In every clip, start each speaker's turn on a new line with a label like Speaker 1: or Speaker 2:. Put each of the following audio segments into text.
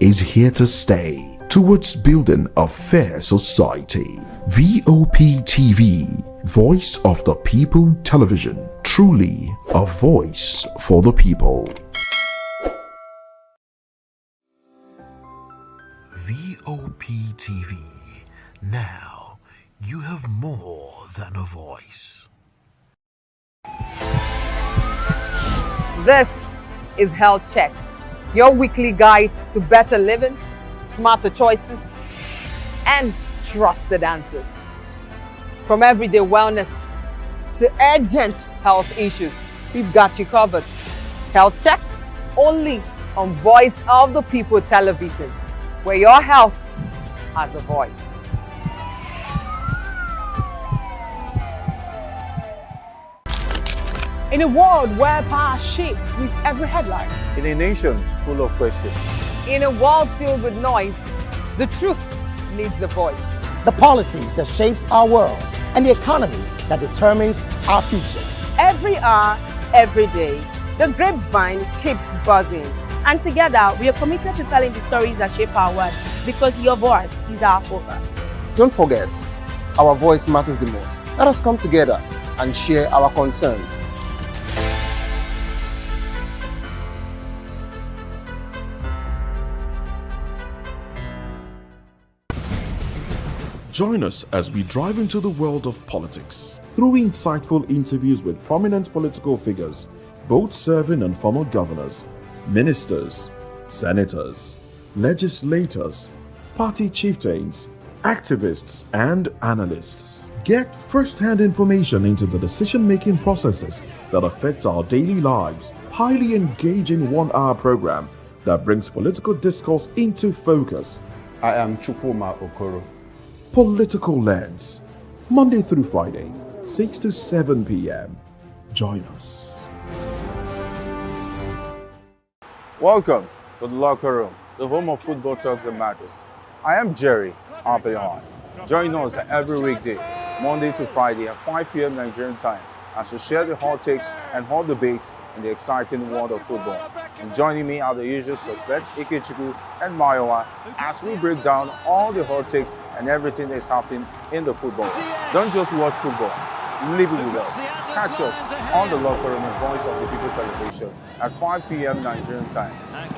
Speaker 1: is here to stay towards building a fair society. VOP TV, Voice of the People Television, truly a voice for the people. VOP TV, now you have more than a voice.
Speaker 2: This is Health Check, your weekly guide to better living, smarter choices, and trusted answers. From everyday wellness to urgent health issues, we've got you covered. Health Check, only on Voice of the People Television, where your health has a voice.
Speaker 3: In a world where power shakes with every headline.
Speaker 4: In a nation full of questions.
Speaker 2: In a world filled with noise, the truth needs a voice.
Speaker 5: The policies that shapes our world and the economy that determines our future.
Speaker 6: Every hour, every day, the grapevine keeps buzzing.
Speaker 7: And together, we are committed to telling the stories that shape our world, because your voice is our focus.
Speaker 8: Don't forget, our voice matters the most. Let us come together and share our concerns.
Speaker 1: Join us as we drive into the world of politics through insightful interviews with prominent political figures, both serving and former governors, ministers, senators, legislators, party chieftains, activists, and analysts. Get first-hand information into the decision-making processes that affect our daily lives. Highly engaging one-hour program that brings political discourse into focus.
Speaker 4: I am Chukwuma Okoro.
Speaker 1: Political Lens, Monday through Friday, 6 to 7 p.m. Join us.
Speaker 4: Welcome to the locker room, the home of football talk that matters. I am Jerry Apelon. Join us every weekday, Monday to Friday at 5 p.m. Nigerian time, as we share the hot takes and hot debates in the exciting world of football. And joining me are the usual suspects, Ikechukwu and Mayowa, as we break down all the hot takes and everything that's happening in the football. Don't just watch football, live it with us. Catch us on the locker room and Voice of the People Television at 5 p.m. Nigerian time.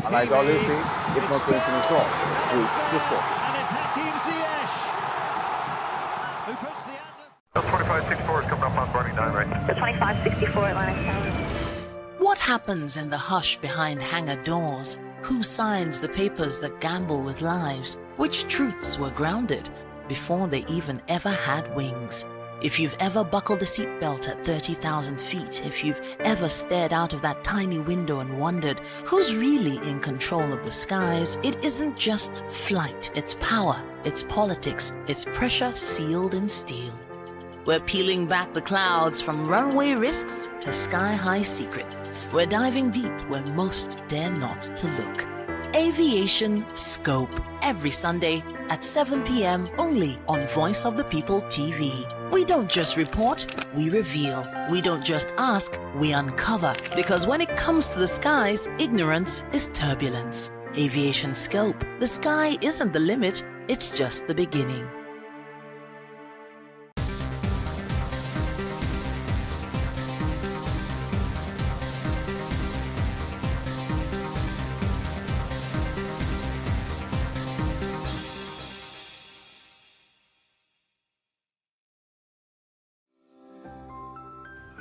Speaker 4: And like I always say, if not 20 minutes off, please discuss.
Speaker 9: And it's Hakim Ziyech who puts the Atlas.
Speaker 10: 2564 is coming up on Barney 9, right?
Speaker 11: The 2564 Atlantic Tower.
Speaker 12: What happens in the hush behind hangar doors? Who signs the papers that gamble with lives? Which truths were grounded before they even ever had wings? If you've ever buckled a seatbelt at 30,000 feet, if you've ever stared out of that tiny window and wondered who's really in control of the skies, it isn't just flight, it's power, it's politics, it's pressure sealed in steel. We're peeling back the clouds from runway risks to sky-high secrets. We're diving deep where most dare not to look. Aviation Scope, every Sunday at 7 p.m. only on Voice of the People TV. We don't just report, we reveal. We don't just ask, we uncover. Because when it comes to the skies, ignorance is turbulence. Aviation Scope, the sky isn't the limit, it's just the beginning.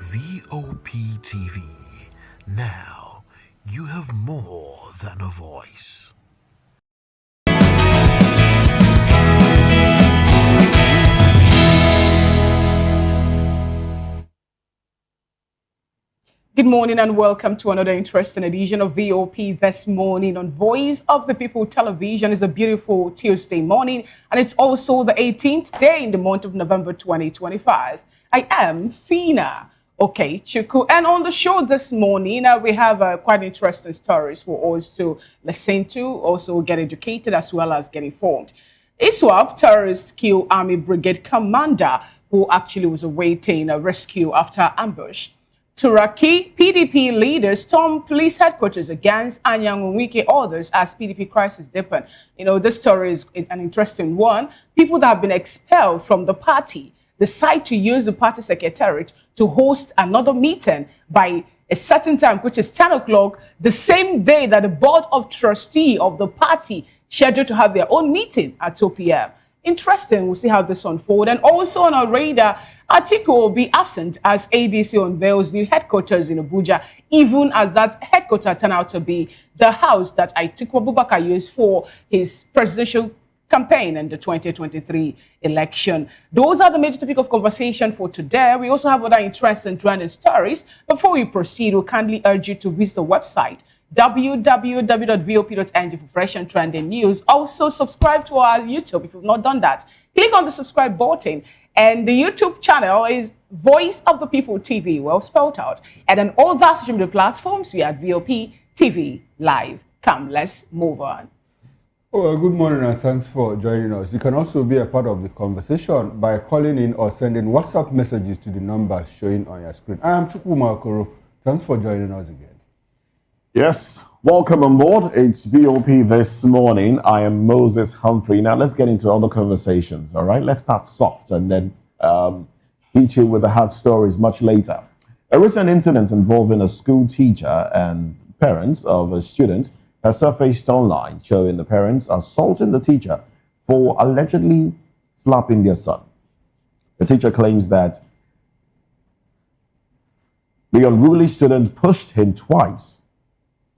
Speaker 1: VOP TV. Now you have more than a voice.
Speaker 3: Good morning and welcome to another interesting edition of VOP this morning on Voice of the People Television. It's a beautiful Tuesday morning and it's also the 18th day in the month of November 2025. I am Fina Okechukwu, and on the show this morning we have quite interesting stories for us to listen to, also get educated as well as get informed. ISWAP terrorists kill Army Brigade commander who actually was awaiting a rescue after ambush. Turaki, PDP leaders storm police headquarters against Anyanwu Wike orders as PDP crisis deepen. You know, this story is an interesting one. People that have been expelled from the party decide to use the party secretariat to host another meeting by a certain time, which is 10 o'clock, the same day that the board of trustees of the party scheduled to have their own meeting at 2 p.m. Interesting. We'll see how this unfolds. And also on our radar, Atiku will be absent as ADC unveils new headquarters in Abuja, even as that headquarters turned out to be the house that Atiku Abubakar used for his presidential campaign in the 2023 election. Those are the major topic of conversation for today. We also have other interesting trending stories. Before we proceed, we kindly urge you to visit the website www.vop.ng for fresh and trending news. Also, subscribe to our YouTube if you've not done that. Click on the subscribe button, and the YouTube channel is Voice of the People TV, well spelled out. And on all that social media platforms, we are at VOP TV Live. Come, let's move on.
Speaker 13: Oh, good morning and thanks for joining us. You can also be a part of the conversation by calling in or sending WhatsApp messages to the number showing on your screen. I am Chukwuma Okoro. Thanks for joining us again.
Speaker 1: Yes, welcome on board. It's VOP this morning. I am Moses Humphrey. Now let's get into other conversations, all right? Let's start soft and then hit you with the hard stories much later. A recent incident involving a school teacher and parents of a student has surfaced online, showing the parents assaulting the teacher for allegedly slapping their son. The teacher claims that the unruly student pushed him twice,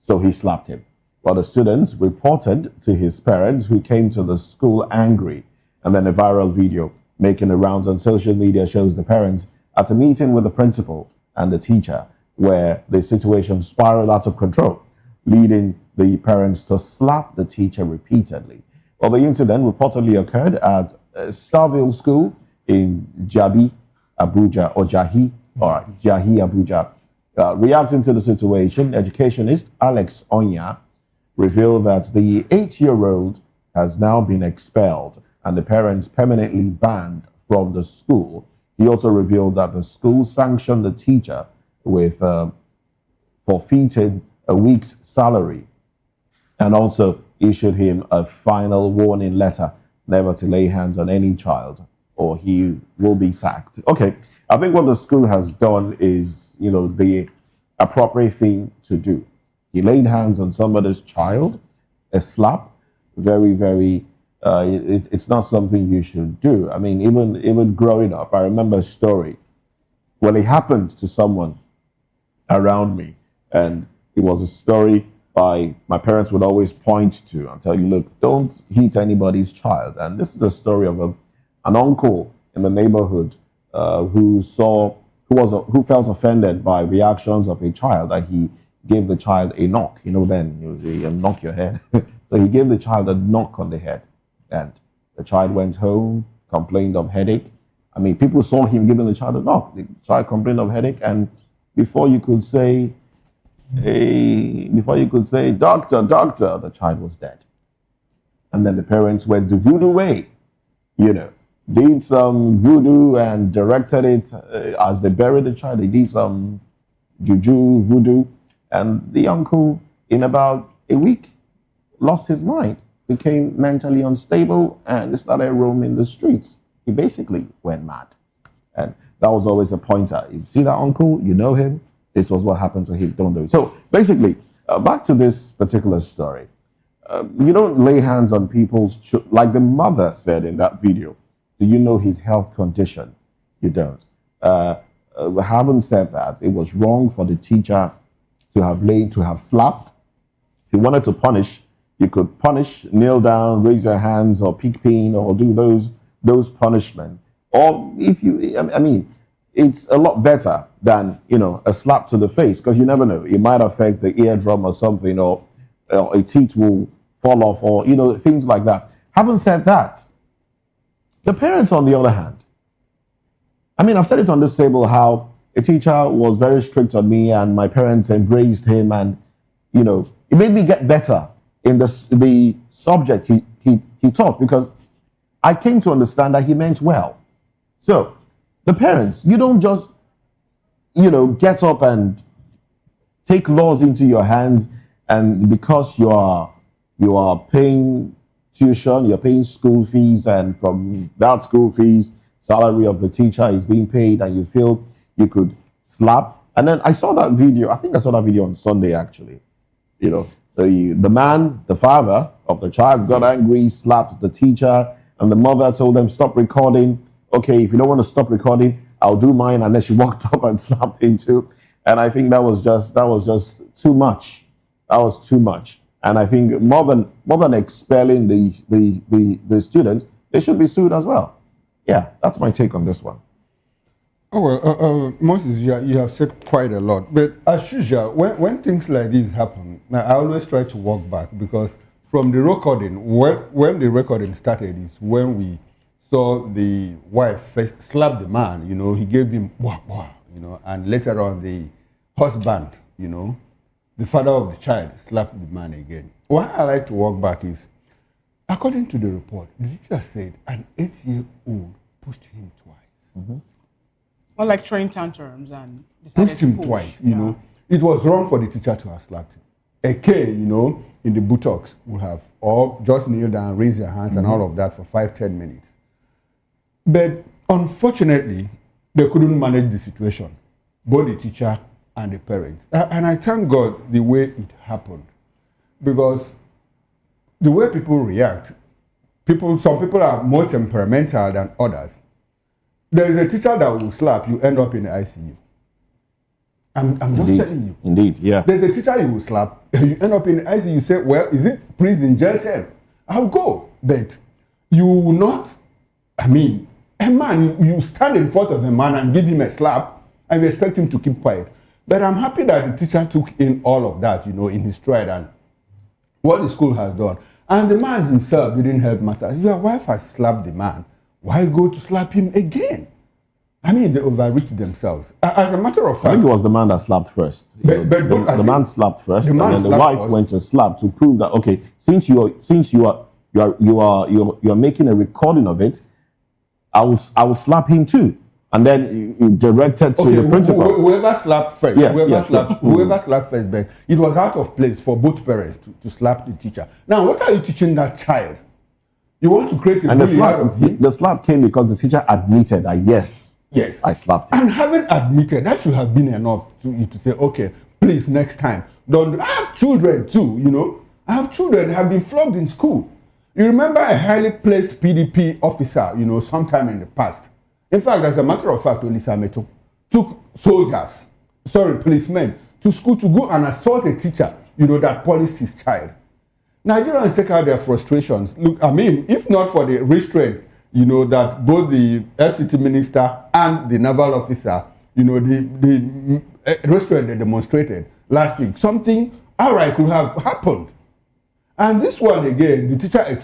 Speaker 1: so he slapped him. While the student reported to his parents, who came to the school angry. And then a viral video making the rounds on social media shows the parents at a meeting with the principal and the teacher, where the situation spiraled out of control, leading the parents to slap the teacher repeatedly. Well, the incident reportedly occurred at Starville School in Jabi, Abuja, or Jahi, Abuja. Reacting to the situation, educationist Alex Onya revealed that the 8-year-old has now been expelled and the parents permanently banned from the school. He also revealed that the school sanctioned the teacher with forfeiting a week's salary and also issued him a final warning letter never to lay hands on any child or he will be sacked. Okay, I think what the school has done is, the appropriate thing to do. He laid hands on somebody's child, a slap, very, very, it's not something you should do. I mean, even growing up, I remember a story. Well, it happened to someone around me, and it was a story my parents would always point to and tell you, look, don't hit anybody's child. And this is the story of an uncle in the neighborhood who felt offended by the actions of a child, that he gave the child a knock. Then you knock your head. So he gave the child a knock on the head, and the child went home, complained of headache. I mean, people saw him giving the child a knock. The child complained of headache, and before you could say, doctor, the child was dead. And then the parents went the voodoo way, did some voodoo and directed it as they buried the child. They did some juju, voodoo, and the uncle, in about a week, lost his mind, became mentally unstable, and started roaming the streets. He basically went mad. And that was always a pointer. You see that uncle, you know him, this was what happened to him, don't do it. So basically, back to this particular story. You don't lay hands on people's children. Like the mother said in that video, do you know his health condition? You don't. Having said that, it was wrong for the teacher to have slapped. If you wanted to punish, you could punish, kneel down, raise your hands, or pick pin, or do those punishments. Or if it's a lot better than, a slap to the face, because you never know. It might affect the eardrum or something, or a teeth will fall off, or, things like that. Having said that, the parents, on the other hand, I've said it on this table how a teacher was very strict on me and my parents embraced him, and, it made me get better in the subject he taught, because I came to understand that he meant well. So, the parents, you don't just get up and take laws into your hands, and because you are paying tuition, you're paying school fees, and from that school fees, salary of the teacher is being paid, and you feel you could slap. And then I saw that video. I think I saw that video on Sunday, actually. The man, the father of the child, got angry, slapped the teacher, and the mother told them, stop recording. Okay, if you don't want to stop recording, I'll do mine. And then she walked up and slapped him too. And I think that was just too much. That was too much. And I think more than expelling the students, they should be sued as well. Yeah, that's my take on this one.
Speaker 13: Oh, well, Moses, you have said quite a lot. But as usual, when things like this happen, I always try to walk back, because from the recording, when the recording started is when we saw the wife first slap the man, he gave him wah, wah, and later on the husband, the father of the child slapped the man again. Why I like to walk back is, according to the report, the teacher said an 8-year-old pushed him twice.
Speaker 3: Mm-hmm. Or like throwing tantrums and
Speaker 13: pushed him twice, It was wrong for the teacher to have slapped him. A K, in the buttocks would have all just kneel down, raise their hands, and all of that for 5-10 minutes. But unfortunately, they couldn't manage the situation, both the teacher and the parents. And I thank God the way it happened, because the way people react, some people are more temperamental than others. There is a teacher that will slap, you end up in the ICU. I'm just telling you.
Speaker 1: Indeed, yeah.
Speaker 13: There's a teacher you will slap, you end up in the ICU, you say, well, is it prison, jail term? I'll go. But you will not, a man, you stand in front of a man and give him a slap, and you expect him to keep quiet. But I'm happy that the teacher took in all of that, in his stride, and what the school has done. And the man himself didn't help matters. Your wife has slapped the man. Why go to slap him again? They overreached themselves. As a matter of fact,
Speaker 1: I think it was the man that slapped first. The man slapped first, and then the wife went to slap to prove that, okay, since you are making a recording of it, I will slap him too. And then you directed to the principal.
Speaker 13: Whoever slapped first, whoever slapped first, but it was out of place for both parents to slap the teacher. Now, what are you teaching that child? You want to create a bully out of him?
Speaker 1: The slap came because the teacher admitted that yes, I slapped him.
Speaker 13: And having admitted, that should have been enough to say, okay, please, next time, don't. I have children too, I have children who have been flogged in school. You remember a highly placed PDP officer, sometime in the past. In fact, as a matter of fact, Olisameto took policemen to school to go and assault a teacher, that punished his child. Nigerians take out their frustrations. Look, if not for the restraint, that both the FCT minister and the naval officer, the restraint they demonstrated last week, something outright could have happened. And this one again, the teacher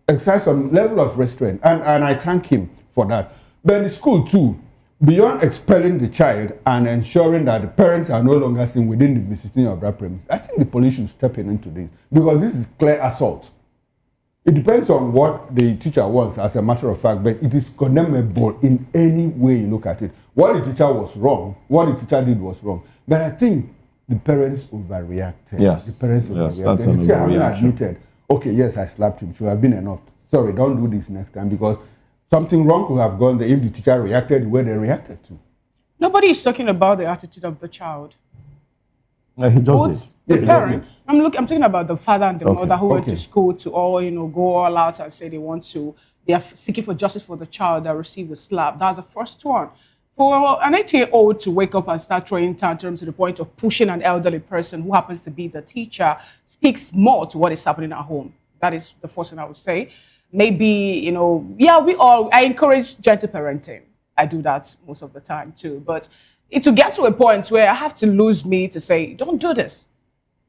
Speaker 13: exercised some level of restraint, and I thank him for that. But the school too, beyond expelling the child and ensuring that the parents are no longer seen within the vicinity of that premise, I think the police should step into this, because this is clear assault. It depends on what the teacher wants, as a matter of fact, but it is condemnable in any way you look at it. What the teacher was wrong, what the teacher did was wrong. But I think the parents overreacted.
Speaker 1: Yes.
Speaker 13: The parents overreacted.
Speaker 1: That's
Speaker 13: the teacher having admitted, okay, yes, I slapped him, should have been enough. Sorry, don't do this next time, because something wrong could have gone there if the teacher reacted the way they reacted to.
Speaker 3: Nobody is talking about the attitude of the child.
Speaker 1: No, he just
Speaker 3: did. The parent. I'm talking about the father and the mother who went to school to go all out and say they are seeking for justice for the child that received the slap. That's the first one. For an 8-year-old to wake up and start throwing tantrums to the point of pushing an elderly person who happens to be the teacher speaks more to what is happening at home. That is the first thing I would say. Maybe, I encourage gentle parenting. I do that most of the time too. But to get to a point where I have to lose me to say, don't do this.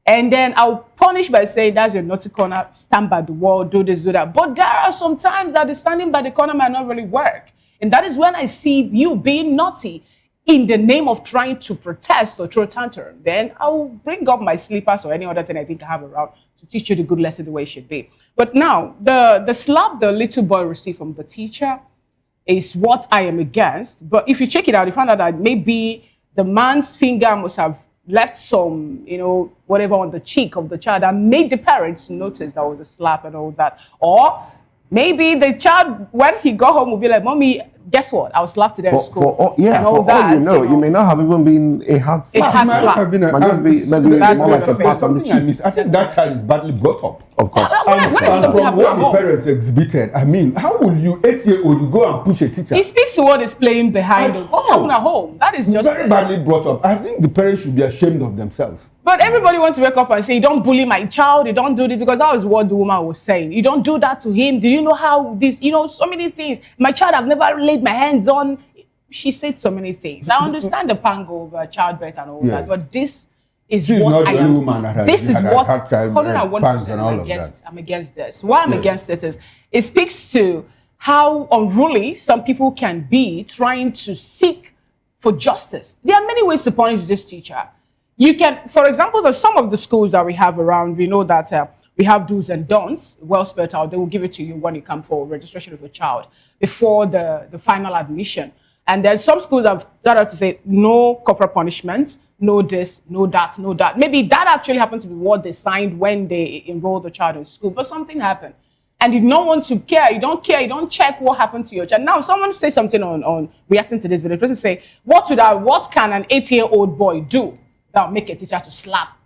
Speaker 3: And then I'll punish by saying, that's your naughty corner, stand by the wall, do this, do that. But there are some times that the standing by the corner might not really work. And that is when I see you being naughty in the name of trying to protest or throw tantrum. Then I'll bring up my slippers or any other thing I think I have around to teach you the good lesson the way it should be. But now, the slap the little boy received from the teacher is what I am against. But if you check it out, you find out that maybe the man's finger must have left some, whatever on the cheek of the child and made the parents notice there was a slap and all that. Or maybe the child, when he got home, would be like, Mommy, guess what? I was slapped today at school.
Speaker 1: All you may not have even been a hard slap.
Speaker 3: A hard slap.
Speaker 13: There's something I miss. I think that child is badly brought up.
Speaker 1: Of course.
Speaker 13: And from what the parents exhibited, I mean, how will you, 8-year-old, you go and push a teacher?
Speaker 3: He speaks to what is playing behind him. What's happening at home? That is just
Speaker 13: very badly brought up. I think the parents should be ashamed of themselves.
Speaker 3: But everybody wants to wake up and say, don't bully my child, you don't do this, because that was what the woman was saying. You don't do that to him. Do you know how this, so many things. My child, I've never laid my hands on. She said so many things. I understand the pango of childbirth and all that, but this is what I am. This is what I'm against this. Why I'm against it is it speaks to how unruly some people can be trying to seek for justice. There are many ways to punish this teacher. You can, for example, there's some of the schools that we have around, we know that we have do's and don'ts, well spelled out. They will give it to you when you come for registration of a child before the final admission. And there's some schools that have started to say no corporal punishment, no this, no that, no that. Maybe that actually happened to be what they signed when they enrolled the child in school, but something happened. And you don't want to care, you don't check what happened to your child. Now, someone say something on reacting to this, but the person say, what can an 8-year-old boy do that will make a teacher to slap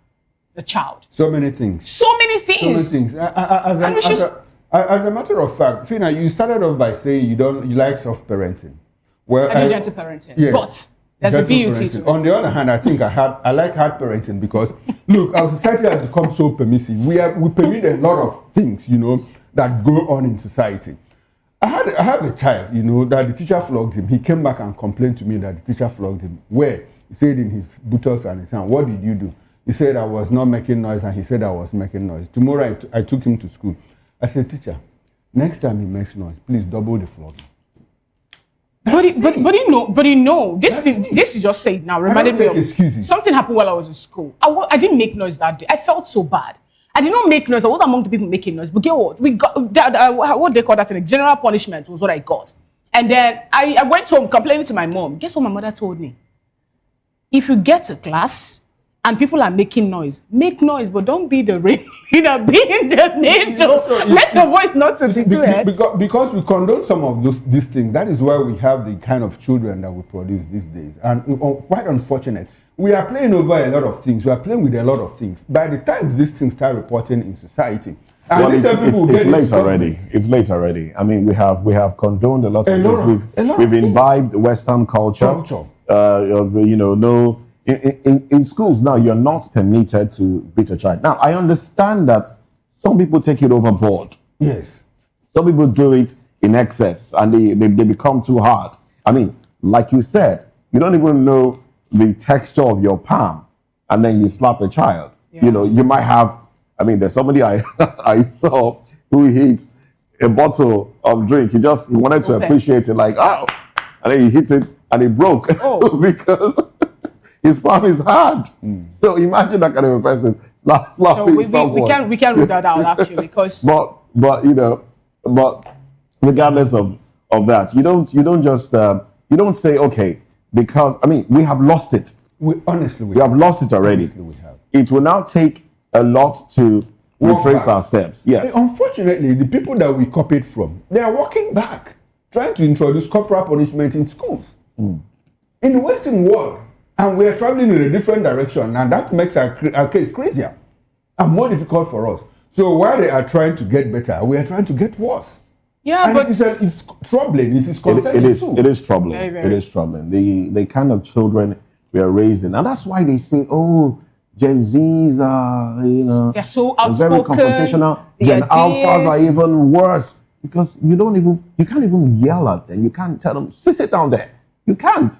Speaker 3: the child?
Speaker 13: So many things.
Speaker 3: So many things.
Speaker 13: As a matter of fact, Fina, you started off by saying you like soft parenting. Well,
Speaker 3: I mean gentle parenting.
Speaker 13: Yes,
Speaker 3: but there's a beauty to it.
Speaker 13: On the other hand, I think I like hard parenting because, look, our society has become so permissive. We permit a lot of things, that go on in society. I had a child, that the teacher flogged him. He came back and complained to me that the teacher flogged him. Where? He said in his buttocks and his hand, what did you do? He said I was not making noise, and he said I was making noise. Tomorrow I took him to school. I said, teacher, next time he makes noise, please double the flogging.
Speaker 3: But this you just said now reminded me of
Speaker 13: excuses.
Speaker 3: Something happened while I was in school. I didn't make noise that day. I felt so bad. I did not make noise. I was among the people making noise. But get what? We got what they call that in general punishment was what I got. And then I went home complaining to my mom. Guess what my mother told me? If you get to class and people are making noise, make noise, but don't be the be in the NATO. Let your voice not to be too heavy.
Speaker 13: Because we condone some of these things. That is why we have the kind of children that we produce these days. And quite unfortunate. We are playing over a lot of things. We are playing with a lot of things. By the time these things start reporting in society, and
Speaker 1: it's late already. It's late already. I mean, we have condoned a lot of things. We've imbibed Western culture. In schools now, you're not permitted to beat a child. Now, I understand that some people take it overboard.
Speaker 13: Yes.
Speaker 1: Some people do it in excess and they become too hard. I mean, like you said, you don't even know the texture of your palm and then you slap a child. Yeah. You might have, there's somebody I saw who hit a bottle of drink. He wanted to appreciate it like, oh, and then he hit it and it broke because his palm is hard. So imagine that kind of a person slapping someone.
Speaker 3: We can rule that out actually because.
Speaker 1: But regardless of that, you don't just you don't say okay because we have lost it. We have lost it already.
Speaker 13: Honestly, we have.
Speaker 1: It will now take a lot to retrace our steps. Yes.
Speaker 13: Unfortunately, the people that we copied from, they are walking back, trying to introduce corporal punishment in schools. In the Western world, and we are traveling in a different direction, and that makes our case crazier and more difficult for us. So while they are trying to get better, we are trying to get worse.
Speaker 3: Yeah,
Speaker 13: and
Speaker 3: but
Speaker 13: it's troubling. It is concerning too.
Speaker 1: It is troubling.
Speaker 3: Very, very.
Speaker 1: It is troubling. The kind of children we are raising, and that's why they say, "Oh, Gen Zs are
Speaker 3: they're so outspoken,
Speaker 1: very confrontational. Gen Alphas are even worse because you can't even yell at them. You can't tell them sit down there. You can't.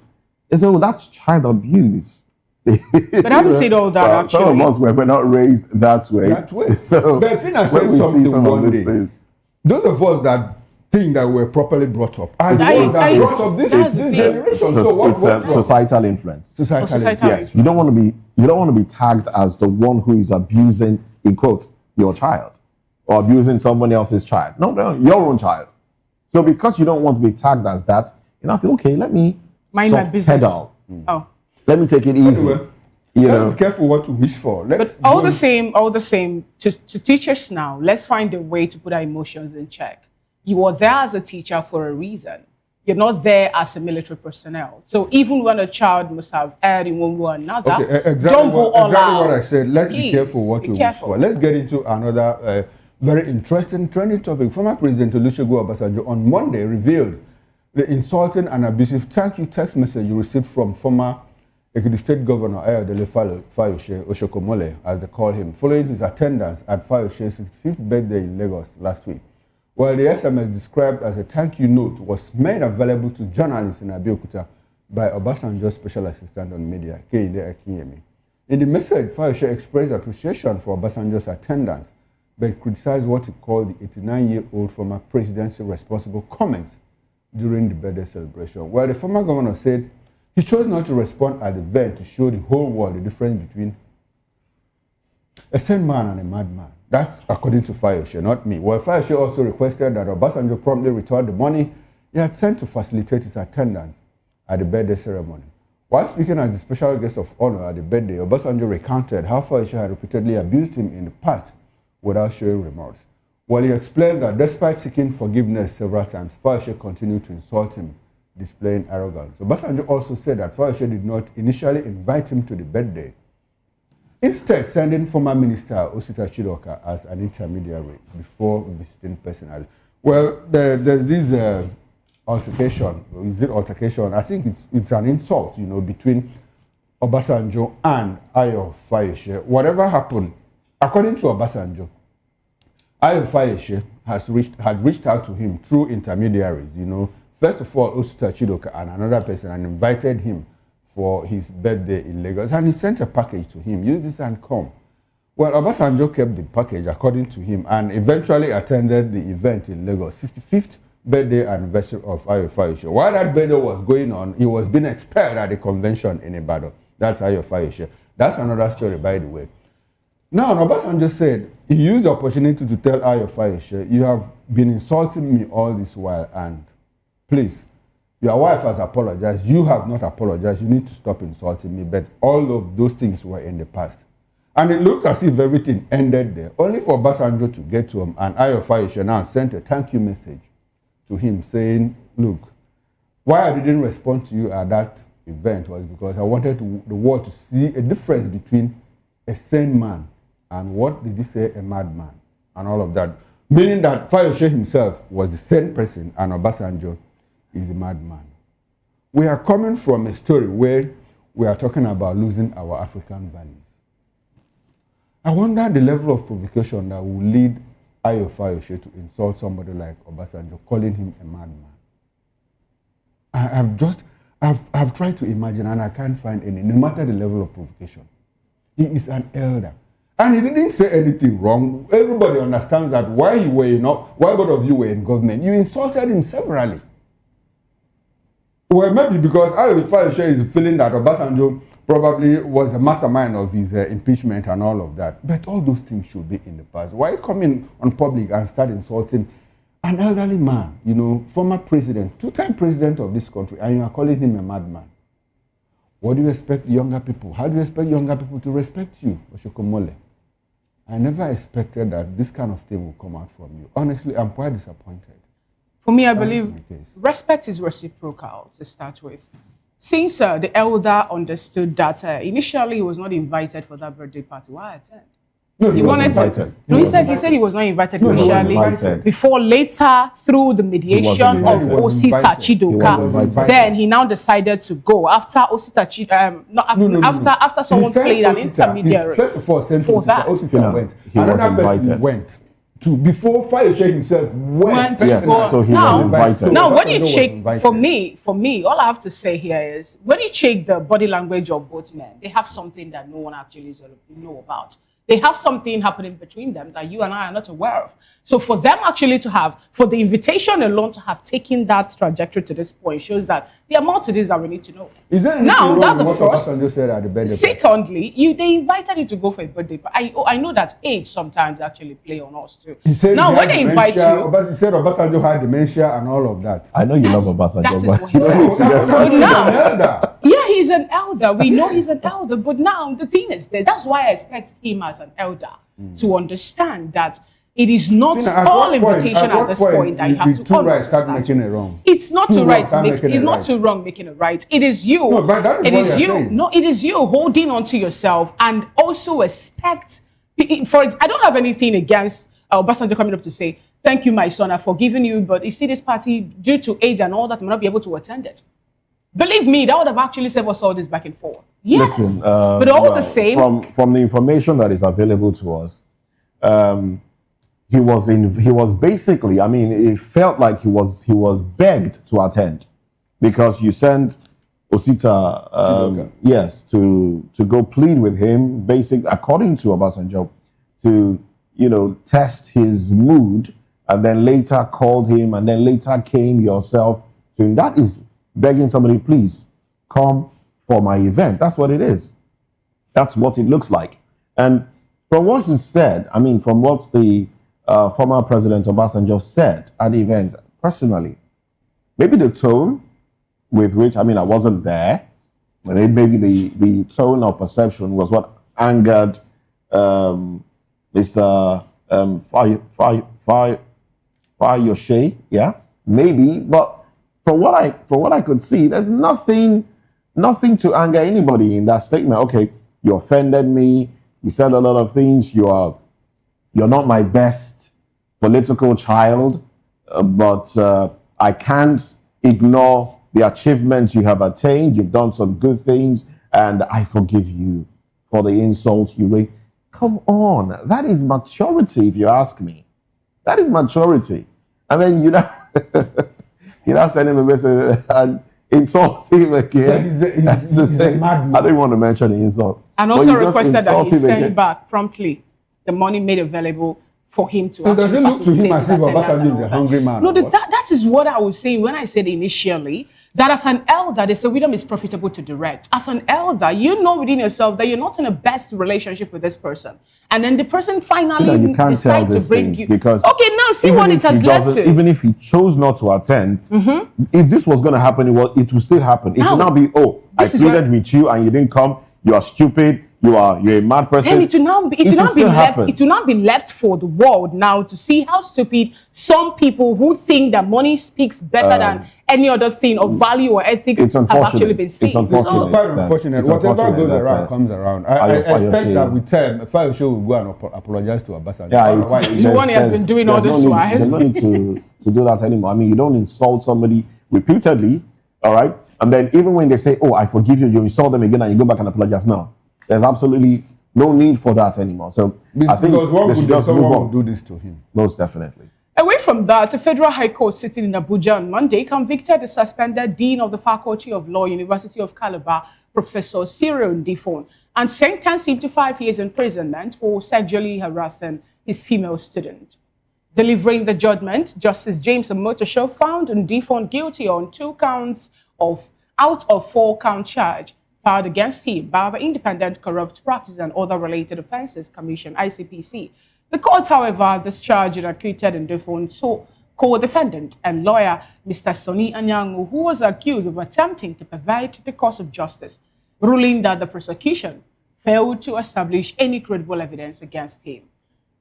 Speaker 1: They say, that's child abuse."
Speaker 3: But I would say all that actually.
Speaker 1: Some of us were not raised that way. So
Speaker 13: but Fina said something one day. Those of us that think that we're properly brought up are the ones that brought up this generation. So what's
Speaker 1: societal influence?
Speaker 13: Societal influence.
Speaker 1: Yes. You don't want to be tagged as the one who is abusing, in quotes, your child or abusing someone else's child. No, your own child. So because you don't want to be tagged as that, you feel okay, let me
Speaker 3: mind my business.
Speaker 1: Pedal.
Speaker 3: Oh.
Speaker 14: Let me take it easy.
Speaker 13: Anyway,
Speaker 14: you know,
Speaker 13: be careful what to wish for.
Speaker 3: But all the same, to teachers now, let's find a way to put our emotions in check. You are there as a teacher for a reason. You're not there as a military personnel. So even when a child must have erred in one way or another, don't go all out.
Speaker 13: Exactly what I said. Let's be careful what you wish for. Let's get into another very interesting trending topic. Former President Olusegun Obasanjo on Monday revealed the insulting and abusive thank you text message you received from former Ekiti State Governor Ayodele Fayose Oshokomole, as they call him, following his attendance at Fayose's 5th birthday in Lagos last week. While the SMS, described as a thank you note, was made available to journalists in Abeokuta by Obasanjo's Special Assistant on Media, Kehinde Akinyemi. In the message, Fayose expressed appreciation for Obasanjo's attendance, but criticized what he called the 89-year-old former president's irresponsible comments during the birthday celebration. While the former governor said he chose not to respond at the event to show the whole world the difference between a sane man and a madman. That's according to Fayose, not me. Well, Fayose also requested that Obasanjo promptly return the money he had sent to facilitate his attendance at the birthday ceremony. While speaking as the special guest of honor at the birthday, Obasanjo recounted how Fayose had repeatedly abused him in the past without showing remorse. While he explained that despite seeking forgiveness several times, Fayose continued to insult him, displaying arrogance. Obasanjo also said that Fayose did not initially invite him to the birthday, instead sending former Minister Osita Chidoka as an intermediary before visiting personally. Well, there's this altercation. Is it altercation? I think it's an insult, you know, between Obasanjo and Ayo Fayose. Whatever happened, according to Obasanjo, Ayo Fayose had reached out to him through intermediaries, you know. First of all, Osita Chidoka and another person, and invited him for his birthday in Lagos, and he sent a package to him. Use this and come. Well, Obasanjo kept the package, according to him, and eventually attended the event in Lagos, 65th birthday anniversary of Ayo Fayose. While that birthday was going on, he was being expelled at the convention in Ibadan. That's Ayo Fayose. That's another story, by the way. Now, Obasanjo said he used the opportunity to tell Ayo Fayose, you have been insulting me all this while, and please, your wife has apologized. You have not apologized. You need to stop insulting me. But all of those things were in the past. And it looked as if everything ended there, only for Obasanjo to get to him. And Ayo Fayose now sent a thank you message to him saying, look, why I didn't respond to you at that event was because I wanted the world to see a difference between a sane man and what did he say, a madman, and all of that. Meaning that Fayose himself was the sane person and Obasanjo is a madman. We are coming from a story where we are talking about losing our African values. I wonder the level of provocation that will lead Ayo Fayose to insult somebody like Obasanjo, calling him a madman. I've tried to imagine, and I can't find any, no matter the level of provocation. He is an elder. And he didn't say anything wrong. Everybody understands that while both of you were in government, you insulted him severally. Well, maybe because Ayo Fayose is feeling that Obasanjo probably was the mastermind of his impeachment and all of that. But all those things should be in the past. Why come in on public and start insulting an elderly man, you know, former president, two-time president of this country, and you are calling him a madman? What do you expect younger people? How do you expect younger people to respect you, Oshokomole? I never expected that this kind of thing will come out from you. Honestly, I'm quite disappointed.
Speaker 3: For me, I believe respect is reciprocal to start with. Since the elder understood that initially he was not invited for that birthday party, why attend?
Speaker 14: No, he was invited.
Speaker 3: No, he said he was not invited initially. Before later, through the mediation of Osita Chidoka, then he now decided to go after Osita Chidoka. After someone played an intermediary.
Speaker 13: First of all, sent Osita went. Another person went. Before Fayose himself went.
Speaker 14: Yes, so he was invited.
Speaker 3: Now, when you check, for me, all I have to say here is, when you check the body language of both men, they have something that no one actually know about. They have something happening between them that you and I are not aware of. So for them actually to have, for the invitation alone to have taken that trajectory to this point shows that there are more to this that we need to know.
Speaker 13: Is there anything wrong with what Obasanjo said at the birthday?
Speaker 3: Secondly, they invited you to go for a birthday party. I know that age sometimes actually play on us too.
Speaker 13: He said
Speaker 3: now when they invite you,
Speaker 13: he said Obasanjo had dementia and all of that.
Speaker 14: I know you love Obasanjo.
Speaker 3: That is what he said. But now, yeah, he's an elder. We know he's an elder, but now the thing is that that's why I expect him as an elder to understand that it is not all invitation at this point that you have to
Speaker 13: right start making it wrong.
Speaker 3: It's not too right. It's not too wrong making it right. It is you.
Speaker 13: No, but that is
Speaker 3: it
Speaker 13: what
Speaker 3: is you.
Speaker 13: saying.
Speaker 3: No, it is you holding on to yourself and also expect. I don't have anything against Obasanjo coming up to say, "Thank you, my son, I've forgiven you." But you see, this party, due to age and all that, may not be able to attend it. Believe me, that would have actually saved us all this back and forth. Yes,
Speaker 14: listen,
Speaker 3: but all the same,
Speaker 14: from the information that is available to us, he was basically, I mean, it felt like he was begged to attend, because you sent Osita, yes, to go plead with him, basically, according to Obasanjo, to, you know, test his mood, and then later called him, and then later came yourself to him. That is begging somebody, please come for my event. That's what it is. That's what it looks like. And from what he said, I mean, from what the former President Obasanjo said at the event, personally, maybe the tone with which, I mean, I wasn't there, maybe the tone of perception was what angered Mr. Fayoshe, yeah, maybe, but from what I could see, there's nothing to anger anybody in that statement. Okay, you offended me, you said a lot of things, you're not my best political child, but I can't ignore the achievements you have attained. You've done some good things, and I forgive you for the insults you raised. Come on, that is maturity, if you ask me. That is maturity. And then you know, send him a message and insult him again. He's a madman. I didn't want to mention the insult.
Speaker 3: And also requested that he send back promptly the money made available for him to.
Speaker 13: So does it look to him as if Obasanjo is a hungry man?
Speaker 3: No, that is what I was saying when I said initially that as an elder, the wisdom is profitable to direct. As an elder, you know within yourself that you're not in a best relationship with this person. And then the person finally
Speaker 14: you can't tell these things because
Speaker 3: okay, now see what it has led to.
Speaker 14: Even if he chose not to attend, if this was going to happen, it will still happen. It will not be, oh, I pleaded with you and you didn't come. You are stupid. You're a mad person.
Speaker 3: And it will not be left for the world now to see how stupid some people who think that money speaks better than any other thing of value or ethics have actually been seen.
Speaker 14: It's unfortunate.
Speaker 13: Quite unfortunate. Whatever goes around comes around. I expect that with time, Fayoshe will go and apologize to Obasanjo.
Speaker 3: Yeah, the one he has been doing all this while.
Speaker 14: There's no need to do that anymore. I mean, you don't insult somebody repeatedly, all right? And then even when they say, oh, I forgive you, you insult them again and you go back and apologize. No, there's absolutely no need for that anymore. So I think they should just move on.
Speaker 13: Do this to him.
Speaker 14: Most definitely.
Speaker 3: Away from that, a federal high court sitting in Abuja on Monday convicted the suspended dean of the Faculty of Law, University of Calabar, Professor Cyril Ndifon, and sentenced him to 5 years imprisonment for sexually harassing his female student. Delivering the judgment, Justice James Omotosho found Ndifon guilty on 2 counts out of 4-count charge filed against him by the Independent Corrupt Practice and Other Related Offences Commission, ICPC. The court, however, discharged and acquitted Ndifon's co-defendant and lawyer, Mr. Sonny Anyangu, who was accused of attempting to pervert the course of justice, ruling that the prosecution failed to establish any credible evidence against him.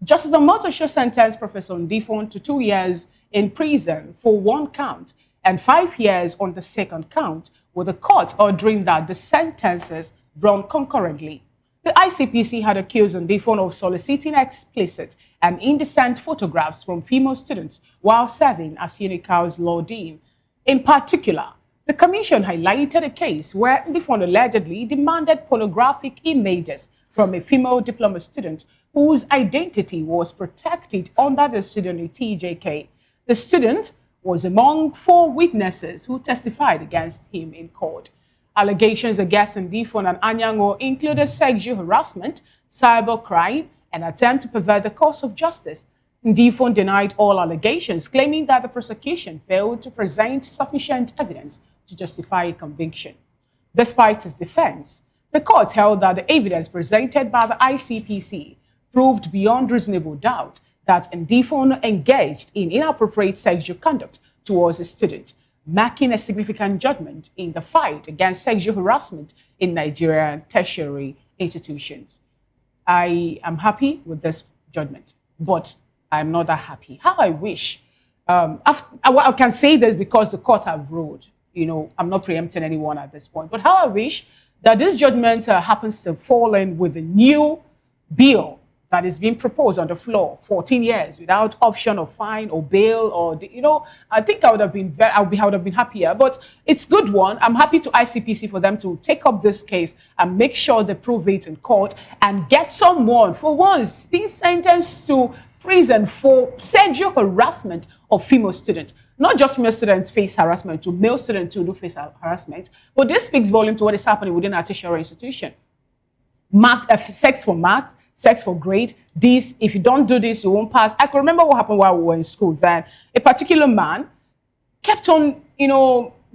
Speaker 3: Justice Omotosho sentenced Professor Ndifon to 2 years in prison for 1 count and 5 years on the 2nd count, with the court ordering that the sentences run concurrently. The ICPC had accused Ndifon of soliciting explicit and indecent photographs from female students while serving as UNICAL's law dean. In particular, the commission highlighted a case where Ndifon allegedly demanded pornographic images from a female diploma student whose identity was protected under the pseudonym TJK. The student was among 4 witnesses who testified against him in court. Allegations against Ndifon and Anyango included sexual harassment, cybercrime, and attempt to pervert the course of justice. Ndifon denied all allegations, claiming that the prosecution failed to present sufficient evidence to justify a conviction. Despite his defense, the court held that the evidence presented by the ICPC proved beyond reasonable doubt that Ndifon engaged in inappropriate sexual conduct towards a student. marking a significant judgment in the fight against sexual harassment in Nigerian tertiary institutions. I am happy with this judgment, but I'm not that happy. How I wish, I can say this because the court have ruled, I'm not preempting anyone at this point, but how I wish that this judgment happens to fall in with the new bill that is being proposed on the floor, 14 years without option of fine or bail, or I think I would have been happier. But it's good one. I'm happy to ICPC for them to take up this case and make sure they prove it in court and get someone for once being sentenced to prison for sexual harassment of female students. Not just female students face harassment, to male students too do face harassment. But this speaks volume to what is happening within our tertiary institution. Sex for math, sex for grade. This, if you don't do this, you won't pass. I can remember what happened while we were in school. Then a particular man kept on,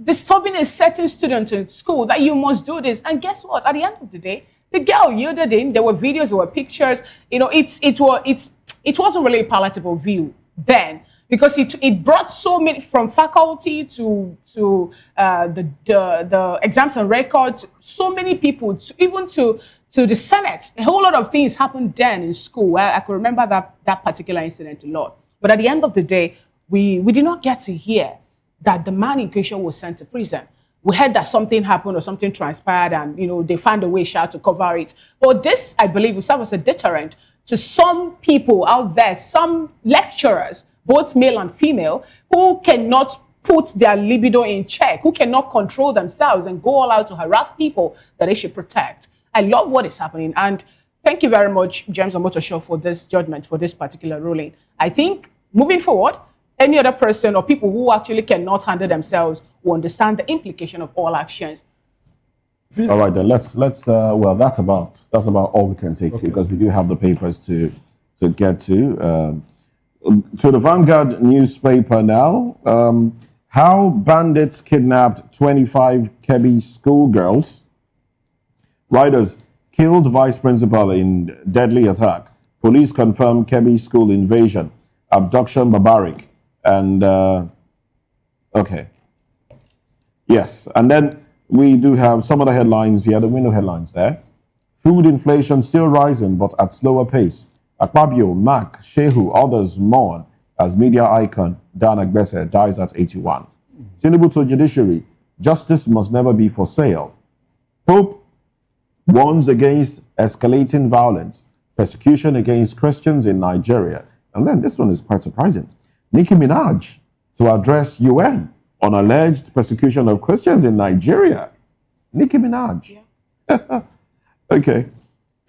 Speaker 3: disturbing a certain student in school that you must do this. And guess what? At the end of the day, the girl yielded in. There were videos, there were pictures. It wasn't really a palatable view then, because it brought so many, from faculty to the exams and records, so many people, even to the Senate. A whole lot of things happened then in school. I could remember that particular incident a lot. But at the end of the day, we did not get to hear that the man in question was sent to prison. We heard that something happened or something transpired and, they found a way to cover it. But this, I believe, will serve as a deterrent to some people out there, some lecturers, both male and female, who cannot put their libido in check, who cannot control themselves and go all out to harass people that they should protect. I love what is happening. And thank you very much, James Omotosho, for this judgment, for this particular ruling. I think moving forward, any other person or people who actually cannot handle themselves will understand the implication of all actions.
Speaker 14: All right, then let's well, that's about all we can take, because we do have the papers to get to. To the Vanguard newspaper now. How bandits kidnapped 25 Kebbi schoolgirls. Riders killed vice principal in deadly attack. Police confirm Kebbi school invasion. Abduction barbaric. And okay. Yes, and then we do have some other headlines here, the window headlines there. Food inflation still rising, but at slower pace. Akpabio, Mac, Shehu, others mourn as media icon Dan Agbese dies at 81. Tinubu to judiciary, justice must never be for sale. Pope warns against escalating violence, persecution against Christians in Nigeria. And then this one is quite surprising. Nicki Minaj to address UN on alleged persecution of Christians in Nigeria. Nicki Minaj. Yeah. Okay.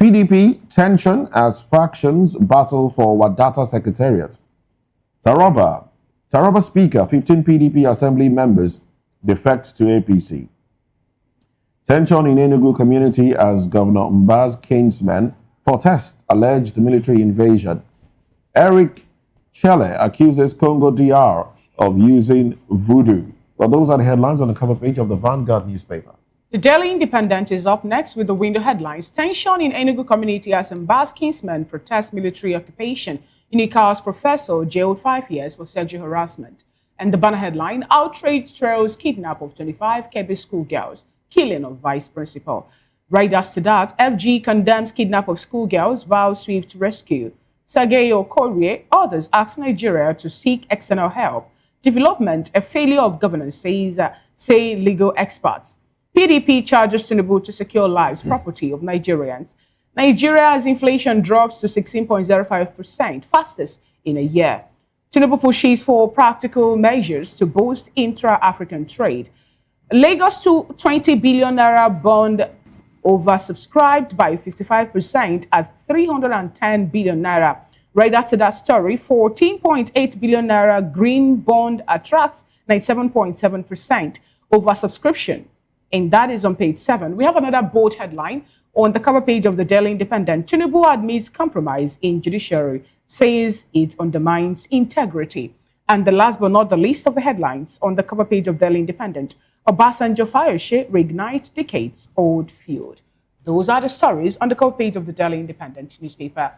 Speaker 14: PDP tension as factions battle for Wadata Secretariat. Taraba Speaker, 15 PDP Assembly members defect to APC. Tension in Enugu community as Governor Mba's kinsmen protest alleged military invasion. Eric Chelle accuses Congo DR of using voodoo. Well, those are the headlines on the cover page of the Vanguard newspaper.
Speaker 3: The Daily Independent is up next with the window headlines. Tension in Enugu community as Mba's kinsmen protest military occupation. UNICA's professor jailed 5 years for sexual harassment. And the banner headline, outrage trails kidnap of 25 Kebbi schoolgirls, killing of vice principal. Right after that, FG condemns kidnap of schoolgirls, vows swift rescue. Sergei Okorie, others ask Nigeria to seek external help. Development, a failure of governance, say legal experts. PDP charges Tinubu to secure lives, property of Nigerians. Nigeria's inflation drops to 16.05%, fastest in a year. Tinubu pushes for practical measures to boost intra-African trade. Lagos to 20 billion naira bond oversubscribed by 55% at 310 billion naira. Right after that story, 14.8 billion naira green bond attracts 97.7% oversubscription. And that is on page 7. We have another bold headline on the cover page of the Daily Independent. Tinubu admits compromise in judiciary, says it undermines integrity. And the last but not the least of the headlines on the cover page of Daily Independent, Obasanjo Fayose reignites decades-old feud. Those are the stories on the cover page of the Daily Independent newspaper.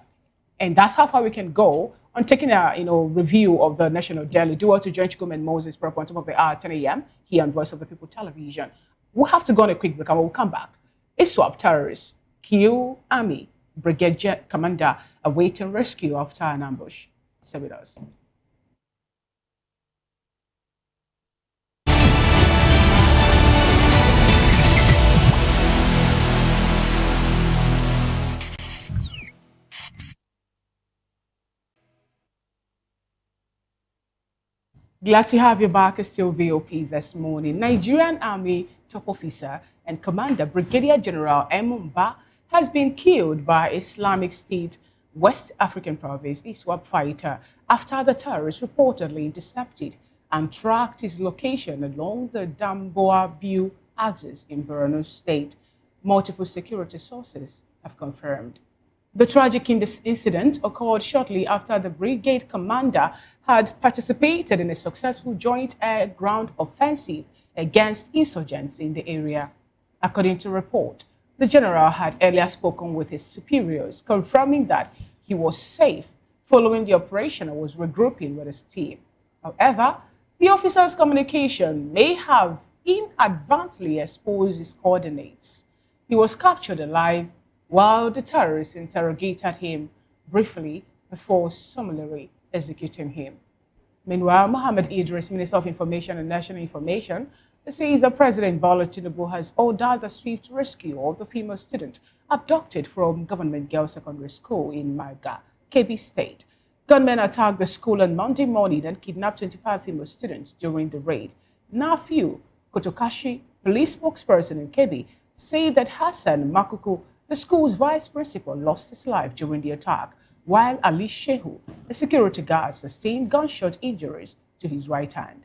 Speaker 3: And that's how far we can go on taking a review of the national daily. Do want to join Chikum and Moses prop on top of the hour 10 a.m. here on Voice of the People Television. We'll have to go on a quick break and we'll come back. ISWAP terrorists kill Army Brigade Commander awaiting rescue after an ambush. Stay with us. Glad to have you back. It's still VOP this morning. Nigerian Army top officer and commander Brigadier General Emumba has been killed by Islamic State West African Province ISWAP fighter after the terrorists reportedly intercepted and tracked his location along the Damboa-Biu axis in Borno State. Multiple security sources have confirmed. The tragic incident occurred shortly after the brigade commander had participated in a successful joint air-ground offensive against insurgents in the area. According to report, the general had earlier spoken with his superiors, confirming that he was safe following the operation and was regrouping with his team. However, the officer's communication may have inadvertently exposed his coordinates. He was captured alive while the terrorists interrogated him briefly before summarily executing him. Meanwhile, Mohammed Idris, Minister of Information and National Information, says that President Bola Tinubu has ordered the swift rescue of the female student abducted from Government Girls Secondary School in Marga, Kebbi State. Gunmen attacked the school on Monday morning and kidnapped 25 female students during the raid. Nafiu Kotokashi, police spokesperson in Kebbi, said that Hassan Makuku, the school's vice principal, lost his life during the attack, while Ali Shehu, a security guard, sustained gunshot injuries to his right hand.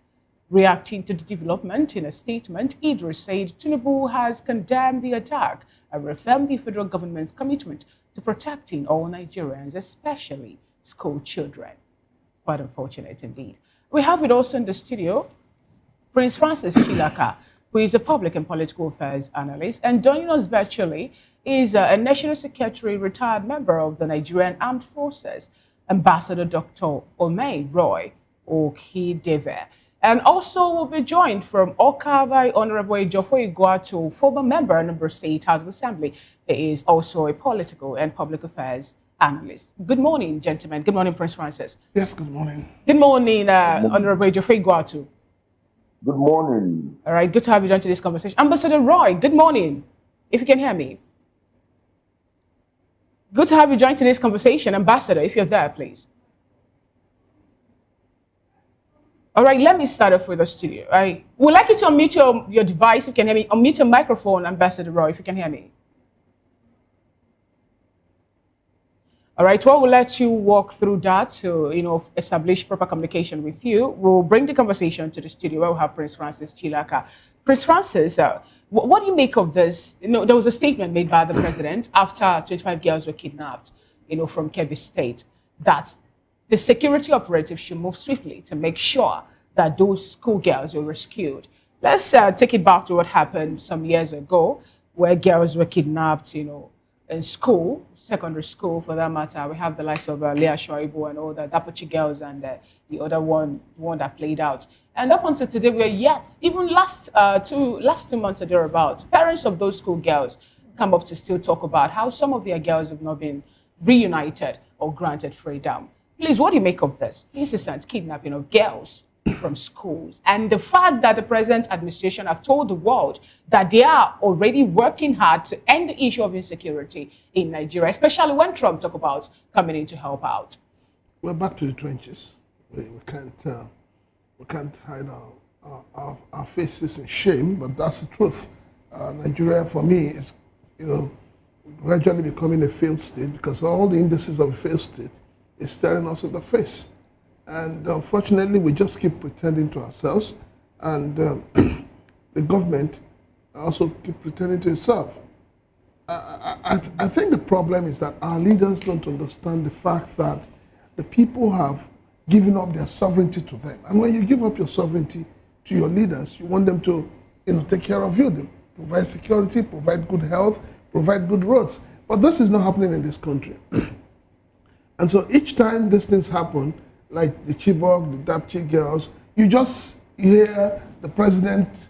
Speaker 3: Reacting to the development in a statement, Idris said Tinubu has condemned the attack and reaffirmed the federal government's commitment to protecting all Nigerians, especially school children. Quite unfortunate indeed. We have with us in the studio Prince Francis Chilaka, who is a public and political affairs analyst, and joining us virtually is a National Secretary, retired member of the Nigerian Armed Forces, Ambassador Dr. Omei Roy Okideve. And also will be joined from Oka by Honorable Ejiofor Iguatu, former member of the State House of Assembly. He is also a political and public affairs analyst. Good morning, gentlemen. Good morning, Prince Francis.
Speaker 15: Yes, good morning.
Speaker 3: Good morning, Honorable Ejiofor Iguatu.
Speaker 16: Good morning.
Speaker 3: All right, good to have you join today's conversation. Ambassador Roy, good morning, if you can hear me. Good to have you join today's conversation. Ambassador, if you're there, please. All right, let me start off with the studio. I would like you to unmute your device, if you can hear me. Unmute your microphone, Ambassador Roy, if you can hear me. All right, well, we'll let you walk through that to, establish proper communication with you. We'll bring the conversation to the studio where we'll have Prince Francis Chilaka. Prince Francis, what do you make of this? There was a statement made by the president after 25 girls were kidnapped, from Kebbi State, that the security operatives should move swiftly to make sure that those schoolgirls were rescued. Let's take it back to what happened some years ago, where girls were kidnapped, in school, secondary school for that matter. We have the likes of Leah Shoibu and all the Dapochi girls and the other one that played out. And up until today, we are yet, even last 2 months or thereabouts, parents of those school girls come up to still talk about how some of their girls have not been reunited or granted freedom. Please, what do you make of this incessant kidnapping of girls from schools and the fact that the present administration have told the world that they are already working hard to end the issue of insecurity in Nigeria, especially when Trump talk about coming in to help out?
Speaker 15: We're back to the trenches. We can't hide our faces in shame, but that's the truth. Nigeria, for me, is gradually becoming a failed state because all the indices of a failed state is staring us in the face. And unfortunately, we just keep pretending to ourselves, and the government also keep pretending to itself. I think the problem is that our leaders don't understand the fact that the people have given up their sovereignty to them. And when you give up your sovereignty to your leaders, you want them to take care of you. They provide security, provide good health, provide good roads. But this is not happening in this country. And so each time these things happen, like the Chibok, the Dapchi girls, you just hear the president,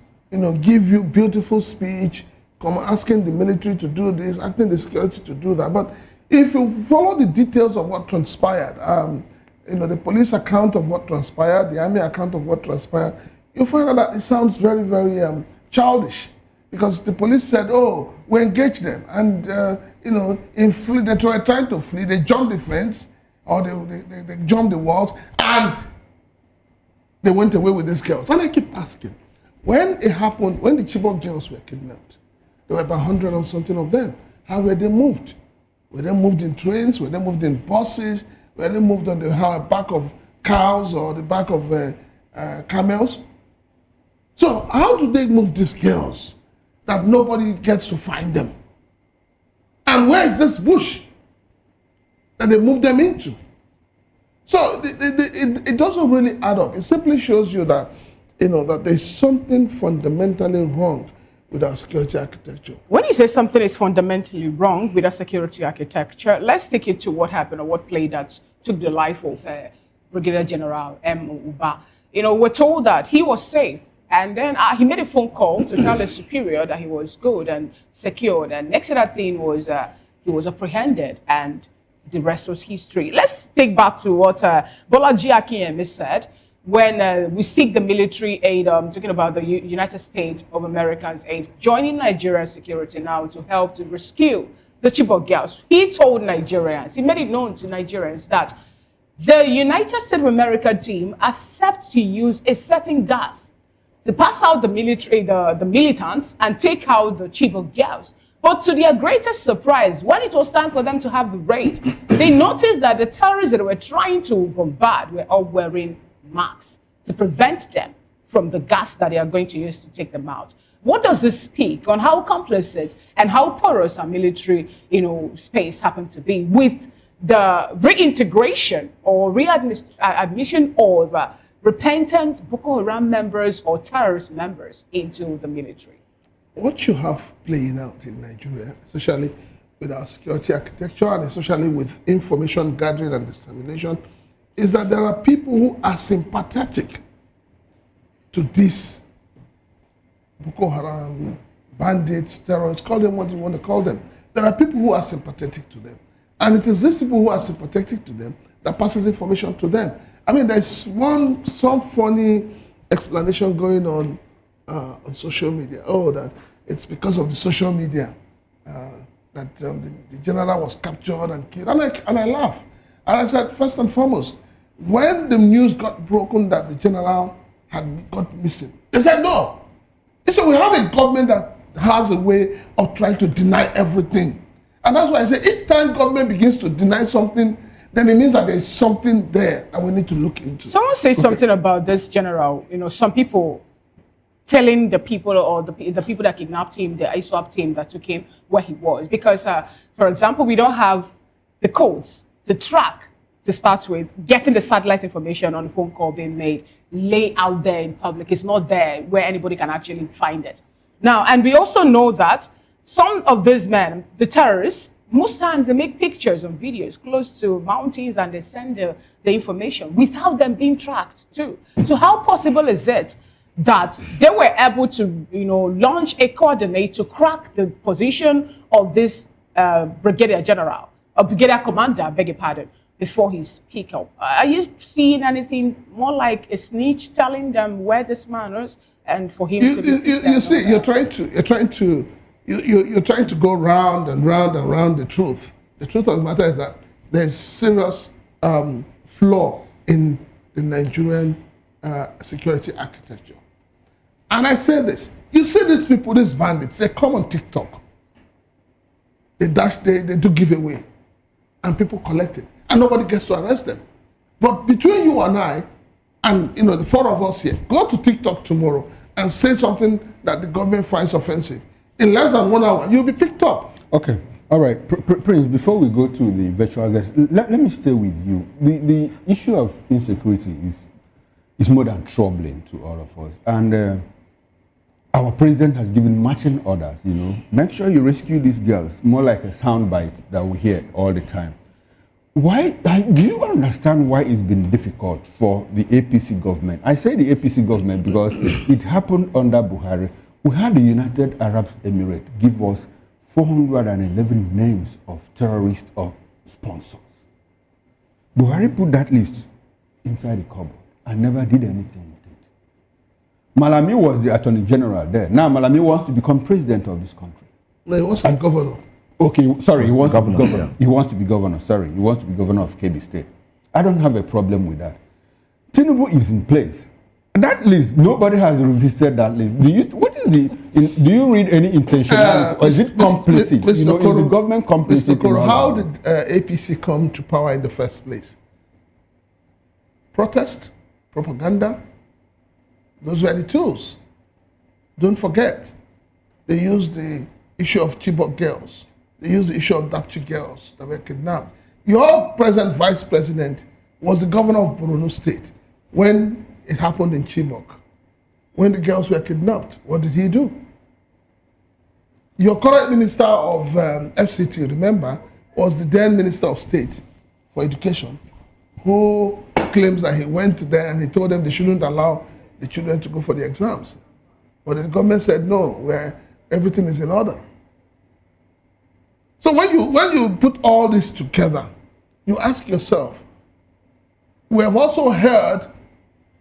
Speaker 15: give you beautiful speech, come asking the military to do this, asking the security to do that. But if you follow the details of what transpired, the police account of what transpired, the army account of what transpired, you find out that it sounds very, very childish. Because the police said, oh, we engaged them. And, they were trying to flee, they jumped the fence, or they jumped the walls, and they went away with these girls. And I keep asking, when it happened, when the Chibok girls were kidnapped, there were about 100 or something of them. How were they moved? Were they moved in trains? Were they moved in buses? Were they moved on the back of cows or the back of camels? So how do they move these girls that nobody gets to find them? And where is this bush that they moved them into? So it doesn't really add up. It simply shows you that, that there's something fundamentally wrong with our security architecture.
Speaker 3: When you say something is fundamentally wrong with our security architecture, let's take it to what happened or what played that took the life of Brigadier General M. Uba. We're told that he was safe, and then he made a phone call to tell his superior that he was good and secured, and next to that thing was he was apprehended, and the rest was history. Let's take back to what Bola Ahmed said. When we seek the military aid, talking about the United States of America's aid, joining Nigeria's security now to help to rescue the Chibok girls. He told Nigerians, he made it known to Nigerians that the United States of America team accepts to use a certain gas to pass out the military, the militants, and take out the Chibok girls. But to their greatest surprise, when it was time for them to have the raid, they noticed that the terrorists that were trying to bombard were all wearing masks to prevent them from the gas that they are going to use to take them out. What does this speak on how complicit and how porous our military, space happen to be with the reintegration or readmission of repentant Boko Haram members or terrorist members into the military?
Speaker 15: What you have playing out in Nigeria, especially with our security architecture and especially with information gathering and dissemination, is that there are people who are sympathetic to this Boko Haram, bandits, terrorists, call them what you want to call them. There are people who are sympathetic to them. And it is these people who are sympathetic to them that passes information to them. I mean, there's some funny explanation going on social media. Oh, that it's because of the social media that the general was captured and killed. And I laugh. And I said, first and foremost, when the news got broken that the general had got missing, they said no. They said we have a government that has a way of trying to deny everything. And that's why I say each time government begins to deny something, then it means that there's something there that we need to look into.
Speaker 3: Someone says something about this general. Some people telling the people or the people that kidnapped him, the ISWAP team that took him where he was. Because, for example, we don't have the codes to track, to start with, getting the satellite information on the phone call being made, lay out there in public. It's not there where anybody can actually find it. Now, and we also know that some of these men, the terrorists, most times they make pictures and videos close to mountains and they send the information without them being tracked too. So how possible is it that they were able to, launch a coordinate to crack the position of this brigadier general, or brigadier commander, I beg your pardon, before his pick up? Are you seeing anything more like a snitch telling them where this man is, and for him to be?
Speaker 15: You see, you're trying to go round and round and round the truth. The truth of the matter is that there's serious flaw in the Nigerian security architecture. And I say this, you see these people, these bandits, they come on TikTok. They do giveaway, and people collect it, and nobody gets to arrest them. But between you and I, and the four of us here, go to TikTok tomorrow and say something that the government finds offensive. In less than 1 hour, you'll be picked up.
Speaker 13: Okay, all right, Prince. Before we go to the virtual guest, let me stay with you. The issue of insecurity is more than troubling to all of us, and our president has given marching orders. Make sure you rescue these girls. More like a soundbite that we hear all the time. do you understand why it's been difficult for the APC government? I say the APC government because it happened under Buhari. We had the United Arab Emirates give us 411 names of terrorists or sponsors. Buhari put that list inside the cupboard and never did anything with it. Malami was the Attorney General there. Now Malami wants to become president of this country.
Speaker 15: No, he wants to be governor.
Speaker 13: Okay, sorry, he wants to be governor.
Speaker 14: Yeah.
Speaker 13: He wants to be governor, sorry. He wants to be governor of Kebbi State. I don't have a problem with that. Tinubu is in place. That list, nobody has revisited that list. Do you read any intentionality or is it complicit?
Speaker 15: Mr.
Speaker 13: Is the government complicit?
Speaker 15: Mr. Koro, how did APC come to power in the first place? Protest, propaganda, those were the tools. Don't forget, they used the issue of Chibok girls. They used the issue of Dapchi girls that were kidnapped. Your present vice president was the governor of Borno State when it happened in Chibok. When the girls were kidnapped, what did he do? Your current minister of FCT, remember, was the then Minister of State for Education, who claims that he went there and he told them they shouldn't allow the children to go for the exams. But the government said no, where everything is in order. So when you put all this together, you ask yourself, we have also heard,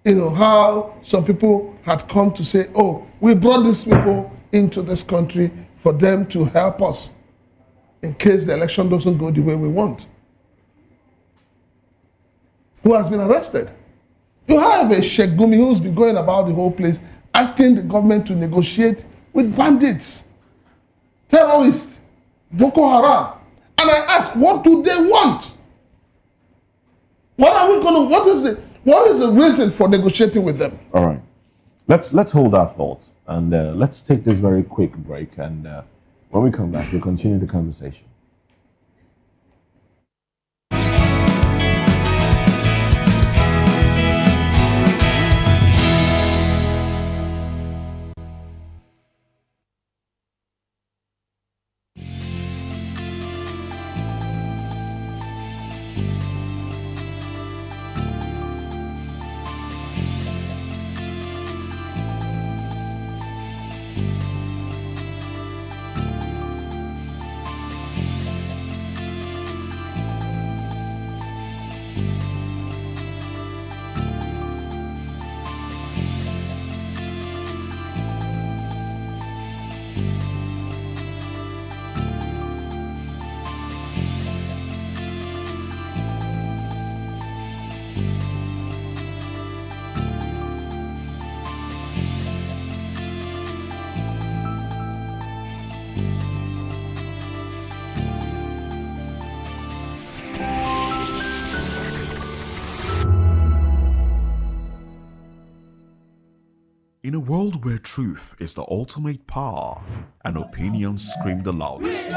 Speaker 15: how some people had come to say, oh, we brought these people into this country for them to help us in case the election doesn't go the way we want. Who has been arrested? You have a Sheikh Gumi who's been going about the whole place asking the government to negotiate with bandits, terrorists, Boko Haram. And I ask, what do they want? What is the reason for negotiating with them?
Speaker 14: All right. Let's hold our thoughts and let's take this very quick break. And when we come back, we'll continue the conversation.
Speaker 1: In a world where truth is the ultimate power and opinions scream the loudest,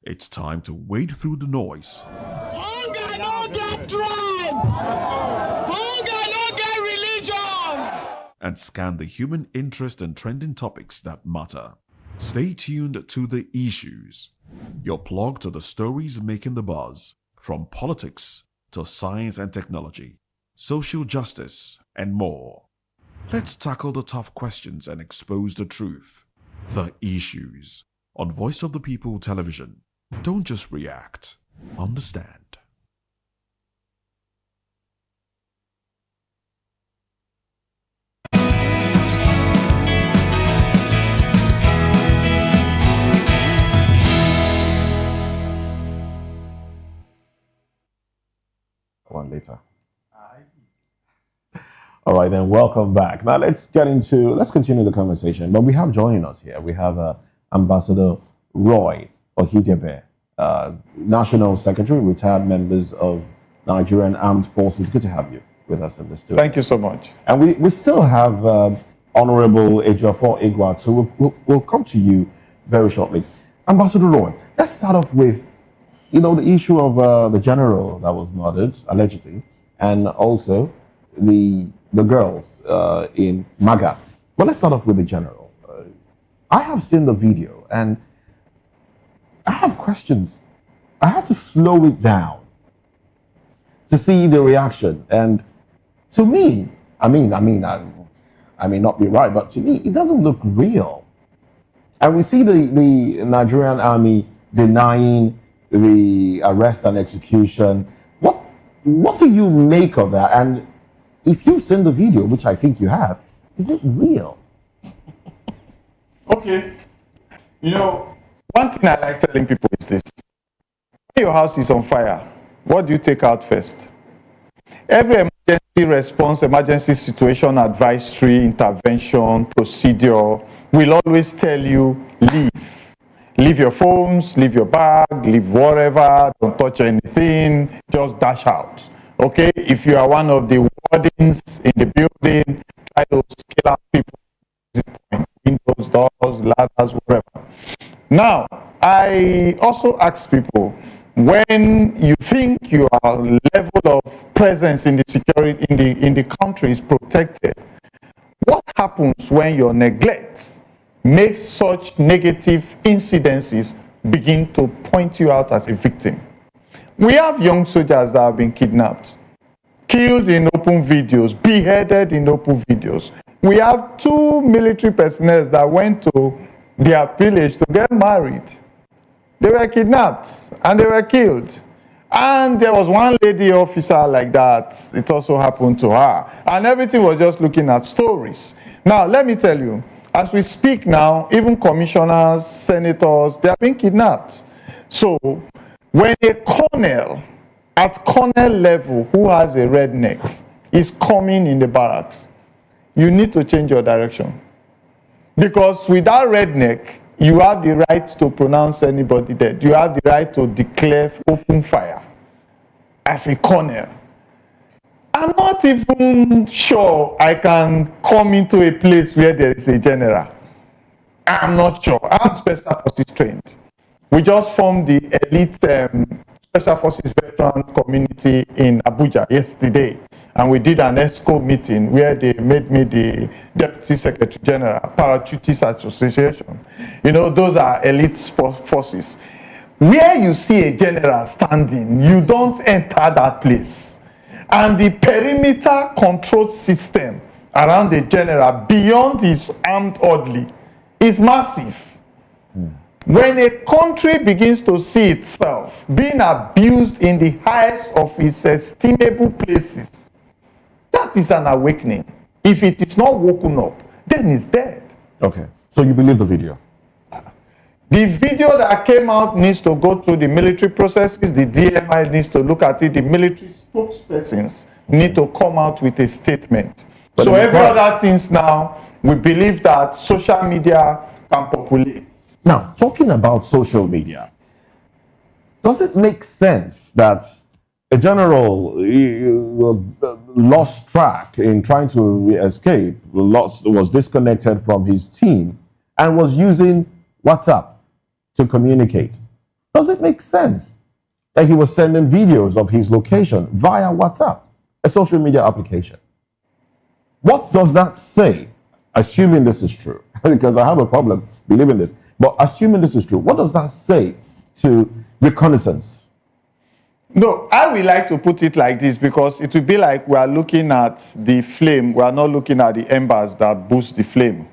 Speaker 1: it's time to wade through the noise.
Speaker 9: Hunger no get tribe! Hunger no get religion!
Speaker 1: And scan the human interest and trending topics that matter. Stay tuned to The Issues, your plug to the stories making the buzz, from politics to science and technology, social justice, and more. Let's tackle the tough questions and expose the truth. The Issues on Voice of the People Television. Don't just react, understand.
Speaker 14: One later. All right, then welcome back. Now let's continue the conversation. But we have joining us here. We have Ambassador Roy Ohidebe, National Secretary, retired members of Nigerian Armed Forces. Good to have you with us in the studio.
Speaker 17: Thank you so much.
Speaker 14: And we still have Honorable Ejiofor Igwa, so we'll come to you very shortly. Ambassador Roy, let's start off with, the issue of the general that was murdered, allegedly, and also the girls in Maga. Well, let's start off with the general. I have seen the video and I have questions. I had to slow it down to see the reaction. And to me, I may not be right, but to me, it doesn't look real. And we see the Nigerian army denying the arrest and execution. What do you make of that? And if you've seen the video, which I think you have, is it real?
Speaker 17: Okay. You know, one thing I like telling people is this. When your house is on fire, what do you take out first? Every emergency response, emergency situation advisory, intervention, procedure will always tell you, leave. Leave your phones, leave your bag, leave whatever, don't touch anything, just dash out. Okay? If you are one of the wardens in the building, try to scale out people, windows, doors, ladders, whatever. Now, I also ask people, when you think your level of presence in the security in the country is protected, what happens when your neglect makes such negative incidences begin to point you out as a victim? We have young soldiers that have been kidnapped, killed in open videos, beheaded in open videos. We have 2 military personnel that went to their village to get married. They were kidnapped and they were killed. And there was one lady officer like that. It also happened to her. And everything was just looking at stories. Now, let me tell you, as we speak now, even commissioners, senators, they are being kidnapped. So, when a colonel, at colonel level, who has a red neck, is coming in the barracks, you need to change your direction. Because with that red neck, you have the right to pronounce anybody dead. You have the right to declare open fire as a colonel. I'm not even sure I can come into a place where there is a general. I'm not sure. I'm Special Forces trained. We just formed the elite Special Forces veteran community in Abuja yesterday. And we did an ESCO meeting where they made me the Deputy Secretary General, Parachutists Association. You know, those are elite forces. Where you see a general standing, you don't enter that place. And the perimeter control system around the general, beyond his armed orderly, is massive. When a country begins to see itself being abused in the highest of its estimable places, that is an awakening. If it is not woken up, then it's dead.
Speaker 14: Okay. So you believe the video?
Speaker 17: The video that came out needs to go through the military processes. The DMI needs to look at it. The military spokespersons need to come out with a statement. But so every other things now, we believe that social media can populate.
Speaker 14: Now, talking about social media, does it make sense that a general lost track in trying to escape, was disconnected from his team, and was using WhatsApp to communicate? Does it make sense that he was sending videos of his location via WhatsApp, a social media application? What does that say, assuming this is true? Because I have a problem believing this. But assuming this is true, what does that say to reconnaissance?
Speaker 17: No, I would like to put it like this, because it would be like we are looking at the flame. We are not looking at the embers that boost the flame.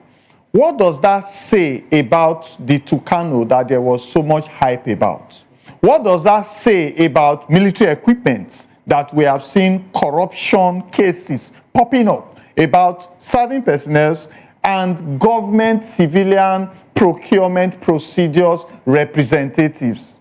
Speaker 17: What does that say about the Tucano that there was so much hype about? What does that say about military equipment that we have seen corruption cases popping up about serving personnel and government civilian procurement procedures representatives?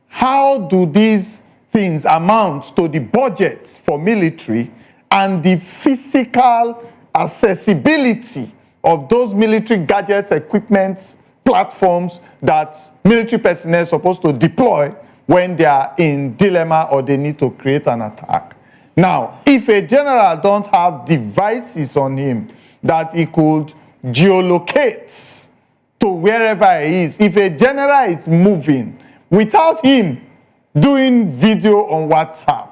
Speaker 17: How do these things amount to the budget for military and the physical accessibility of those military gadgets, equipment, platforms that military personnel are supposed to deploy when they are in dilemma or they need to create an attack? Now, if a general don't have devices on him that he could geolocate to wherever he is, if a general is moving without him doing video on WhatsApp,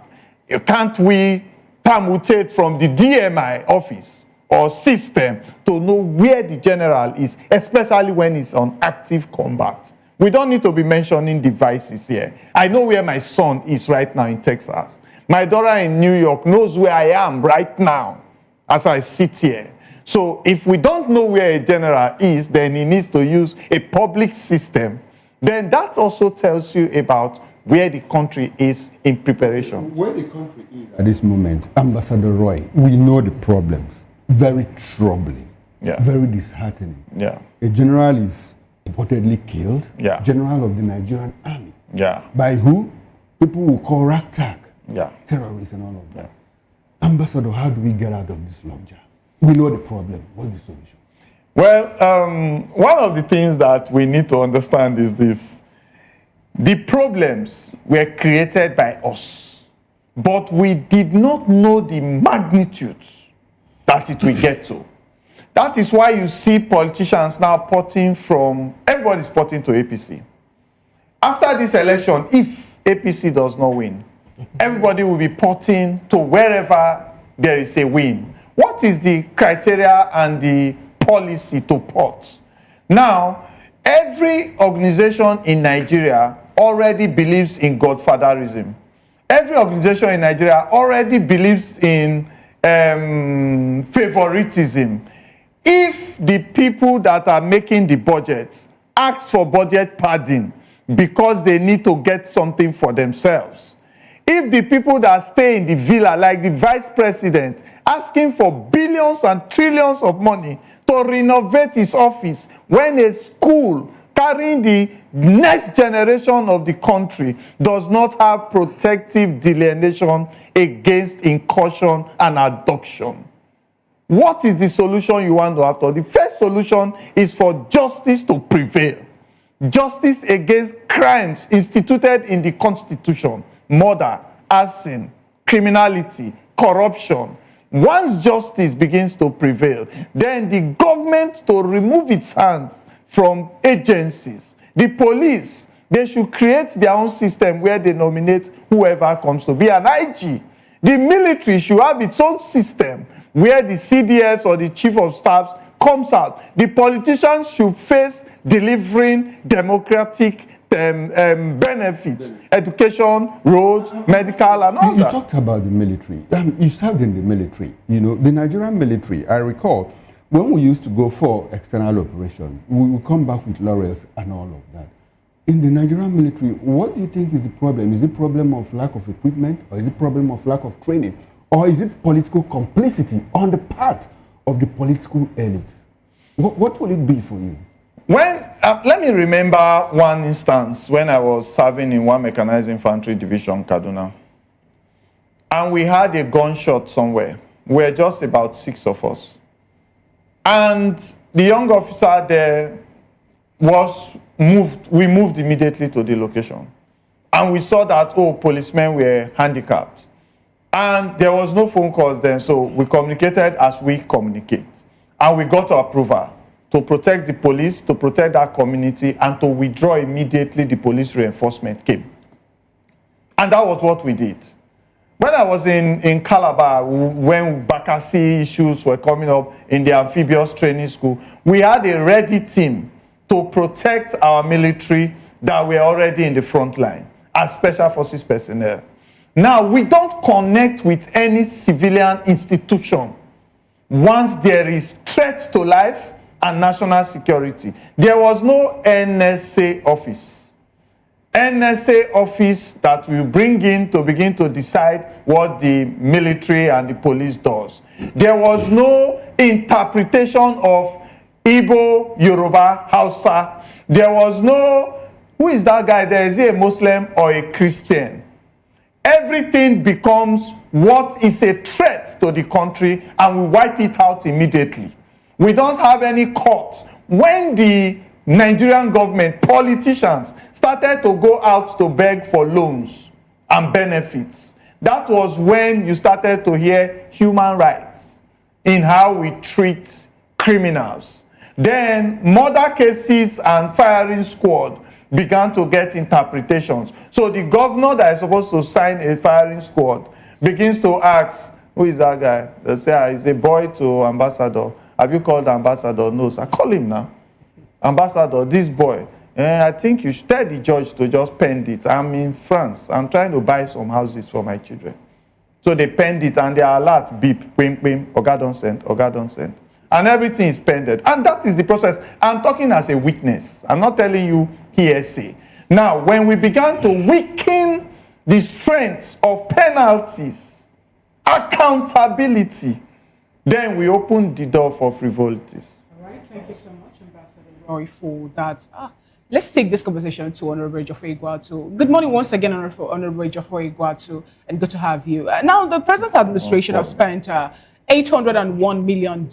Speaker 17: can't we permutate from the DMI office or system to know where the general is, especially when he's on active combat? We don't need to be mentioning devices here. I know where my son is right now in Texas. My daughter in New York knows where I am right now as I sit here. So if we don't know where a general is, then he needs to use a public system. Then that also tells you about where the country is in preparation.
Speaker 13: Where the country is at this moment, Ambassador Roy, we know the problems. Very troubling.
Speaker 17: Yeah.
Speaker 13: Very disheartening.
Speaker 17: Yeah.
Speaker 13: A general is reportedly killed.
Speaker 17: Yeah.
Speaker 13: General of the Nigerian army.
Speaker 17: Yeah.
Speaker 13: By who? People will call ragtag.
Speaker 17: Yeah.
Speaker 13: Terrorists and all of that. Ambassador, how do we get out of this logjam? We know the problem. What's the solution?
Speaker 17: Well, one of the things that we need to understand is this. The problems were created by us, but we did not know the magnitude that it will get to. That is why you see politicians now everybody's porting to APC. After this election, if APC does not win, everybody will be porting to wherever there is a win. What is the criteria and the policy to port? Now, every organization in Nigeria already believes in godfatherism. Every organization in Nigeria already believes in favoritism. If the people that are making the budgets ask for budget padding because they need to get something for themselves, if the people that stay in the villa, like the vice president, asking for billions and trillions of money to renovate his office when a school carrying the next generation of the country does not have protective delineation against incursion and abduction. What is the solution you want to have? The first solution is for justice to prevail. Justice against crimes instituted in the Constitution, murder, arson, criminality, corruption. Once justice begins to prevail, then the government to remove its hands from agencies. The police, they should create their own system where they nominate whoever comes to be an IG. The military should have its own system where the CDS or the chief of staff comes out. The politicians should face delivering democratic benefits, education, roads, medical, and all that.
Speaker 13: You talked about the military. You served in the military. You know, the Nigerian military, I recall, when we used to go for external operations, we would come back with laurels and all of that. In the Nigerian military, what do you think is the problem? Is it problem of lack of equipment, or is it problem of lack of training? Or is it political complicity on the part of the political elites? What will it be for you?
Speaker 17: Let me remember one instance when I was serving in 1 Mechanized Infantry Division, Kaduna. And we had a gunshot somewhere. We were just about 6 of us. And the young officer there was moved. We moved immediately to the location. And we saw that, policemen were handicapped. And there was no phone calls then, so we communicated as we communicate. And we got approval to protect the police, to protect our community, and to withdraw immediately. The police reinforcement came. And that was what we did. When I was in Calabar, when Bakassi issues were coming up in the amphibious training school, we had a ready team to protect our military that were already in the front line as special forces personnel. Now, we don't connect with any civilian institution once there is threat to life and national security. There was no NSA office. NSA office that will bring in to begin to decide what the military and the police does. There was no interpretation of Igbo, Yoruba, Hausa. There was no, who is that guy there? Is he a Muslim or a Christian? Everything becomes what is a threat to the country, and we wipe it out immediately. We don't have any court. When the Nigerian government, politicians, started to go out to beg for loans and benefits, that was when you started to hear human rights in how we treat criminals. Then murder cases and firing squad began to get interpretations. So the governor that is supposed to sign a firing squad begins to ask, who is that guy? They say, he's a boy to ambassador. Have you called the ambassador? No, sir. Call him now. Ambassador, this boy, I think you should tell the judge to just pen it. I'm in France. I'm trying to buy some houses for my children. So they penned it and their alert beep, pim, pim, Oga don't send, Oga don't send. And everything is pended. And that is the process. I'm talking as a witness. I'm not telling you hearsay. Now, when we began to weaken the strength of penalties, accountability, then we opened the door for frivolities.
Speaker 3: All right, thank you so much, Ambassador Roy, for that. Let's take this conversation to Honorable Geoffrey Iguatu. Good morning once again, Honorable Geoffrey Iguatu, and good to have you. Now, the present administration has spent $801 million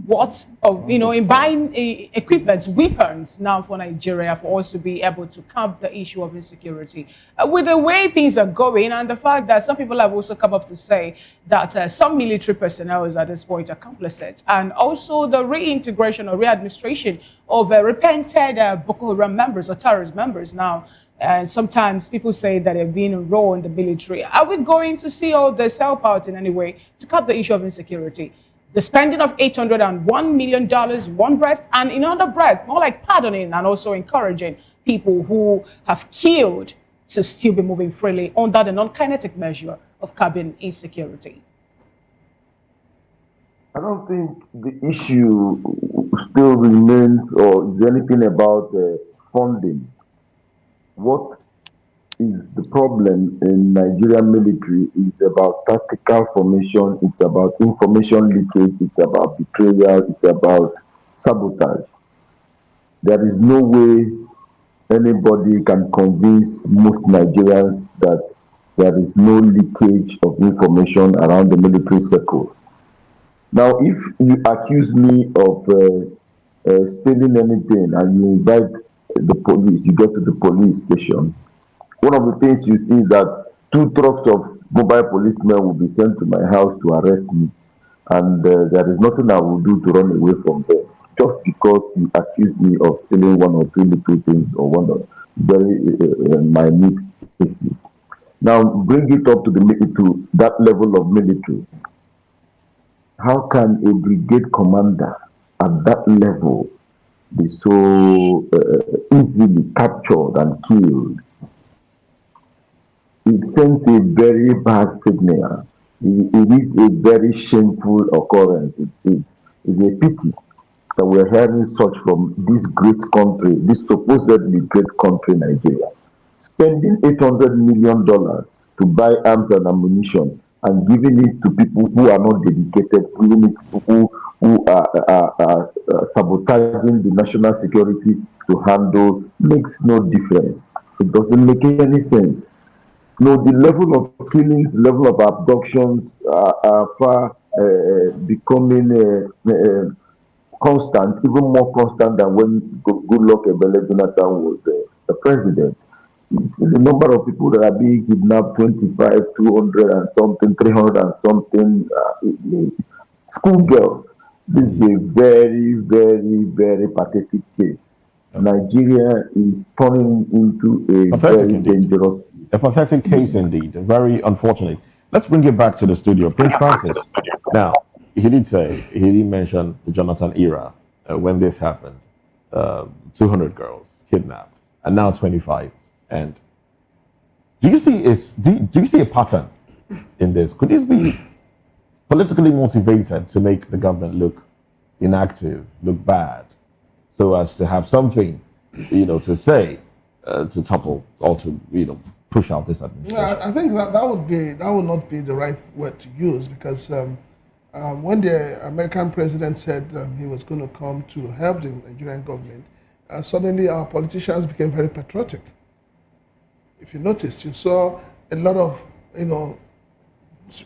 Speaker 3: worth of, in buying equipment, weapons now for Nigeria for us to be able to curb the issue of insecurity. With the way things are going and the fact that some people have also come up to say that some military personnel at this point are complicit, and also the reintegration or readministration of repented Boko Haram members or terrorist members now. And sometimes people say that they're being enrolled in the military. Are we going to see all this help out in any way to curb the issue of insecurity? The spending of $801 million, one breath, and in another breath, more like pardoning and also encouraging people who have killed to still be moving freely under the non-kinetic measure of curbing insecurity.
Speaker 16: I don't think the issue still remains or is anything about funding. What is the problem in Nigerian military is about tactical formation, it's about information leakage, it's about betrayal, it's about sabotage. There is no way anybody can convince most Nigerians that there is no leakage of information around the military circle. Now, if you accuse me of stealing anything and you invite the police, you go to the police station, one of the things you see is that 2 trucks of mobile policemen will be sent to my house to arrest me, and there is nothing I will do to run away from them, just because you accuse me of stealing 1 or 2 little things or one of very minute cases. Now, bring it up to that level of military. How can a brigade commander at that level be so easily captured and killed? It sends a very bad signal. It is a very shameful occurrence. It's a pity that we're hearing such from this great country, this supposedly great country, Nigeria, spending $800 million to buy arms and ammunition and giving it to people who are not dedicated, giving it to people who are sabotaging the national security to handle, makes no difference. It doesn't make any sense. No, the level of killings, the level of abductions are far becoming constant, even more constant than when Goodluck Jonathan was the president. The number of people that are being kidnapped, 25, 200 and something, 300 and something, schoolgirls. This is a very, very, very pathetic case. Nigeria is turning into a very dangerous.
Speaker 14: A pathetic case indeed, very unfortunate. Let's bring it back to the studio. Prince Francis. Now, he did mention the Jonathan era when this happened. 200 girls kidnapped, and now 25. And do you see a pattern in this? Could this be politically motivated to make the government look inactive, look bad, so as to have something, to say, to topple or to, push out this administration?
Speaker 15: Yeah, I think that would not be the right word to use, because when the American president said he was going to come to help the Nigerian government, suddenly our politicians became very patriotic. If you noticed, you saw a lot of,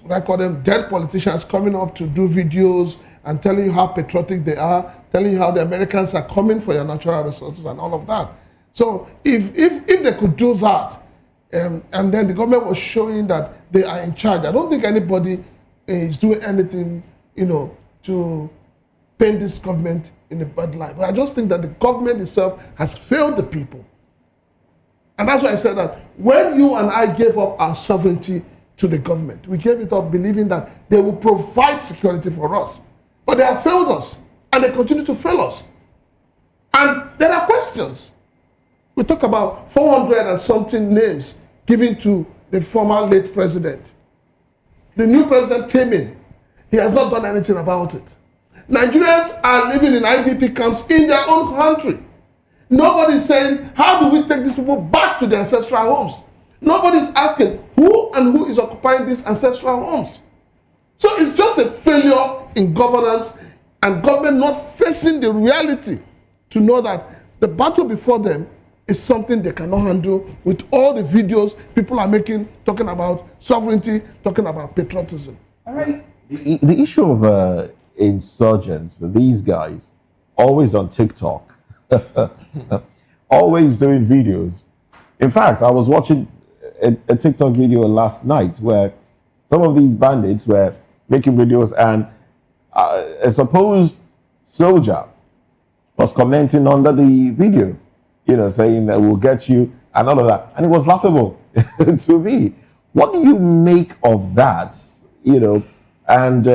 Speaker 15: I call them dead politicians coming up to do videos and telling you how patriotic they are, telling you how the Americans are coming for your natural resources and all of that. So if they could do that, and then the government was showing that they are in charge, I don't think anybody is doing anything, to paint this government in a bad light. But I just think that the government itself has failed the people. And that's why I said that when you and I gave up our sovereignty to the government, we gave it up believing that they will provide security for us. But they have failed us, and they continue to fail us. And there are questions. We talk about 400 and something names given to the former late president. The new president came in. He has not done anything about it. Nigerians are living in IDP camps in their own country. Nobody is saying, how do we take these people back to their ancestral homes? Nobody is asking who is occupying these ancestral homes. So it's just a failure in governance and government not facing the reality to know that the battle before them is something they cannot handle with all the videos people are making, talking about sovereignty, talking about patriotism.
Speaker 3: All right.
Speaker 14: The issue of insurgents, these guys, always on TikTok, always doing videos. In fact, I was watching a TikTok video last night where some of these bandits were making videos and a supposed soldier was commenting under the video, saying that we'll get you and all of that. And it was laughable to me. What do you make of that? And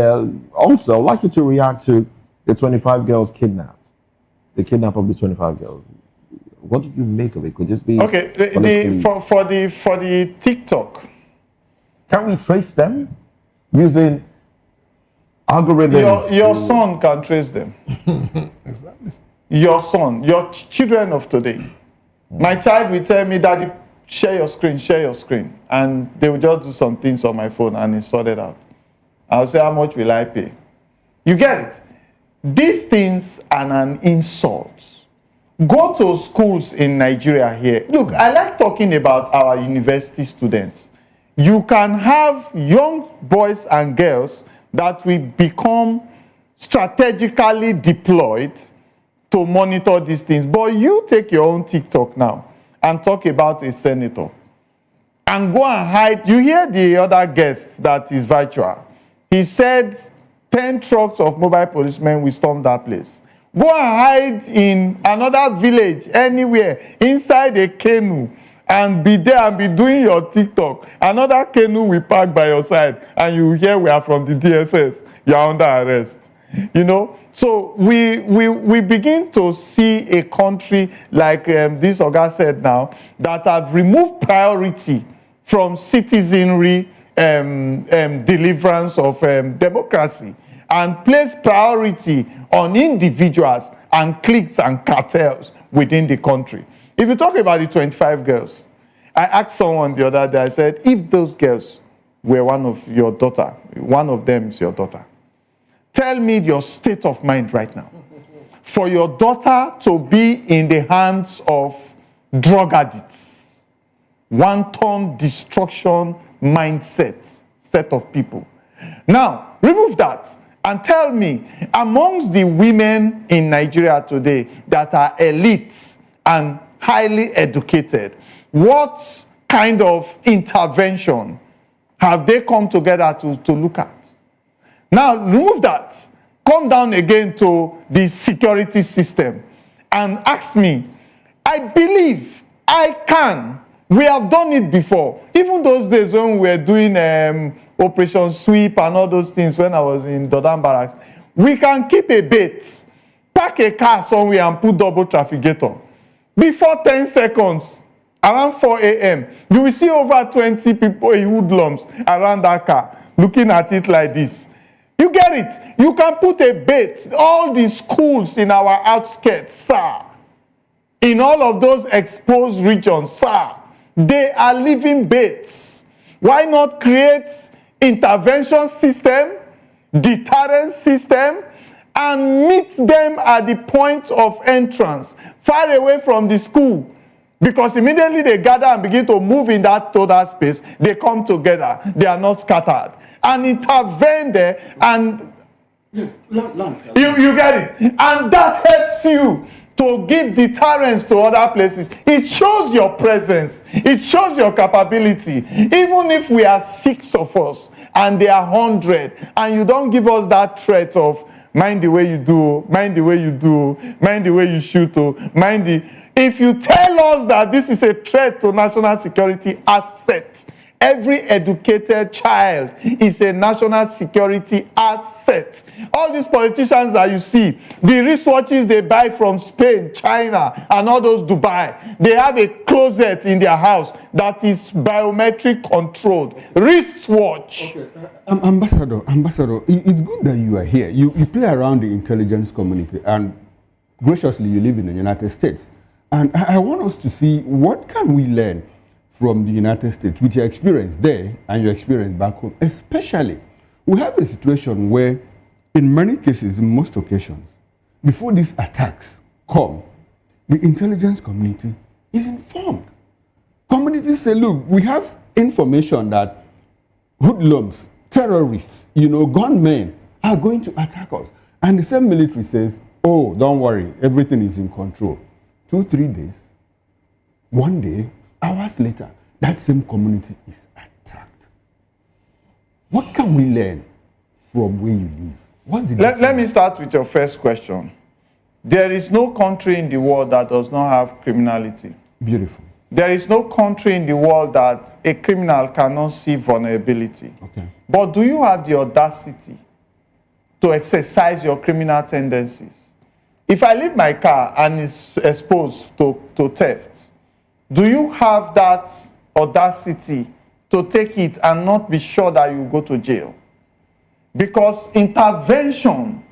Speaker 14: also, I'd like you to react to the 25 girls kidnapped. The kidnap of the 25 girls. What do you make of it? Could this be
Speaker 17: okay? For the TikTok,
Speaker 14: can we trace them using algorithms?
Speaker 17: Your son can trace them.
Speaker 15: Exactly.
Speaker 17: Your son, your children of today. My child will tell me, "Daddy, share your screen," and they will just do some things on my phone and it's sorted out. I'll say, how much will I pay? You get it? These things are an insult. Go to schools in Nigeria here. Look, I like talking about our university students. You can have young boys and girls that will become strategically deployed to monitor these things. But you take your own TikTok now and talk about a senator and go and hide. You hear the other guest that is virtual. He said 10 trucks of mobile policemen will storm that place. Go and hide in another village, anywhere, inside a canoe, and be there and be doing your TikTok. Another canoe will park by your side, and you hear we are from the DSS. You are under arrest. So we begin to see a country like this Oga said now, that have removed priority from citizenry deliverance of democracy and place priority on individuals and cliques and cartels within the country. If you talk about the 25 girls, I asked someone the other day, I said, if those girls were one of your daughter, one of them is your daughter, tell me your state of mind right now. For your daughter to be in the hands of drug addicts, wanton destruction mindset, set of people. Now, remove that and tell me, amongst the women in Nigeria today that are elites and highly educated, what kind of intervention have they come together to look at? Now, remove that. Come down again to the security system and ask me, I believe I can. We have done it before. Even those days when we were doing Operation Sweep and all those things when I was in Dodan Barracks, we can keep a bait, park a car somewhere and put double trafficator. Before 10 seconds, around 4 a.m., you will see over 20 people in hoodlums around that car, looking at it like this. You get it? You can put a bait. All the schools in our outskirts, sir, in all of those exposed regions, sir, they are living baits. Why not create intervention system, deterrence system, and meet them at the point of entrance, far away from the school? Because immediately they gather and begin to move in that total space, they come together, they are not scattered. And intervene there, and
Speaker 13: yes,
Speaker 17: you get it. And that helps you to give deterrence to other places. It shows your presence. It shows your capability. Even if we are 6 of us and there are 100, and you don't give us that threat of mind the way you do, mind the way you do, mind the way you shoot, if you tell us that this is a threat to national security asset, Every educated child is a national security asset. All these politicians that you see, the wristwatches they buy from Spain, China, and all those Dubai, they have a closet in their house that is biometric controlled. Wristwatch.
Speaker 13: Okay. Ambassador, it's good that you are here. You play around the intelligence community, and graciously you live in the United States. And I want us to see what can we learn from the United States with your experience there and your experience back home. Especially, we have a situation where, in many cases, in most occasions, before these attacks come, the intelligence community is informed. Communities say, look, we have information that hoodlums, terrorists, gunmen are going to attack us. And the same military says, oh, don't worry, everything is in control. 2-3 days, one day, hours later, that same community is attacked. What can we learn from where you live? What's the
Speaker 17: Let me start with your first question. There is no country in the world that does not have criminality.
Speaker 13: Beautiful.
Speaker 17: There is no country in the world that a criminal cannot see vulnerability.
Speaker 13: Okay.
Speaker 17: But do you have the audacity to exercise your criminal tendencies? If I leave my car and it's exposed to theft, do you have that audacity to take it and not be sure that you go to jail? Because intervention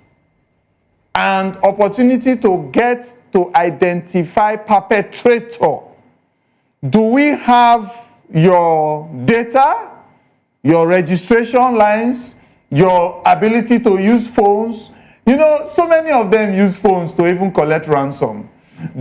Speaker 17: and opportunity to get to identify perpetrator, do we have your data, your registration lines, your ability to use phones? So many of them use phones to even collect ransom.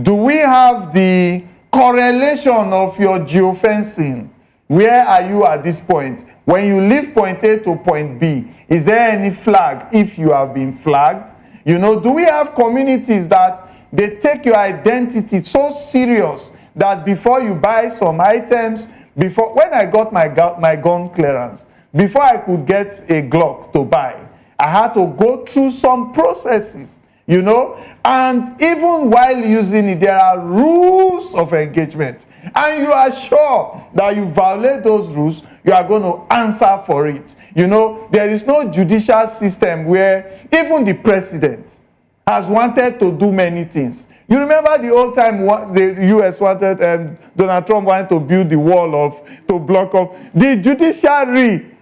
Speaker 17: Do we have the correlation of your geofencing? Where are you at this point? When you leave point A to point B, is there any flag if you have been flagged? Do we have communities that they take your identity so serious that before you buy some items, when I got my gun clearance, before I could get a Glock to buy, I had to go through some processes, and even while using it, there are rules of engagement. And you are sure that you violate those rules, you are going to answer for it. There is no judicial system where even the president has wanted to do many things. You remember the old time the US wanted, Donald Trump wanted to build the wall to block up. The judiciary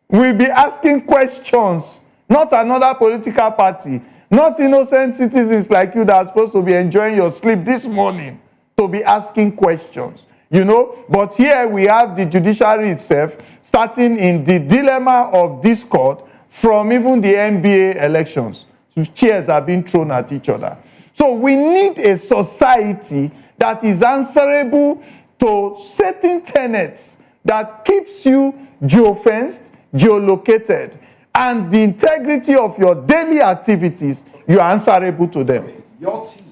Speaker 17: will be asking questions, not another political party, not innocent citizens like you that are supposed to be enjoying your sleep this morning to be asking questions, But here we have the judiciary itself starting in the dilemma of discord from even the NBA elections. Chairs are being thrown at each other. So we need a society that is answerable to certain tenets that keeps you geofenced, geolocated, and the integrity of your daily activities, you are answerable to them.
Speaker 14: Your team,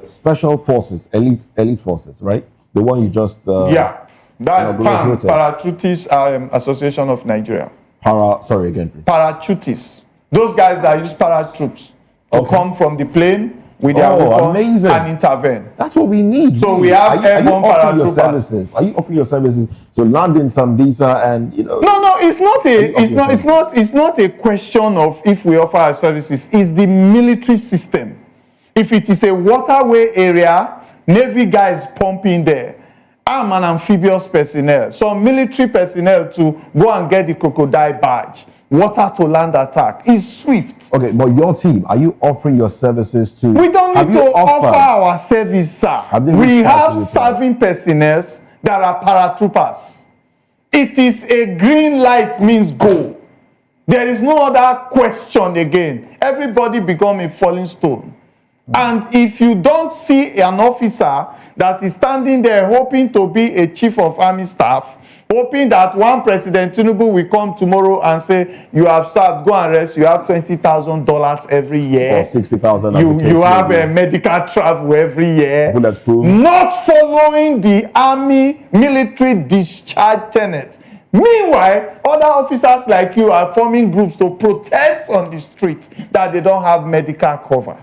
Speaker 14: special forces, elite forces, right? The one you just...
Speaker 17: yeah, that's PAM, Parachutis Association of Nigeria.
Speaker 14: Sorry again, please.
Speaker 17: Parachutis. Those guys that use paratroops to come from the plane with their weapons and intervene.
Speaker 14: That's what we need.
Speaker 17: So we have airborne
Speaker 14: paratroopers. Are you offering your services to land in Sambisa and
Speaker 17: No, it's not a question of if we offer our services. It's the military system. If it is a waterway area, Navy guys pumping there. I'm an amphibious personnel. Some military personnel to go and get the crocodile badge. Water to land attack is swift.
Speaker 14: Okay, but your team, are you offering your services to...
Speaker 17: We don't need to offer our service, sir. We have serving personnel that are paratroopers. It is a green light means go. There is no other question again. Everybody become a falling stone. And if you don't see an officer that is standing there hoping to be a chief of army staff, hoping that one President Tinubu will come tomorrow and say, you have served, go and rest, you have $20,000 every year.
Speaker 14: Or 60,000.
Speaker 17: You have a medical travel every year.
Speaker 14: Bulletproof.
Speaker 17: Not following the army military discharge tenets. Meanwhile, other officers like you are forming groups to protest on the street that they don't have medical cover.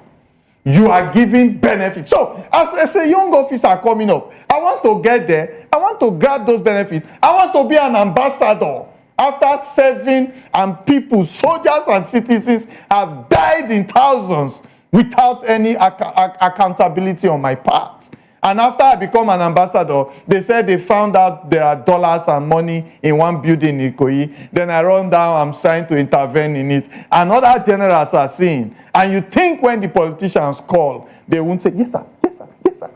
Speaker 17: You are giving benefits. So, as a young officer coming up, I want to get there I want to grab those benefits. I want to be an ambassador after serving, and people, soldiers and citizens, have died in thousands without any accountability on my part. And after I become an ambassador, they said they found out there are dollars and money in one building in Ikoyi. Then I run down, I'm trying to intervene in it. And other generals are seeing. And you think when the politicians call, they won't say, yes, sir, yes, sir, yes, sir.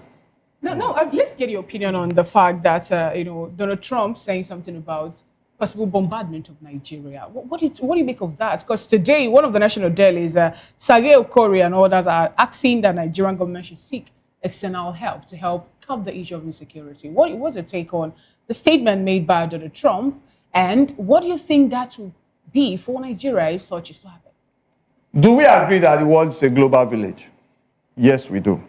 Speaker 3: No, let's get your opinion on the fact that, Donald Trump saying something about possible bombardment of Nigeria. What do you make of that? Because today, one of the national dailies, Sergei Okori and others are asking that Nigerian government should seek external help to help curb the issue of insecurity. What's your take on the statement made by Donald Trump, and what do you think that will be for Nigeria if such is to happen?
Speaker 17: Do we agree that the world is a global village? Yes, we do.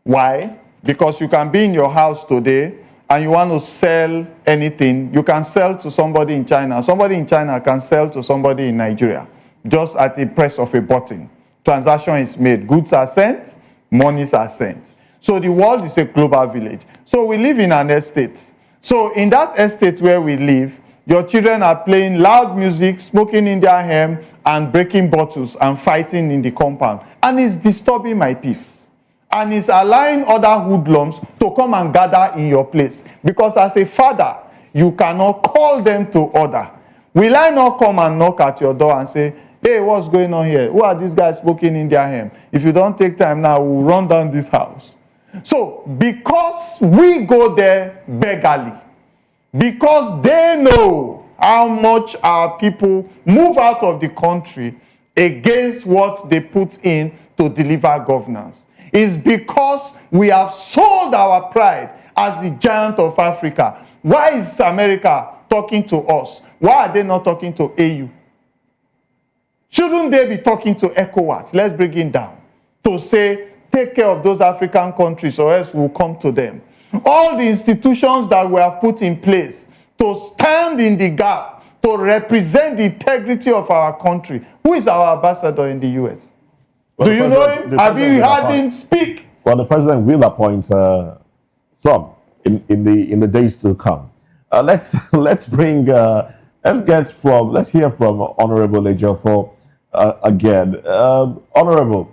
Speaker 17: Why? Because you can be in your house today and you want to sell anything, you can sell to somebody in China. Somebody in China can sell to somebody in Nigeria, just at the press of a button. Transaction is made, goods are sent, monies are sent. So the world is a global village. So we live in an estate. So in that estate where we live, your children are playing loud music, smoking in their home, and breaking bottles and fighting in the compound. And it's disturbing my peace. And it's allowing other hoodlums to come and gather in your place. Because as a father, you cannot call them to order. Will I not come and knock at your door and say, hey, what's going on here? Who are these guys smoking in their home? If you don't take time now, we'll run down this house. So, because we go there beggarly, because they know how much our people move out of the country against what they put in to deliver governance, is because we have sold our pride as the giant of Africa. Why is America talking to us? Why are they not talking to AU? Shouldn't they be talking to ECOWAS? Let's bring it down to say, take care of those African countries or else we'll come to them. All the institutions that we have put in place to stand in the gap, to represent the integrity of our country. Who is our ambassador in the US?
Speaker 14: Well,
Speaker 17: do you know him? Have you heard him speak?
Speaker 14: Well, the president will appoint some in the days to come. Let's hear from Honorable Ejiofor again. Honorable,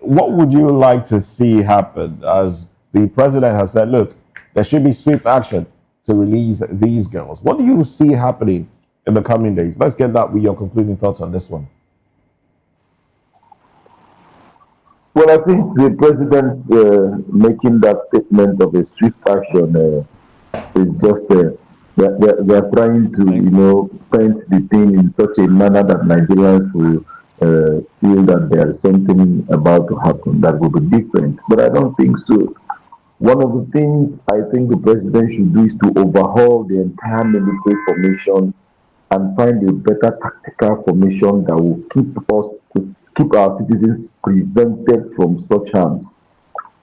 Speaker 14: what would you like to see happen, as the president has said, look, there should be swift action to release these girls? What do you see happening in the coming days? Let's get that with your concluding thoughts on this one.
Speaker 16: Well, I think the president making that statement of a swift action is just they're trying to paint the thing in such a manner that Nigerians will feel that there is something about to happen that will be different. But I don't think so. One of the things I think the president should do is to overhaul the entire military formation and find a better tactical formation that will keep our citizens prevented from such harms.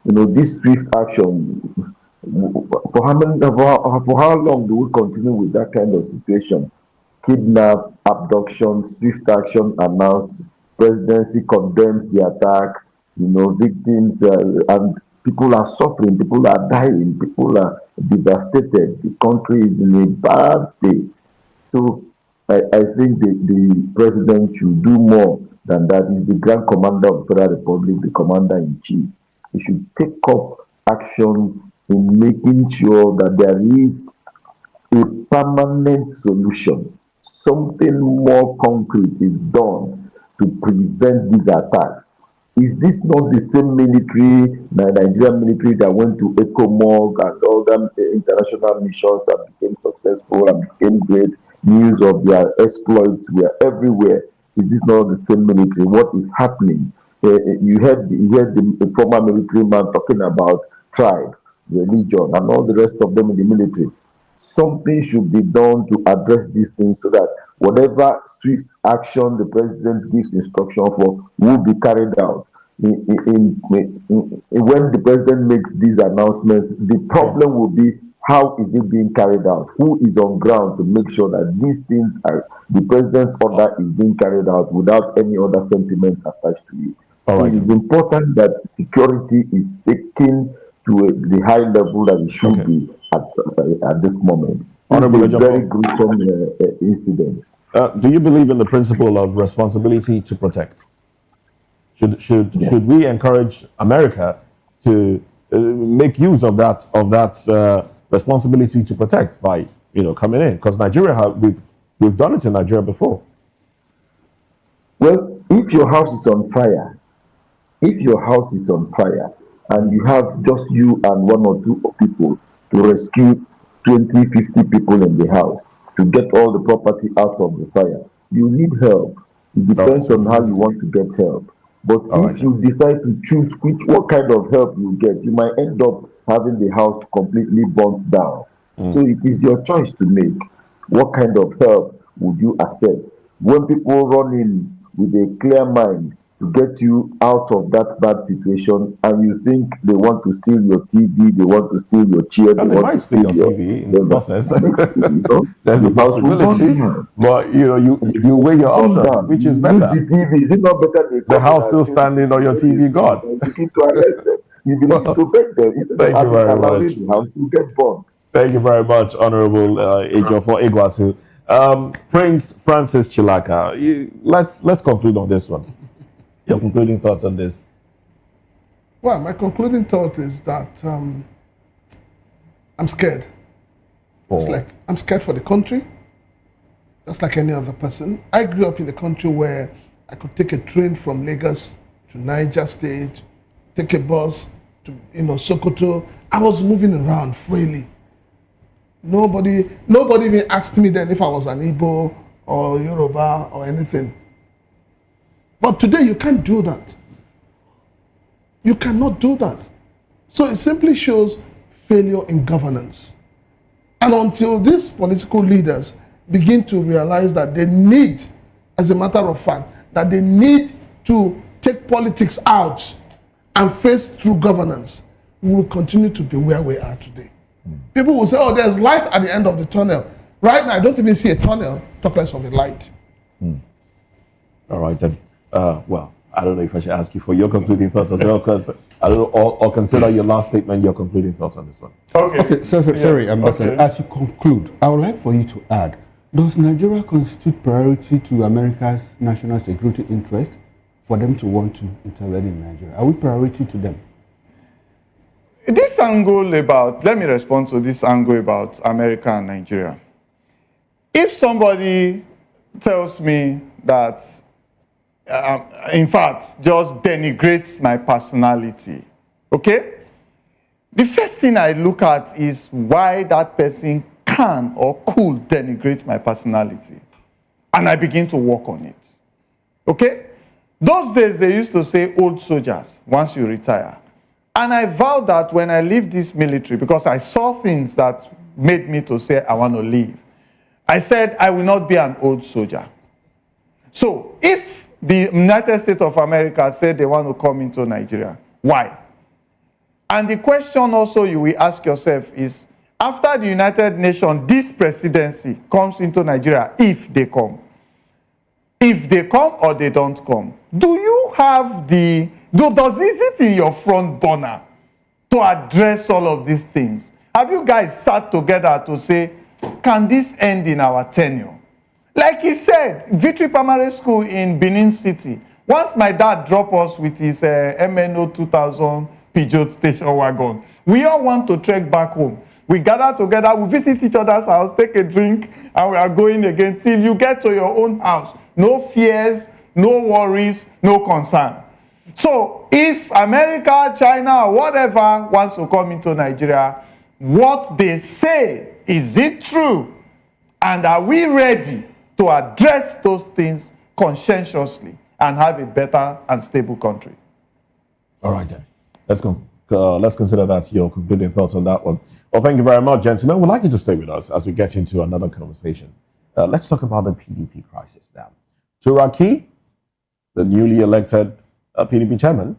Speaker 16: This swift action, for how long do we continue with that kind of situation? Kidnap, abduction, swift action announced, presidency condemns the attack, victims, and people are suffering, people are dying, people are devastated, the country is in a bad state. So I think the president should do more than that. He's the Grand Commander of the Federal Republic, the Commander-in-Chief. He should take up action in making sure that there is a permanent solution. Something more concrete is done to prevent these attacks. Is this not the same military, the Nigerian military, that went to ECOMOG and all them international missions that became successful and became great? News of their exploits were everywhere. Is this not the same military? What is happening? You heard the former military man talking about tribe, religion, and all the rest of them in the military. Something should be done to address these things so that whatever swift action the president gives instruction for will be carried out. When the president makes these announcements, the problem will be, how is it being carried out? Who is on ground to make sure that these things the president's order is being carried out without any other sentiment attached to it? So it is important that security is taken to the high level that it should be. at this moment.
Speaker 14: Honorable
Speaker 16: It's a very gruesome incident.
Speaker 14: Do you believe in the principle of responsibility to protect? Should we encourage America to make use of that responsibility to protect by coming in? Because Nigeria we've done it in Nigeria before.
Speaker 16: Well, if your house is on fire, and you have just you and one or two people to rescue 20, 50 people in the house to get all the property out of the fire, you need help. It depends on how you want to get help. But if you decide to choose what kind of help you get, you might end up having the house completely burnt down. So it is your choice to make. What kind of help would you accept? When people run in with a clear mind to get you out of that bad situation, and you think they want to steal your TV, they want to steal your chair,
Speaker 14: they might steal your TV in the process. There's the possibility, but you weigh your options, which is better.
Speaker 16: Use the TV. Is it not better
Speaker 14: the house still standing or your TV gone?
Speaker 16: You need to arrest them. You need to beg them instead of allowing the house to get burned.
Speaker 14: Thank you very much, Honorable Ejiofor Egwatu. Prince Francis Chilaka, let's conclude on this one. Your concluding thoughts on this?
Speaker 15: Well, my concluding thought is that I'm scared. I'm scared for the country, just like any other person. I grew up in a country where I could take a train from Lagos to Niger State, take a bus to Sokoto. I was moving around freely. Nobody even asked me then if I was an Igbo or Yoruba or anything. But today you can't do that. You cannot do that. So it simply shows failure in governance. And until these political leaders begin to realize that they need, as a matter of fact, that they need to take politics out and face true governance, we will continue to be where we are today. People will say, oh, there's light at the end of the tunnel. Right now, I don't even see a tunnel, talk less of a light.
Speaker 14: All right, then. Well, I don't know if I should ask you for your concluding thoughts as well, because I don't know, or consider your last statement your concluding thoughts on this one.
Speaker 13: Okay, sorry, Ambassador. As you conclude, I would like for you to add, does Nigeria constitute priority to America's national security interest for them to want to intervene in Nigeria? Are we priority to them?
Speaker 17: This angle let me respond to this angle about America and Nigeria. If somebody tells me that, in fact, just denigrates my personality, okay? The first thing I look at is why that person can or could denigrate my personality. And I begin to work on it, okay? Those days, they used to say old soldiers, once you retire. And I vowed that when I leave this military, because I saw things that made me to say I want to leave, I said I will not be an old soldier. So if the United States of America said they want to come into Nigeria, why? And the question also you will ask yourself is, after the United Nations, this presidency comes into Nigeria, if they come or they don't come, do you have is it in your front burner to address all of these things? Have you guys sat together to say, can this end in our tenure? Like he said, Victory Primary School in Benin City, once my dad dropped us with his MNO 2000 Peugeot station wagon, we all want to trek back home. We gather together, we visit each other's house, take a drink, and we are going again till you get to your own house. No fears, no worries, no concern. So if America, China, or whatever wants to come into Nigeria, what they say, is it true? And are we ready to address those things conscientiously and have a better and stable country?
Speaker 14: All right, then. Let's go. Let's consider that your concluding thoughts on that one. Well, thank you very much, gentlemen. We'd like you to stay with us as we get into another conversation. Let's talk about the PDP crisis now. Turaki, the newly elected PDP chairman,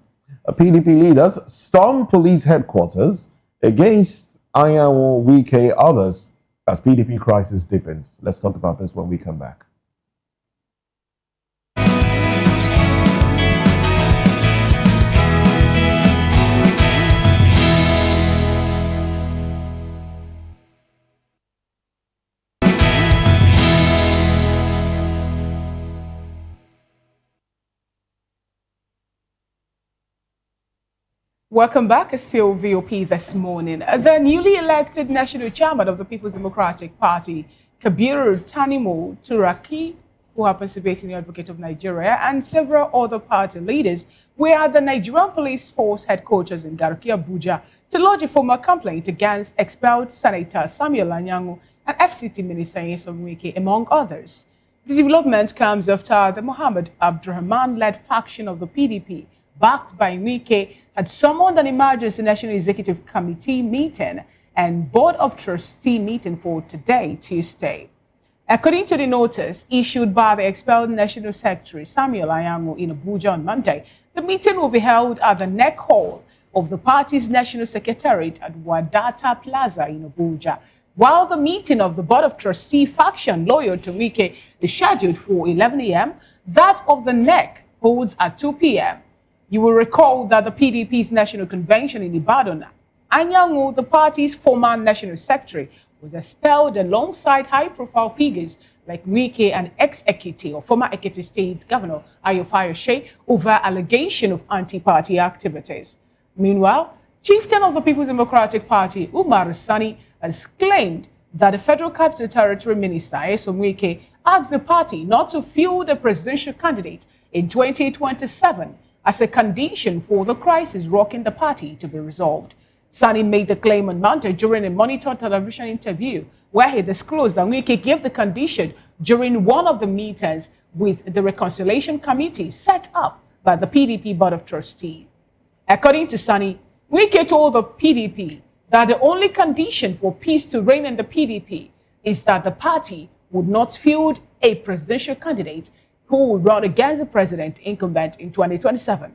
Speaker 14: PDP leaders storm police headquarters against Anyanwu, Wike, others as PDP crisis deepens. Let's talk about this when we come back.
Speaker 3: Welcome back. It's still VOP this morning. The newly elected National Chairman of the People's Democratic Party, Kabiru Tanimu Turaki, who happens to be a senior advocate of Nigeria, and several other party leaders were at the Nigerian Police Force headquarters in Garki, Abuja, to lodge a formal complaint against expelled Senator Samuel Anyanwu and FCT Minister Nyesom Wike, among others. The development comes after the Mohammed Abdurrahman-led faction of the PDP, backed by Wike, had summoned an emergency National Executive Committee meeting and Board of Trustee meeting for today, Tuesday. According to the notice issued by the expelled National Secretary Samuel Anyanwu in Abuja on Monday, the meeting will be held at the NEC Hall of the party's National Secretariat at Wadata Plaza in Abuja, while the meeting of the Board of Trustee faction loyal to Wike is scheduled for 11 a.m., that of the NEC holds at 2 p.m. You will recall that the PDP's National Convention in Ibadan, Anyanwu, the party's former National Secretary, was expelled alongside high-profile figures like Wike and ex-Ekiti or former Ekiti State Governor Ayo Fayose over allegation of anti-party activities. Meanwhile, chieftain of the People's Democratic Party, Umar Sani, has claimed that the Federal Capital Territory Minister, Nyesom Wike, asked the party not to field a presidential candidate in 2027 as a condition for the crisis rocking the party to be resolved. Sani made the claim on Monday during a Monitor television interview where he disclosed that Wike gave the condition during one of the meetings with the Reconciliation Committee set up by the PDP Board of Trustees. According to Sani, Wike told the PDP that the only condition for peace to reign in the PDP is that the party would not field a presidential candidate who will run against the president incumbent in 2027.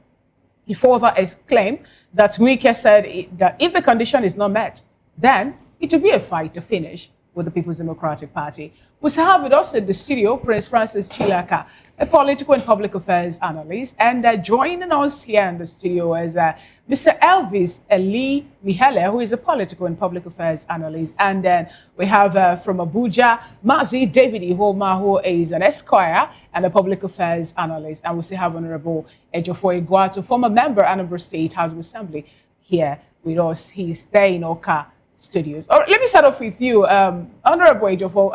Speaker 3: He further exclaimed that Wike said that if the condition is not met, then it will be a fight to finish with the People's Democratic Party. We have with us in the studio Prince Francis Chilaka, a political and public affairs analyst, and joining us here in the studio is Mr. Elvis Eli Mihele, who is a political and public affairs analyst. And then we have from Abuja, Mazi David Ihoma, who is an Esquire and a public affairs analyst. And we still have Honorable Ejiofor Iguatu, former member Anambra State House of Assembly, here with us. He's there in Oka Studios. Let me start off with you, Honorable Ejiofor,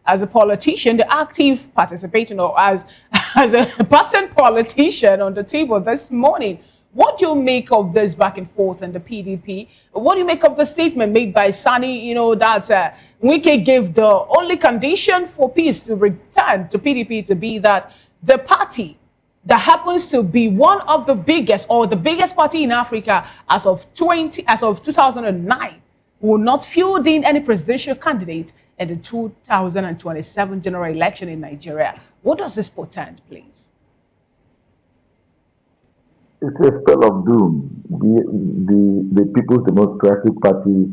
Speaker 3: as a politician, the active participating, or as a person politician on the table this morning. What do you make of this back and forth in the PDP? What do you make of the statement made by Sani, that Wike gave the only condition for peace to return to PDP to be that the party that happens to be one of the biggest or the biggest party in Africa as of 2009 will not field in any presidential candidate in the 2027 general election in Nigeria. What does this portend, please?
Speaker 16: It's a spell of doom. The People's Democratic Party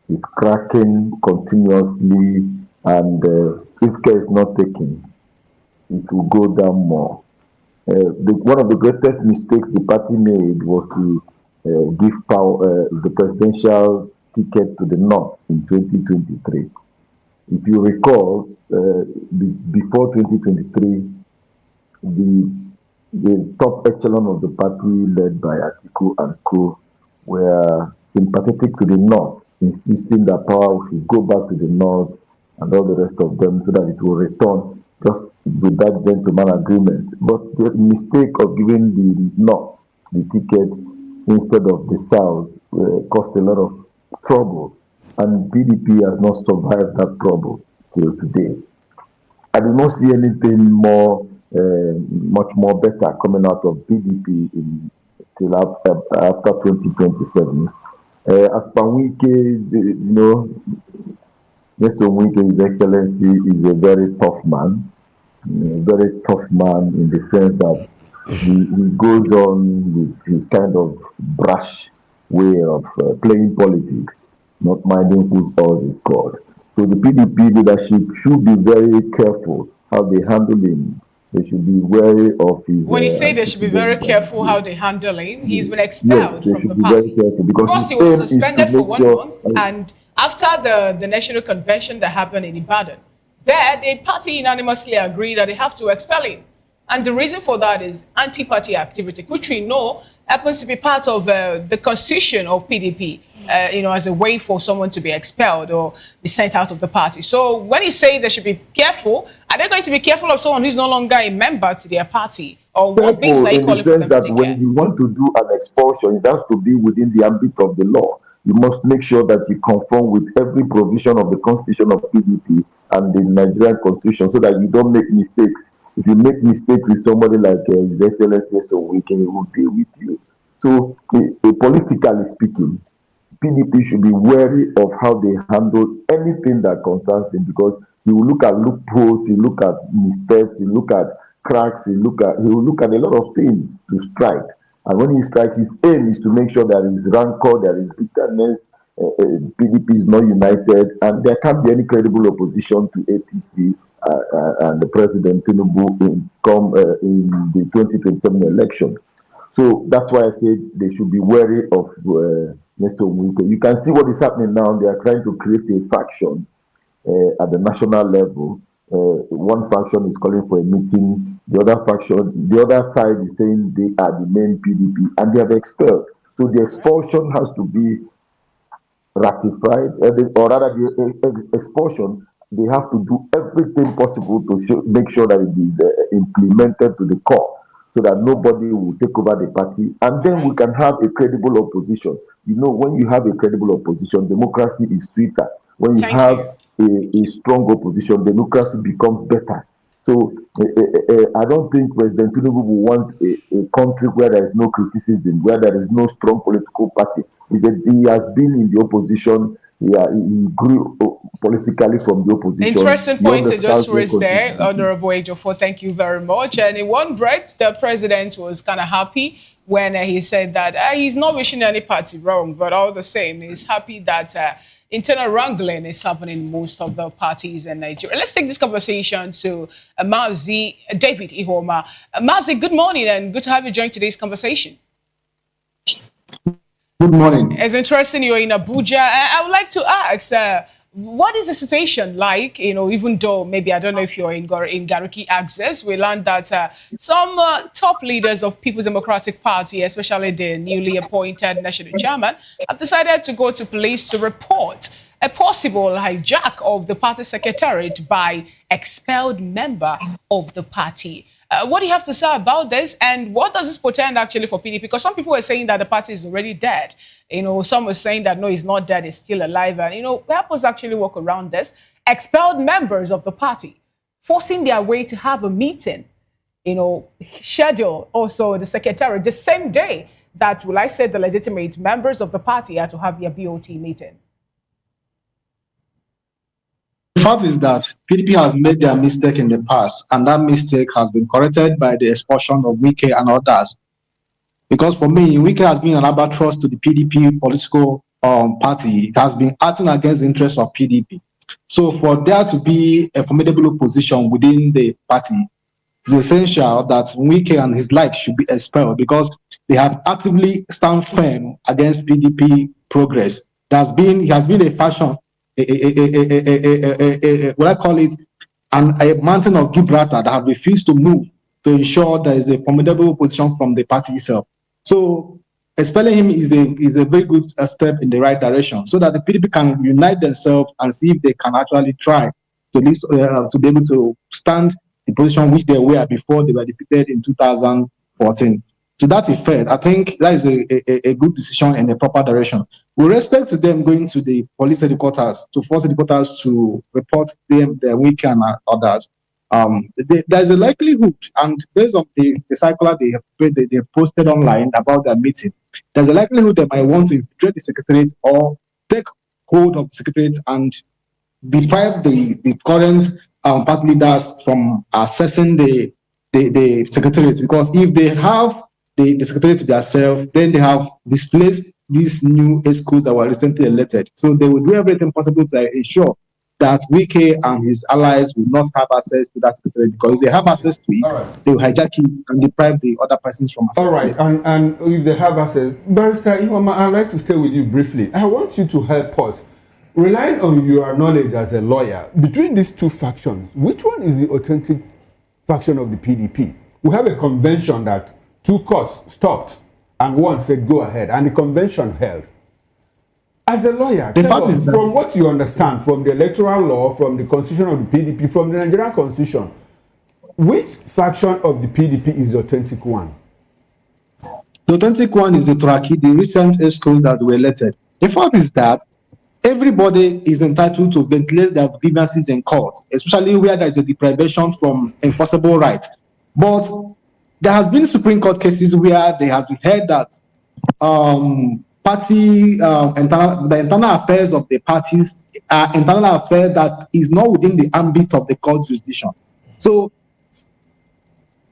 Speaker 16: is cracking continuously, and if care is not taken, it will go down more. One of the greatest mistakes the party made was to give the presidential ticket to the North in 2023. If you recall, before 2023, the top echelon of the party, led by Atiku and co, were sympathetic to the North, insisting that power should go back to the North and all the rest of them so that it will return just with that gentleman agreement. But the mistake of giving the North the ticket instead of the South caused a lot of trouble, and PDP has not survived that trouble till today. I do not see anything much more better coming out of PDP till after 2027. As per Wike, Mr. Wike, His Excellency, is a very tough man. In the sense that he goes on with his kind of brash way of playing politics, not minding whose cause is God. So the PDP leadership should be very careful how they handle him. They should be wary of his...
Speaker 3: When you say they should be very careful how they handle him, he's been expelled from the party. Because he was suspended for 1 month, and after the National Convention that happened in Ibadan, there the party unanimously agreed that they have to expel him. And the reason for that is anti-party activity, which we know happens to be part of the constitution of PDP, as a way for someone to be expelled or be sent out of the party. So when you say they should be careful, are they going to be careful of someone who's no longer a member to their party? Or what things are you calling for them to take care?
Speaker 16: When you want to do an expulsion, it has to be within the ambit of the law. You must make sure that you conform with every provision of the constitution of PDP and the Nigerian constitution so that you don't make mistakes. If you make mistakes with somebody like His Excellency so we can deal with you. So, politically speaking, PDP should be wary of how they handle anything that concerns him, because he will look at loopholes, he will look at mistakes, he will look at cracks, he will look at a lot of things to strike. And when he strikes, his aim is to make sure there is rancor, there is bitterness, PDP is not united, and there can't be any credible opposition to APC and the President Tinubu in the 2027 election. So that's why I said they should be wary of Mr. Wike. You can see what is happening now. They are trying to create a faction at the national level. One faction is calling for a meeting. The other side is saying they are the main PDP, and they have expelled. So the expulsion has to be ratified, or rather the expulsion, they have to do everything possible to make sure that it is implemented to the core, so that nobody will take over the party, and then we can have a credible opposition. You know, when you have a credible opposition, democracy is sweeter. When you have a strong opposition, democracy becomes better. So I don't think President Tinubu will want a country where there is no criticism, where there is no strong political party. He has been in the opposition. He grew politically from the opposition.
Speaker 3: Interesting point to just raise there, Honorable Ejiofor. Thank you very much. And in one breath, the president was kind of happy when he said that he's not wishing any party wrong, but all the same, he's happy that internal wrangling is happening in most of the parties in Nigeria. Let's take this conversation to Mazi David Ihoma. Mazi, good morning and good to have you join today's conversation.
Speaker 18: Good morning.
Speaker 3: It's interesting you're in Abuja. I would like to ask, what is the situation like? Even though maybe I don't know if you're in Gariki Access, we learned that some top leaders of People's Democratic Party, especially the newly appointed national chairman, have decided to go to police to report a possible hijack of the party secretariat by expelled member of the party. What do you have to say about this, and what does this portend actually for PDP? Because some people are saying that the party is already dead. Some are saying that no, it's not dead, it's still alive. And, help us actually work around this. Expelled members of the party forcing their way to have a meeting, schedule also the secretariat the same day that, will I say, the legitimate members of the party are to have their BOT meeting.
Speaker 18: The fact is that PDP has made their mistake in the past, and that mistake has been corrected by the expulsion of Wike and others. Because for me, Wike has been an albatross to the PDP political party. It has been acting against the interests of PDP. So for there to be a formidable opposition within the party, it's essential that Wike and his like should be expelled, because they have actively stand firm against PDP progress. He has been a fashion, what I call it, a mountain of Gibraltar that have refused to move to ensure there is a formidable opposition from the party itself. So expelling him is a very good step in the right direction, so that the PDP can unite themselves and see if they can actually try to be able to stand the position which they were before they were defeated in 2014. To that effect, I think that is a good decision in the proper direction. With respect to them going to the police headquarters, to force headquarters to report them, their Wike and others, there's a likelihood, and based on the circular they have posted online about their meeting, there's a likelihood they might want to infiltrate the secretariat or take hold of the secretariat and deprive the current party leaders from accessing the secretariat. Because if they have the secretariat to themselves, then they have displaced these new schools that were recently elected. So they will do everything possible to ensure that Wike and his allies will not have access to that secretariat, because if they have access to it, they will hijack it and deprive the other persons from access.
Speaker 13: All right, and if they have access, Barrister Ihoma, I'd like to stay with you briefly. I want you to help us, relying on your knowledge as a lawyer, between these two factions, which one is the authentic faction of the PDP? we have a convention that 2 courts stopped and one said go ahead, and the convention held. As a lawyer, tell us, from what you understand from the electoral law, from the constitution of the PDP, from the Nigerian constitution, which faction of the PDP is the authentic one?
Speaker 18: The authentic one is the Turaki, the recent escorts that were elected. The fact is that everybody is entitled to ventilate their grievances in court, especially where there is a deprivation from enforceable rights. But there has been Supreme Court cases where there has been heard that the internal affairs of the parties are internal affairs that is not within the ambit of the court jurisdiction. So,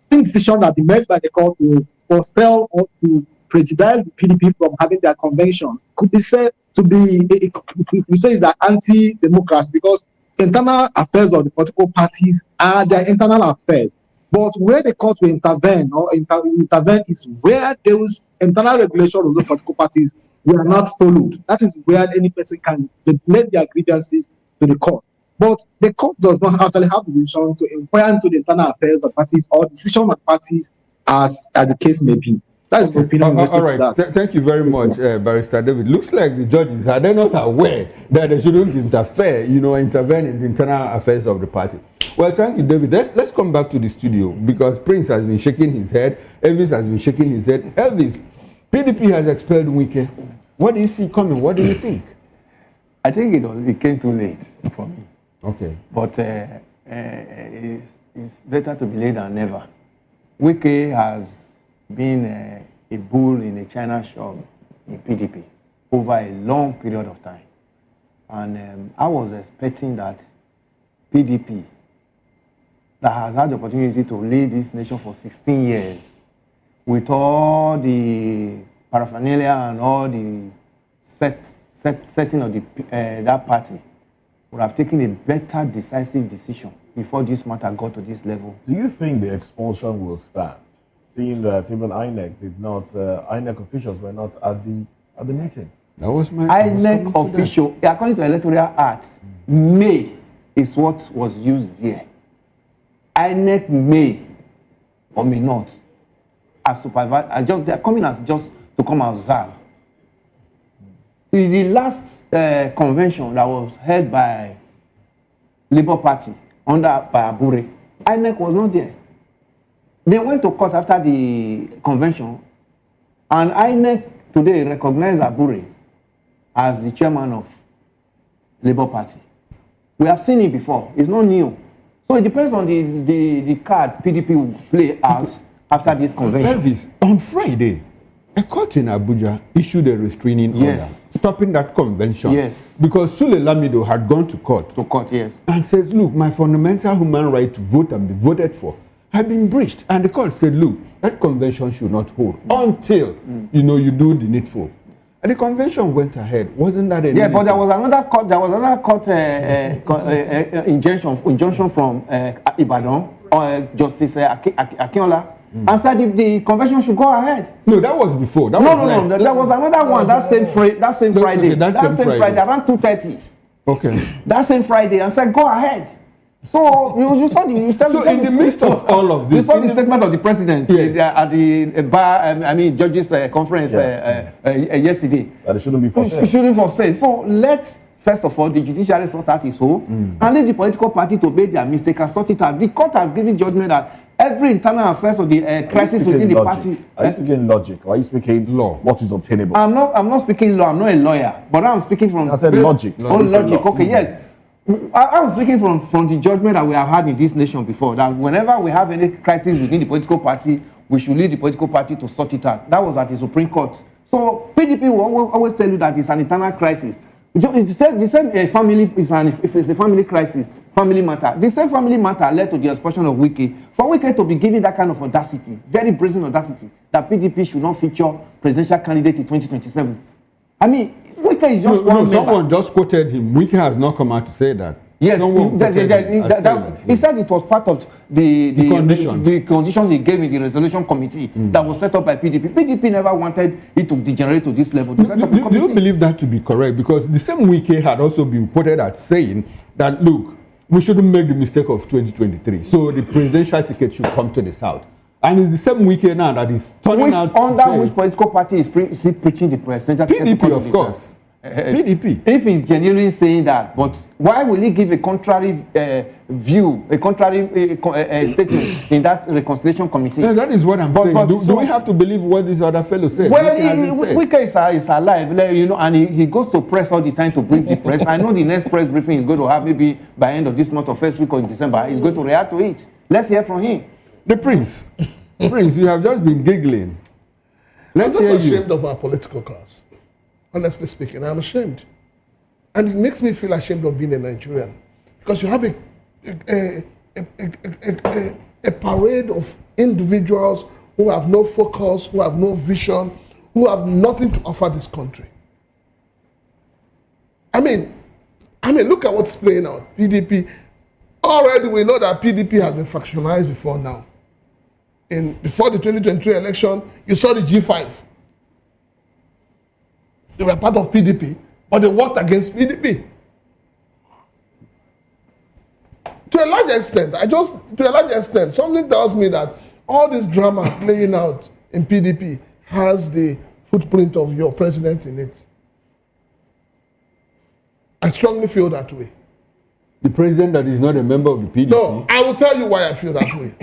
Speaker 18: decisions that be made by the court to forestall or to prejudice the PDP from having their convention could be said to be, we say, is that anti-democracy, because internal affairs of the political parties are their internal affairs. But where the court will intervene intervene is where those internal regulations of those political parties were not followed. That is where any person can ventilate their grievances to the court. But the court does not actually have the decision to inquire into the internal affairs of parties or decision of parties as the case may be. That is the opinion.
Speaker 13: All right. Thank you very much, Barrister David. Looks like the judges are they not aware that they shouldn't intervene in the internal affairs of the party. Well, thank you, David. Let's come back to the studio because Prince has been shaking his head. Elvis has been shaking his head. Elvis, PDP has expelled Wike. What do you see coming? What do you think?
Speaker 19: I think it came too late for me.
Speaker 13: Okay.
Speaker 19: But it's better to be late than never. Wike has been a bull in a China shop in PDP over a long period of time. And I was expecting that PDP, that has had the opportunity to lead this nation for 16 years, with all the paraphernalia and all the setting of that party, would have taken a better decisive decision before this matter got to this level.
Speaker 14: Do you think the expulsion will stand, seeing that even INEC officials were not at the meeting?
Speaker 13: That was my
Speaker 19: INEC official, according to Electoral Act, may is what was used there. INEC may or may not, as supervisor, they are coming as just to come observe. In the last convention that was held by Labour Party by Abure, INEC was not there. They went to court after the convention, and INEC today recognized Abure as the chairman of Labour Party. We have seen it before. It's not new. So it depends on the card PDP will play out after this convention.
Speaker 13: Elvis, on Friday, a court in Abuja issued a restraining order stopping that convention.
Speaker 19: Yes.
Speaker 13: Because Sule Lamido had gone to court.
Speaker 19: Yes.
Speaker 13: And says, look, my fundamental human right to vote and be voted for had been breached. And the court said, look, that convention should not hold until, you do the needful. And the convention went ahead. Wasn't that a
Speaker 19: but there was another court injunction from Ibadan, Justice Akinola, and said if the convention should go ahead.
Speaker 13: No, that was before. There
Speaker 19: was another one that same Friday. That same Friday, around 2:30.
Speaker 13: Okay.
Speaker 19: That same Friday, and said go ahead. So you saw
Speaker 13: in the midst of all of this,
Speaker 19: you saw the statement of the president at the judges conference yesterday.
Speaker 14: That it shouldn't be for sale.
Speaker 19: It shouldn't be for sale. So let's first of all the judiciary sort out its whole and leave the political party to make their mistake and sort it out. The court has given judgment that every internal affairs of the crisis within the party.
Speaker 14: Are you speaking logic or are you speaking law? What is obtainable?
Speaker 19: I'm not speaking law. I'm not a lawyer, but I'm speaking from.
Speaker 14: I said logic.
Speaker 19: Logic. Okay, yes. I was speaking from the judgment that we have had in this nation before, that whenever we have any crisis within the political party, we should lead the political party to sort it out. That was at the Supreme Court. So PDP will always tell you that it's an internal crisis. The same family if it's a family crisis, family matter. The same family matter led to the expulsion of Wike. For Wike to be given that kind of audacity, very brazen audacity, that PDP should not feature presidential candidate in 2027. I mean, Wike is just
Speaker 13: someone just quoted him. Wike has not come out to say that.
Speaker 19: Yes, he said it was part of the conditions he gave in the resolution committee that was set up by PDP. PDP never wanted it to degenerate to this level.
Speaker 13: Do you believe that to be correct? Because the same Wike had also been quoted as saying that, look, we shouldn't make the mistake of 2023. So the presidential ticket should come to the South. And it's the same weekend now that is turning out to say,
Speaker 19: which political party is still preaching the presidential ticket?
Speaker 13: PDP, of course. PDP.
Speaker 19: If he's genuinely saying that, but why will he give a contrary view, a contrary statement in that reconciliation committee?
Speaker 13: Yeah, that is what I'm saying. Do we have to believe what this other fellow said?
Speaker 19: Well, Wike is alive, you know, and he goes to press all the time to brief the press. I know the next press briefing is going to have maybe by end of this month or first week of December. He's going to react to it. Let's hear from him.
Speaker 13: The Prince. Prince, you have just been giggling.
Speaker 15: I'm just ashamed of our political class. Honestly speaking, I'm ashamed. And it makes me feel ashamed of being a Nigerian. Because you have a parade of individuals who have no focus, who have no vision, who have nothing to offer this country. I mean, look at what's playing out. PDP, already we know that PDP has been factionalized before now. Before the 2023 election, you saw the G5. They were part of PDP, but they worked against PDP. To a large extent, something tells me that all this drama playing out in PDP has the footprint of your president in it. I strongly feel that way.
Speaker 13: The president that is not a member of the PDP?
Speaker 15: No, I will tell you why I feel that way.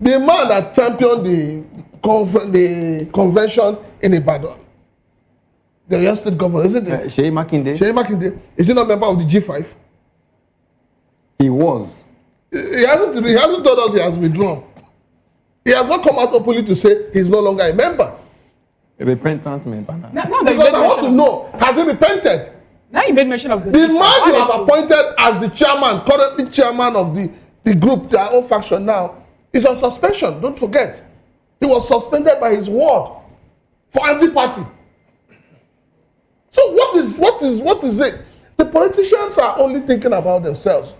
Speaker 15: The man that championed the convention in Ibadan, the Oyo State governor, isn't it?
Speaker 19: Seyi Makinde.
Speaker 15: Seyi Makinde. Is he not a member of the G5?
Speaker 19: He was.
Speaker 15: He hasn't told us he has withdrawn. He has not come out openly to say he's no longer a member.
Speaker 19: A repentant member.
Speaker 15: Because I want to know, has he repented?
Speaker 3: Now you made mention of the
Speaker 15: man you have appointed as the chairman, currently chairman of the group, their own faction now, is on suspension. Don't forget. He was suspended by his ward for anti-party. So what is it? The politicians are only thinking about themselves.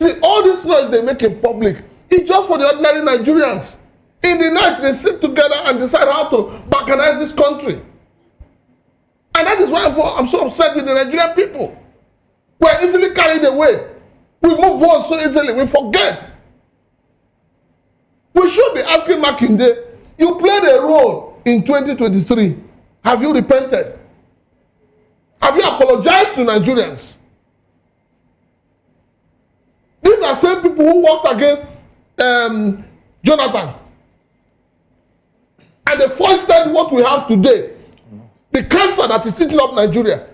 Speaker 15: See, all this noise they make in public is just for the ordinary Nigerians. In the night, they sit together and decide how to balkanize this country. And that is why I'm so upset with the Nigerian people. We're easily carried away. We move on so easily, we forget. We should be asking Makinde, you played a role in 2023. Have you repented? Have you apologized to Nigerians? These are same people who worked against Jonathan. And they foisted what we have today. The cancer that is eating up Nigeria.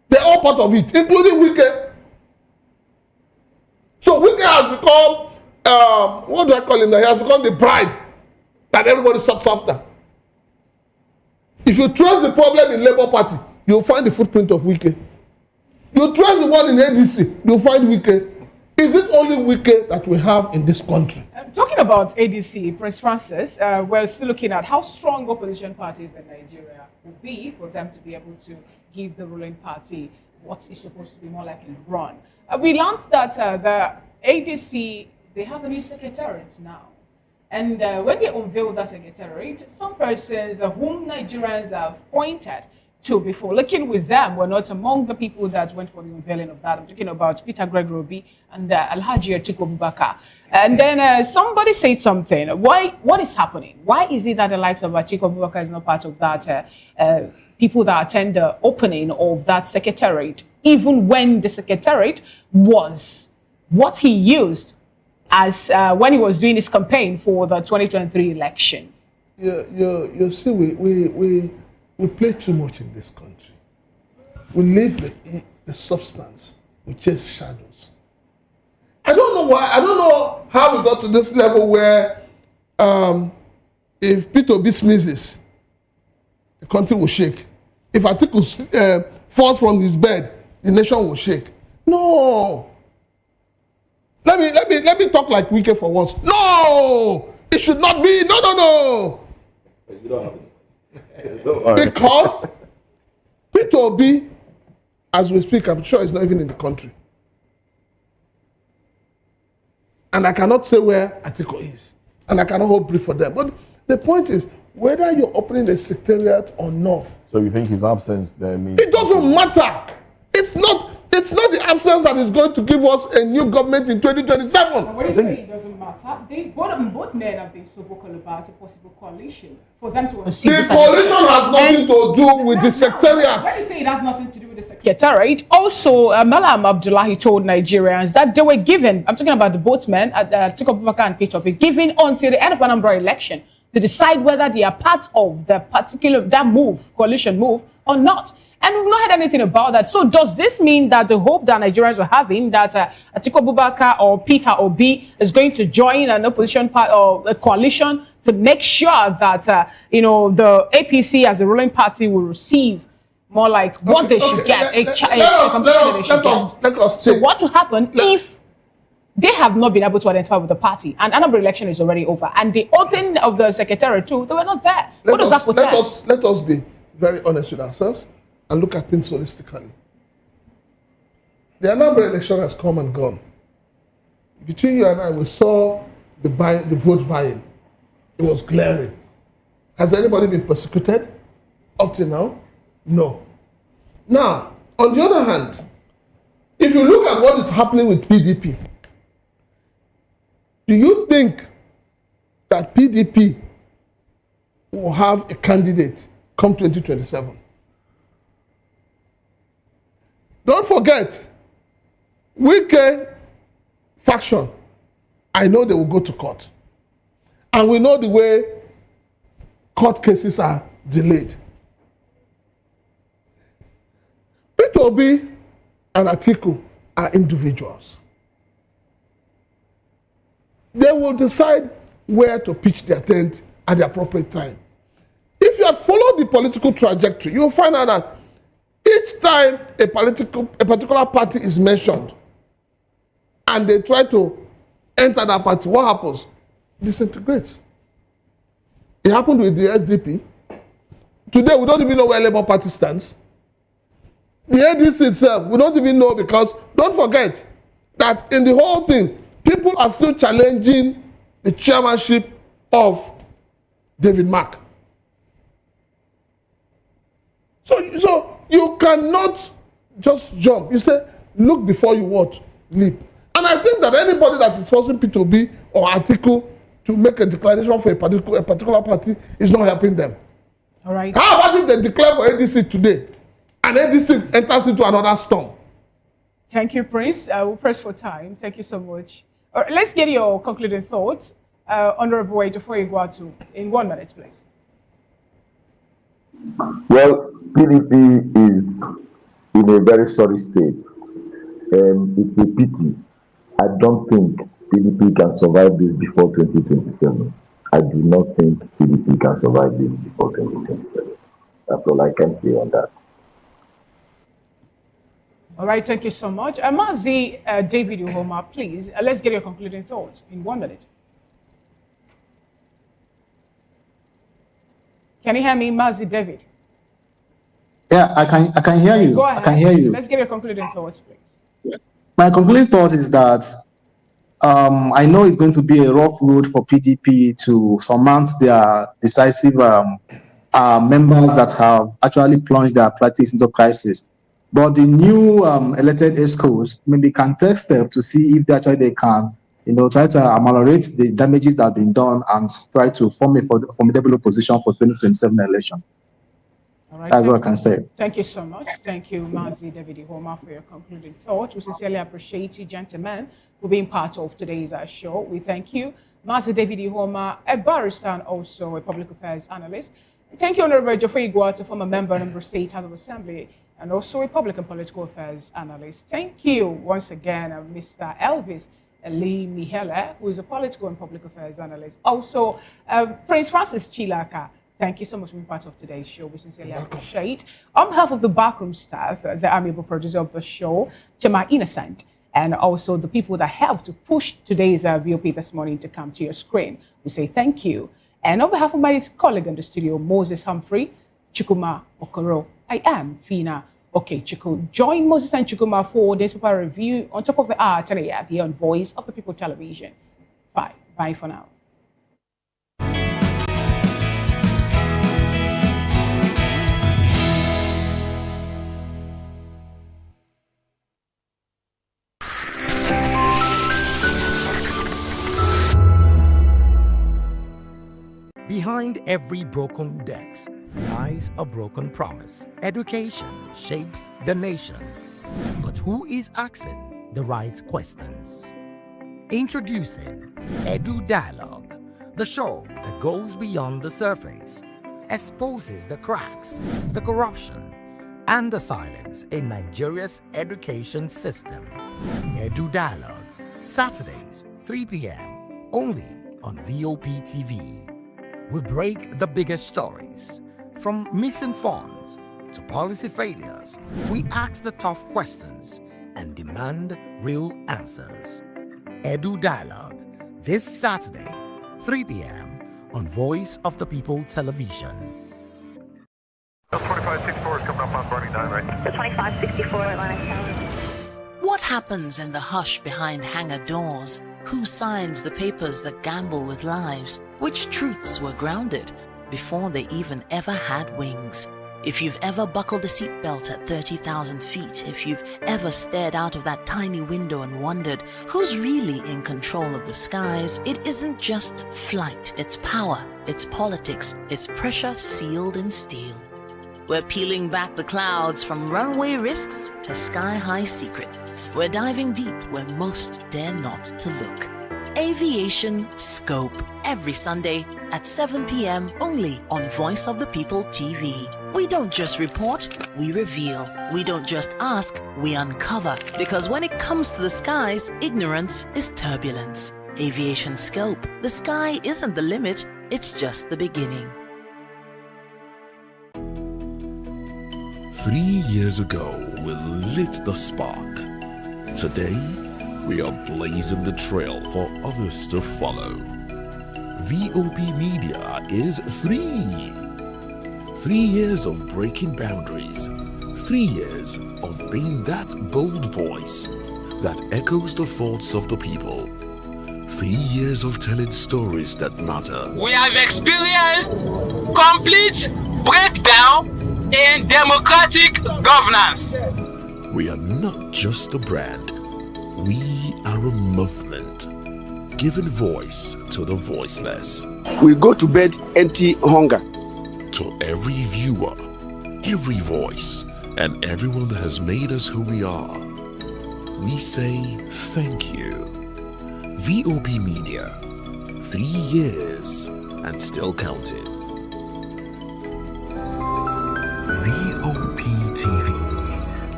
Speaker 15: They're all part of it, including Wike. So Wike has become, what do I call him? He has become the bride that everybody sucks after. If you trace the problem in Labour Party, you'll find the footprint of Wike. You trace the one in ADC, you'll find Wike. Is it only Wike that we have in this country?
Speaker 3: Talking about ADC, Prince Francis, we're still looking at how strong opposition parties in Nigeria will be for them to be able to give the ruling party what is supposed to be more like a run. We learned that the ADC, they have a new secretariat now. And when they unveiled that secretariat, some persons whom Nigerians have pointed to before, looking with them, were not among the people that went for the unveiling of that. I'm talking about Peter Greg Robi and Alhaji Atiku Abubakar. And then somebody said something. What is happening? Why is it that the likes of Atiku Abubakar is not part of that people that attend the opening of that secretariat, even when the secretariat was what he used as when he was doing his campaign for the 2023 election?
Speaker 15: You see, we play too much in this country. We leave the substance. We chase shadows. I don't know why. I don't know how we got to this level where if Peter Obi sneezes, the country will shake. If Atiku falls from his bed, the nation will shake. No. Let me talk like Wike for once. No, it should not be. No. You don't have this. Because Peter Obi, as we speak, I'm sure he's not even in the country. And I cannot say where Atiku is. And I cannot hold brief for them. But the point is, whether you're opening a secretariat or not.
Speaker 14: So you think his absence there means...
Speaker 15: It doesn't matter. It's It's not the absence that is going to give us a new government in 2027.
Speaker 3: When you say it doesn't matter, both men have been so vocal about a possible coalition for them to
Speaker 15: The coalition has nothing to do with the secretariat.
Speaker 3: When you say it has nothing to do with the secretariat, also Malam Abdullahi told Nigerians that they were given, I'm talking about the both men, Atiku Abubakar and Peter Obi, given until the end of Anambra election to decide whether they are part of that move, coalition move, or not. And we've not heard anything about that. So does this mean that the hope that Nigerians were having that Atiku Abubakar or Peter Obi is going to join an opposition part or a coalition to make sure that the APC as a ruling party will receive more like what they should get,
Speaker 15: Let us
Speaker 3: so what will happen if they have not been able to identify with the party and another election is already over and the opening of the secretariat too, they were not there? What does that portend?
Speaker 15: Let us be very honest with ourselves and look at things holistically. The Anambra election has come and gone. Between you and I, we saw the vote buying. It was glaring. Has anybody been persecuted up till now? No. Now, on the other hand, if you look at what is happening with PDP, do you think that PDP will have a candidate come 2027? Don't forget, Wike faction, I know they will go to court. And we know the way court cases are delayed. Peter Obi and Atiku are individuals. They will decide where to pitch their tent at the appropriate time. If you have followed the political trajectory, you'll find out that each time a particular party is mentioned and they try to enter that party, what happens? Disintegrates. It happened with the SDP. Today, we don't even know where Labour Party stands. The ADC itself, we don't even know, because don't forget that in the whole thing, people are still challenging the chairmanship of David Mark. So you cannot just jump. You say, look before you what? Leap. And I think that anybody that is forcing P2B or Atiku to make a declaration for a particular party is not helping them.
Speaker 3: All right.
Speaker 15: How about if they declare for ADC today and ADC enters into another storm?
Speaker 3: Thank you, Prince. We'll press for time. Thank you so much. Let's get your concluding thoughts, Honorable Ejiofor Igwatu, in 1 minute, please.
Speaker 16: Well, PDP is in a very sorry state. It's a pity. I don't think PDP can survive this before 2027. I do not think PDP can survive this before 2027. That's all I can say on that.
Speaker 3: All right, thank you so much. Mazi David Uhoma, please, let's get your concluding thoughts in 1 minute. Can you hear me, Mazi David?
Speaker 18: Yeah, I can hear you.
Speaker 3: Go ahead.
Speaker 18: I can hear you.
Speaker 3: Let's get your concluding thoughts, please.
Speaker 18: My concluding thought is that I know it's going to be a rough road for PDP to surmount their decisive members that have actually plunged their practice into crisis. But the new elected ESCOs maybe can take steps to see if they can, try to ameliorate the damages that have been done and try to form a formidable opposition for 2027 election.
Speaker 3: All right,
Speaker 18: that's what I can say.
Speaker 3: Thank you so much. Thank you, Mazi David Ihoma, for your concluding thought. We sincerely appreciate you, gentlemen, for being part of today's show. We thank you. Mazi David Ihoma, a barrister and also a public affairs analyst. Thank you, Honorable Ejiofor Igwatu, former member of the State House of Assembly, and also a public and political affairs analyst. Thank you once again, Mr. Elvis Lee Mihele, who is a political and public affairs analyst. Also, Prince Francis Chilaka. Thank you so much for being part of today's show. We sincerely appreciate. On behalf of the backroom staff, the amiable producer of the show, Chema Innocent, and also the people that helped to push today's VOP this morning to come to your screen, we say thank you. And on behalf of my colleague in the studio, Moses Humphrey, Chukuma Okoro, I am Fina Okechukwu. Join Moses and Chukuma for this paper review on top of the hour today here on Voice of the People Television. Bye for now.
Speaker 20: Behind every broken debt lies a broken promise. Education shapes the nations. But who is asking the right questions? Introducing Edu Dialogue, the show that goes beyond the surface, exposes the cracks, the corruption, and the silence in Nigeria's education system. Edu Dialogue, Saturdays, 3 p.m., only on VOP TV. We break the biggest stories, from missing funds to policy failures. We ask the tough questions and demand real answers. Edu Dialogue, this Saturday, 3 p.m. on Voice of the People Television.
Speaker 10: 2564 is coming up on 29, right?
Speaker 11: The 2564 Atlantic Tower.
Speaker 12: What happens in the hush behind hangar doors? Who signs the papers that gamble with lives? Which truths were grounded before they even ever had wings? If you've ever buckled a seatbelt at 30,000 feet, if you've ever stared out of that tiny window and wondered who's really in control of the skies, it isn't just flight, it's power, it's politics, it's pressure sealed in steel. We're peeling back the clouds from runway risks to sky-high secrets. We're diving deep where most dare not to look. Aviation Scope, every Sunday at 7 p.m. only on Voice of the People TV. We don't just report, we reveal. We don't just ask, we uncover. Because when it comes to the skies, ignorance is turbulence. Aviation Scope, the sky isn't the limit, it's just the beginning.
Speaker 1: 3 years ago, we lit the spark. Today, we are blazing the trail for others to follow. VOP Media is 3 years of breaking boundaries. 3 years of being that bold voice that echoes the thoughts of the people. 3 years of telling stories that matter.
Speaker 21: We have experienced complete breakdown in democratic governance.
Speaker 1: We are not just a brand. We are a movement, giving voice to the voiceless.
Speaker 22: We go to bed empty hunger.
Speaker 1: To every viewer, every voice, and everyone that has made us who we are, we say thank you. VOP Media, 3 years and still counting. VOP TV.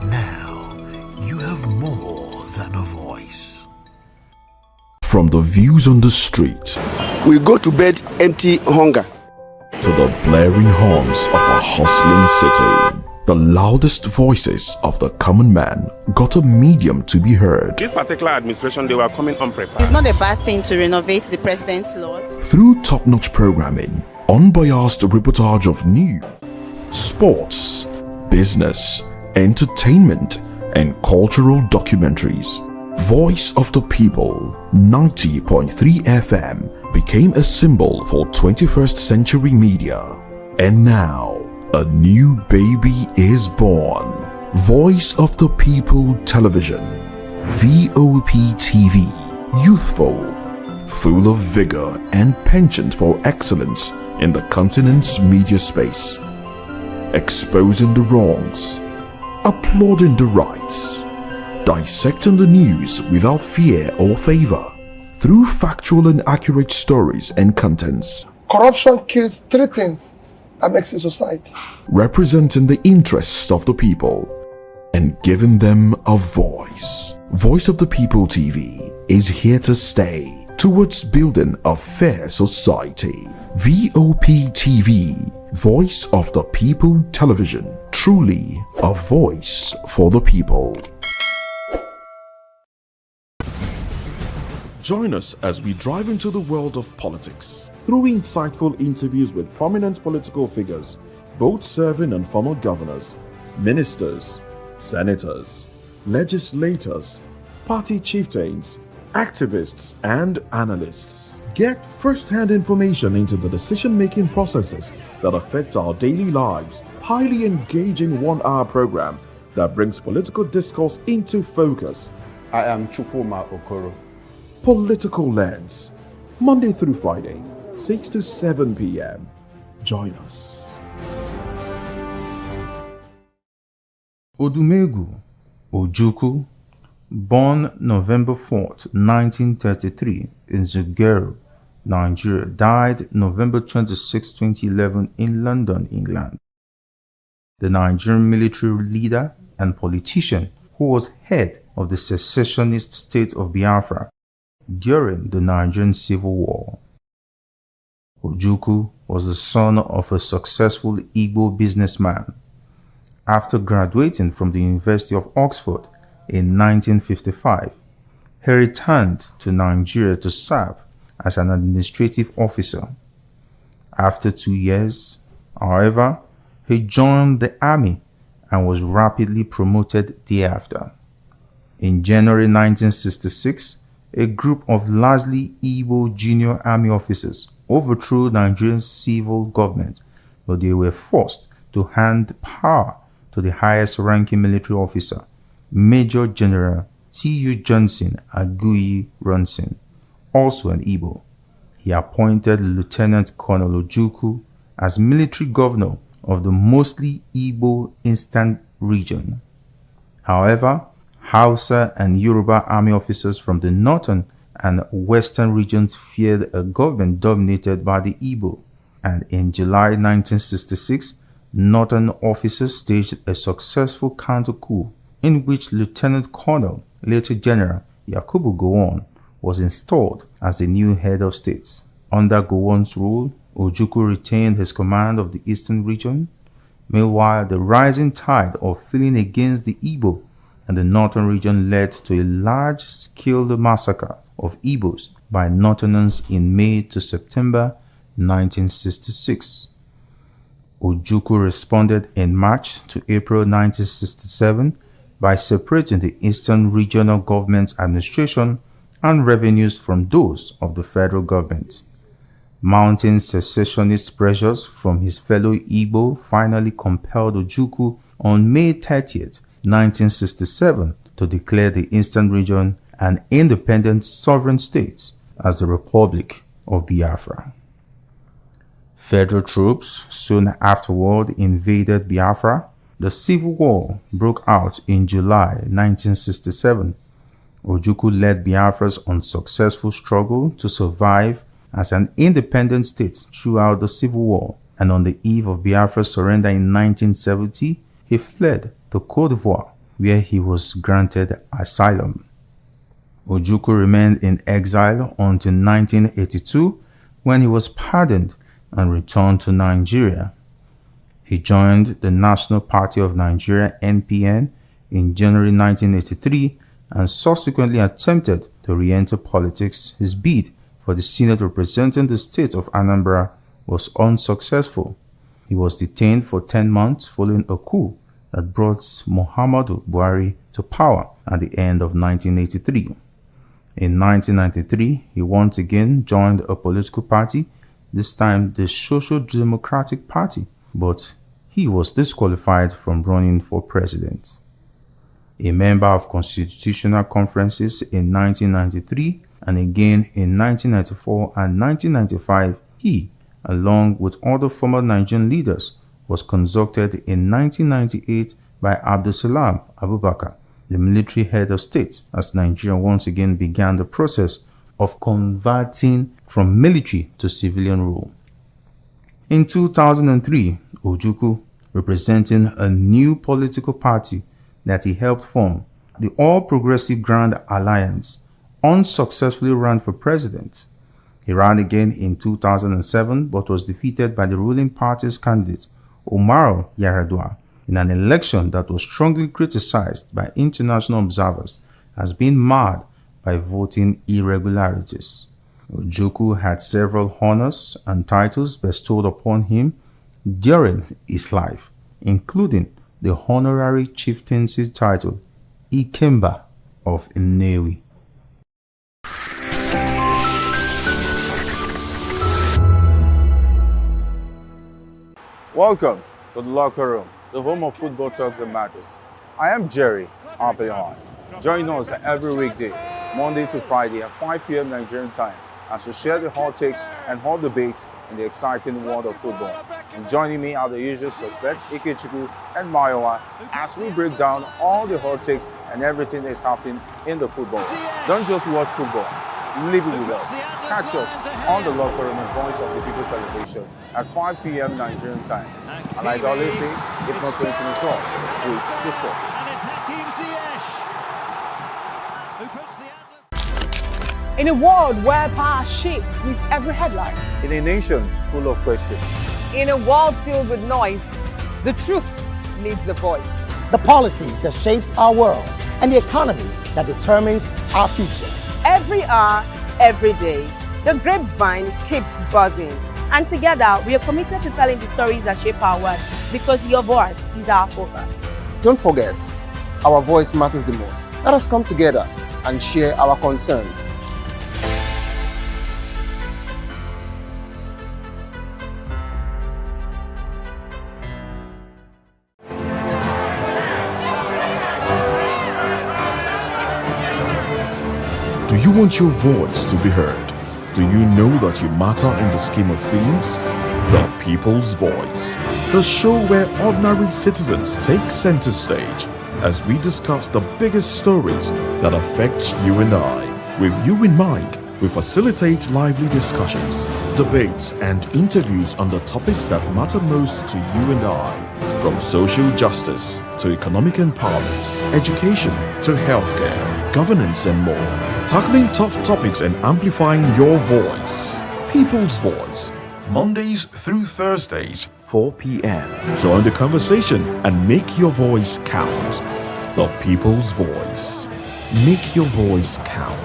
Speaker 1: Now you have more than a voice. From the views on the street,
Speaker 22: we go to bed empty hunger,
Speaker 1: to the blaring horns of a hustling city, the loudest voices of the common man got a medium to be heard.
Speaker 23: This particular administration, they were coming unprepared.
Speaker 6: It's not a bad thing to renovate the president's lodge.
Speaker 1: Through top-notch programming, unbiased reportage of news, sports, business, entertainment, and cultural documentaries, Voice of the People 90.3 FM became a symbol for 21st century media. And now, a new baby is born. Voice of the People Television, VOP TV, youthful, full of vigor and penchant for excellence in the continent's media space, exposing the wrongs, applauding the rights, dissecting the news without fear or favor, through factual and accurate stories and contents.
Speaker 15: Corruption kills 3 things that makes a society.
Speaker 1: Representing the interests of the people and giving them a voice. Voice of the People TV is here to stay towards building a fair society. VOP TV, Voice of the People Television, truly a voice for the people. Join us as we drive into the world of politics through insightful interviews with prominent political figures, both serving and former governors, ministers, senators, legislators, party chieftains, activists, and analysts. Get first-hand information into the decision-making processes that affect our daily lives. Highly engaging 1-hour program that brings political discourse into focus.
Speaker 13: I am Chukwuma Okoro.
Speaker 1: Political Lens, Monday through Friday, 6 to 7 p.m. Join us.
Speaker 2: Odumegwu Ojukwu, born November 4th, 1933 in Zungeru, Nigeria, died November 26, 2011 in London, England. The Nigerian military leader and politician who was head of the secessionist state of Biafra during the Nigerian Civil War. Ojukwu was the son of a successful Igbo businessman. After graduating from the University of Oxford in 1955, he returned to Nigeria to serve as an administrative officer. After 2 years, however, he joined the army and was rapidly promoted thereafter. In January 1966, a group of largely Igbo junior army officers overthrew Nigeria's civil government, but they were forced to hand power to the highest ranking military officer, Major General T.U. Johnson Aguiyi Ronson, also an Igbo. He appointed Lieutenant Colonel Ojukwu as military governor of the mostly Igbo Eastern region. However, Hausa and Yoruba army officers from the northern and western regions feared a government dominated by the Igbo, and in July 1966, northern officers staged a successful counter-coup in which Lieutenant Colonel, later General Yakubu Gowon, was installed as the new head of state. Under Gowon's rule, Ojukwu retained his command of the eastern region. Meanwhile, the rising tide of feeling against the Igbo and the northern region led to a large-scale massacre of Igbos by northerners in May to September 1966. Ojukwu responded in March to April 1967 by separating the Eastern Regional Government administration and revenues from those of the federal government. Mounting secessionist pressures from his fellow Igbo finally compelled Ojukwu on May 30th, 1967 to declare the Eastern region an independent sovereign state as the Republic of Biafra. Federal troops soon afterward invaded Biafra. The Civil War broke out in July 1967. Ojukwu led Biafra's unsuccessful struggle to survive as an independent state throughout the Civil War, and on the eve of Biafra's surrender in 1970, he fled to Cote d'Ivoire, where he was granted asylum. Ojukwu remained in exile until 1982, when he was pardoned and returned to Nigeria. He joined the National Party of Nigeria (NPN) in January 1983 and subsequently attempted to re-enter politics. His bid for the Senate representing the state of Anambra was unsuccessful. He was detained for 10 months following a coup that brought Muhammadu Buhari to power at the end of 1983. In 1993, he once again joined a political party, this time the Social Democratic Party, but he was disqualified from running for president. A member of constitutional conferences in 1993 and again in 1994 and 1995, he, along with other former Nigerian leaders, was consulted in 1998 by Abdulsalam Abubakar, the military head of state, as Nigeria once again began the process of converting from military to civilian rule. In 2003, Ojukwu, representing a new political party that he helped form, the All Progressive Grand Alliance, unsuccessfully ran for president. He ran again in 2007 but was defeated by the ruling party's candidate, Umaru Yar'Adua, in an election that was strongly criticized by international observers as being marred by voting irregularities. Ojukwu had several honors and titles bestowed upon him during his life, including the honorary chieftaincy title Ikemba of Nnewi.
Speaker 4: Welcome to the locker room, the home of football talk that matters. I am Jerry Arpehon. Join us every weekday, Monday to Friday at 5 p.m. Nigerian time as we share the hot takes and hot debates in the exciting world of football. And joining me are the usual suspects, Ikechukwu and Mayowa, as we break down all the hot takes and everything that's happening in the football. Don't just watch football, live it with us. Catch us on the Locker Room and Voice of the People television at 5 p.m. Nigerian time. And like I always say, if not 20 minutes off, please discuss.
Speaker 9: And it's Hakim Ziyech who puts the Atlas.
Speaker 3: In a world where power shifts with every headline.
Speaker 4: In a nation full of questions.
Speaker 6: In a world filled with noise, the truth needs a voice.
Speaker 5: The policies that shapes our world and the economy that determines our future.
Speaker 6: Every hour, every day, the grapevine keeps buzzing.
Speaker 7: And together, we are committed to telling the stories that shape our world, because your voice is our focus.
Speaker 8: Don't forget, our voice matters the most. Let us come together and share our concerns.
Speaker 1: Do you want your voice to be heard? Do you know that you matter in the scheme of things? The People's Voice, the show where ordinary citizens take center stage as we discuss the biggest stories that affect you and I. With you in mind, we facilitate lively discussions, debates, and interviews on the topics that matter most to you and I. From social justice to economic empowerment, education to healthcare, governance, and more. Tackling tough topics and amplifying your voice. People's Voice. Mondays through Thursdays, 4 p.m. Join the conversation and make your voice count. The People's Voice. Make your voice count.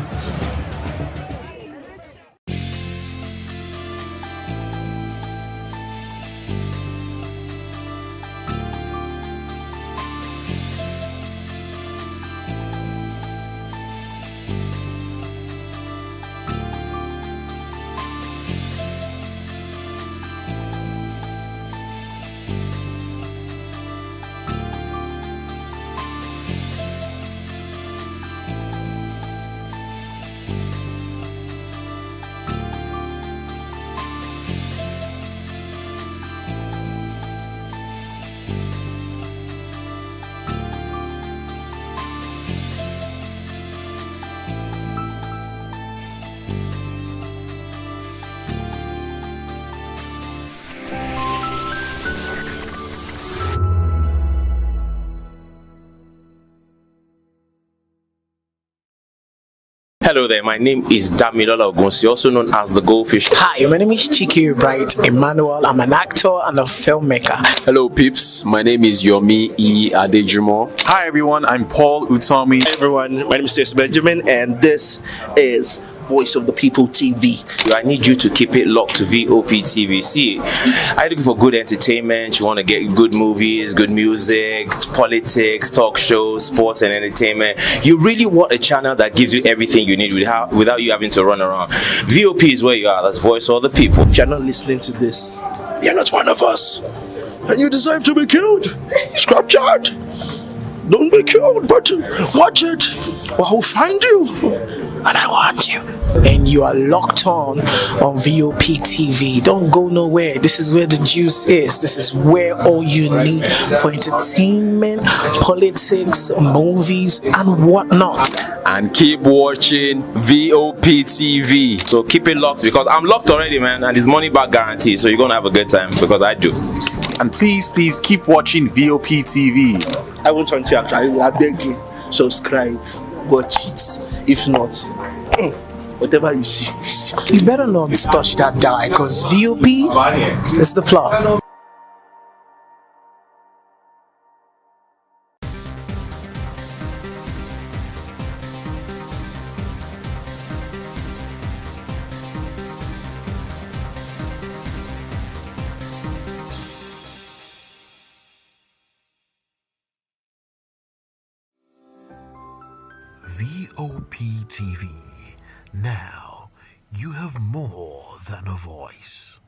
Speaker 24: Hello there, my name is Damilola Ogunsi, also known as the Goldfish.
Speaker 25: Hi, my name is Chiki Bright Emmanuel. I'm an actor and a filmmaker.
Speaker 26: Hello peeps, my name is Yomi E. Adejimo.
Speaker 27: Hi everyone, I'm Paul Utomi.
Speaker 28: Hi everyone, my name is Stacey Benjamin and this is Voice of the People TV.
Speaker 24: I need you to keep it locked to VOP TV. See, are you looking for good entertainment? You want to get good movies, good music, politics, talk shows, sports and entertainment. You really want a channel that gives you everything you need without you having to run around. VOP is where you are. That's Voice of the People.
Speaker 28: If you're not listening to this, you're not one of us. And you deserve to be killed. Scrap chat. Don't be killed, but watch it. Or I'll find you. And I want you.
Speaker 25: And you are locked on VOP TV. Don't go nowhere. This is where the juice is. This is where all you need for entertainment, politics, movies, and whatnot.
Speaker 26: And keep watching VOP TV.
Speaker 24: So keep it locked, because I'm locked already, man, and it's money back guarantee. So you're gonna have a good time, because I do.
Speaker 27: And please keep watching VOP TV.
Speaker 28: I won't want to actually, I beg you, subscribe, watch it. If not, whatever you see.
Speaker 25: You better not touch that die, because VOP is the plot.
Speaker 20: VOP TV. Now, you have more than a voice.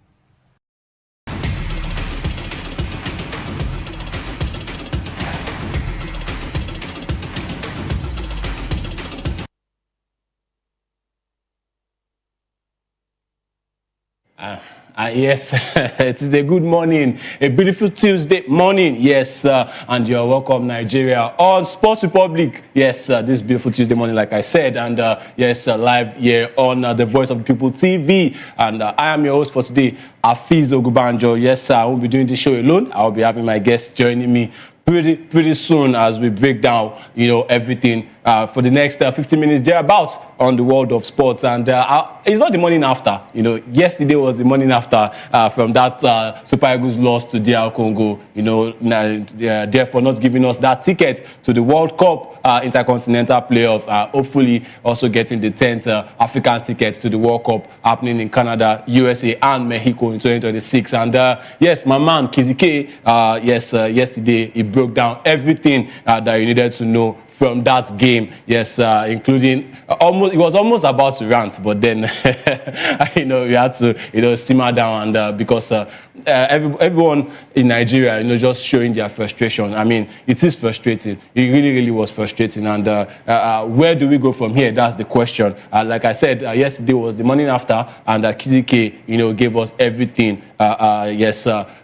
Speaker 10: Yes, it is a good morning, a beautiful Tuesday morning. Yes, and you're welcome, Nigeria, on Sports Republic. Yes, this beautiful Tuesday morning, like I said, and yes, live here on The Voice of the People TV. And I am your host for today, Afiz Ogubanjo. Yes, I won't be doing this show alone. I'll be having my guests joining me pretty soon as we break down, everything for the next 15 minutes thereabouts on the world of sports. And it's not the morning after. Yesterday was the morning after from that Super Eagles loss to DR Congo. Therefore not giving us that ticket to the World Cup Intercontinental Playoff. Hopefully also getting the 10th African ticket to the World Cup happening in Canada, USA, and Mexico in 2026. And yes, my man Kizike, yesterday he broke down everything that you needed to know from that game, yes, including it was almost about to rant, but then we had to simmer down, and because everyone in Nigeria, just showing their frustration. I mean, it is frustrating. It really was frustrating. And where do we go from here? That's the question. Like I said, yesterday was the morning after, and Kizike, gave us everything.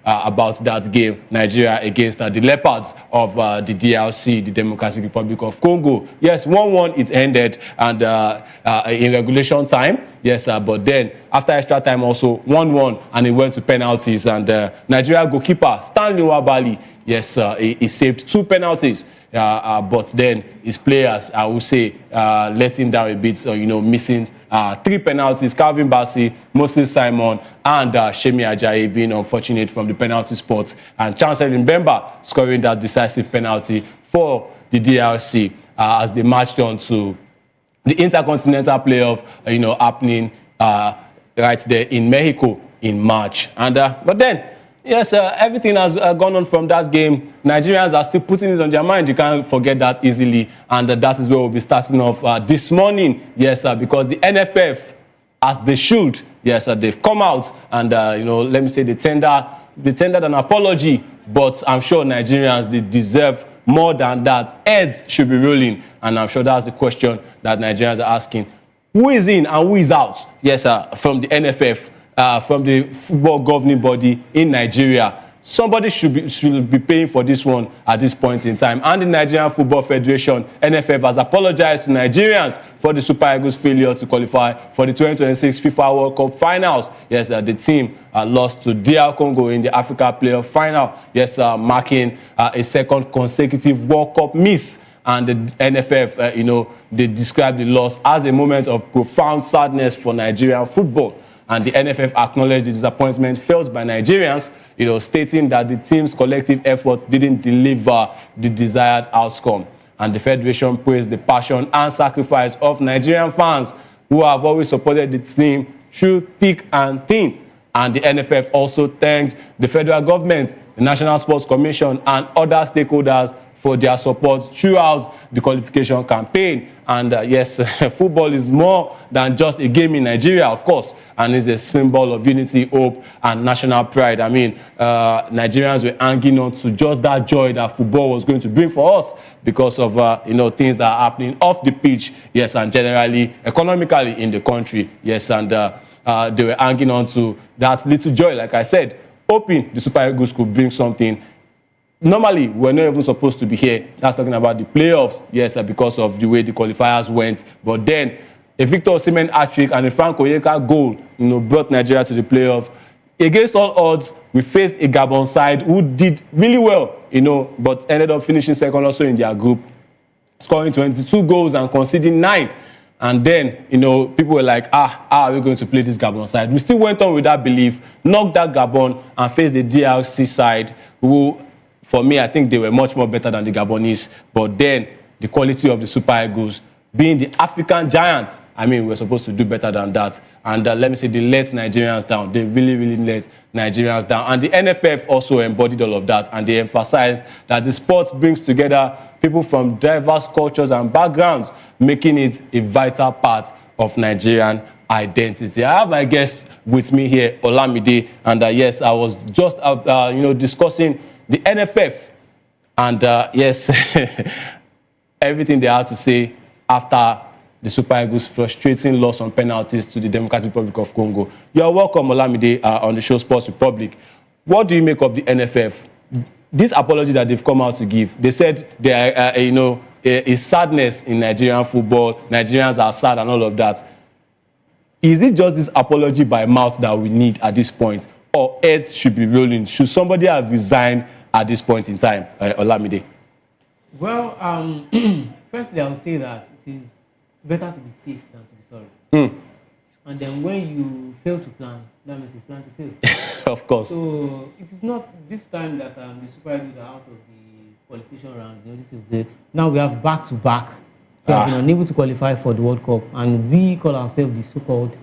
Speaker 10: About that game, Nigeria against the Leopards of the DRC, the Democratic Republic of Congo. Yes, 1-1 it ended, and in regulation time. Yes, but then after extra time also 1-1, and it went to penalties. And Nigeria goalkeeper Stanley Wabali, yes, he saved 2 penalties. But then his players, I would say, let him down a bit. Missing 3 penalties. Calvin Bassey, Moses Simon, and Shemi Ajayi being unfortunate from the penalty spot, and Chancellor Mbemba scoring that decisive penalty for the DRC as they marched on to the Intercontinental Playoff, happening right there in Mexico in March. And but then, yes, everything has gone on from that game. Nigerians are still putting it on their mind. You can't forget that easily. And that is where we'll be starting off this morning. Yes, because the NFF, as they should, yes, they've come out and, let me say they tendered an apology. But I'm sure Nigerians, they deserve more than that. Heads should be rolling. And I'm sure that's the question that Nigerians are asking. Who is in and who is out? Yes, from the NFF. From the football governing body in Nigeria. Somebody should be paying for this one at this point in time. And the Nigerian Football Federation, NFF, has apologized to Nigerians for the Super Eagles' failure to qualify for the 2026 FIFA World Cup finals. Yes, the team lost to DR Congo in the Africa Playoff final. Yes, marking a second consecutive World Cup miss. And the NFF, they described the loss as a moment of profound sadness for Nigerian football. And the NFF acknowledged the disappointment felt by Nigerians, stating that the team's collective efforts didn't deliver the desired outcome. And the Federation praised the passion and sacrifice of Nigerian fans who have always supported the team through thick and thin. And the NFF also thanked the federal government, the National Sports Commission, and other stakeholders for their support throughout the qualification campaign. And yes, football is more than just a game in Nigeria, of course, and is a symbol of unity, hope, and national pride. I mean, Nigerians were hanging on to just that joy that football was going to bring for us because of, things that are happening off the pitch, yes, and generally, economically in the country, yes, and they were hanging on to that little joy, like I said, hoping the Super Eagles could bring something. Normally, we're not even supposed to be here. That's talking about the playoffs, yes, because of the way the qualifiers went. But then, a Victor Osimhen hat-trick and a Frank Oyeka goal, brought Nigeria to the playoff. Against all odds, we faced a Gabon side who did really well, but ended up finishing second also in their group, scoring 22 goals and conceding 9. And then, people were like, how are we going to play this Gabon side? We still went on with that belief, knocked that Gabon, and faced the DRC side, who, for me, I think they were much more better than the Gabonese. But then, the quality of the Super Eagles, being the African giants, I mean, we're supposed to do better than that. And let me say, they let Nigerians down. They really let Nigerians down. And the NFF also embodied all of that. And they emphasized that the sport brings together people from diverse cultures and backgrounds, making it a vital part of Nigerian identity. I have my guest with me here, Olamide. And yes, I was just, discussing the NFF, and yes, everything they had to say after the Super Eagles' frustrating loss on penalties to the Democratic Republic of Congo. You are welcome, Olamide, on the show Sports Republic. What do you make of the NFF? This apology that they've come out to give, they said there are, is sadness in Nigerian football. Nigerians are sad and all of that. Is it just this apology by mouth that we need at this point, or heads should be rolling? Should somebody have resigned at this point in time, Olamide?
Speaker 11: Well, firstly, I would say that it is better to be safe than to be sorry. And then when you fail to plan, that means you plan to fail.
Speaker 10: Of course.
Speaker 11: So it is not this time that the Super Eagles are out of the qualification round. This is now we have back-to-back. We have been unable to qualify for the World Cup, and we call ourselves the so-called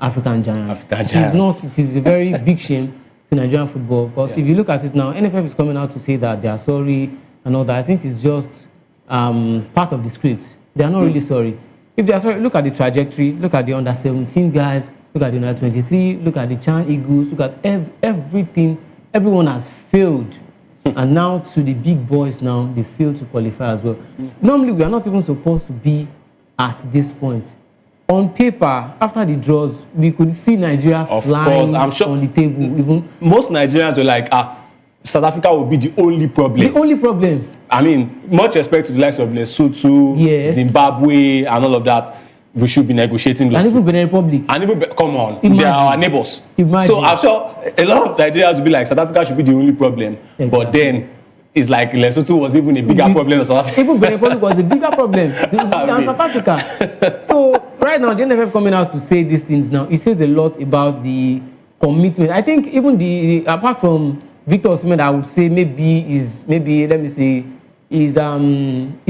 Speaker 11: African Giants. It is a very big shame to Nigerian football, because if you look at it now, NFF is coming out to say that they are sorry and all that. I think it's just part of the script. They are not really sorry. If they are sorry, look at the trajectory, look at the under-17 guys, look at the under-23, look at the Chan Eagles, look at everything. Everyone has failed. And now to the big boys now, they fail to qualify as well. Normally, we are not even supposed to be at this point. On paper, after the draws, we could see Nigeria flying I'm sure on the table. Even
Speaker 10: most Nigerians were like, South Africa will be the only problem.
Speaker 11: The only problem.
Speaker 10: I mean, much respect to the likes of Lesotho, Zimbabwe, and all of that. We should be negotiating those.
Speaker 11: And even Benin Republic.
Speaker 10: And even, come on, they are our neighbors.
Speaker 11: Imagine.
Speaker 10: So I'm sure a lot of Nigerians will be like, South Africa should be the only problem. Exactly. But then, it's like Lesotho was even a bigger problem than South Africa.
Speaker 11: Even Benin Republic was a bigger problem than South Africa. So right now, the NFF coming out to say these things now, it says a lot about the commitment. I think even apart from Victor Osimhen, I would say he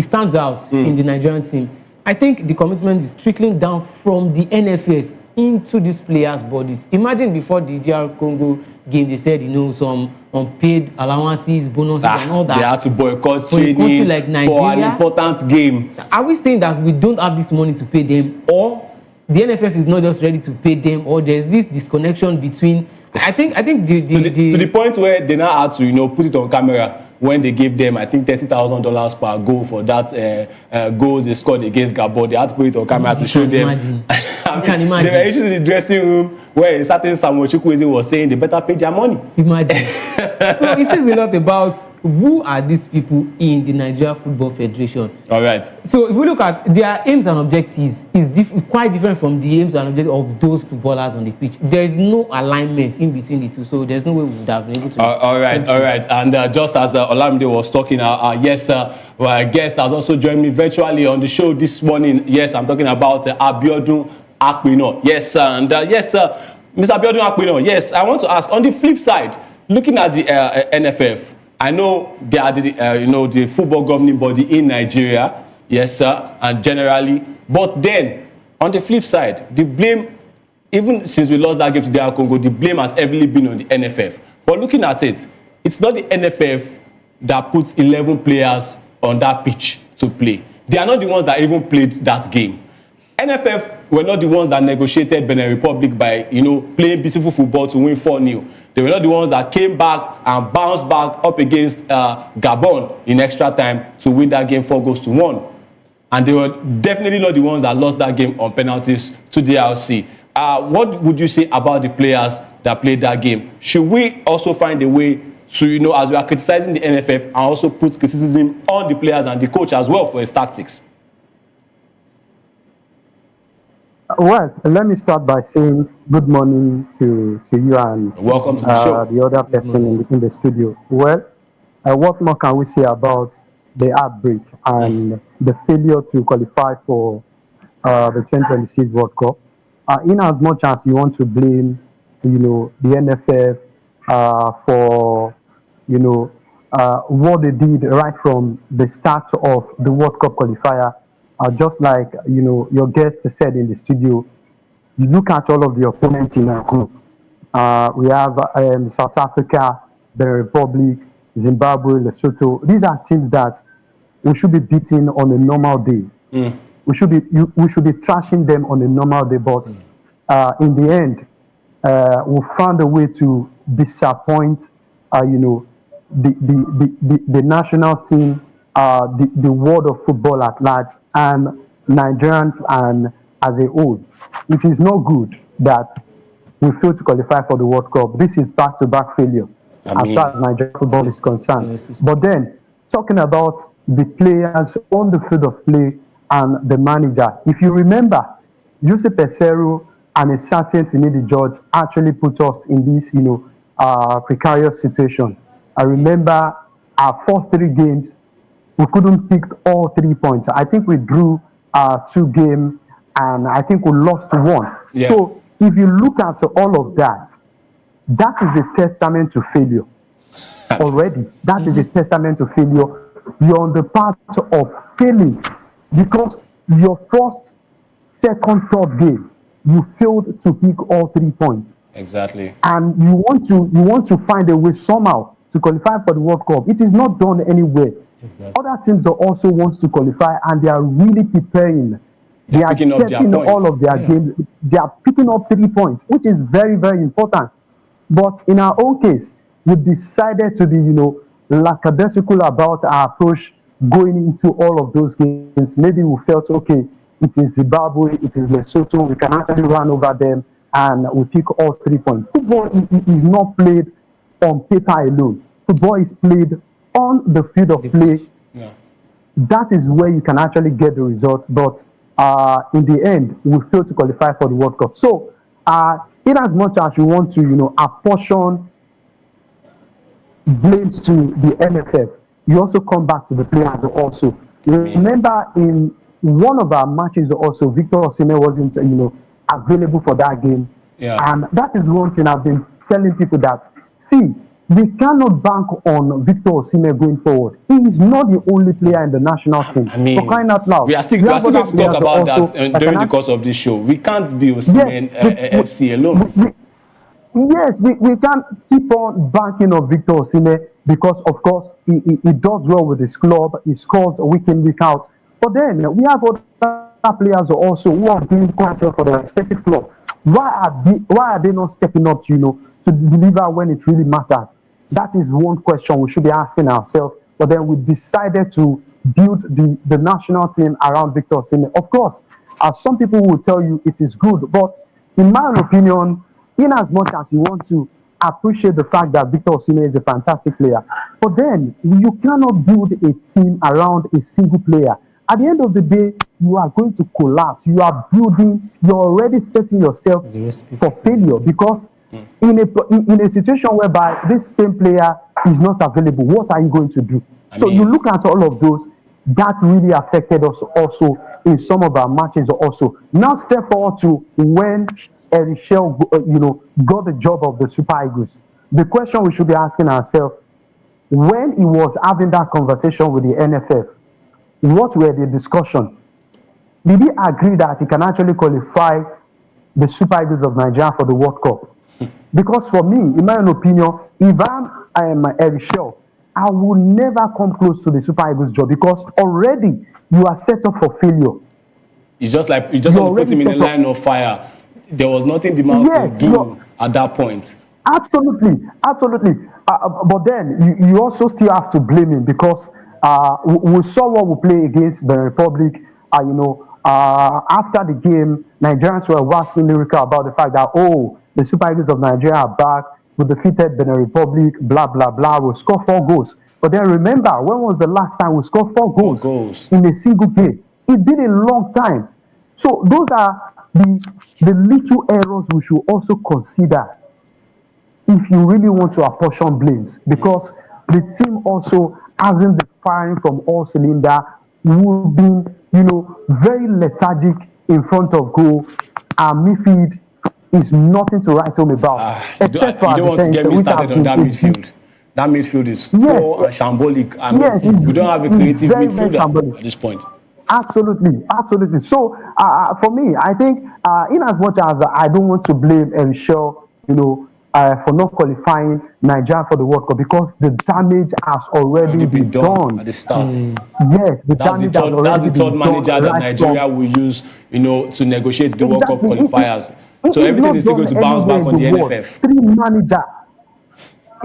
Speaker 11: stands out in the Nigerian team. I think the commitment is trickling down from the NFF into these players' bodies. Imagine before the DR Congo game, they said, some unpaid allowances, bonuses, and all that.
Speaker 10: They had to boycott training
Speaker 11: like
Speaker 10: for an important game.
Speaker 11: Are we saying that we don't have this money to pay them, or the NFF is not just ready to pay them, or there's this disconnection between? I think to
Speaker 10: the point where they now had to put it on camera when they gave them, I think, $30,000 per goal for that goals they scored against Gabon. They had to put it on camera to show them.
Speaker 11: You can imagine.
Speaker 10: There were issues in the dressing room where a certain Samuel Chukwueze was saying they better pay their money.
Speaker 11: Imagine. So it says a lot about who are these people in the Nigeria Football Federation.
Speaker 10: All right.
Speaker 11: So if we look at their aims and objectives, is quite different from the aims and objectives of those footballers on the pitch. There is no alignment in between the two, so there's no way we would have been able to.
Speaker 10: All right. And just as Olamide was talking, yes, our guest has also joined me virtually on the show this morning. Yes, I'm talking about Abiodun Akpino. Yes, and yes, Mr. Abiodun Akpino. Yes, I want to ask, on the flip side, looking at the NFF, I know they are the football governing body in Nigeria. Yes, sir, and generally. But then, on the flip side, the blame, even since we lost that game to DR Congo, the blame has heavily been on the NFF. But looking at it, it's not the NFF that puts 11 players on that pitch to play. They are not the ones that even played that game. NFF were not the ones that negotiated Benin Republic by, playing beautiful football to win 4-0. They were not the ones that came back and bounced back up against Gabon in extra time to win that game 4-1. And they were definitely not the ones that lost that game on penalties to DRC. What would you say about the players that played that game? Should we also find a way to, as we are criticizing the NFF, and also put criticism on the players and the coach as well for his tactics?
Speaker 12: Well, let me start by saying good morning to you and
Speaker 10: welcome to the show.
Speaker 12: The other person in the studio. Well, what more can we say about the outbreak and the failure to qualify for the 2026 World Cup? In as much as you want to blame, the NFF for, what they did right from the start of the World Cup qualifier. Just like your guest said in the studio, you look at all of the opponents in our group. We have South Africa, the Republic, Zimbabwe, Lesotho. These are teams that we should be beating on a normal day. We should be trashing them on a normal day. But in the end, we found a way to disappoint. The national team, the world of football at large. And Nigerians and as a whole, it is not good that we fail to qualify for the World Cup. This is back-to-back failure as far as Nigerian football is concerned. But then, talking about the players on the field of play and the manager, if you remember, Jose Peseiro and a certain Finidi George actually put us in this, precarious situation. I remember our first 3 games, we couldn't pick all 3 points. I think we drew 2 games, and I think we lost 1.
Speaker 10: Yeah.
Speaker 12: So if you look at all of that, that is a testament to failure. Already, that is a testament to failure. You're on the path of failing because your first, second, third game, you failed to pick all 3 points.
Speaker 10: Exactly.
Speaker 12: And you want to find a way somehow to qualify for the World Cup. It is not done anywhere.
Speaker 10: Exactly.
Speaker 12: Other teams also want to qualify, and they are really preparing. They are
Speaker 10: picking up their
Speaker 12: getting
Speaker 10: points.
Speaker 12: all of their games. They are picking up 3 points, which is very, very important. But in our own case, we decided to be, lackadaisical about our approach going into all of those games. Maybe we felt, okay, it is Zimbabwe, it is Lesotho, we can actually run over them, and we pick all 3 points. Football is not played on paper alone. Football is played on the field of play.
Speaker 10: Yeah.
Speaker 12: That is where you can actually get the result. But in the end, we failed to qualify for the World Cup. So, in as much as you want to, apportion blames to the NFF, you also come back to the players also. Remember, in one of our matches also, Victor Osimhen wasn't, available for that game.
Speaker 10: Yeah.
Speaker 12: And that is one thing I've been telling people that, see, we cannot bank on Victor Osimhen going forward. He is not the only player in the national team.
Speaker 10: I mean,
Speaker 12: for crying out loud.
Speaker 10: we are still going to talk about that during the course of this show. We can't be Osimhen FC alone.
Speaker 12: Yes, we can't keep on banking on Victor Osimhen because, of course, he does well with his club. He scores week in, week out. But then we have other players also who are doing quite well for their respective club. Why are they not stepping up, to deliver when it really matters? That is one question we should be asking ourselves. But then we decided to build the national team around Victor Osimhen. Of course, some people will tell you it is good, but in my opinion, in as much as you want to appreciate the fact that Victor Osimhen is a fantastic player, but then you cannot build a team around a single player. At the end of the day, you are going to collapse. You're already setting yourself for failure because in a situation whereby this same player is not available, what are you going to do? You look at all of those, that really affected us also in some of our matches also. Now step forward to when Erichel, got the job of the Super Eagles. The question we should be asking ourselves, when he was having that conversation with the NFF, what were the discussions? Did he agree that he can actually qualify the Super Eagles of Nigeria for the World Cup? Because for me, in my own opinion, if I am Erichel, I will never come close to the Super Eagles job because already you are set up for failure.
Speaker 10: It's just like want to put him in a line of fire. There was nothing the man could do at that point.
Speaker 12: Absolutely. But then you also still have to blame him because we saw what we play against the Republic. After the game, Nigerians were waxing lyrical about the fact that, the Super Eagles of Nigeria are back. We defeated Benin Republic, blah, blah, blah. We scored 4 goals. But then remember, when was the last time we scored 4 goals in a single game? It's been a long time. So those are the little errors we should also consider if you really want to apportion blames, because the team also hasn't been firing from all cylinders. We've been, very lethargic in front of goal. Our midfield is nothing to write home about.
Speaker 10: Except for you don't want to get me started on that midfield. That midfield is poor and shambolic. We don't have a creative midfielder at this point.
Speaker 12: Absolutely. So, for me, I think, in as much as I don't want to blame Erichel, for not qualifying Nigeria for the World Cup because the damage has already been done
Speaker 10: at the start.
Speaker 12: Yes, that's the
Speaker 10: third manager that Nigeria will use, to negotiate the World Cup qualifiers. So everything is still going to bounce back on the NFF.
Speaker 12: 3 manager.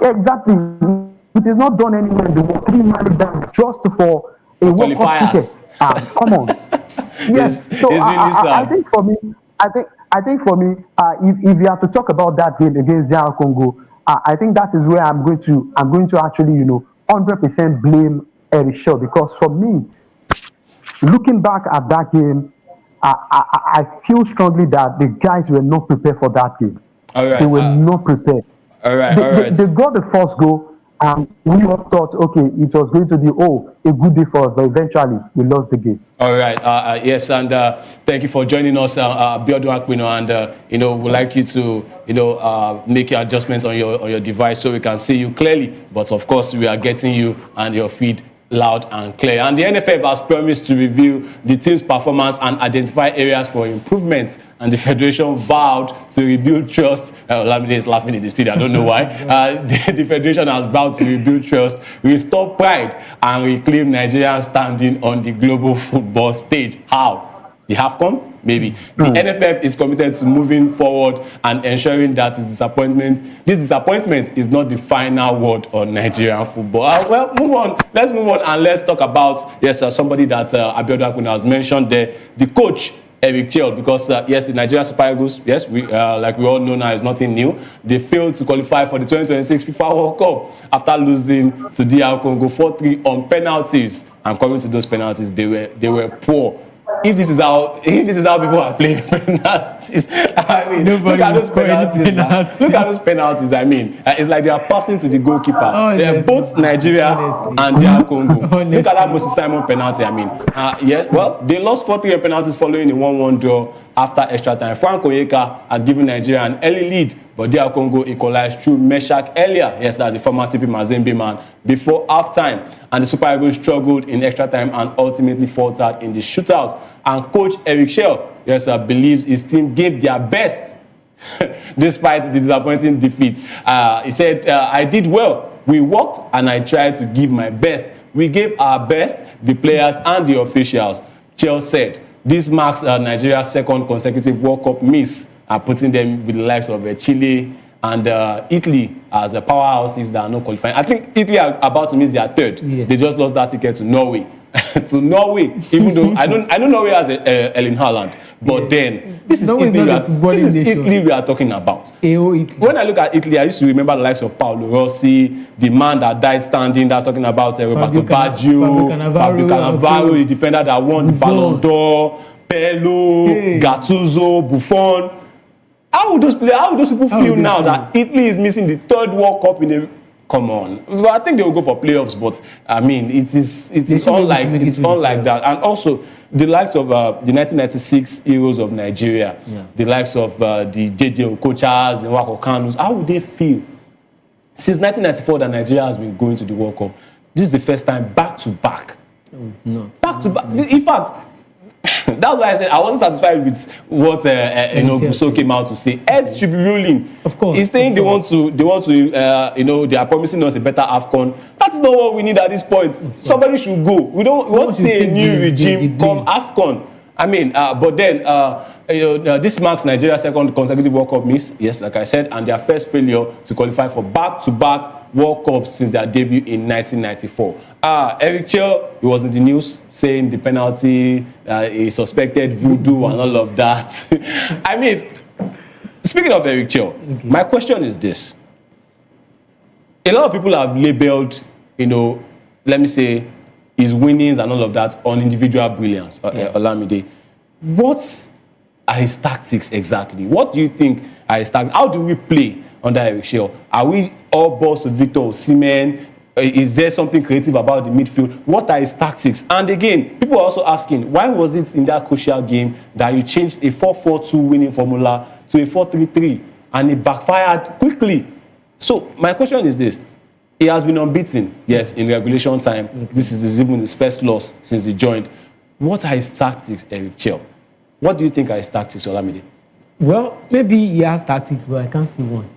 Speaker 12: Exactly. It is not done anywhere in the world. 3 managers just for a World Cup ticket. Come on. Yes. So
Speaker 10: it's really sad.
Speaker 12: I think for me, if you have to talk about that game against DR Congo, I think that is where I'm going to actually 100% blame Eric Shaw, because for me, looking back at that game, I feel strongly that the guys were not prepared for that game.
Speaker 10: All right.
Speaker 12: They were not prepared.
Speaker 10: All right.
Speaker 12: They got the first goal, and we all thought, okay, it was going to be a good day for us, but eventually we lost the game.
Speaker 10: All right. Yes, and thank you for joining us, Biodun Akpino, and we'd like you to make your adjustments on your device so we can see you clearly. But of course, we are getting you and your feed loud and clear. And the NFF has promised to review the team's performance and identify areas for improvements. And the Federation vowed to rebuild trust. Olamide is laughing in the studio. I don't know why. The Federation has vowed to rebuild trust, restore pride, and reclaim Nigeria's standing on the global football stage. How? The AFCON? Maybe. The NFF is committed to moving forward and ensuring that this disappointment is not the final word on Nigerian football. Well, move on. Let's move on and let's talk about, somebody that Abiodun Akpino has mentioned there, the coach, Eric Chell, because the Nigeria Super Eagles, like we all know now, is nothing new. They failed to qualify for the 2026 FIFA World Cup after losing to DR Congo 4-3 on penalties. And according to those penalties, they were poor. If this is how people are playing penalties, I mean, look at those penalties. Look at those penalties. I mean, it's like they are passing to the goalkeeper. They're both Nigeria and DR Congo. Look at that Moses Simon penalty. I mean, they lost 4-3 on penalties following a 1-1 draw after extra time. Frank Onyeka had given Nigeria an early lead, but DR Congo equalized through Meshach earlier. Yes, that's the former TP Mazembe man. Before halftime, and the Super Eagles struggled in extra time and ultimately faltered in the shootout. And coach Eric Shell, believes his team gave their best despite the disappointing defeat. He said, I did well. We worked and I tried to give my best. We gave our best, the players and the officials. Shell said, this marks Nigeria's second consecutive World Cup miss, putting them with the likes of Chile and Italy as powerhouses that are not qualifying. I think Italy are about to miss their third. Yes. They just lost that ticket to Norway. To Norway, even though I know Norway has Erling Haaland, but then this is Italy we are talking about. When I look at Italy, I used to remember the likes of Paolo Rossi, the man that died standing. That's talking about Roberto Baggio, Fabio Cannavaro, the defender that won the Ballon d'Or, Pirlo, Gattuso, Buffon. How would those people feel now that Italy is missing the third World Cup in a... Come on. Well, I think they will go for playoffs, but I mean, it is unlike that. And also, the likes of the 1996 Heroes of Nigeria, the likes of the JJ Okochas, the Wako Kanus, how would they feel? Since 1994 that Nigeria has been going to the World Cup, this is the first time back to back. Back to back. In fact, that's why I said I wasn't satisfied with what Buso came out to say. Heads should be ruling. Of course. He's saying they want to they are promising us a better AFCON. That is not what we need at this point. Somebody should go. We want to see a new regime come AFCON. I mean, but then this marks Nigeria's second consecutive World Cup miss. Yes, like I said, and their first failure to qualify for back-to-back World Cups since their debut in 1994. Eric Chell, he was in the news saying the penalty, he suspected voodoo and all of that. I mean, speaking of Eric Chell, my question is this. A lot of people have labeled, let me say, his winnings and all of that on individual brilliance. Olamide, what are his tactics exactly? What do you think are his tactics? How do we play under Eric Chell? Are we all balls to Victor Osimhen? Is there something creative about the midfield? What are his tactics? And again, people are also asking, why was it in that crucial game that you changed a 4-4-2 winning formula to a 4-3-3 and it backfired quickly? So my question is this. He has been unbeaten, yes, in regulation time. This is even his first loss since he joined. What are his tactics, Eric Chell? What do you think are his tactics, Olamide?
Speaker 11: Well, maybe he has tactics, but I can't see one.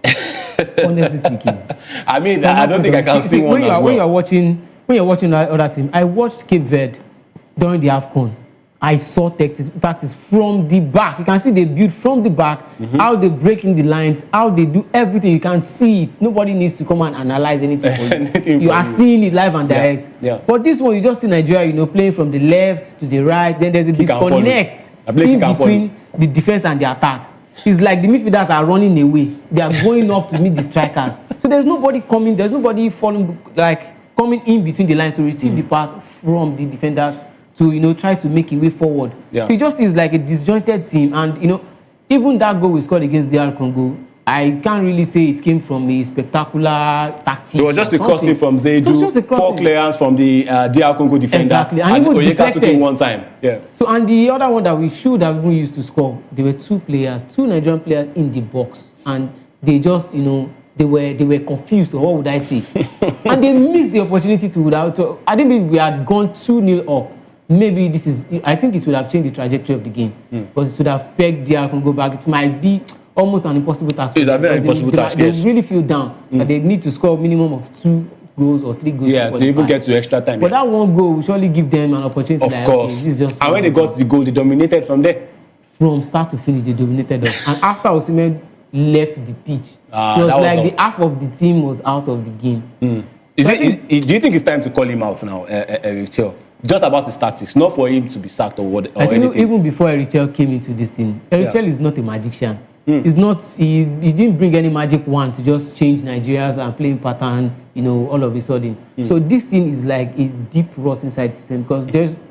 Speaker 11: Honestly speaking.
Speaker 10: I mean, I don't think I can see one as well.
Speaker 11: When you're watching other team, I watched Cape Verde during the AFCON, I saw tactics from the back. You can see they build from the back, how they break in the lines, how they do everything. You can see it. Nobody needs to come and analyze anything for you. You are seeing it live and direct.
Speaker 10: Yeah.
Speaker 11: But this one, you just see Nigeria, playing from the left to the right. Then there's a disconnect in between the defense and the attack. It's like the midfielders are running away. They are going off to meet the strikers. So there's nobody coming. There's nobody coming in between the lines to receive the pass from the defenders to try to make a way forward.
Speaker 10: Yeah.
Speaker 11: So it just is like a disjointed team, and even that goal we scored against DR Congo, I can't really say it came from a spectacular tactic.
Speaker 10: It was just a crossing from Zaidu, 4 clearance from the DR Congo defender. Exactly, and even Oyeka took it one time. Yeah.
Speaker 11: So and the other one that we should have even used to score, there were 2 Nigerian players in the box, and they just they were confused, or what would I say? And they missed the opportunity to. I think we had gone 2-0 up. Maybe I think it would have changed the trajectory of the game, because it would have pegged DR Congo back. It might be almost an impossible task.
Speaker 10: It's a very impossible task,
Speaker 11: yes. They really feel down that they need to score a minimum of 2 goals or 3 goals.
Speaker 10: Yeah, to even get to extra time.
Speaker 11: But that one goal will surely give them an opportunity.
Speaker 10: Of course. And when they got the goal, they dominated from there.
Speaker 11: From start to finish, they dominated us. And after Osimhen left the pitch, it was like the half of the team was out of the game.
Speaker 10: Do you think it's time to call him out now, Eric? Just about his tactics, not for him to be sacked or anything.
Speaker 11: Even before Eric came into this team, Eric is not a magician. He's not. He didn't bring any magic wand to just change Nigeria's playing pattern, all of a sudden. So this thing is like a deep rot inside the system, because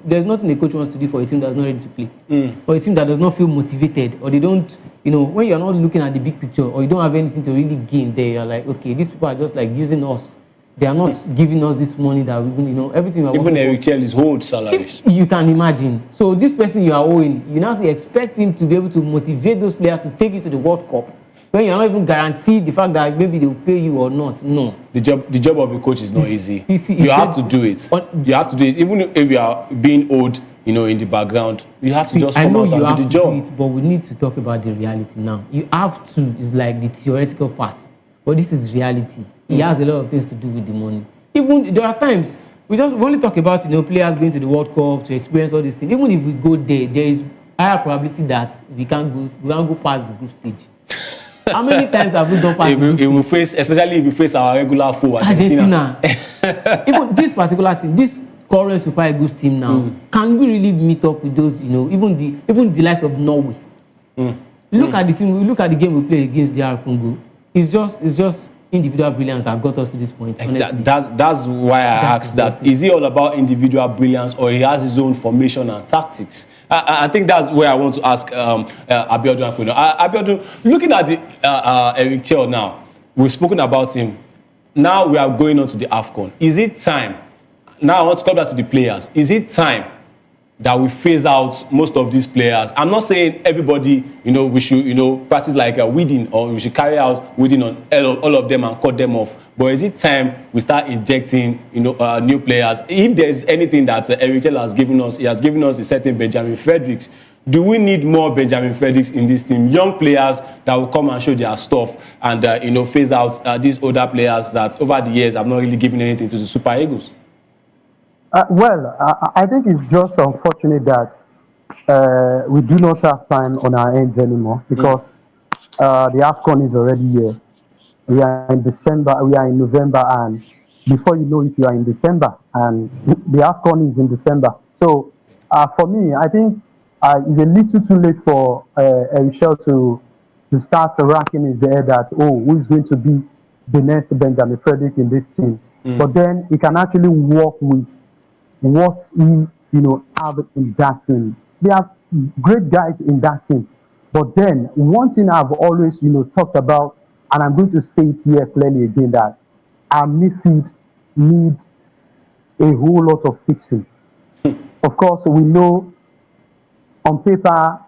Speaker 11: there's nothing a coach wants to do for a team that's not ready to play, or a team that does not feel motivated, or they don't. When you're not looking at the big picture, or you don't have anything to really gain there, you're like, okay, these people are just like using us. They are not giving us this money that we, everything.
Speaker 10: Even Eric is hold salaries.
Speaker 11: You can imagine. So this person you are owing, you now expect him to be able to motivate those players to take you to the World Cup, when you are not even guaranteed the fact that maybe they will pay you or not. No.
Speaker 10: The job of a coach is not easy. You have to do it. You have to do it. Even if you are being owed, in the background, you have to just come out and do the job.
Speaker 11: Do it, but we need to talk about the reality now. You have to. It's like the theoretical part, but this is reality. He has a lot of things to do with the money. Even there are times we only talk about players going to the World Cup to experience all these things. Even if we go there is higher probability that we can't go past the group stage. How many times have we gone past the group stage?
Speaker 10: Especially if we face our regular foe, Argentina.
Speaker 11: Even this particular team, this current Super Eagles team now, can we really meet up with those? Even the likes of Norway. Look at the team. Look at the game we played against DR Congo. It's just individual brilliance that got us to this point.
Speaker 10: Exactly. That's why I asked that. Is he all about individual brilliance, or he has his own formation and tactics? I think that's where I want to ask Abiodun Akpino. Abiodun, looking at the Eric Chell now, we've spoken about him. Now we are going on to the AFCON. Is it time? Now I want to come back to the players. Is it time that we phase out most of these players? I'm not saying everybody, we should, practice like a weeding, or we should carry out weeding on all of them and cut them off. But is it time we start injecting, new players? If there's anything that Eric has given us, he has given us a certain Benjamin Fredericks. Do we need more Benjamin Fredericks in this team? Young players that will come and show their stuff and, phase out these older players that over the years have not really given anything to the Super Eagles?
Speaker 12: I think it's just unfortunate that we do not have time on our hands anymore, because the AFCON is already here. We are in December, we are in November, and before you know it, you are in December, and the AFCON is in December. So for me, I think it's a little too late for Michel to start racking his head at, who is going to be the next Benjamin Frederick in this team. But then he can actually work with what he, have in that team. They have great guys in that team. But then one thing I've always, talked about, and I'm going to say it here clearly again, that our midfield need a whole lot of fixing. Of course, we know on paper,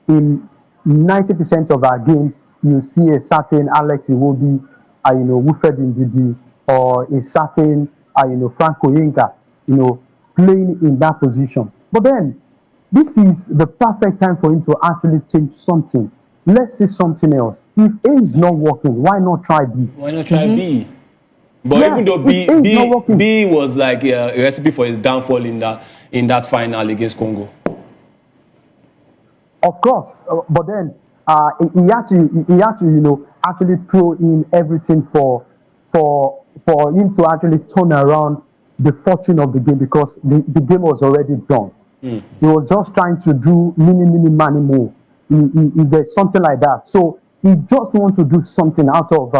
Speaker 12: in 90% of our games, you see a certain Alex Iwobi, Wilfred Ndidi, or a certain, Frank Oyinka, playing in that position. But then, this is the perfect time for him to actually change something. Let's see something else. If A is not working, why not try B?
Speaker 10: Why not try B? But even though B was like a recipe for his downfall in that final against Congo.
Speaker 12: Of course, but then he had to actually throw in everything for him to actually turn around the fortune of the game, because the game was already done. He was just trying to do many more. If there's something like that, so he just wants to do something out of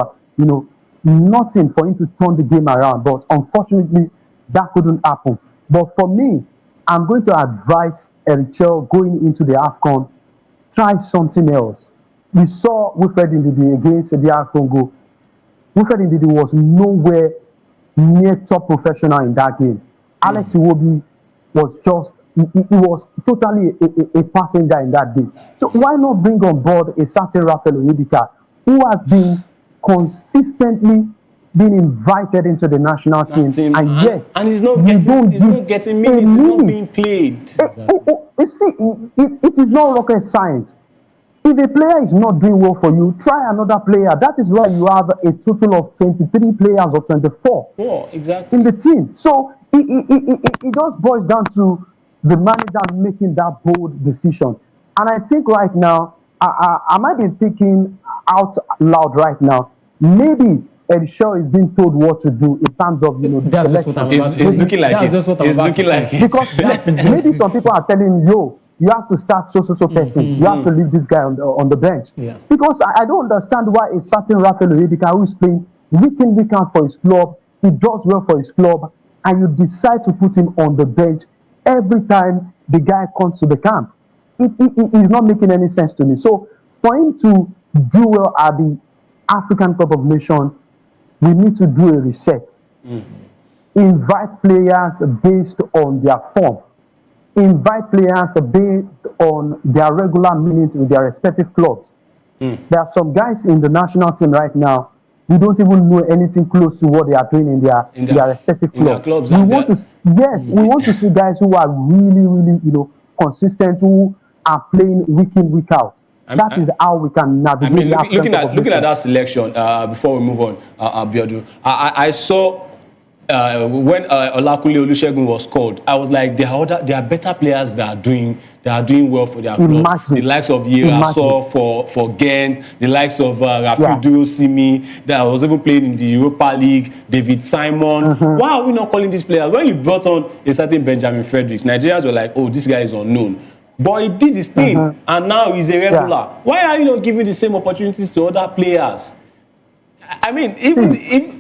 Speaker 12: nothing for him to turn the game around. But unfortunately, that couldn't happen. But for me, I'm going to advise Eritrea going into the AFCON, try something else. We saw Wilfred Ndidi against DR Congo. Wilfred Ndidi was nowhere near top professional in that game. Alex Iwobi was just, he was totally a passenger in that game. So why not bring on board a certain Rafael Onyedika, who has been consistently being invited into the national team, and yet
Speaker 10: he's not getting minutes, he's not being played.
Speaker 12: You see, it is not rocket science. If a player is not doing well for you, try another player. That is why you have a total of 23 players or 24
Speaker 10: exactly.
Speaker 12: in the team. So it just boils down to the manager making that bold decision. And I think right now, I might be thinking out loud right now, maybe Erisha is being told what to do in terms of the selection.
Speaker 10: It's looking like it. It's looking like it.
Speaker 12: Because maybe some people are telling you, you have to start so person. You have to leave this guy on the bench.
Speaker 11: Yeah.
Speaker 12: Because I don't understand why a certain Rafael Onyedika, who is playing week in, week out for his club, he does well for his club, and you decide to put him on the bench every time the guy comes to the camp. It is not making any sense to me. So for him to do well at the African Cup of Nations, we need to do a reset. Invite players based on their form. Invite players based on their regular minutes with their respective clubs. There are some guys in the national team right now who don't even know anything close to what they are doing in their respective clubs. We want to see guys who are really consistent, who are playing week in, week out. That is how we can navigate.
Speaker 10: Looking at that selection, before we move on, Abiodun, I saw when Olakunle Olusegun was called, I was like, there are better players that are doing well for their club. The likes of Yeraso for Ghent, the likes of Rafiu Simi, that was even playing in the Europa League, David Simon. Why are we not calling these players? When you brought on a certain Benjamin Fredericks, Nigerians were like, oh, this guy is unknown. But he did his thing, and now he's a regular. Why are you not giving the same opportunities to other players? I mean, even if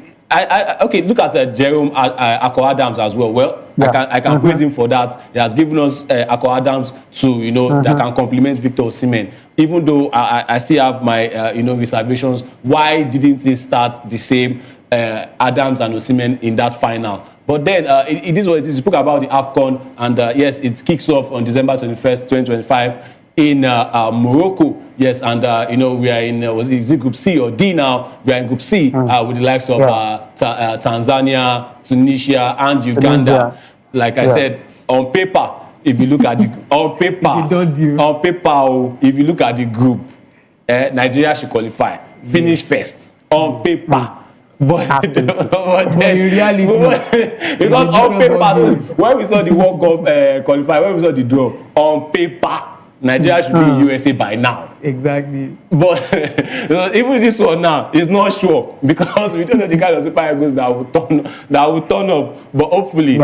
Speaker 10: okay, look at Jerome Akko Adams as well. Well, I can praise him for that. He has given us Akko Adams to that can complement Victor Osimhen. Even though I still have my reservations. Why didn't he start the same Adams and Osimhen in that final? But then it is what it is. You spoke about the AFCON, and yes, it kicks off on December 21st, 2025 in Morocco. Yes, and we are in is it Group C or D now? We are in Group C with the likes of Tanzania, Tunisia, and Uganda. Like I said, on paper, if you look at the if you look at the group, Nigeria should qualify, finish first on paper. But in reality, because on paper too, when we saw the World Cup qualify, when we saw the draw, on paper, Nigeria should be in USA by now.
Speaker 11: Exactly.
Speaker 10: But even this one now is not sure, because we don't know the kind of Super Eagles that will turn up. But hopefully,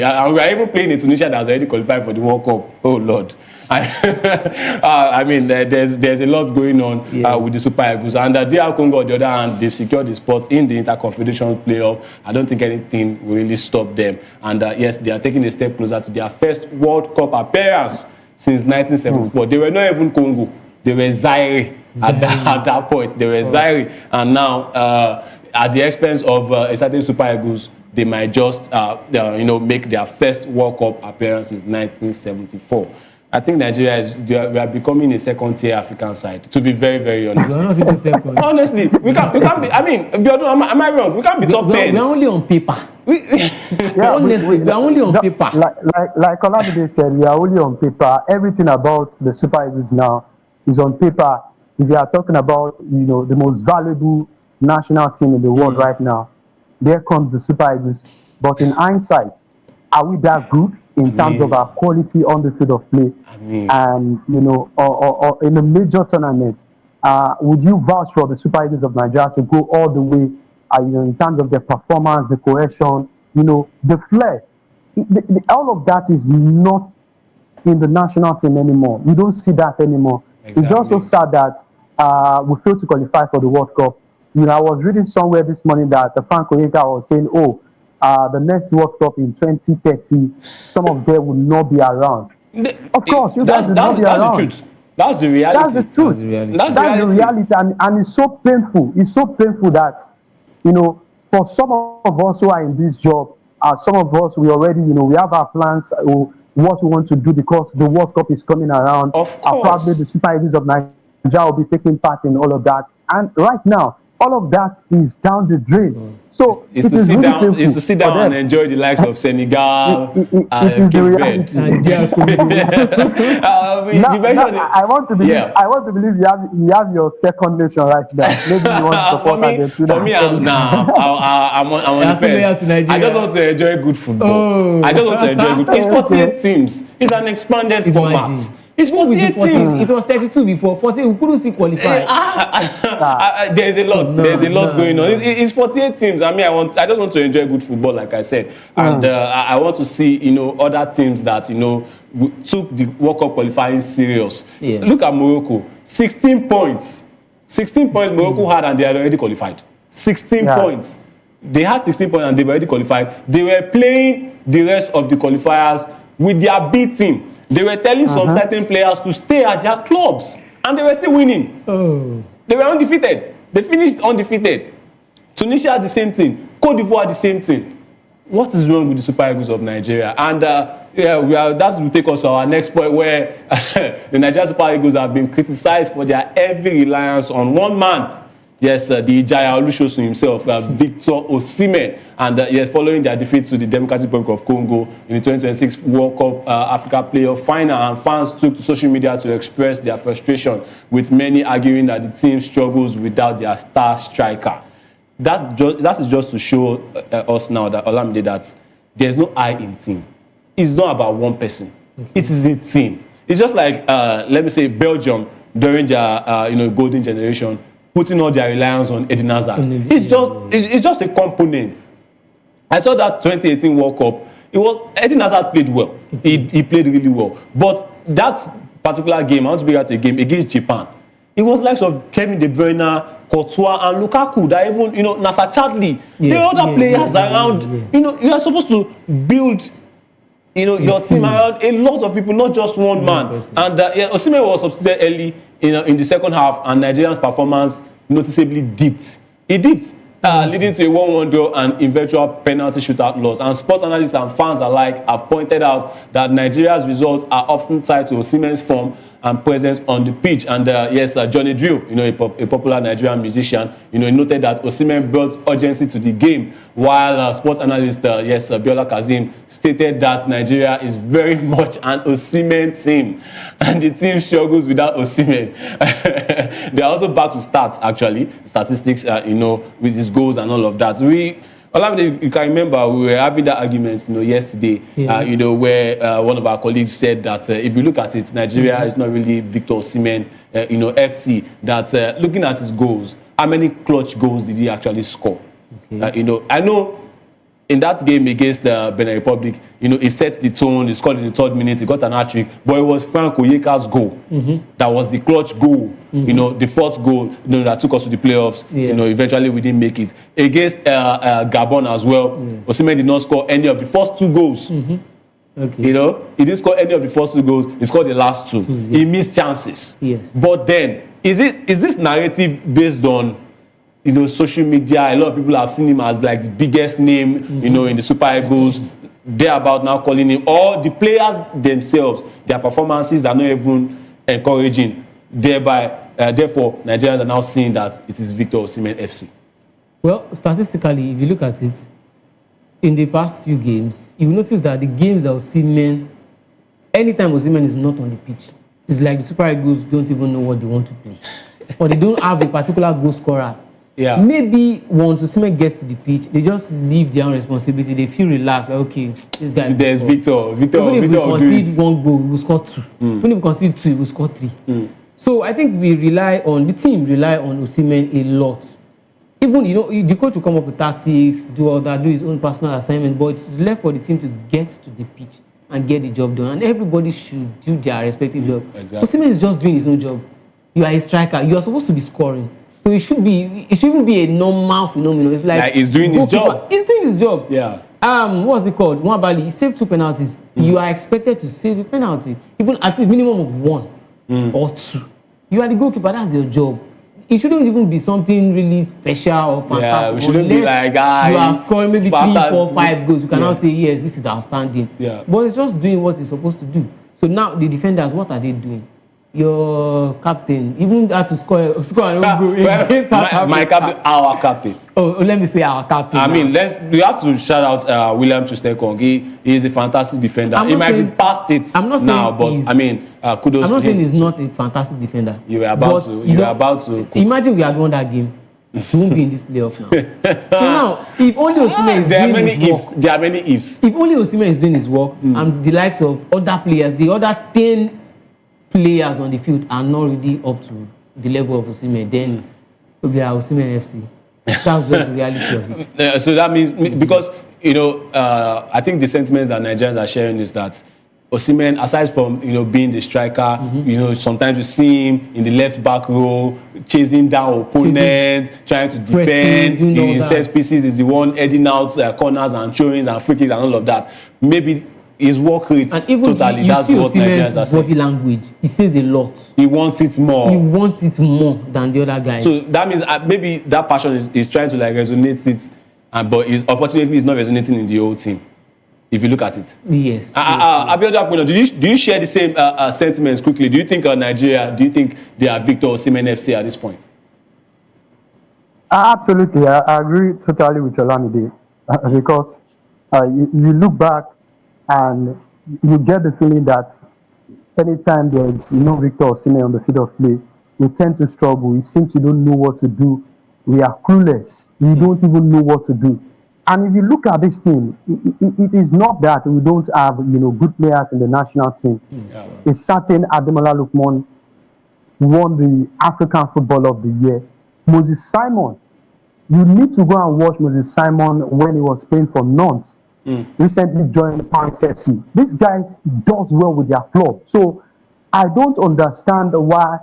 Speaker 10: and we are even playing in Tunisia that's already qualified for the World Cup. Oh Lord. I mean, there's a lot going on with the Super Eagles, and DR Congo, on the other hand, they've secured the spots in the Interconfederation playoff. I don't think anything will really stop them. And yes, they are taking a step closer to their first World Cup appearance since 1974. They were not even Congo; they were Zaire at that point. They were Zaire, and now at the expense of a certain Super Eagles, they might just make their first World Cup appearance since 1974. I think Nigeria we are becoming a second-tier African side. To be very, very honest.
Speaker 11: We're not even second.
Speaker 10: Honestly, we can't be. I mean, am I wrong? We can't be top 10.
Speaker 11: We're only on paper. Honestly, we're only on paper.
Speaker 12: Like Olabide said, we are only on paper. Everything about the Super Eagles now is on paper. If you are talking about the most valuable national team in the world right now, there comes the Super Eagles. But in hindsight, are we that good? in terms of our quality on the field of play. And, you know, or in a major tournament, would you vouch for the Super Eagles of Nigeria to go all the way, you know, in terms of their performance, the cohesion, you know, the flair? All of that is not in the national team anymore. You don't see that anymore. Exactly. It's also sad that we failed to qualify for the World Cup. You know, I was reading somewhere this morning that Frank Oyeka was saying, oh, the next World Cup in 2030, some of them will not be around. Of course, you guys will not be around.
Speaker 10: That's the truth. That's the reality.
Speaker 12: That's the truth. That's the reality. And it's so painful. It's so painful that, you know, for some of us who are in this job, some of us, we already, you know, we have our plans, what we want to do because the World Cup is coming around. Of course. Probably the Super Eagles of Nigeria will be taking part in all of that. And right now, all of that is down the drain. So
Speaker 10: it's to sit down. It's to sit down and enjoy the likes of Senegal, Cape Verde.
Speaker 12: I want to believe. I want to believe you have your second nation right now. Maybe you want to support Argentina.
Speaker 10: For me, I'm on the fence. I just want to enjoy good football. I just want to enjoy good. It's 48 teams. It's an expanded format. It's 48 teams.
Speaker 11: It was 32 before. 40. We couldn't still qualify.
Speaker 10: There's a lot. There's a lot going on. It's 48 teams. I mean, I just want to enjoy good football, like I said, and I want to see, you know, other teams that, you know, took the World Cup qualifying serious. Look at Morocco. 16 points. 16 points Morocco had, and they had already qualified. 16 points. They had 16 points and they were already qualified. They were playing the rest of the qualifiers with their B team. They were telling some certain players to stay at their clubs, and they were still winning. They were undefeated. They finished undefeated. Tunisia, the same thing. Cote d'Ivoire, the same thing. What is wrong with the Super Eagles of Nigeria? And that will take us to our next point, where the Nigeria Super Eagles have been criticized for their heavy reliance on one man. Yes, the Ijaya Olusosun himself, Victor Osimhen, and yes, following their defeat to the Democratic Republic of Congo in the 2026 World Cup Africa Playoff Final, and fans took to social media to express their frustration, with many arguing that the team struggles without their star striker. That is just to show us now that Olamide, that there's no I in team. It's not about one person. It is a team. It's just like let me say Belgium during their golden generation, putting all their reliance on Eden Hazard. It's just a component. I saw that 2018 World Cup. Eden Hazard played well. He played really well. But that particular game, I want to bring out a game against Japan. It was like of Kevin De Bruyne, Courtois, and Lukaku. That even, Nacer Chadli. There are other players around. You are supposed to build your team around a lot of people, not just one man. And Osimhen was substituted early in the second half, and Nigerians' performance noticeably dipped. It dipped, leading to a 1-1 draw and eventual penalty shootout loss. And sports analysts and fans alike have pointed out that Nigeria's results are often tied to Osimhen's form and presence on the pitch. And Johnny Drill, a popular Nigerian musician, noted that Osimhen brought urgency to the game, while sports analyst Bola Kazim stated that Nigeria is very much an Osimhen team, and the team struggles without Osimhen. They are also back to stats, actually, statistics, with his goals and all of that. Olamide, you can remember we were having that argument, yesterday, where one of our colleagues said that if you look at it, Nigeria is not really Victor Osimhen, FC. That looking at his goals, how many clutch goals did he actually score? I know in that game against Benin Republic, he set the tone. He scored in the 3rd minute. He got an hat-trick, but it was Frank Oyeka's goal that was the clutch goal. The 4th goal, that took us to the playoffs. Eventually we didn't make it against Gabon as well. Osimhen did not score any of the first 2 goals. He didn't score any of the first 2 goals. He scored the last 2. He missed chances. But then, is this narrative based on social media? A lot of people have seen him as like the biggest name, in the Super Eagles. They're about now calling him, or the players themselves, their performances are not even encouraging. Therefore, Nigerians are now seeing that it is Victor Osimhen FC.
Speaker 11: Well, statistically, if you look at it, in the past few games, you will notice that the games that Osimhen, anytime Osimhen is not on the pitch, it's like the Super Eagles don't even know what they want to play. Or they don't have a particular goal scorer Maybe once Osimhen gets to the pitch, they just leave their own responsibility. They feel relaxed. Like, okay, this guy.
Speaker 10: There's Victor.
Speaker 11: Even if we concede 1 goal, we will score 2. Even if we concede 2, we will score 3. So I think the team rely on Osimhen a lot. Even, the coach will come up with tactics, do all that, do his own personal assignment, but it's left for the team to get to the pitch and get the job done. And everybody should do their respective job. Exactly. Osimhen is just doing his own job. You are a striker. You are supposed to be scoring. So it shouldn't be a normal phenomenon. It's like
Speaker 10: he's doing his job.
Speaker 11: He's doing his job.
Speaker 10: Yeah.
Speaker 11: What's it called? Nwabali, he saved 2 penalties. You are expected to save a penalty, even at the minimum of 1 or 2. You are the goalkeeper. That's your job. It shouldn't even be something really special or fantastic.
Speaker 10: Yeah, we shouldn't be like,
Speaker 11: you are scoring maybe 3, 4, 5 goals. You cannot say, yes, this is outstanding.
Speaker 10: Yeah.
Speaker 11: But it's just doing what it's supposed to do. So now the defenders, what are they doing? Your captain even had to score an own goal against
Speaker 10: my captain, our captain.
Speaker 11: Oh, let me say our captain.
Speaker 10: I mean, we have to shout out William Chustekong. He is a fantastic defender. He might be past it now, but I mean, kudos to him.
Speaker 11: I'm not saying he's not a fantastic defender.
Speaker 10: You were about to.
Speaker 11: Imagine we had won that game. He won't be in this playoff now. So now, if only Osimhen is doing his work,
Speaker 10: there are many ifs.
Speaker 11: If only Osimhen is doing his work, and the likes of other players, the other 10 players on the field are not really up to the level of Osimhen, then we are Osimhen FC. That's just the reality of it.
Speaker 10: So that means, because, I think the sentiments that Nigerians are sharing is that Osimhen, aside from, being the striker, sometimes you see him in the left back row, chasing down opponents, trying to defend. In set pieces is the one heading out corners and throw-ins and free kicks and all of that. Maybe his work rate totally, that's what Nigerians are saying.
Speaker 11: Body language, he says a lot.
Speaker 10: He wants it more.
Speaker 11: He wants it more than the other guys.
Speaker 10: So that means maybe that passion is trying to resonate it, but unfortunately it's not resonating in the whole team. If you look at it.
Speaker 11: Yes.
Speaker 10: Do you share the same sentiments quickly? Do you think Nigeria, they are Victor Osimhen FC at this point?
Speaker 12: Absolutely. I agree totally with Olamide because you look back and you get the feeling that anytime there is Victor Osimhen on the field of play, we tend to struggle. It seems you don't know what to do. We are clueless. We don't even know what to do. And if you look at this team, it is not that we don't have good players in the national team. A certain Ademola Lookman won the African Footballer of the Year. Moses Simon, you need to go and watch Moses Simon when he was playing for Nantes. Recently joined Paris FC. These guys does well with their club. So I don't understand why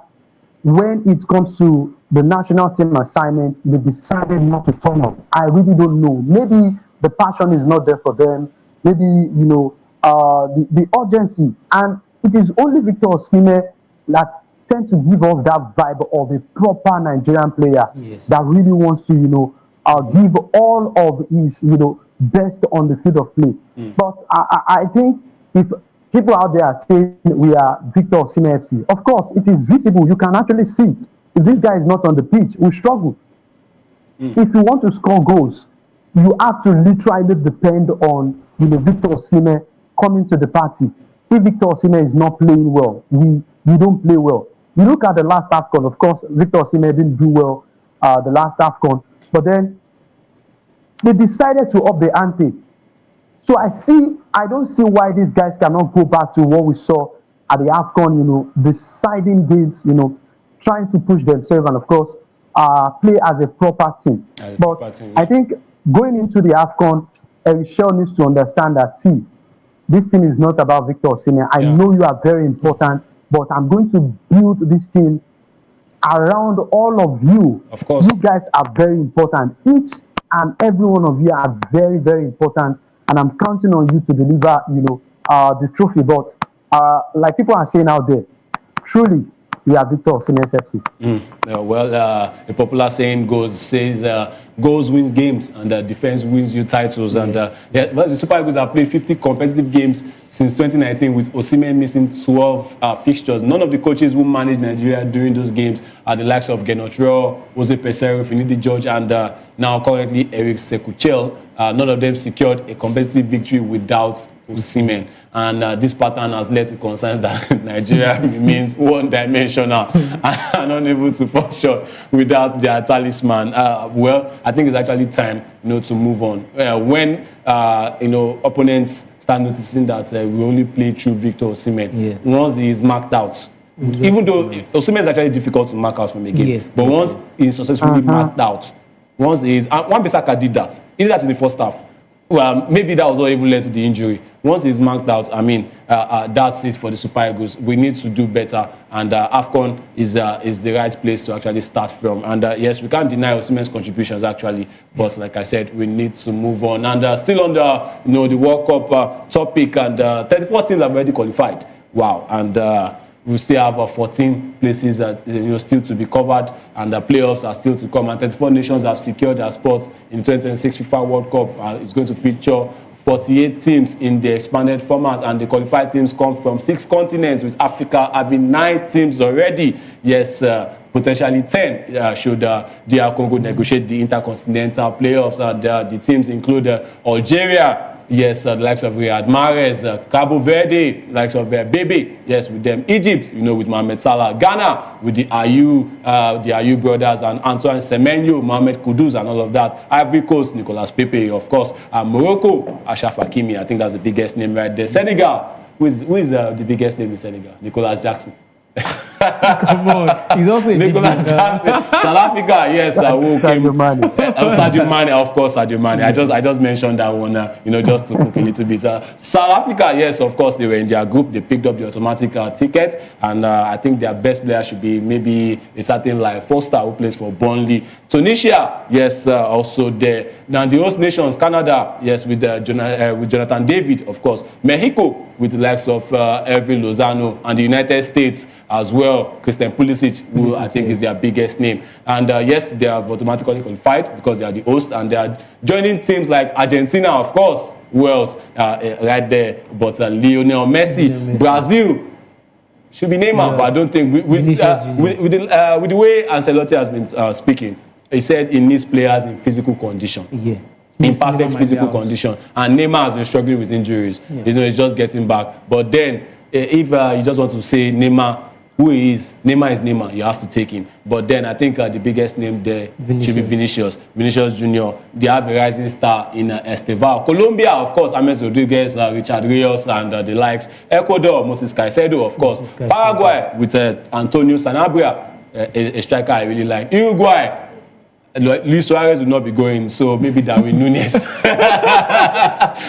Speaker 12: when it comes to the national team assignment, they decided not to turn up. I really don't know. Maybe the passion is not there for them. Maybe, the urgency. And it is only Victor Osimhen that tend to give us that vibe of a proper Nigerian player that really wants to, give all of his, best on the field of play. But I think if people out there are saying we are Victor Osimhen FC, of course, it is visible. You can actually see it. If this guy is not on the pitch, we struggle. If you want to score goals, you have to literally depend on Victor Osimhen coming to the party. If Victor Osimhen is not playing well, we don't play well. You look at the last AFCON, of course, Victor Osimhen didn't do well the last AFCON, but then they decided to up the ante. So I don't see why these guys cannot go back to what we saw at the AFCON, deciding games, trying to push themselves and, of course, play as a proper team. I think going into the AFCON, Michelle needs to understand that, this team is not about Victor Osimhen. I know you are very important, but I'm going to build this team around all of you.
Speaker 10: Of course.
Speaker 12: You guys are very important. Each and every one of you are very, very important, and I'm counting on you to deliver, the trophy. But like people are saying out there, truly, we are Victor Osimhen FC.
Speaker 10: A popular saying says goals wins games and defense wins you titles. And the Super Eagles have played 50 competitive games since 2019 with Osimhen missing 12 fixtures. None of the coaches who managed Nigeria during those games are the likes of Genotro, Jose Peseiro, Finidi George, and now currently Eric Sekuchel. none of them secured a competitive victory without Osimhen. And this pattern has led to concerns that Nigeria remains one-dimensional and unable to function without their talisman. Well, I think it's actually time, to move on. When opponents start noticing that we only play through Victor Osimhen, once he is marked out, even though Osimhen is actually difficult to mark out from a game, but once he is successfully marked out, once he is, Wan-Bissaka did that. He did that in the first half. Well, maybe that was what even led to the injury. Once he's marked out, that's it for the Super Eagles. We need to do better, and AFCON is the right place to actually start from. And yes, we can't deny Osimhen's contributions actually, but like I said, we need to move on. And still on the World Cup topic, and 34 teams have already qualified. Wow, and we still have 14 places still to be covered, and the playoffs are still to come. And 34 nations have secured their spots in 2026 FIFA World Cup. It's going to feature 48 teams in the expanded format, and the qualified teams come from 6 continents, with Africa having 9 teams already. Yes, potentially 10 should DR Congo negotiate the intercontinental playoffs. And the teams include Algeria. Yes, the likes of Riyad Mahrez, Cabo Verde, likes of Bebe, yes, with them. Egypt, with Mohamed Salah. Ghana, with the Ayew brothers, and Antoine Semenyo, Mohamed Kudus, and all of that. Ivory Coast, Nicolas Pepe, of course. And Morocco, Achraf Hakimi, I think that's the biggest name right there. Senegal, who is the biggest name in Senegal? Nicolas Jackson.
Speaker 11: Come on, he's also
Speaker 10: Nicolas Jackson. South Africa, yes, Sadio Mane, of course, Sadio Mane. I just mentioned that one, just to cook a little bit. South Africa, yes, of course, they were in their group. They picked up the automatic ticket, and I think their best player should be maybe a certain like Foster, who plays for Burnley. Tunisia, yes, also there. Now the host nations, Canada, yes, with Jonathan David, of course. Mexico, with the likes of Hervé Lozano, and the United States as well, Christian Pulisic, who I think is their biggest name. And yes, they have automatically qualified because they are the host, and they are joining teams like Argentina, of course, who else right there, but Lionel Messi. Brazil should be Neymar, but I don't think with the way Ancelotti has been speaking, he said he needs players in physical condition. Yeah. In perfect physical condition. And Neymar has been struggling with injuries. Yeah. He's just getting back. But then, if you just want to say Neymar, who he is, Neymar is Neymar, you have to take him. But then I think the biggest name there should be Vinicius Junior. They have a rising star in Esteval. Colombia, of course, James Rodriguez, Richard Rios, and the likes. Ecuador, Moses Caicedo, of course. Paraguay, with Antonio Sanabria, a striker I really like. Uruguay, Luis Suarez will not be going, so maybe Darwin Núñez.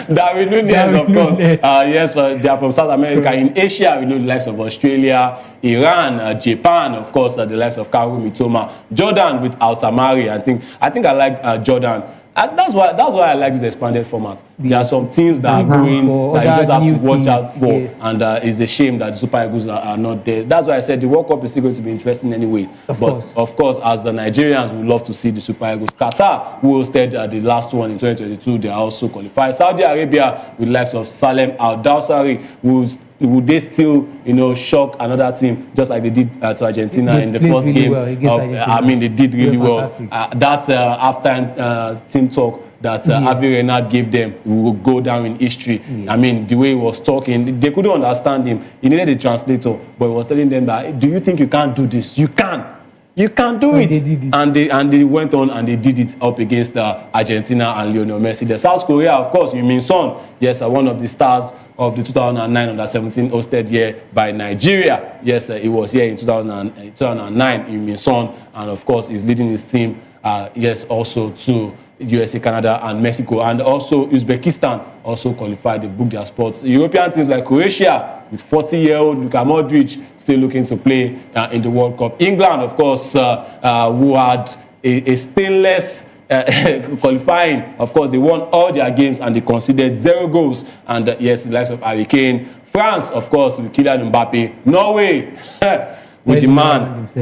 Speaker 10: Darwin Núñez, of course. Yes, they are from South America. In Asia, we know the likes of Australia, Iran, Japan, of course, the likes of Kaoru Mitoma. Jordan with Altamari. I think I like Jordan. That's why I like this expanded format. There are some teams that are going that you just have to watch out for, and it's a shame that the Super Eagles are not there. That's why I said the World Cup is still going to be interesting anyway. Of course, as the Nigerians, we love to see the Super Eagles. Qatar, who hosted the last one in 2022, they are also qualified. Saudi Arabia, with the likes of Salem Al Dawsari, would they still, shock another team just like they did to Argentina in the first game? They did really well. That's halftime team talk that Avi Renard gave them. We will go down in history. Yes. The way he was talking, they couldn't understand him. He needed a translator, but he was telling them that, do you think you can't do this? You can. You can do it. They went on and they did it up against Argentina and Lionel Messi. The South Korea, of course, Heung-min Son, yes, one of the stars of the 2009 Under-17 hosted year by Nigeria. Yes, he was here in 2009, Heung-min Son, and of course, he's leading his team, yes, also to USA, Canada, and Mexico. And also Uzbekistan also qualified. They booked their spots. European teams like Croatia, with 40-year-old Luka Modric still looking to play in the World Cup. England, of course, who had a stainless qualifying. Of course, they won all their games and they conceded 0 goals. And yes, the likes of Harry Kane. France, of course, with Kylian Mbappe. Norway, with the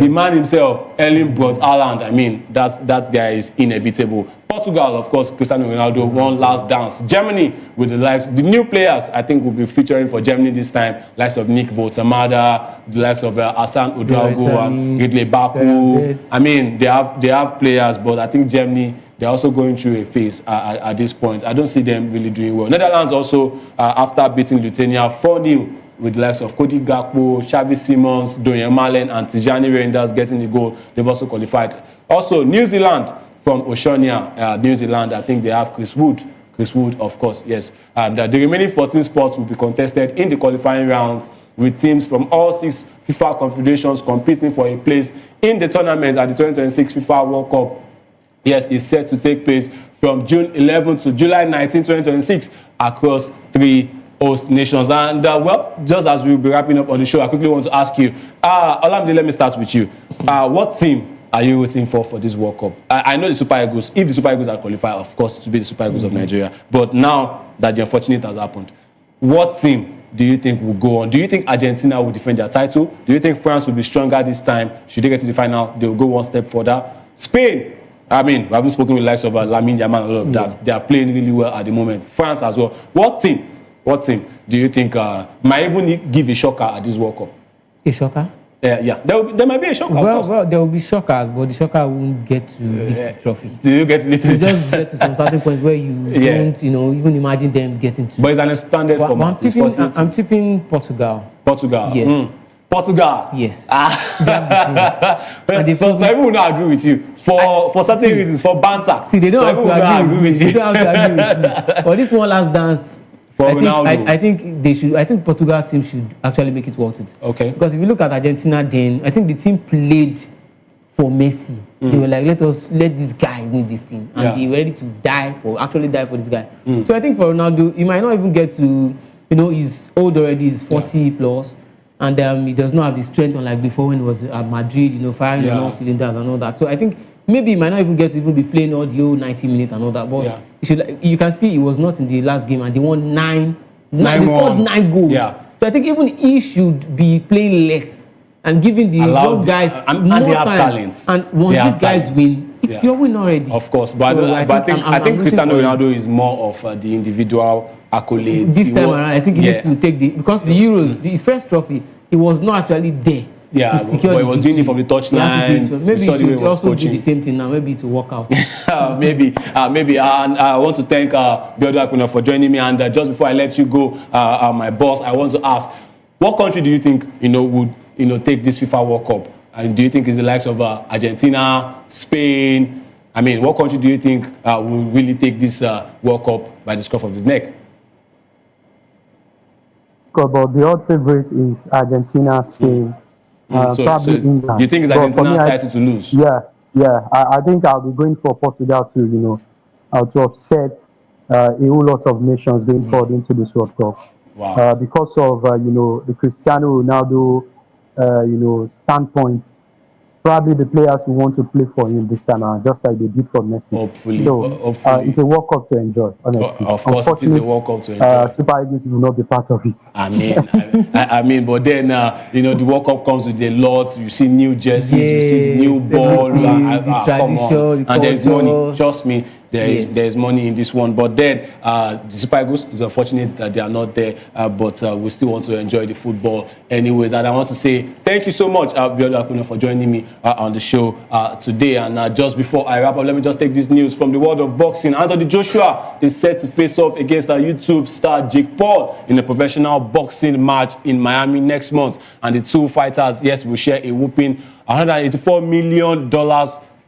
Speaker 10: man himself, Erling Braut Haaland. That guy is inevitable. Portugal, of course, Cristiano Ronaldo, one last dance. Germany, with the new players, I think will be featuring for Germany this time, likes of Nick Voltemada, the likes of Hassan Ouedraogo and Ridley Baku. I mean, they have players, but I think Germany, they're also going through a phase at this point. I don't see them really doing well. Netherlands also, after beating Lithuania 4-0, with the likes of Cody Gakpo, Xavi Simons, Donyell Malen, and Tijani Reinders getting the goal, they've also qualified. Also, New Zealand, from Oceania, New Zealand, I think they have Chris Wood. Chris Wood, of course, yes. And the remaining 14 spots will be contested in the qualifying rounds with teams from all 6 FIFA confederations competing for a place in the tournament at the 2026 FIFA World Cup. Yes, it's set to take place from June 11 to July 19, 2026 across 3 host nations. And well, just as we'll be wrapping up on the show, I quickly want to ask you, Olamide, let me start with you. What team are you waiting for this World Cup? I know the Super Eagles. If the Super Eagles are qualified, of course, to be the Super Eagles of Nigeria. But now that the unfortunate has happened, what team do you think will go on? Do you think Argentina will defend their title? Do you think France will be stronger this time? Should they get to the final, they will go one step further? Spain, I mean, we haven't spoken with the likes of Lamine Yamal and all of that. They are playing really well at the moment. France as well. What team do you think might even give a shocker at this World Cup?
Speaker 11: A shocker?
Speaker 10: Yeah, there might be a shocker.
Speaker 11: Well, there will be shockers, but the shocker won't get to lift the trophy.
Speaker 10: Do you get to lift the trophy?
Speaker 11: Just get to some certain point where you don't, even imagine them getting to.
Speaker 10: But it's an expanded format.
Speaker 11: I'm tipping Portugal.
Speaker 10: Portugal.
Speaker 11: Yes.
Speaker 10: Portugal.
Speaker 11: Yes.
Speaker 10: And some people will not agree with you for certain reasons, for banter.
Speaker 11: See, they don't have to agree with me. They don't have to agree with me. For this one last dance. I think they should. I think Portugal team should actually make it worth it.
Speaker 10: Okay.
Speaker 11: Because if you look at Argentina, then I think the team played for Messi. They were like, let this guy win this thing, and they were ready to die for this guy. So I think for Ronaldo, he might not even get to, he's old already. He's 40 plus, and he does not have the strength unlike before when he was at Madrid. Firing on all cylinders and all that. So I think maybe he might not even get to be playing all the 90 minutes and all that. But you can see he was not in the last game and they won 9. They scored 9 goals. Yeah. So I think even he should be playing less and giving the young guys more
Speaker 10: they have
Speaker 11: time.
Speaker 10: Talents.
Speaker 11: And once these guys win, it's your win already.
Speaker 10: Of course. But I think Cristiano Ronaldo is more of the individual accolades.
Speaker 11: This time around, I think he needs to take because the Euros, his first trophy, he was not actually there.
Speaker 10: Yeah, but he was doing it from the touchline.
Speaker 11: Maybe he should also do the same thing now. Maybe to work out.
Speaker 10: maybe. And I want to thank Goodluck Jonathan for joining me. And just before I let you go, my boss, I want to ask, what country do you think would take this FIFA World Cup? And do you think it's the likes of Argentina, Spain? I mean, what country do you think will really take this World Cup by the scruff of his neck?
Speaker 12: But the odd favorite is Argentina, Spain. Probably England.
Speaker 10: You think it's Argentina's title to lose?
Speaker 12: Yeah. I think I'll be going for Portugal to upset a whole lot of nations going forward into this World Cup.
Speaker 10: Wow.
Speaker 12: Because of the Cristiano Ronaldo standpoint. Probably the players who want to play for him this time around, just like they did for Messi.
Speaker 10: Hopefully.
Speaker 12: So, it's a World Cup to enjoy, honestly.
Speaker 10: Of course, it is a World Cup to enjoy.
Speaker 12: Super Eagles will not be part of it.
Speaker 10: I mean, but then, the World Cup comes with a lot. You see new jerseys, you see the new ball.
Speaker 11: The tradition,
Speaker 10: and there's money. Trust me, there's money in this one. But then, the Super Eagles is unfortunate that they are not there, but we still want to enjoy the football anyways. And I want to say thank you so much, Goodluck Jonathan, for joining me on the show today. And just before I wrap up, let me just take this news from the world of boxing. Anthony Joshua is set to face off against our YouTube star Jake Paul in a professional boxing match in Miami next month. And the two fighters, will share a whooping $184 million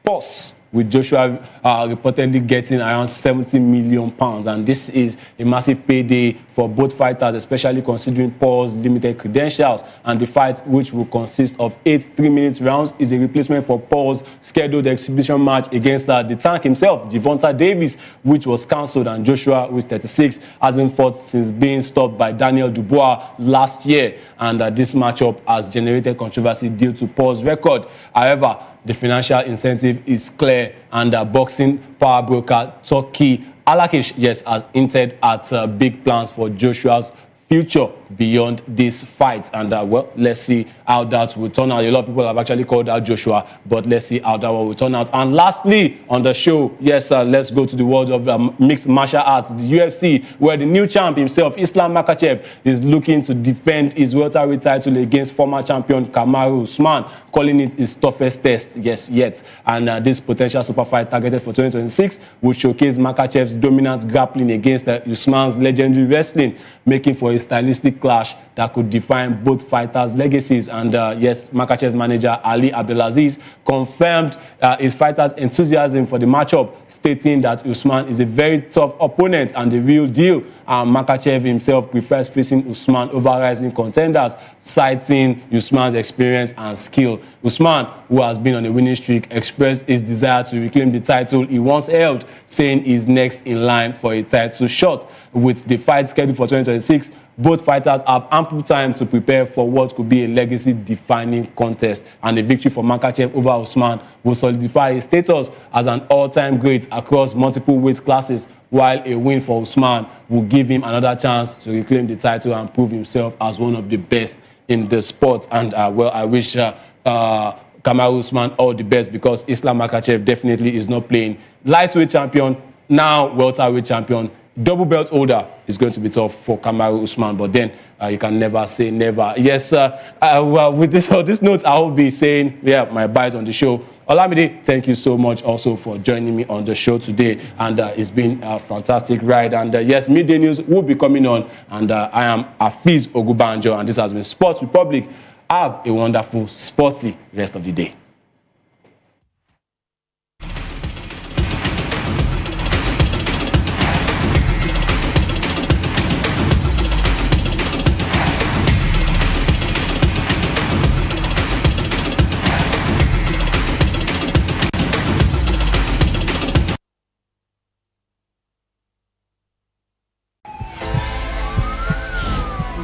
Speaker 10: purse, with Joshua reportedly getting around £70 million. And this is a massive payday for both fighters, especially considering Paul's limited credentials. And the fight, which will consist of 8 3-minute rounds, is a replacement for Paul's scheduled exhibition match against the Tank himself, Gervonta Davis, which was cancelled. And Joshua, who is 36, hasn't fought since being stopped by Daniel Dubois last year. And this matchup has generated controversy due to Paul's record. However, the financial incentive is clear, and boxing power broker Turkey Alakish, has hinted at big plans for Joshua's future. beyond this fight. And well, let's see how that will turn out. A lot of people have actually called out Joshua, but let's see how that one will turn out. And lastly on the show, yes, let's go to the world of mixed martial arts, the UFC, where the new champ himself, Islam Makhachev, is looking to defend his welterweight title against former champion Kamaru Usman, calling it his toughest test, yes, yet. And this potential super fight targeted for 2026 will showcase Makhachev's dominant grappling against Usman's legendary wrestling, making for a stylistic clash that could define both fighters' legacies. And yes, Makhachev's manager Ali Abdelaziz confirmed his fighters' enthusiasm for the matchup, stating that Usman is a very tough opponent and the real deal. Makhachev himself prefers facing Usman over rising contenders, citing Usman's experience and skill. Usman, who has been on a winning streak, expressed his desire to reclaim the title he once held, saying he's next in line for a title shot. With the fight scheduled for 2026, both fighters have ample time to prepare for what could be a legacy-defining contest. And the victory for Makhachev over Usman will solidify his status as an all-time great across multiple weight classes, while a win for Usman will give him another chance to reclaim the title and prove himself as one of the best in the sport. And well, I wish Kamaru Usman all the best, because Islam Makhachev definitely is not playing lightweight champion, now welterweight champion. Double belt holder is going to be tough for Kamaru Usman, but then you can never say never. Yes, well, with this note, I will be saying, yeah, my byes on the show. Olamide, thank you so much also for joining me on the show today, and it's been a fantastic ride. And yes, Midday News will be coming on, and I am Afiz Ogubanjo, and this has been Sports Republic. Have a wonderful, sporty rest of the day.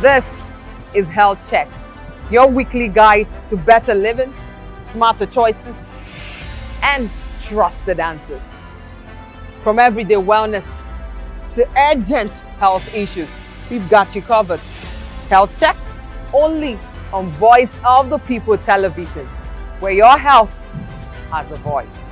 Speaker 6: This is Health Check, your weekly guide to better living, smarter choices, and trusted answers. From everyday wellness to urgent health issues, we've got you covered. Health Check, only on Voice of the People television, where your health has a voice.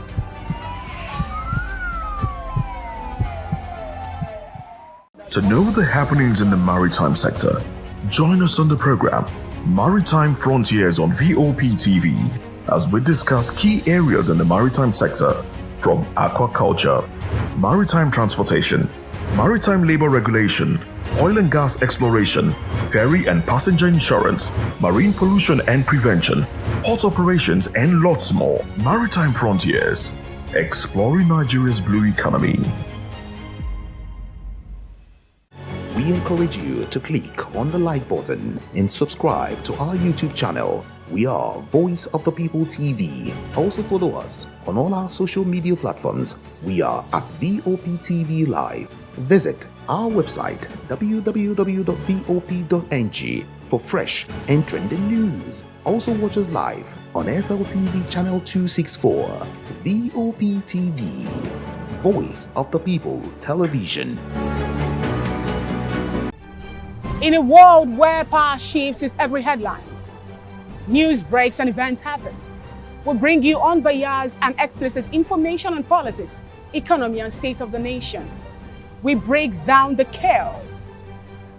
Speaker 1: To know the happenings in the maritime sector, join us on the program Maritime Frontiers on VOP TV as we discuss key areas in the maritime sector, from aquaculture, maritime transportation, maritime labor regulation, oil and gas exploration, ferry and passenger insurance, marine pollution and prevention, port operations, and lots more. Maritime Frontiers, exploring Nigeria's blue economy.
Speaker 14: We encourage you to click on the like button and subscribe to our YouTube channel. We are Voice of the People TV. Also follow us on all our social media platforms. We are at VOP TV Live. Visit our website www.vop.ng for fresh and trending news. Also watch us live on SLTV channel 264. VOP TV, Voice of the People Television.
Speaker 3: In a world where power shifts with every headlines, news breaks and events happens, we'll bring you unbiased and explicit information on politics, economy, and state of the nation. We break down the chaos.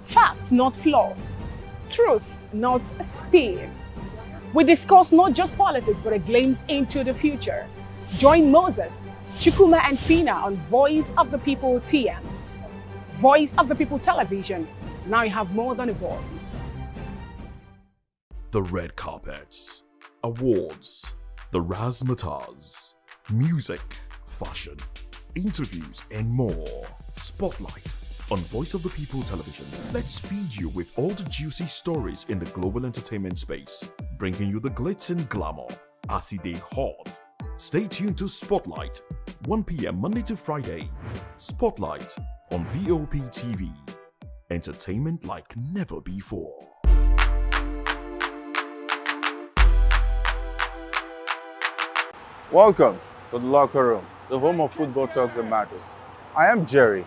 Speaker 3: Facts, not fluff. Truth, not a spin. We discuss not just politics, but a glimpse into the future. Join Moses, Chukuma, and Fina on Voice of the People TM. Voice of the People Television. Now you have more than a voice.
Speaker 1: The red carpets, awards, the razzmatazz, music, fashion, interviews, and more. Spotlight on Voice of the People Television. Let's feed you with all the juicy stories in the global entertainment space, bringing you the glitz and glamour as it is hot. Stay tuned to Spotlight, 1 p.m. Monday to Friday. Spotlight on VOP TV. Entertainment like never before.
Speaker 4: Welcome to the locker room, the home of football talk that matters. I am Jerry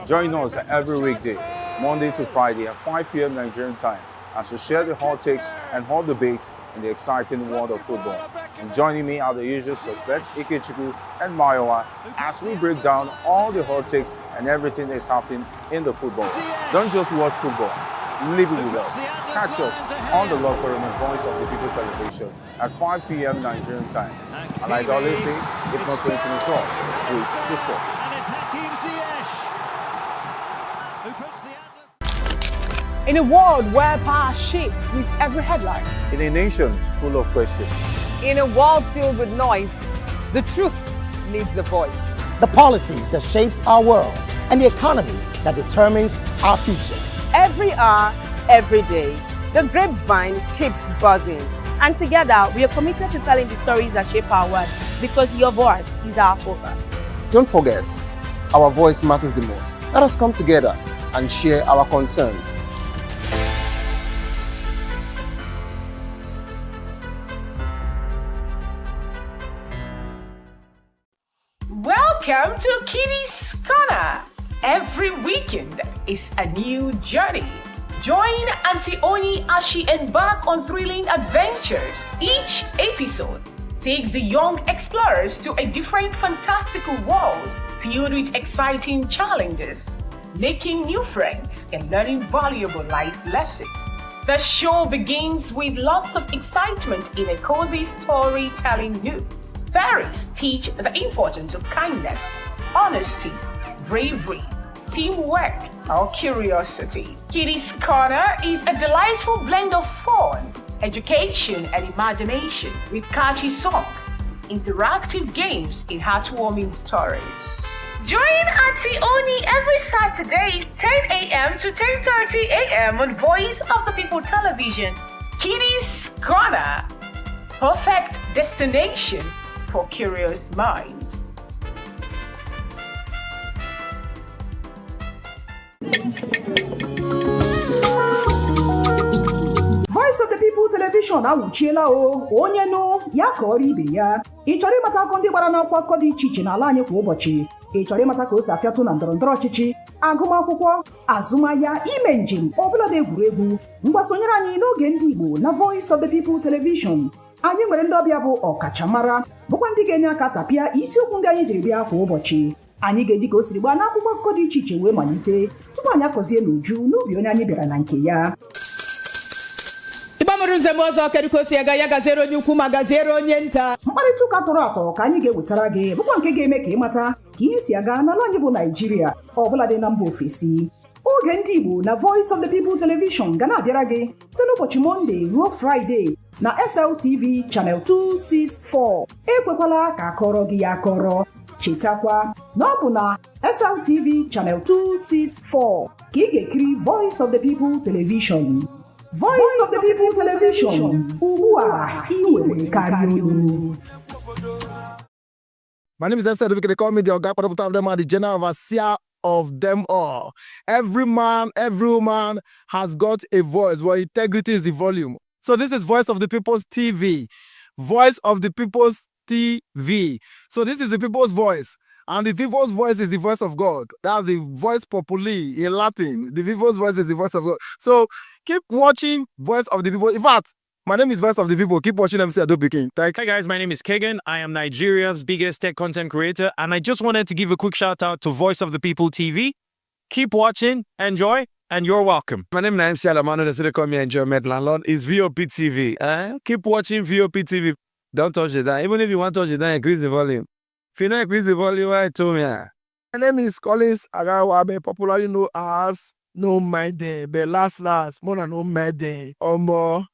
Speaker 4: Join us every weekday, Monday to Friday at 5 p.m. Nigerian time, as we share the hot takes and hot debates in the exciting world of football. And joining me are the usual suspects, Ikechukwu and Mayowa, as we break down all the hot takes and everything that's happening in the football. Don't just watch football, live it with us. Catch us on the Locker Room and Voice of the People television at 5 p.m. Nigerian time. And like I always say, if not going to talk, please discuss.
Speaker 9: And it's Hakim Ziyech who puts the
Speaker 3: In a world where power shapes with every headline.
Speaker 4: In a nation full of questions.
Speaker 6: In a world filled with noise, the truth needs a voice.
Speaker 5: The policies that shapes our world and the economy that determines our future.
Speaker 7: Every hour, every day, the grapevine keeps buzzing. And together, we are committed to telling the stories that shape our world because your voice is our focus.
Speaker 8: Don't forget, our voice matters the most. Let us come together and share our concerns.
Speaker 3: Welcome to Kitty's Corner. Every weekend is a new journey. Join Auntie Oni as she embarks on thrilling adventures. Each episode takes the young explorers to a different fantastical world filled with exciting challenges, making new friends and learning valuable life lessons. The show begins with lots of excitement in a cozy storytelling mood. Fairies teach the importance of kindness, honesty, bravery, teamwork, or curiosity. Kitty's Corner is a delightful blend of fun, education, and imagination with catchy songs, interactive games, and heartwarming stories. Join Auntie Oni every Saturday, 10 a.m. to 10:30 a.m. on Voice of the People television. Kitty's Corner, perfect destination for curious minds.
Speaker 15: Voice of the People television awuchiela onye nụ ya ka ọrụ ibe ya. Ị chọrọ ịmata akụkọ ndị gbara n'akwụkwọ akụkọ dị iche iche n'ala anyị kwa ụbọchị. Ị chọrọ ịmata ka o si afịatụ na ndọrọndọrọ ọchịchị, agụmakwụkwọ, azụmahịa, ime njem, ọbụladị egwuregwu. Mgbasonyere anyị n'oge ndị Igbo na Voice of the People television. Anyị nwere ndị ọbịa bụ ọkachamara bụkwa ndị ga-enye aka tapịa isiokwu ndị anyị jiri bịa kwa ụbọchị. Anyị ga-eji ka o siri gbaa n'akwụkwọ akụkọ dị iche iche wee malite tupu anyị akọzie n'uju n'ubi onye anyị bịara na nke ya. Ịgbamụrụ nzem ọzọ kedụkosi aga ya gaziere onye ukwu ma gaziere onye nta. Mkparịta ụka tọrọ atọ ka anyị ga-ewetara gị bụkwa nke ga-eme ka ịmata ka ihe si aga n'ala anyị bụ Naịjirịa ọbụladị na mba ofesi. Oge ndị Igbo na Voice of the People television ga na-abịara gị site n'ụbọchị Mọnde ruo Fraịde na SLTV Channel 264. Ekwekwala ka akọrọ gị ya akọrọ. Chetakwa na ọ bụ na SLTV Channel 264 ka ị ga-ekiri Voice of the People television. Voice of the People television. Ugbu a ị nwere karịa olu.
Speaker 16: My name is Esther. They call me the Oga of them are the general overseer of them all. Every man, every woman has got a voice where integrity is the volume. So this is Voice of the People's TV. Voice of the People's TV. So this is the people's voice. And the people's voice is the voice of God. That's the voice populi in Latin. The people's voice is the voice of God. So keep watching Voice of the People. In fact, my name is Voice of the People. Keep watching MC Adobe.
Speaker 17: Hi guys, my name is Kagan. I am Nigeria's biggest tech content creator. And I just wanted to give a quick shout out to Voice of the People TV. Keep watching, enjoy, and you're welcome.
Speaker 18: My name is MC Alamano. They call me Enjoyment Landlord. It's VOP TV. Keep watching VOP TV. Don't touch it down. Even if you want to touch it down, increase the volume. If you don't increase the volume, why told me?
Speaker 16: My name is Collins Agawabe, popularly known as No Maiden. But last, more than No Maiden. Or more.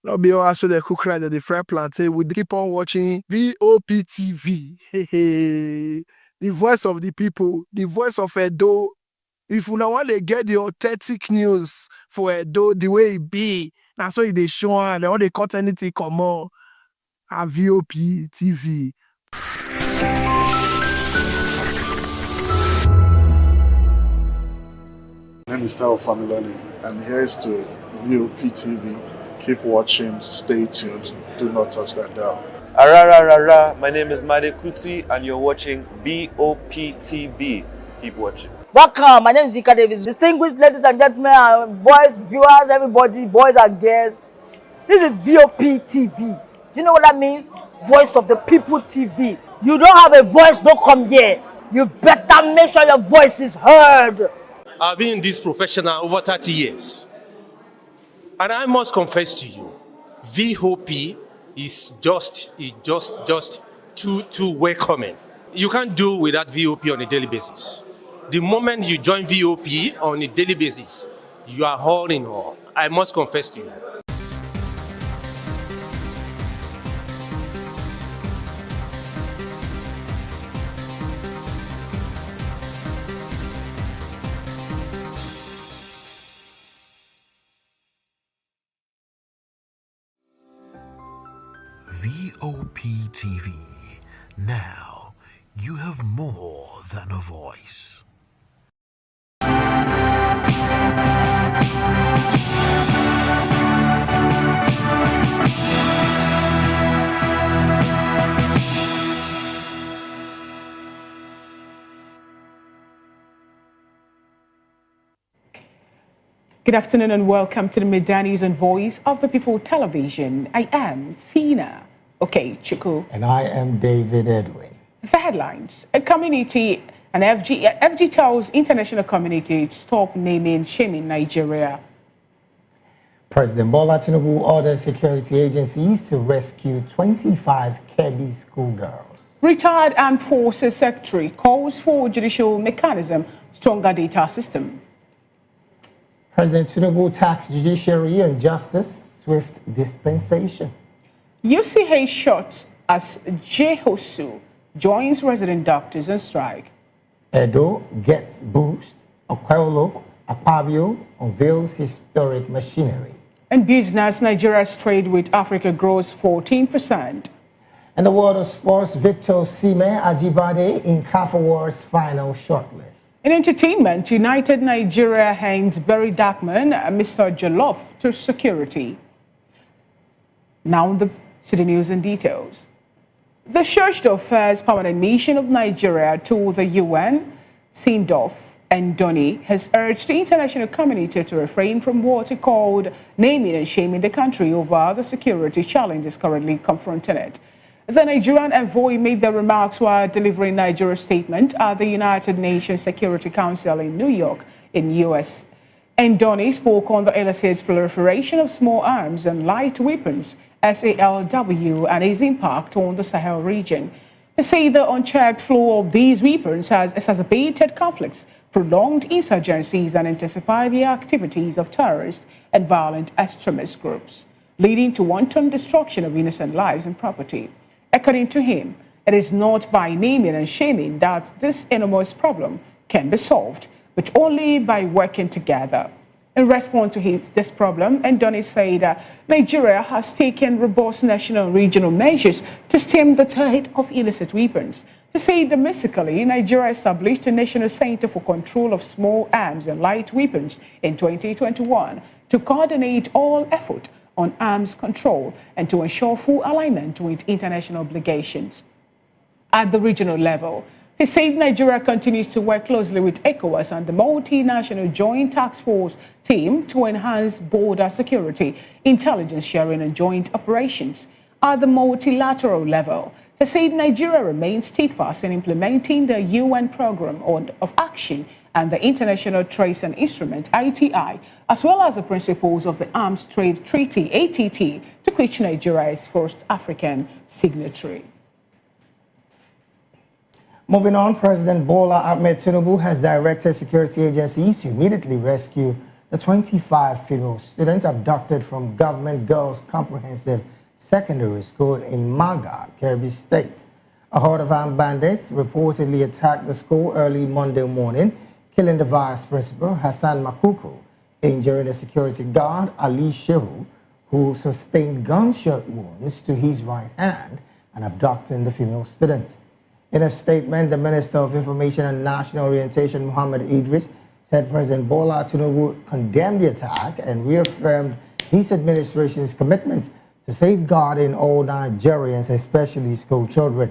Speaker 16: No be all so the cook right at the fry plantain. We keep on watching VOP TV. Hey. The voice of the people, the voice of Edo. If you want to get the authentic news for Edo, the way it be, that's why they show and all the content anything come on. A VOP TV.
Speaker 19: My name is Tao Familoni, and here's to VOP TV. Keep watching, stay tuned, do not touch that dial.
Speaker 21: Arararara, my name is Made Kuti, and you're watching VOP TV. Keep watching.
Speaker 2: Welcome, my name is Zika Davis. Distinguished ladies and gentlemen, boys, viewers, everybody, boys and girls. This is VOP TV. Do you know what that means? Voice of the People TV. You don't have a voice, don't come here. You better make sure your voice is heard.
Speaker 13: I've been in this profession over 30 years. And I must confess to you, VOP is just too welcoming. You can't do without VOP on a daily basis. The moment you join VOP on a daily basis, you are all in all. I must confess to you.
Speaker 20: VOP TV. Now, you have more than a voice.
Speaker 3: Good afternoon and welcome to the Midday News and Voice of the People Television. I am Fina Okechukwu.
Speaker 21: And I am David Edwin.
Speaker 3: The headlines. A community, an FG tells international community to stop naming, shaming Nigeria.
Speaker 21: President Bola Tinubu orders security agencies to rescue 25 Kebbi schoolgirls.
Speaker 3: Retired Armed Forces Secretary calls for judicial mechanism, stronger data system.
Speaker 21: President Tinubu taxed judiciary on justice, swift dispensation.
Speaker 3: UCH shot as Jehosu joins resident doctors on strike.
Speaker 21: Edo gets boost. Okwelo Akpabio unveils historic machinery.
Speaker 3: And business, Nigeria's trade with Africa grows 14%.
Speaker 21: In the world of sports, Victor Sime Ajibade in CAF Awards final shortlist.
Speaker 3: In entertainment, United Nigeria hangs Barry Darkman, Mr. Jollof, to security. Now to the news and details. The Church Affairs Permanent Mission of Nigeria to the UN, Sindorf and Donny, has urged the international community to refrain from what it called naming and shaming the country over the security challenges currently confronting it. The Nigerian envoy made the remarks while delivering Nigeria's statement at the United Nations Security Council in New York, in U.S. Ndoni spoke on the illicit proliferation of small arms and light weapons, SALW, and its impact on the Sahel region. They say the unchecked flow of these weapons has exacerbated conflicts, prolonged insurgencies, and intensified the activities of terrorist and violent extremist groups, leading to wanton destruction of innocent lives and property. According to him, it is not by naming and shaming that this enormous problem can be solved, but only by working together. In response to this problem, Ndoni said Nigeria has taken robust national and regional measures to stem the tide of illicit weapons. He said domestically, Nigeria established a National Center for Control of Small Arms and Light Weapons in 2021 to coordinate all effort on arms control and to ensure full alignment with international obligations. At the regional level, he said Nigeria continues to work closely with ECOWAS and the multinational Joint Task Force team to enhance border security, intelligence sharing and joint operations. At the multilateral level, he said Nigeria remains steadfast in implementing the UN Programme of Action and the International Trace and Instrument, ITI, as well as the principles of the Arms Trade Treaty, ATT, to which Nigeria is first African signatory.
Speaker 21: Moving on, President Bola Ahmed Tinubu has directed security agencies to immediately rescue the 25 female students abducted from Government Girls Comprehensive Secondary School in Maga, Kebbi State. A horde of armed bandits reportedly attacked the school early Monday morning, killing the vice principal, Hassan Makuku, injuring the security guard, Ali Shehu, who sustained gunshot wounds to his right hand, and abducting the female students. In a statement, the Minister of Information and National Orientation, Muhammad Idris, said President Bola Tinubu condemned the attack and reaffirmed his administration's commitment to safeguarding all Nigerians, especially school children.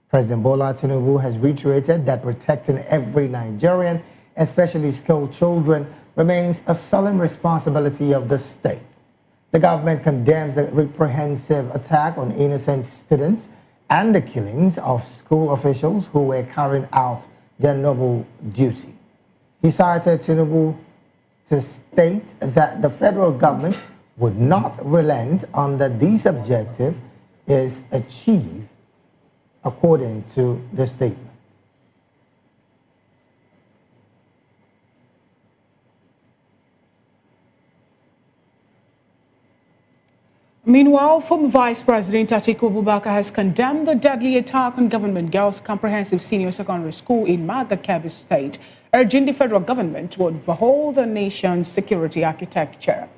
Speaker 21: President Bola Tinubu has reiterated that protecting every Nigerian, especially school children, remains a solemn responsibility of the state. The government condemns the reprehensive attack on innocent students and the killings of school officials who were carrying out their noble duty. He cited Tinubu to state that the federal government would not relent until this objective is achieved, according to the statement.
Speaker 3: Meanwhile, former Vice President Atiku Abubakar has condemned the deadly attack on Government Girls Comprehensive Senior Secondary School in Kebbi State, urging the federal government to overhaul the nation's security architecture.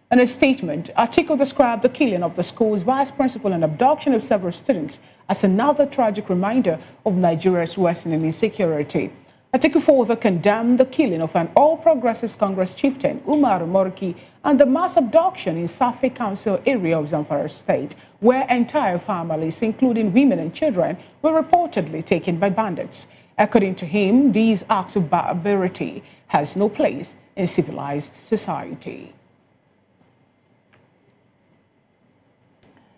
Speaker 3: In a statement, Atiku described the killing of the school's vice principal and abduction of several students as another tragic reminder of Nigeria's worsening insecurity. Atiku further condemned the killing of an All Progressives Congress chieftain, Umar Moriki, and the mass abduction in Safi Council area of Zamfara State, where entire families, including women and children, were reportedly taken by bandits. According to him, these acts of barbarity has no place in civilized society.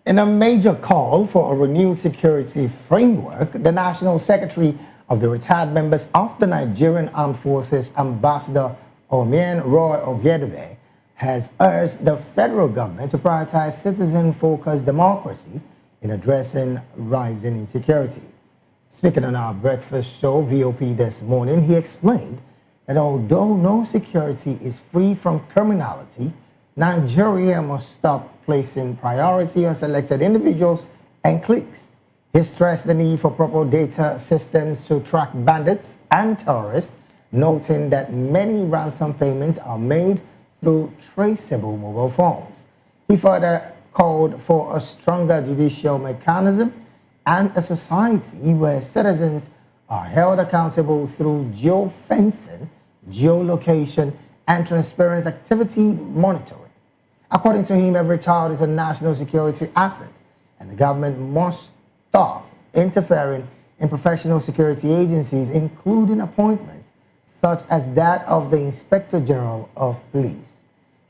Speaker 21: In a major call for a renewed security framework, the National Secretary of the Retired Members of the Nigerian Armed Forces, Ambassador Omien Roy Ogedebe, has urged the federal government to prioritize citizen-focused democracy in addressing rising insecurity. Speaking on our breakfast show, VOP, this morning, he explained that although no security is free from criminality, Nigeria must stop placing priority on selected individuals and cliques. He stressed the need for proper data systems to track bandits and terrorists, noting that many ransom payments are made through traceable mobile phones. He further called for a stronger judicial mechanism and a society where citizens are held accountable through geofencing, geolocation, and transparent activity monitoring. According to him, every child is a national security asset, and the government must stop interfering in professional security agencies, including appointments such as that of the Inspector General of Police.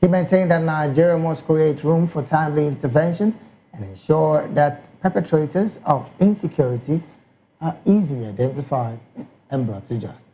Speaker 21: He maintained that Nigeria must create room for timely intervention and ensure that perpetrators of insecurity are easily identified and brought to justice.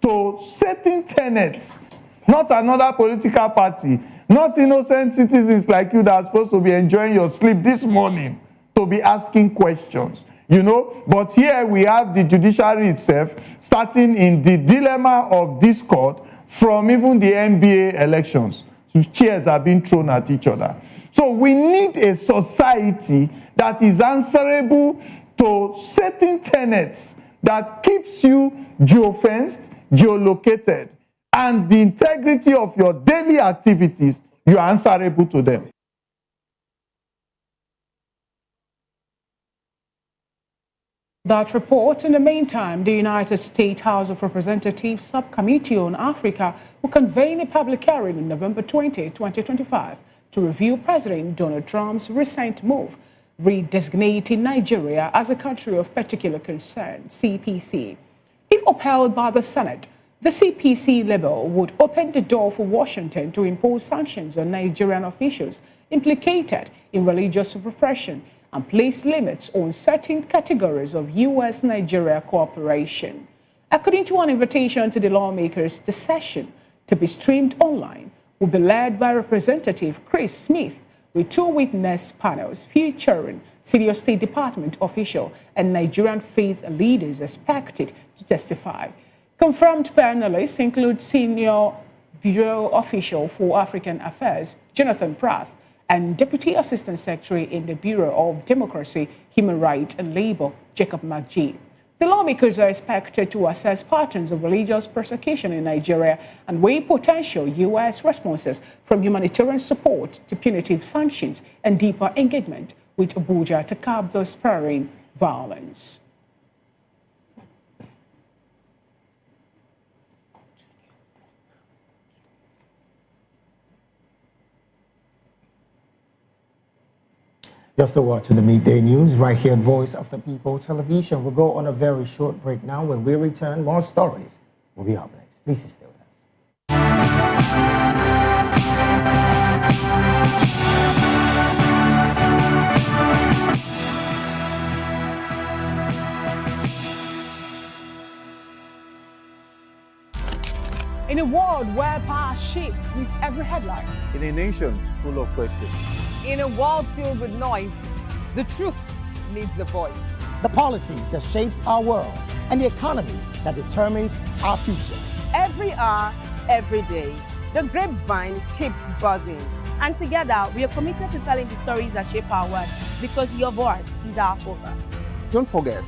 Speaker 12: To certain tenets, not another political party, not innocent citizens like you that are supposed to be enjoying your sleep this morning, to be asking questions, you know. But here we have the judiciary itself starting in the dilemma of discord from even the NBA elections. So chairs are being thrown at each other. So we need a society that is answerable to certain tenets that keeps you geofenced, geolocated, and the integrity of your daily activities, you are answerable to them.
Speaker 3: That report. In the meantime, the United States House of Representatives Subcommittee on Africa will convene a public hearing on November 20, 2025 to review President Donald Trump's recent move, redesignating Nigeria as a country of particular concern, CPC. If upheld by the Senate, the CPC label would open the door for Washington to impose sanctions on Nigerian officials implicated in religious repression and place limits on certain categories of U.S.-Nigeria cooperation. According to an invitation to the lawmakers, the session, to be streamed online, will be led by Representative Chris Smith, with two witness panels featuring senior State Department officials and Nigerian faith leaders expected to testify. Confirmed panelists include Senior Bureau Official for African Affairs, Jonathan Pratt, and Deputy Assistant Secretary in the Bureau of Democracy, Human Rights and Labor, Jacob McGee. The lawmakers are expected to assess patterns of religious persecution in Nigeria and weigh potential U.S. responses, from humanitarian support to punitive sanctions and deeper engagement with Abuja to curb the spurring violence.
Speaker 21: Just to watch the midday news right here at Voice of the People Television. We'll go on a very short break now. When we return, more stories will be up next. Please stay with us.
Speaker 3: In a world where power shifts with every headline.
Speaker 4: In a nation full of questions.
Speaker 6: In a world filled with noise, the truth needs a voice.
Speaker 5: The policies that shapes our world and the economy that determines our future.
Speaker 7: Every hour, every day, the grapevine keeps buzzing. And together, we are committed to telling the stories that shape our world because your voice is our focus.
Speaker 8: Don't forget,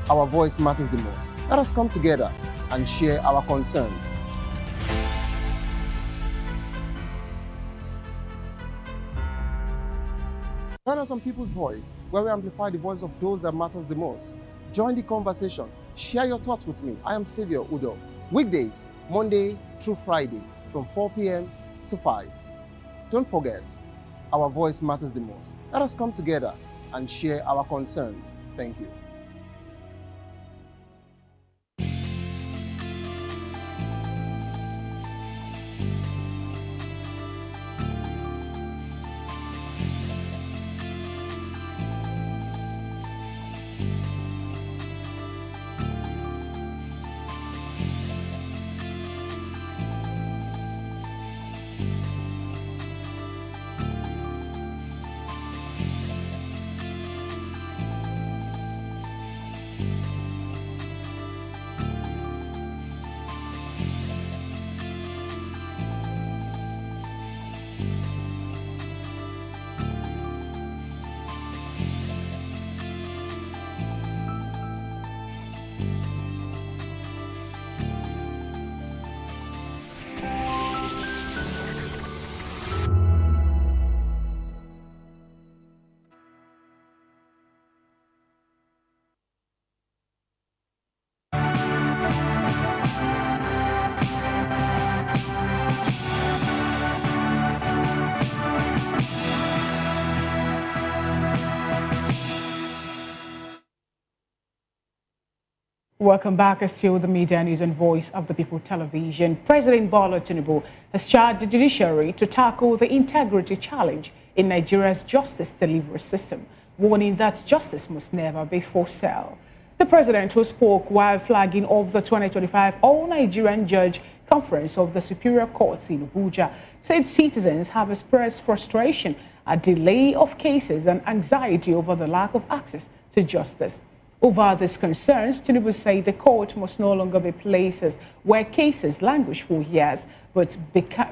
Speaker 8: our voice matters the most. Let us come together and share our concerns. Join us on People's Voice, where we amplify the voice of those that matters the most. Join the conversation. Share your thoughts with me. I am Xavier Udo. Weekdays, Monday through Friday, from 4 p.m. to 5. Don't forget, our voice matters the most. Let us come together and share our concerns. Thank you.
Speaker 3: Welcome back. Still the media news and Voice of the People television. President Bola Tinubu has charged the judiciary to tackle the integrity challenge in Nigeria's justice delivery system, warning that justice must never be for sale. The president, who spoke while flagging off the 2025 All-Nigerian Judge Conference of the Superior Courts in Abuja, said citizens have expressed frustration at delay of cases and anxiety over the lack of access to justice. Over these concerns, Tinubu said the court must no longer be places where cases languish for years, but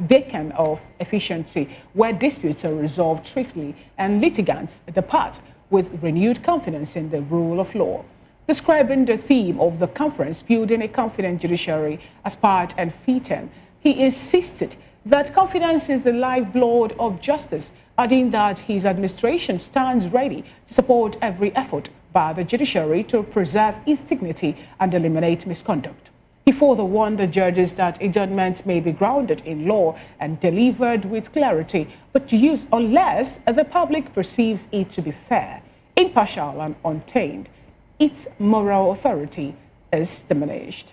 Speaker 3: beacon of efficiency, where disputes are resolved swiftly and litigants depart with renewed confidence in the rule of law. Describing the theme of the conference, Building a Confident Judiciary, as part and fitting, he insisted that confidence is the lifeblood of justice, adding that his administration stands ready to support every effort by the judiciary to preserve its dignity and eliminate misconduct. He further warned the judges that a judgment may be grounded in law and delivered with clarity, but used unless the public perceives it to be fair, impartial and untainted. Its moral authority is diminished.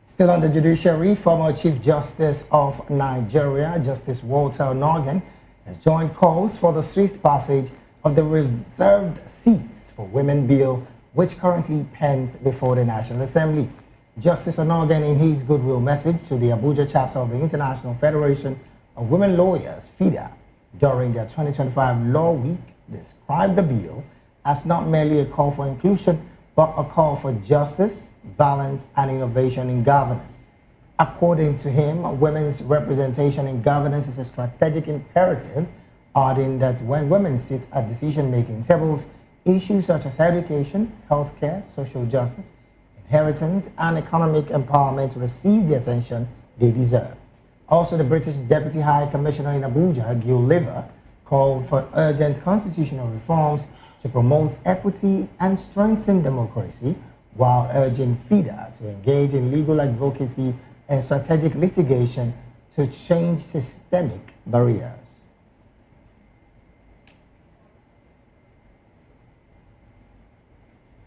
Speaker 21: Still on the judiciary, former Chief Justice of Nigeria, Justice Walter Onogen, has joined calls for the swift passage of the reserved seats for women bill, which currently pens before the National Assembly. Justice Onogen, in his goodwill message to the Abuja chapter of the International Federation of Women Lawyers, FIDA, during their 2025 Law Week, described the bill as not merely a call for inclusion, but a call for justice, balance, and innovation in governance. According to him, women's representation in governance is a strategic imperative, adding that when women sit at decision-making tables, issues such as education, healthcare, social justice, inheritance, and economic empowerment receive the attention they deserve. Also, the British Deputy High Commissioner in Abuja, Gil Liver, called for urgent constitutional reforms to promote equity and strengthen democracy, while urging FIDA to engage in legal advocacy and strategic litigation to change systemic barriers.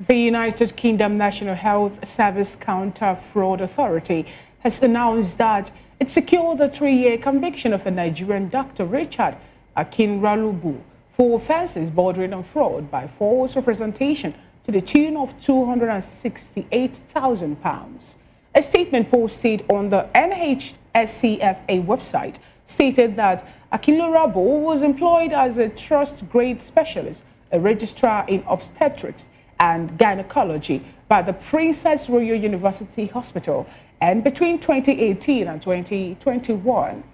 Speaker 3: The United Kingdom National Health Service Counter-Fraud Authority has announced that it secured the 3-year conviction of a Nigerian doctor, Richard Akinralubu, for offences bordering on fraud by false representation to the tune of £268,000. A statement posted on the NHSCFA website stated that Akinralubu was employed as a trust-grade specialist, a registrar in obstetrics and gynecology by the Princess Royal University Hospital, and between 2018 and 2021,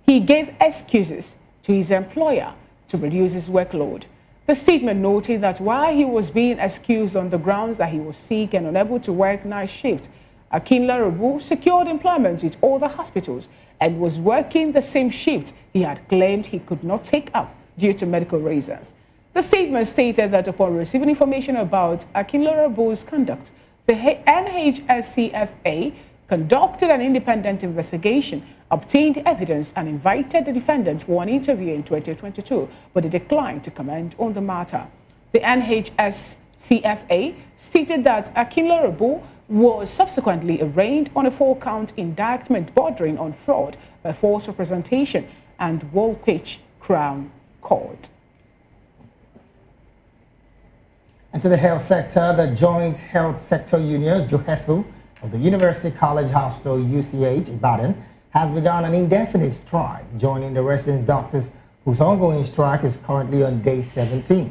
Speaker 3: he gave excuses to his employer to reduce his workload. The statement noted that while he was being excused on the grounds that he was sick and unable to work night shift, Akinralubu secured employment with other hospitals and was working the same shift he had claimed he could not take up due to medical reasons. The statement stated that upon receiving information about Akinralubu's conduct, the NHSCFA conducted an independent investigation, obtained evidence, and invited the defendant for an interview in 2022, but he declined to comment on the matter. The NHSCFA stated that Akinralubu was subsequently arraigned on a 4-count indictment bordering on fraud by false representation and Woolwich Crown Court.
Speaker 21: And to the health sector, the Joint Health Sector Union, JOHESU, of the University College Hospital, UCH, Ibadan, has begun an indefinite strike, joining the resident doctors whose ongoing strike is currently on day 17.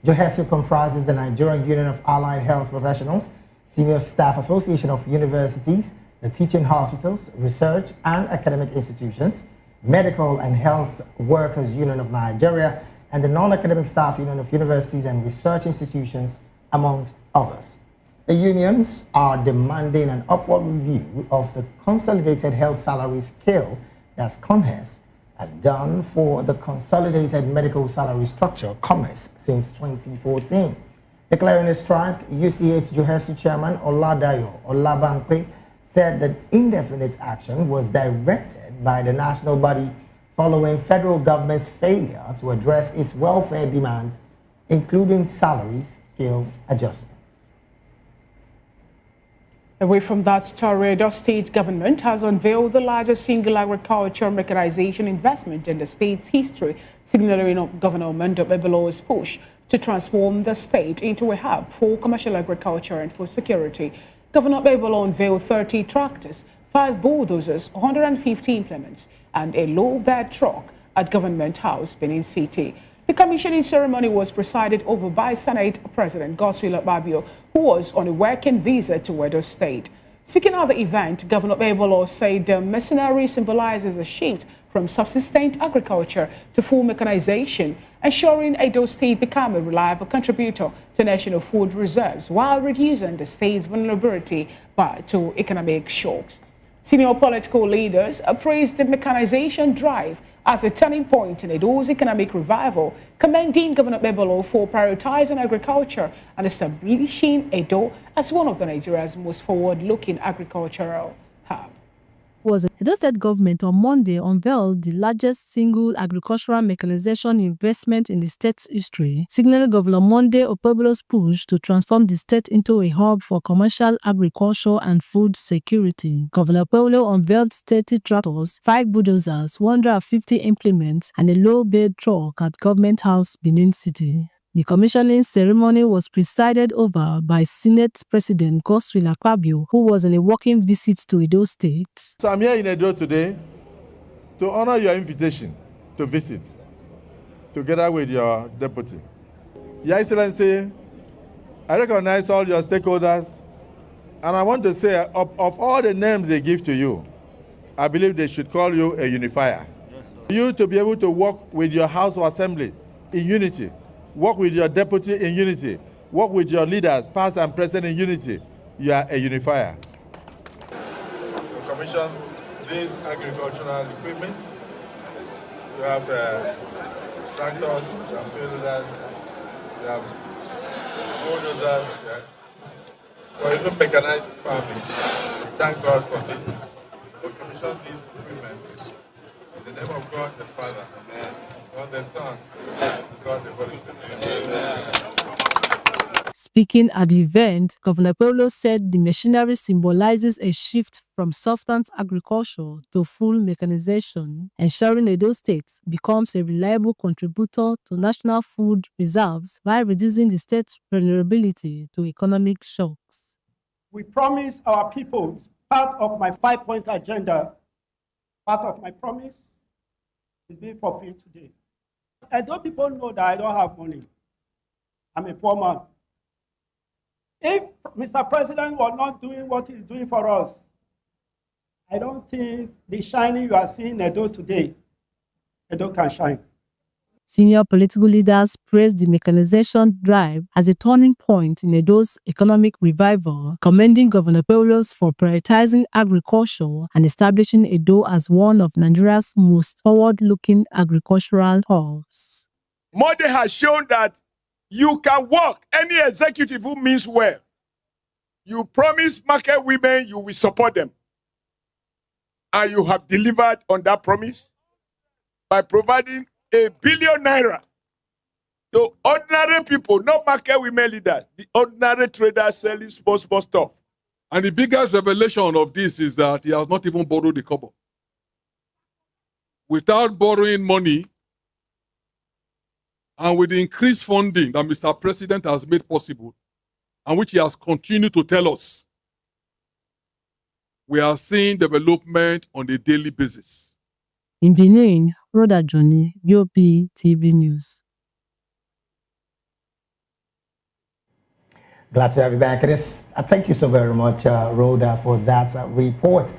Speaker 21: JOHESU comprises the Nigerian Union of Allied Health Professionals, Senior Staff Association of Universities, the Teaching Hospitals, Research and Academic Institutions, Medical and Health Workers Union of Nigeria, and the Non-Academic Staff Union of Universities and Research Institutions, amongst others. The unions are demanding an upward review of the Consolidated Health Salary Scale, that's CONHES, has done for the Consolidated Medical Salary Structure, COMES, since 2014. Declaring a strike, UCH JOHESU Chairman Oladayo Olabanpe said that indefinite action was directed by the national body following federal government's failure to address its welfare demands, including salary scale adjustment.
Speaker 3: Away from that story, the state government has unveiled the largest single agriculture mechanization investment in the state's history, signaling Governor Mendo Bebelo's push to transform the state into a hub for commercial agriculture and food security. Governor Bebelo unveiled 30 tractors, 5 bulldozers, 150 implements, and a low-bed truck at Government House, Benin City. The commissioning ceremony was presided over by Senate President Goodluck Jonathan, who was on a working visa to Edo State. Speaking of the event, Governor Bebelo said the machinery symbolizes a shift from subsistence agriculture to full mechanization, ensuring Edo State become a reliable contributor to national food reserves while reducing the state's vulnerability to economic shocks. Senior political leaders praised the mechanization drive as a turning point in Edo's economic revival, commending Governor Bebelo for prioritizing agriculture and establishing Edo as one of Nigeria's most forward-looking agricultural hubs.
Speaker 11: Edo State government on Monday unveiled the largest single agricultural mechanization investment in the state's history, signaling Governor Monday Okpebholo's push to transform the state into a hub for commercial agriculture and food security. Governor Okpebholo unveiled 30 tractors, 5 bulldozers, 150 implements, and a low-bed truck at Government House, Benin City. The commissioning ceremony was presided over by Senate President Godswill Akpabio, who was on a working visit to Edo State.
Speaker 22: So I'm here in Edo today to honor your invitation to visit, together with your deputy. Your Excellency, I recognize all your stakeholders, and I want to say, of all the names they give to you, I believe they should call you a unifier. Yes, sir. You to be able to work with your House of Assembly in unity, work with your deputy in unity, work with your leaders, past and present, in unity. You are a unifier. You commission this agricultural equipment. You have tractors, you have builders, you have bulldozers, for even mechanized farming. We thank God for this. We commission this equipment in the name of God the Father, Amen. God the Son, God the Holy Spirit.
Speaker 11: Speaking at the event, Governor Paulo said the machinery symbolizes a shift from substance agriculture to full mechanization, ensuring Edo State becomes a reliable contributor to national food reserves while reducing the state's vulnerability to economic shocks.
Speaker 10: We promise our people, part of my 5-point agenda, part of my promise is being fulfilled today. I don't people know that I don't have money. I'm a poor man. If Mr. President was not doing what he's doing for us, I don't think the shining you are seeing in Edo today, Edo can shine.
Speaker 11: Senior political leaders praised the mechanization drive as a turning point in Edo's economic revival, commending Governor Paulos for prioritizing agriculture and establishing Edo as one of Nigeria's most forward-looking agricultural hubs.
Speaker 14: Modi has shown that you can work. Any executive who means well, you promise market women, you will support them. And you have delivered on that promise by providing ₦1 billion to ordinary people, not market women leaders, the ordinary traders selling small stuff.
Speaker 22: And the biggest revelation of this is that he has not even borrowed the kobo. Without borrowing money, and with the increased funding that Mr. President has made possible, and which he has continued to tell us, we are seeing development on a daily basis.
Speaker 11: In Benin, Rhoda Johnny, VOP TV News.
Speaker 21: Glad to have you back. Thank you so very much, Rhoda, for that report.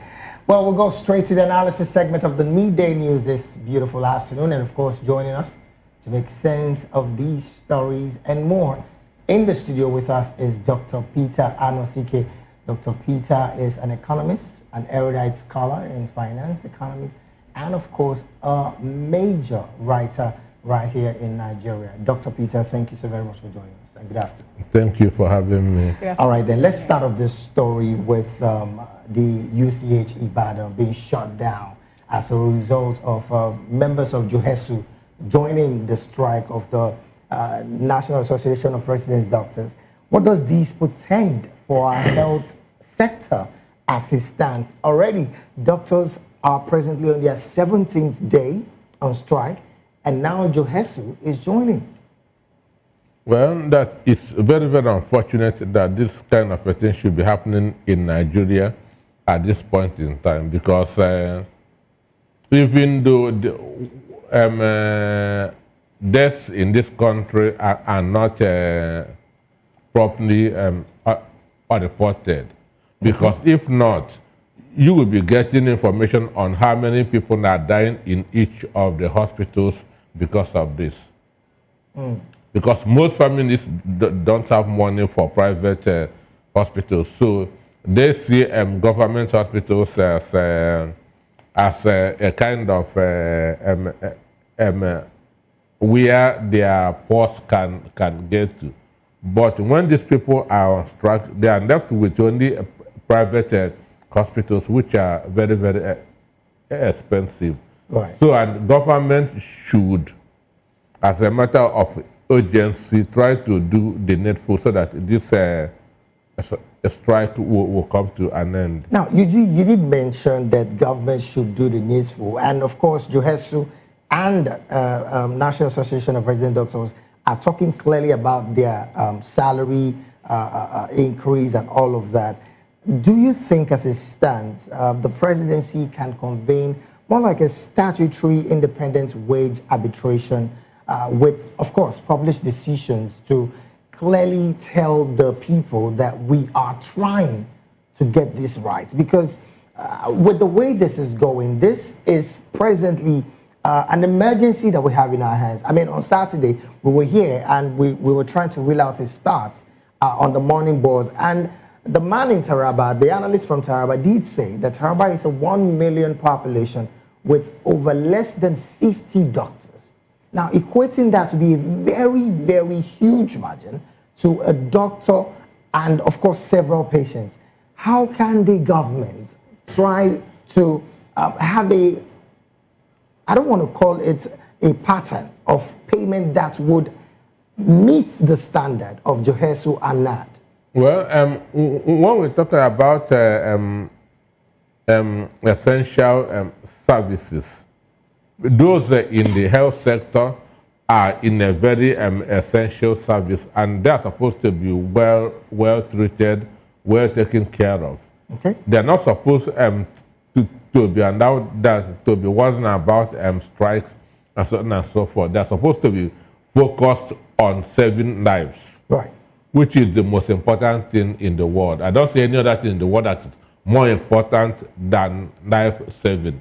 Speaker 21: Well, we'll go straight to the analysis segment of the midday news this beautiful afternoon. And of course, joining us to make sense of these stories and more in the studio with us is Dr. Peter Anosike. Dr. Peter is an economist, an erudite scholar in finance, economics, and of course, a major writer right here in Nigeria. Dr. Peter, thank you so very much for joining us, and good afternoon.
Speaker 23: Thank you for having me.
Speaker 21: All right, then let's start off this story with the UCH Ibadan being shut down as a result of members of JOHESU joining the strike of the National Association of Resident Doctors. What does this portend for our health sector as it stands? Already, doctors are presently on their 17th day on strike, and now JOHESU is joining.
Speaker 23: Well, that is very, very unfortunate that this kind of a thing should be happening in Nigeria at this point in time, because even though the, deaths in this country are not properly reported, because if not, you will be getting information on how many people are dying in each of the hospitals because of this. Because most families don't have money for private hospitals, so they see government hospitals as a kind of where their posts can get to. But when these people are on strike, they are left with only private hospitals, which are very, very expensive.
Speaker 21: Right.
Speaker 23: So, and government should, as a matter of urgency, try to do the needful so that this strike will come to an end.
Speaker 21: Now, you did mention that government should do the needful, and of course, JOHESU and National Association of Resident Doctors are talking clearly about their salary increase and all of that. Do you think, as it stands, the presidency can convene more like a statutory independent wage arbitration with, of course, published decisions to clearly tell the people that we are trying to get this right? Because with the way this is going, this is presently an emergency that we have in our hands. I mean, on Saturday, we were here and we were trying to reel out his stats on the morning boards. And the man in Taraba, the analyst from Taraba, did say that Taraba is a 1 million population with over less than 50 doctors. Now, equating that to be a very, very huge margin to a doctor and, of course, several patients, how can the government try to have a, I don't want to call it a pattern of payment that would meets the standard of Johesu and NAD?
Speaker 23: Well, when we talk about essential services, those in the health sector are in a very essential service, and they are supposed to be well treated, well taken care of.
Speaker 21: Okay.
Speaker 23: They are not supposed to be allowed to be worrying about strikes and so on and so forth. They are supposed to be focused on saving lives,
Speaker 21: right?
Speaker 23: Which is the most important thing in the world. I don't see any other thing in the world that is more important than life saving.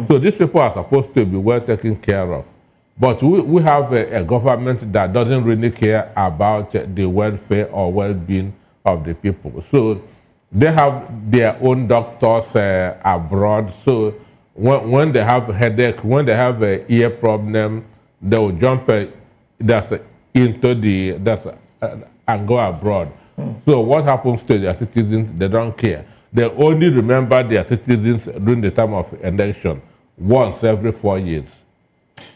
Speaker 23: So these people are supposed to be well taken care of. But we have a government that doesn't really care about the welfare or well-being of the people. So they have their own doctors abroad. So when they have headache, when they have an ear problem, they will jump into and go abroad. So what happens to their citizens? They don't care. They only remember their citizens during the time of election, once every 4 years.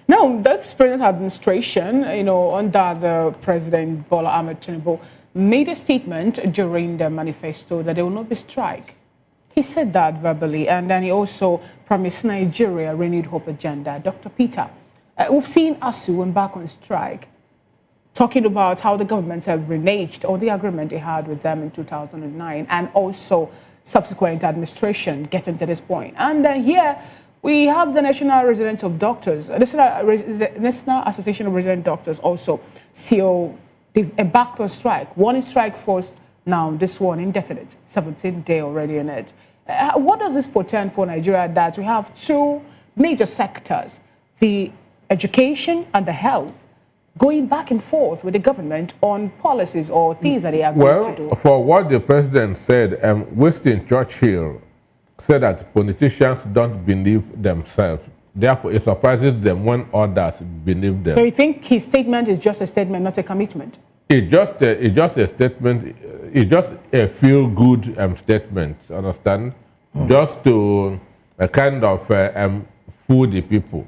Speaker 3: Now, this present administration, under the President Bola Ahmed Tinubu, made a statement during the manifesto that there will not be strike. He said that verbally, and then he also promised Nigeria a renewed hope agenda. Dr. Peter, we've seen ASU embark on strike, talking about how the government have reneged on the agreement they had with them in 2009, and also subsequent administration getting to this point. And then here we have the National Resident of Doctors, the National Association of Resident Doctors also seal. They've embarked on strike. One is strike force now, this one indefinite, 17th day already in it. What does this portend for Nigeria, that we have two major sectors, the education and the health, going back and forth with the government on policies or things that they are going to do?
Speaker 23: Well, for what the president said, Winston Churchill said that politicians don't believe themselves. Therefore, it surprises them when others believe them.
Speaker 3: So you think his statement is just a statement, not a commitment?
Speaker 23: It's just a statement. It's just a feel-good statement, understand? Just to kind of fool the people.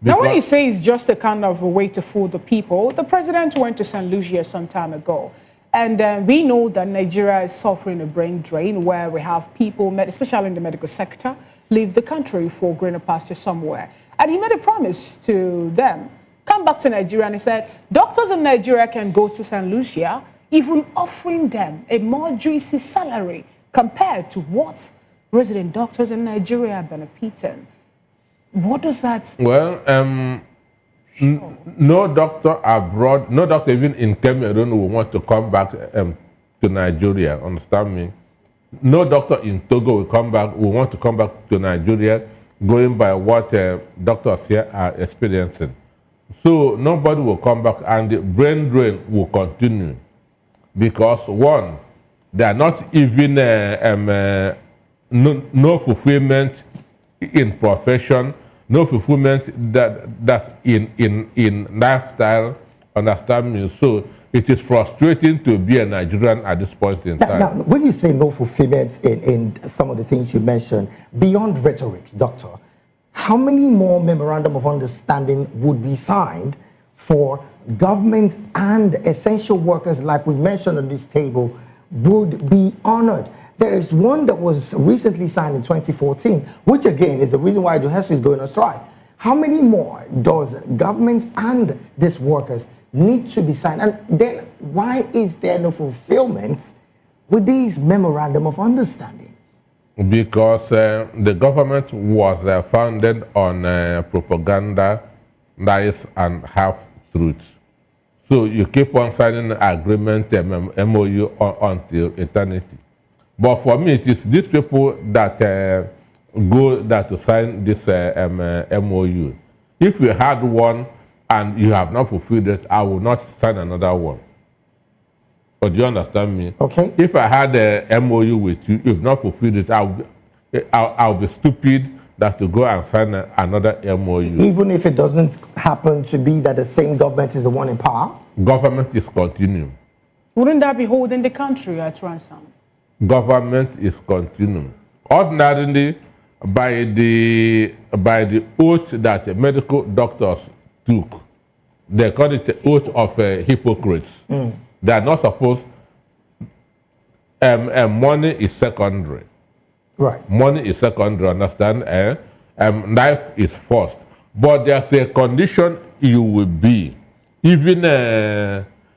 Speaker 3: Now, when you say it's just a kind of a way to fool the people, the president went to St. Lucia some time ago. And we know that Nigeria is suffering a brain drain, where we have people, especially in the medical sector, leave the country for greener pasture somewhere. And he made a promise to them, come back to Nigeria, and he said, doctors in Nigeria can go to St. Lucia, even offering them a more juicy salary compared to what resident doctors in Nigeria are benefiting. What does that...
Speaker 23: Well, no doctor abroad, no doctor even in Cameroon will want to come back to Nigeria, understand me? No doctor in Togo will want to come back to Nigeria, going by what doctors here are experiencing. So nobody will come back, and the brain drain will continue. Because one, they are not even no fulfillment in profession, no fulfillment that's in lifestyle, understand me? So it is frustrating to be a Nigerian at this point in time.
Speaker 21: Now, when you say no fulfillment in some of the things you mentioned, beyond rhetoric, Doctor, how many more memorandum of understanding would be signed for government and essential workers, like we mentioned on this table, would be honored? There is one that was recently signed in 2014, which again is the reason why Johesu is going on strike. How many more does government and these workers need to be signed? And then why is there no fulfillment with these memorandum of understandings?
Speaker 23: Because the government was founded on propaganda, lies, and half-truths. So you keep on signing agreement, MOU until eternity. But for me, it is these people that to sign this MOU. If you had one and you have not fulfilled it, I will not sign another one. But do you understand me?
Speaker 21: Okay.
Speaker 23: If I had a MOU with you, if not fulfilled it, I'll be stupid that to go and sign another MOU.
Speaker 21: Even if it doesn't happen to be that the same government is the one in power?
Speaker 23: Government is continuing.
Speaker 3: Wouldn't that be holding the country at ransom?
Speaker 23: Government is continuing. Ordinarily, by the oath that medical doctors took, They call it the oath of hypocrites. They are not supposed. Money is secondary.
Speaker 21: Right.
Speaker 23: Money is secondary. Understand? Life is first. But there's a condition you will be. Even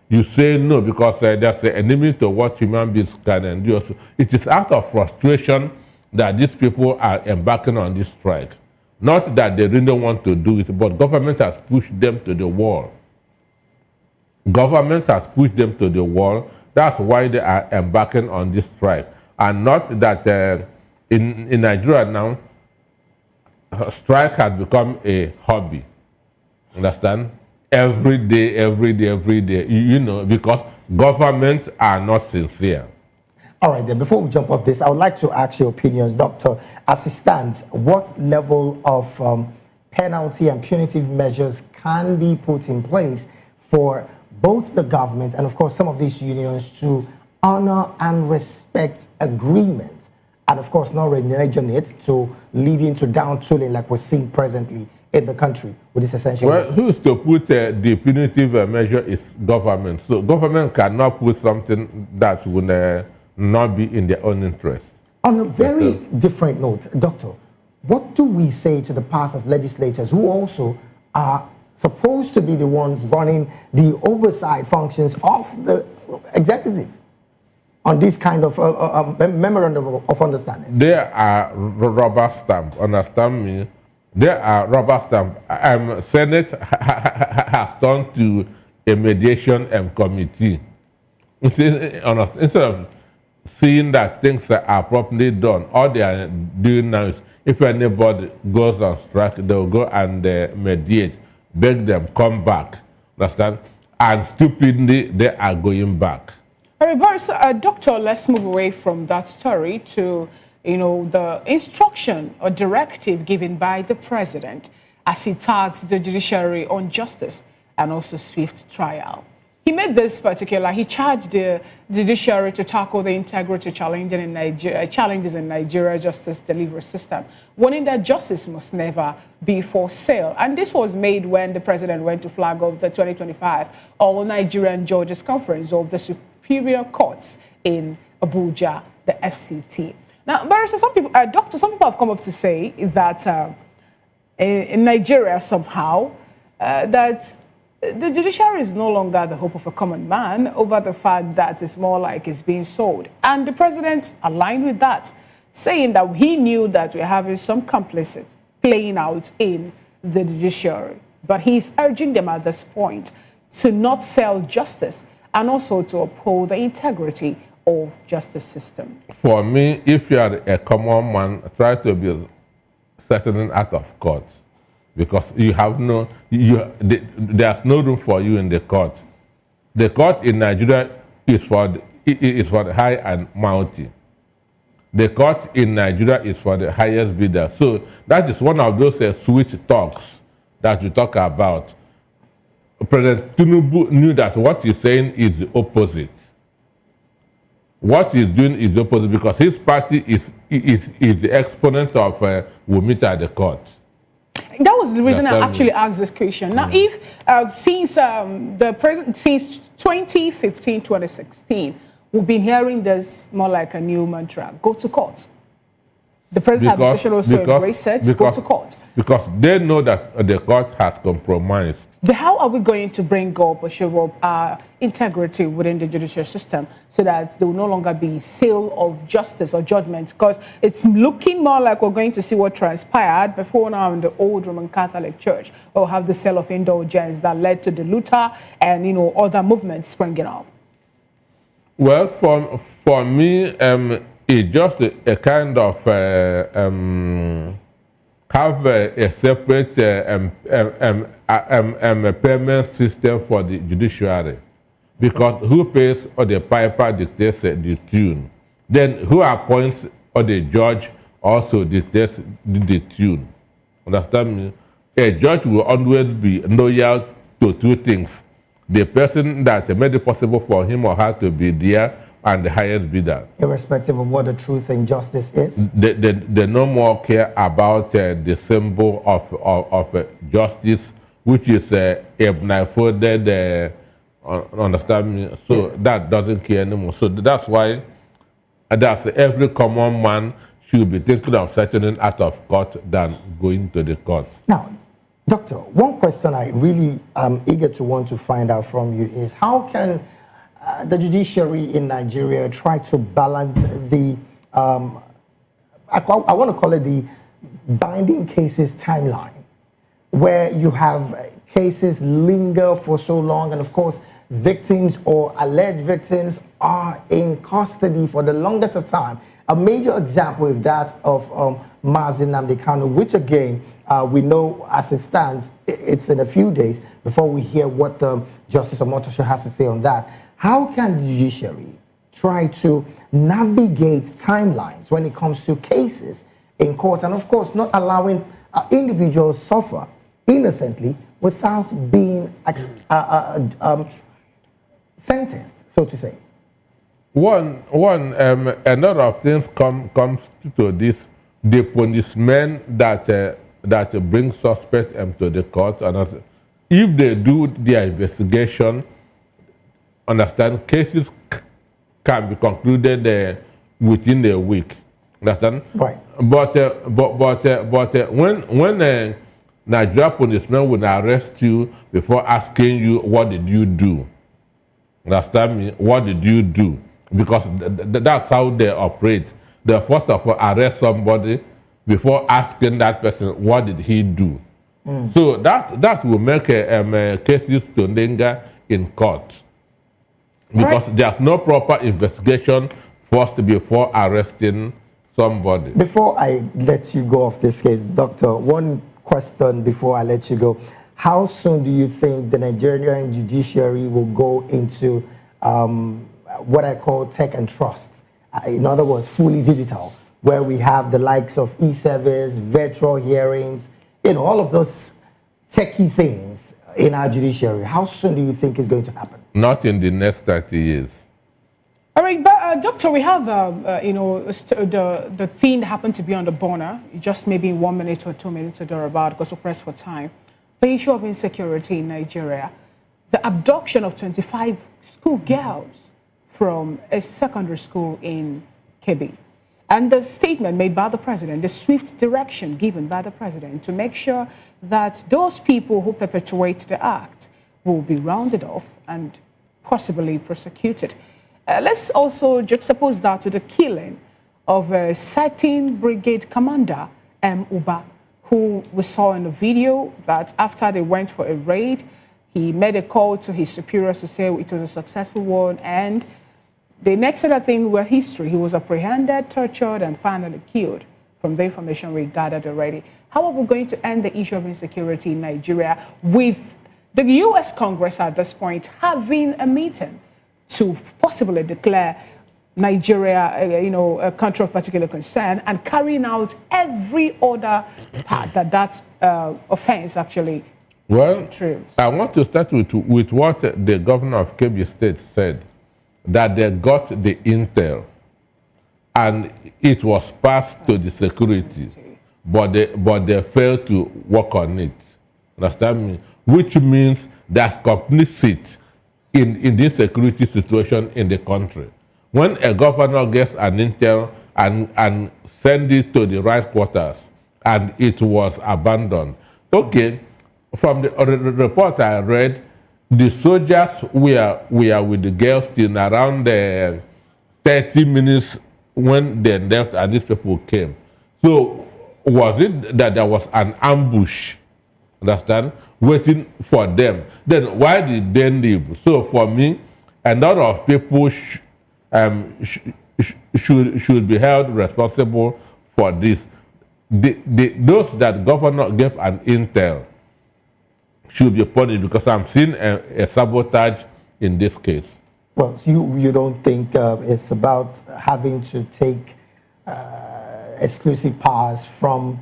Speaker 23: you say no because there's an enemy to what human beings can endure. So it is out of frustration that these people are embarking on this strike. Not that they really want to do it, but government has pushed them to the wall. Government has pushed them to the wall. That's why they are embarking on this strike. And not that in Nigeria now, strike has become a hobby. Understand? Every day, you know, because governments are not sincere.
Speaker 21: All right, then, before we jump off this, I would like to ask your opinions, Doctor. As it stands, what level of penalty and punitive measures can be put in place for both the government and, of course, some of these unions to honor and respect agreements and, of course, not renege on it to lead into down-tooling like we're seeing presently in the country with this essential?
Speaker 23: Well, who's to put the punitive measure is government. So government cannot put something that would not be in their own interest.
Speaker 21: On a very different note, Doctor, what do we say to the path of legislators who also are supposed to be the ones running the oversight functions of the executive on this kind of memorandum of understanding?
Speaker 23: They are rubber stamp, understand me? They are rubber stamp. Senate has turned to a mediation committee. Instead of seeing that things are properly done, all they are doing now is if anybody goes on strike, they'll go and mediate, beg them, come back, understand? And stupidly, they are going back.
Speaker 3: All right, Boris, Doctor, let's move away from that story to, you know, the instruction or directive given by the president as he tasked the judiciary on justice and also swift trial. He made this particular, he charged the judiciary to tackle the integrity challenges in Nigeria's justice delivery system, warning that justice must never be for sale. And this was made when the president went to flag off the 2025 All-Nigerian Judges Conference of the Superior Courts in Abuja, the FCT. Now, Barrister, some people, Doctor, some people have come up to say that in Nigeria somehow, that the judiciary is no longer the hope of a common man over the fact that it's more like it's being sold. And the president aligned with that, saying that he knew that we're having some complicit playing out in the judiciary. But he's urging them at this point to not sell justice and also to uphold the integrity of justice system.
Speaker 23: For me, if you are a common man, try to be settling out of court, because you have no, there's no room for you in the court. The court in Nigeria is for the high and mighty. The court in Nigeria is for the highest bidder. So that is one of those sweet talks that you talk about. President Tinubu knew that what he's saying is the opposite. What he's doing is the opposite because his party is the exponent of we meet at the court.
Speaker 3: That was the reason I actually asked this question. Now, if since the president, since 2015, 2016, we've been hearing this more like a new mantra: go to court. The president administration also embraced it, go to court.
Speaker 23: Because they know that the court has compromised.
Speaker 3: How are we going to bring up or show up integrity within the judicial system so that there will no longer be sale of justice or judgment? Because it's looking more like we're going to see what transpired before now in the old Roman Catholic Church, or have the sale of indulgence that led to the Luther and, you know, other movements springing up.
Speaker 23: Well, for me, it's just a kind of have a separate payment system for the judiciary, because who pays or the piper dictates the tune. Then who appoints or the judge also dictates the tune. Understand me? A judge will always be loyal to two things: the person that made it possible for him or her to be there, and the highest bidder.
Speaker 21: Irrespective of what the truth and justice is?
Speaker 23: They no more care about the symbol of justice which is a blindfolded, understand me? So that doesn't care anymore. So that's why that's every common man should be thinking of settling out of court than going to the court.
Speaker 21: Now, Doctor, one question I really am eager to want to find out from you is how can the judiciary in Nigeria try to balance the, I want to call it the binding cases timeline, where you have cases linger for so long, and of course, victims or alleged victims are in custody for the longest of time. A major example is that of Mazi Nnamdi Kanu, which again, we know as it stands, it's in a few days before we hear what Justice Omotosho has to say on that. How can the judiciary try to navigate timelines when it comes to cases in court, and of course not allowing individuals suffer innocently without being sentenced, so to say? A lot of things comes to this. The policemen that bring suspects to the court, and if they do their investigation, understand, cases can be concluded within a week. Understand? Right. But when Nigeria policemen will arrest you before asking you what did you do, understand me? What did you do? Because that's how they operate. They first of all arrest somebody before asking that person what did he do. So that will make cases to linger in court, because there's no proper investigation first before arresting somebody. Before I let you go off this case, Doctor, one question before I let you go. How soon do you think the Nigerian judiciary will go into what I call tech and trust? In other words, fully digital, where we have the likes of e-service, virtual hearings, all of those techie things in our judiciary. How soon do you think is going to happen?
Speaker 23: Not in the next 30 years.
Speaker 3: All right, but Doctor, we have, the thing that happened to be on the burner, just maybe 1 minute or 2 minutes or thereabout, because we're pressed for time. The issue of insecurity in Nigeria, the abduction of 25 schoolgirls from a secondary school in Kebbi, and the statement made by the president, the swift direction given by the president to make sure that those people who perpetuate the act will be rounded off and possibly prosecuted. Let's also juxtapose that with the killing of a certain brigade commander, Uba, who we saw in the video that after they went for a raid, he made a call to his superiors to say it was a successful one, and the next other thing were history. He was apprehended, tortured, and finally killed from the information we gathered already. How are we going to end the issue of insecurity in Nigeria with the U.S. Congress at this point having a meeting to possibly declare Nigeria, a country of particular concern, and carrying out every other part that offense actually intrudes?
Speaker 23: I want to start with what the governor of Kebbi State said, that they got the intel and it was passed to the security, but they failed to work on it. Understand me? Which means that's complicit in this security situation in the country. When a governor gets an intel and send it to the right quarters and it was abandoned. Okay, from the report I read, the soldiers were with the girls till around 30 minutes when they left and these people came. So was it that there was an ambush, understand, waiting for them? Then why did they leave? So for me, a lot of people should be held responsible for this. Those that governor gave an intel should be punished, because I'm seeing a sabotage in this case.
Speaker 21: Well, so you don't think it's about having to take exclusive powers from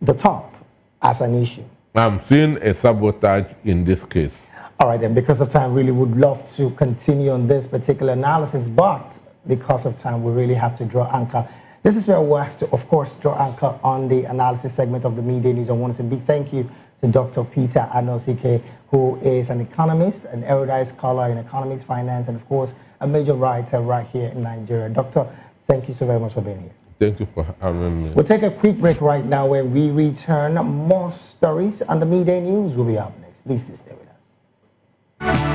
Speaker 21: the top as an issue?
Speaker 23: I'm seeing a sabotage in this case.
Speaker 21: All right, then, because of time, really would love to continue on this particular analysis, but because of time, we really have to draw anchor. This is where we have to, of course, draw anchor on the analysis segment of the Midday News. I want to say a big thank you to Dr. Peter Anosike, who is an economist, an erudite scholar in economics, finance, and of course, a major writer right here in Nigeria. Doctor, thank you so very much for being here.
Speaker 23: Thank you for having me.
Speaker 21: We'll take a quick break right now. When we return, more stories on the midday news will be up next. Please stay with us.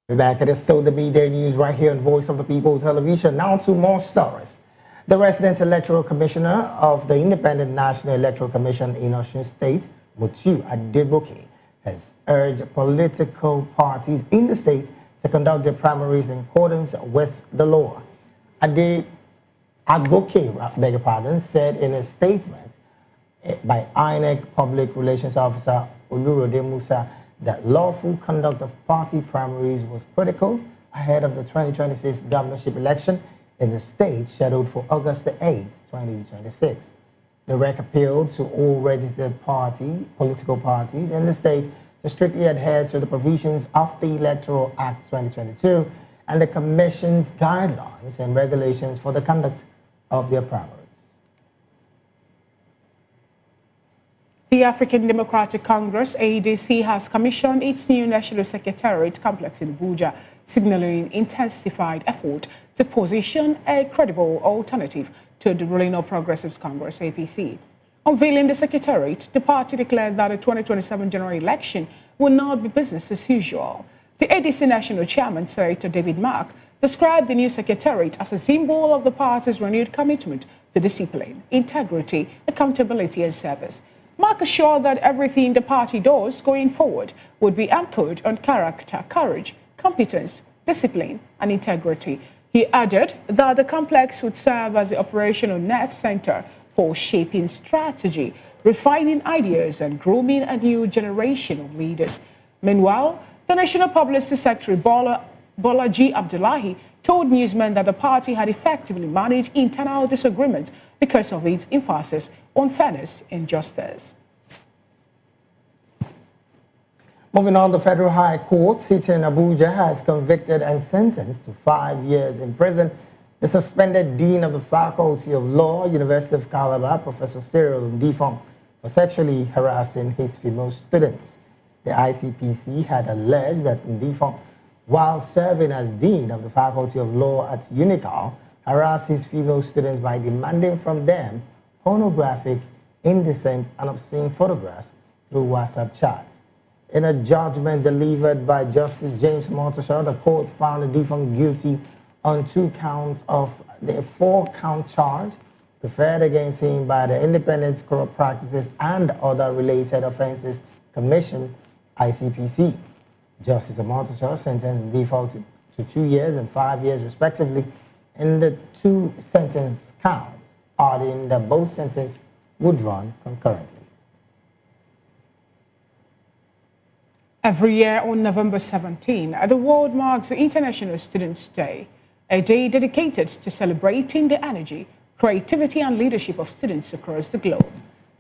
Speaker 21: We're back. It is still the midday news right here on Voice of the People Television. Now to more stories. The resident electoral commissioner of the Independent National Electoral Commission in Osun State, Mutiu Adeboke, has urged political parties in the state to conduct their primaries in accordance with the law. Adeboke, beg your pardon, said in a statement by INEC Public Relations Officer Olurode Musa that lawful conduct of party primaries was critical ahead of the 2026 governorship election in the state scheduled for August the 8th, 2026. The REC appealed to all registered political parties in the state to strictly adhere to the provisions of the Electoral Act 2022 and the Commission's guidelines and regulations for the conduct of their primaries.
Speaker 3: The African Democratic Congress, ADC, has commissioned its new National Secretariat complex in Abuja, signaling intensified effort to position a credible alternative to the ruling All Progressives Congress, APC. Unveiling the Secretariat, the party declared that the 2027 general election will not be business as usual. The ADC National Chairman, Senator David Mark, described the new Secretariat as a symbol of the party's renewed commitment to discipline, integrity, accountability, and service. Mark assured that everything the party does going forward would be anchored on character, courage, competence, discipline, and integrity. He added that the complex would serve as the operational nerve center for shaping strategy, refining ideas, and grooming a new generation of leaders. Meanwhile, the National Publicity Secretary Bola G. Abdullahi told newsmen that the party had effectively managed internal disagreements because of its emphasis on fairness and justice.
Speaker 21: Moving on, the Federal High Court sitting in Abuja has convicted and sentenced to 5 years in prison the suspended Dean of the Faculty of Law, University of Calabar, Professor Cyril Ndifong, for sexually harassing his female students. The ICPC had alleged that Ndifong, while serving as Dean of the Faculty of Law at UNICAL, harassed his female students by demanding from them pornographic, indecent, and obscene photographs through WhatsApp chats. In a judgment delivered by Justice James Montoshaw, the court found Ndifong guilty on 2 counts of the 4-count charge preferred against him by the Independent Corrupt Practices and Other Related Offences Commission, ICPC. Justice Montoshaw sentenced Ndifong to 2 years and 5 years respectively in the 2 sentence counts, adding that both sentences would run concurrently.
Speaker 3: Every year on November 17, the world marks the International Students' Day, a day dedicated to celebrating the energy, creativity, and leadership of students across the globe.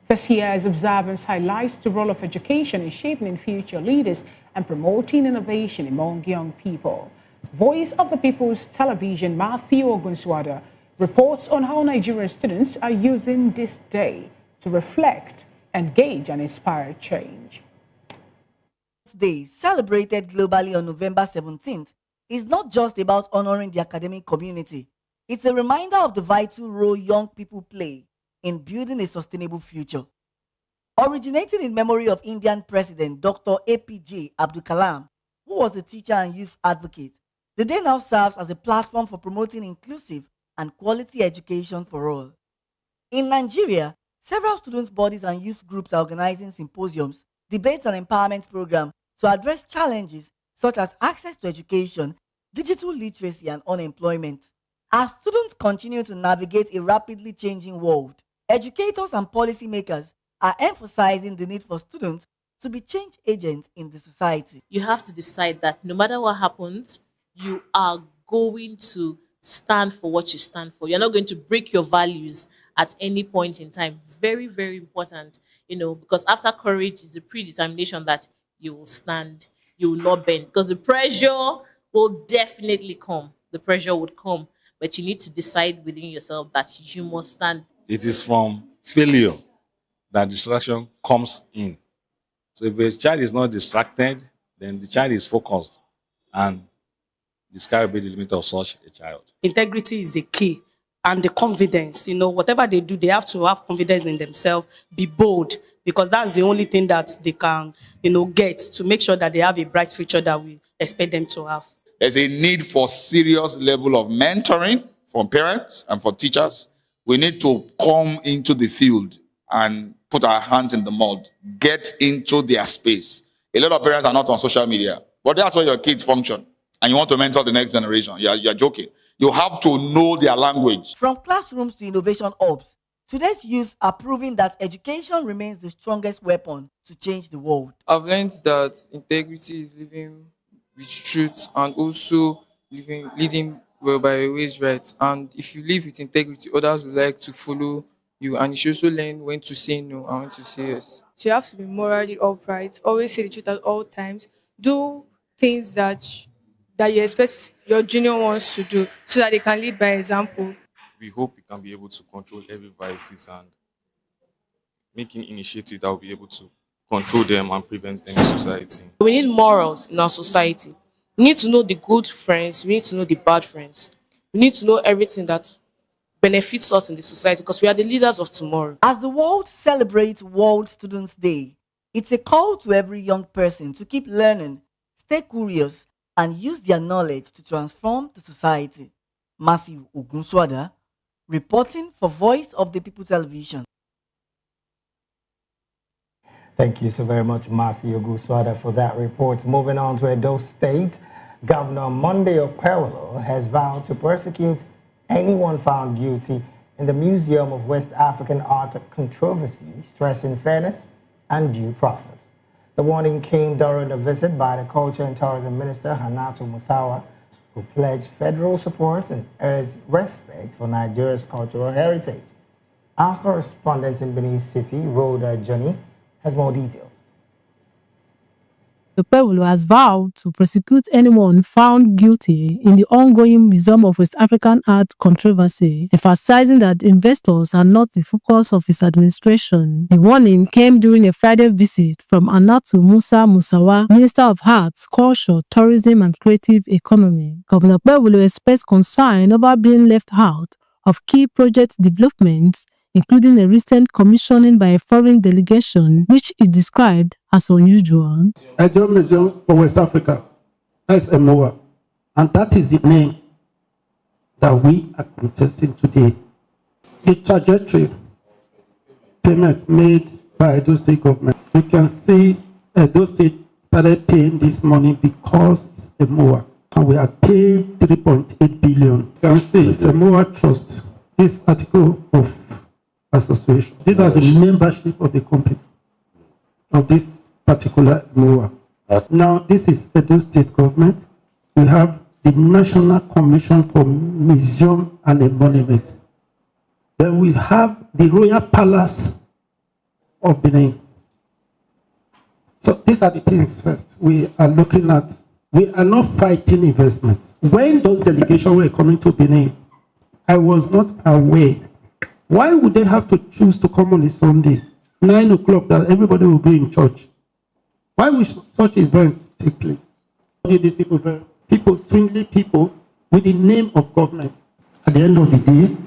Speaker 3: This year's observance highlights the role of education in shaping future leaders and promoting innovation among young people. Voice of the People's Television Matthew Ogunswada reports on how Nigerian students are using this day to reflect, engage, and inspire change.
Speaker 1: Day, celebrated globally on November 17th, is not just about honoring the academic community. It's a reminder of the vital role young people play in building a sustainable future. Originating in memory of Indian President Dr. APJ Abdul Kalam, who was a teacher and youth advocate, the day now serves as a platform for promoting inclusive and quality education for all. In Nigeria, several students' bodies and youth groups are organizing symposiums, debates, and empowerment programs to address challenges such as access to education, digital literacy, and unemployment. As students continue to navigate a rapidly changing world, educators and policymakers are emphasizing the need for students to be change agents in the society.
Speaker 9: You have to decide that no matter what happens, you are going to stand for what you stand for. You're not going to break your values at any point in time. Very, very important, because after courage is the predetermination that you will stand, you will not bend, because the pressure will definitely come. The pressure would come, but you need to decide within yourself that you must stand.
Speaker 15: It is from failure that distraction comes in. So if a child is not distracted, then the child is focused, and the sky will be the limit of such a child.
Speaker 17: Integrity is the key, and the confidence. Whatever they do, they have to have confidence in themselves, be bold, because that's the only thing that they can, get to make sure that they have a bright future that we expect them to have.
Speaker 24: There's a need for serious level of mentoring from parents and for teachers. We need to come into the field and put our hands in the mud, get into their space. A lot of parents are not on social media, but that's where your kids function. And you want to mentor the next generation. You're joking. You have to know their language.
Speaker 1: From classrooms to innovation hubs, today's youth are proving that education remains the strongest weapon to change the world.
Speaker 25: I've learned that integrity is living with truth and also leading well by your ways right. And if you live with integrity, others will like to follow you. And you should also learn when to say no and when to say yes.
Speaker 26: So you have to be morally upright, always say the truth at all times, do things that you expect your junior ones to do so that they can lead by example.
Speaker 27: We hope we can be able to control every vices and making initiatives that will be able to control them and prevent them in society.
Speaker 9: We need morals in our society. We need to know the good friends, we need to know the bad friends. We need to know everything that benefits us in the society, because we are the leaders of tomorrow.
Speaker 1: As the world celebrates World Students' Day, it's a call to every young person to keep learning, stay curious, and use their knowledge to transform the society. Matthew Ogunswada, reporting for Voice of the People Television.
Speaker 21: Thank you so very much, Matthew Ogunswada, for that report. Moving on to Edo State, Governor Monday Okpewolo has vowed to prosecute anyone found guilty in the Museum of West African Art controversy, stressing fairness and due process. The warning came during a visit by the Culture and Tourism Minister, Hannatu Musawa, who pledged federal support and urged respect for Nigeria's cultural heritage. Our correspondent in Benin City, Rhoda Johnny, has more details.
Speaker 11: The Okpewolo has vowed to prosecute anyone found guilty in the ongoing Museum of West African Art controversy, emphasizing that investors are not the focus of his administration. The warning came during a Friday visit from Hannatu Musawa, Minister of Arts, Culture, Tourism and Creative Economy. Governor Okpewolo expressed concern over being left out of key project developments, including a recent commissioning by a foreign delegation, which is described as unusual.
Speaker 28: Edo Museum for West Africa, that's MOA, and that is the name that we are contesting today. The trajectory payments made by Edo State government, you can see Edo State started paying this money because it's MOA, and we are paying 3.8 billion. You can see it's MOA Trust, this article of association. These are the membership of the company of this particular MOA. Now, this is Edo State government. We have the National Commission for Museum and a Monument. Then we have the Royal Palace of Benin. So these are the things first we are looking at. We are not fighting investment. When those delegations were coming to Benin, I was not aware. Why would they have to choose to come on a Sunday, 9 o'clock, that everybody will be in church? Why would such event take place? These people, swindling people with the name of government. At the end of the day,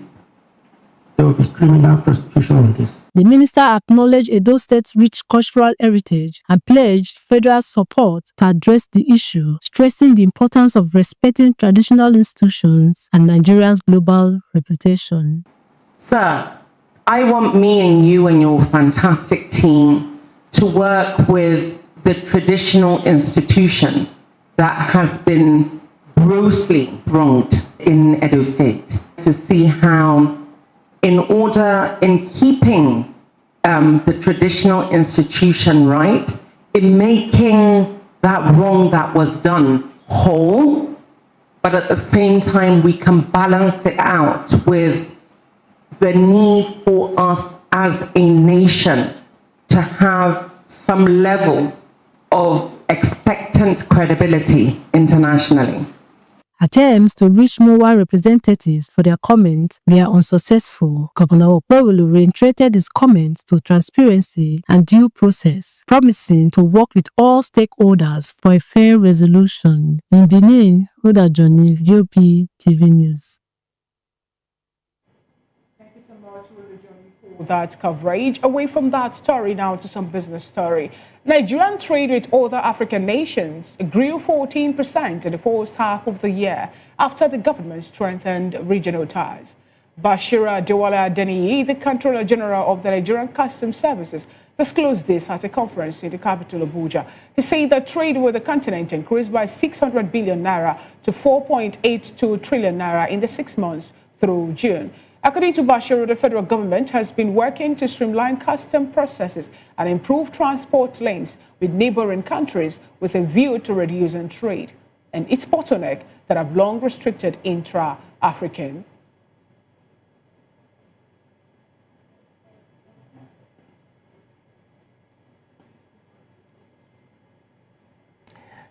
Speaker 28: there will be criminal prosecution on this.
Speaker 11: The minister acknowledged Edo State's rich cultural heritage and pledged federal support to address the issue, stressing the importance of respecting traditional institutions and Nigeria's global reputation.
Speaker 29: Sir, I want me and you and your fantastic team to work with the traditional institution that has been grossly wronged in Edo State to see how, in keeping the traditional institution right, in making that wrong that was done whole, but at the same time, we can balance it out with the need for us as a nation to have some level of expectant credibility internationally.
Speaker 11: Attempts to reach MOA representatives for their comments were unsuccessful. Governor Okpebholo reiterated his comments to transparency and due process, promising to work with all stakeholders for a fair resolution. In Benin, Huda Johnny, VOP TV News.
Speaker 3: That coverage. Away from that story now to some business story. Nigerian trade with other African nations grew 14% in the first half of the year after the government strengthened regional ties. Bashira Dewale Adeniyi, the Controller General of the Nigerian Customs Services, disclosed this at a conference in the capital Abuja. He said that trade with the continent increased by 600 billion naira to 4.82 trillion naira in the 6 months through June. According to Bashir, the federal government has been working to streamline custom processes and improve transport lanes with neighboring countries with a view to reducing trade and its bottleneck that have long restricted intra-African.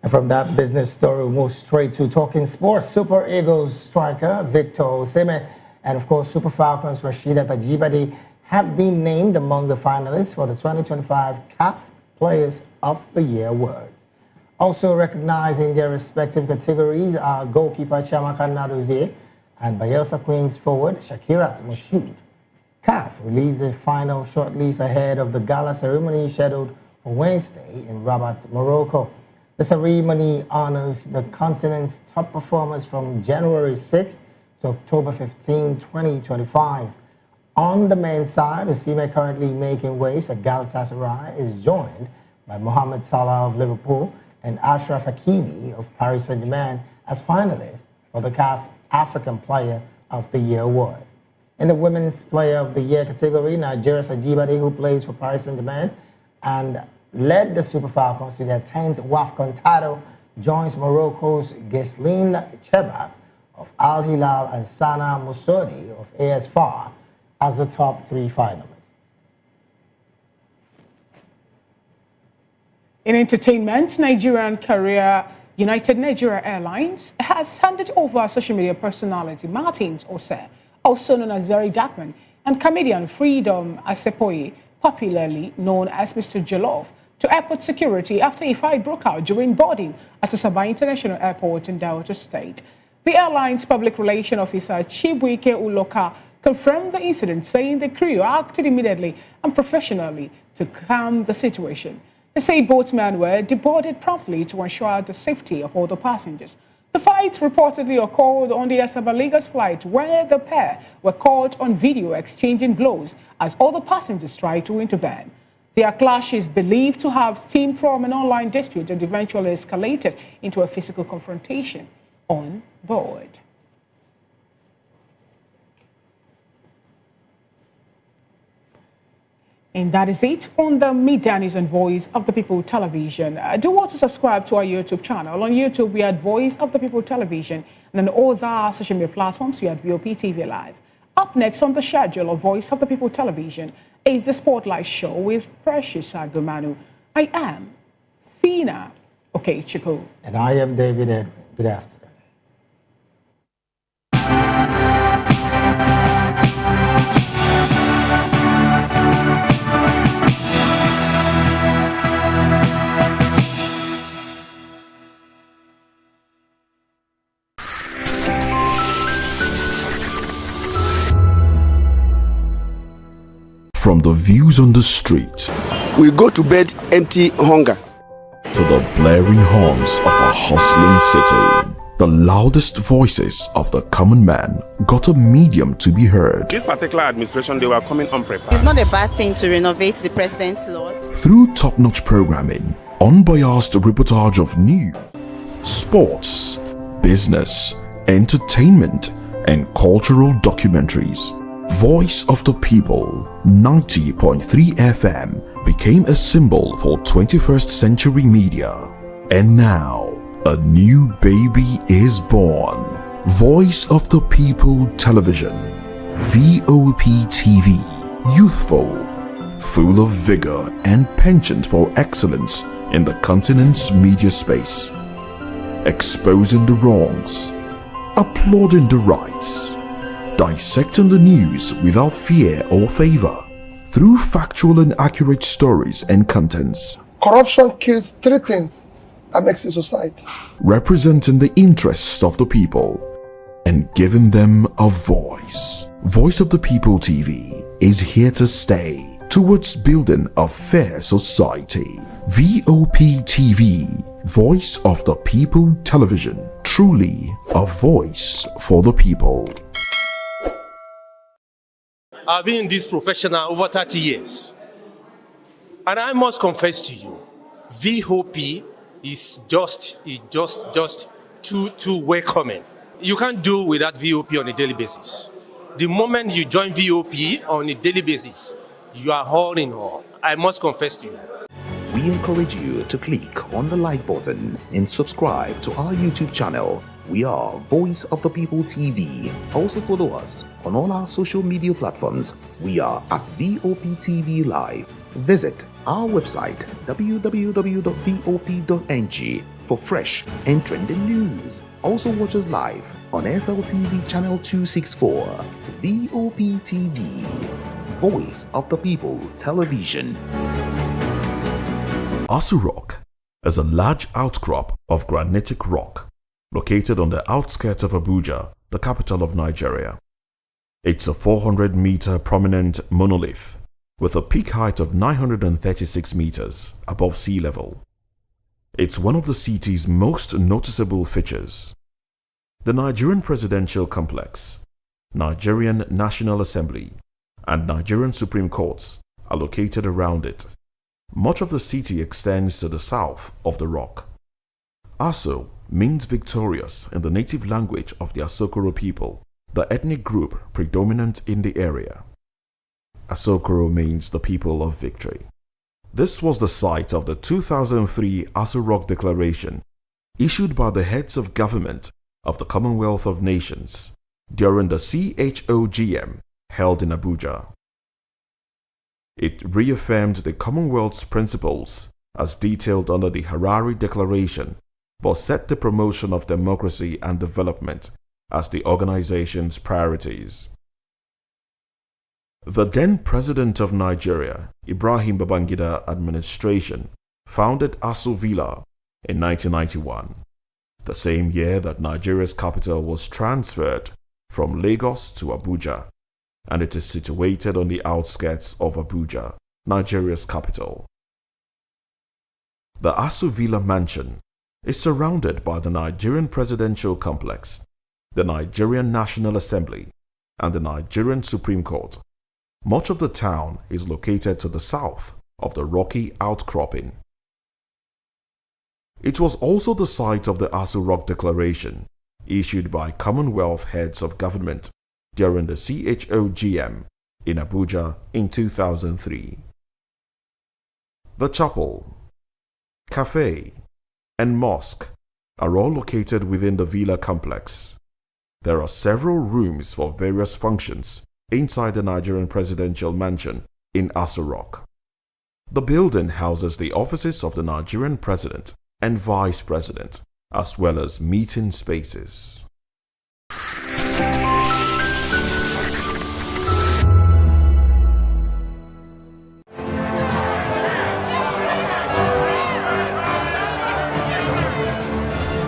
Speaker 21: And from that business story, we move straight to talking sports. Super Eagles striker Victor Osimhen and, of course, Super Falcons Rasheedat Ajibade have been named among the finalists for the 2025 CAF Players of the Year awards. Also recognized in their respective categories are goalkeeper Chiamaka Nnadozie and Bayelsa Queens forward Shakirat Moshood. CAF released the final shortlist ahead of the gala ceremony scheduled for Wednesday in Rabat, Morocco. The ceremony honors the continent's top performers from January 6th to October 15, 2025. On the men's side, Osimhen, currently making waves at Galatasaray, is joined by Mohamed Salah of Liverpool and Achraf Hakimi of Paris Saint-Germain as finalists for the CAF African Player of the Year award. In the Women's Player of the Year category, Nigeria's Ajibade, who plays for Paris Saint-Germain and led the Super Falcons to their 10th WAFCON title, joins Morocco's Ghislaine Chebab of Al Hilal and Sana Moussoudi of AS FAR as the top three finalists.
Speaker 3: In entertainment, Nigerian carrier United Nigeria Airlines has handed over social media personality Martins Ose, also known as Very Darkman, and comedian Freedom Asepoye, popularly known as Mr. Jollof, to airport security after a fight broke out during boarding at Asaba International Airport in Delta State. The airline's public relations officer, Chibuike Uloka, confirmed the incident, saying the crew acted immediately and professionally to calm the situation. They say both men were deboarded promptly to ensure the safety of all the passengers. The fight reportedly occurred on the Asaba Lagos flight, where the pair were caught on video exchanging blows as other passengers tried to intervene. Their clash is believed to have stemmed from an online dispute and eventually escalated into a physical confrontation on board. And that is it on the Media News and Voice of the People television. Do want to subscribe to our YouTube channel. On YouTube, we are Voice of the People television, and on all the social media platforms, we are VOP TV Live. Up next on the schedule of Voice of the People television is the Spotlight Show with Precious Agumanu. I am Fina Okechukwu.
Speaker 21: And I am David Edwin. Good afternoon.
Speaker 2: From the views on the streets,
Speaker 4: we go to bed empty hunger,
Speaker 2: to the blaring horns of a hustling city, the loudest voices of the common man got a medium to be heard.
Speaker 4: This particular administration, they were coming unprepared.
Speaker 6: It's not a bad thing to renovate the president's lodge.
Speaker 2: Through top-notch programming, unbiased reportage of news, sports, business, entertainment, and cultural documentaries, Voice of the People 90.3 FM became a symbol for 21st century media. And now, A new baby is born. Voice of the People Television. VOP TV. Youthful, full of vigor and penchant for excellence in the continent's media space. Exposing the wrongs, applauding the rights, dissecting the news without fear or favor, through factual and accurate stories and contents.
Speaker 5: Corruption kills three things that makes a society.
Speaker 2: Representing the interests of the people and giving them a voice. Voice of the People TV is here to stay towards building a fair society. VOP TV, Voice of the People Television, truly a voice for the people.
Speaker 7: I've been in this profession over 30 years. And I must confess to you, VOP is just too welcoming. You can't do without VOP on a daily basis. The moment you join VOP on a daily basis, you are all in all. I must confess to you.
Speaker 8: We encourage you to click on the like button and subscribe to our YouTube channel. We are Voice of the People TV. Also follow us on all our social media platforms. We are at VOP TV Live. Visit our website www.vop.ng for fresh and trending news. Also watch us live on SLTV channel 264. VOP TV, Voice of the People Television.
Speaker 2: Asu Rock is a large outcrop of granitic rock located on the outskirts of Abuja, the capital of Nigeria. It's a 400-meter prominent monolith with a peak height of 936 meters above sea level. It's one of the city's most noticeable features. The Nigerian Presidential Complex, Nigerian National Assembly, and Nigerian Supreme Courts are located around it. Much of the city extends to the south of the rock. Aso means victorious in the native language of the Asokoro people, the ethnic group predominant in the area. Asokoro means the people of victory. This was the site of the 2003 Aso Rock Declaration, issued by the heads of government of the Commonwealth of Nations during the CHOGM held in Abuja. It reaffirmed the Commonwealth's principles as detailed under the Harare Declaration, but set the promotion of democracy and development as the organization's priorities. The then President of Nigeria, Ibrahim Babangida administration, founded Aso Villa in 1991, the same year that Nigeria's capital was transferred from Lagos to Abuja, and it is situated on the outskirts of Abuja, Nigeria's capital. The Aso Villa mansion is surrounded by the Nigerian Presidential Complex, the Nigerian National Assembly, and the Nigerian Supreme Court. Much of the town is located to the south of the rocky outcropping. It was also the site of the Aso Rock Declaration, issued by Commonwealth heads of government during the CHOGM in Abuja in 2003. The chapel, cafe, and mosque are all located within the villa complex. There are several rooms for various functions inside the Nigerian Presidential Mansion in Aso Rock. The building houses the offices of the Nigerian President and Vice President, as well as meeting spaces.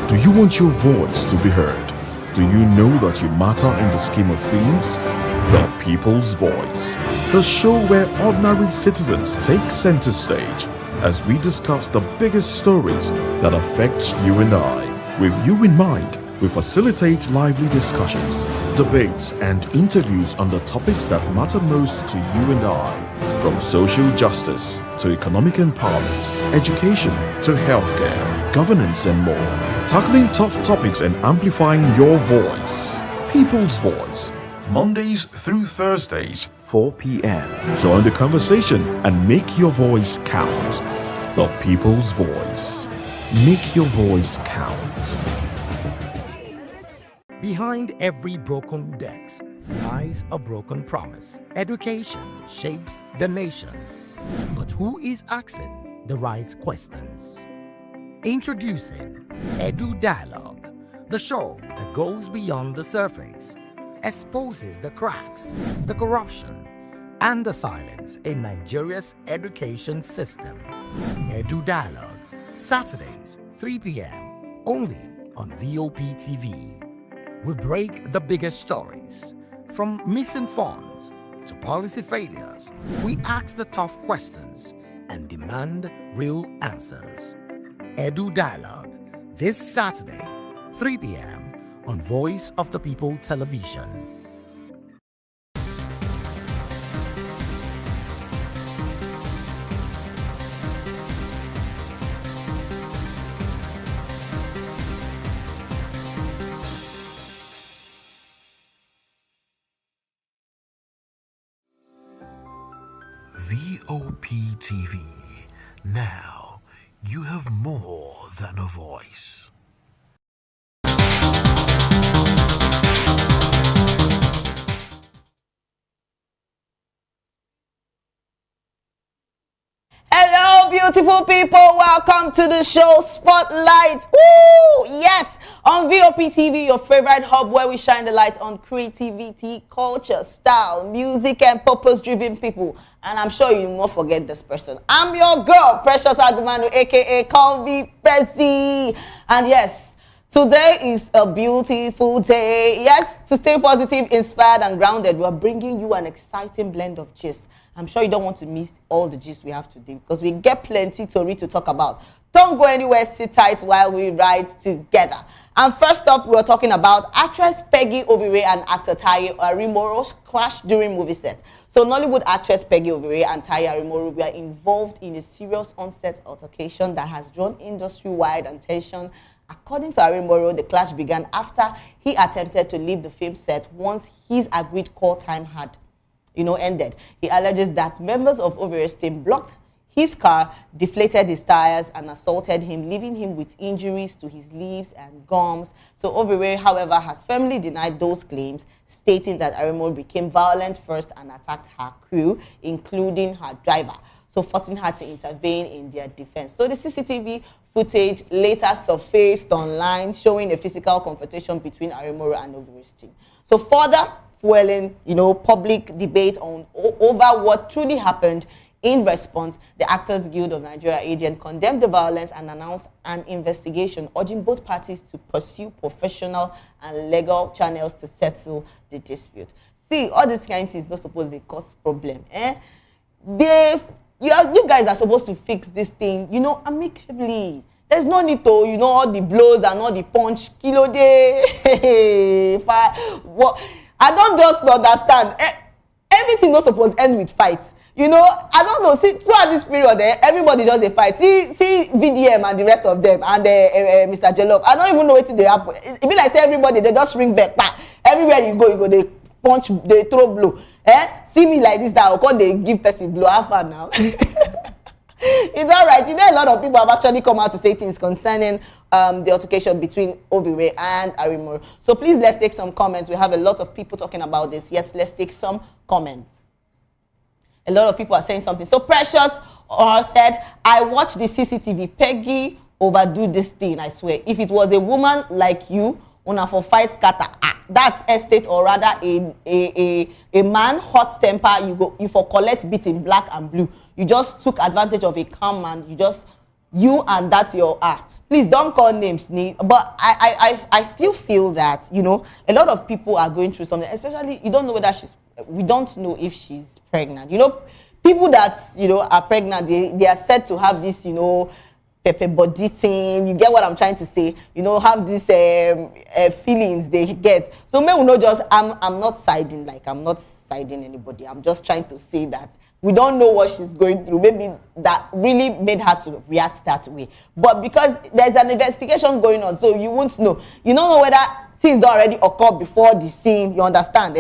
Speaker 2: Do you want your voice to be heard? Do you know that you matter in the scheme of things? The People's Voice, the show where ordinary citizens take center stage as we discuss the biggest stories that affect you and I. With you in mind, we facilitate lively discussions, debates, and interviews on the topics that matter most to you and I, from social justice to economic empowerment, education to healthcare, governance, and more. Tackling tough topics and amplifying your voice. People's Voice, Mondays through Thursdays, 4 p.m. Join the conversation and make your voice count. The People's Voice. Make your voice count.
Speaker 10: Behind every broken deck lies a broken promise. Education shapes the nations. But who is asking the right questions? Introducing Edu Dialogue, the show that goes beyond the surface, exposes the cracks, the corruption, and the silence in Nigeria's education system. Edu Dialogue, Saturdays, 3 p.m., only on VOP TV. We break the biggest stories, from missing funds to policy failures. We ask the tough questions and demand real answers. Edu Dialogue, this Saturday, 3 p.m. on Voice of the People Television.
Speaker 12: VOP TV. Now, you have more than a voice.
Speaker 13: Hello, beautiful people. Welcome to the show Spotlight. Woo! Yes, on VOP TV, your favorite hub where we shine the light on creativity, culture, style, music, and purpose-driven people. And I'm sure you won't forget this person. I'm your girl, Precious Agumanu, aka Call Me Prezi. And yes, today is a beautiful day. Yes, to stay positive, inspired, and grounded, we're bringing you an exciting blend of gist. I'm sure you don't want to miss all the gist we have today because we get plenty to talk about. Don't go anywhere, sit tight while we ride together. And first up, we're talking about actress Peggy Obire and actor Taye Arimoro's clash during movie set. So Nollywood actress Peggy Obire and Taye Arimoro were involved in a serious on-set altercation that has drawn industry-wide attention. According to Arimoro, the clash began after he attempted to leave the film set once his agreed call time had ended. He alleges that members of Obire's team blocked his car, deflated his tires, and assaulted him, leaving him with injuries to his lips and gums. So Obire, however, has firmly denied those claims, stating that Arimoro became violent first and attacked her crew, including her driver, so forcing her to intervene in their defense. So the CCTV footage later surfaced online, showing a physical confrontation between Arimoro and Obire's team. So further fueling, public debate over what truly happened. In response, the Actors Guild of Nigeria (AGN) condemned the violence and announced an investigation, urging both parties to pursue professional and legal channels to settle the dispute. See, all these kind of things not supposed to cause problem. You guys are supposed to fix this thing, amicably. There's no need to, all the blows and all the punch. Kilo day. I don't just understand. Everything not supposed to end with fights. I don't know. See, so at this period, everybody just a fight. See, VDM and the rest of them, and Mr. Jollof. I don't even know what they happen. It be like say everybody they just ring back. Everywhere you go, they punch, they throw blow. See me like this, that I'll they give person blow. How far now? It's all right. A lot of people have actually come out to say things concerning the altercation between Obire and Arimoro. So please, let's take some comments. We have a lot of people talking about this. Yes, let's take some comments. A lot of people are saying something. So Precious said, I watched the CCTV. Peggy overdo this thing, I swear. If it was a woman like you, una for fight scatter. That's estate, or rather a man hot temper, you for collect beat in black and blue. You just took advantage of a calm man. You and that your please don't call names, but I still feel that a lot of people are going through something, especially you don't know whether we don't know if she's pregnant. People that are pregnant, they are said to have this pepper body thing. You get what I'm trying to say? Have these feelings they get. So maybe we know just I'm not siding, like I'm not siding anybody. I'm just trying to say that we don't know what she's going through. Maybe that really made her to react that way. But because there's an investigation going on, so you won't know. You don't know whether things don't already occur before the scene. You understand?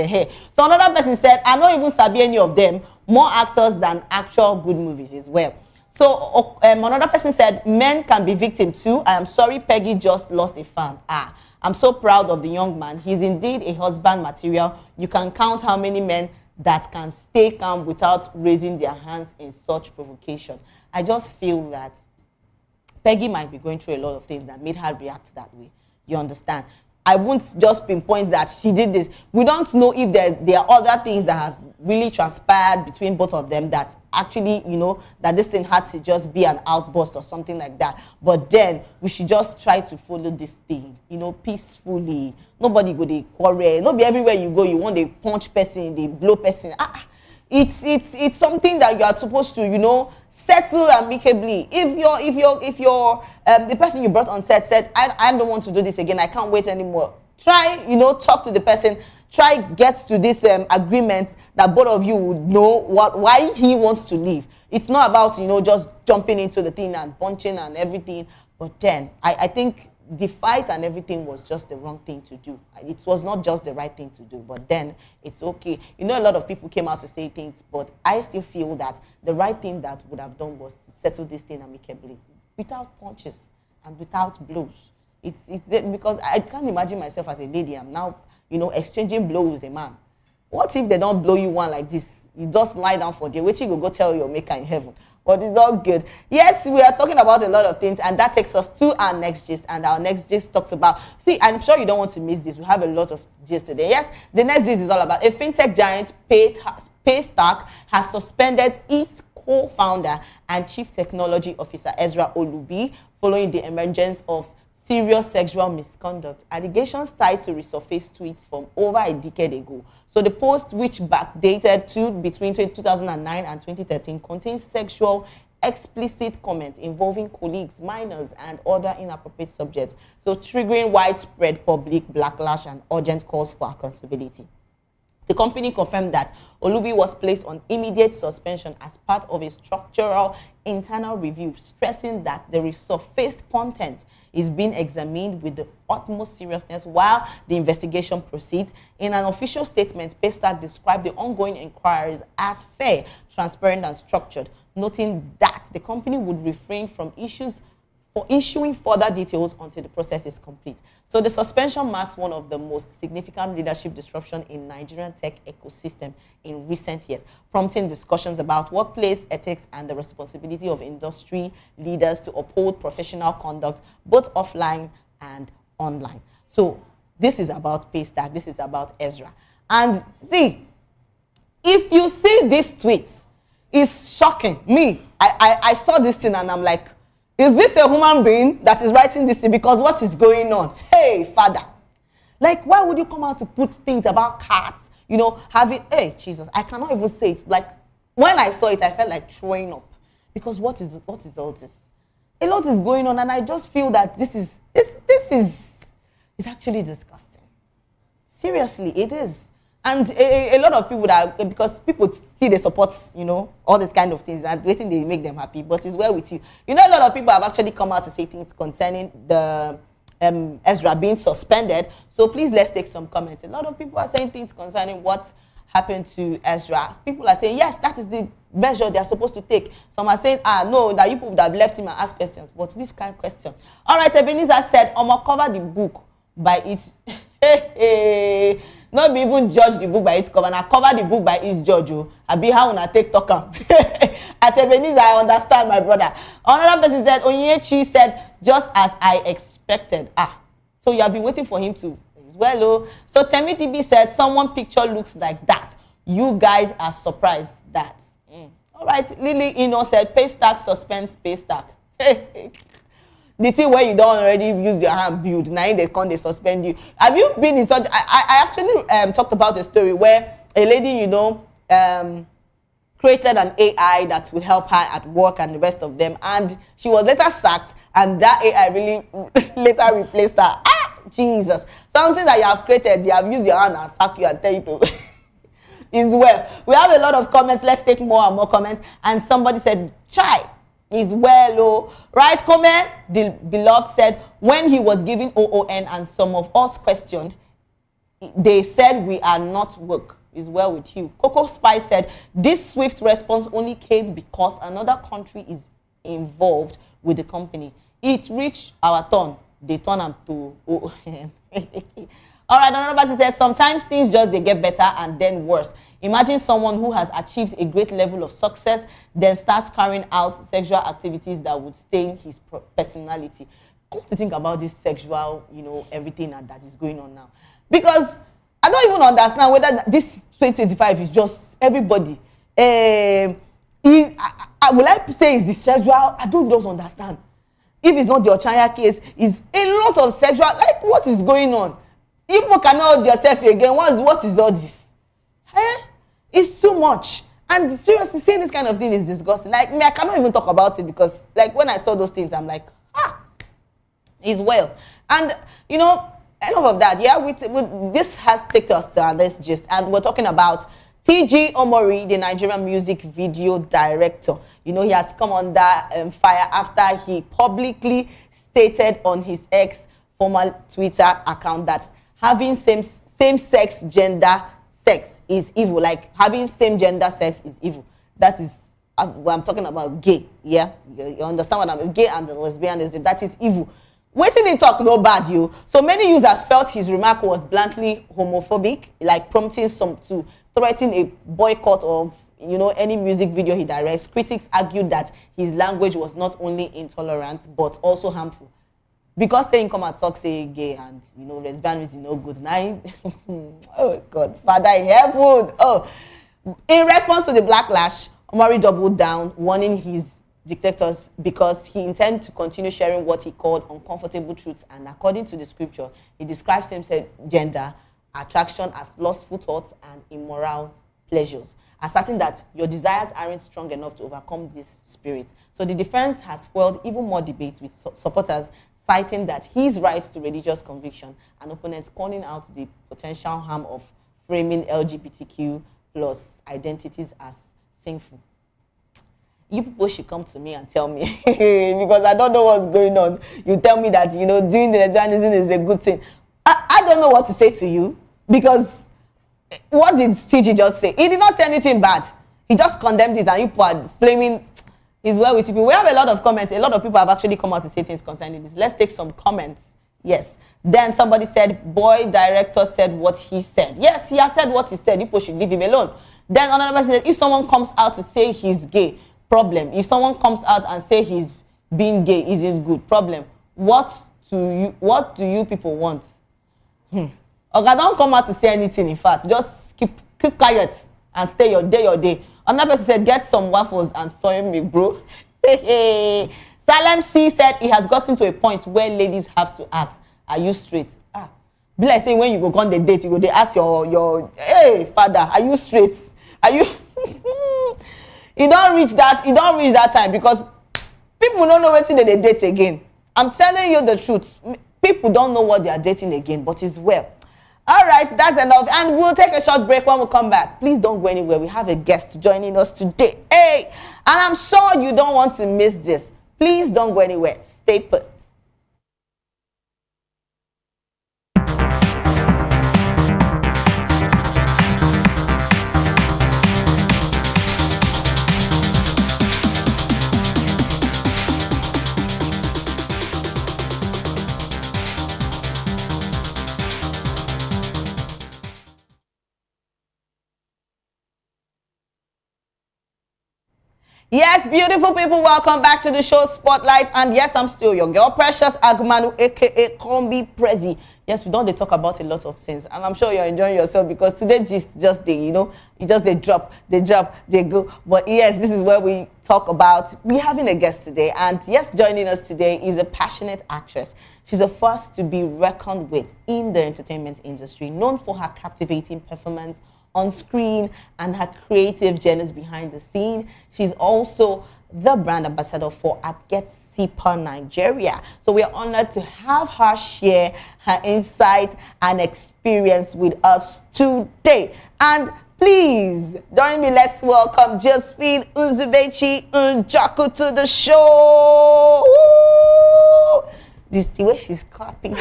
Speaker 13: So another person said, I don't even sabi any of them. More actors than actual good movies as well. So another person said, men can be victim too. I am sorry, Peggy just lost a fan. I'm so proud of the young man. He's indeed a husband material. You can count how many men that can stay calm without raising their hands in such provocation. I just feel that Peggy might be going through a lot of things that made her react that way. You understand? I won't just pinpoint that she did this. We don't know if there are other things that have really transpired between both of them that actually, you know, that this thing had to just be an outburst or something like that. But then we should just try to follow this thing, you know, peacefully. Nobody go dey quarrel. Not be everywhere you go, you want to punch person, they blow person. It's something that you are supposed to, you know, settle amicably. If you're the person you brought on set said, I don't want to do this again, I can't wait anymore. Try, you know, talk to the person, try get to this agreement that both of you would know why he wants to leave. It's not about, you know, just jumping into the thing and punching and everything. But then I think the fight and everything was just the wrong thing to do. It was not just the right thing to do, but then it's okay. You know, a lot of people came out to say things, but I still feel that the right thing that would have done was to settle this thing amicably, without punches and without blows. It's because I can't imagine myself as a lady. I'm now, you know, exchanging blows with a man. What if they don't blow you one like this? You just lie down for day. Wait till you go tell your maker in heaven. But it's all good. Yes, we are talking about a lot of things, and that takes us to our next gist. And our next gist talks about, see, I'm sure you don't want to miss this. We have a lot of gist today. Yes, the next gist is all about a fintech giant, Paystack, has suspended its co-founder and chief technology officer, Ezra Olubi, following the emergence of serious sexual misconduct. Allegations tied to resurfaced tweets from over a decade ago. So the post, which backdated to between 2009 and 2013, contains sexual explicit comments involving colleagues, minors, and other inappropriate subjects. So triggering widespread public backlash and urgent calls for accountability. The company confirmed that Olubi was placed on immediate suspension as part of a structural internal review, stressing that the resurfaced content is being examined with the utmost seriousness while the investigation proceeds. In an official statement, Paystack described the ongoing inquiries as fair, transparent, and structured, noting that the company would refrain from issuing further details until the process is complete. So the suspension marks one of the most significant leadership disruption in Nigerian tech ecosystem in recent years, prompting discussions about workplace ethics and the responsibility of industry leaders to uphold professional conduct, both offline and online. So this is about Paystack, this is about Ezra. And see, if you see these tweets, it's shocking. Me, I saw this thing and I'm like, is this a human being that is writing this thing? Because what is going on? Hey, Father. Like, why would you come out to put things about cats? You know, hey, Jesus, I cannot even say it. Like, when I saw it, I felt like throwing up. Because what is all this? A lot is going on, and I just feel that this is actually disgusting. Seriously, it is. And a lot of people because people see they support, you know, all these kind of things, and waiting they make them happy, but it's well with you. You know, a lot of people have actually come out to say things concerning the Ezra being suspended. So please, let's take some comments. A lot of people are saying things concerning what happened to Ezra. People are saying, yes, that is the measure they are supposed to take. Some are saying, no, that you people would have left him and asked questions. But which kind of question? All right, Ebenezer said, cover the book by its... Not be even judge the book by its cover, and cover the book by its judge. I be how una take talk am. At Ebenezer, I understand, my brother. Another person said, Onyechi said, just as I expected. So you have been waiting for him to as well. Oh. So Temi DB said, someone picture looks like that. You guys are surprised that. All right, Lily Ino said, Paystack suspends Paystack. The thing where you don't already use your hand build, now they come, they suspend you. Have you been in such? I actually talked about a story where a lady, you know, created an AI that would help her at work and the rest of them, and she was later sacked, and that AI really later replaced her. Jesus, something that you have created, you have used your hand and sack you and tell you to. Is well. We have a lot of comments. Let's take more and more comments. And somebody said, "Chai." Is well, oh. Right, comment? The beloved said, when he was giving OON and some of us questioned, they said we are not woke. Is well with you. Coco Spice said, this swift response only came because another country is involved with the company. It reached our turn. They turn them to OON. All right, another person says, sometimes things just, they get better and then worse. Imagine someone who has achieved a great level of success, then starts carrying out sexual activities that would stain his personality. Come to think about this sexual, everything that is going on now. Because I don't even understand whether this 2025 is just everybody. I would like to say it's the sexual, I don't just understand. If it's not the Ochanya case, it's a lot of sexual, like what is going on? You people cannot hold yourself again. What is all this? It's too much. And seriously, saying this kind of thing is disgusting. Like me, I cannot even talk about it because like when I saw those things, I'm like, it's well. And enough of that. Yeah, this has taken us to this gist. And we're talking about TG Omori, the Nigerian music video director. He has come under fire after he publicly stated on his former Twitter account that having same-sex gender sex is evil. Like having same gender sex is evil. That is what I'm talking about. Gay. Yeah, you understand what I'm gay and lesbian is that is evil. Waiting in talk no bad you. So many users felt his remark was bluntly homophobic, like prompting some to threaten a boycott of any music video he directs. Critics argued that his language was not only intolerant but also harmful. Because saying come and talk say gay and lesbian is no good. Now oh God, Father in heaven. Oh, in response to the backlash, Omori doubled down, warning his dictators because he intends to continue sharing what he called uncomfortable truths, and according to the scripture, he describes same-sex gender attraction as lustful thoughts and immoral pleasures, asserting that your desires aren't strong enough to overcome this spirit. So the defense has fueled even more debates with supporters citing that his rights to religious conviction and opponents calling out the potential harm of framing LGBTQ plus identities as sinful. You people should come to me and tell me because I don't know what's going on. You tell me that doing the lesbianism is a good thing. I don't know what to say to you because what did TG just say? He did not say anything bad. He just condemned it, and you people are flaming his well with people. We have a lot of comments. A lot of people have actually come out to say things concerning this. Let's take some comments. Yes. Then somebody said, boy director said what he said. Yes, he has said what he said. People should leave him alone. Then another person said, if someone comes out to say he's gay, problem. If someone comes out and say he's being gay isn't good, problem. What do you people want? Okay, don't come out to say anything. In fact, just keep quiet and stay your day. Another person said, get some waffles and soy milk, bro. Salem C said he has gotten to a point where ladies have to ask, are you straight? Be like saying when you go on the date, they ask your hey father, are you straight? Are you You don't reach that time because people don't know what they date again. I'm telling you the truth. People don't know what they are dating again, but it's well. All right, that's enough. And we'll take a short break when we come back. Please don't go anywhere. We have a guest joining us today. Hey, and I'm sure you don't want to miss this. Please don't go anywhere. Stay put. Yes, beautiful people, welcome back to the show Spotlight. And yes, I'm still your girl, Precious Agmanu, aka Kombi Prezi. Yes, we don't talk about a lot of things, and I'm sure you're enjoying yourself because today just they drop, they go. But yes, this is where we talk about. We're having a guest today, and yes, joining us today is a passionate actress. She's a force to be reckoned with in the entertainment industry, known for her captivating performance on screen and her creative journeys behind the scene. She's also the brand ambassador for Get Sipa Nigeria. So we are honored to have her share her insight and experience with us today. And please, join me, let's welcome Josephine Uzubechi Njaku to the show. Woo! This the way she's clapping.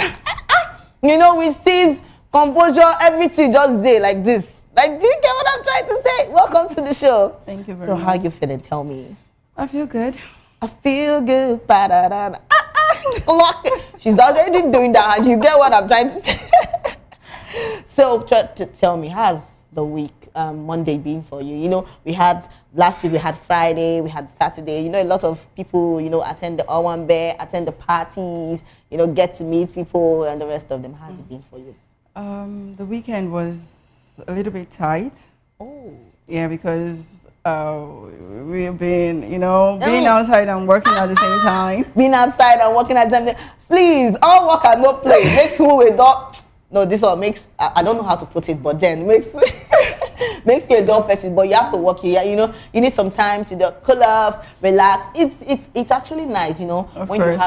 Speaker 13: We see composure, everything just there like this. Like, do you get what I'm trying to say? Welcome to the show.
Speaker 14: Thank you very
Speaker 13: much. So how you feeling? Tell me.
Speaker 14: I feel good.
Speaker 13: I feel good. Ba-da-da-da. Clock. She's already doing that, and you get what I'm trying to say. So try to tell me, how's the week, Monday been for you? You know, we had last week, we had Friday, we had Saturday. You know, a lot of people, you know, attend the Owambe, attend the parties, you know, get to meet people and the rest of them. How's it been for you?
Speaker 14: The weekend was a little bit tight.
Speaker 13: Oh.
Speaker 14: Yeah, because we've been, you know, being outside and working at the same time.
Speaker 13: Being outside and working at the same time. Please, all work and no play. Makes who we don't. No, this one makes, I don't know how to put it, but then makes makes you a dull person, but you have to work here. You know, you need some time to cool off, relax. It's actually nice, you know, when you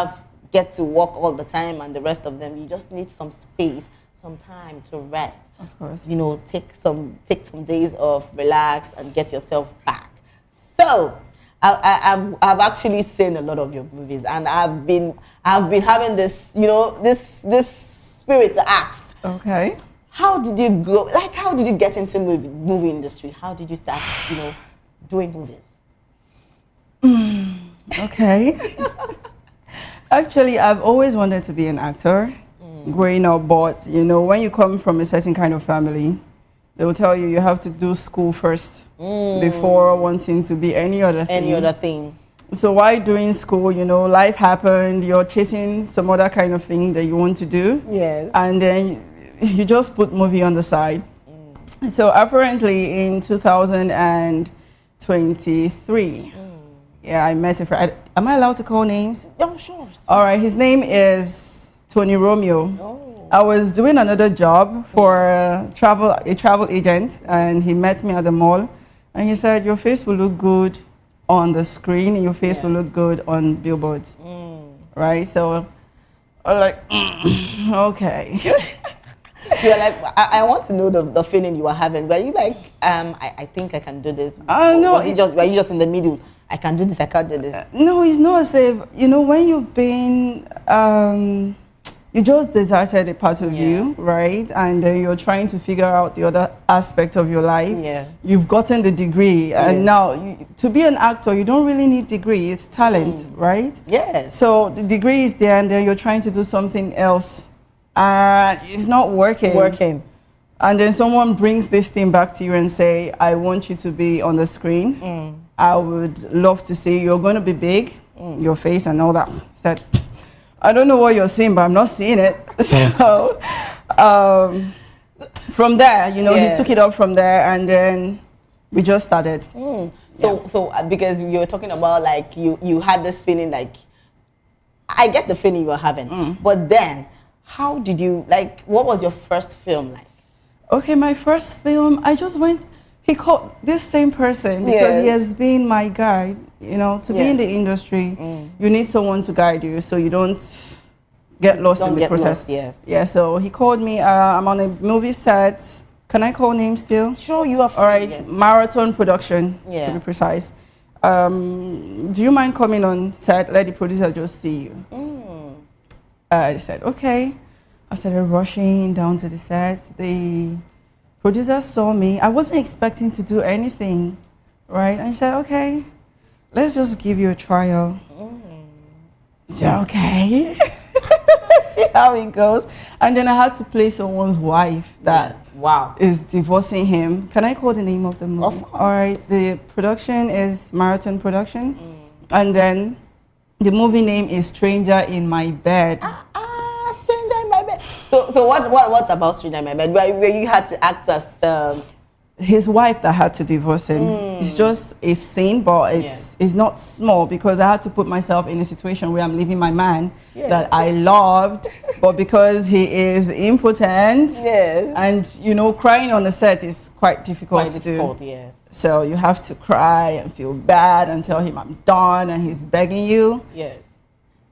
Speaker 13: get to work all the time and the rest of them, you just need some space, some time to rest.
Speaker 14: Of course.
Speaker 13: You know, take some days off, relax, and get yourself back. So, I've actually seen a lot of your movies, and I've been having this, you know, this spirit to ask.
Speaker 14: Okay.
Speaker 13: How did you go? Like, how did you get into movie industry? How did you start, you know, doing movies?
Speaker 14: Okay. Actually, I've always wanted to be an actor growing up, but, you know, when you come from a certain kind of family, they will tell you you have to do school first before wanting to be any other thing. So while doing school, you know, life happened, you're chasing some other kind of thing that you want to do.
Speaker 13: Yes.
Speaker 14: And then you just put movie on the side. So apparently in 2023, yeah, I met a friend. Am I allowed to call names?
Speaker 13: Yeah, sure.
Speaker 14: All right, his name is Tony Romeo.
Speaker 13: Oh.
Speaker 14: I was doing another job for a travel agent, and he met me at the mall, and he said, "Your face will look good on the screen, and your face will look good on billboards." Right? So I'm like, okay.
Speaker 13: You're like, I want to know the feeling you were having. Were you like, I think I can do this?
Speaker 14: No.
Speaker 13: Were you just in the middle? I can do this, I can't do this.
Speaker 14: No, it's not as if, you know, when you've been, you just deserted a part of you, right? And then you're trying to figure out the other aspect of your life.
Speaker 13: Yeah.
Speaker 14: You've gotten the degree, and now to be an actor, you don't really need degree. It's talent, right?
Speaker 13: Yeah.
Speaker 14: So the degree is there, and then you're trying to do something else. It's not working. And then someone brings this thing back to you and say, "I want you to be on the screen. I would love to see you're going to be big, your face and all that." Said, "I don't know what you're seeing, but I'm not seeing it." So from there, you know, he took it up from there, and then we just started.
Speaker 13: So because you were talking about, like, you had this feeling, like, I get the feeling you were having, but then how did you, like, what was your first film like?
Speaker 14: Okay, my first film, I just went, he called this same person because he has been my guide, you know, to be in the industry, you need someone to guide you so you don't get lost in the process. Yeah, so he called me, I'm on a movie set. Can I call names still?
Speaker 13: Sure, you are free.
Speaker 14: All right, Marathon Production, to be precise. Do you mind coming on set? Let the producer just see you. I said, okay. I started rushing down to the set. The producer saw me. I wasn't expecting to do anything, right? And he said, okay, let's just give you a trial. I said, okay. See how it goes. And then I had to play someone's wife that is divorcing him. Can I call the name of the movie?
Speaker 13: Of course.
Speaker 14: All right, the production is Marathon Production. And then the movie name is Stranger in My Bed.
Speaker 13: Stranger in My Bed. So what's about Stranger in My Bed? Where you had to act as
Speaker 14: his wife that had to divorce him. It's just a scene, but it's not small because I had to put myself in a situation where I'm leaving my man that I loved, but because he is impotent, and you know, crying on the set is quite difficult to do. So you have to cry and feel bad and tell him I'm done, and he's begging you.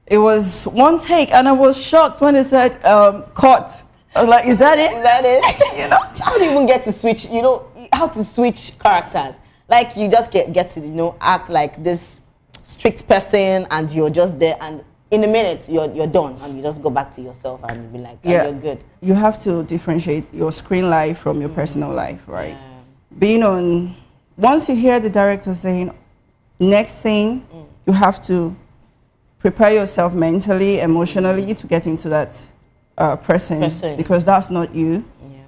Speaker 14: It was one take, and I was shocked when they said cut. I was like, is that it?
Speaker 13: Is that it? You know, how do you even get to switch? You know, how to switch characters? Like, you just get to, you know, act like this strict person, and you're just there, and in a minute you're done, and you just go back to yourself and be like, you're good.
Speaker 14: You have to differentiate your screen life from your personal life, right? Being on, once you hear the director saying next scene, you have to prepare yourself mentally, emotionally to get into that person, because that's not you.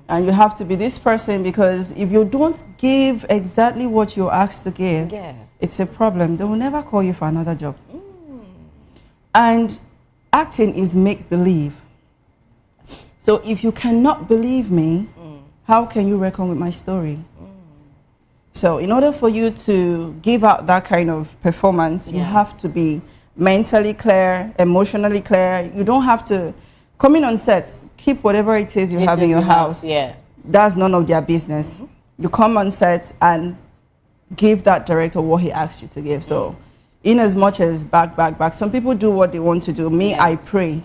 Speaker 14: And you have to be this person, because if you don't give exactly what you're asked to give, it's a problem. They will never call you for another job. And acting is make-believe. So if you cannot believe me, how can you reckon with my story? So in order for you to give out that kind of performance, you have to be mentally clear, emotionally clear. You don't have to come in on sets, keep whatever it is you have in your house. That's none of their business. You come on set and give that director what he asked you to give. So in as much as back, some people do what they want to do. Me, I pray.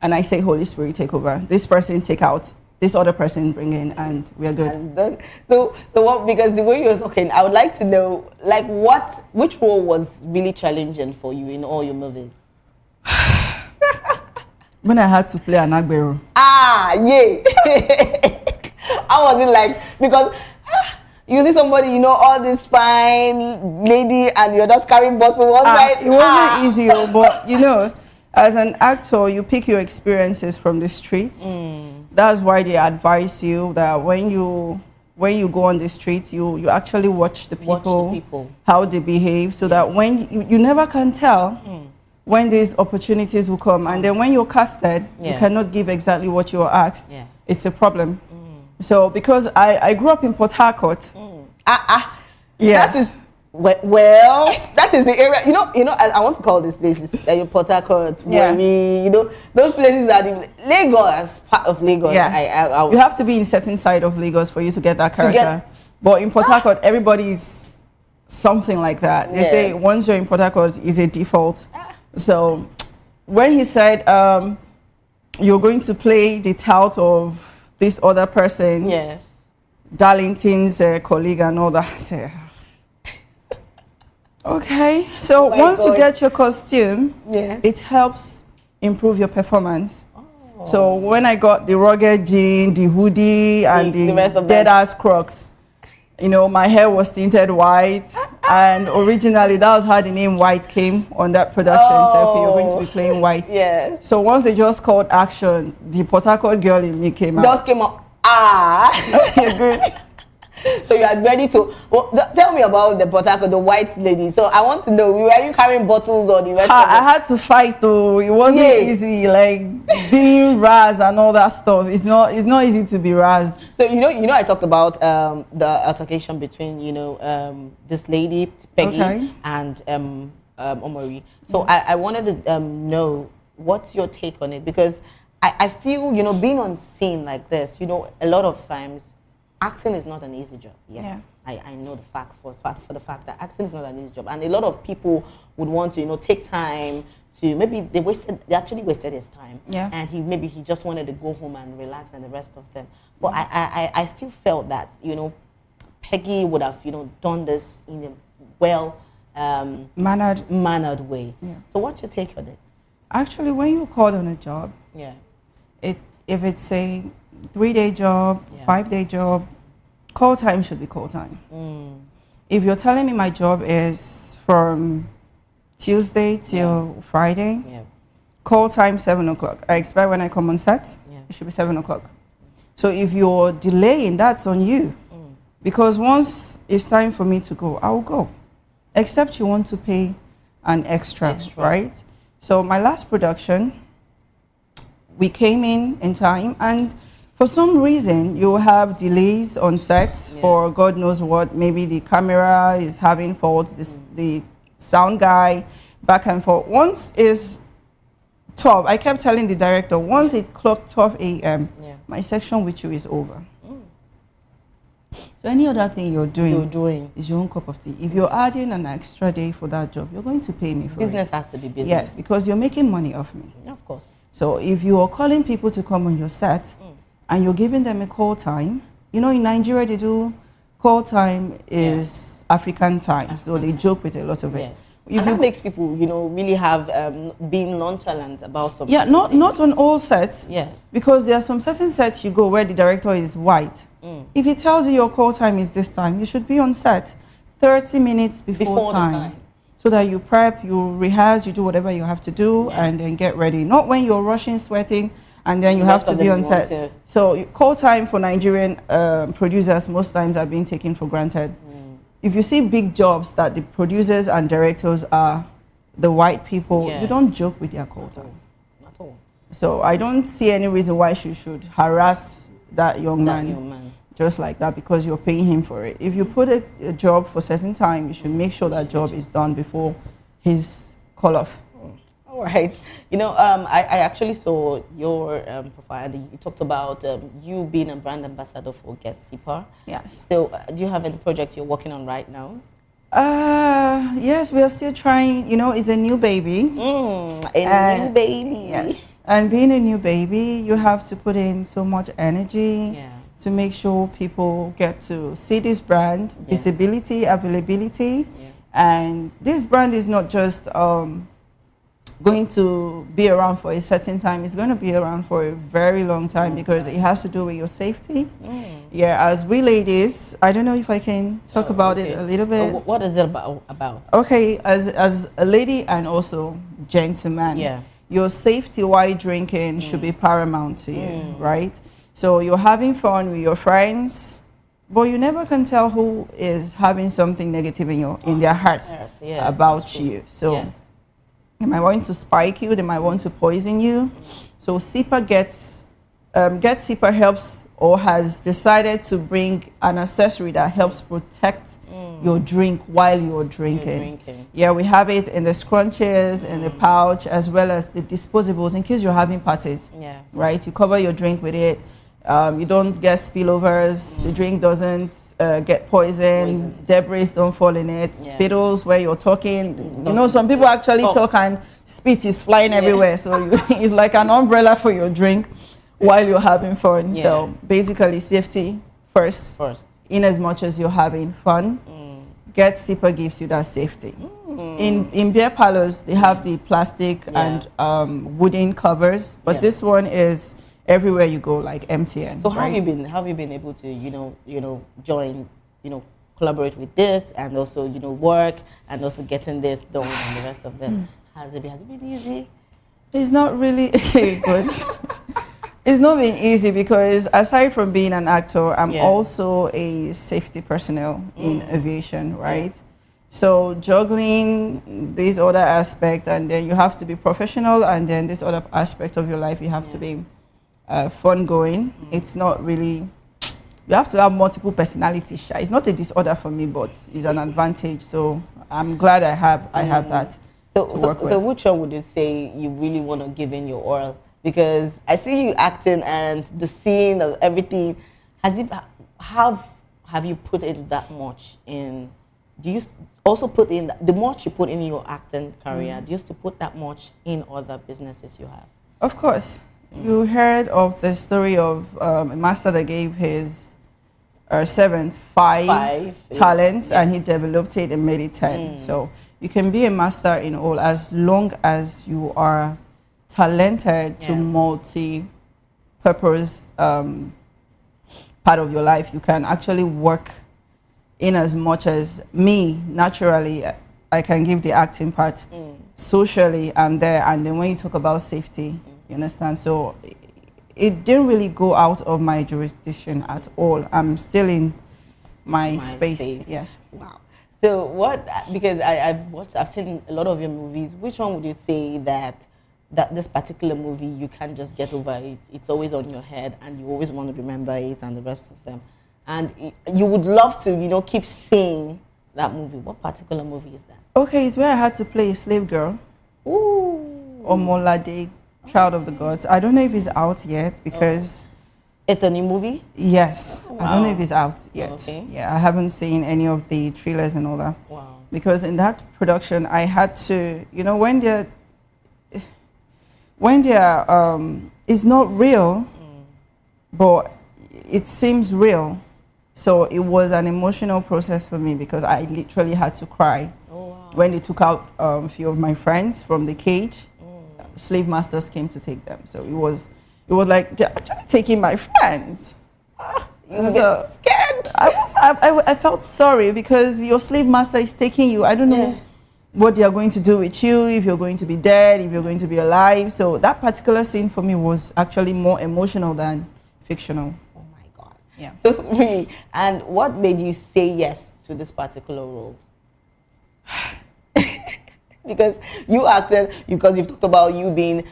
Speaker 14: And I say, Holy Spirit, take over. This person take out. This other person bring in, and we are good.
Speaker 13: So what, because the way you were talking, I would like to know, like, which role was really challenging for you in all your movies?
Speaker 14: When I had to play an Agbero.
Speaker 13: How was it like? Because you see somebody, you know, all this fine lady, and you're just carrying bottle one side.
Speaker 14: It wasn't easy, but you know, as an actor, you pick your experiences from the streets. That's why they advise you that when you go on the streets, you actually watch the people, how they behave, so that when you never can tell when these opportunities will come. And then when you're casted, you cannot give exactly what you were asked. It's a problem. So because I grew up in Port Harcourt.
Speaker 13: That is, well, that is the area, you know, I want to call these places, Port Harcourt, Warri, you know, those places are the Lagos, part of Lagos.
Speaker 14: You have to be in certain side of Lagos for you to get that character. But in Port Harcourt, everybody is something like that. They say once you're in Port Harcourt, is a default. So when he said, you're going to play the tout of this other person, Darlington's colleague and all that, I say, okay, so once you get your costume, it helps improve your performance. So when I got the rugged jean, the hoodie, and the dead-ass Crocs, you know, my hair was tinted white, and originally that was how the name White came on that production. So okay, you're going to be playing white. So once they just called action, the Port Harcourt girl in me came out.
Speaker 13: Just came out. You're good. So you are ready to, well, tell me about the Port Harcourt, the white lady. So I want to know, were you carrying bottles or the rest of it?
Speaker 14: I had to fight though. It wasn't easy, like being razzed and all that stuff. It's not easy to be razzed.
Speaker 13: So you know I talked about the altercation between, you know, this lady Peggy and Omori. So I wanted to know what's your take on it, because I feel, you know, being on scene like this, you know, a lot of times acting is not an easy job. I know the fact for the fact that acting is not an easy job, and a lot of people would want to, you know, take time to, maybe they actually wasted his time, and he just wanted to go home and relax, and the rest of them. But I still felt that, you know, Peggy would have, you know, done this in a well mannered way. So what's your take on it?
Speaker 14: Actually, when you're called on a job, if it's a 3-day job, 5-day job, call time should be call time. If you're telling me my job is from Tuesday till Friday, call time 7 o'clock. I expect when I come on set, it should be 7 o'clock. So if you're delaying, that's on you. Because once it's time for me to go, I'll go. Except you want to pay an extra. Right? So my last production, we came in time, and for some reason, you have delays on sets for God knows what. Maybe the camera is having faults, the sound guy, back and forth. Once it's 12, I kept telling the director, once it clocked 12 a.m., my section with you is over. So any other thing you're doing is your own cup of tea. If you're adding an extra day for that job, you're going to pay me for it.
Speaker 13: Business has to be business.
Speaker 14: Yes, because you're making money off me.
Speaker 13: Of course.
Speaker 14: So if you are calling people to come on your set, and you're giving them a call time, you know, in Nigeria they do call time is African time, so they joke with a lot of it.
Speaker 13: And that makes people, you know, really have being nonchalant about something.
Speaker 14: Yeah, not on all sets. Because there are some certain sets you go where the director is white. If he tells you your call time is this time, you should be on set 30 minutes before time. so that you prep, you rehearse, you do whatever you have to do, and then get ready. Not when you're rushing, sweating, and then you have to be on set. So call time for Nigerian producers most times are being taken for granted. If you see big jobs that the producers and directors are the white people, you don't joke with their call time.
Speaker 13: At all.
Speaker 14: So I don't see any reason why she should harass that young man just like that because you're paying him for it. If you put a job for a certain time, you should make sure that job is done before his call off.
Speaker 13: All right. You know, I actually saw your profile and you talked about you being a brand ambassador for Get SIPA.
Speaker 14: Yes.
Speaker 13: So do you have any project you're working on right now?
Speaker 14: Yes, we are still trying. You know, it's a new baby.
Speaker 13: New baby.
Speaker 14: Yes. And being a new baby, you have to put in so much energy to make sure people get to see this brand, visibility, availability. And this brand is not just going to be around for a certain time. It's going to be around for a very long time because it has to do with your safety. Yeah, as we ladies, I don't know if I can talk about it a little bit.
Speaker 13: What is it about?
Speaker 14: Okay, as a lady and also gentleman, your safety while drinking should be paramount to you, right? So you're having fun with your friends, but you never can tell who is having something negative in their heart about you. So they might want to spike you, they might want to poison you. So SIPA Get SIPA helps or has decided to bring an accessory that helps protect your drink while you're drinking. Yeah, we have it in the scrunches, in the pouch, as well as the disposables in case you're having parties. Right, you cover your drink with it. You don't get spillovers, the drink doesn't get poisoned, debris don't fall in it, spittles where you're talking. You know, some people actually talk and spit is flying everywhere, so it's like an umbrella for your drink while you're having fun. So basically safety first. In as much as you're having fun, Get SIPA gives you that safety. In beer parlors, they have the plastic and wooden covers, but this one is everywhere you go, like MTN.
Speaker 13: So how have you been able to join, collaborate with this and also work and also getting this done and the rest of them? Has it been easy?
Speaker 14: It's not really good. It's not been easy because aside from being an actor, I'm also a safety personnel in aviation, right? So juggling this other aspect, and then you have to be professional, and then this other aspect of your life you have to be fun going. It's not really, you have to have multiple personalities. It's not a disorder for me, but it's an advantage. So I'm glad I have that to work with.
Speaker 13: So which one would you say you really want to give in your all? Because I see you acting and the scene of everything. Have you put in that much in? Do you also put in the much you put in your acting career? Do you still put that much in other businesses you have?
Speaker 14: Of course. You heard of the story of a master that gave his servant five talents and he developed it and made it 10. So you can be a master in all as long as you are talented to multi-purpose part of your life. You can actually work in as much as me, naturally, I can give the acting part. Socially, I'm there. And then when you talk about safety, you understand? So it didn't really go out of my jurisdiction at all. I'm still in my space. Yes.
Speaker 13: Wow. So because I've seen a lot of your movies, which one would you say that this particular movie, you can't just get over it? It's always on your head and you always want to remember it and the rest of them. And you would love to, keep seeing that movie. What particular movie is that?
Speaker 14: Okay, it's where I had to play a slave girl.
Speaker 13: Ooh.
Speaker 14: Omolade, Child of the Gods. I don't know if it's out yet because...
Speaker 13: It's a new movie?
Speaker 14: Yes.
Speaker 13: Wow.
Speaker 14: I don't know if it's out yet.
Speaker 13: Okay.
Speaker 14: Yeah, I haven't seen any of the trailers and all that.
Speaker 13: Wow.
Speaker 14: Because in that production, I had to, when they're it's not real, but it seems real. So it was an emotional process for me because I literally had to cry when they took out a few of my friends from the cage. Slave masters came to take them. So it was like they're actually taking my friends.
Speaker 13: You were scared?
Speaker 14: I felt sorry because your slave master is taking you. I don't know. what they are going to do with you, if you're going to be dead, if you're going to be alive. So that particular scene for me was actually more emotional than fictional.
Speaker 13: Oh my God.
Speaker 14: Yeah.
Speaker 13: Really? And what made you say yes to this particular role? Because because you've talked about you being,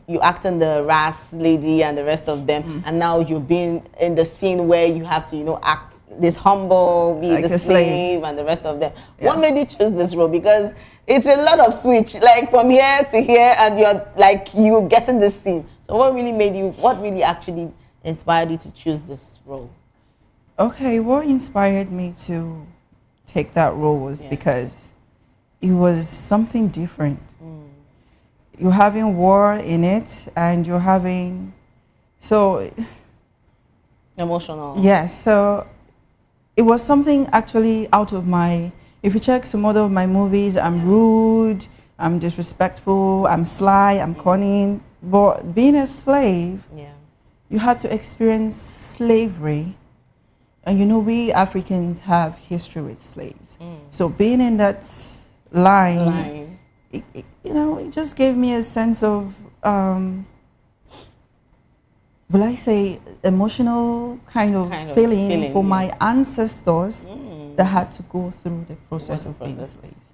Speaker 13: you acting the RAS lady and the rest of them, and now you've been in the scene where you have to, act this humble, be like the slave and the rest of them. Yeah. What made you choose this role? Because it's a lot of switch, like from here to here, and you're getting this scene. So what really actually inspired you to choose this role?
Speaker 14: Okay, what inspired me to take that role was because it was something different. You're having war in it, and you're having
Speaker 13: emotional.
Speaker 14: Yes, so it was something actually out of my. If you check some other of my movies, I'm rude, I'm disrespectful, I'm sly, I'm cunning. But being a slave, you had to experience slavery. And we Africans have history with slaves. So being in that line. It just gave me a sense of, will I say, emotional kind of feeling for my ancestors that had to go through the process of being slaves.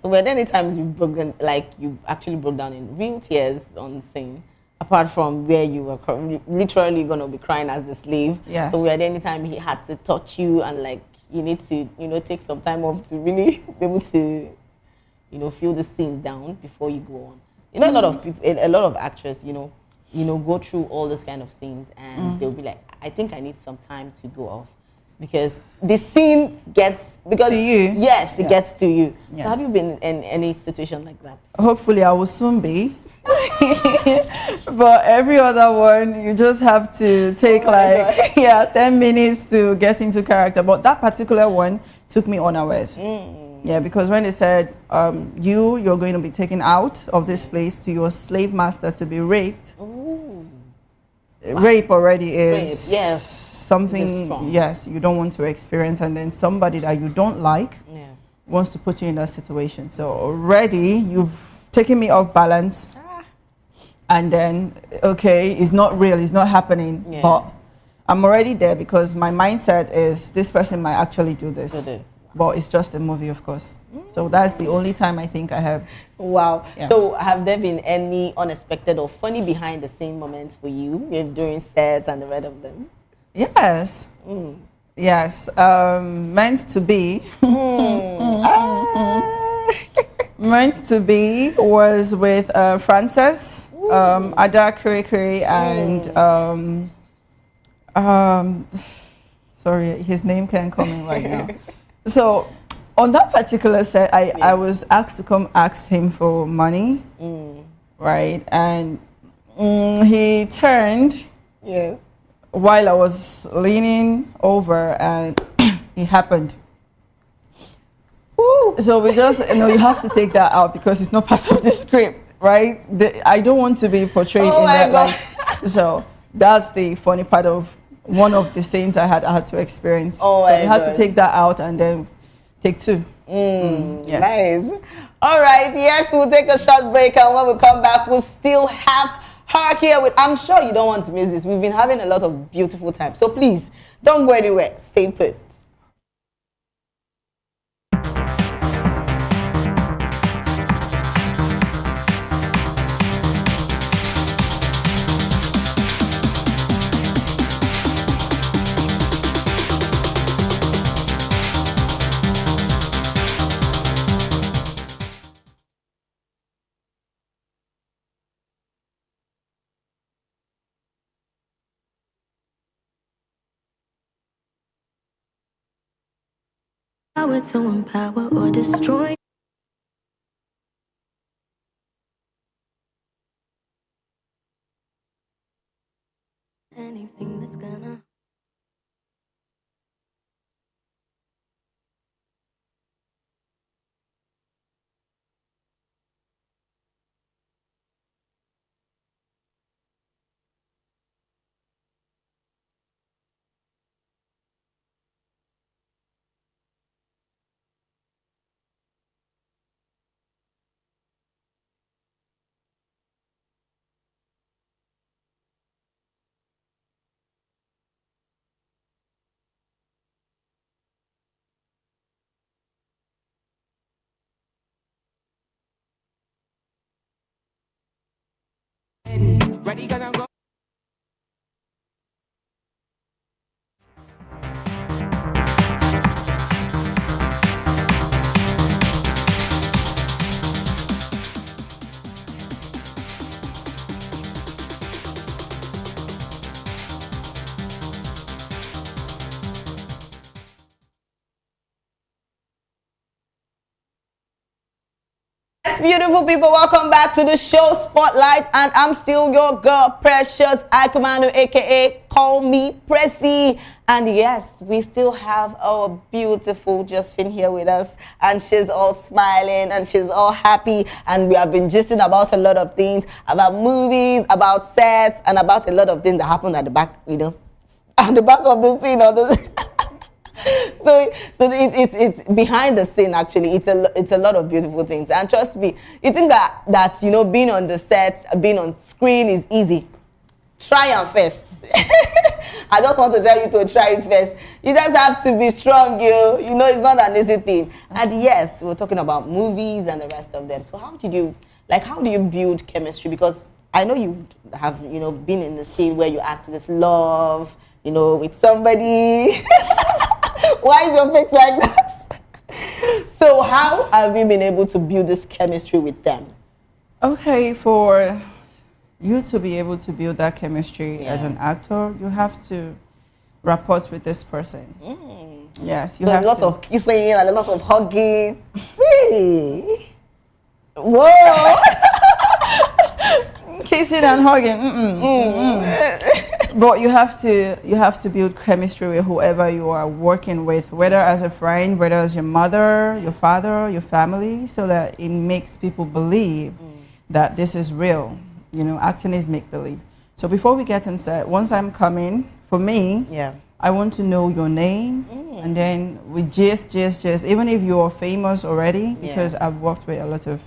Speaker 13: So were there any times you actually broke down in real tears on scene, apart from where you were literally going to be crying as the slave?
Speaker 14: Yes.
Speaker 13: So were there any time he had to touch you and you need to, take some time off to really be able to, feel this thing down before you go on? A lot of people, a lot of actors, go through all this kind of scenes, and they'll be like, I think I need some time to go off, because the scene gets to
Speaker 14: you.
Speaker 13: Yes, it gets to you.
Speaker 14: Yes.
Speaker 13: So have you been in any situation like that?
Speaker 14: Hopefully, I will soon be. But every other one, you just have to take 10 minutes to get into character. But that particular one took me unawares. Yeah, because when they said, you're going to be taken out of this place to your slave master to be raped.
Speaker 13: Ooh.
Speaker 14: Rape already is something,
Speaker 13: yes,
Speaker 14: you don't want to experience. And then somebody that you don't like wants to put you in that situation. So already you've taken me off balance. And then, it's not real, it's not happening. But I'm already there because my mindset is this person might actually do this. But it's just a movie, of course. So that's the only time I think I have.
Speaker 13: Wow.
Speaker 14: Yeah.
Speaker 13: So have there been any unexpected or funny behind the scene moments for you during sets and the rest of them?
Speaker 14: Yes. Yes. Meant to be. Meant to be was with Frances, Ada Kirikiri, and sorry, his name can't come in right now. So on that particular set, I was asked to come ask him for money, right? And he turned while I was leaning over, and it happened. So we just, you have to take that out because it's not part of the script, right? I don't want to be portrayed in that. So that's the funny part of one of the scenes I had to experience. So we had to take that out and then take two.
Speaker 13: Yes. Nice. All right. Yes, we'll take a short break, and when we come back, we'll still have her here with. I'm sure you don't want to miss this. We've been having a lot of beautiful time. So please don't go anywhere. Stay put.
Speaker 15: Power to empower or destroy. Anything that's gonna.
Speaker 16: Ready, gonna go.
Speaker 13: Yes, beautiful people, welcome back to the show Spotlight, and I'm still your girl, Precious Akumanu, aka Call Me Pressy. And yes, we still have our beautiful Josephine here with us, and she's all smiling and she's all happy, and we have been gisting about a lot of things, about movies, about sets, and about a lot of things that happen at the back, you know, at the back of the scene. Or the So it's behind the scene. Actually, it's a lot of beautiful things. And trust me, you think that you know, being on the set, being on screen is easy. Try and first. I just want to tell you to try it first. You just have to be strong, you know, it's not an easy thing. And yes, we're talking about movies and the rest of them. So how do you build chemistry? Because I know you have, you know, been in the scene where you act this love, you know, with somebody. Why is your face like that? So how have you been able to build this chemistry with them?
Speaker 14: Okay, for you to be able to build that chemistry as an actor, you have to rapport with this person. Yes, you have
Speaker 13: a lot
Speaker 14: to.
Speaker 13: of kissing and a lot of hugging. Really? Whoa!
Speaker 14: Kissing and hugging. But you have to build chemistry with whoever you are working with, whether as a friend, whether as your mother, your father, your family, so that it makes people believe that this is real. You know, acting is make-believe. So before we get on set, once I'm coming, for me, I want to know your name, and then we just, even if you're famous already, because I've worked with a lot of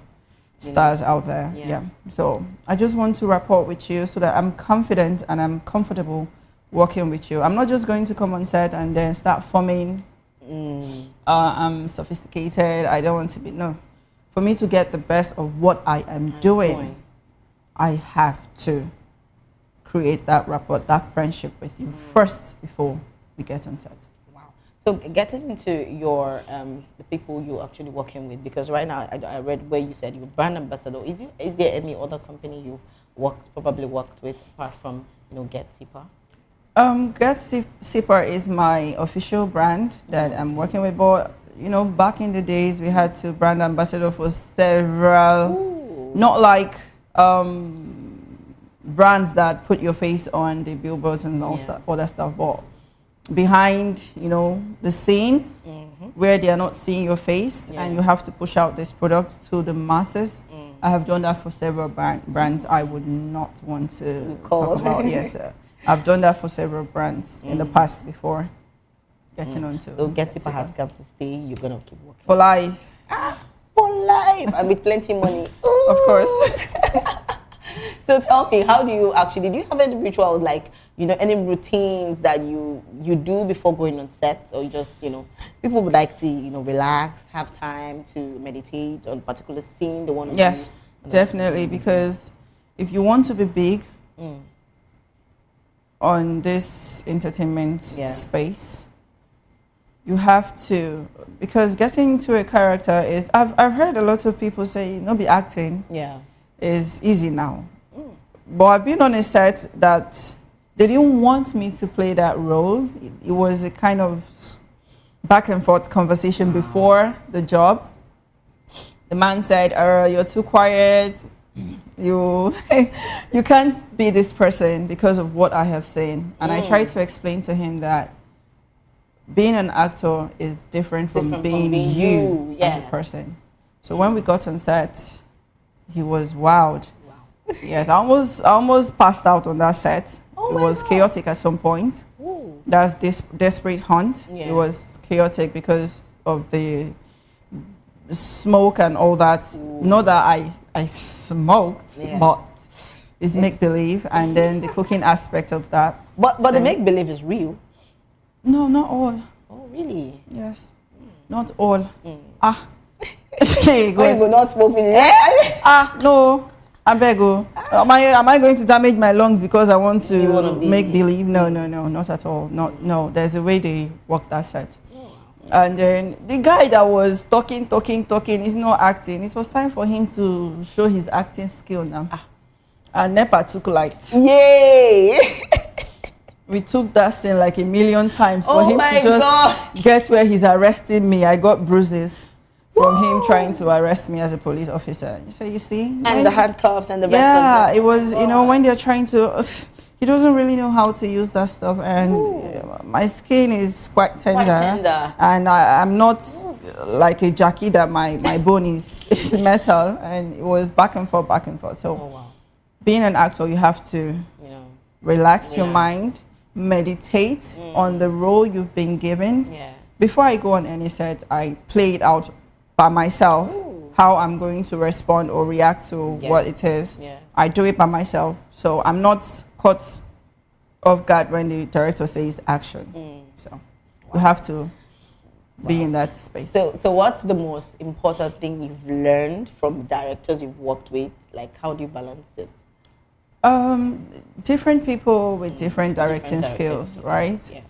Speaker 14: stars out there. So I just want to rapport with you so that I'm confident and I'm comfortable working with you. I'm not just going to come on set and then start forming. I'm sophisticated. I don't want to be, no. For me to get the best of what I am doing, I have to create that rapport, that friendship with you first before we get on set.
Speaker 13: So getting into your the people you're actually working with, because right now I read where you said you're brand ambassador. Is there any other company you've probably worked with apart from, you know, Get Sipa?
Speaker 14: Get Sipa is my official brand that I'm working with. But you know, back in the days, we had to brand ambassador for several, not like brands that put your face on the billboards and all that stuff, but behind, you know, the scene where they are not seeing your face and you have to push out this product to the masses. I have done that for several brands I would not want to talk about. Yes, I've done that for several brands in the past before getting onto.
Speaker 13: So Get Sipa has come to stay. You're gonna keep working
Speaker 14: for life.
Speaker 13: For life, and with plenty money.
Speaker 14: Of course.
Speaker 13: So tell me, how do you have any rituals, like, you know, any routines that you do before going on set, or you just, you know, people would like to, you know, relax, have time to meditate on a particular scene they want to
Speaker 14: Yes, definitely, because if you want to be big on this entertainment space, you have to, because getting into a character is, I've heard a lot of people say, not be acting is easy now. But I've been on a set that they didn't want me to play that role. It was a kind of back and forth conversation before the job. The man said, you're too quiet. You can't be this person because of what I have seen. And I tried to explain to him that being an actor is different from being you as a person. So when we got on set, he was wowed. Yes, I almost passed out on that set. It was chaotic at some point. That's this desperate hunt. It was chaotic because of the smoke and all that. Not that I smoked, but it's make believe, and then the cooking aspect of that.
Speaker 13: But the make believe is real.
Speaker 14: No, not all.
Speaker 13: Oh, really?
Speaker 14: Yes, not all.
Speaker 13: Go not smoking.
Speaker 14: No. I beg you. Am I going to damage my lungs because I want to make believe? No, not at all. No. There's a way they work that set. And then the guy that was talking is not acting. It was time for him to show his acting skill now. And NEPA took light.
Speaker 13: Yay!
Speaker 14: We took that scene like a million times for him to just get where he's arresting me. I got bruises from him trying to arrest me as a police officer. So you see?
Speaker 13: And the handcuffs and the rest of
Speaker 14: yeah, it was, when they're trying to, he doesn't really know how to use that stuff. And my skin is quite tender. And I'm not like a Jackie that my bone is metal. And it was back and forth. So being an actor, you have to relax your mind, meditate on the role you've been given. Before I go on any set, I play it out by myself, how I'm going to respond or react to what it is. I do it by myself. So I'm not caught off guard when the director says action. So you have to be in that space.
Speaker 13: So what's the most important thing you've learned from directors you've worked with? Like, how do you balance it?
Speaker 14: Different people with different directing skills, right? Yes.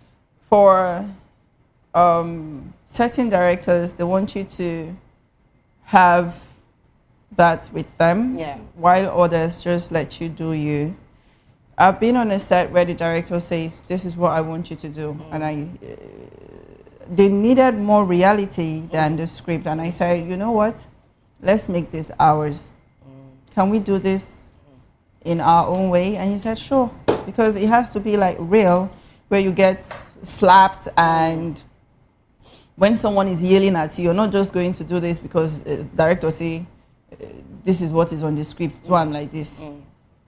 Speaker 14: For certain directors, they want you to have that with them, while others just let you do you. I've been on a set where the director says, this is what I want you to do. And they needed more reality than the script. And I said, you know what? Let's make this ours. Can we do this in our own way? And he said, sure. Because it has to be like real, where you get slapped and when someone is yelling at you, you're not just going to do this because director say, this is what is on the script, do I'm like this.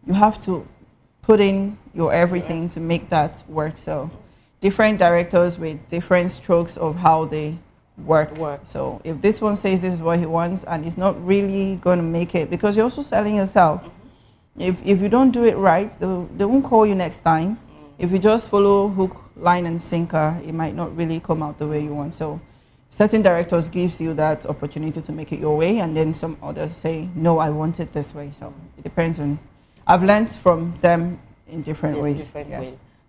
Speaker 14: You have to put in your everything to make that work. So different directors with different strokes of how they work. So if this one says this is what he wants and he's not really going to make it, because you're also selling yourself. If you don't do it right, they won't call you next time. If you just follow hook, line, and sinker, it might not really come out the way you want. So certain directors gives you that opportunity to make it your way, and then some others say, no, I want it this way. So it depends on, I've learned from them in different ways.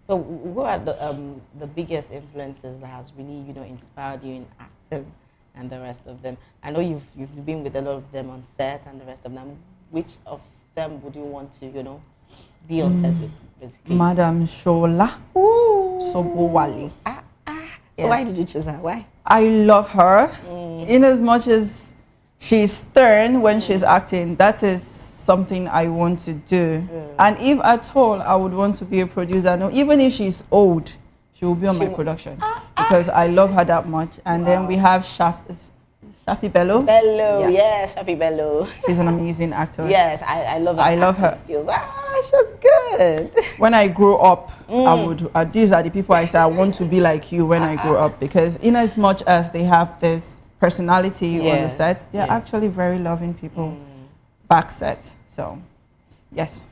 Speaker 13: So what are the biggest influences that has really, inspired you in acting and the rest of them? I know you've been with a lot of them on set and the rest of them. Which of them would you want to, be on set with, basically?
Speaker 14: Madam Shola Sobowale.
Speaker 13: So why did you choose her? Why?
Speaker 14: I love her. In as much as she's stern when she's acting, that is something I want to do. And if at all I would want to be a producer, no, even if she's old, she will be on my production because I love her that much. And then we have Shafi Bello.
Speaker 13: Yes, Shafi Bello.
Speaker 14: She's an amazing actor.
Speaker 13: Yes, I love her.
Speaker 14: I love her
Speaker 13: skills. She's good.
Speaker 14: When I grow up, I would. These are the people I say I want to be like you when I grow up, because in as much as they have this personality on the set, they're actually very loving people back set. So, yes.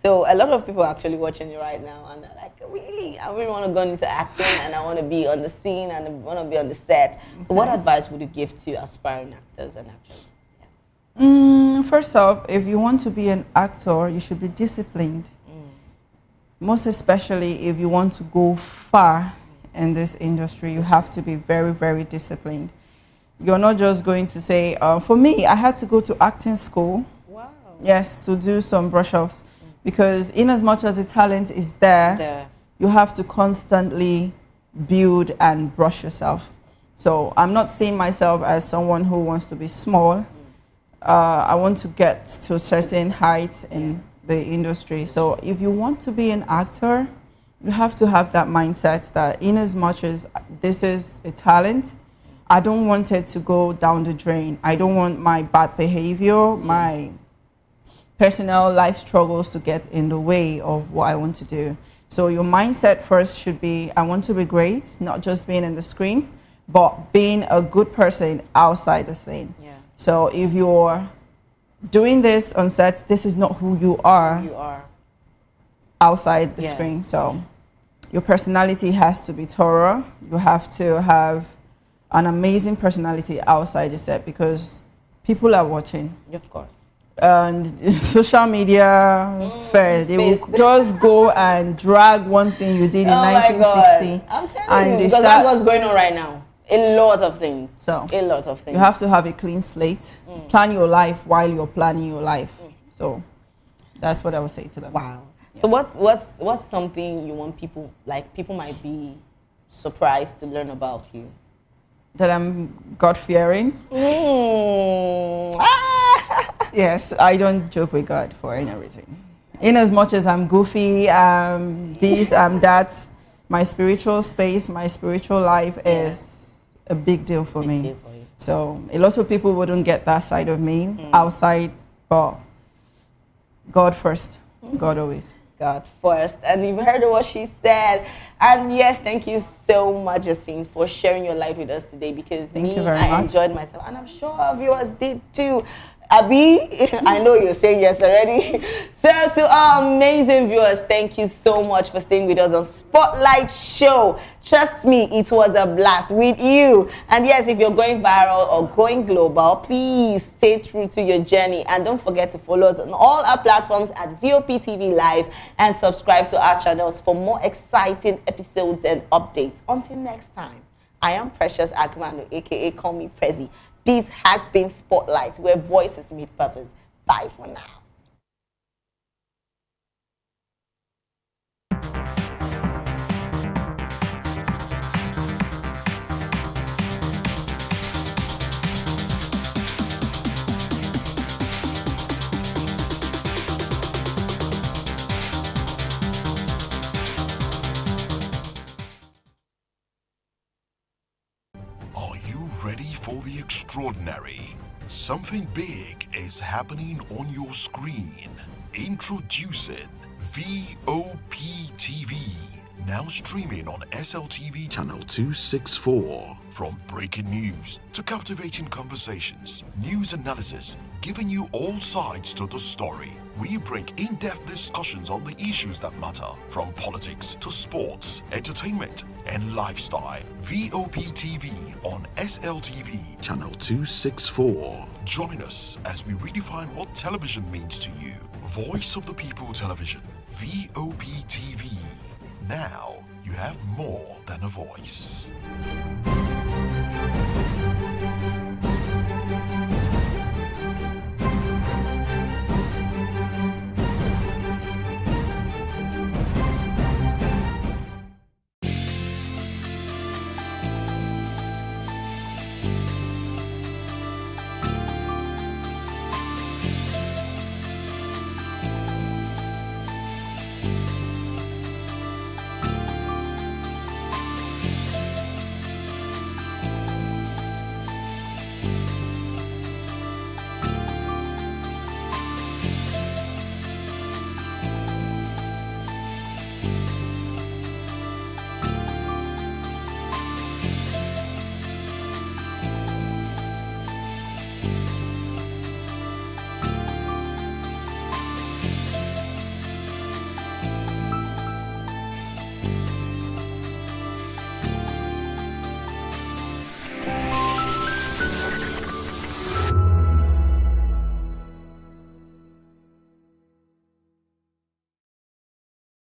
Speaker 13: So a lot of people are actually watching you right now, and they're like, really, I really want to go into acting, and I want to be on the scene, and I want to be on the set. So what advice would you give to aspiring actors and actresses?
Speaker 14: First off, if you want to be an actor, you should be disciplined. Most especially if you want to go far in this industry, you have to be very, very disciplined. You're not just going to say, for me, I had to go to acting school.
Speaker 13: Wow.
Speaker 14: Yes, to do some brush-ups. Because in as much as the talent is there, you have to constantly build and brush yourself. So I'm not seeing myself as someone who wants to be small. I want to get to a certain height in the industry. So if you want to be an actor, you have to have that mindset that in as much as this is a talent, I don't want it to go down the drain. I don't want my bad behavior, my personal life struggles to get in the way of what I want to do. So your mindset first should be, I want to be great, not just being in the screen, but being a good person outside the scene. So if you're doing this on set, this is not who you are outside the screen. So your personality has to be thorough. You have to have an amazing personality outside the set because people are watching.
Speaker 13: Of course.
Speaker 14: and social media sphere, they will just go and drag one thing you did in 1960.
Speaker 13: I'm telling
Speaker 14: and
Speaker 13: you,
Speaker 14: they
Speaker 13: because that's what's going on right now. A lot of things.
Speaker 14: So
Speaker 13: a lot of things.
Speaker 14: You have to have a clean slate. Plan your life while you're planning your life. So that's what I would say to them.
Speaker 13: Wow. Yeah. So what's something you want people, like people might be surprised to learn about you?
Speaker 14: That I'm God-fearing. Yes, I don't joke with God for everything. In as much as I'm goofy, this, that, my spiritual space, my spiritual life is a big deal for me. So a lot of people wouldn't get that side of me outside, but God first, God always.
Speaker 13: God first. And you've heard what she said. And yes, thank you so much, Josephine, for sharing your life with us today, because I enjoyed myself, and I'm sure our viewers did too. Abby, I know you're saying yes already. So to our amazing viewers, thank you so much for staying with us on Spotlight Show. Trust me, it was a blast with you. And yes, if you're going viral or going global, please stay true to your journey. And don't forget to follow us on all our platforms at VOP TV Live, and subscribe to our channels for more exciting episodes and updates. Until next time, I am Precious Agmanu, aka Call Me Prezi. This has been Spotlight, where voices meet purpose. Bye for now.
Speaker 12: Are you ready for the extraordinary? Something big is happening on your screen. Introducing VOP TV. Now streaming on SLTV channel 264. From breaking news to captivating conversations, news analysis, giving you all sides to the story. We bring in-depth discussions on the issues that matter, from politics to sports, entertainment, and lifestyle. VOP TV on SLTV channel 264. Join us as we redefine what television means to you. Voice of the People Television, VOP TV. Now you have more than a voice.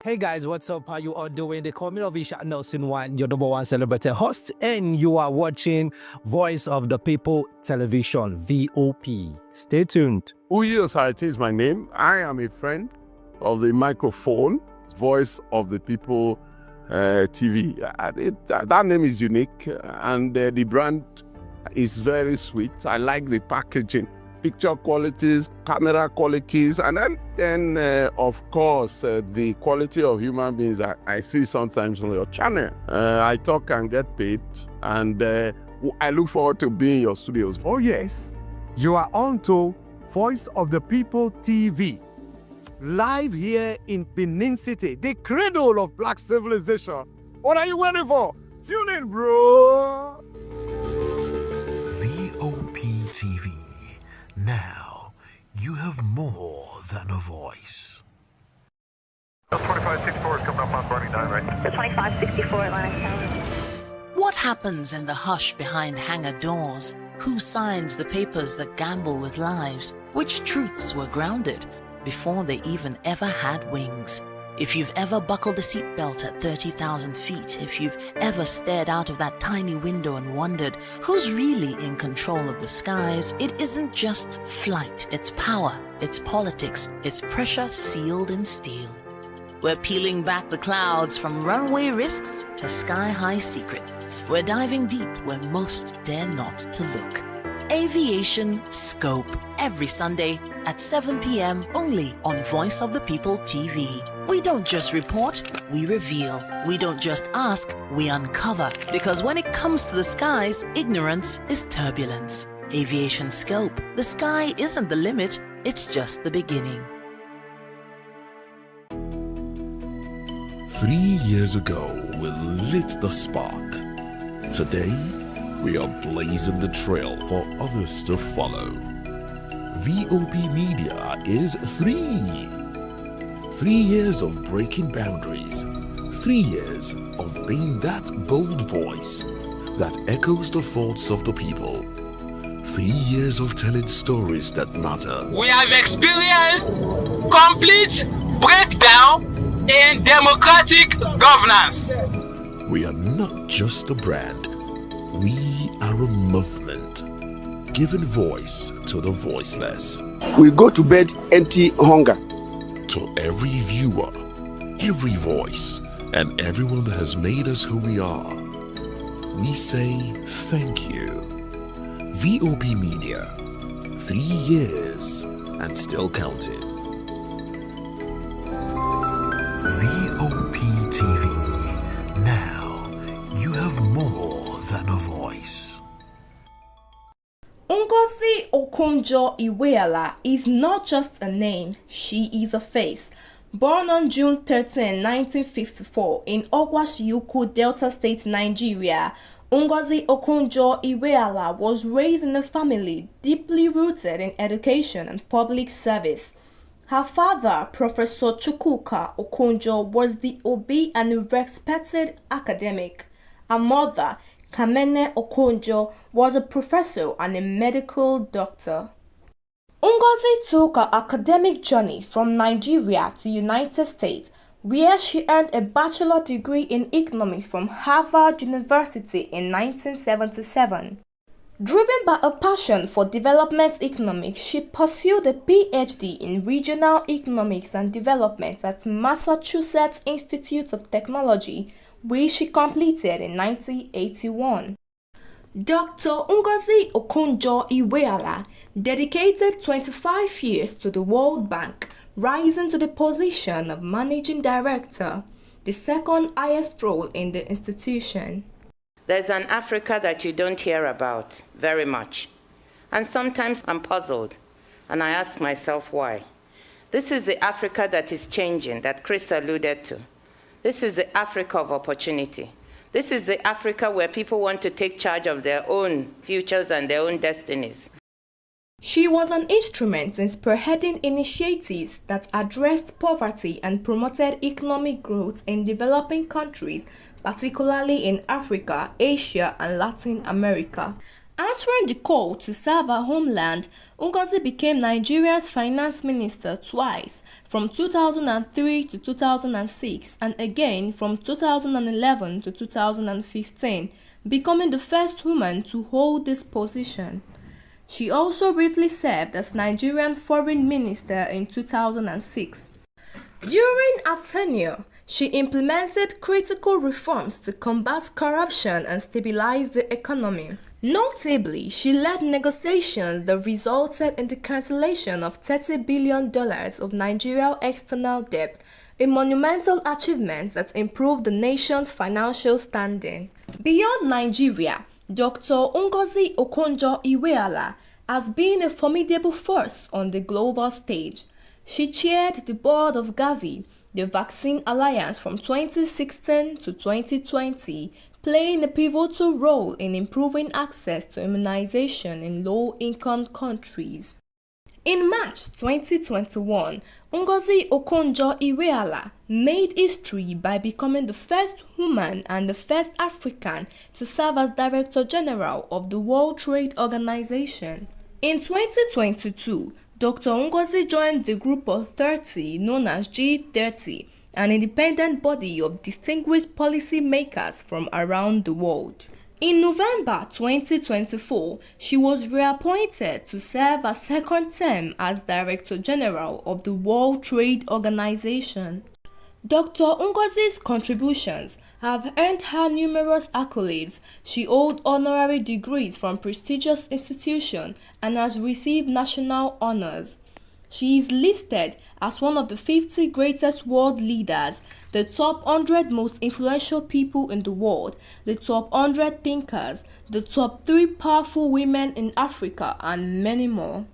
Speaker 16: Hey guys, what's up? How you all doing? They call me Ovisha Nelson One, your number one celebrity host, and you are watching Voice of the People Television, VOP. Stay tuned.
Speaker 17: Uyi Osarate is my name. I am a friend of the microphone, Voice of the People TV. That name is unique, and the brand is very sweet. I like the packaging. Picture qualities, camera qualities, and then of course, the quality of human beings that I see sometimes on your channel. I talk and get paid, and I look forward to being in your studios.
Speaker 18: Oh yes, you are on to Voice of the People TV, live here in Benin City, the cradle of black civilization. What are you waiting for? Tune in, bro.
Speaker 12: VOP TV. Now, you have more than a voice.
Speaker 19: 2564 is coming up on Barney 9, right?
Speaker 20: 2564 Atlantic Tower.
Speaker 22: What happens in the hush behind hangar doors
Speaker 1: Who signs the papers that gamble with lives? Which truths were grounded before they even ever had wings? If you've ever buckled a seatbelt at 30,000 feet, if you've ever stared out of that tiny window and wondered who's really in control of the skies, it isn't just flight, it's power, it's politics, it's pressure sealed in steel. We're peeling back the clouds from runway risks to sky-high secrets. We're diving deep where most dare not to look. Aviation Scope, every Sunday at 7 p.m. only on Voice of the People TV. We don't just report, we reveal. We don't just ask, we uncover. Because when it comes to the skies, ignorance is turbulence. Aviation Scope, the sky isn't the limit, it's just the beginning.
Speaker 12: 3 years ago, we lit the spark. Today, we are blazing the trail for others to follow. VOP Media is 3 years of breaking boundaries. 3 years of being that bold voice that echoes the thoughts of the people. 3 years of telling stories that matter.
Speaker 9: We have experienced complete breakdown in democratic governance.
Speaker 12: We are not just a brand. We are a movement, giving voice to the voiceless.
Speaker 4: We go to bed empty hunger.
Speaker 12: To every viewer, every voice, and everyone that has made us who we are, we say thank you. VOP Media, 3 years and still counting.
Speaker 20: VOP TV. Now, you have more than a voice.
Speaker 22: Ngozi Okonjo-Iweala is not just a name, she is a face. Born on June 13, 1954 in Ogwashiuku, Delta State, Nigeria, Ngozi Okonjo-Iweala was raised in a family deeply rooted in education and public service. Her father, Professor Chukwuka Okonjo, was the obi and a respected academic. Her mother, Kamene Okonjo, was a professor and a medical doctor. Ngozi took her academic journey from Nigeria to United States, where she earned a bachelor degree in economics from Harvard University in 1977. Driven by a passion for development economics, she pursued a PhD in regional economics and development at Massachusetts Institute of Technology, which she completed in 1981. Dr. Ngozi Okonjo-Iweala dedicated 25 years to the World Bank, rising to the position of Managing Director, the second highest role in the institution.
Speaker 23: There's an Africa that you don't hear about very much. And sometimes I'm puzzled, and I ask myself why. This is the Africa that is changing, that Chris alluded to. This is the Africa of opportunity. This is the Africa where people want to take charge of their own futures and their own destinies.
Speaker 22: She was an instrument in spearheading initiatives that addressed poverty and promoted economic growth in developing countries, particularly in Africa, Asia, and Latin America. Answering the call to serve her homeland, Ngozi became Nigeria's finance minister twice, from 2003 to 2006, and again from 2011 to 2015, becoming the first woman to hold this position. She also briefly served as Nigerian foreign minister in 2006. During her tenure, she implemented critical reforms to combat corruption and stabilize the economy. Notably, she led negotiations that resulted in the cancellation of $30 billion of Nigeria's external debt, a monumental achievement that improved the nation's financial standing. Beyond Nigeria, Dr. Ngozi Okonjo-Iweala has been a formidable force on the global stage. She chaired the board of Gavi, the Vaccine Alliance, from 2016 to 2020, playing a pivotal role in improving access to immunization in low-income countries. In March 2021, Ngozi Okonjo-Iweala made history by becoming the first woman and the first African to serve as Director General of the World Trade Organization. In 2022, Dr. Ngozi joined the Group of 30 known as G30, an independent body of distinguished policy makers from around the world. In November 2024, she was reappointed to serve a second term as Director General of the World Trade Organization. Dr. Ngozi's contributions have earned her numerous accolades. She holds honorary degrees from prestigious institutions and has received national honors. She is listed as one of the 50 greatest world leaders, the top 100 most influential people in the world, the top 100 thinkers, the top 3 powerful women in Africa, and many more.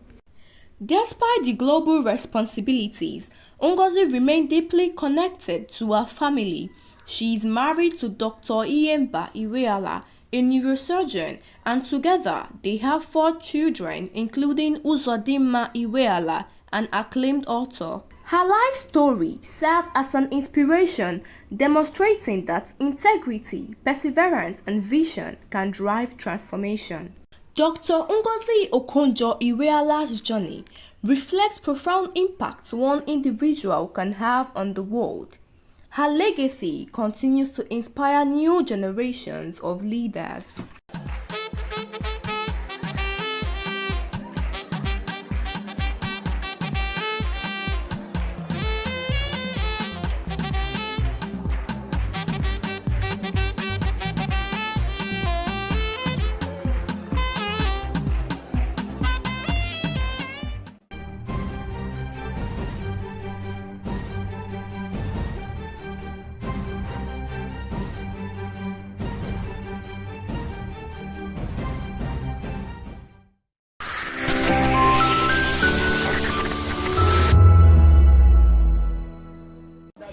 Speaker 22: Despite the global responsibilities, Ngozi remained deeply connected to her family. She is married to Dr. Iyemba Iweala, a neurosurgeon, and together they have 4 children, including Uzodimma Iweala, an acclaimed author. Her life story serves as an inspiration, demonstrating that integrity, perseverance, and vision can drive transformation. Dr. Ngozi Okonjo-Iweala's journey reflects profound impact one individual can have on the world. Her legacy continues to inspire new generations of leaders.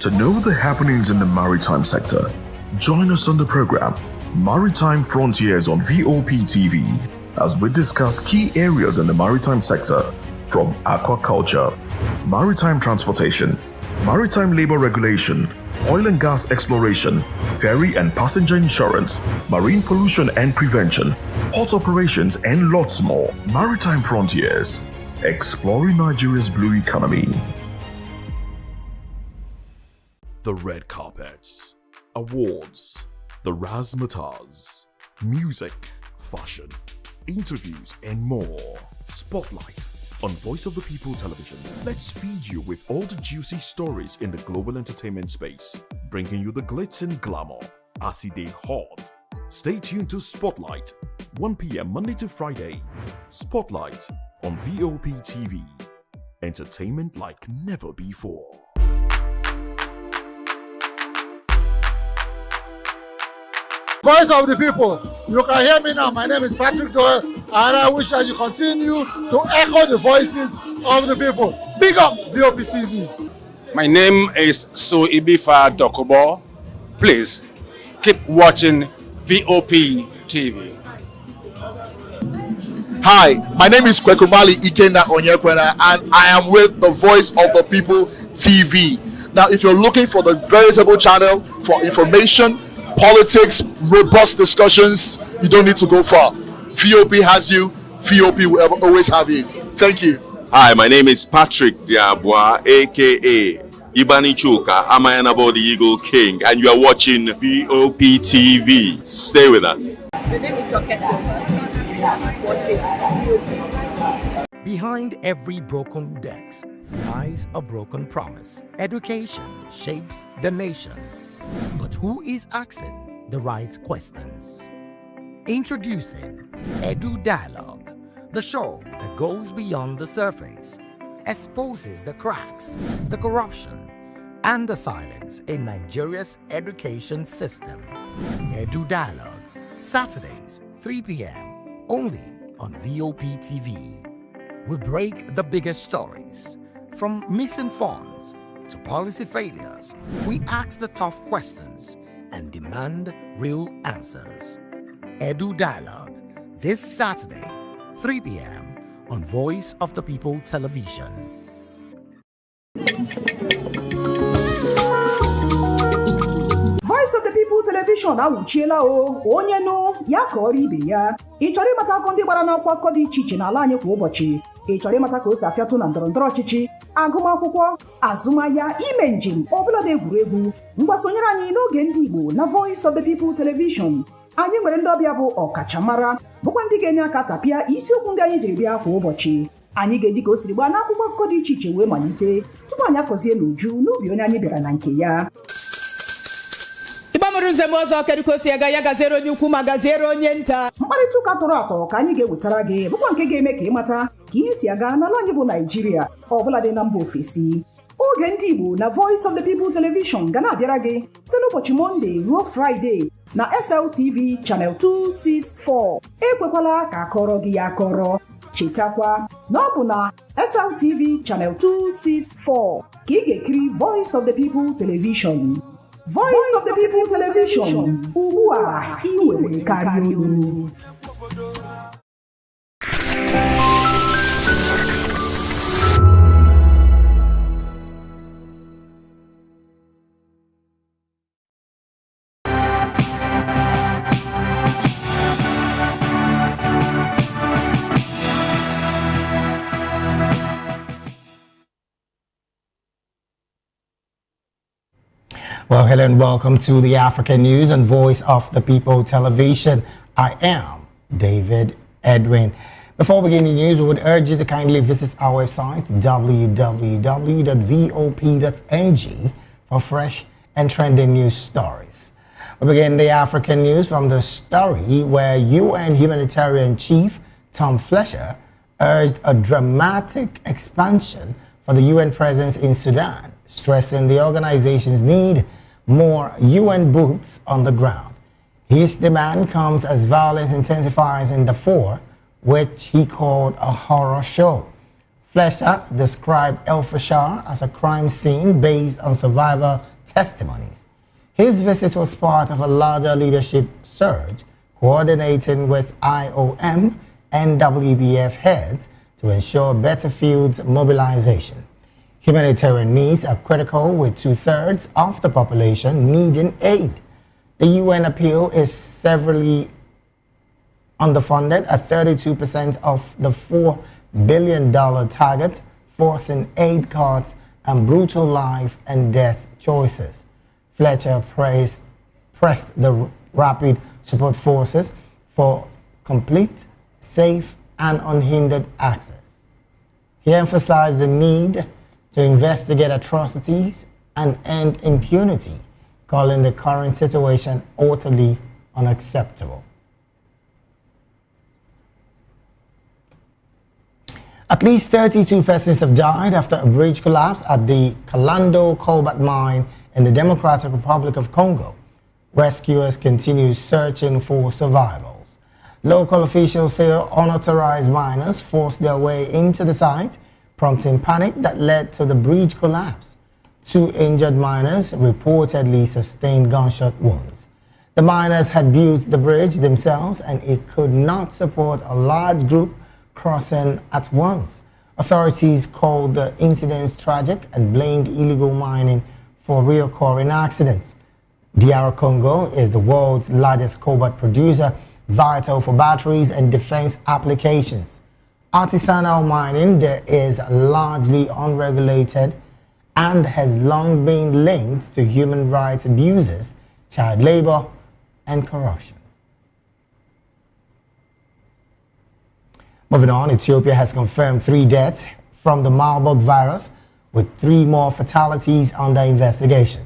Speaker 2: To know the happenings in the maritime sector, join us on the program Maritime Frontiers on VOP TV as we discuss key areas in the maritime sector from aquaculture, maritime transportation, maritime labor regulation, oil and gas exploration, ferry and passenger insurance, marine pollution and prevention, port operations, and lots more. Maritime Frontiers, exploring Nigeria's blue economy. The red carpets, awards, the razzmatazz, music, fashion, interviews, and more. Spotlight on Voice of the People Television. Let's feed you with all the juicy stories in the global entertainment space, bringing you the glitz and glamour as it is hot. Stay tuned to Spotlight, 1 p.m. Monday to Friday. Spotlight on VOP TV. Entertainment like never before.
Speaker 5: Voice of the people. You can hear me now. My name is Patrick Doyle, and I wish that you continue to echo the voices of the people. Big up VOP TV.
Speaker 3: My name is Suibifa Dokubo. Please keep watching VOP TV.
Speaker 11: Hi, my name is Kwekumali Ikenda Onyekwena, and I am with the Voice of the People TV. Now, if you're looking for the veritable channel for information, politics, robust discussions, you don't need to go far. VOP has you. VOP will always have you. Thank you.
Speaker 21: Hi, my name is Patrick Diabwa, aka Ibani Chuka, Amayanabo the Eagle King, and you are watching VOP TV. Stay with us.
Speaker 24: The name is Togo'S.
Speaker 10: Behind every broken desk lies a broken promise. Education shapes the nations. But who is asking the right questions? Introducing Edu Dialogue, the show that goes beyond the surface, exposes the cracks, the corruption, and the silence in Nigeria's education system. Edu Dialogue, Saturdays, 3 p.m., only on VOP TV. We break the biggest stories, from missing funds to policy failures. We ask the tough questions and demand real answers. Edu Dialogue, this Saturday, 3 p.m. on Voice of the People Television.
Speaker 6: Voice of the People Television awuchiela onye nụ ya ka ọrụ ibe ya. Ị chọrọ ịmata akọ ndị gbara n'akwụkwọ akọ dị iche iche n'ala anyị kwa ụbọchị. Ị chọrọ ịmata ka o si afịatụ na ndọrọndọrọ ọchịchị, agụmakwụkwọ, azụmahịa, ime njem, ọbụla dị egwuregwu. Mgbasonyere anyị n'oge ndị Igbo na Voice of the People Television. Anyị nwere ndị ọbịa bụ ọkachamara, bụkwa ndị ga-enye aka tapịa isiokwu ndị anyị jiri bịa kwa ụbọchị. Anyị ga-eji ka o siri gbaa n'akwụkwọ akụkọ dị iche iche wee malite tupu anyị akọzie n'uju n'ubi onye anyị bịara na nke ya.
Speaker 7: Ịgbamụrụ nzem ọzọ kedụkosi ya gaziere onye ukwu ma gaziere onye nta.
Speaker 6: Mkparịta ụka tọrọ atọ ka anyị ga-ewetara gị bụkwa nke ga-eme ka ị mata ka ihe si aga n'ala anyị bụ Naịjirịa ọbụla dị na mba ofesi. Oge ndị Igbo na Voice of the People Television ga na-abịara gị site n'ụbọchị Mọnde ruo Fraịde na SLTV Channel 264. Ekwekwala ka akọrọ gị ya akọrọ. Chetakwa na ọ bụ na SLTV Channel 264 ka ị ga-ekiri Voice of the People Television. Voice of the People Television, ugbu a ị nwere karịa olu.
Speaker 8: Well, hello and welcome to the African News on Voice of the People Television. I am David Edwin. Before beginning the news, we would urge you to kindly visit our website, www.vop.ng, for fresh and trending news stories. We begin the African news from the story where UN humanitarian chief Tom Fletcher urged a dramatic expansion for the UN presence in Sudan, stressing the organization's need more UN boots on the ground. His demand comes as violence intensifies in Darfur, which he called a horror show. Fletcher described El Fasher as a crime scene based on survivor testimonies. His visit was part of a larger leadership surge, coordinating with IOM and WBF heads to ensure better field mobilization. Humanitarian needs are critical, with 2/3 of the population needing aid. The UN appeal is severely underfunded at 32% of the $4 billion target, forcing aid cuts and brutal life and death choices. Fletcher pressed the rapid support forces for complete, safe, and unhindered access. He emphasized the need to investigate atrocities and end impunity, calling the current situation utterly unacceptable. At least 32 persons have died after a bridge collapse at the Kalando cobalt mine in the Democratic Republic of Congo. Rescuers continue searching for survivors. Local officials say unauthorized miners forced their way into the site, prompting panic that led to the bridge collapse. 2 injured miners reportedly sustained gunshot wounds. The miners had built the bridge themselves and it could not support a large group crossing at once. Authorities called the incidents tragic and blamed illegal mining for reoccurring accidents. DR Congo is the world's largest cobalt producer, vital for batteries and defense applications. Artisanal mining there is largely unregulated and has long been linked to human rights abuses, child labor, and corruption. Moving on, Ethiopia has confirmed 3 deaths from the Marburg virus, with 3 more fatalities under investigation.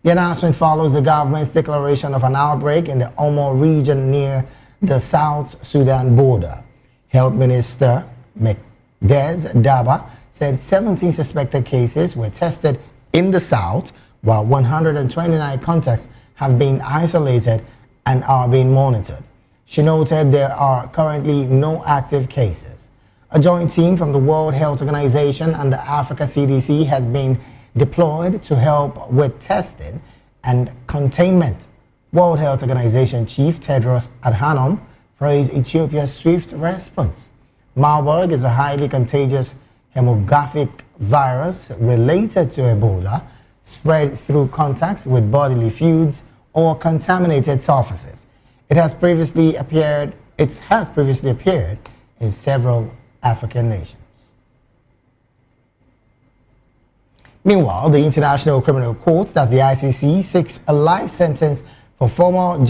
Speaker 8: The announcement follows the government's declaration of an outbreak in the Omo region near the South Sudan border. Health Minister Megdez Daba said 17 suspected cases were tested in the south, while 129 contacts have been isolated and are being monitored. She noted there are currently no active cases. A joint team from the World Health Organization and the Africa CDC has been deployed to help with testing and containment. World Health Organization Chief Tedros Adhanom praised Ethiopia's swift response. Marburg is a highly contagious hemorrhagic virus related to Ebola, spread through contacts with bodily fluids or contaminated surfaces. It has previously appeared in several African nations. Meanwhile, the International Criminal Court, that's the ICC, seeks a life sentence for former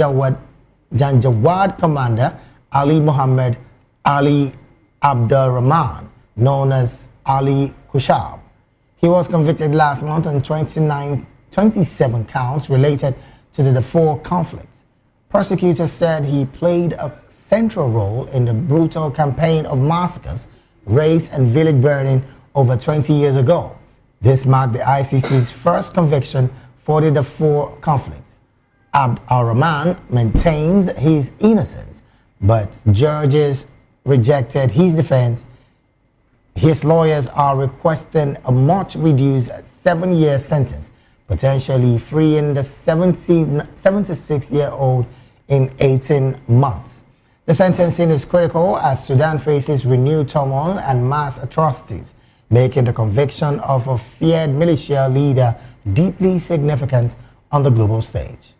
Speaker 8: Janjaweed commander Ali Muhammad Ali Abdurrahman, known as Ali Kushab. He was convicted last month on 27 counts related to the Darfur conflict. Prosecutors said he played a central role in the brutal campaign of massacres, rapes, and village burning over 20 years ago. This marked the ICC's first conviction for the Darfur conflict. Abd-al-Rahman maintains his innocence, but judges rejected his defense. His lawyers are requesting a much reduced 7-year sentence, potentially freeing the 76-year-old in 18 months. The sentencing is critical as Sudan faces renewed turmoil and mass atrocities, making the conviction of a feared militia leader deeply significant on the global stage.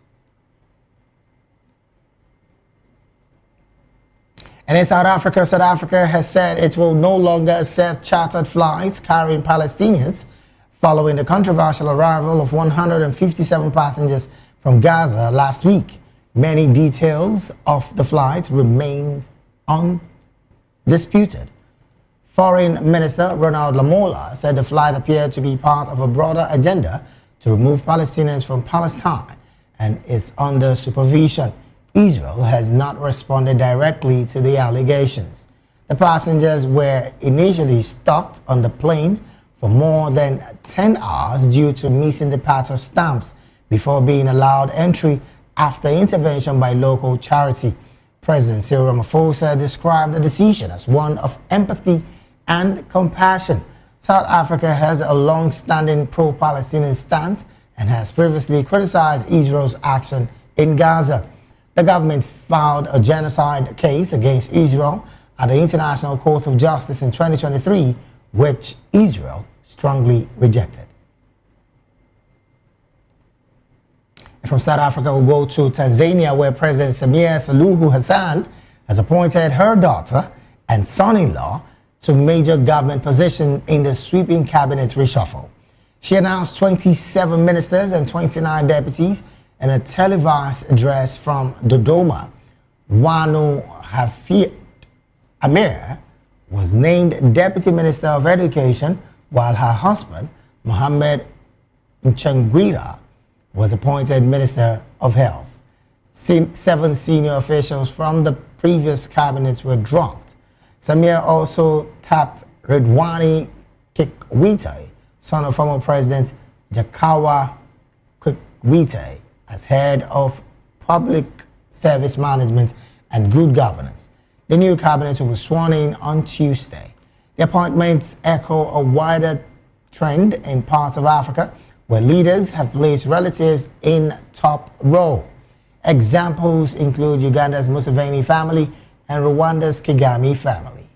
Speaker 8: And in South Africa has said it will no longer accept chartered flights carrying Palestinians following the controversial arrival of 157 passengers from Gaza last week. Many details of the flight remain undisputed. Foreign Minister Ronald Lamola said the flight appeared to be part of a broader agenda to remove Palestinians from Palestine and is under supervision. Israel has not responded directly to the allegations. The passengers were initially stuck on the plane for more than 10 hours due to missing departure stamps before being allowed entry after intervention by local charity. President Cyril Ramaphosa described the decision as one of empathy and compassion. South Africa has a long-standing pro-Palestinian stance and has previously criticized Israel's action in Gaza. The government filed a genocide case against Israel at the International Court of Justice in 2023, which Israel strongly rejected. From South Africa, we'll go to Tanzania, where President Samia Suluhu Hassan has appointed her daughter and son-in-law to major government positions in the sweeping cabinet reshuffle. She announced 27 ministers and 29 deputies in a televised address from Dodoma. Wanu Hafid Amir was named Deputy Minister of Education, while her husband, Mohammed Mchangwira, was appointed Minister of Health. 7 senior officials from the previous cabinets were dropped. Samia also tapped Redwani Kikwete, son of former President Jakaya Kikwete, as head of Public Service Management and Good Governance. The new cabinet will be sworn in on Tuesday. The appointments echo a wider trend in parts of Africa where leaders have placed relatives in top role. Examples include Uganda's Museveni family and Rwanda's Kagame family.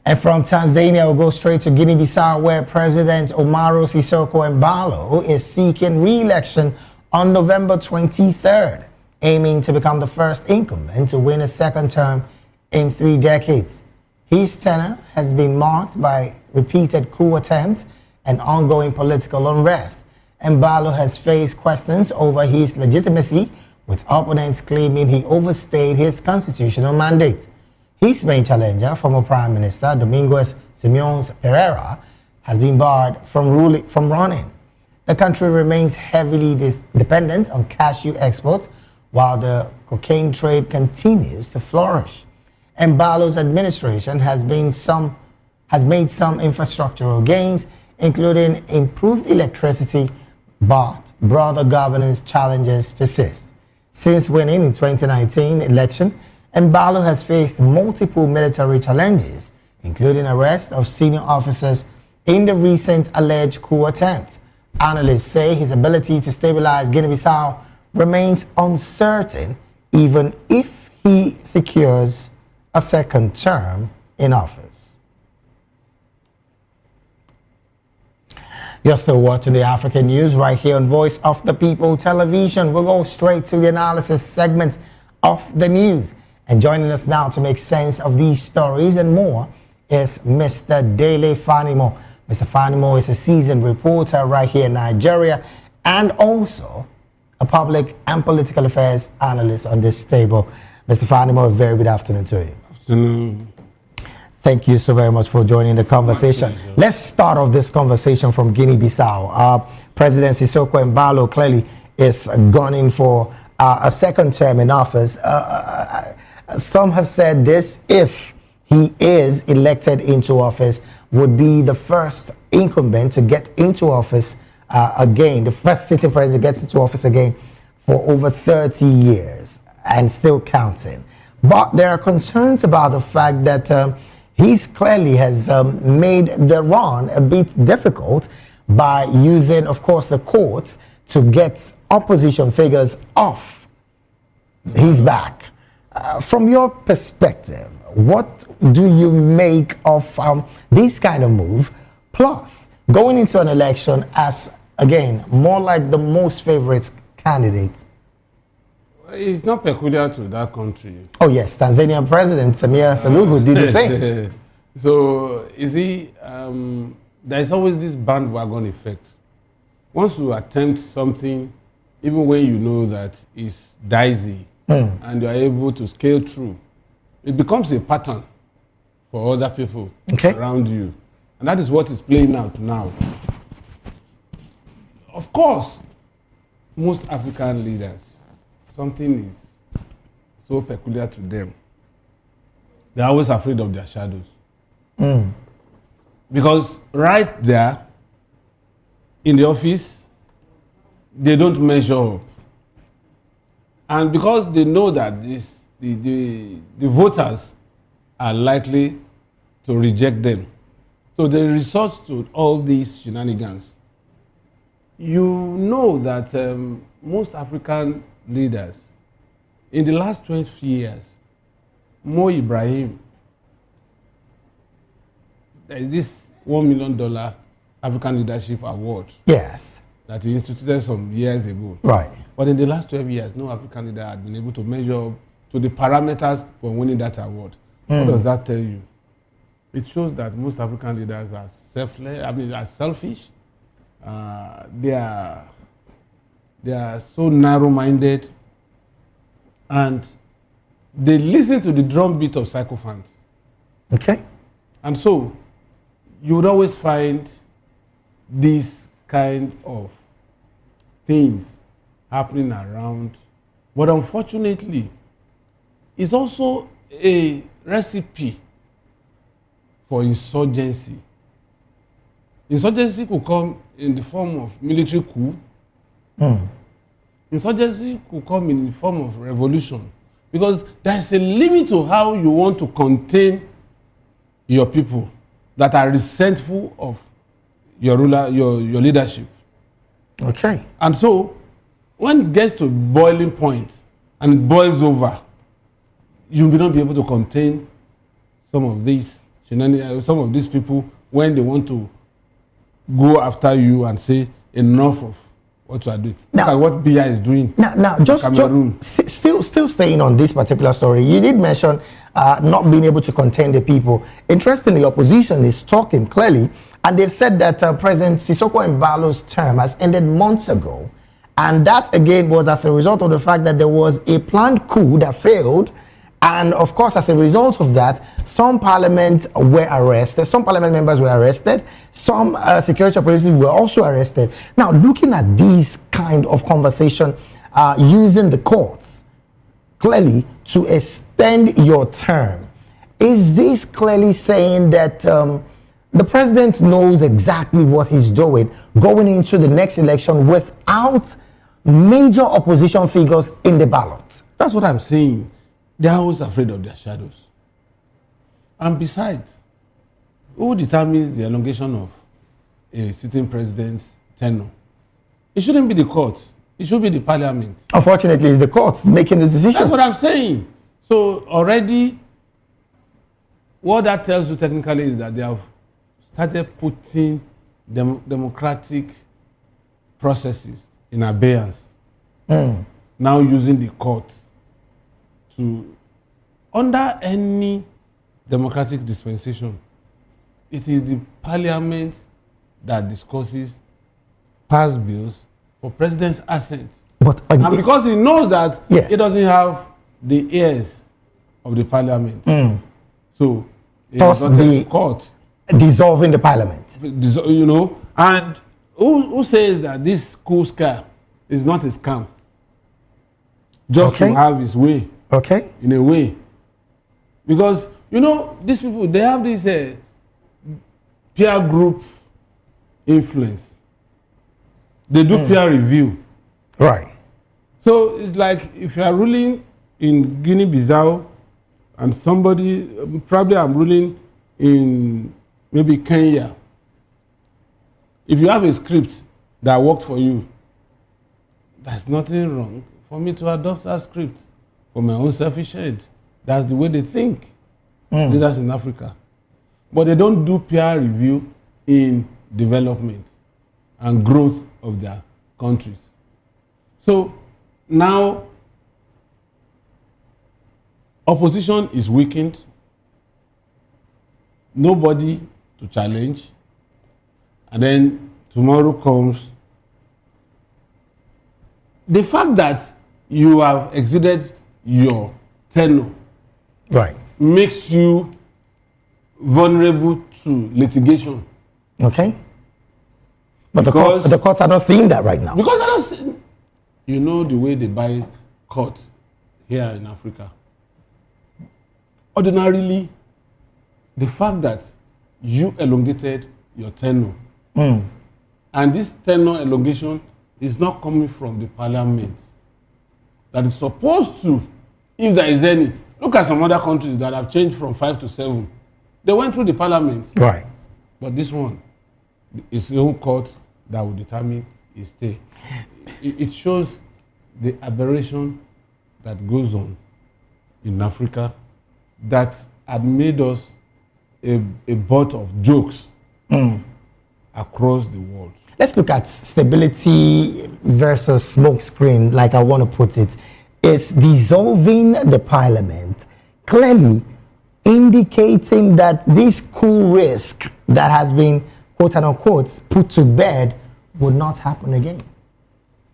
Speaker 8: And from Tanzania, we'll go straight to Guinea-Bissau, where President Umaro Sissoco Embalo is seeking re-election on November 23rd, aiming to become the first incumbent to win a second term in 3 decades. His tenure has been marked by repeated coup attempts and ongoing political unrest. Embalo has faced questions over his legitimacy, with opponents claiming he overstayed his constitutional mandate. His main challenger, former Prime Minister Domingos Simeões Pereira, has been barred from running. The country remains heavily dependent on cashew exports, while the cocaine trade continues to flourish. Embalo's administration has made some infrastructural gains, including improved electricity, but broader governance challenges persist. Since winning in 2019 election, Embalo has faced multiple military challenges, including arrest of senior officers in the recent alleged coup attempt. Analysts say his ability to stabilize Guinea-Bissau remains uncertain, even if he secures a second term in office. You're still watching the African News right here on Voice of the People Television. We'll go straight to the analysis segment of the news. And joining us now to make sense of these stories and more is Mr. Dele Fanimo. Mr. Fanimo is a seasoned reporter right here in Nigeria and also a public and political affairs analyst on this table. Mr. Fanimo, a very good afternoon to you.
Speaker 13: Afternoon.
Speaker 8: Thank you so very much for joining the conversation. Let's start off this conversation from Guinea-Bissau. President Sissoko Embalo clearly is gunning for a second term in office. Some have said this, if he is elected into office, would be the first incumbent to get into office again, the first sitting president gets into office again for over 30 years and still counting. But there are concerns about the fact that he's clearly has made the run a bit difficult by using, of course, the courts to get opposition figures off his back. From your perspective, what do you make of this kind of move, plus going into an election as, again, more like the most favorite candidate?
Speaker 13: It's not peculiar to that country.
Speaker 8: Oh yes, Tanzanian President Samia Suluhu did the same.
Speaker 13: So, you see, there is always this bandwagon effect. Once you attempt something, even when you know that it's dicey, and you are able to scale through, it becomes a pattern for other people around you. And that is what is playing out now. Of course, most African leaders, something is so peculiar to them. They're always afraid of their shadows. Because right there in the office, they don't measure up. And because they know that the voters are likely to reject them, so they resort to all these shenanigans. You know that most African leaders, in the last 12 years, Mo Ibrahim, there is this $1 million African Leadership Award.
Speaker 8: Yes.
Speaker 13: That he instituted some years ago.
Speaker 8: Right.
Speaker 13: But in the last 12 years, no African leader had been able to measure up to the parameters for winning that award. What does that tell you? It shows that most African leaders are selfish. They are so narrow-minded, and they listen to the drumbeat of sycophants.
Speaker 8: Okay.
Speaker 13: And so, you would always find this kind of things happening around. But unfortunately, it's also a recipe for insurgency. Insurgency could come in the form of military coup. Insurgency could come in the form of revolution. Because there's a limit to how you want to contain your people that are resentful of your leadership.
Speaker 8: Okay.
Speaker 13: And so, when it gets to boiling point and it boils over, you will not be able to contain some of these people when they want to go after you and say enough of what you are doing. Look at what BI is doing.
Speaker 8: Now, just still staying on this particular story, you did mention not being able to contain the people. Interestingly, opposition is talking clearly, and they've said that President Sissoko Embalo's term has ended months ago, and that again was as a result of the fact that there was a planned coup that failed. And of course, as a result of that, some parliament were arrested, some parliament members were arrested, some security operatives were also arrested. Now, looking at these kind of conversation, using the courts clearly to extend your term, is this clearly saying that the president knows exactly what he's doing going into the next election without major opposition figures in the ballot?
Speaker 13: That's what I'm saying. They are always afraid of their shadows. And besides, who determines the elongation of a sitting president's tenure? It shouldn't be the courts. It should be the parliament.
Speaker 8: Unfortunately, it's the courts making this decision.
Speaker 13: That's what I'm saying. So already, what that tells you technically is that they have started putting democratic processes in abeyance. Now using the court to, under any democratic dispensation, it is the parliament that discusses pass bills for president's assent.
Speaker 8: But
Speaker 13: and because he knows that he doesn't have the ears of the parliament. So he
Speaker 8: thus
Speaker 13: has the court
Speaker 8: dissolving the parliament.
Speaker 13: You know, and who says that this cool scam is not a scam? Just to have his way.
Speaker 8: Okay.
Speaker 13: In a way. Because, you know, these people, they have this peer group influence. They do peer review.
Speaker 8: Right.
Speaker 13: So it's like if you are ruling in Guinea-Bissau and somebody, probably I'm ruling in maybe Kenya. If you have a script that worked for you, there's nothing wrong for me to adopt that script for my own selfish end. That's the way they think, leaders in Africa. But they don't do peer review in development and growth of their countries. So now, opposition is weakened. Nobody to challenge. And then tomorrow comes. The fact that you have exceeded your tenure makes you vulnerable to litigation.
Speaker 8: Okay. But the courts are not seeing that right now.
Speaker 13: Because I don't see, you know the way they buy courts here in Africa. Ordinarily, the fact that you elongated your tenure, and this tenure elongation is not coming from the parliament, that is supposed to, if there is any. Look at some other countries that have changed from 5 to 7. They went through the parliament.
Speaker 8: Right.
Speaker 13: But this one, it's the own court that will determine its stay. It shows the aberration that goes on in Africa that had made us a butt of jokes across the world.
Speaker 8: Let's look at stability versus smokescreen, like I want to put it. Is dissolving the parliament clearly indicating that this coup risk that has been, quote unquote, put to bed would not happen again?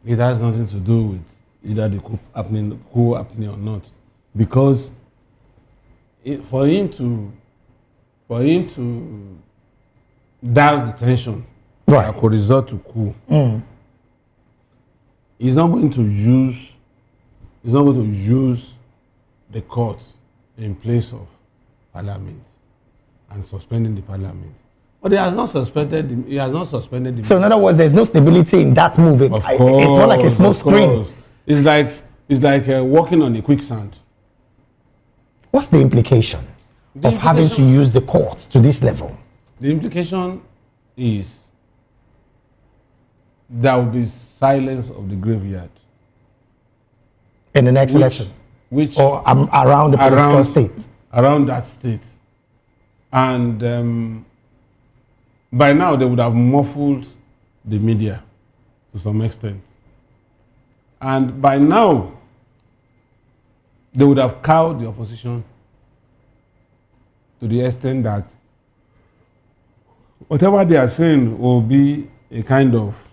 Speaker 13: It has nothing to do with either the coup happening or not, because for him to douse the tension that could result to coup, he's not going to use the courts in place of parliament and suspending the parliament. But he has not suspended the
Speaker 8: So in other words, there's no stability in that move. It's more like a smoke screen.
Speaker 13: It's like walking on a quicksand.
Speaker 8: What's the implication of having to use the courts to this level?
Speaker 13: The implication is there will be silence of the graveyard
Speaker 8: in the next election, or around the political state.
Speaker 13: Around that state, and by now they would have muffled the media to some extent, and by now they would have cowed the opposition to the extent that whatever they are saying will be a kind of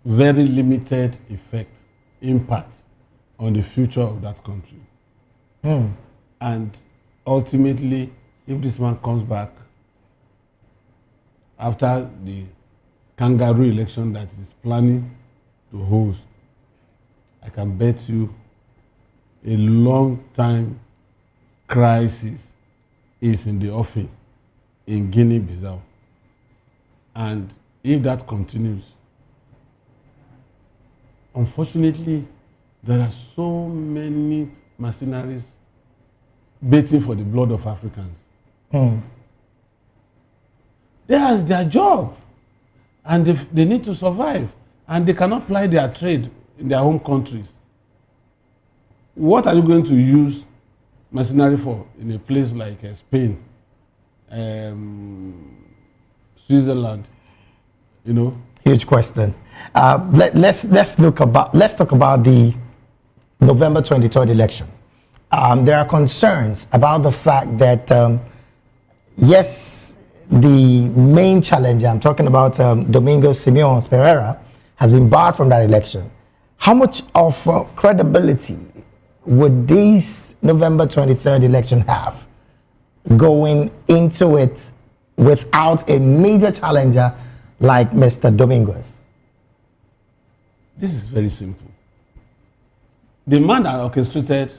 Speaker 13: very limited impact on the future of that country. And ultimately, if this man comes back after the kangaroo election that he's planning to host, I can bet you a long time crisis is in the offing in Guinea-Bissau. And if that continues, unfortunately, there are so many mercenaries baiting for the blood of Africans. That's their job, and they need to survive, and they cannot ply their trade in their home countries. what are you going to use mercenary for in a place like Spain, Switzerland? You know.
Speaker 8: Huge question. Let's talk about the November 23rd election. There are concerns about the fact that yes, the main challenger, I'm talking about Domingos Simeon Pereira, has been barred from that election. How much of credibility would this November 23rd election have going into it without a major challenger like Mr. Domingos?
Speaker 13: This is very simple. The man that orchestrated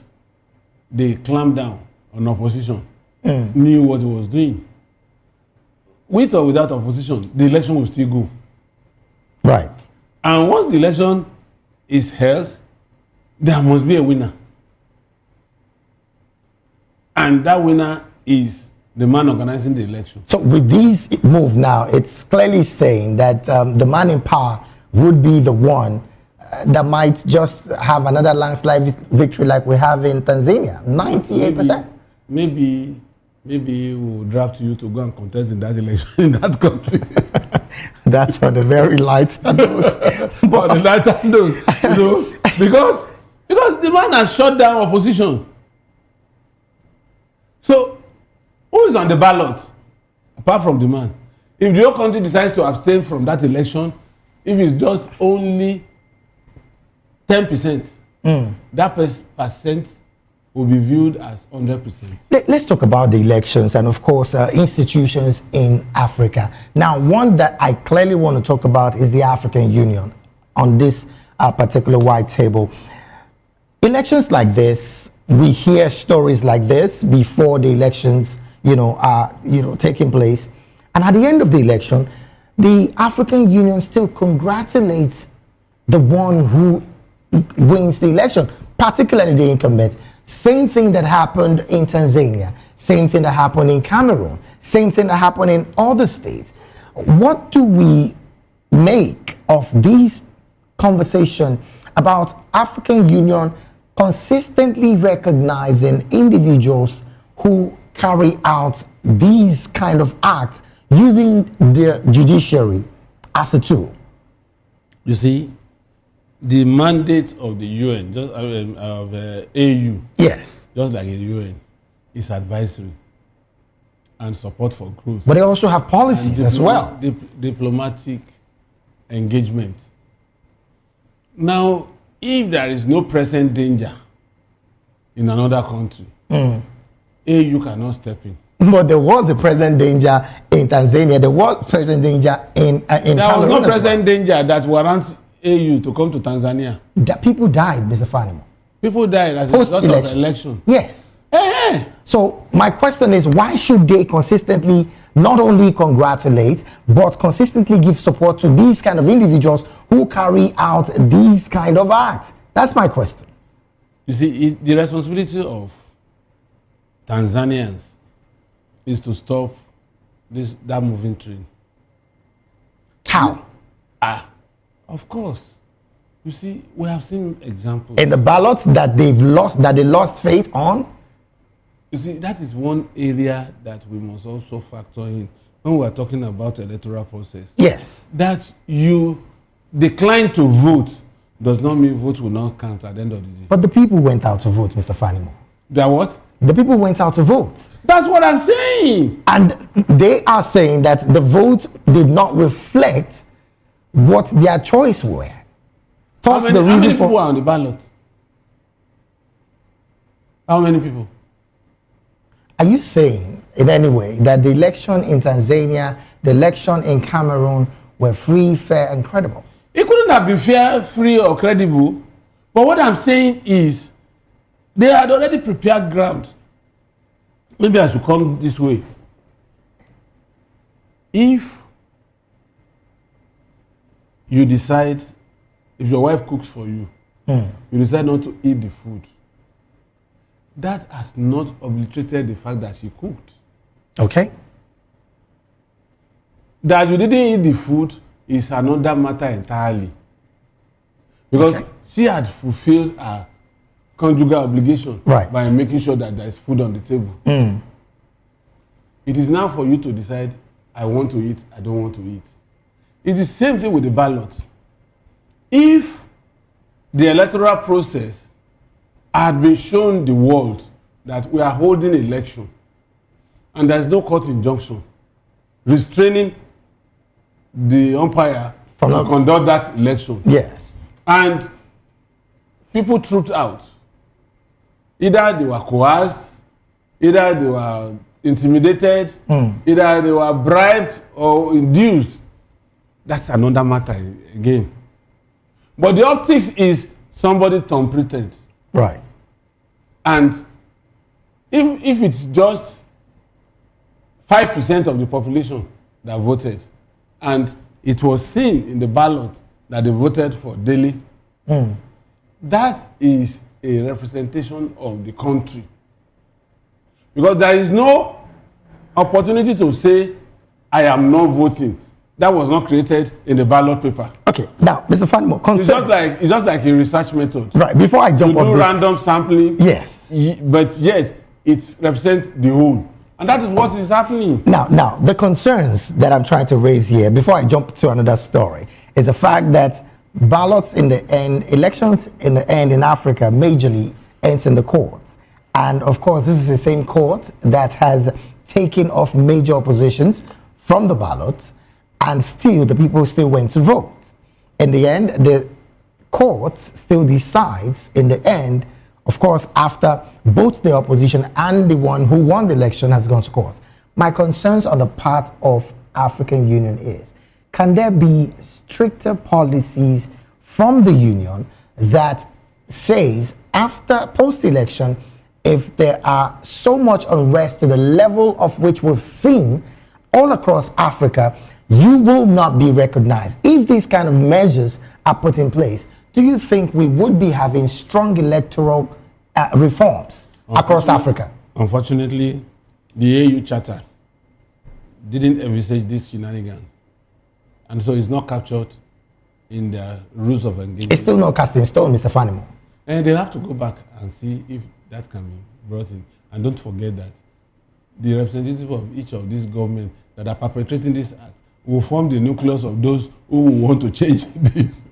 Speaker 13: the clampdown on opposition knew what he was doing. With or without opposition, the election will still go.
Speaker 8: Right.
Speaker 13: And once the election is held, there must be a winner. And that winner is the man organizing the election.
Speaker 8: So with this move now, it's clearly saying that the man in power would be the one that might just have another landslide victory like we have in Tanzania, 98%.
Speaker 13: Maybe we'll draft you to go and contest in that election in that country.
Speaker 8: That's on a very light note.
Speaker 13: But on the lighter note, you know, because the man has shut down opposition. So who is on the ballot apart from the man? If the whole country decides to abstain from that election, if it's just only 10%, that percent will be viewed as 100%.
Speaker 8: Let's talk about the elections and, of course, institutions in Africa. Now, one that I clearly want to talk about is the African Union on this particular white table. Elections like this, we hear stories like this before the elections, are taking place. And at the end of the election, the African Union still congratulates the one who wins the election, particularly the incumbent. Same thing that happened in Tanzania, same thing that happened in Cameroon, same thing that happened in other states. What do we make of these conversations about African Union consistently recognizing individuals who carry out these kind of acts using the judiciary as a tool?
Speaker 13: You see, the mandate of the UN, just of AU,
Speaker 8: yes,
Speaker 13: just like in the UN, is advisory and support for growth.
Speaker 8: But they also have policies as well.
Speaker 13: Diplomatic engagement. Now, if there is no present danger in another country, AU cannot step in.
Speaker 8: But there was a present danger in Tanzania. There was present danger in Cameroon.
Speaker 13: There was no present danger that warrants AU to come to Tanzania.
Speaker 8: People died, Mr. Fanimo.
Speaker 13: People died as a result of the election.
Speaker 8: Yes. So my question is, why should they consistently not only congratulate, but consistently give support to these kind of individuals who carry out these kind of acts? That's my question.
Speaker 13: You see, the responsibility of Tanzanians is to stop that moving train.
Speaker 8: How?
Speaker 13: Of course. You see, we have seen examples.
Speaker 8: In the ballots that they lost faith on?
Speaker 13: You see, that is one area that we must also factor in when we are talking about electoral process.
Speaker 8: Yes.
Speaker 13: That you decline to vote does not mean vote will not count at the end of the day.
Speaker 8: But the people went out to vote, Mr. Fanimo.
Speaker 13: They are what?
Speaker 8: The people went out to vote.
Speaker 13: That's what I'm saying.
Speaker 8: And they are saying that the vote did not reflect what their choice were.
Speaker 13: How many people are on the ballot? How many people?
Speaker 8: Are you saying in any way that the election in Tanzania, the election in Cameroon were free, fair, and credible?
Speaker 13: It couldn't have been fair, free, or credible. But what I'm saying is they had already prepared ground. Maybe I should come this way. If you decide, if your wife cooks for you, you decide not to eat the food, that has not obliterated the fact that she cooked.
Speaker 8: Okay.
Speaker 13: That you didn't eat the food is another matter entirely. Because she had fulfilled her conjugal obligation
Speaker 8: right.
Speaker 13: by making sure that there is food on the table. It is now for you to decide, I want to eat, I don't want to eat. It's the same thing with the ballot. If the electoral process had been shown the world that we are holding election and there's no court injunction restraining the umpire to conduct that election.
Speaker 8: Yes.
Speaker 13: And people trooped out. Either they were coerced, either they were intimidated, either they were bribed or induced. That's another matter again. But the optics is somebody turned pretense.
Speaker 8: Right.
Speaker 13: And if it's just 5% of the population that voted, and it was seen in the ballot that they voted for Delhi, that is a representation of the country. Because there is no opportunity to say, I am not voting. That was not created in the ballot paper.
Speaker 8: Okay, now, Mr. Fanimo,
Speaker 13: it's just like a research method.
Speaker 8: Right, before I jump
Speaker 13: on random sampling.
Speaker 8: Yes.
Speaker 13: But yet, it represents the whole. And that is what is happening.
Speaker 8: Now, the concerns that I'm trying to raise here, before I jump to another story, is the fact that ballots in the end, elections in the end in Africa, majorly ends in the courts. And of course, this is the same court that has taken off major oppositions from the ballot, and still the people still went to vote. In the end, the court still decides in the end, of course, after both the opposition and the one who won the election has gone to court. My concerns on the part of African Union is, can there be stricter policies from the Union that says after post-election, if there are so much unrest to the level of which we've seen all across Africa, you will not be recognized? If these kind of measures are put in place, do you think we would be having strong electoral reforms across Africa?
Speaker 13: Unfortunately, the AU Charter didn't envisage this shenanigan. And so it's not captured in the rules of engagement.
Speaker 8: It's still not cast in stone, Mr. Fanimo.
Speaker 13: And they have to go back and see if that can be brought in. And don't forget that the representative of each of these governments that are perpetrating this act will form the nucleus of those who will want to change this.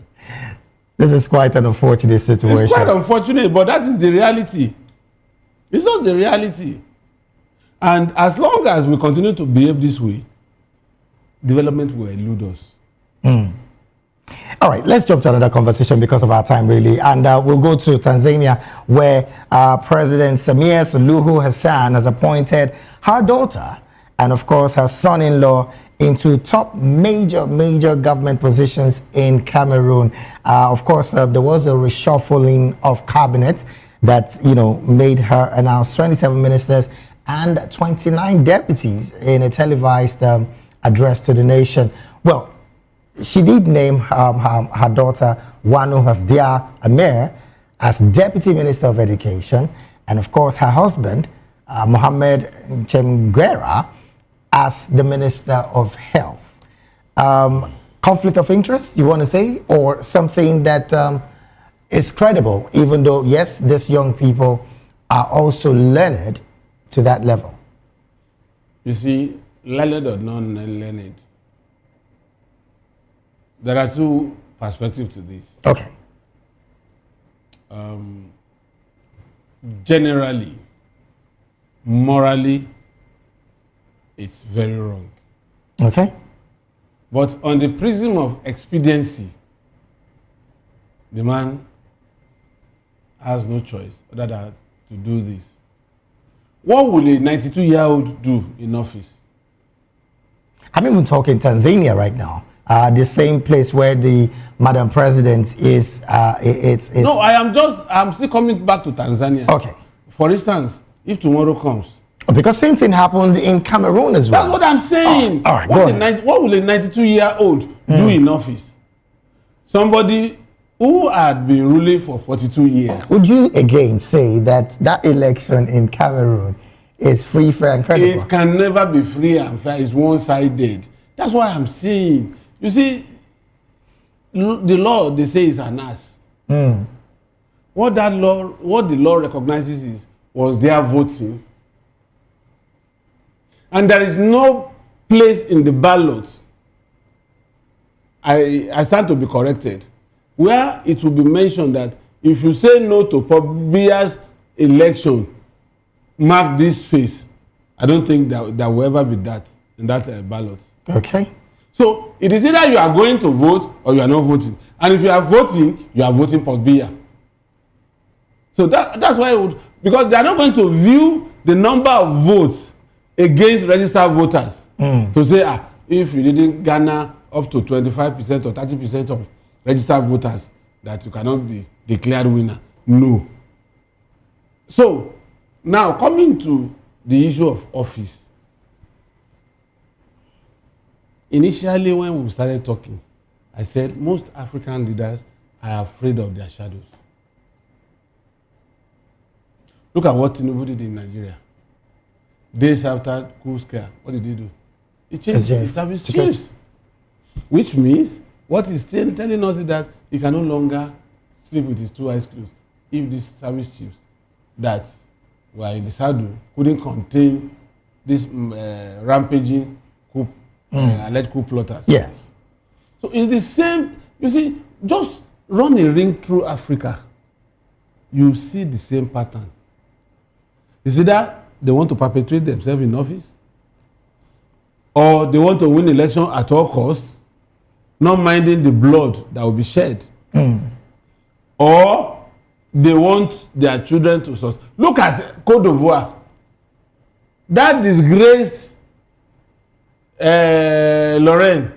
Speaker 8: This is quite an unfortunate situation.
Speaker 13: It's quite unfortunate, but that is the reality. It's not the reality. And as long as we continue to behave this way, development will elude us.
Speaker 8: All right, let's jump to another conversation because of our time, really. And we'll go to Tanzania, where President Samia Suluhu Hassan has appointed her daughter and, of course, her son-in-law into top major government positions in Cameroon. Of course, there was a reshuffling of cabinet that, made her announce 27 ministers and 29 deputies in a televised address to the nation. Well, she did name her daughter Wanu Hafdia Amir as Deputy Minister of Education, and of course her husband Mohammed Chemguera as the Minister of Health. Conflict of interest, you want to say, or something that is credible, even though, yes, these young people are also learned to that level?
Speaker 13: You see, learned or non-learned, there are two perspectives to this.
Speaker 8: Okay.
Speaker 13: Generally, morally, it's very wrong.
Speaker 8: Okay.
Speaker 13: But on the prism of expediency, the man has no choice other than to do this. What will a 92-year-old do in office?
Speaker 8: I'm even talking Tanzania right now. The same place where the Madam President is.
Speaker 13: No, I'm still coming back to Tanzania.
Speaker 8: Okay.
Speaker 13: For instance, if tomorrow comes.
Speaker 8: Because same thing happened in Cameroon as well.
Speaker 13: That's what I'm saying.
Speaker 8: All right,
Speaker 13: what will a 92-year-old do in office? Somebody who had been ruling for 42 years.
Speaker 8: Would you again say that that election in Cameroon is free, fair, and credible?
Speaker 13: It can never be free and fair. It's one-sided. That's what I'm saying. You see, the law, they say, is an ass. what the law recognizes was their voting. And there is no place in the ballot, I stand to be corrected, where it will be mentioned that if you say no to Pobia's election, mark this space. I don't think that there will ever be that in that ballot.
Speaker 8: Okay.
Speaker 13: So it is either you are going to vote or you are not voting. And if you are voting Pobia. So that's why because they are not going to view the number of votes against registered voters to say, if you didn't garner up to 25% or 30% of registered voters, that you cannot be declared winner. No. So now coming to the issue of office. Initially, when we started talking, I said most African leaders are afraid of their shadows. Look at what Tinubu did in Nigeria. Days after coup scare, what did he do? He changed his service chiefs. Which means, what he's still telling us is that he can no longer sleep with his two eyes closed. If these service chiefs that were in the saddle couldn't contain this rampaging coup, alleged coup plotters.
Speaker 8: Yes.
Speaker 13: So it's the same. You see, just run a ring through Africa. You see the same pattern. Is either they want to perpetuate themselves in office, or they want to win election at all costs, not minding the blood that will be shed. Or they want their children to suffer. Look at Côte d'Ivoire. That disgraced Lorraine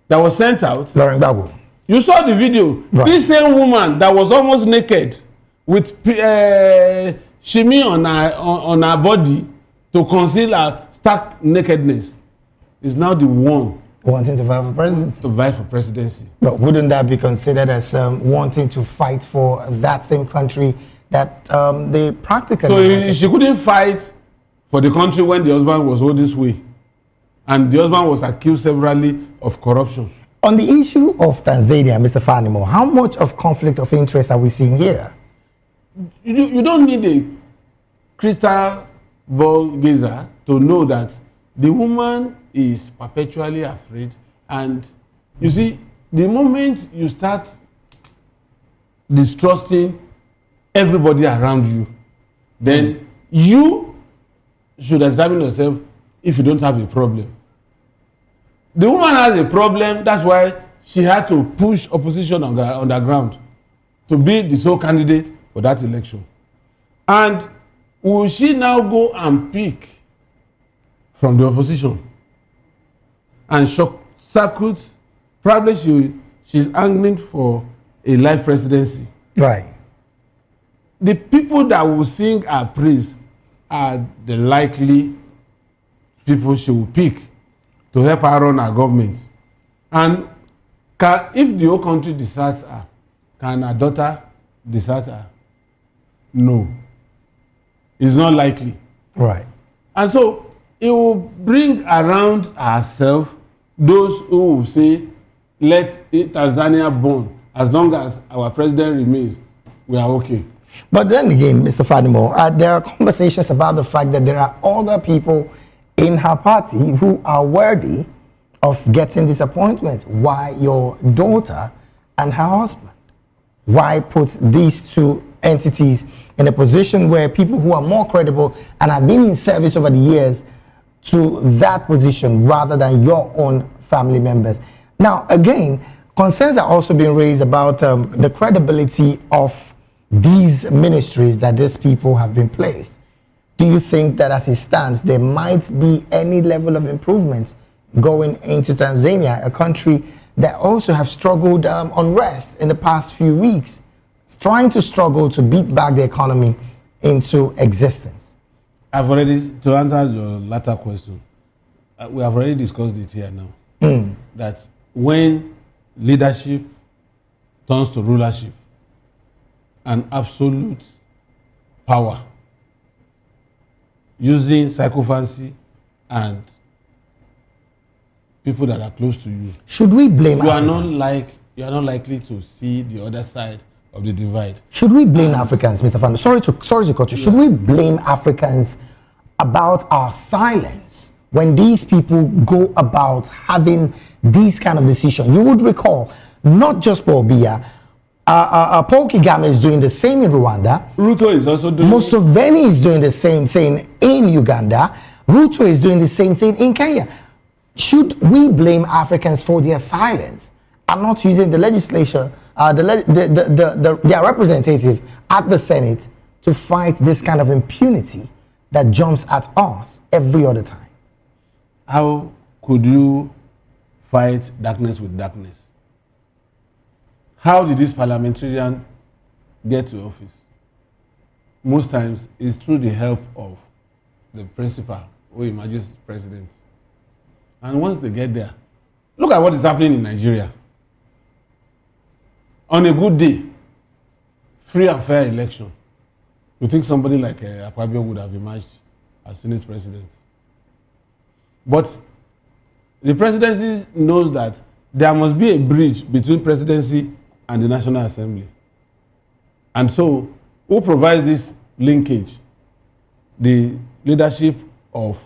Speaker 13: that was sent out.
Speaker 8: Lauren Gbagbo.
Speaker 13: You saw the video. Right. This same woman that was almost naked with shimmy on her body to conceal her stark nakedness is now the one
Speaker 8: wanting to vie for presidency.
Speaker 13: To vie for presidency.
Speaker 8: But wouldn't that be considered as wanting to fight for that same country that they practically...
Speaker 13: So she couldn't fight for the country when the husband was holding sway. And the husband was accused severally of corruption.
Speaker 8: On the issue of Tanzania, Mr. Fanimo, how much of conflict of interest are we seeing here?
Speaker 13: You don't need a crystal ball gazer to know that the woman is perpetually afraid. And you see, the moment you start distrusting everybody around you, then you should examine yourself if you don't have a problem. The woman has a problem, that's why she had to push opposition on the ground to be the sole candidate for that election. And will she now go and pick from the opposition and shock circuit? Probably she's angling for a life presidency.
Speaker 8: Right.
Speaker 13: The people that will sing her praise are the likely people she will pick to help her run her government. And if the whole country deserts her, can her daughter desert her? No. It's not likely.
Speaker 8: Right.
Speaker 13: And so it will bring around herself those who will say, let Tanzania burn. As long as our president remains, we are okay.
Speaker 8: But then again, Mr. Fanimo, there are conversations about the fact that there are other people in her party who are worthy of getting this appointment. Why your daughter and her husband? Why put these two entities in a position where people who are more credible and have been in service over the years to that position rather than your own family members? Now, again, concerns are also being raised about the credibility of these ministries that these people have been placed. Do you think that as it stands, there might be any level of improvement going into Tanzania, a country that also have struggled unrest in the past few weeks, trying to struggle to beat back the economy into existence?
Speaker 13: I've already, to answer your latter question, we have already discussed it here now, that when leadership turns to rulership and absolute power, using sycophancy and people that are close to you,
Speaker 8: should we blame
Speaker 13: you are not likely to see the other side of the divide.
Speaker 8: Should we blame Africans, Mr. Fando? Sorry to cut you. Should we blame Africans about our silence when these people go about having these kind of decisions? You would recall, not just Paul Biya, Paul Kagame is doing the same in Rwanda.
Speaker 13: Ruto is also doing
Speaker 8: Museveni is doing the same thing in Uganda. Ruto is doing the same thing in Kenya. Should we blame Africans for their silence and not using the legislature, their representative at the Senate to fight this kind of impunity that jumps at us every other time?
Speaker 13: How could you fight darkness with darkness? How did this parliamentarian get to office? Most times it's through the help of the principal who emerges president. And once they get there, look at what is happening in Nigeria. On a good day, free and fair election, you think somebody like Akpabio would have emerged as Senate president. But the presidency knows that there must be a bridge between presidency and the National Assembly. And so, who provides this linkage? The leadership of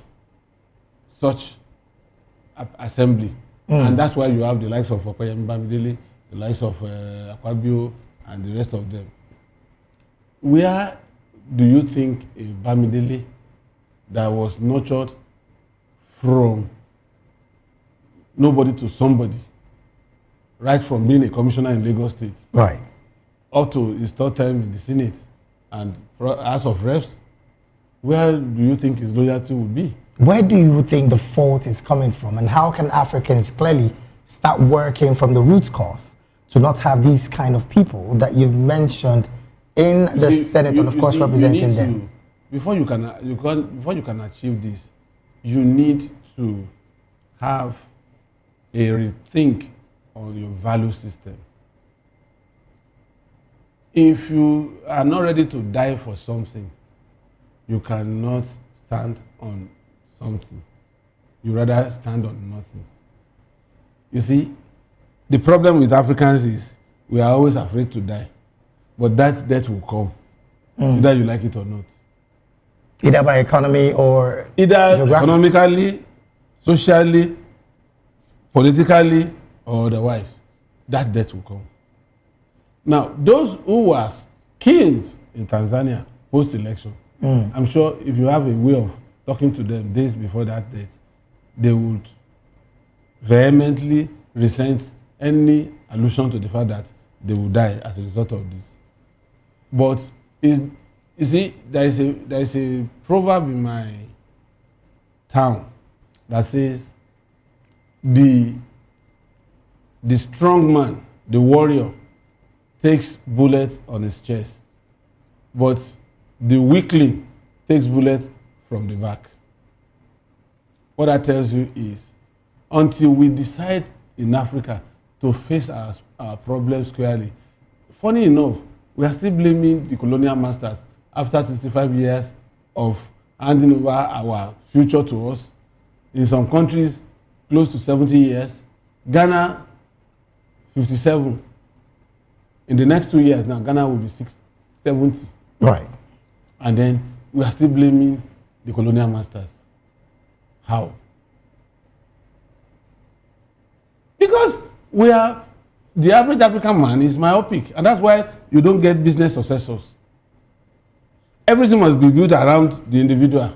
Speaker 13: such assembly. And that's why you have the likes of Okoyemi Bamidele, the likes of Akpabio, and the rest of them. Where do you think a Bamidele that was nurtured from nobody to somebody, right from being a commissioner in Lagos State,
Speaker 8: right,
Speaker 13: up to his third term in the Senate and House of Reps, where do you think his loyalty would be?
Speaker 8: Where do you think the fault is coming from, and how can Africans clearly start working from the root cause to not have these kind of people that you've mentioned in the Senate and of course representing them?
Speaker 13: Before you can achieve this, you need to have a rethink on your value system. If you are not ready to die for something, you cannot stand on something. You rather stand on nothing. You see, the problem with Africans is we are always afraid to die, but that death will come, either you like it or not.
Speaker 8: Either by economy or
Speaker 13: either economically, socially, politically, or otherwise, that death will come. Now, those who were killed in Tanzania post-election, I'm sure if you have a way of talking to them days before that date, they would vehemently resent any allusion to the fact that they will die as a result of this. But you see, there is a proverb in my town that says, the strong man, the warrior, takes bullets on his chest, but the weakling takes bullets from the back. What that tells you is, until we decide in Africa to face our problems squarely, funny enough, we are still blaming the colonial masters after 65 years of handing over our future to us. In some countries, close to 70 years. Ghana, 57. In the next 2 years now, Ghana will be 70.
Speaker 8: Right.
Speaker 13: And then we are still blaming the colonial masters. How? Because the average African man is myopic, and that's why you don't get business successors. Everything must be built around the individual.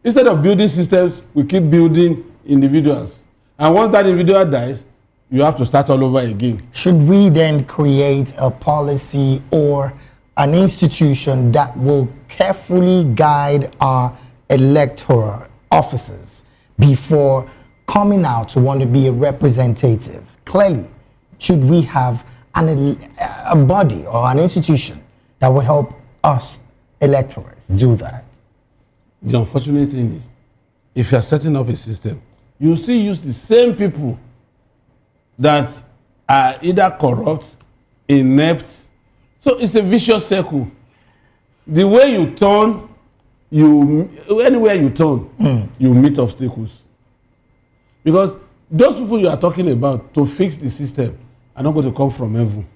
Speaker 13: Instead of building systems, we keep building individuals. And once that individual dies, you have to start all over again.
Speaker 8: Should we then create a policy or an institution that will carefully guide our electoral officers before coming out to want to be a representative? Clearly, should we have a body or an institution that would help us electors do that?
Speaker 13: The unfortunate thing is, if you are setting up a system, you still use the same people that are either corrupt, inept. So it's a vicious circle. The way you turn, anywhere you turn, you meet obstacles. Because those people you are talking about to fix the system are not going to come from heaven.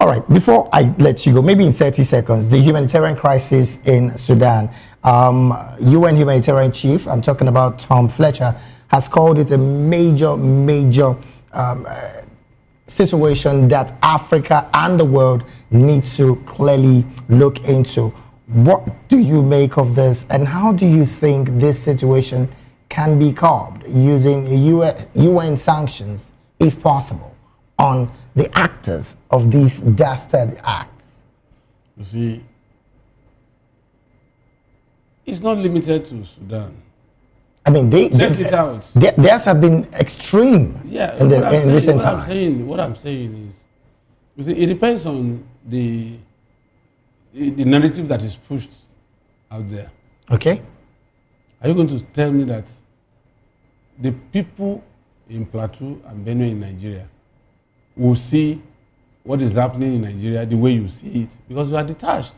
Speaker 8: All right, before I let you go, maybe in 30 seconds, the humanitarian crisis in Sudan. UN humanitarian chief, I'm talking about Tom Fletcher, has called it a major situation that Africa and the world need to clearly look into. What do you make of this, and how do you think this situation can be curbed using UN sanctions, if possible, on the actors of these dastardly acts?
Speaker 13: You see, it's not limited to Sudan.
Speaker 8: I mean, theirs have been extreme in recent times.
Speaker 13: What I'm saying is, you see, it depends on the narrative that is pushed out there.
Speaker 8: Okay.
Speaker 13: Are you going to tell me that the people in Plateau and Benue in Nigeria will see what is happening in Nigeria the way you see it? Because you are detached.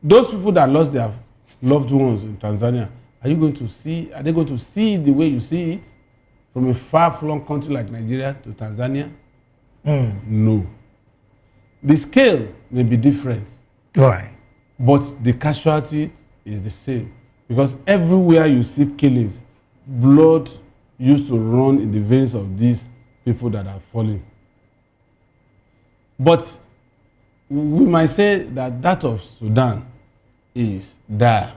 Speaker 13: Those people that lost their loved ones in Tanzania, are they going to see it the way you see it? From a far-flung country like Nigeria to Tanzania? No. The scale may be different.
Speaker 8: Right.
Speaker 13: But the casualty is the same. Because everywhere you see killings, blood used to run in the veins of these people that are falling. But we might say that of Sudan is dire.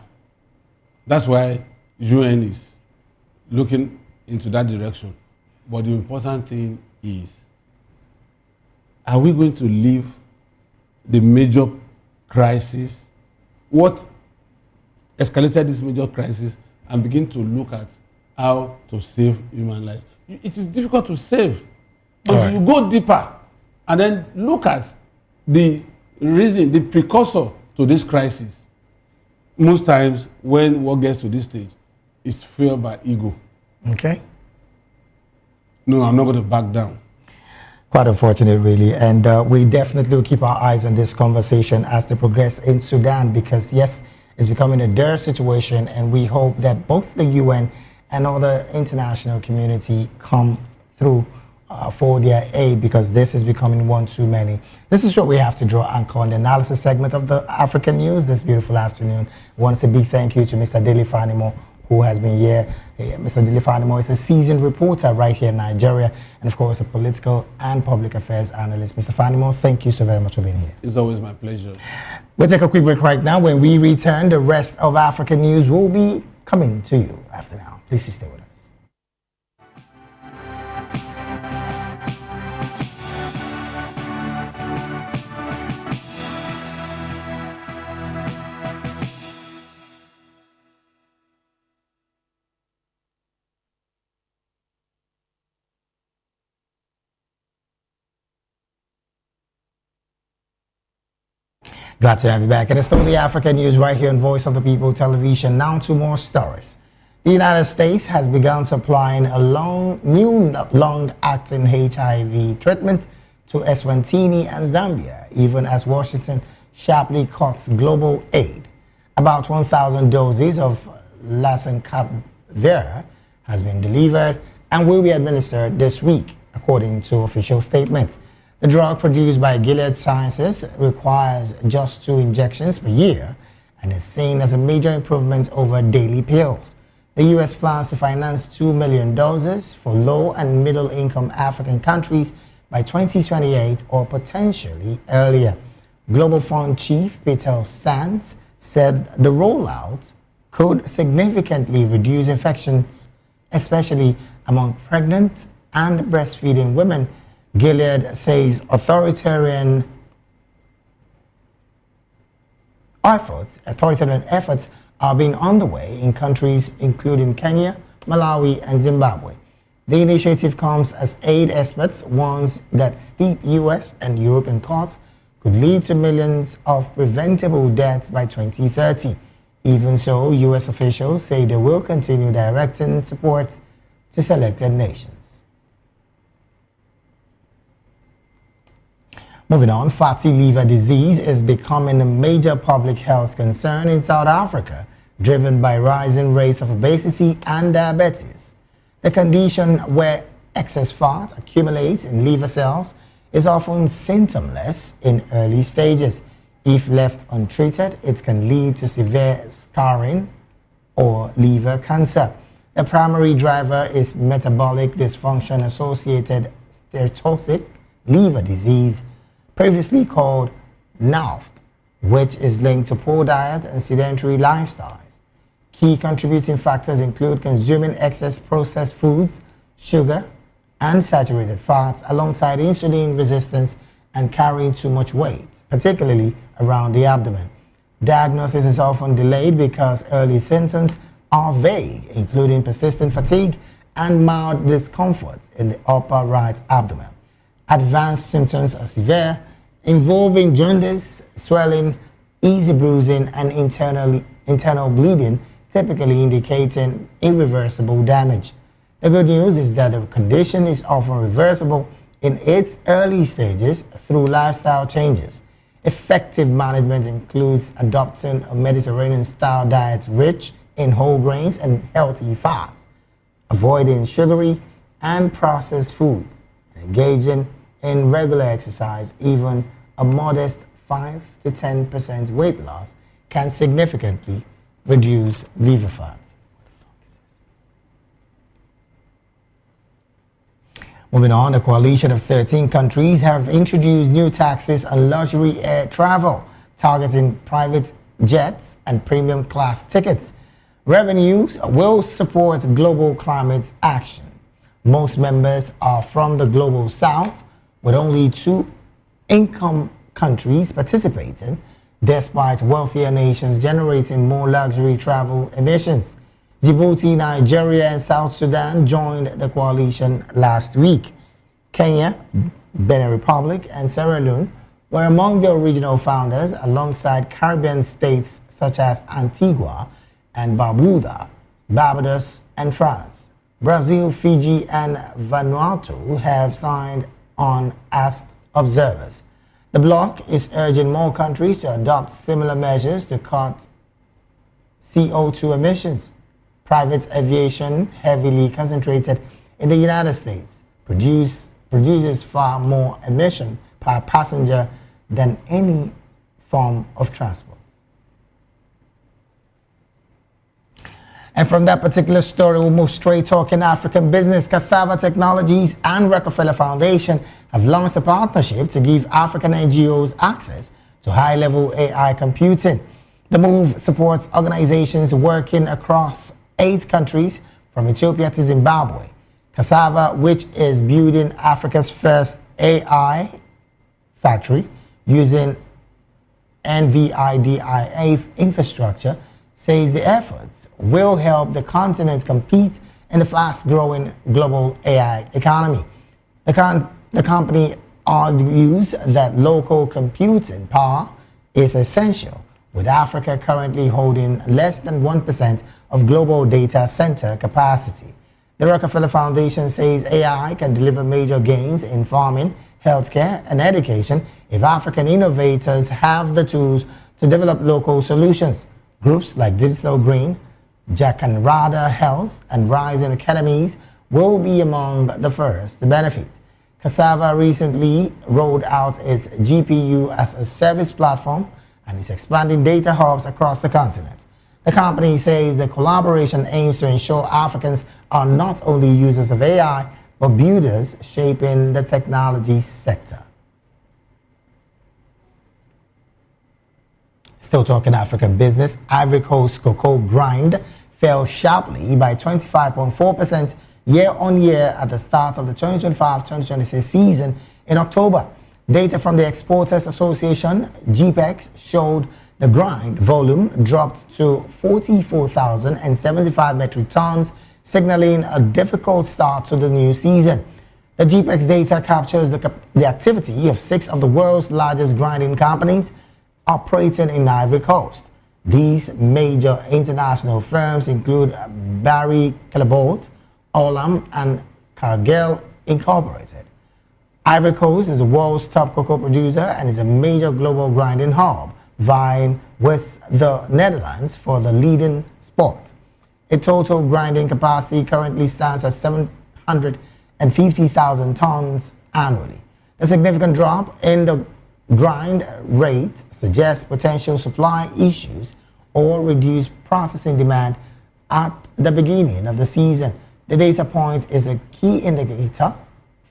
Speaker 13: That's why UN is looking into that direction. But the important thing is, are we going to leave the major crisis, what escalated this major crisis, and begin to look at how to save human lives? It is difficult to save until you go deeper and then look at the reason, the precursor to this crisis. Most times when what gets to this stage is fueled by ego.
Speaker 8: Okay.
Speaker 13: No, I'm not going to back down.
Speaker 8: Quite unfortunate, really. And we definitely will keep our eyes on this conversation as they progress in Sudan, because, yes, it's becoming a dire situation, and we hope that both the UN and all the international community come through for their aid, because this is becoming one too many. This is what we have to draw anchor on the analysis segment of the African News this beautiful afternoon. I want to say a big thank you to Mr. Dele Fanimo, who has been here. Mr. Dele Fanimo is a seasoned reporter right here in Nigeria, and of course a political and public affairs analyst. Mr. Fanimo, thank you so very much for being here.
Speaker 13: It's always my pleasure.
Speaker 8: We'll take a quick break right now. When we return, the rest of African News will be coming to you after now. Please stay with us. Glad to have you back. And it's still the African News right here on Voice of the People Television. Now to more stories. The United States has begun supplying a new long-acting HIV treatment to Eswatini and Zambia, even as Washington sharply cuts global aid. About 1,000 doses of Lancapavir has been delivered and will be administered this week, according to official statements. The drug produced by Gilead Sciences requires just 2 injections per year and is seen as a major improvement over daily pills. The U.S. plans to finance 2 million doses for low and middle income African countries by 2028 or potentially earlier. Global Fund Chief Peter Sands said the rollout could significantly reduce infections, especially among pregnant and breastfeeding women. Gilead says authoritarian efforts are being underway in countries including Kenya, Malawi, and Zimbabwe. The initiative comes as aid experts warns that steep US and European cuts could lead to millions of preventable deaths by 2030. Even so, US officials say they will continue directing support to selected nations. Moving on, fatty liver disease is becoming a major public health concern in South Africa, driven by rising rates of obesity and diabetes. The condition where excess fat accumulates in liver cells is often symptomless in early stages. If left untreated, it can lead to severe scarring or liver cancer. The primary driver is metabolic dysfunction associated steatotic liver disease, previously called NAFT, which is linked to poor diet and sedentary lifestyles. Key contributing factors include consuming excess processed foods, sugar, and saturated fats, alongside insulin resistance and carrying too much weight, particularly around the abdomen. Diagnosis is often delayed because early symptoms are vague, including persistent fatigue and mild discomfort in the upper right abdomen. Advanced symptoms are severe, involving jaundice, swelling, easy bruising, and internal bleeding, typically indicating irreversible damage. The good news is that the condition is often reversible in its early stages through lifestyle changes. Effective management includes adopting a Mediterranean-style diet rich in whole grains and healthy fats, avoiding sugary and processed foods, and engaging in regular exercise. Even a modest 5 to 10% weight loss can significantly reduce liver fat. Moving on, a coalition of 13 countries have introduced new taxes on luxury air travel, targeting private jets and premium class tickets. Revenues will support global climate action. Most members are from the global south, with only 2 income countries participating, despite wealthier nations generating more luxury travel emissions. Djibouti, Nigeria, and South Sudan joined the coalition last week. Kenya, Benin Republic, and Sierra Leone were among the original founders, alongside Caribbean states such as Antigua and Barbuda, Barbados, and France. Brazil, Fiji, and Vanuatu have signed on as observers. The bloc is urging more countries to adopt similar measures to cut CO2 emissions. Private aviation, heavily concentrated in the United States, produces far more emission per passenger than any form of transport. And from that particular story, we'll move straight talking African business. Cassava Technologies and Rockefeller Foundation have launched a partnership to give African NGOs access to high-level AI computing. The move supports organizations working across 8 countries, from Ethiopia to Zimbabwe. Cassava, which is building Africa's first AI factory using NVIDIA infrastructure, says the efforts will help the continent compete in the fast-growing global AI economy. The company argues that local computing power is essential, with Africa currently holding less than 1% of global data center capacity. The Rockefeller Foundation says AI can deliver major gains in farming, healthcare, and education if African innovators have the tools to develop local solutions. Groups like Digital Green, Jacaranda Health, and Rising Academies will be among the first to benefit. Cassava recently rolled out its GPU as a service platform and is expanding data hubs across the continent. The company says the collaboration aims to ensure Africans are not only users of AI, but builders shaping the technology sector. Still talking African business, Ivory Coast cocoa grind fell sharply by 25.4% year-on-year at the start of the 2025-2026 season in October. Data from the Exporters Association, GPEX, showed the grind volume dropped to 44,075 metric tons, signaling a difficult start to the new season. The GPEX data captures the activity of 6 of the world's largest grinding companies operating in Ivory Coast. These major international firms include Barry Callebaut, Olam, and Cargill Incorporated. Ivory Coast is the world's top cocoa producer and is a major global grinding hub, vying with the Netherlands for the leading spot. Its total grinding capacity currently stands at 750,000 tons annually. The significant drop in the grind rate suggests potential supply issues or reduced processing demand at the beginning of the season. The data point is a key indicator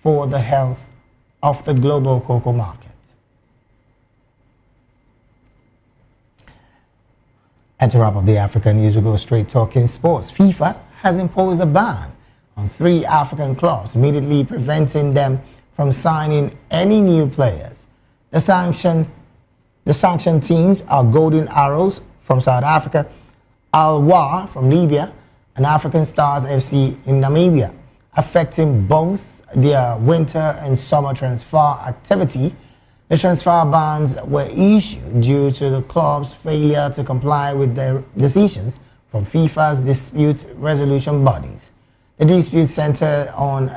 Speaker 8: for the health of the global cocoa market. And to wrap up the African news, we go straight talking sports. FIFA has imposed a ban on 3 African clubs, immediately preventing them from signing any new players. The sanctioned teams are Golden Arrows from South Africa, Al War from Libya, and African Stars FC in Namibia, affecting both their winter and summer transfer activity. The transfer bans were issued due to the club's failure to comply with their decisions from FIFA's dispute resolution bodies. The disputes center on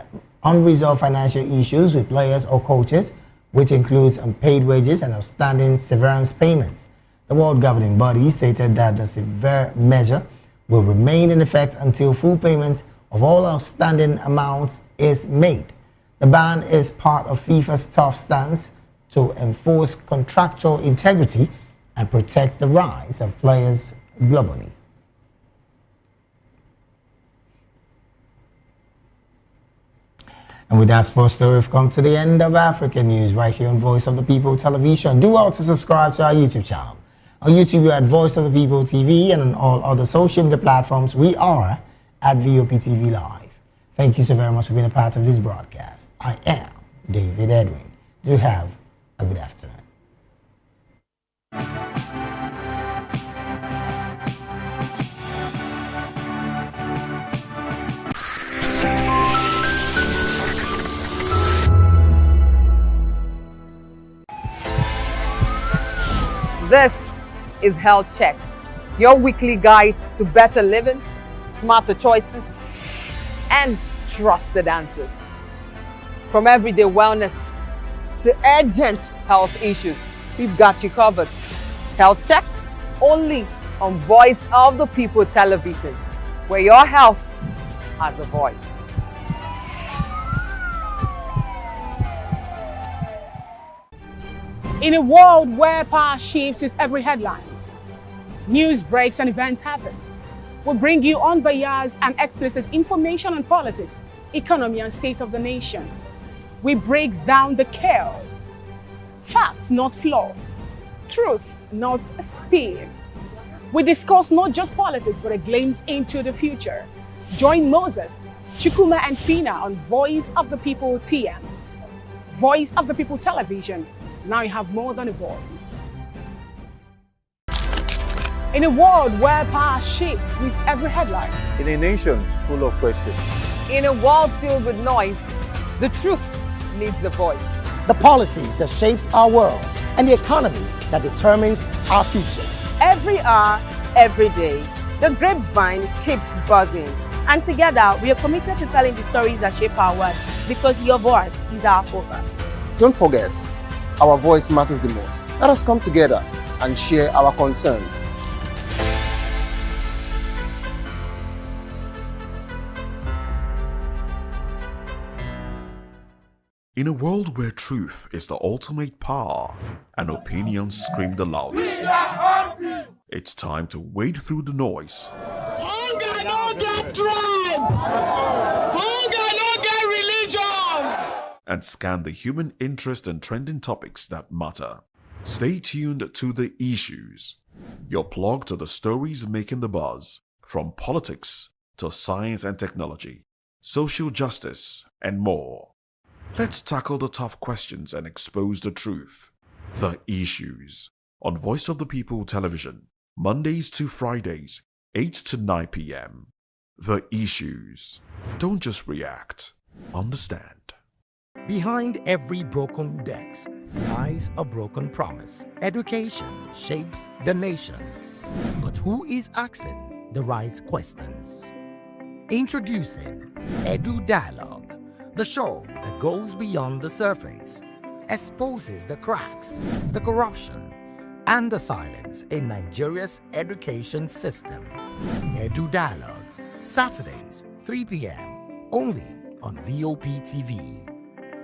Speaker 8: unresolved financial issues with players or coaches, which includes unpaid wages and outstanding severance payments. The world governing body stated that the severe measure will remain in effect until full payment of all outstanding amounts is made. The ban is part of FIFA's tough stance to enforce contractual integrity and protect the rights of players globally. And with that sports story, we've come to the end of African news right here on Voice of the People Television. Do well to subscribe to our YouTube channel. On YouTube, we're at Voice of the People TV, and on all other social media platforms, we are at VOP TV Live. Thank you so very much for being a part of this broadcast. I am David Edwin. Do have a good afternoon.
Speaker 14: This is Health Check, your weekly guide to better living, smarter choices, and trusted answers. From everyday wellness to urgent health issues, we've got you covered. Health Check, only on Voice of the People Television, where your health has a voice.
Speaker 15: In a world where power shifts with every headlines, news breaks and events happens, we bring you unbiased and explicit information on politics, economy, and state of the nation. We break down the chaos. Facts, not fluff. Truth, not a spin. We discuss not just politics, but a glimpse into the future. Join Moses, Chukuma, and Fina on Voice of the People TM. Voice of the People Television. Now you have more than a voice. In a world where power shifts with every headline.
Speaker 16: In a nation full of questions.
Speaker 14: In a world filled with noise, the truth needs a voice.
Speaker 24: The policies that shapes our world and the economy that determines our future.
Speaker 25: Every hour, every day, the grapevine keeps buzzing. And together, we are committed to telling the stories that shape our world, because your voice is our focus.
Speaker 16: Don't forget, our voice matters the most. Let us come together and share our concerns.
Speaker 2: In a world where truth is the ultimate power and opinions scream the loudest, it's time to wade through the noise.
Speaker 26: Hunger no get tribe! Hunger no get religion!
Speaker 2: And scan the human interest and trending topics that matter. Stay tuned to The Issues, your plug to the stories making the buzz, from politics to science and technology, social justice, and more. Let's tackle the tough questions and expose the truth. The Issues, on Voice of the People Television, Mondays to Fridays, 8 to 9 p.m. The Issues. Don't just react, understand.
Speaker 10: Behind every broken desk lies a broken promise. Education shapes the nations. But who is asking the right questions? Introducing Edu Dialogue, the show that goes beyond the surface, exposes the cracks, the corruption, and the silence in Nigeria's education system. Edu Dialogue, Saturdays, 3 p.m., only on VOP TV.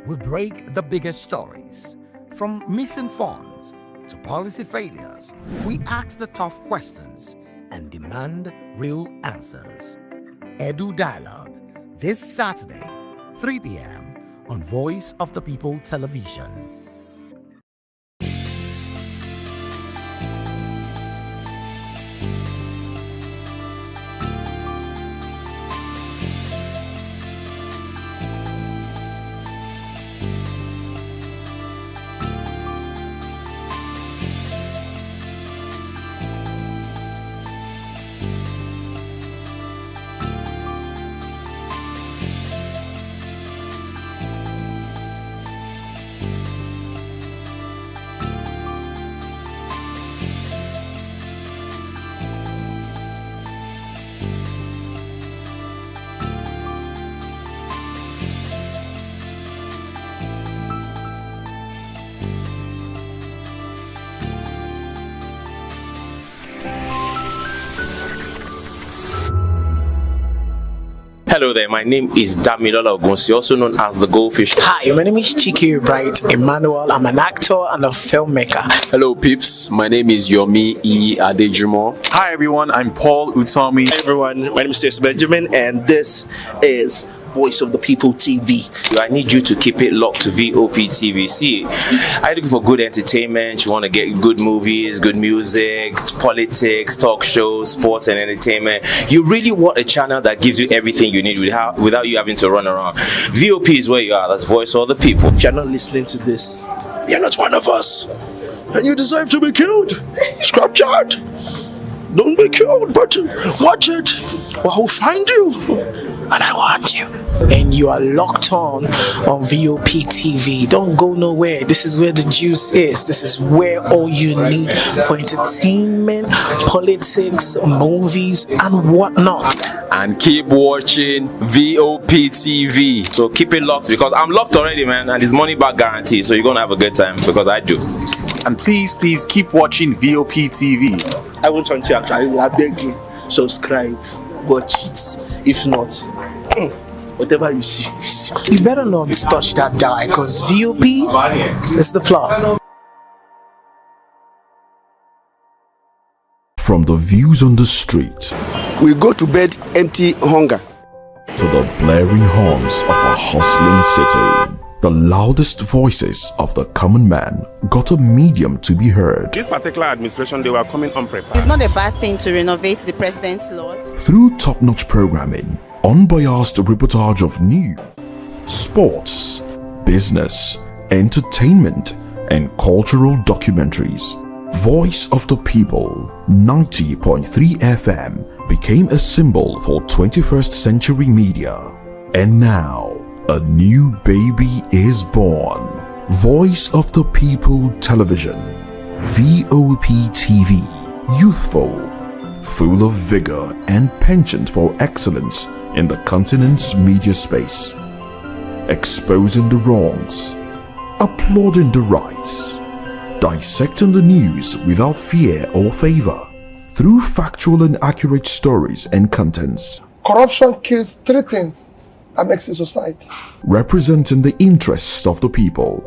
Speaker 10: We break the biggest stories. From missing funds to policy failures, we ask the tough questions and demand real answers. Edu Dialogue, this Saturday, 3 p.m. on Voice of the People Television.
Speaker 1: Hello there, my name is Damilola Ogunsi, also known as the Goldfish.
Speaker 4: Hi, my name is Chiki Bright Emmanuel. I'm an actor and a filmmaker.
Speaker 9: Hello peeps, my name is Yomi E. Adejumo.
Speaker 17: Hi everyone, I'm Paul Utomi.
Speaker 18: Hi everyone, my name is Stacey Benjamin and this is Voice of the People TV.
Speaker 1: I need you to keep it locked to VOP TV. See, are you looking for good entertainment? You want to get good movies, good music, politics, talk shows, sports and entertainment. You really want a channel that gives you everything you need without you having to run around. VOP is where you are. That's Voice of the People.
Speaker 18: If you're not listening to this, you're not one of us. And you deserve to be killed. Scrap chat. Don't be killed, but watch it. Or I'll find you. And I want you.
Speaker 4: And you are locked on VOP TV. Don't go nowhere. This is where the juice is. This is where all you need for entertainment, politics, movies, and whatnot.
Speaker 9: And keep watching VOP TV.
Speaker 1: So keep it locked because I'm locked already, man, and it's money back guarantee. So you're gonna have a good time because I do.
Speaker 17: And please keep watching VOP TV.
Speaker 18: I want you to actually, I beg you, subscribe, watch it. If not, whatever you see.
Speaker 4: You better not touch that dial because VOP is the plot.
Speaker 2: From the views on the street,
Speaker 18: we go to bed empty hunger,
Speaker 2: to the blaring horns of a hustling city. The loudest voices of the common man got a medium to be heard.
Speaker 3: This particular administration, they were coming unprepared.
Speaker 19: It's not a bad thing to renovate the president's lawn.
Speaker 2: Through top-notch programming, unbiased reportage of news, sports, business, entertainment, and cultural documentaries, Voice of the People 90.3 FM became a symbol for 21st century media. And now, a new baby is born. Voice of the People Television, VOP TV, youthful, full of vigor and penchant for excellence in the continent's media space, exposing the wrongs, applauding the rights, dissecting the news without fear or favor, through factual and accurate stories and contents.
Speaker 5: Corruption kills three things and makes a society.
Speaker 2: Representing the interests of the people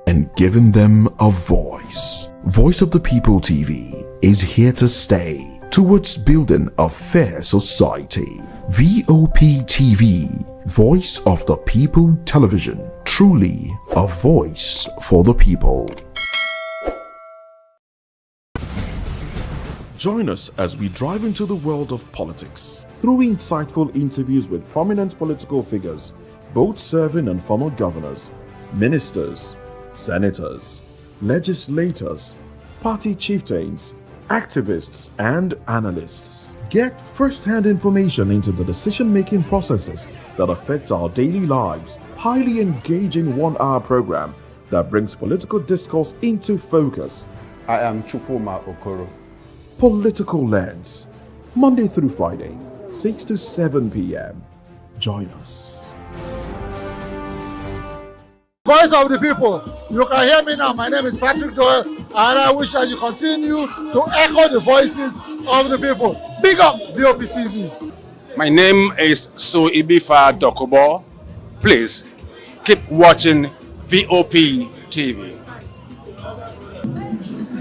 Speaker 2: and giving them a voice. Voice of the People TV is here to stay towards building a fair society. VOP TV, Voice of the People Television, truly a voice for the people. Join us as we drive into the world of politics through insightful interviews with prominent political figures, both serving and former governors, ministers, senators, legislators, party chieftains, activists, and analysts. Get first-hand information into the decision-making processes that affect our daily lives. Highly engaging one-hour program that brings political discourse into focus.
Speaker 27: I am Chukwuma Okoro.
Speaker 2: Political Lens, Monday through Friday, 6 to 7 p.m. Join us.
Speaker 5: Voice of the People, you can hear me now. My name is Patrick Doyle, and I wish that you continue to echo the voices of the people. Big up VOP TV.
Speaker 3: My name is Soibifa Dokobo. Please
Speaker 7: Keep watching VOP TV.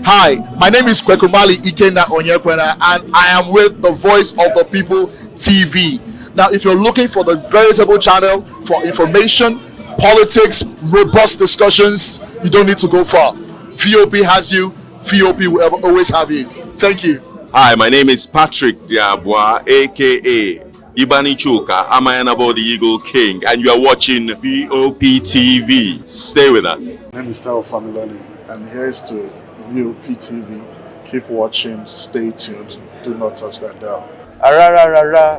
Speaker 11: Hi, my name is Kwekumali Ikenna Onyekwena, and I am with the Voice of the People TV. Now, if you're looking for the veritable channel for information, politics, robust discussions, you don't need to go far. VOP has you. VOP will always have you. Thank you.
Speaker 12: Hi, my name is Patrick Diabwa, aka Ibani Chuka, Amayanabo the Eagle King, and you are watching VOP TV. Stay with us.
Speaker 20: My name is Tao Familoli, and here's to VOP TV. Keep watching, stay tuned, do not touch that dial.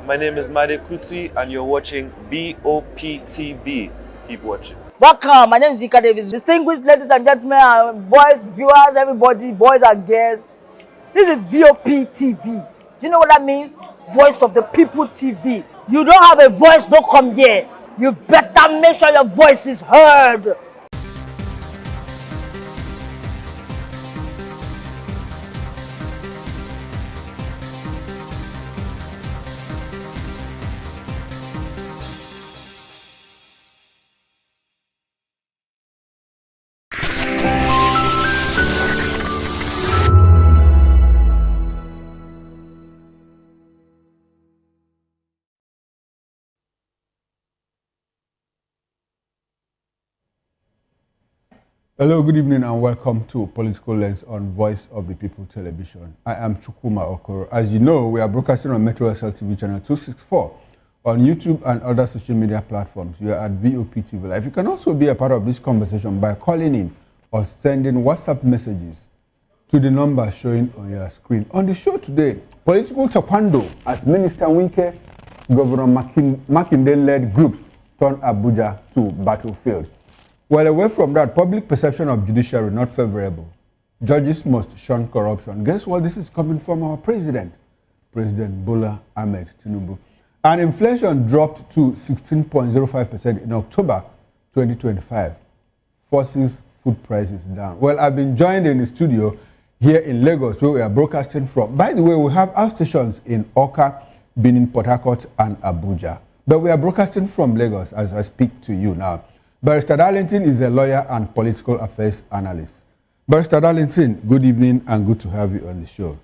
Speaker 21: My name is Made Kuti, and you're watching VOP TV. Keep watching.
Speaker 22: Welcome, my name is Zika Davis. Distinguished ladies and gentlemen, boys, viewers, everybody, boys and girls. This is VOP TV. Do you know what that means? Voice of the People TV. You don't have a voice, don't come here. You better make sure your voice is heard.
Speaker 27: Hello, good evening and welcome to Political Lens on Voice of the People Television. I am Chukwuma Okoro. As you know, we are broadcasting on Metro SL TV channel 264 on YouTube and other social media platforms. We are at VOP TV Live. You can also be a part of this conversation by calling in or sending WhatsApp messages to the number showing on your screen. On the show today, political taekwondo as Minister Winke, Governor Makinde-led groups turned Abuja to battlefield. Well, away from that, public perception of judiciary not favorable. Judges must shun corruption. Guess what? This is coming from our president, President Bola Ahmed Tinubu. And inflation dropped to 16.05% in October 2025, forces food prices down. Well, I've been joined in the studio here in Lagos, where we are broadcasting from. By the way, we have our stations in Oka, Benin, Port Harcourt, and Abuja. But we are broadcasting from Lagos as I speak to you now. Barrister Darlington is a lawyer and political affairs analyst. Barrister Darlington, good evening and good to have you on the show.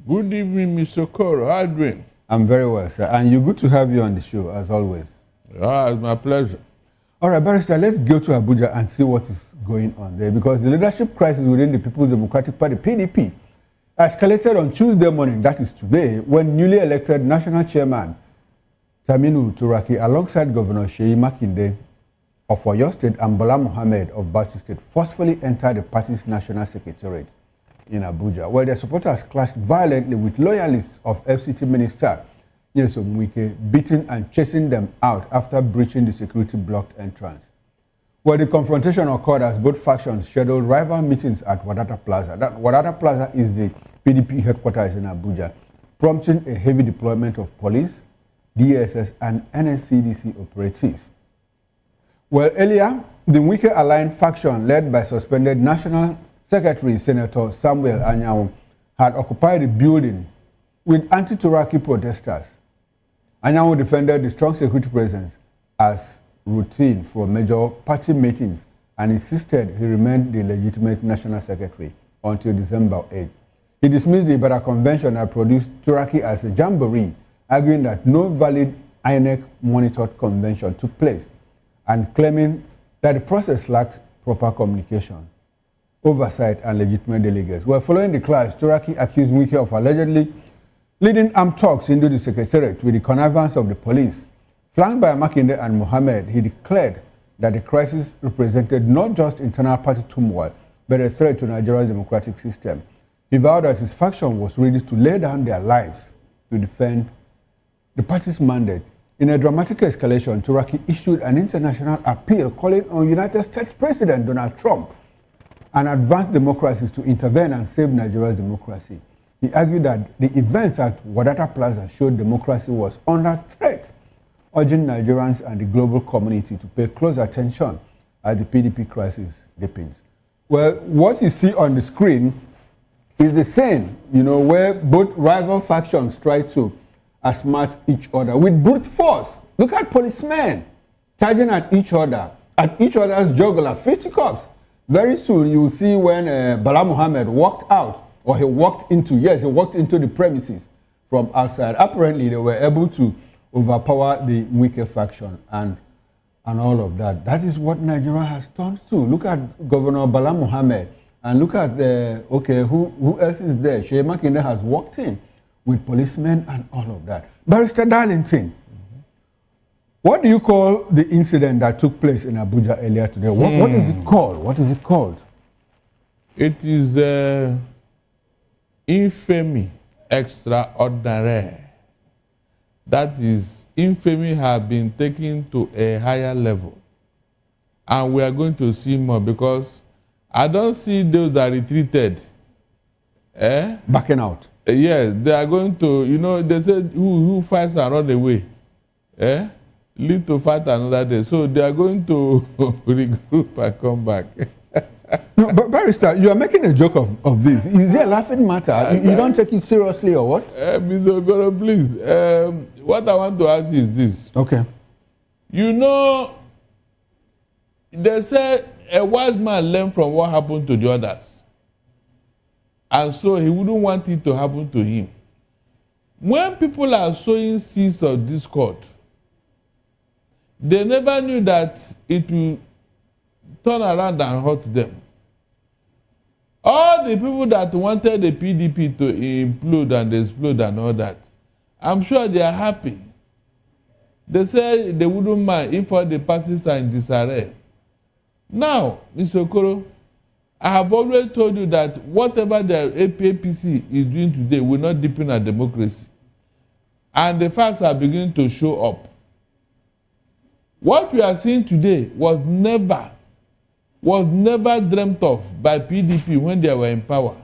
Speaker 23: Good evening, Mr. Okoro. How are you doing?
Speaker 27: I'm very well, sir. And you're good to have you on the show, as always.
Speaker 23: It's my pleasure.
Speaker 27: All right, Barrister, let's go to Abuja and see what is going on there, because the leadership crisis within the People's Democratic Party, PDP, escalated on Tuesday morning, that is today, when newly elected National Chairman Taminu Turaki, alongside Governor Sheyi Makinde of Oyo State and Bola Mohammed of Bauchi State, forcefully entered the party's national secretariat in Abuja, where their supporters clashed violently with loyalists of FCT Minister Nyesom Wike, beating and chasing them out after breaching the security-blocked entrance. Where the confrontation occurred as both factions scheduled rival meetings at Wadata Plaza. That Wadata Plaza is the PDP headquarters in Abuja, prompting a heavy deployment of police, DSS, and NSCDC operatives. Well, earlier, the Wike-aligned faction led by suspended National Secretary Senator Samuel Anyanwu had occupied the building with anti-Turaki protesters. Anyanwu defended the strong security presence as routine for major party meetings and insisted he remained the legitimate National Secretary until December 8. He dismissed the Ibadan Convention that produced Turaki as a jamboree, arguing that no valid INEC-monitored convention took place, and claiming that the process lacked proper communication, oversight, and legitimate delegates. Well, following the clash, Turaki accused Wike of allegedly leading armed talks into the secretariat with the connivance of the police. Flanked by Makinde and Mohammed, he declared that the crisis represented not just internal party turmoil, but a threat to Nigeria's democratic system. He vowed that his faction was ready to lay down their lives to defend the party's mandate. In a dramatic escalation, Turaki issued an international appeal calling on United States President Donald Trump and advanced democracies to intervene and save Nigeria's democracy. He argued that the events at Wadata Plaza showed democracy was under threat, urging Nigerians and the global community to pay close attention as the PDP crisis deepens. Well, what you see on the screen is the scene, where both rival factions try to outsmart each other with brute force. Look at policemen charging at each other at each other's jugular, fisticuffs. Very soon you will see when Bola Ahmed walked out, or he walked into the premises from outside. Apparently they were able to overpower the weaker faction and all of that. That is what Nigeria has turned to. Look at Governor Bola Ahmed and look at who else is there? Shey Makinde has walked in with policemen and all of that. Barrister Darlington, what do you call the incident that took place in Abuja earlier today? What is it called? What is it called?
Speaker 23: It is infamy extraordinary. That is, infamy has been taken to a higher level. And we are going to see more because I don't see those that retreated.
Speaker 27: Backing out.
Speaker 23: Yes, they are going to, they said who fights and run away. Live to fight another day. So they are going to regroup and come back.
Speaker 27: No, but Barrister, you are making a joke of this. Is it a laughing matter? You don't take it seriously or what?
Speaker 23: Mr. Okoro, please. What I want to ask you is this.
Speaker 27: Okay.
Speaker 23: You know, they say a wise man learned from what happened to the others. And so he wouldn't want it to happen to him. When people are sowing seeds of discord, they never knew that it will turn around and hurt them. All the people that wanted the PDP to implode and explode and all that, I'm sure they are happy. They say they wouldn't mind if all the parties are in disarray. Now, Mr. Okoro, I have always told you that whatever the APC is doing today will not deepen our democracy. And the facts are beginning to show up. What we are seeing today was never dreamt of by PDP when they were in power.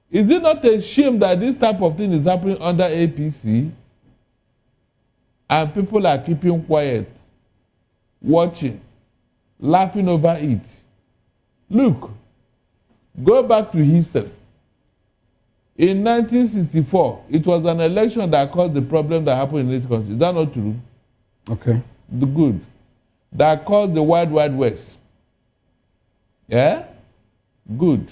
Speaker 23: Is it not a shame that this type of thing is happening under APC? And people are keeping quiet, watching, laughing over it. Look, go back to history. In 1964, it was an election that caused the problem that happened in this country. Is that not true?
Speaker 27: Okay.
Speaker 23: The good. That caused the Wild Wild West. Yeah? Good.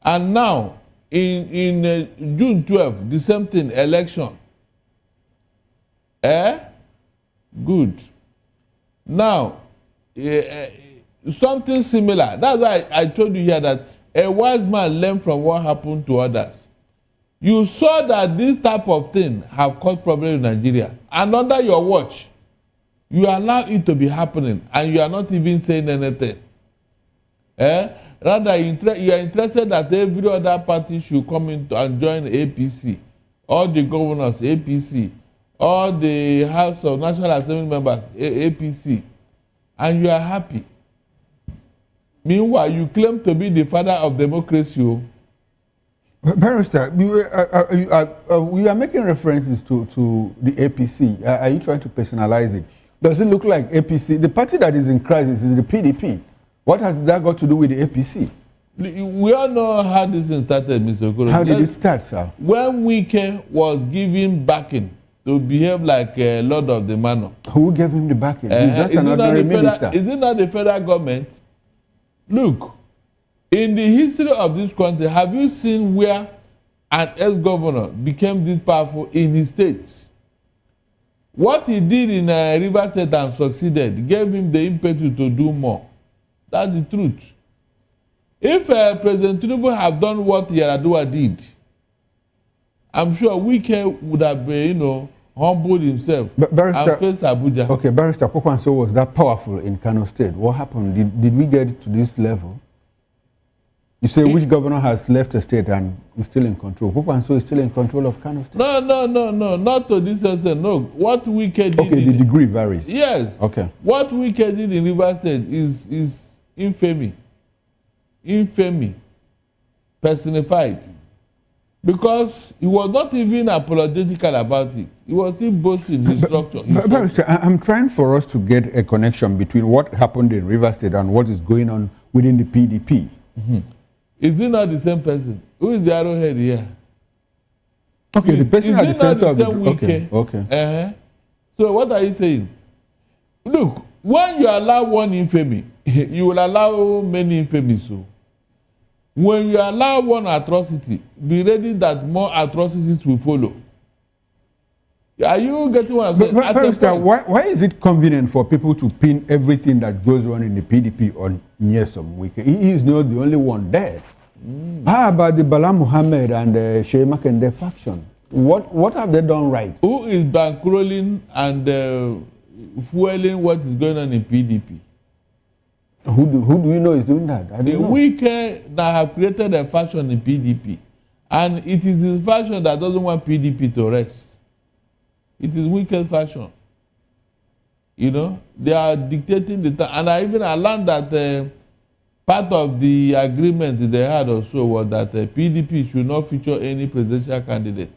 Speaker 23: And now, in June 12, the same thing, election. Good. Now, something similar. That's why I told you here that a wise man learned from what happened to others. You saw that this type of thing have caused problems in Nigeria. And under your watch, you allow it to be happening and you are not even saying anything. Rather, you are interested that every other party should come in and join APC. All the governors, APC. All the House of National Assembly members, APC. And you are happy. Meanwhile, you claim to be the father of democracy.
Speaker 27: Barrister, we are making references to the APC. Are you trying to personalize it? Does it look like APC? The party that is in crisis is the PDP. What has that got to do with the APC?
Speaker 23: We all know how this thing started, Mr. Okoro.
Speaker 27: How did it start, sir?
Speaker 23: When Wike was giving backing to behave like a lord of the manor.
Speaker 27: Who gave him the backing? He's just an ordinary minister.
Speaker 23: Is it not the federal government? Look, in the history of this country, have you seen where an ex-governor became this powerful in his state? What he did in Rivers State and succeeded gave him the impetus to do more. That's the truth. If President Tinubu had done what Yaradua did, I'm sure Wike would have been, humbled himself and faced Abuja.
Speaker 27: Okay, Barrister Pokwanso was that powerful in Kano State. What happened? Did we get to this level? You say which governor has left the state and is still in control? Pokwanso is still in control of Kano State?
Speaker 23: No, not to this extent. No, what Wike did.
Speaker 27: Okay, the degree varies.
Speaker 23: Yes.
Speaker 27: Okay.
Speaker 23: What Wike did in Rivers State is infamy. Infamy personified. Because he was not even apologetical about it. He was still boasting his structure.
Speaker 27: Barrister, I'm trying for us to get a connection between what happened in Rivers State and what is going on within the PDP.
Speaker 23: Mm-hmm. Is he not the same person? Who is the arrowhead here?
Speaker 27: Okay, the person at the center of the...
Speaker 23: Okay. So what are you saying? Look, when you allow one infamy, you will allow many infamies. So when you allow one atrocity, be ready that more atrocities will follow. Are you getting what I'm saying?
Speaker 27: But why is it convenient for people to pin everything that goes on in the PDP on Nyesom Wike? He is not the only one there. How about the Bala Muhammad and the Shea Makinde faction? What have they done right?
Speaker 23: Who is bankrolling and fueling what is going on in PDP?
Speaker 27: Who do you know is doing that? I don't know.
Speaker 23: Wike that have created a faction in PDP, and it is his faction that doesn't want PDP to rest. It is Wike's faction. You know, they are dictating the time, and I learned that part of the agreement they had also was that PDP should not feature any presidential candidate.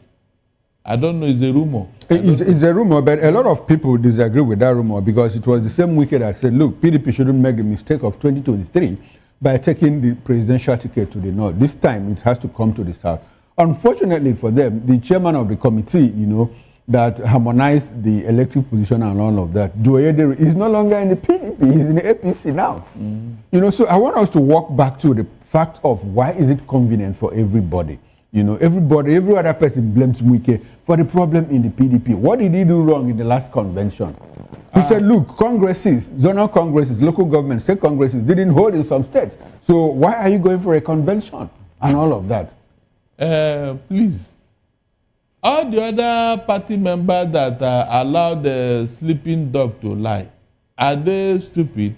Speaker 23: I don't know, it's a rumor.
Speaker 27: It's a rumor, but a lot of people disagree with that rumor because it was the same Wike that said, look, PDP shouldn't make the mistake of 2023 by taking the presidential ticket to the north. This time it has to come to the south. Unfortunately for them, the chairman of the committee, you know, that harmonized the elective position and all of that, Duoyedere is no longer in the PDP, he's in the APC now. You know, so I want us to walk back to the fact of why is it convenient for everybody? You know, every other person blames Wike for the problem in the PDP. What did he do wrong in the last convention? He said, look, congresses, zonal congresses, local governments, state congresses didn't hold in some states. So why are you going for a convention and all of that?
Speaker 23: Please. All the other party members that allowed the sleeping dog to lie, are they stupid?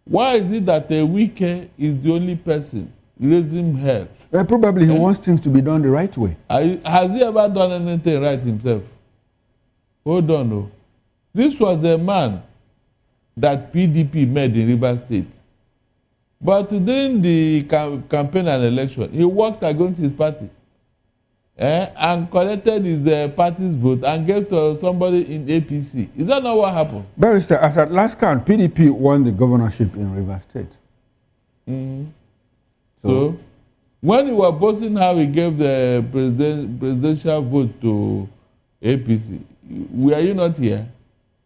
Speaker 23: Why is it that Wike is the only person raising hell?
Speaker 27: Well, probably he wants things to be done the right way.
Speaker 23: Has he ever done anything right himself? Hold on, no. This was a man that PDP made in Rivers State. But during the campaign and election, he worked against his party. And collected his party's vote and gave to somebody in APC. Is that not what happened?
Speaker 27: Barrister, as at last count, PDP won the governorship in Rivers State.
Speaker 23: So, when he was boasting how he gave the presidential vote to APC, were you not here?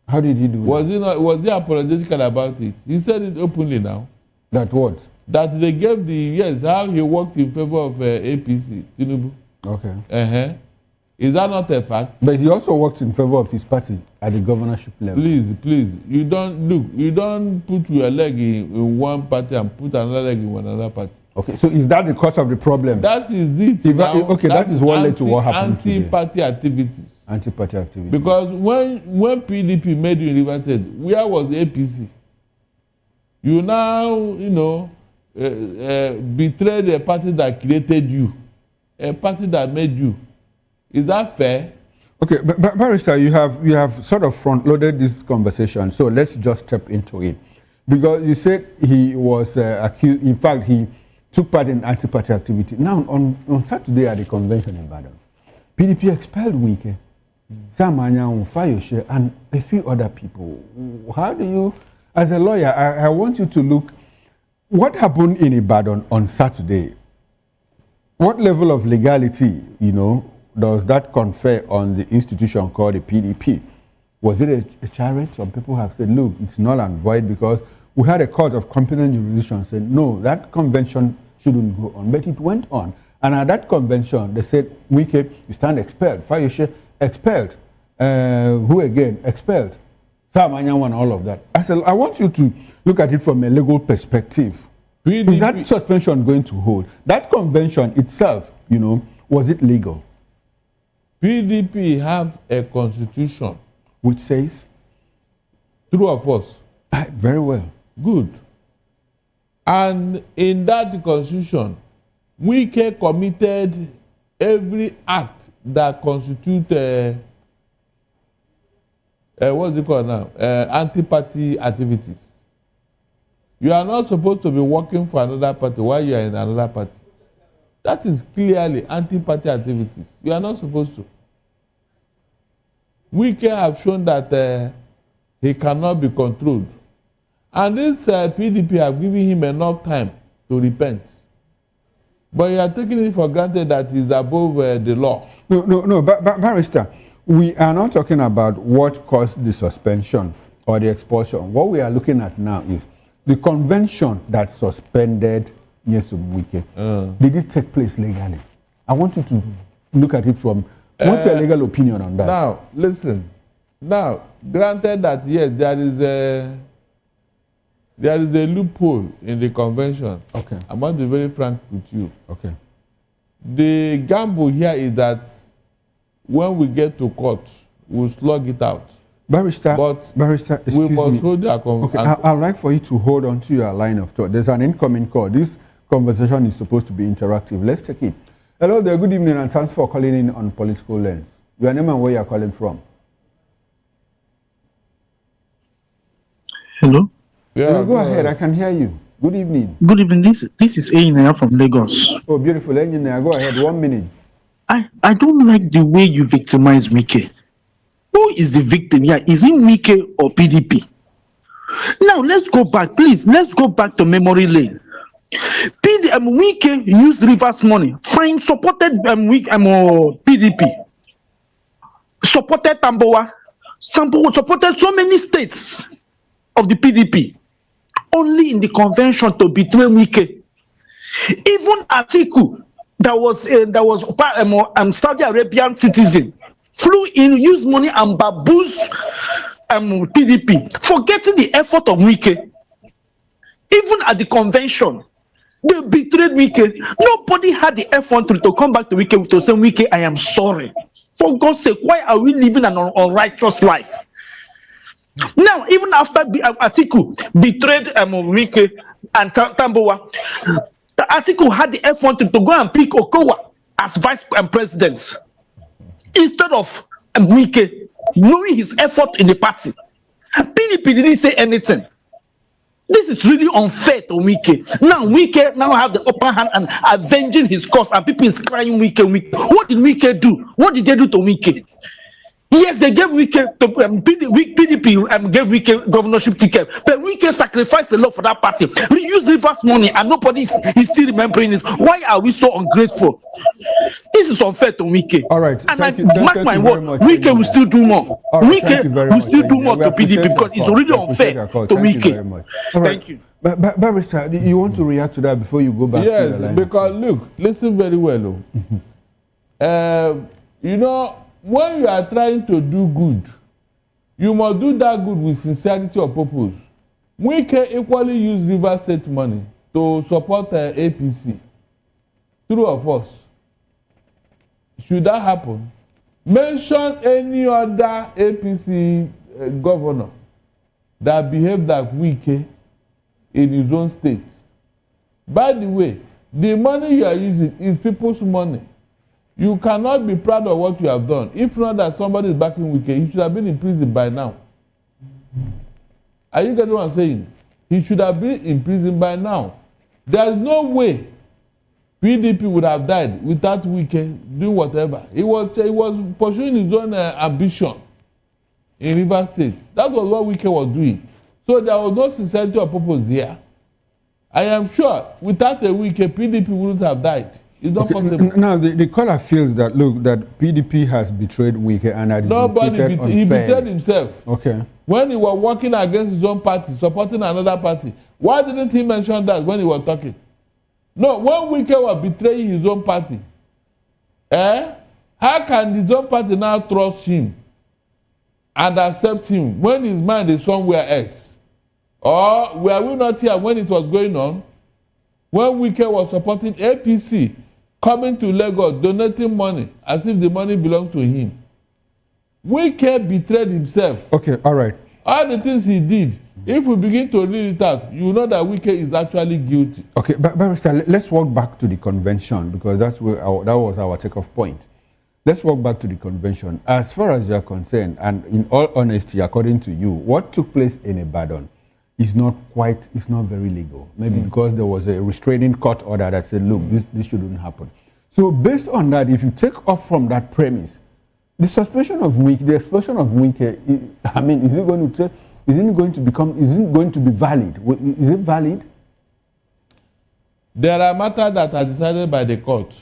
Speaker 27: How did he do that?
Speaker 23: Was he apologetical about it? He said it openly now.
Speaker 27: That what?
Speaker 23: That they gave how he worked in favor of APC, Tinubu.
Speaker 27: Okay.
Speaker 23: Is that not a fact?
Speaker 27: But he also works in favor of his party at the governorship level.
Speaker 23: Please. You don't put your leg in one party and put another leg in another party.
Speaker 27: Okay, so is that the cause of the problem?
Speaker 23: That is it.
Speaker 27: Okay, that is what led to what happened today.
Speaker 23: Anti-party activities.
Speaker 27: Anti-party activities.
Speaker 23: Because when PDP made you invited, where was the APC? You now, betrayed a party that created you. A party that made you. Is that fair?
Speaker 27: Okay, but Barrister, you have sort of front-loaded this conversation, so let's just step into it. Because you said he was accused, in fact, he took part in anti-party activity. Now, on Saturday at the convention in Ibadan, PDP expelled Wike, Sam Anyang, Fayose, and a few other people. How do you, as a lawyer, I want you to look, what happened in Ibadan on Saturday? What level of legality, does that confer on the institution called the PDP? Was it a charity? Some people have said, look, it's null and void because we had a court of competent jurisdiction saying, no, that convention shouldn't go on. But it went on. And at that convention, they said, Wike, you stand expelled. Fayose, expelled. Who again? Expelled. Sam Anyang and all of that. I want you to look at it from a legal perspective. PDP. Is that suspension going to hold? That convention itself, was it legal?
Speaker 23: PDP have a constitution.
Speaker 27: Which says?
Speaker 23: True or false?
Speaker 27: Very well.
Speaker 23: Good. And in that constitution, Wike committed every act that constitute what's it called now? Anti-party activities. You are not supposed to be working for another party while you are in another party. That is clearly anti-party activities. You are not supposed to. Wike have shown that he cannot be controlled. And this PDP have given him enough time to repent. But you are taking it for granted that he's above the law.
Speaker 27: No, but Barrister, we are not talking about what caused the suspension. or the expulsion. What we are looking at now is the convention that suspended Nyesom Wike. Did it take place legally? I want you to look at it from, what's your legal opinion on that?
Speaker 23: Now, listen. Now, granted that, yes, there is a loophole in the convention.
Speaker 27: Okay.
Speaker 23: I must be very frank with you.
Speaker 27: Okay.
Speaker 23: The gamble here is that when we get to court, we'll slug it out.
Speaker 27: Barrister, excuse
Speaker 23: we must
Speaker 27: me.
Speaker 23: hold our
Speaker 27: Okay, I'd like for you to hold on to your line of thought. There's an incoming call. This conversation is supposed to be interactive. Let's take it. Hello there, good evening, and thanks for calling in on Political Lens. Your name and where you're calling from.
Speaker 6: Hello?
Speaker 27: Yeah, go ahead, I can hear you. Good evening.
Speaker 6: Good evening. This is Engineer from Lagos.
Speaker 27: Oh, beautiful engineer. Go ahead, 1 minute.
Speaker 6: I don't like the way you victimize Wike. Who is the victim here? Is it Wike or PDP? Now, let's go back, please. Let's go back to memory lane. Wike used reverse money, supported PDP, supported Tambowa, supported so many states of the PDP, only in the convention to betray Wike. Even Atiku, that was Saudi Arabian citizen, flew in, used money and baboos PDP, forgetting the effort of Wike. Even at the convention, they betrayed Wike. Nobody had the effort to come back to Wike to say, Wike, I am sorry. For God's sake, why are we living an unrighteous life? Now, even after Atiku betrayed Wike and Tambowa, Atiku had the effort to go and pick Okowa as vice president instead of Wike, knowing his effort in the party. PDP didn't say anything. This is really unfair to Wike. Now Wike have the upper hand and avenging his cause, and people is crying Wike. What did Wike do? What did they do to Wike? Yes, they gave Wike to PDP gave Wike governorship ticket, but Wike sacrificed a lot for that party. We use reverse money, and nobody is still remembering it. Why are we so ungrateful? This is unfair to Wike.
Speaker 27: All right,
Speaker 6: and mark my word, Wike will still do more. Wike will still do more to PDP because it's already unfair to Wike. Thank you.
Speaker 27: But Barrister, you want to react to that before you go back to the line?
Speaker 23: Yes, because look, listen very well. You know, when you are trying to do good, you must do that good with sincerity of purpose. We can equally use River State money to support APC. True or false? Should that happen? Mention any other APC governor that behaved like Wike in his own state. By the way, the money you are using is people's money. You cannot be proud of what you have done. If not that somebody is backing Wike, he should have been in prison by now. Are you getting what I'm saying? He should have been in prison by now. There is no way PDP would have died without Wike doing whatever. He was pursuing his own ambition in River State. That was what Wike was doing. So there was no sincerity of purpose here. I am sure without a Wike, PDP wouldn't have died. It's not possible.
Speaker 27: Now, the caller feels that, look, that PDP has betrayed Wike and that
Speaker 23: he betrayed himself.
Speaker 27: Okay.
Speaker 23: When he was working against his own party, supporting another party, why didn't he mention that when he was talking? No, when Wike was betraying his own party, how can his own party now trust him and accept him when his mind is somewhere else? Or were we not here when it was going on? When Wike was supporting APC, coming to Lagos, donating money as if the money belonged to him. Wike betrayed himself.
Speaker 27: Okay, all right.
Speaker 23: All the things he did, if we begin to read it out, you know that Wike is actually guilty.
Speaker 27: Okay, but let's walk back to the convention because that's where that was our takeoff point. Let's walk back to the convention. As far as you are concerned, and in all honesty, according to you, what took place in Ibadan is not very legal. Maybe because there was a restraining court order that said, look, this shouldn't happen. So based on that, if you take off from that premise, the suspension of Wike, the expulsion of Wike, I mean, is it going to be valid? Is it valid?
Speaker 23: There are matters that are decided by the court.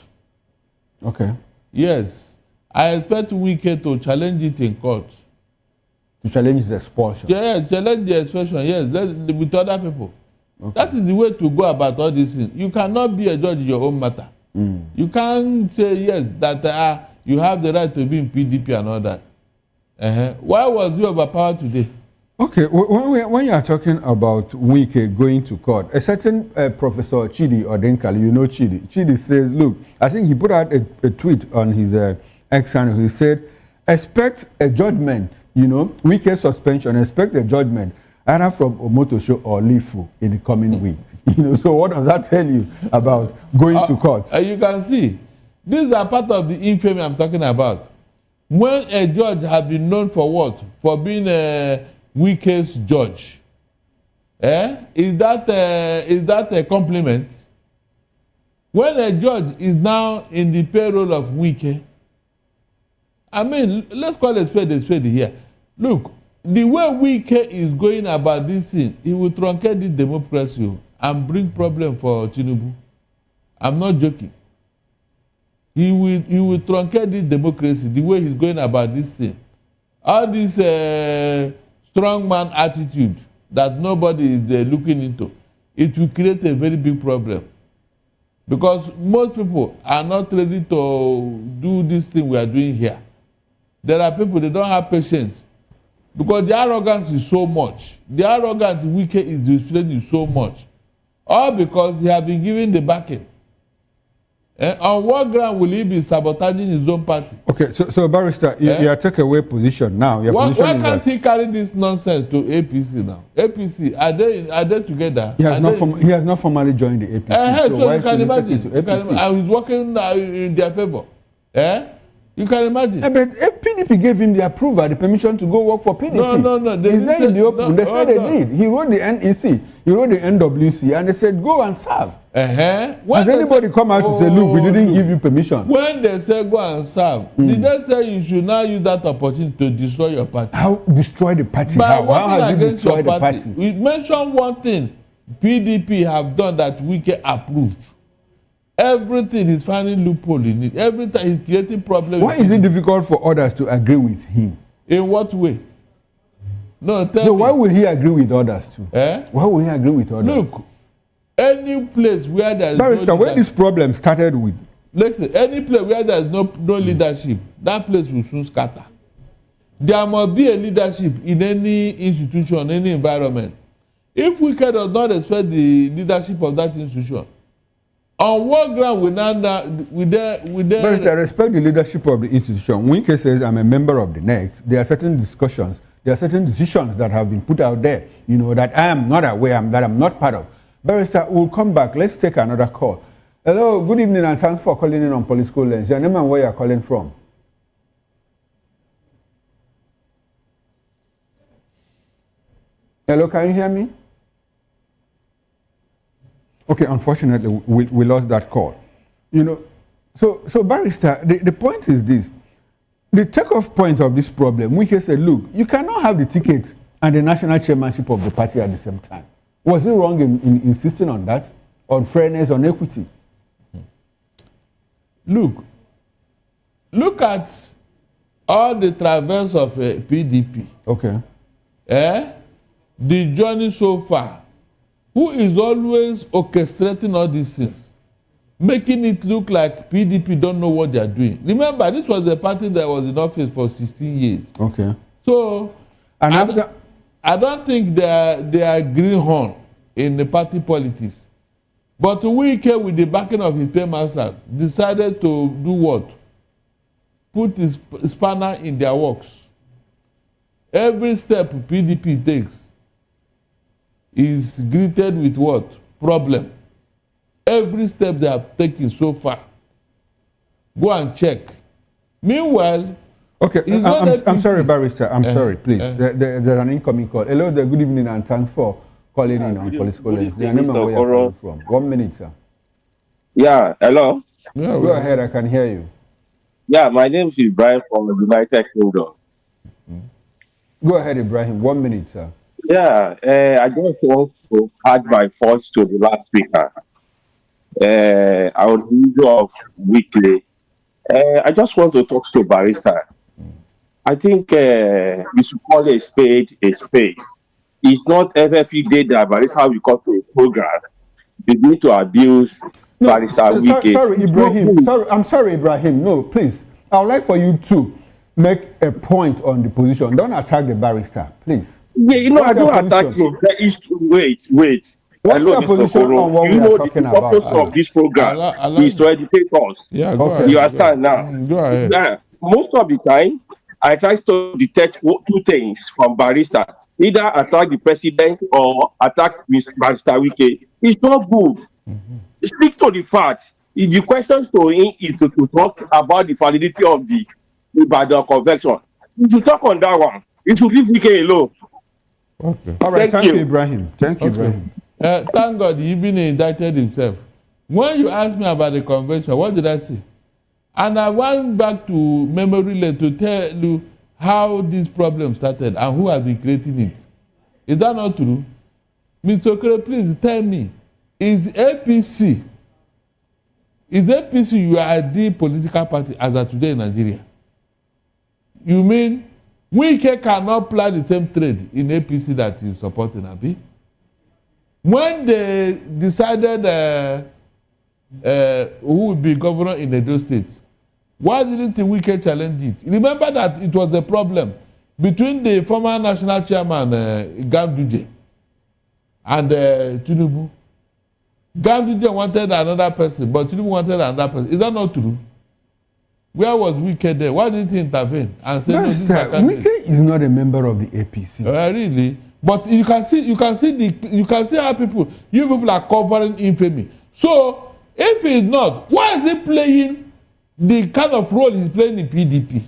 Speaker 27: Okay.
Speaker 23: Yes. I expect Wike to challenge it in court.
Speaker 27: to challenge his expulsion.
Speaker 23: Yeah, challenge the expulsion, yes, with other people. Okay. That is the way to go about all these things. You cannot be a judge in your own matter. You can't say, yes, that you have the right to be in PDP and all that. Why was he overpowered today?
Speaker 27: Okay, when you are talking about Wike going to court, a certain Professor Chidi Odenkali, you know Chidi. Chidi says, look, I think he put out a tweet on his X channel. He said, expect a judgment, Wike suspension, expect a judgment either from Omotosho or Lifu in the coming week. So what does that tell you about going to court?
Speaker 23: You can see, these are part of the infamy I'm talking about. When a judge has been known for what? For being a Wike's judge. Is that a compliment? When a judge is now in the payroll of Wike, I mean, let's call a spade here. Look, the way Wike is going about this thing, he will truncate the democracy and bring problem for Tinubu. I'm not joking. He will truncate the democracy the way he's going about this thing. All this strongman attitude that nobody is looking into, it will create a very big problem. Because most people are not ready to do this thing we are doing here. There are people, they don't have patience. Because the arrogance is so much. The arrogance Wike is displaying so much. All because he has been given the backing. On what ground will he be sabotaging his own party?
Speaker 27: Okay, so Barrister, you are taking away position now.
Speaker 23: Why can't he carry this nonsense to APC now? APC, are they together?
Speaker 27: He has not formally joined the APC.
Speaker 23: So why you can imagine. And he's working in their favor. You can imagine.
Speaker 27: But PDP gave him the approval, the permission to go work for PDP.
Speaker 23: No.
Speaker 27: It's not in the open. They said they did. He wrote the NEC, he wrote the NWC, and they said go and serve. Has anybody come out to say, look, we didn't give you permission?
Speaker 23: When they say go and serve, did they say you should now use that opportunity to destroy your party?
Speaker 27: How destroy the party? How has it destroyed the party?
Speaker 23: We mentioned one thing PDP have done that Wike approved. Everything is finding loophole in it. Every time he's creating problems.
Speaker 27: Why is it difficult for others to agree with him?
Speaker 23: In what way? No,
Speaker 27: so why will he agree with others too? Why will he agree with others?
Speaker 23: Look, any place where there is
Speaker 27: Barrister, when this problem started with?
Speaker 23: Listen, any place where there is no leadership, that place will soon scatter. There must be a leadership in any institution, any environment. If we cannot not respect the leadership of that institution, on what ground we
Speaker 27: Barrister, I respect the leadership of the institution. Wike says I'm a member of the NEC. There are certain discussions, there are certain decisions that have been put out there, that I am not aware, that I'm not part of. Barrister, we'll come back. Let's take another call. Hello, good evening, and thanks for calling in on Political Lens. Your name and where you're calling from? Hello, can you hear me? Okay, unfortunately, we lost that call. So Barrister, the point is this. The takeoff point of this problem, Wike said, look, you cannot have the ticket and the national chairmanship of the party at the same time. Was he wrong in insisting on that, on fairness, on equity?
Speaker 23: Look at all the traverse of PDP.
Speaker 27: Okay.
Speaker 23: The journey so far. Who is always orchestrating all these things, making it look like PDP don't know what they are doing. Remember, this was a party that was in office for 16 years.
Speaker 27: Okay.
Speaker 23: So, I don't think they are greenhorn in the party politics. But Wike, with the backing of his paymasters, decided to do what? Put his spanner in their works. Every step PDP takes is greeted with what? Problem. Every step they have taken so far. Go and check. Meanwhile,
Speaker 27: okay, I'm sorry, Barrister. I'm sorry, please. There's an incoming call. Hello there, good evening, and thanks for calling in on Political Lens. Your name and where you're calling from. 1 minute, sir.
Speaker 8: Yeah, hello.
Speaker 27: Go ahead, I can hear you.
Speaker 8: Yeah, my name is Ibrahim from the United Kingdom.
Speaker 27: Go ahead, Ibrahim. 1 minute, sir.
Speaker 8: Yeah, I just want to add my thoughts to the last speaker. On the issue of Weekly. I just want to talk to Barrister. I think we should call a spade a spade. It's not every day that Barrister will come to a program begin to abuse Barrister Wike.
Speaker 27: Sorry, Ibrahim. I'm sorry, Ibrahim. No, please. I would like for you to make a point on the position. Don't attack the barrister, please.
Speaker 8: Yeah, you know, I don't attack him. Wait.
Speaker 27: What's your position on what we are talking about?
Speaker 8: The purpose of this program is to educate us.
Speaker 23: Yeah,
Speaker 8: go ahead. You understand now?
Speaker 23: Go ahead.
Speaker 8: Yeah, most of the time, I try to detect two things from Barrister. Either attack the president or attack Mr. Barrister Wike. It's not good. Stick to the facts. If the questions to him is to talk about the validity of the Ibadan convention, you should talk on that one. You should leave Wike alone.
Speaker 27: Okay. All right. Thank you, Ibrahim. Thank you, Ibrahim.
Speaker 23: Thank God he even indicted himself. When you asked me about the convention, what did I say? And I went back to memory lane to tell you how this problem started and who has been creating it. Is that not true? Mr. Okere, please tell me, is APC your ideal political party as of today in Nigeria? You mean Wike cannot apply the same trade in APC that is supporting Abi? When they decided who would be governor in Edo State, why didn't Wike challenge it? Remember that it was a problem between the former national chairman, Ganduje, and Tinubu. Ganduje wanted another person, but Tinubu wanted another person. Is that not true? Where was Wike there? Why didn't he intervene and say, no, this is
Speaker 27: Wike is not a member of the APC.
Speaker 23: Really? But you can see how you people are covering infamy. So if he's not, why is he playing the kind of role he's playing in PDP?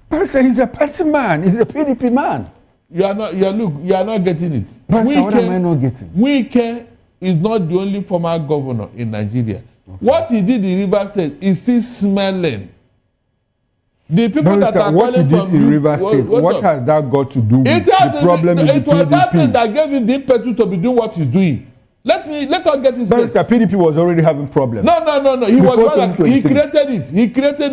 Speaker 27: Barrister, he's a party man. He's a PDP man.
Speaker 23: You are not getting it.
Speaker 27: Barrister, what am I not getting?
Speaker 23: Wike is not the only former governor in Nigeria. Okay. What he did in Rivers State is still smelling. The people
Speaker 27: Barrister,
Speaker 23: that are
Speaker 27: what he did in Rivers State, what has that got to do with the problem in the PDP?
Speaker 23: It was that thing that gave him the impetus to be doing what he's doing. Let us get this.
Speaker 27: Barrister, PDP was already having problems.
Speaker 23: No. He created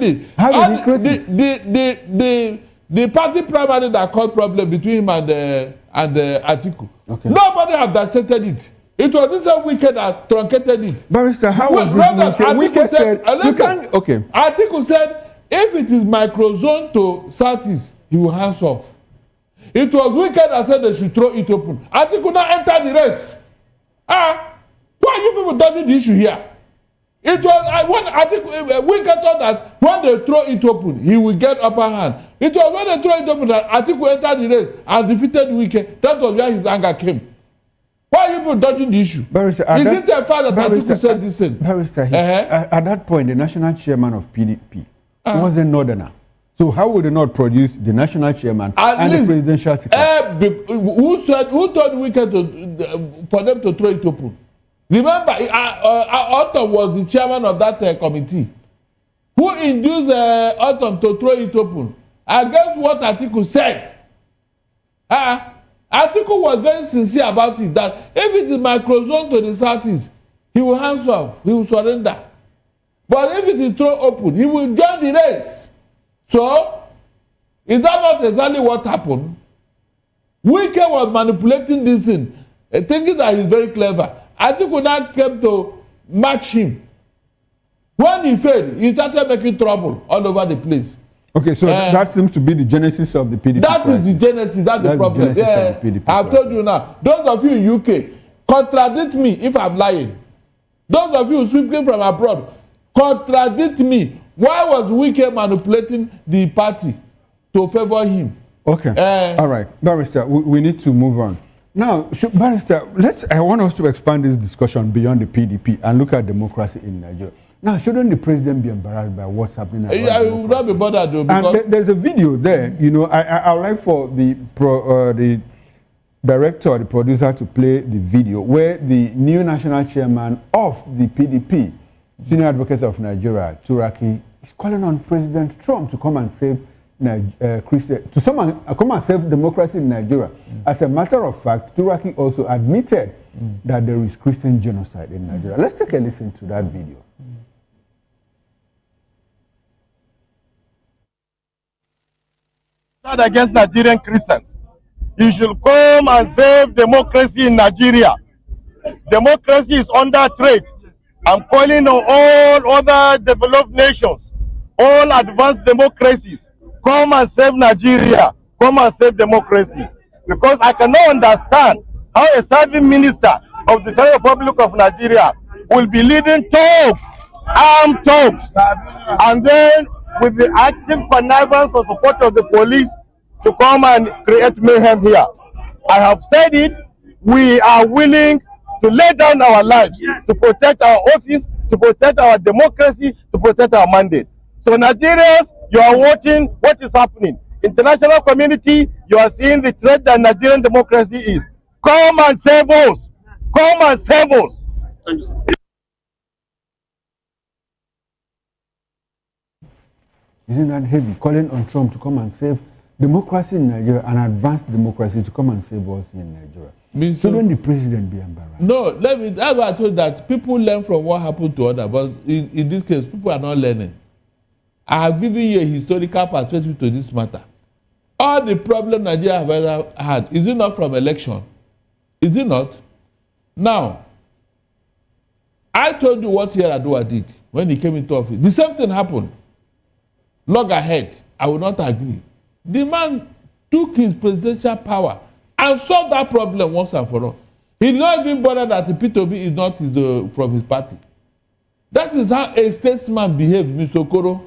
Speaker 23: it.
Speaker 27: How did he create
Speaker 23: it? The party primary that caused problem between him and Atiku. Okay. Nobody have dissected it. It was this Wike that truncated it.
Speaker 27: Barrister, how was it Wike said you can't. Okay.
Speaker 23: Atiku said, if it is microzone to Southeast, he will hands off. It was Wike that said they should throw it open. Atiku now enter the race. Why are you people dodging the issue here? It was when Atiku Wike thought that when they throw it open, he will get upper hand. It was when they throw it open that Atiku entered the race and defeated Wike. That was where his anger came. Why are you people dodging the issue?
Speaker 27: Barrister,
Speaker 23: is it the fact that Atiku said this thing?
Speaker 27: Barrister, at that point, the national chairman of PDP was a northerner. So how would they not produce the national chairman and the presidential ticket?
Speaker 23: Who told Wike for them to throw it open? Remember, Autumn was the chairman of that committee. Who induced Autumn to throw it open? Against what Atiku said. Atiku was very sincere about it, that if it is microzone to the Southeast, he will hands off, he will surrender. But if it is thrown open, he will join the race. So, is that not exactly what happened? Wike was manipulating this thing, thinking that he's very clever. Atiku now came to match him. When he failed, he started making trouble all over the place.
Speaker 27: Okay, so that seems to be the genesis of the PDP.
Speaker 23: That crisis. Is the genesis, that's the problem. I've told you now. Those of you in UK, contradict me if I'm lying. Those of you speaking from abroad, contradict me. Why was Wike manipulating the party to favor him?
Speaker 27: Okay. All right. Barrister, we need to move on. Now, Barrister, I want us to expand this discussion beyond the PDP and look at democracy in Nigeria. Now, shouldn't the president be embarrassed by what's happening?
Speaker 23: I will not be bothered though. Because
Speaker 27: there's a video there. You know, I would like for the director or the producer to play the video where the new national chairman of the PDP, Senior Advocate of Nigeria, Turaki, is calling on President Trump to come and save come and save democracy in Nigeria. As a matter of fact, Turaki also admitted that there is Christian genocide in Nigeria. Let's take a listen to that video.
Speaker 5: against Nigerian Christians. He should come and save democracy in Nigeria. Democracy is under threat. I'm calling on all other developed nations, all advanced democracies, come and save Nigeria, come and save democracy. Because I cannot understand how a serving minister of the Federal Republic of Nigeria will be leading talks, armed talks, and then with the active connivance or support of the police to come and create mayhem here. I have said it, we are willing to lay down our lives to protect our office, to protect our democracy, to protect our mandate. So Nigerians, you are watching what is happening. International community, you are seeing the threat that Nigerian democracy is. Come and save us. Come and save us. Thank you, sir.
Speaker 27: Isn't that heavy? Calling on Trump to come and save democracy in Nigeria and advanced democracy to come and save us in Nigeria. Shouldn't the president be embarrassed?
Speaker 23: No, that's why I told that people learn from what happened to others, but in this case, people are not learning. I have given you a historical perspective to this matter. All the problem Nigeria have ever had, is it not from election? Is it not? Now, I told you what Yar'Adua did when he came into office. The same thing happened. Log ahead, I will not agree. The man took his presidential power and solved that problem once and for all. He did not even bother that the P2B is not from his party. That is how a statesman behaves, Mr. Okoro.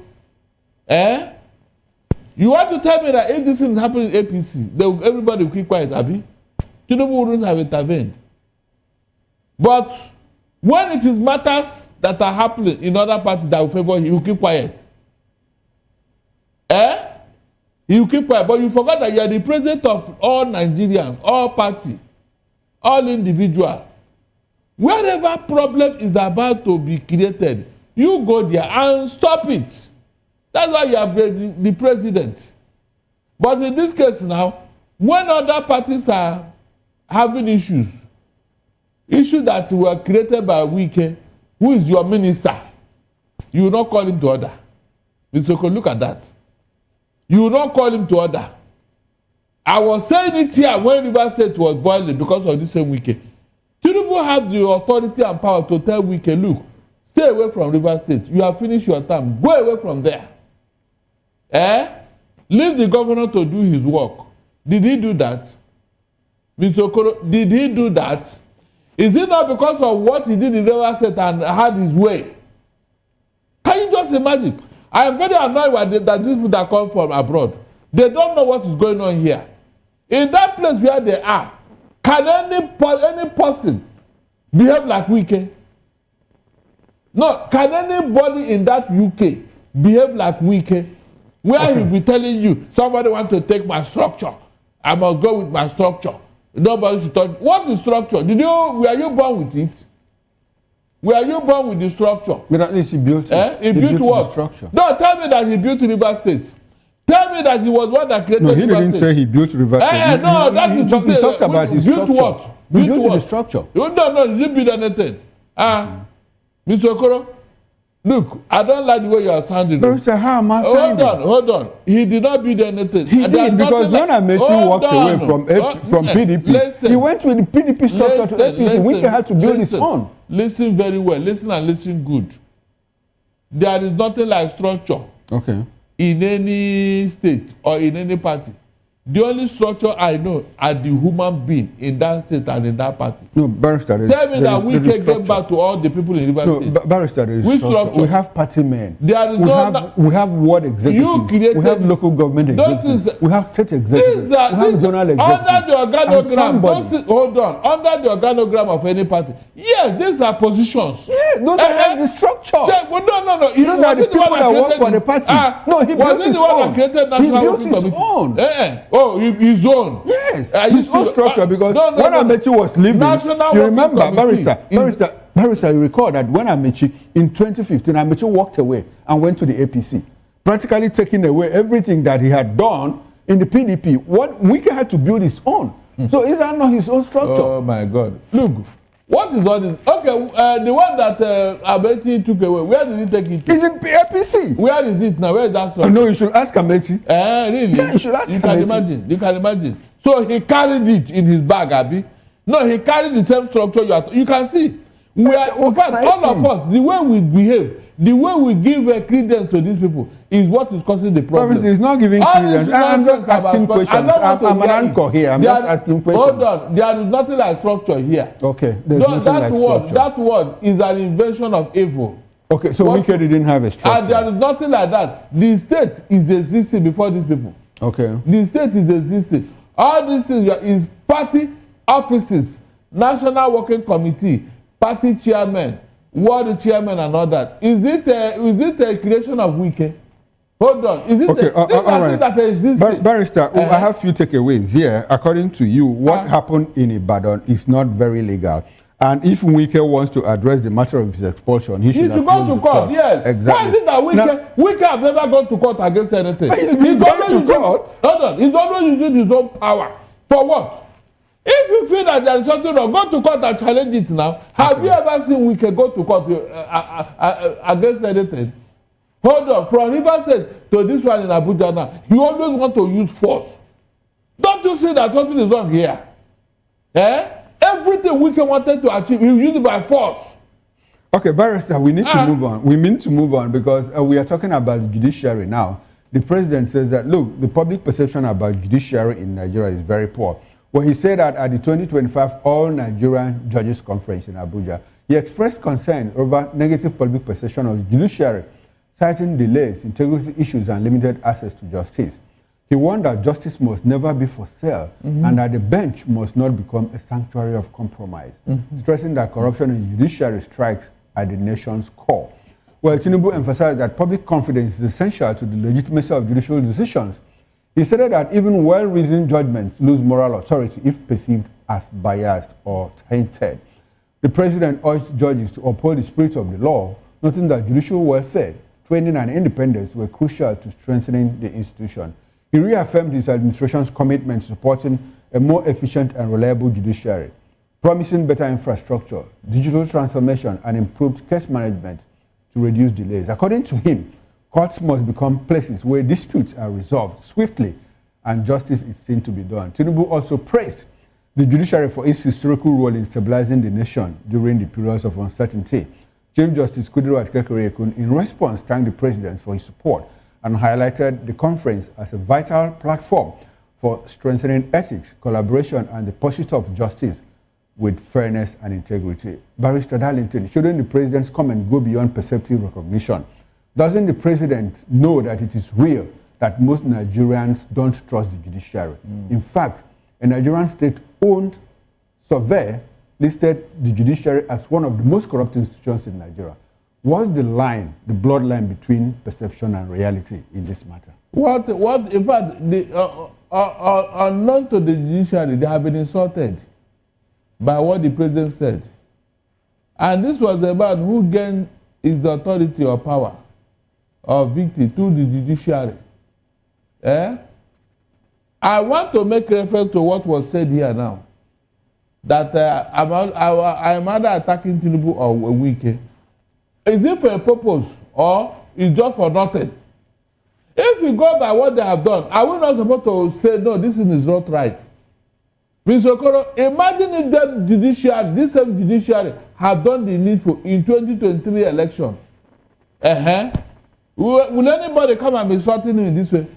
Speaker 23: You want to tell me that if this thing happening in APC, everybody will keep quiet, Abi? Tinubu wouldn't have intervened. But when it is matters that are happening in other parties that will favor him, he will keep quiet. He will keep quiet. But you forgot that you are the president of all Nigerians, all parties, all individuals. Wherever problem is about to be created, you go there and stop it. That's why you are the president. But in this case now, when other parties are having issues that were created by Wike, who is your minister, you will not call him to order. Mr. Okoro, look at that. You will not call him to order. I was saying it here when Rivers State was boiling because of this same Wike. Tinubu had the authority and power to tell Wike, look, stay away from Rivers State. You have finished your term. Go away from there. Leave the governor to do his work. Did he do that? Mr. Okoro, did he do that? Is it not because of what he did in Rivers State and had his way? Can you just imagine? I am very annoyed with that these people that come from abroad. They don't know what is going on here. In that place where they are, can any person behave like Wike? No, can anybody in that UK behave like Wike? Where he'll be telling you, somebody want to take my structure. I must go with my structure. Nobody should touch. What is structure? Were you born with it? Were you born with the structure?
Speaker 27: But at least he built it.
Speaker 23: He built what?
Speaker 27: The structure.
Speaker 23: No, tell me that he built River State. Tell me that he was one that created River State.
Speaker 27: No, he didn't say he built River State.
Speaker 23: No, that is to say.
Speaker 27: He talked about his structure.
Speaker 23: Built what?
Speaker 27: He built the structure.
Speaker 23: No, he didn't build anything. Mr. Okoro, look, I don't like the way you are sounding.
Speaker 27: No, sir, how am I sounding?
Speaker 23: Hold on. He did not build anything.
Speaker 27: He did, because when Amechi walked away from PDP, he went with the PDP structure to APC. Wike had to build his own.
Speaker 23: Listen very well. Listen and listen good. There is nothing like structure.
Speaker 27: Okay.
Speaker 23: In any state or in any party. The only structure I know are the human being in that state and in that party.
Speaker 27: No, Barrister,
Speaker 23: tell me that we can get back to all the people in River State.
Speaker 27: No, Barrister, there is structure. We have party men.
Speaker 23: There is
Speaker 27: we have ward executives. We have local government executives. We have state executives. We have zonal executives.
Speaker 23: Under the organogram, hold on. Under the organogram of any party. Yes, these are positions.
Speaker 27: Yeah, those are the structure.
Speaker 23: No.
Speaker 27: Those are the people that work for the party. No, he built his own. He built his own.
Speaker 23: Oh, his own.
Speaker 27: Yes, his own structure. Because when Amechi was leaving, you remember, Barrister, you recall that when Amechi, in 2015, Amechi walked away and went to the APC, practically taking away everything that he had done in the PDP. What Wike had to build his own. So is that not his own structure?
Speaker 23: Oh my God. Look, What is all this? Okay, the one that Amechi took away, where did he take it to?
Speaker 27: It's in APC.
Speaker 23: Where is it now? Where is that from?
Speaker 27: No, you should ask Amechi.
Speaker 23: Really?
Speaker 27: Yeah, you should ask Amechi.
Speaker 23: You can imagine. So he carried it in his bag, Abi. No, he carried the same structure you can see. We are, in fact, all of us, the way we behave, the way we give credence to these people is what is causing the problem.
Speaker 27: Obviously, it's not giving credence. I'm just asking questions. I'm an anchor here. I'm just asking questions.
Speaker 23: Hold on. There is nothing like structure here.
Speaker 27: Okay. There's nothing like structure.
Speaker 23: That word is an invention of evil.
Speaker 27: Okay, so Wike didn't have a structure.
Speaker 23: And there is nothing like that. The state is existing before these people.
Speaker 27: Okay.
Speaker 23: The state is existing. All these things is party offices, National Working Committee, party chairman, ward chairman, and all that. Is it a creation of Wike? Hold on. Is it
Speaker 27: all right.
Speaker 23: that exists?
Speaker 27: Barrister, I have few takeaways here. According to you, what happened in Ibadan is not very legal. And if Wike wants to address the matter of his expulsion, he should
Speaker 23: go to court. Yes.
Speaker 27: Exactly.
Speaker 23: Why is it that Wike have never gone to court against anything?
Speaker 27: He's been going to court.
Speaker 23: Hold on. He's always using his own power. For what? If you feel that there is something wrong, go to court and challenge it now. Have you ever seen Wike go to court against anything? Hold on. From River State to this one in Abuja now, you always want to use force. Don't you see that something is wrong here? Everything Wike wanted to achieve, he used it by force.
Speaker 27: Okay, Barrister, we need to move on. We need to move on because we are talking about the judiciary now. The president says that, look, the public perception about judiciary in Nigeria is very poor. Well, he said that at the 2025 All Nigerian Judges Conference in Abuja, he expressed concern over negative public perception of the judiciary, citing delays, integrity issues, and limited access to justice. He warned that justice must never be for sale and that the bench must not become a sanctuary of compromise, stressing that corruption in judiciary strikes at the nation's core. Well, Tinubu emphasized that public confidence is essential to the legitimacy of judicial decisions. He stated that even well-reasoned judgments lose moral authority if perceived as biased or tainted. The president urged judges to uphold the spirit of the law, noting that judicial welfare, training, and independence were crucial to strengthening the institution. He reaffirmed his administration's commitment to supporting a more efficient and reliable judiciary, promising better infrastructure, digital transformation, and improved case management to reduce delays. According to him, courts must become places where disputes are resolved swiftly and justice is seen to be done. Tinubu also praised the judiciary for its historical role in stabilizing the nation during the periods of uncertainty. Chief Justice Goodluck Jonathan, in response, thanked the president for his support and highlighted the conference as a vital platform for strengthening ethics, collaboration, and the pursuit of justice with fairness and integrity. Barrister Darlington, shouldn't the president's comment go beyond perceptive recognition? Doesn't the president know that it is real that most Nigerians don't trust the judiciary? In fact, a Nigerian state-owned survey listed the judiciary as one of the most corrupt institutions in Nigeria. What's the line, the bloodline between perception and reality in this matter?
Speaker 23: In fact, unknown to the judiciary, they have been insulted by what the president said. And this was the man who gained his authority or power or victory to the judiciary. I want to make reference to what was said here now, that I am either attacking Tinubu or Wike. Is it for a purpose or is just for nothing? If we go by what they have done, are we not supposed to say, no, this is not right? Mr. Okoro, imagine if that judiciary, this same judiciary, had done the needful in 2023 election. Will anybody come and be insulting him in this way?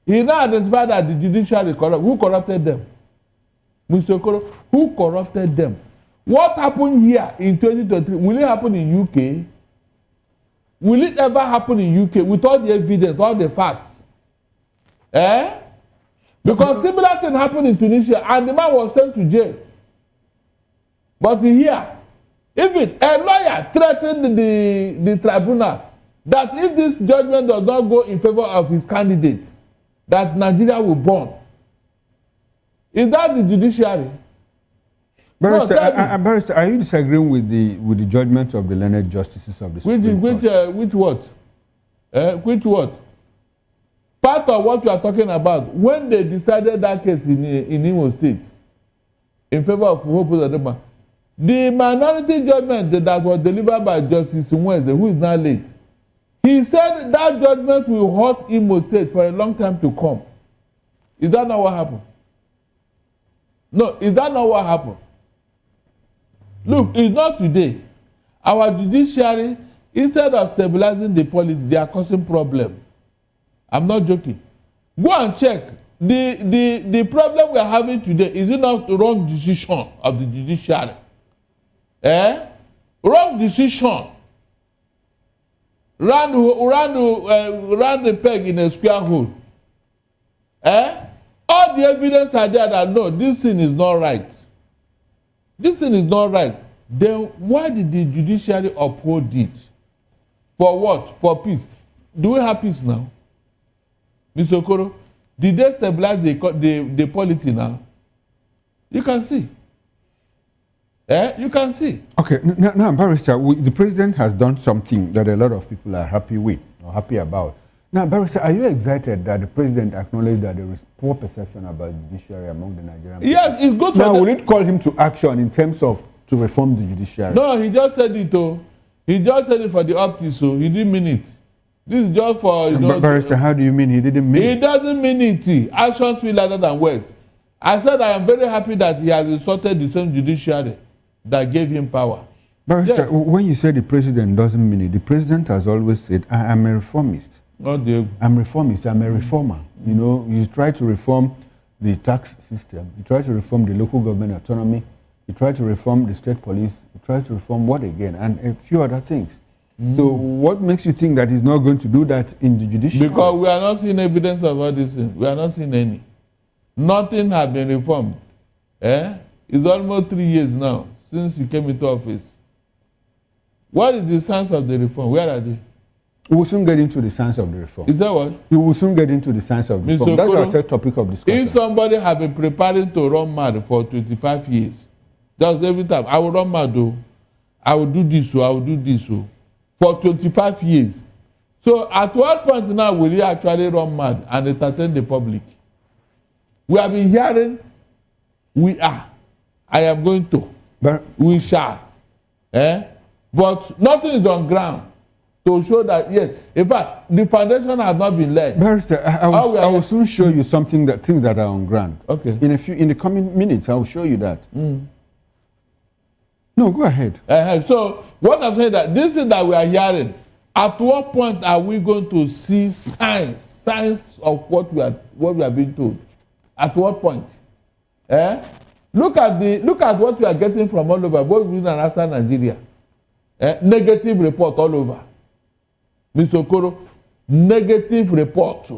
Speaker 23: He now identified that the judiciary is corrupt. Who corrupted them? Mr. Okoro, who corrupted them? What happened here in 2023? Will it happen in UK? Will it ever happen in UK with all the evidence, all the facts? Because similar thing happened in Tunisia and the man was sent to jail. But here, even a lawyer threatened the tribunal that if this judgment does not go in favor of his candidate, that Nigeria will burn. Is that the judiciary?
Speaker 27: Barrister, are you disagreeing with the judgment of the learned justices of the Supreme Court?
Speaker 23: Which what? Which what? Part of what you are talking about, when they decided that case in Imo State in favor of Hope Uzodinma, The minority judgment that was delivered by Justice Wednesday, who is now late, he said that judgment will haunt Imo State for a long time to come. Is that not what happened? No, is that not what happened? Look, it's not today. Our judiciary, instead of stabilizing the policy, they are causing problem. I'm not joking. Go and check. The problem we are having today, is it not the wrong decision of the judiciary? Wrong decision. Round the peg in a square hole. All the evidence are there that no, this thing is not right. This thing is not right. Then why did the judiciary uphold it? For what? For peace. Do we have peace now? Mr. Okoro, did they stabilize the polity now? You can see. You can see.
Speaker 27: Okay, now, Barrister, the president has done something that a lot of people are happy with or happy about. Now, Barrister, are you excited that the president acknowledged that there is poor perception about the judiciary among the Nigerian people?
Speaker 23: Yes, it's good.
Speaker 27: Now, will it call him to action in terms of to reform the judiciary?
Speaker 23: No, he just said it. He just said it for the optics. So he didn't mean it. This is just for
Speaker 27: Barrister, how do you mean he didn't mean it?
Speaker 23: He doesn't mean it. Actions speak louder than words. I said I am very happy that he has insulted the same judiciary that gave him power.
Speaker 27: Barrister,
Speaker 23: yes.
Speaker 27: When you say the president doesn't mean it, the president has always said, I am a reformist. I'm reformist, I'm a reformer. You know, you try to reform the tax system, you try to reform the local government autonomy, you try to reform the state police, you try to reform what again, and a few other things. So what makes you think that he's not going to do that in the judiciary?
Speaker 23: Because we are not seeing evidence of all these things. We are not seeing any. Nothing has been reformed. It's almost 3 years now since he came into office. What is the sense of the reform? Where are they?
Speaker 27: We will soon get into the science of the reform.
Speaker 23: Is that what?
Speaker 27: We will soon get into the science of the reform. That's our third topic of discussion.
Speaker 23: If somebody has been preparing to run mad for 25 years, that's every time, I will run mad though. I will do this, so I will do this, so for 25 years. So at what point now will he actually run mad and entertain the public? We have been hearing, we are, I am going to, we shall. But nothing is on ground to show that, yes, in fact, the foundation has not been laid.
Speaker 27: Barrister, I will soon show you things that are on ground.
Speaker 23: Okay.
Speaker 27: In the coming minutes, I will show you that. No, go ahead.
Speaker 23: So what I'm saying that this is that we are hearing. At what point are we going to see signs of what we are being told? At what point? Look at what we are getting from all over, both within and outside Nigeria. Negative report all over. Mr. Okoro, negative report.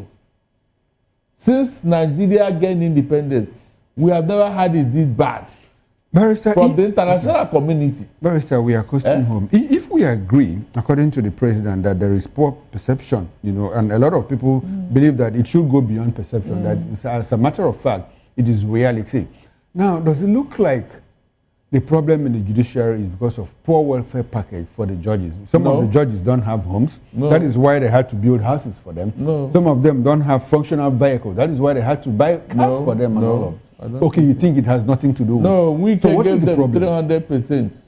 Speaker 23: Since Nigeria gained independence, we have never had it this bad.
Speaker 27: Barrister,
Speaker 23: from the international community.
Speaker 27: Barrister, we are costing home. If we agree, according to the president, that there is poor perception, you know, and a lot of people believe that it should go beyond perception, that as a matter of fact, it is reality. Now, does it look like the problem in the judiciary is because of poor welfare package for the judges? Some of the judges don't have homes. That is why they had to build houses for them. Some of them don't have functional vehicles. That is why they had to buy cars for them and all of them. Okay, you think it has nothing to do with it?
Speaker 23: No, we can give them
Speaker 27: problem?
Speaker 23: 300%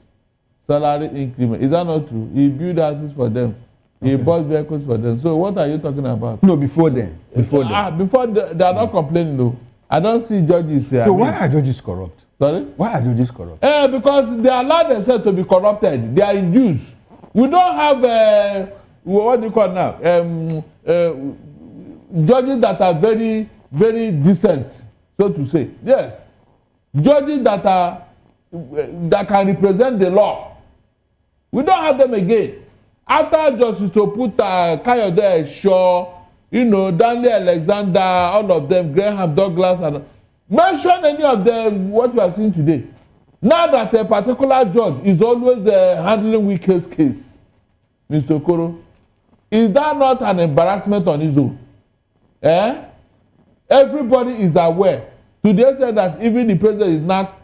Speaker 23: salary increment. Is that not true? He built houses for them. He bought vehicles for them. So what are you talking about?
Speaker 27: No, before then. Before
Speaker 23: they are not complaining though. I don't see judges here.
Speaker 27: So why are judges corrupt?
Speaker 23: Sorry?
Speaker 27: Why are judges corrupt?
Speaker 23: Because they allow themselves to be corrupted. They are induced. We don't have what do you call now? Judges that are very, very decent, so to say. Yes. Judges that can represent the law. We don't have them again. After Justice Toputa, Kayode Shaw, you know, Daniel Alexander, all of them, Graham Douglas, and mention any of them, what you are seeing today. Now that a particular judge is always handling weakest case, Mr. Okoro, is that not an embarrassment on his own? Everybody is aware to the extent that even the president is not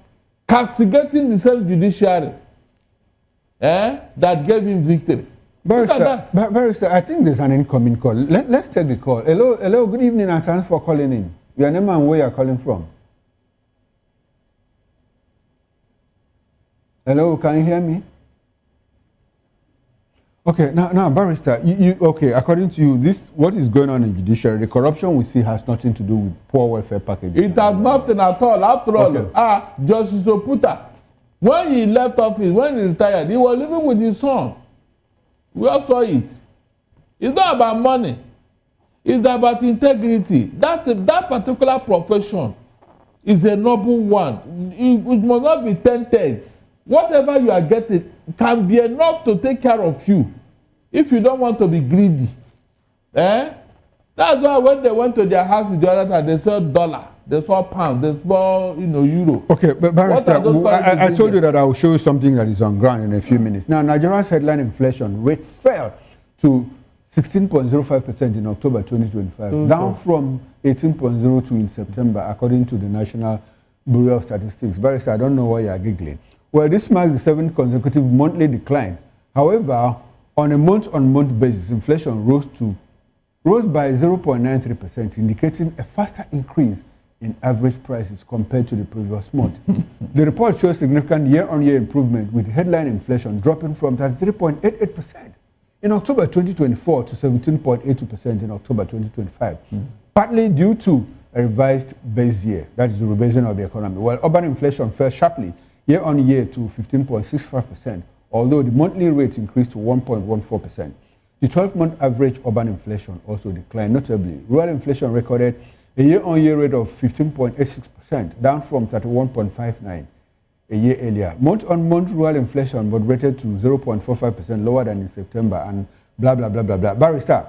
Speaker 23: castigating the same judiciary that gave him victory.
Speaker 27: Barrister, I think there's an incoming call. Let's take the call. Hello, good evening, and thanks for calling in. Your name and where you're calling from. Hello, can you hear me? Okay, now, Barrister, okay, according to you, what is going on in judiciary, the corruption we see has nothing to do with poor welfare packages.
Speaker 23: It has nothing at all. After all, Justice Oputa, when he left office, when he retired, he was living with his son. We all saw it. It's not about money. It's about integrity. That particular profession is a noble one. It must not be tainted. Whatever you are getting can be enough to take care of you if you don't want to be greedy. That's why when they went to their house the other time, they saw dollar, they saw pound, they saw euro.
Speaker 27: Okay, but Barrister, I told you that I will show you something that is on ground in a few minutes. Now, Nigeria's headline inflation rate fell to 16.05% in October 2025, down from 18.02 in September, according to the National Bureau of Statistics. Barrister, I don't know why you are giggling. Well, this marks the 7th consecutive monthly decline. However, on a month-on-month basis, inflation rose by 0.93%, indicating a faster increase in average prices compared to the previous month. The report shows significant year-on-year improvement, with headline inflation dropping from 33.88% in October 2024 to 17.82% in October 2025, partly due to a revised base year, that is the revision of the economy, while urban inflation fell sharply year-on-year to 15.65%, although the monthly rate increased to 1.14%. The 12-month average urban inflation also declined notably. Rural inflation recorded a year-on-year rate of 15.86%, down from 31.59% a year earlier. Month-on-month rural inflation moderated to 0.45%, lower than in September, and blah, blah, blah, blah, blah. Barrister,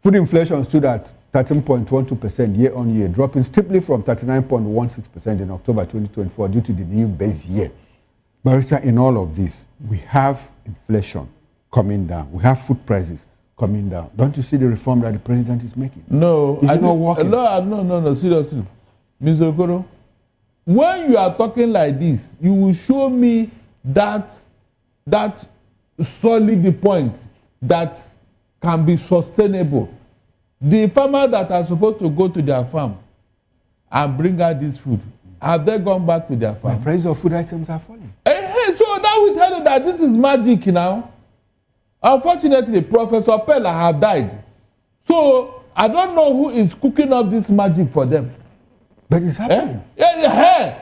Speaker 27: food inflation stood at 13.12% year-on-year, dropping steeply from 39.16% in October 2024 due to the new base year. Barrister, in all of this, we have inflation coming down. We have food prices coming down. Don't you see the reform that the president is making?
Speaker 23: No.
Speaker 27: Is it not working?
Speaker 23: No, seriously. Mr. Okoro, when you are talking like this, you will show me that solid point that can be sustainable. The farmers that are supposed to go to their farm and bring out this food, have they gone back to their farm?
Speaker 27: The price of food items are falling.
Speaker 23: So that will tell you that this is magic now. Unfortunately, Professor Pella have died. So I don't know who is cooking up this magic for them.
Speaker 27: But it's happening.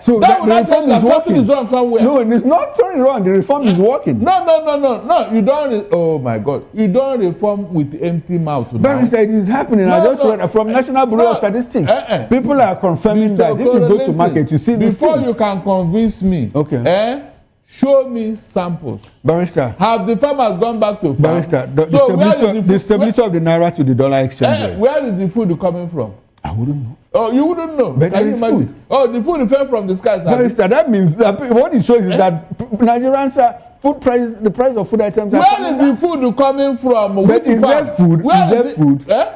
Speaker 27: So the reform is working.
Speaker 23: Is wrong somewhere.
Speaker 27: No, it's not turning wrong. The reform is working.
Speaker 23: No. You don't. Oh my God! You don't reform with empty mouth.
Speaker 27: But it is happening. I just read from National Bureau of Statistics. People are confirming that if you go to market, you see these things.
Speaker 23: Before you can convince me, show me samples.
Speaker 27: Barrister,
Speaker 23: have the farmers gone back to farm?
Speaker 27: Barrister, the stability of the naira to the dollar exchange rate.
Speaker 23: Where is the food coming from?
Speaker 27: I wouldn't know.
Speaker 23: Oh, you wouldn't know.
Speaker 27: But there is food.
Speaker 23: Oh, the food fell from the skies.
Speaker 27: Barrister, that means what it shows is that Nigerians food price, the price of food items.
Speaker 23: Where is the food coming from?
Speaker 27: But is there food?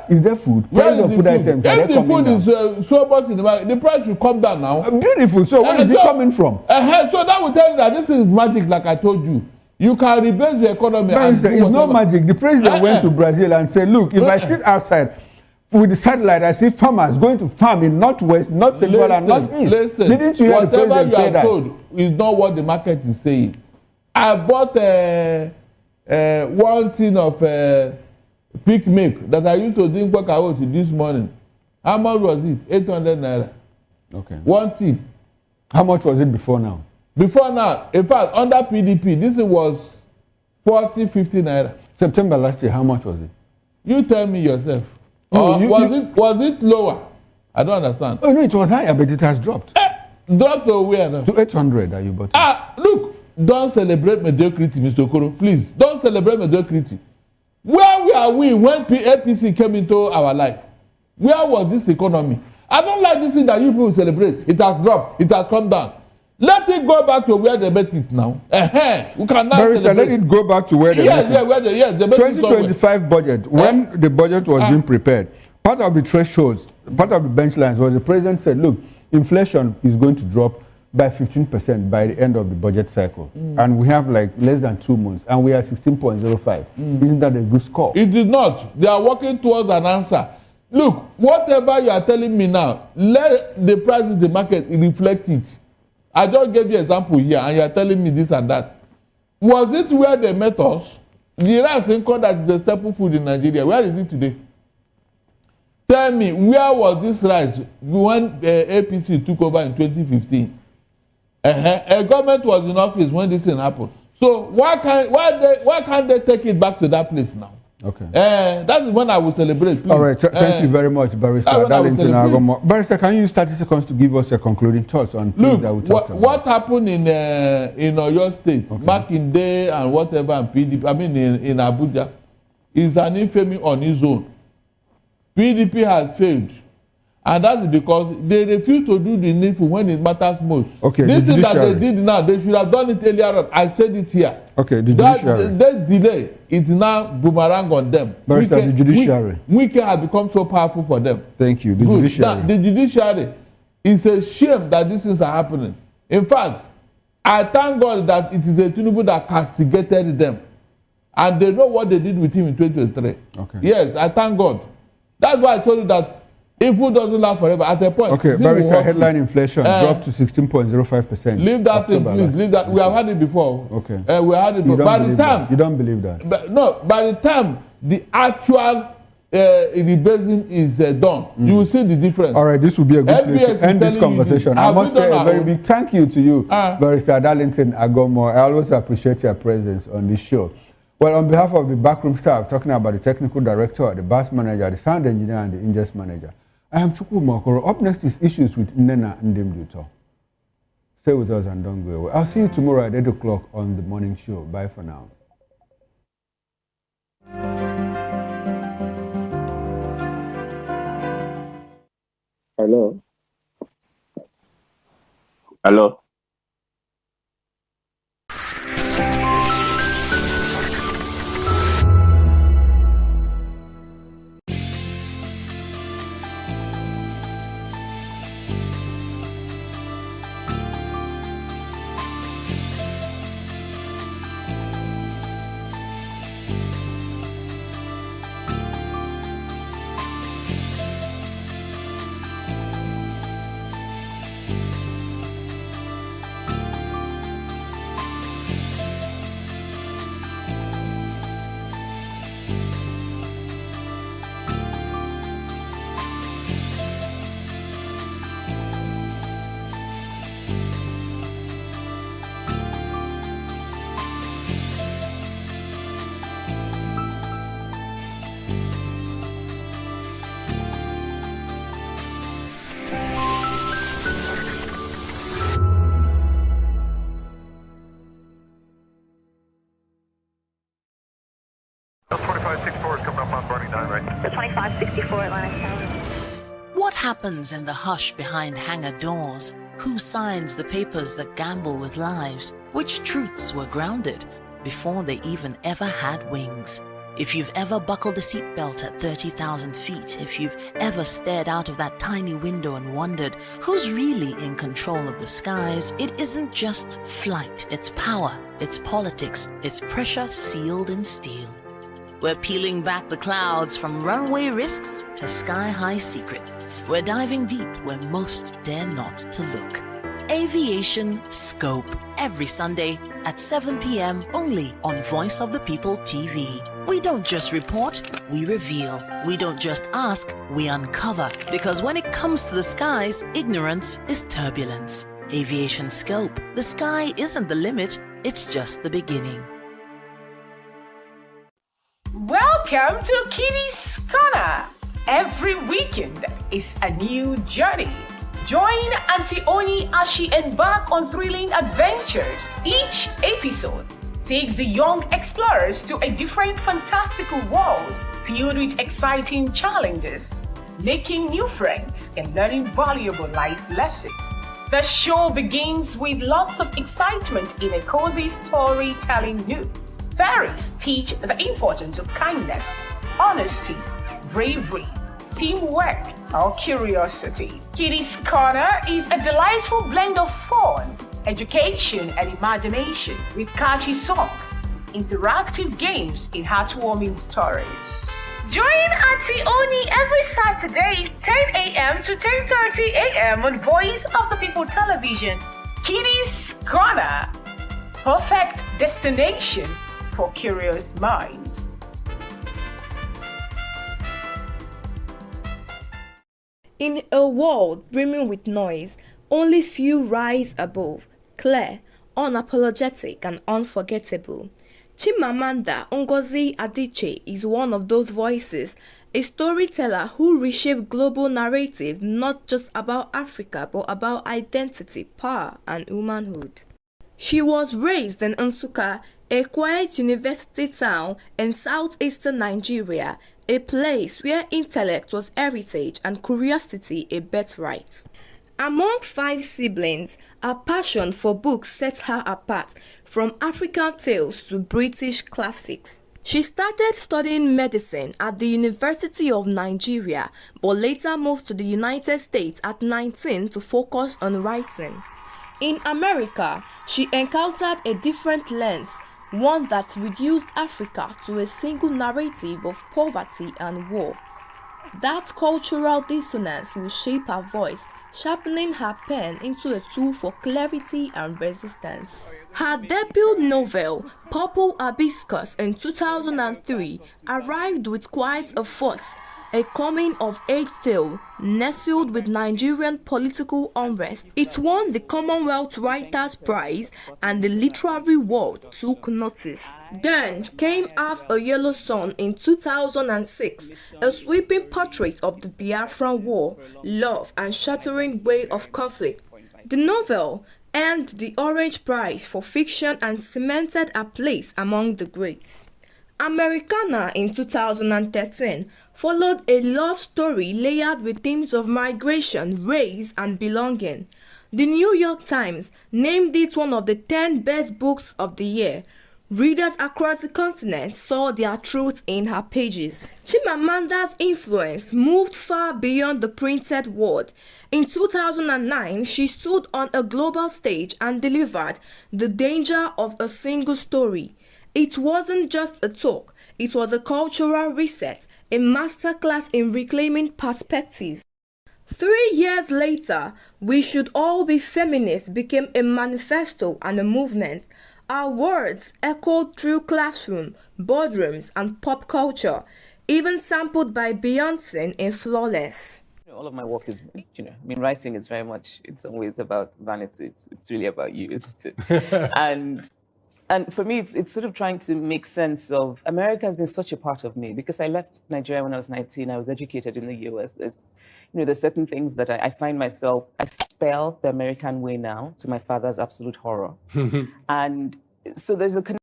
Speaker 27: Is there food? Price of food items.
Speaker 23: If the food is so much in the market, the price will come down now.
Speaker 27: Beautiful. So where is it coming from?
Speaker 23: So that will tell you that this is magic, like I told you. You can rebase the economy.
Speaker 27: Barrister, it's not magic. The president went to Brazil and said, "Look, if I sit outside with the satellite, I see farmers going to farm in northwest, north central, and northeast." Didn't you hear the president say that?
Speaker 23: Whatever you are told is not what the market is saying. I bought one tin of peak milk that I used to drink Kwakawoti this morning. How much was it? 800 naira.
Speaker 27: Okay.
Speaker 23: One tin.
Speaker 27: How much was it before now?
Speaker 23: Before now, in fact, under PDP, this was 40, 50 naira.
Speaker 27: September last year, how much was it?
Speaker 23: You tell me yourself.
Speaker 27: No,
Speaker 23: was it lower? I don't understand.
Speaker 27: Oh no, it was higher, but it has dropped.
Speaker 23: Dropped to where now?
Speaker 27: To 800 that you bought it.
Speaker 23: Look, don't celebrate mediocrity, Mr. Okoro. Please, don't celebrate mediocrity. Where were we when APC came into our life? Where was this economy? I don't like this thing that you people celebrate. It has dropped. It has come down. Let it go back to where they met it now. We cannot celebrate.
Speaker 27: Let it go back to where they met it.
Speaker 23: They met
Speaker 27: 2025 budget, when the budget was being prepared, part of the thresholds, part of the bench lines was the president said, look, inflation is going to drop by 15% by the end of the budget cycle. And we have like less than 2 months, and we are 16.05. Isn't that a good score?
Speaker 23: It did not. They are working towards an answer. Look, whatever you are telling me now, let the price of the market reflect it. I just gave you example here, and you are telling me this and that. Was it where they met us? The rice income that is the staple food in Nigeria, where is it today? Tell me, where was this rice when APC took over in 2015? A government was in office when this thing happened. So why can't they take it back to that place now?
Speaker 27: Okay.
Speaker 23: That is when I will celebrate, please.
Speaker 27: All right, thank you very much, Barrister Darlington Agomo. Barrister, can you use 30 seconds to give us your concluding thoughts on things that we talked about?
Speaker 23: What happened in Oyo State, back in day and whatever, and PDP, I mean in Abuja, is an infamy on its own. PDP has failed. And that is because they refuse to do the needful when it matters most.
Speaker 27: Okay,
Speaker 23: this thing that they did now, they should have done it earlier on. I said it here.
Speaker 27: Okay, the judiciary.
Speaker 23: That delay, it's now boomerang on them.
Speaker 27: Barrister, the judiciary.
Speaker 23: Wike has become so powerful for them.
Speaker 27: Thank you. The judiciary.
Speaker 23: Now, the judiciary, it's a shame that these things are happening. In fact, I thank God that it is a Tinubu that castigated them. And they know what they did with him in 2023.
Speaker 27: Okay.
Speaker 23: Yes, I thank God. That's why I told you that info doesn't last forever. At a point,
Speaker 27: okay, Barrister, headline inflation dropped to 16.05%.
Speaker 23: Leave that thing, please. Leave that. We have had it before.
Speaker 27: Okay.
Speaker 23: We had it before. By the time
Speaker 27: you don't believe that.
Speaker 23: By the time the actual rebasing is done, you will see the difference.
Speaker 27: All right, this will be a good place to end this conversation. I must say a very big thank you to you, Barrister Darlington Agomo. I always appreciate your presence on this show. Well, on behalf of the backroom staff, talking about the technical director, the bus manager, the sound engineer, and the ingest manager, I am Chukwu Makoro. Up next is Issues with Nena Ndimduto. Stay with us and don't go away. I'll see you tomorrow at 8 o'clock on the morning show. Bye for now.
Speaker 8: Hello. Hello.
Speaker 13: What happens in the hush behind hangar doors? Who signs the papers that gamble with lives? Which truths were grounded before they even ever had wings? If you've ever buckled a seatbelt at 30,000 feet, if you've ever stared out of that tiny window and wondered who's really in control of the skies, it isn't just flight, it's power, it's politics, it's pressure sealed in steel. We're peeling back the clouds from runway risks to sky-high secrets. We're diving deep where most dare not to look. Aviation Scope, every Sunday at 7 p.m. only on Voice of the People TV. We don't just report, we reveal. We don't just ask, we uncover. Because when it comes to the skies, ignorance is turbulence. Aviation Scope, the sky isn't the limit, it's just the beginning.
Speaker 14: Welcome to Kitty's Corner. Every weekend is a new journey. Join Auntie Oni as she embarks on thrilling adventures. Each episode takes the young explorers to a different fantastical world filled with exciting challenges, making new friends and learning valuable life lessons. The show begins with lots of excitement in a cozy storytelling mood. Fairies teach the importance of kindness, honesty, bravery, teamwork, or curiosity. Kitty's Corner is a delightful blend of fun, education, and imagination with catchy songs, interactive games, and heartwarming stories. Join Auntie Oni every Saturday, 10 a.m. to 10:30 a.m. on Voice of the People Television, Kiddies Corner, perfect destination for curious minds.
Speaker 9: In a world brimming with noise, only few rise above, clear, unapologetic, and unforgettable. Chimamanda Ngozi Adichie is one of those voices, a storyteller who reshaped global narratives not just about Africa but about identity, power, and womanhood. She was raised in Nsukka, a quiet university town in southeastern Nigeria, a place where intellect was heritage and curiosity a birthright. Among 5 siblings, her passion for books set her apart, from African tales to British classics. She started studying medicine at the University of Nigeria, but later moved to the United States at 19 to focus on writing. In America, she encountered a different lens, one that reduced Africa to a single narrative of poverty and war. That cultural dissonance will shape her voice, sharpening her pen into a tool for clarity and resistance. Her debut novel, Purple Hibiscus, in 2003, arrived with quite a fuss, a coming-of-age tale nestled with Nigerian political unrest. It won the Commonwealth Writers' Prize and the literary world took notice. Then came Half a Yellow Sun in 2006, a sweeping portrait of the Biafran War, love, and shattering way of conflict. The novel earned the Orange Prize for fiction and cemented a place among the greats. Americana in 2013 followed a love story layered with themes of migration, race, and belonging. The New York Times named it one of the 10 best books of the year. Readers across the continent saw their truth in her pages. Chimamanda's influence moved far beyond the printed word. In 2009, she stood on a global stage and delivered The Danger of a Single Story. It wasn't just a talk, it was a cultural reset, a masterclass in reclaiming perspective. 3 years later, We Should All Be Feminists became a manifesto and a movement. Our words echoed through classrooms, boardrooms, and pop culture, even sampled by Beyonce in Flawless.
Speaker 10: All of my work is, writing is very much, in some ways, about vanity. It's really about you, isn't it? And for me, it's sort of trying to make sense of, America has been such a part of me, because I left Nigeria when I was 19. I was educated in the US. There's certain things that I find myself, I spell the American way now, to my father's absolute horror. And so there's a connection.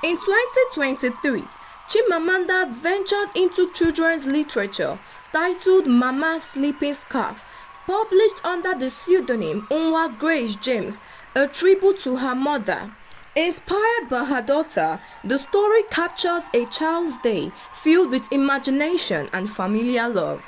Speaker 9: In 2023, Chimamanda ventured into children's literature, titled Mama's Sleeping Scarf, published under the pseudonym Unwa Grace James, a tribute to her mother. Inspired by her daughter, the story captures a child's day filled with imagination and familiar love.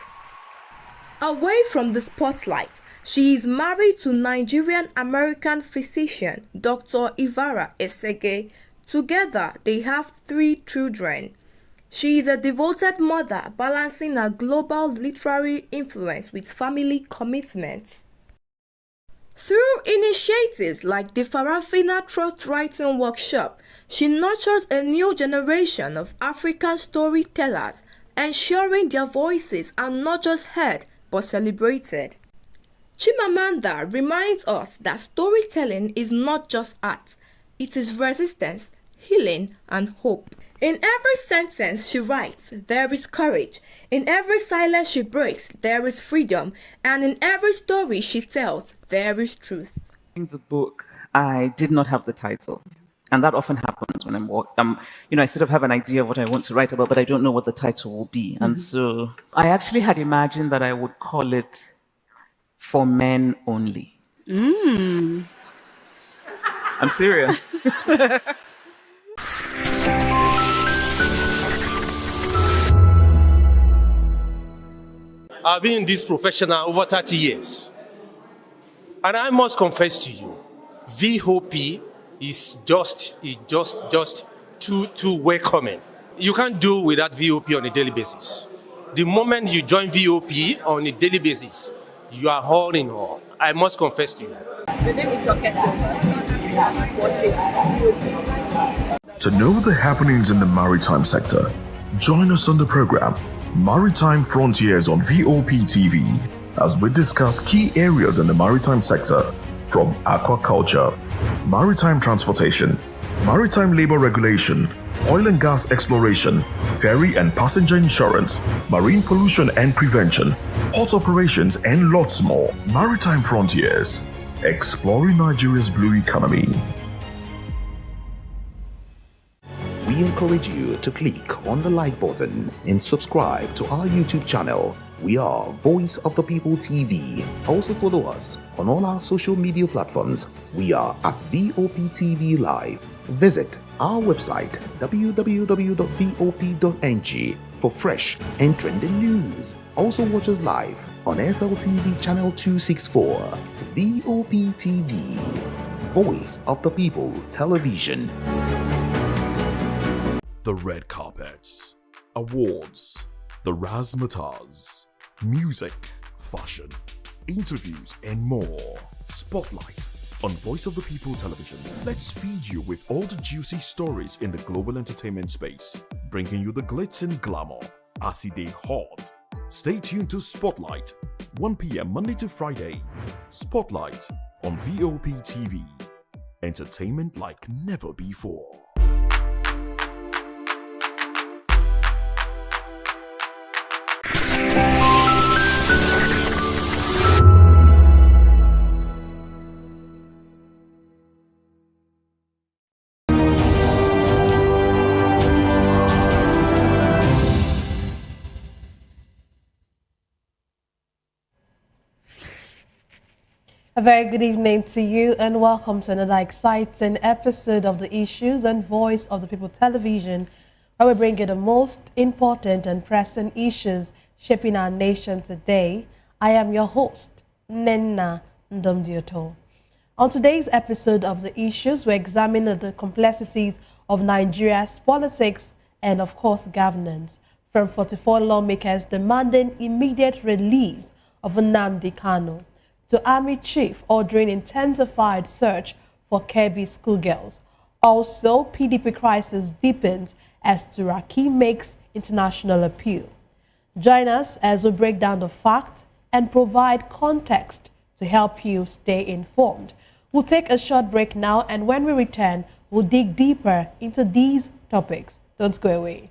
Speaker 9: Away from the spotlight, she is married to Nigerian-American physician Dr. Ivara Esege. Together, they have 3 children. She is a devoted mother, balancing her global literary influence with family commitments. Through initiatives like the Farafina Trust Writing Workshop, she nurtures a new generation of African storytellers, ensuring their voices are not just heard but celebrated. Chimamanda reminds us that storytelling is not just art, it is resistance, healing, and hope. In every sentence she writes, there is courage. In every silence she breaks, there is freedom. And in every story she tells, there is truth.
Speaker 10: In the book, I did not have the title. And that often happens when I sort of have an idea of what I want to write about, but I don't know what the title will be. And so I actually had imagined that I would call it For Men Only. I'm serious.
Speaker 15: I've been in this profession over 30 years. And I must confess to you, VOP is just too welcoming. You can't do without VOP on a daily basis. The moment you join VOP on a daily basis, you are all in all. I must confess to you.
Speaker 9: The name is Dr.
Speaker 2: To know the happenings in the maritime sector, join us on the program Maritime Frontiers on VOP TV as we discuss key areas in the maritime sector from aquaculture, maritime transportation, maritime labor regulation, oil and gas exploration, ferry and passenger insurance, marine pollution and prevention, port operations, and lots more. Maritime Frontiers, exploring Nigeria's blue economy.
Speaker 1: We encourage you to click on the like button and subscribe to our YouTube channel. We are Voice of the People TV. Also follow us on all our social media platforms. We are at VOP TV Live. Visit our website www.vop.ng for fresh and trending news. Also watch us live on SLTV channel 264. VOP TV, Voice of the People Television.
Speaker 2: The red carpets, awards, the razzmatazz, music, fashion, interviews, and more. Spotlight on Voice of the People Television. Let's feed you with all the juicy stories in the global entertainment space, bringing you the glitz and glamour as it is hot. Stay tuned to Spotlight, 1 p.m. Monday to Friday. Spotlight on VOP TV. Entertainment like never before.
Speaker 4: A very good evening to you and welcome to another exciting episode of the Issues and Voice of the People television, where we bring you the most important and pressing issues shaping our nation today. I am your host, Nenna Ndomdioto. On today's episode of the Issues, we examine the complexities of Nigeria's politics and, of course, governance, from 44 lawmakers demanding immediate release of Nnamdi Kanu to Army Chief ordering intensified search for Kebbi schoolgirls. Also, PDP crisis deepens as Turaki makes international appeal. Join us as we break down the facts and provide context to help you stay informed. We'll take a short break now, and when we return, we'll dig deeper into these topics. Don't go away.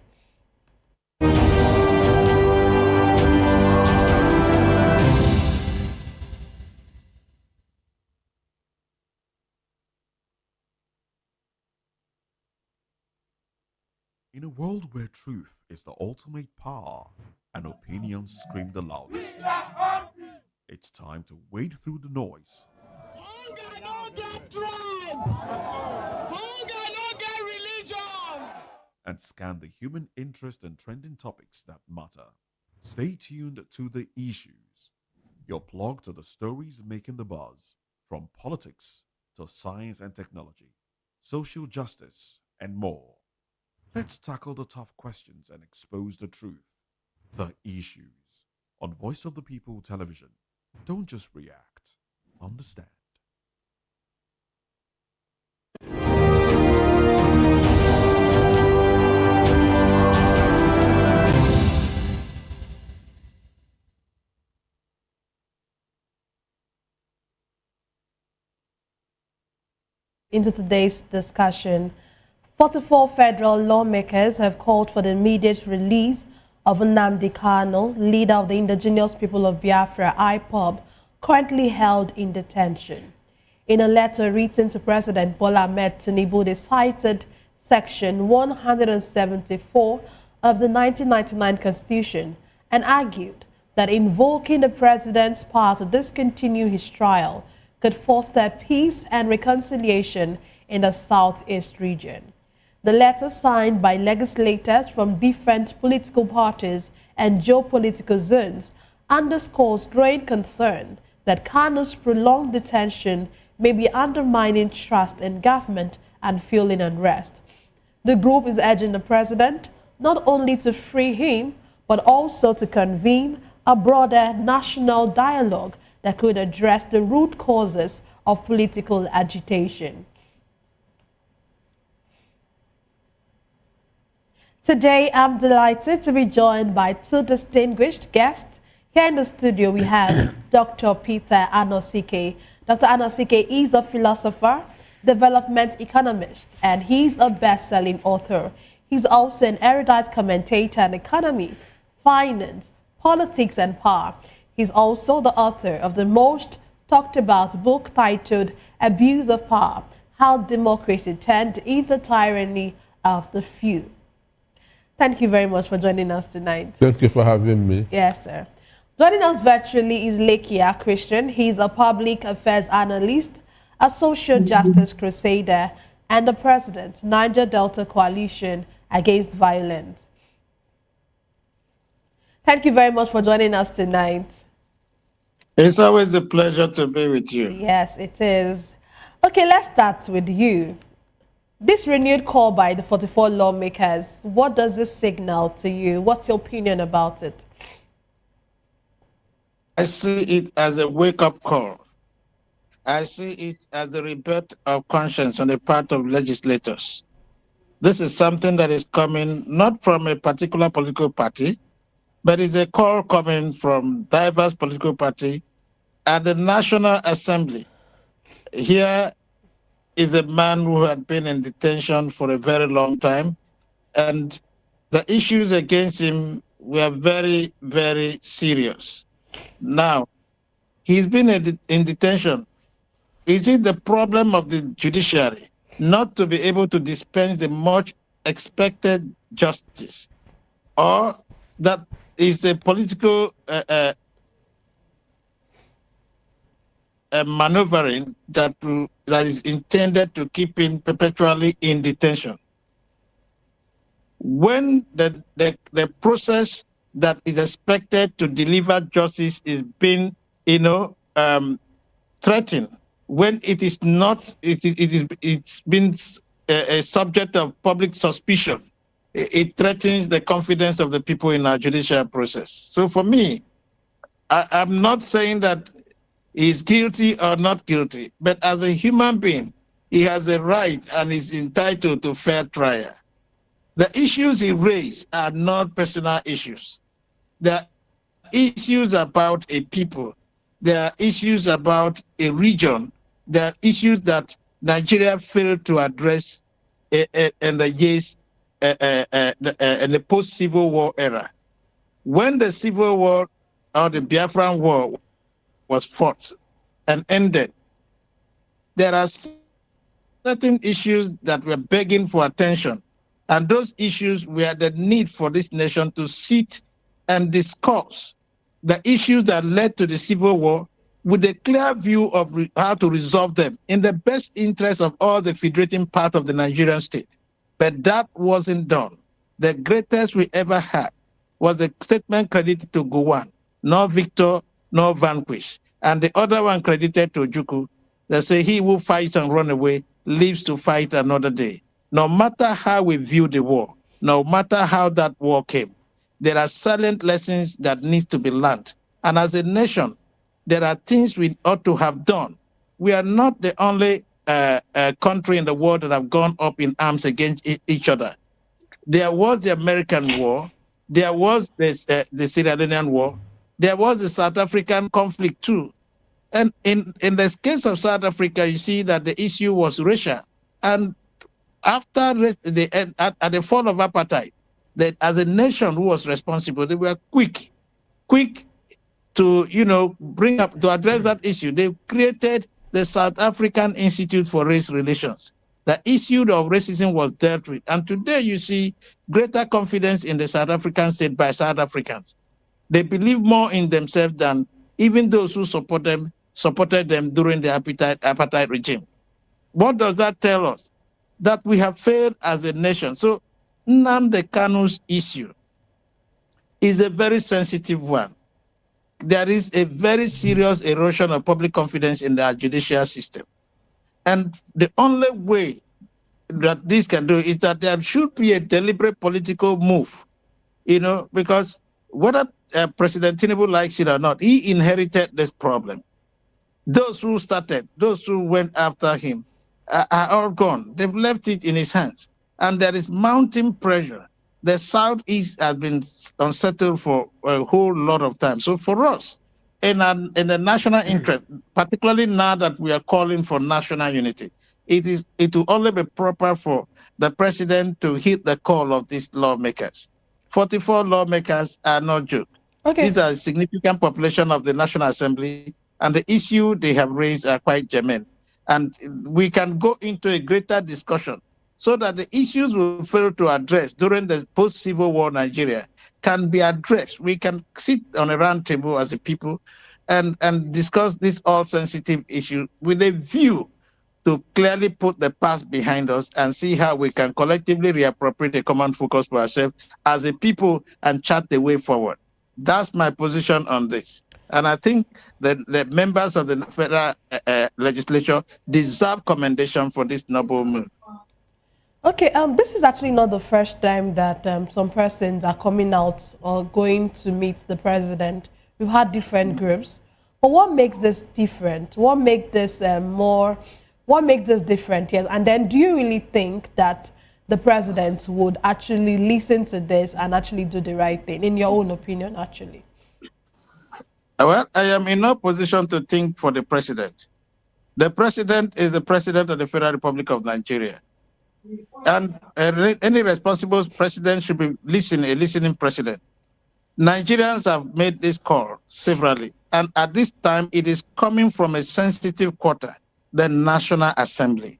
Speaker 2: In a world where truth is the ultimate power and opinions scream the loudest, it's time to wade through the noise.
Speaker 16: Hunger no get tribe. Hunger no get religion.
Speaker 2: And scan the human interest and trending topics that matter. Stay tuned to The Issues, your plug to the stories making the buzz, from politics to science and technology, social justice, and more. Let's tackle the tough questions and expose the truth. The Issues on Voice of the People television. Don't just react, understand.
Speaker 4: Into today's discussion, 44 federal lawmakers have called for the immediate release of Nnamdi Kanu, leader of the indigenous people of Biafra, IPOB, currently held in detention. In a letter written to President Bola Ahmed Tinubu, they cited Section 174 of the 1999 Constitution and argued that invoking the president's power to discontinue his trial could foster peace and reconciliation in the Southeast region. The letter, signed by legislators from different political parties and geopolitical zones, underscores growing concern that Kanu's prolonged detention may be undermining trust in government and fueling unrest. The group is urging the president not only to free him, but also to convene a broader national dialogue that could address the root causes of political agitation. Today, I'm delighted to be joined by two distinguished guests. Here in the studio, we have Dr. Peter Anosike. Dr. Anosike is a philosopher, development economist, and he's a best-selling author. He's also an erudite commentator on economy, finance, politics, and power. He's also the author of the most talked about book titled Abuse of Power, How Democracy Turned into Tyranny of the Few. Thank you very much for joining us tonight.
Speaker 23: Thank you for having me.
Speaker 4: Yes, sir. Joining us virtually is Lekia Christian. He's a public affairs analyst, a social justice crusader, and the president, Niger Delta Coalition Against Violence. Thank you very much for joining us tonight.
Speaker 3: It's always a pleasure to be with you.
Speaker 4: Yes, it is. Okay, let's start with you. This renewed call by the 44 lawmakers, what does this signal to you? What's your opinion about it?
Speaker 3: I see it as a wake-up call. I see it as a rebirth of conscience on the part of legislators. This is something that is coming not from a particular political party, but is a call coming from diverse political parties at the National Assembly. Here is a man who had been in detention for a very long time, and the issues against him were very, very serious. Now, he's been in detention. Is it the problem of the judiciary not to be able to dispense the much expected justice, or that is a political maneuvering that is intended to keep him perpetually in detention? When the process that is expected to deliver justice is being, threatened, when it is not, it's been a subject of public suspicion, it threatens the confidence of the people in our judicial process. So for me, I'm not saying that he's guilty or not guilty, but as a human being, he has a right and is entitled to fair trial. The issues he raised are not personal issues. They are issues about a people. There are issues about a region. There are issues that Nigeria failed to address in the years in the post-Civil War era. When the Civil War or the Biafran War was fought and ended, there are certain issues that were begging for attention. And those issues were the need for this nation to sit and discuss the issues that led to the Civil War with a clear view of how to resolve them in the best interest of all the federating part of the Nigerian state. But that wasn't done. The greatest we ever had was the statement credited to Gowon, no victor, no vanquish. And the other one credited to Ojukwu, they say he who fights and run away lives to fight another day. No matter how we view the war, no matter how that war came, there are silent lessons that need to be learned. And as a nation, there are things we ought to have done. We are not the only country in the world that have gone up in arms against each other. There was the American War. There was the Sierra Leonean War. There was the South African conflict too. And in the case of South Africa, you see that the issue was racial. And after at the fall of apartheid, that as a nation who was responsible, they were quick to bring up to address that issue. They created the South African Institute for Race Relations. The issue of racism was dealt with, and today you see greater confidence in the South African state by South Africans. They believe more in themselves than even those who supported them during the apartheid regime. What does that tell us? That we have failed as a nation. So Nnamdi Kanu's issue is a very sensitive one. There is a very serious erosion of public confidence in the judicial system. And the only way that this can do is that there should be a deliberate political move, because whether President Tinubu likes it or not, he inherited this problem. Those who started, those who went after him, are all gone. They've left it in his hands. And there is mounting pressure. The Southeast has been unsettled for a whole lot of time. So for us, in the national interest, particularly now that we are calling for national unity, it will only be proper for the president to hit the call of these lawmakers. 44 lawmakers are no joke.
Speaker 4: Okay.
Speaker 3: These are a significant population of the National Assembly, and the issue they have raised are quite germane. And we can go into a greater discussion so that the issues we fail to address during the post-Civil War Nigeria can be addressed. We can sit on a round table as a people and discuss this all-sensitive issue with a view to clearly put the past behind us and see how we can collectively reappropriate a common focus for ourselves as a people and chart the way forward. That's my position on this. And I think that the members of the federal legislature deserve commendation for this noble move.
Speaker 4: Okay, this is actually not the first time that some persons are coming out or going to meet the president. We've had different groups. But what makes this different? What makes this what makes this different? Yes, and then do you really think that the president would actually listen to this and actually do the right thing, in your own opinion, actually?
Speaker 3: Well, I am in no position to think for the president. The president is the president of the Federal Republic of Nigeria. And any responsible president should be a listening president. Nigerians have made this call severally. And at this time, it is coming from a sensitive quarter, the National Assembly.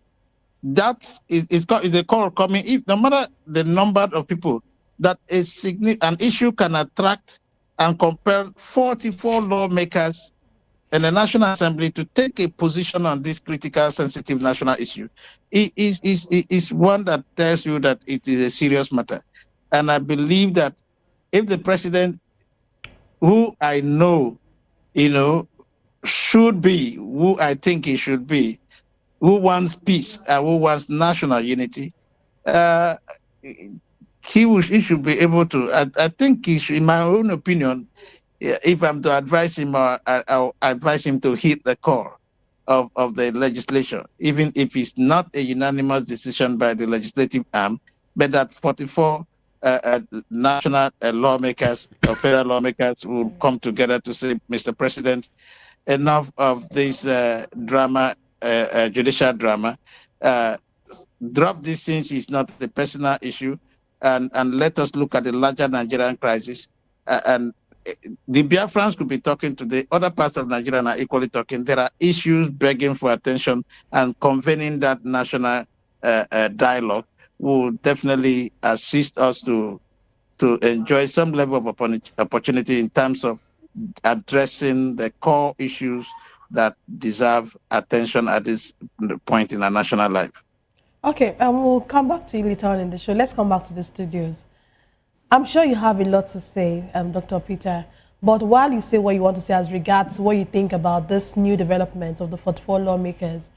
Speaker 3: That is a call coming, if no matter the number of people, that an issue can attract and compel 44 lawmakers in the National Assembly to take a position on this critical, sensitive national issue. It is one that tells you that it is a serious matter. And I believe that if the president, who I know, should be, who I think he should be, who wants peace and who wants national unity, he should be able to. I think he should, in my own opinion, if I'm to advise him, I'll advise him to hit the core of the legislation, even if it's not a unanimous decision by the legislative arm, but that 44 national lawmakers or federal lawmakers will come together to say, Mr. President, enough of this drama, judicial drama. Drop this since it's not a personal issue, and let us look at the larger Nigerian crisis. And the Biafrans could be talking today. Other parts of Nigeria are equally talking. There are issues begging for attention, and convening that national dialogue will definitely assist us to enjoy some level of opportunity in terms of addressing the core issues that deserve attention at this point in our national life.
Speaker 4: Okay, we'll come back to you later on in the show. Let's come back to the studios. I'm sure you have a lot to say, Dr. Peter, but while you say what you want to say as regards what you think about this new development of the 44 lawmakers,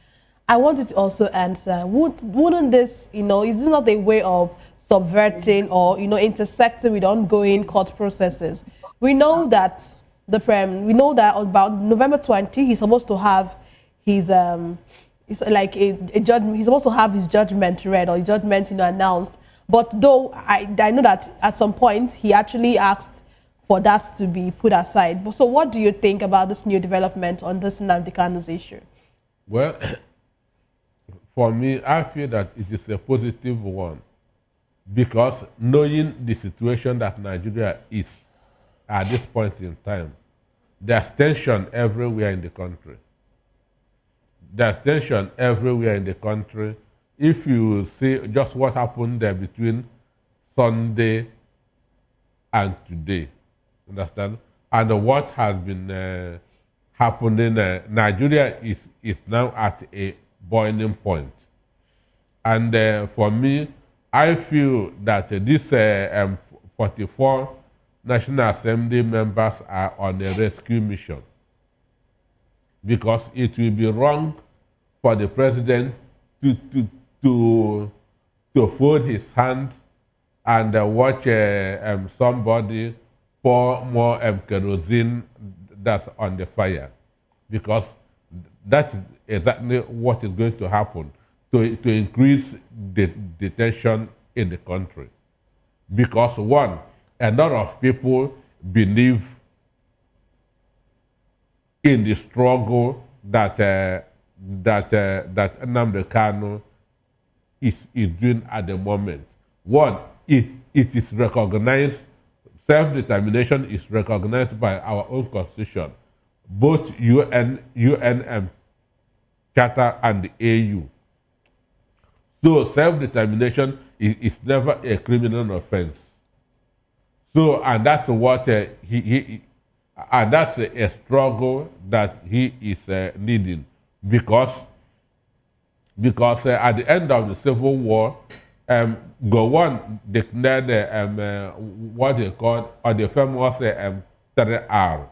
Speaker 4: I wanted to also answer, wouldn't this, is this not a way of subverting or, intersecting with ongoing court processes? We know that about November 20, he's supposed to have his, he's supposed to have his judgment read or his judgment, announced. But though I know that at some point he actually asked for that to be put aside. So what do you think about this new development on this Nnamdi Kanu's issue?
Speaker 23: Well, for me, I feel that it is a positive one, because knowing the situation that Nigeria is at this point in time, there's tension everywhere in the country. There's tension everywhere in the country. If you see just what happened there between Sunday and today, understand? And what has been happening, Nigeria is now at a boiling point. And for me, I feel that these 44 National Assembly members are on a rescue mission, because it will be wrong for the president to fold his hands and watch somebody pour more kerosene that's on the fire, because that is exactly what is going to happen to increase the tension in the country. Because one, a lot of people believe in the struggle that Nnamdi Kanu is doing at the moment. One, it is recognized, self-determination is recognized by our own constitution, both UN Charter and the AU. So self-determination is never a criminal offense. So, and that's what and that's a struggle that he is leading, because at the end of the Civil War, Gowon declared what they called, or the famous 3R,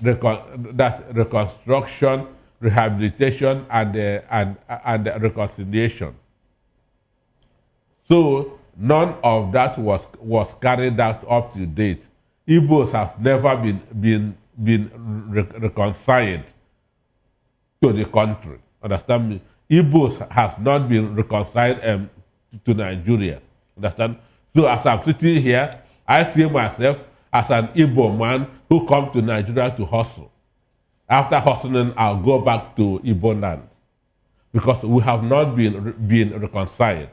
Speaker 23: that's reconstruction, rehabilitation, and reconciliation. So none of that was carried out up to date. Igbos have never been reconciled to the country. Understand me? Igbos has not been reconciled to Nigeria. Understand? So as I'm sitting here, I see myself as an Igbo man who come to Nigeria to hustle. After hustling, I'll go back to Igbo land, because we have not been reconciled.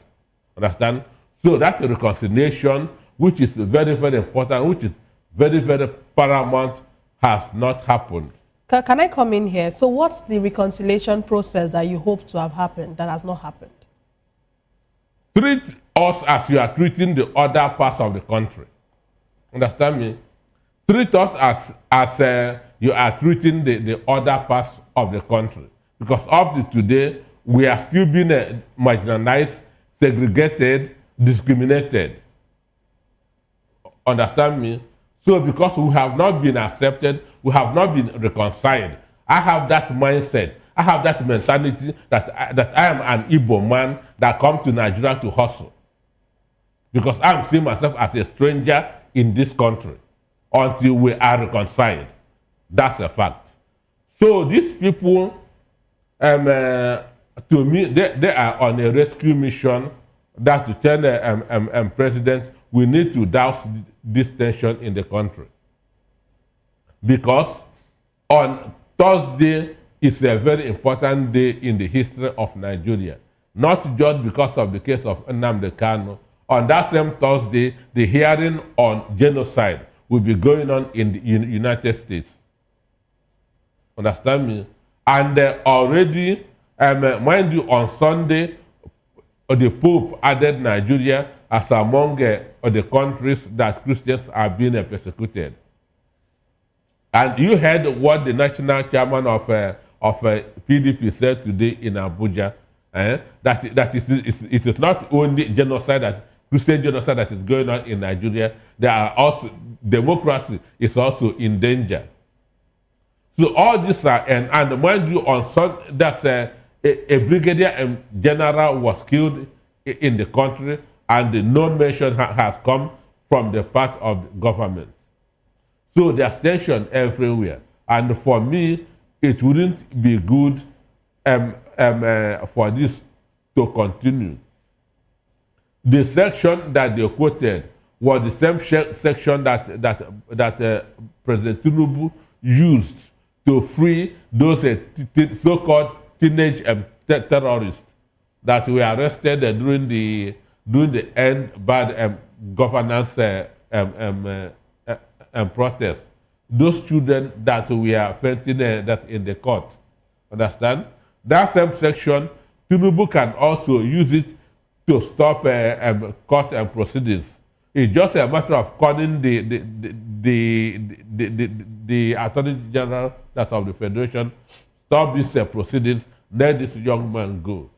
Speaker 23: Understand? So that reconciliation, which is very, very important, which is very, very paramount, has not happened.
Speaker 4: Can I come in here? So what's the reconciliation process that you hope to have happened that has not happened?
Speaker 23: Treat us as you are treating the other parts of the country. Understand me? Treat us as you are treating the other parts of the country. Because up to today, we are still being marginalized, segregated, discriminated. Understand me? So because we have not been accepted, we have not been reconciled. I have that mindset. I have that mentality that I am an Igbo man that comes to Nigeria to hustle. Because I'm seeing myself as a stranger in this country until we are reconciled. That's a fact. So these people, to me, they are on a rescue mission that to tell the president, we need to douse this tension in the country. Because on Thursday is a very important day in the history of Nigeria. Not just because of the case of Nnamdi Kanu. On that same Thursday, the hearing on genocide will be going on in the United States. Understand me? And already, mind you, on Sunday, the Pope added Nigeria as among the countries that Christians are being persecuted. And you heard what the national chairman of PDP said today in Abuja, that it is not only genocide, that Christian genocide that is going on in Nigeria, there are also, democracy is also in danger. So all these are, and mind you, on Sunday, that's a brigadier general was killed in the country, and no mention has come from the part of the government. So there's tension everywhere. And for me, it wouldn't be good for this to continue. The section that they quoted was the same section that President Tinubu used to free those so-called teenage terrorists that were arrested during the end bad governance protest. Those children that we are fighting that's in the court. Understand? That same section, Tinubu can also use it to stop court and proceedings. It's just a matter of calling the Attorney General that's of the Federation, stop these proceedings, let this young man go.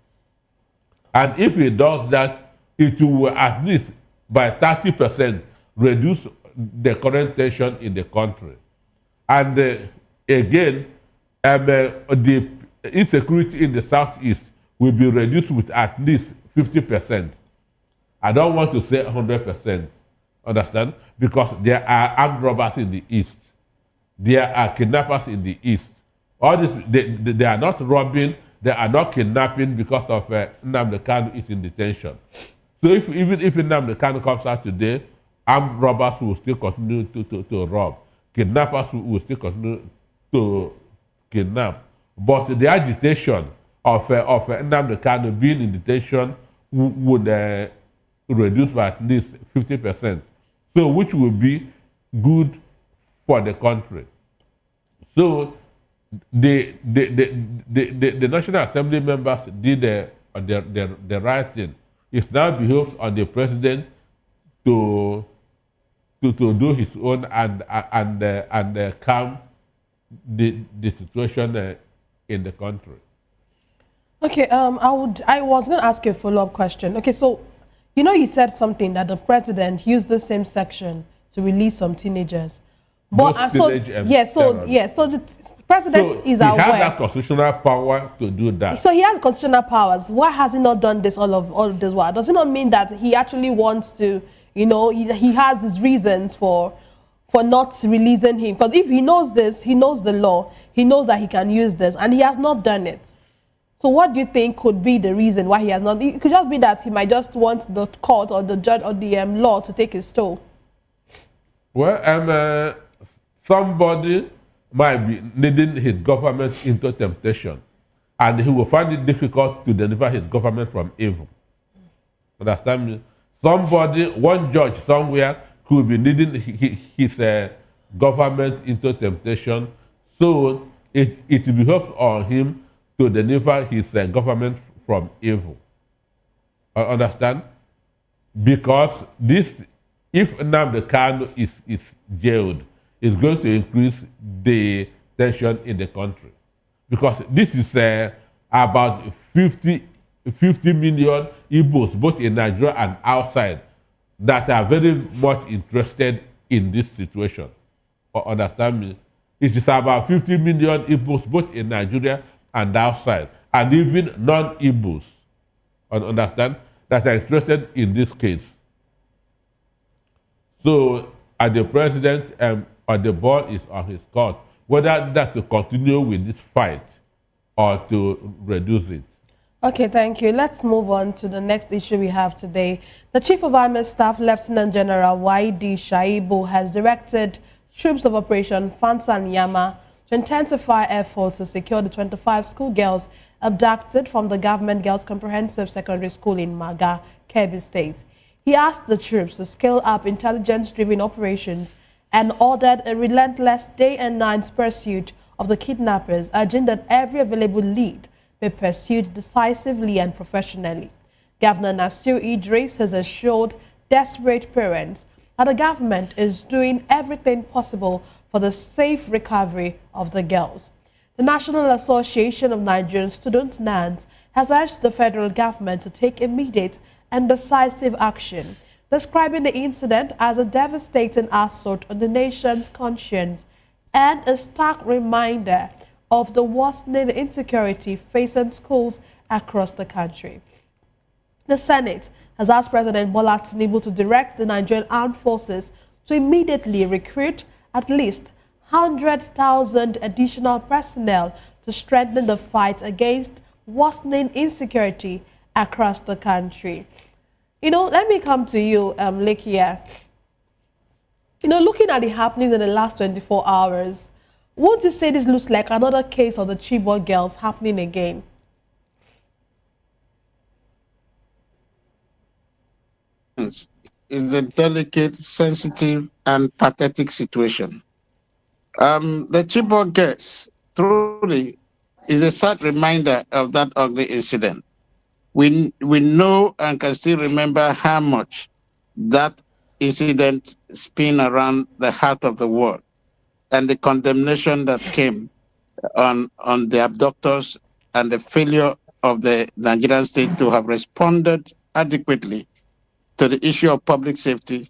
Speaker 23: And if he does that, it will at least by 30% reduce the current tension in the country. And again, the insecurity in the southeast will be reduced with at least 50%. I don't want to say 100%, understand? Because there are armed robbers in the east. There are kidnappers in the east, All this, they are not robbing, they are not kidnapping because of Nnamdi Kanu is in detention. So even if Nnamdi Kanu comes out today, armed robbers will still continue to rob. Kidnappers will still continue to kidnap. But the agitation of Nnamdi Kanu being in detention would reduce by at least 50%. So which will be good for the country. So the National Assembly members did the right thing. It now behoves on the president to do his own and calm the situation in the country.
Speaker 4: Okay, I was going to ask you a follow-up question. Okay, so you said something that the president used the same section to release some teenagers. But
Speaker 23: so
Speaker 4: the president is aware. He
Speaker 23: has that constitutional power to do that.
Speaker 4: So he has constitutional powers. Why has he not done this all of this while? Does it not mean that he actually wants to, he has his reasons for not releasing him? Because if he knows this, he knows the law, he knows that he can use this, and he has not done it. So what do you think could be the reason why he has not? It could just be that he might just want the court or the judge or the law to take his toll.
Speaker 23: Well, somebody might be leading his government into temptation, and he will find it difficult to deliver his government from evil. Understand me? One judge somewhere could be leading his government into temptation, so it behoves on him to deliver his government from evil. Understand? Because if Nnamdi Kanu is jailed, it's going to increase the tension in the country. Because this is about 50 million Igbos, both in Nigeria and outside, that are very much interested in this situation. Understand me? It is about 50 million Igbos, both in Nigeria and outside, and even non-Igbos, understand, that are interested in this case. So, at the president, the ball is on his court, whether that's to continue with this fight or to reduce it.
Speaker 4: Okay, thank you. Let's move on to the next issue we have today. The Chief of Army Staff, Lieutenant General Y.D. Shaibu, has directed troops of Operation Fansan Yama to intensify efforts to secure the 25 schoolgirls abducted from the Government Girls Comprehensive Secondary School in Maga, Kebbi State. He asked the troops to scale up intelligence-driven operations and ordered a relentless day and night pursuit of the kidnappers, urging that every available lead be pursued decisively and professionally. Governor Nasir Idris has assured desperate parents that the government is doing everything possible for the safe recovery of the girls. The National Association of Nigerian Students, NANS, has urged the federal government to take immediate and decisive action, describing the incident as a devastating assault on the nation's conscience and a stark reminder of the worsening insecurity facing schools across the country. The Senate has asked President Bola Tinubu to direct the Nigerian Armed Forces to immediately recruit at least 100,000 additional personnel to strengthen the fight against worsening insecurity across the country. Let me come to you, Lekia. Looking at the happenings in the last 24 hours, won't you say this looks like another case of the Chibok girls happening again?
Speaker 3: It's a delicate, sensitive, and pathetic situation. The Chibok girls truly is a sad reminder of that ugly incident. We know and can still remember how much that incident spun around the heart of the world, and the condemnation that came on the abductors and the failure of the Nigerian state to have responded adequately to the issue of public safety,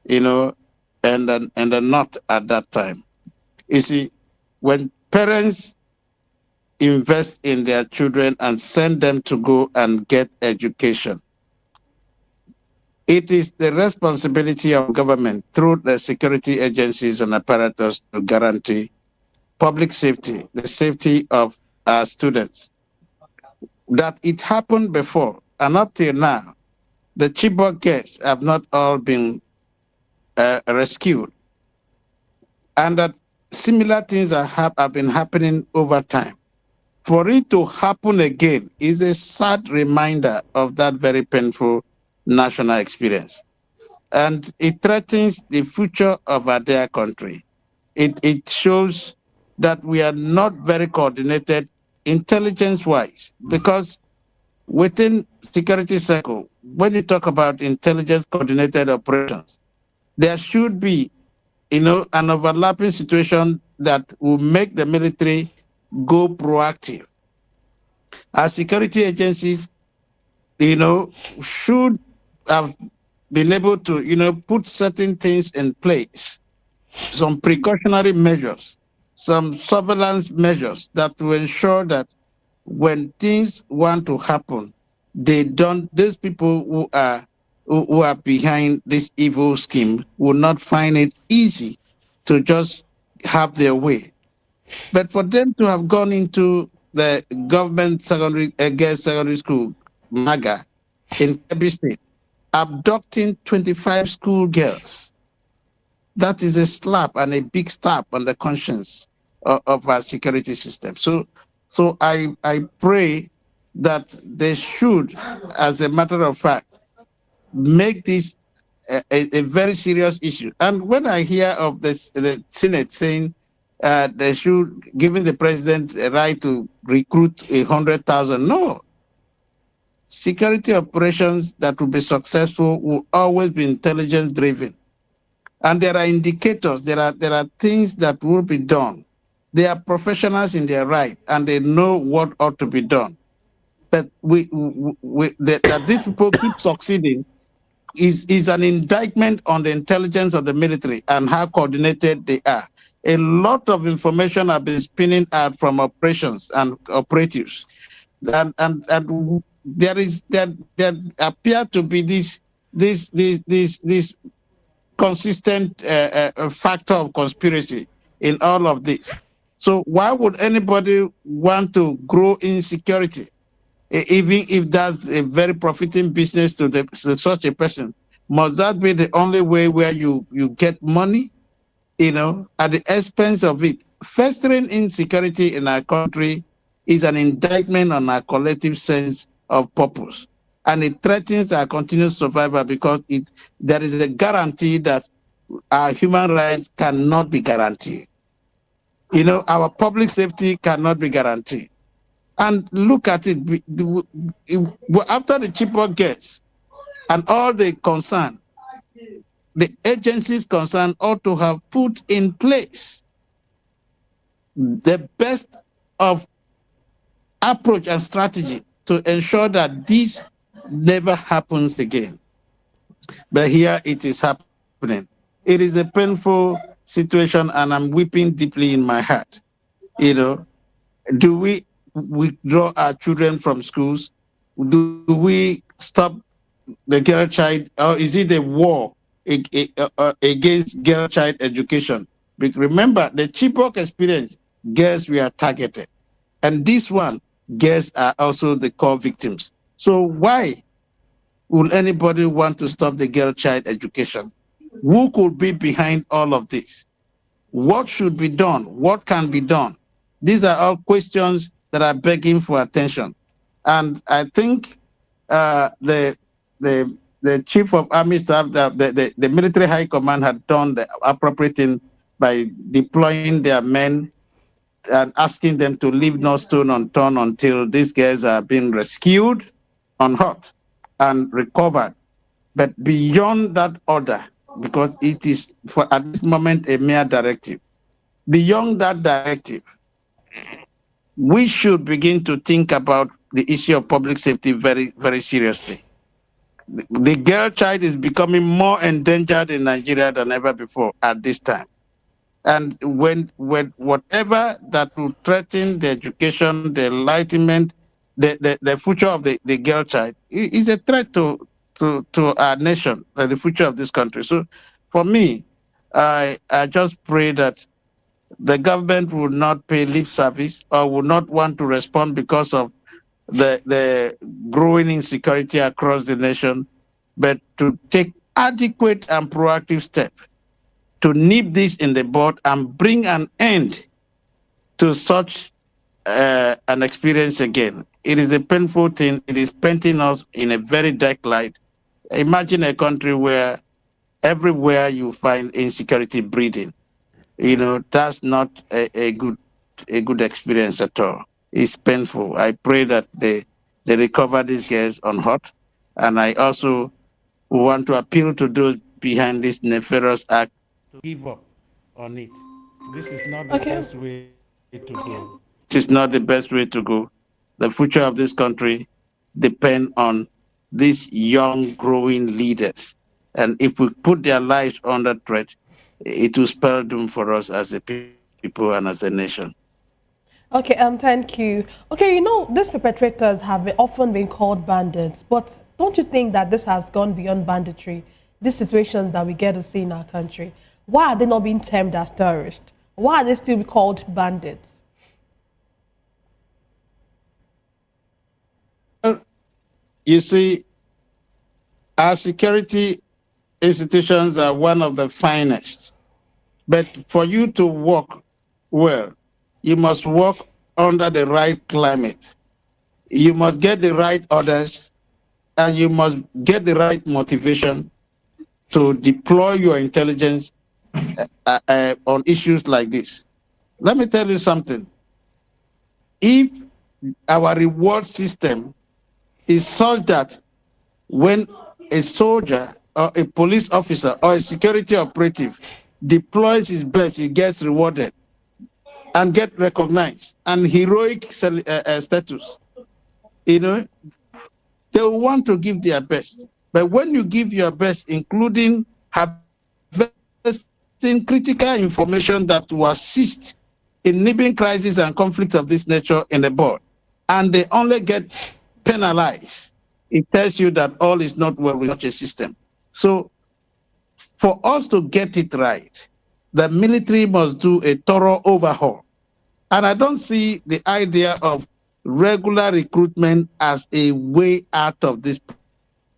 Speaker 3: and not at that time. You see, when parents invest in their children and send them to go and get education, it is the responsibility of government through the security agencies and apparatus to guarantee public safety, the safety of our students. That it happened before, and up till now, the Chibok girls have not all been rescued, and that similar things have been happening over time. For it to happen again is a sad reminder of that very painful national experience. And it threatens the future of our dear country. It shows that we are not very coordinated intelligence-wise, because within security circle, when you talk about intelligence coordinated operations, there should be, an overlapping situation that will make the military go proactive. Our security agencies, should have been able to, put certain things in place, some precautionary measures, some surveillance measures that will ensure that when things want to happen, these people who are behind this evil scheme will not find it easy to just have their way. But for them to have gone into the government girls' secondary school, MAGA, in Kebbi State, abducting 25 school girls, that is a slap and a big slap on the conscience of our security system. So I pray that they should, as a matter of fact, make this a very serious issue. And when I hear of the Senate saying they should, giving the president a right to recruit 100,000, no. Security operations that will be successful will always be intelligence driven. And there are indicators, there are things that will be done. They are professionals in their right, and they know what ought to be done. But that these people keep succeeding is an indictment on the intelligence of the military and how coordinated they are. A lot of information have been spinning out from operations and operatives, and there appear to be this consistent factor of conspiracy in all of this. So why would anybody want to grow insecurity, even if that's a very profiting business to such a person? Must that be the only way where you get money, at the expense of it? Festering insecurity in our country is an indictment on our collective sense of purpose, and it threatens our continuous survival, because there is a guarantee that our human rights cannot be guaranteed. Our public safety cannot be guaranteed. And look at it, after the Chibok girls and all the concern, the agencies concerned ought to have put in place the best of approach and strategy to ensure that this never happens again. But here it is happening. It is a painful situation, and I'm weeping deeply in my heart. Do we withdraw our children from schools? Do we stop the girl child, or is it a war against girl child education? Because remember, the Chibok experience, girls were targeted, and this one, girls are also the core victims. So why would anybody want to stop the girl child education? Who could be behind all of this? What should be done? What can be done? These are all questions that are begging for attention. And I think the chief of army staff, the military high command had done the appropriate thing by deploying their men and asking them to leave no stone unturned until these guys are being rescued, unhurt, and recovered. But beyond that order, because it is at this moment a mere directive, beyond that directive, we should begin to think about the issue of public safety very, very seriously. The girl child is becoming more endangered in Nigeria than ever before at this time. And when whatever that will threaten the education, the enlightenment, the future of the girl child is a threat to our nation and the future of this country. So for me, I just pray that the government would not pay lip service or would not want to respond because of the growing insecurity across the nation, but to take adequate and proactive steps to nip this in the bud and bring an end to such an experience again. It is a painful thing. It is painting us in a very dark light. Imagine a country where everywhere you find insecurity breeding. You know, that's not a good experience at all. It's painful. I pray that they recover these girls unhurt. And I also want to appeal to those behind this nefarious act to give up on it. This is not the best way to go. It is not the best way to go. The future of this country depends on these young, growing leaders. And if we put their lives under threat, it will spell doom for us as a people and as a nation.
Speaker 4: Okay, thank you. Okay, you know, these perpetrators have often been called bandits, but don't you think that this has gone beyond banditry? These situations that we get to see in our country, why are they not being termed as terrorists? Why are they still called bandits?
Speaker 3: You see, our security institutions are one of the finest. But for you to work well, you must work under the right climate. You must get the right orders, and you must get the right motivation to deploy your intelligence on issues like this. Let me tell you something. If our reward system is such that when a soldier or a police officer or a security operative deploys his best, he gets rewarded and get recognized and heroic status, you know, they will want to give their best. But when you give your best, including harvesting critical information that will assist in nibbling crises and conflicts of this nature in the board, and they only get penalized, it tells you that all is not well with such a system. So for us to get it right, the military must do a thorough overhaul. And I don't see the idea of regular recruitment as a way out of this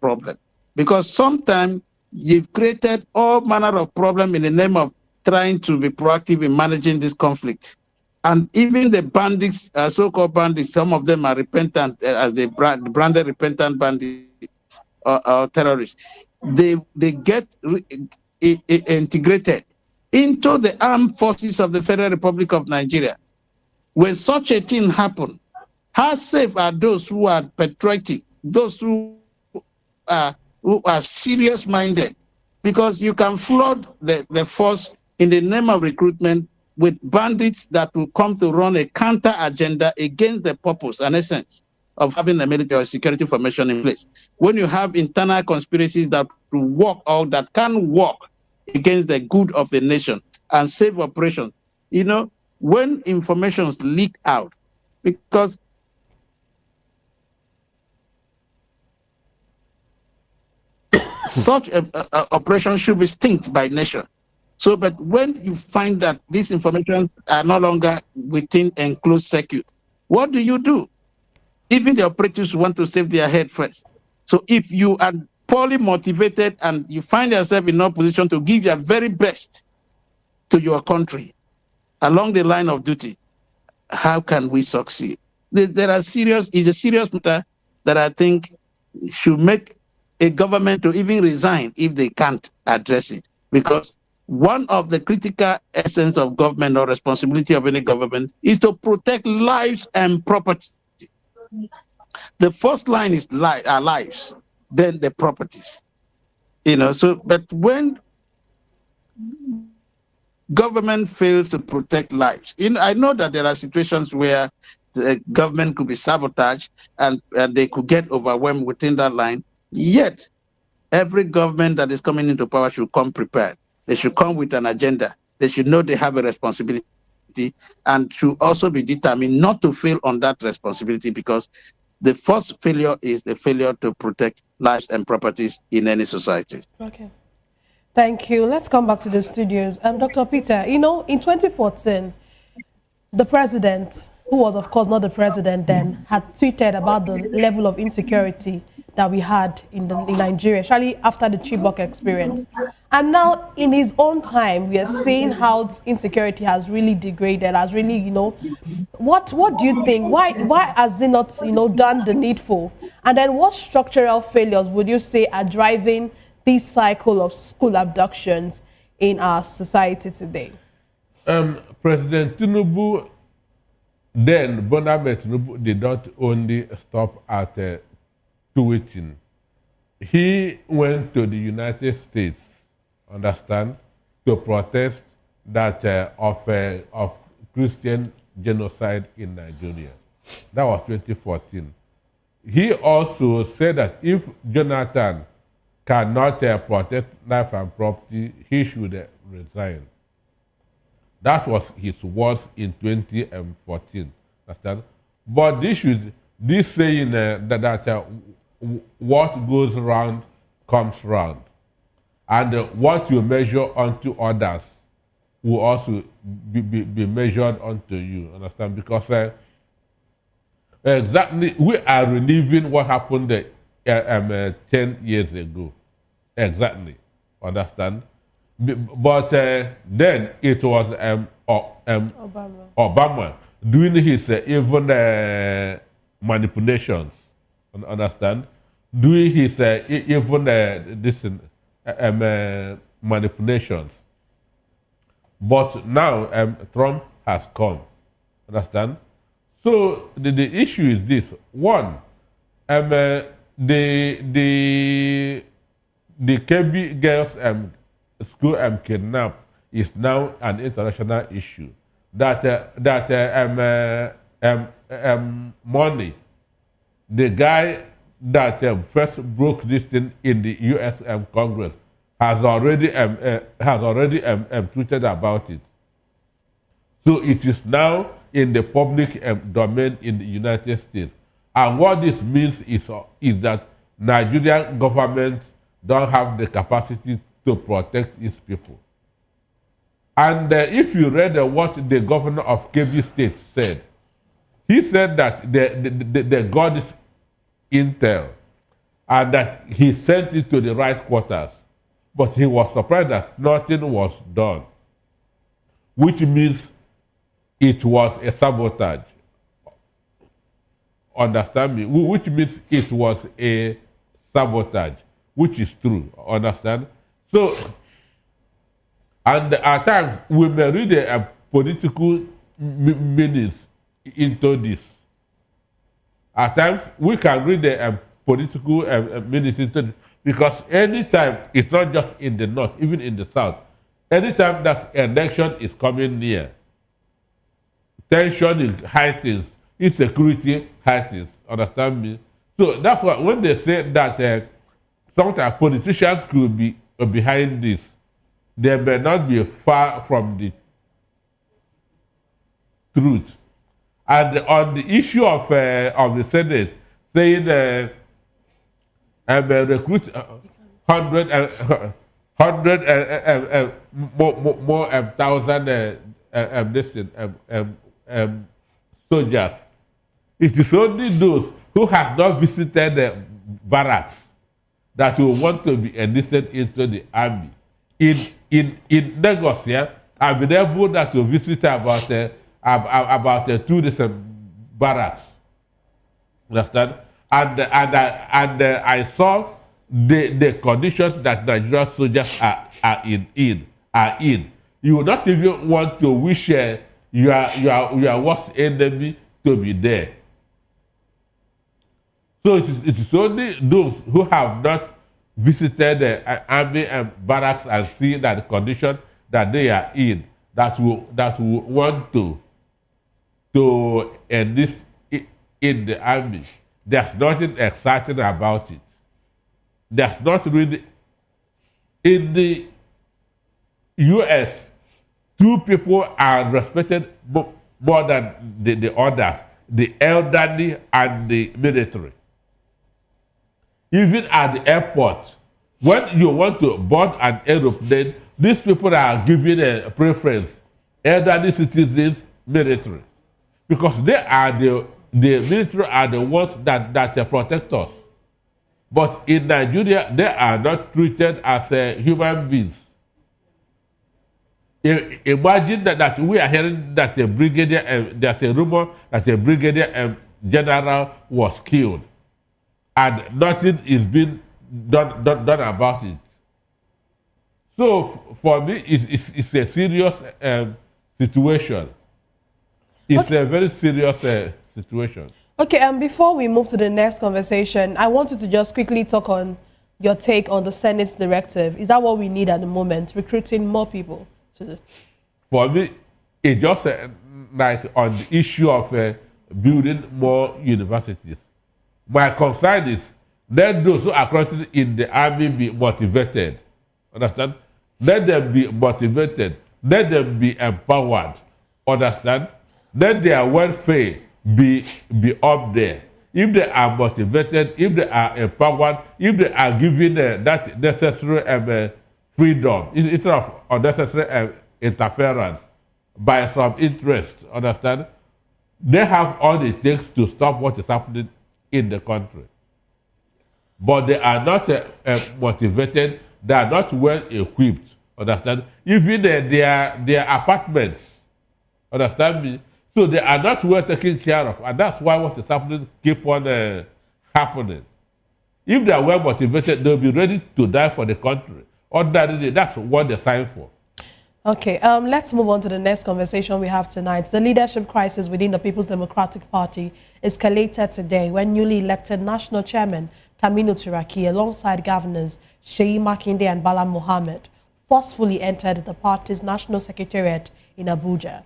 Speaker 3: problem. Because sometimes you've created all manner of problem in the name of trying to be proactive in managing this conflict. And even the bandits, so-called bandits, some of them are repentant, as they branded repentant bandits or terrorists. They get integrated into the armed forces of the Federal Republic of Nigeria. When such a thing happens, how safe are those who are patriotic, those who are serious-minded? Because you can flood the force in the name of recruitment with bandits that will come to run a counter agenda against the purpose and essence of having a military or security formation in place. When you have internal conspiracies that will work or that can work against the good of the nation and save operations, you know, when informations leak out, because such a operation should be stinked by nation. So, but when you find that these informations are no longer within enclosed circuit, what do? Even the operatives want to save their head first. So if you are poorly motivated and you find yourself in no position to give your very best to your country along the line of duty, how can we succeed? It's a serious matter that I think should make a government to even resign if they can't address it. Because one of the critical essence of government or responsibility of any government is to protect lives and property. The first line is our lives, then the properties. You know, so, but when government fails to protect lives, I know that there are situations where the government could be sabotaged and they could get overwhelmed within that line. Yet, every government that is coming into power should come prepared. They should come with an agenda. They should know they have a responsibility and should also be determined not to fail on that responsibility, because the first failure is the failure to protect lives and properties in any society.
Speaker 4: Okay. Thank you. Let's come back to the studios. Dr. Peter, you know, in 2014, the president, who was of course not the president then, had tweeted about the level of insecurity that we had in Nigeria, especially after the Chibok experience. And now, in his own time, we are seeing how insecurity has really degraded, has really, you know, what do you think? Why has he not, you know, done the needful? And then what structural failures would you say are driving this cycle of school abductions in our society today?
Speaker 23: President Tinubu, then Bola Ahmed Tinubu, did not only stop at tweeting. He went to the United States, understand, to protest that of Christian genocide in Nigeria. That was 2014. He also said that if Jonathan cannot protect life and property, he should resign. That was his words in 2014. Understand? But this saying that what goes round comes round, and what you measure unto others will also be measured unto you. Understand? Because exactly we are reliving what happened 10 years ago. Exactly. Understand? But then it was Obama doing his even manipulations. Understand? Doing his even manipulations. But now Trump has come. Understand? So the issue is this: one, the KB girls school kidnap is now an international issue. Money, the guy that first broke this thing in the U.S. Congress, has already tweeted about it. So it is now in the public domain in the United States. And what this means is that Nigerian government don't have the capacity to protect its people. And if you read what the governor of Kebbi State said, he said that they got this intel and that he sent it to the right quarters. But he was surprised that nothing was done, which means it was a sabotage. Understand me? Which means it was a sabotage, which is true. Understand? So, and at times we may read a political meanings into this. At times we can read a political meanings into this, because anytime, it's not just in the north, even in the south, anytime that election is coming near, tension is heightened, insecurity heightens. Understand me? So that's why when they say that sometimes politicians could be behind this, they may not be far from the truth. And on the issue of the Senate saying recruit 100 more thousand soldiers, it is only those who have not visited the barracks that will want to be enlisted into the army. In Lagos here, I've been able to visit about 2 different barracks. Understand? And I saw the conditions that Nigerian soldiers are in. You would not even want to wish your worst enemy to be there. So it is only those who have not visited the army and barracks and see that the condition that they are in that will want to enlist in the army. There's nothing exciting about it. There's not really. In the US, 2 people are respected more than the others: the elderly and the military. Even at the airport, When you want to board an aeroplane, these people are giving a preference, elderly citizens, military, because they are the military are the ones that protect us. But in Nigeria, they are not treated as human beings. Imagine that we are hearing that a brigadier, there's a rumor that a brigadier general was killed, and nothing is being done about it. So for me, it's a serious situation. It's a very serious situation.
Speaker 4: Okay, before we move to the next conversation, I wanted to just quickly talk on your take on the Senate's directive. Is that what we need at the moment, recruiting more people?
Speaker 23: For me, it's just like on the issue of building more universities. My concern is let those who are currently in the army be motivated. Understand? Let them be motivated. Let them be empowered. Understand? Let their welfare be up there. If they are motivated, if they are empowered, if they are given that necessary freedom, instead of unnecessary interference by some interest, understand? They have all it takes to stop what is happening in the country. But they are not motivated, they are not well equipped, understand? Even their apartments, understand me? So they are not well taken care of, and that's why what is happening keep on happening. If they are well motivated, they'll be ready to die for the country. Ordinarily, that's what they sign for.
Speaker 4: Okay, let's move on to the next conversation we have tonight. The leadership crisis within the People's Democratic Party escalated today when newly elected National Chairman Taminu Turaki, alongside governors Sheyi Makinde and Bala Mohammed, forcefully entered the party's national secretariat in Abuja.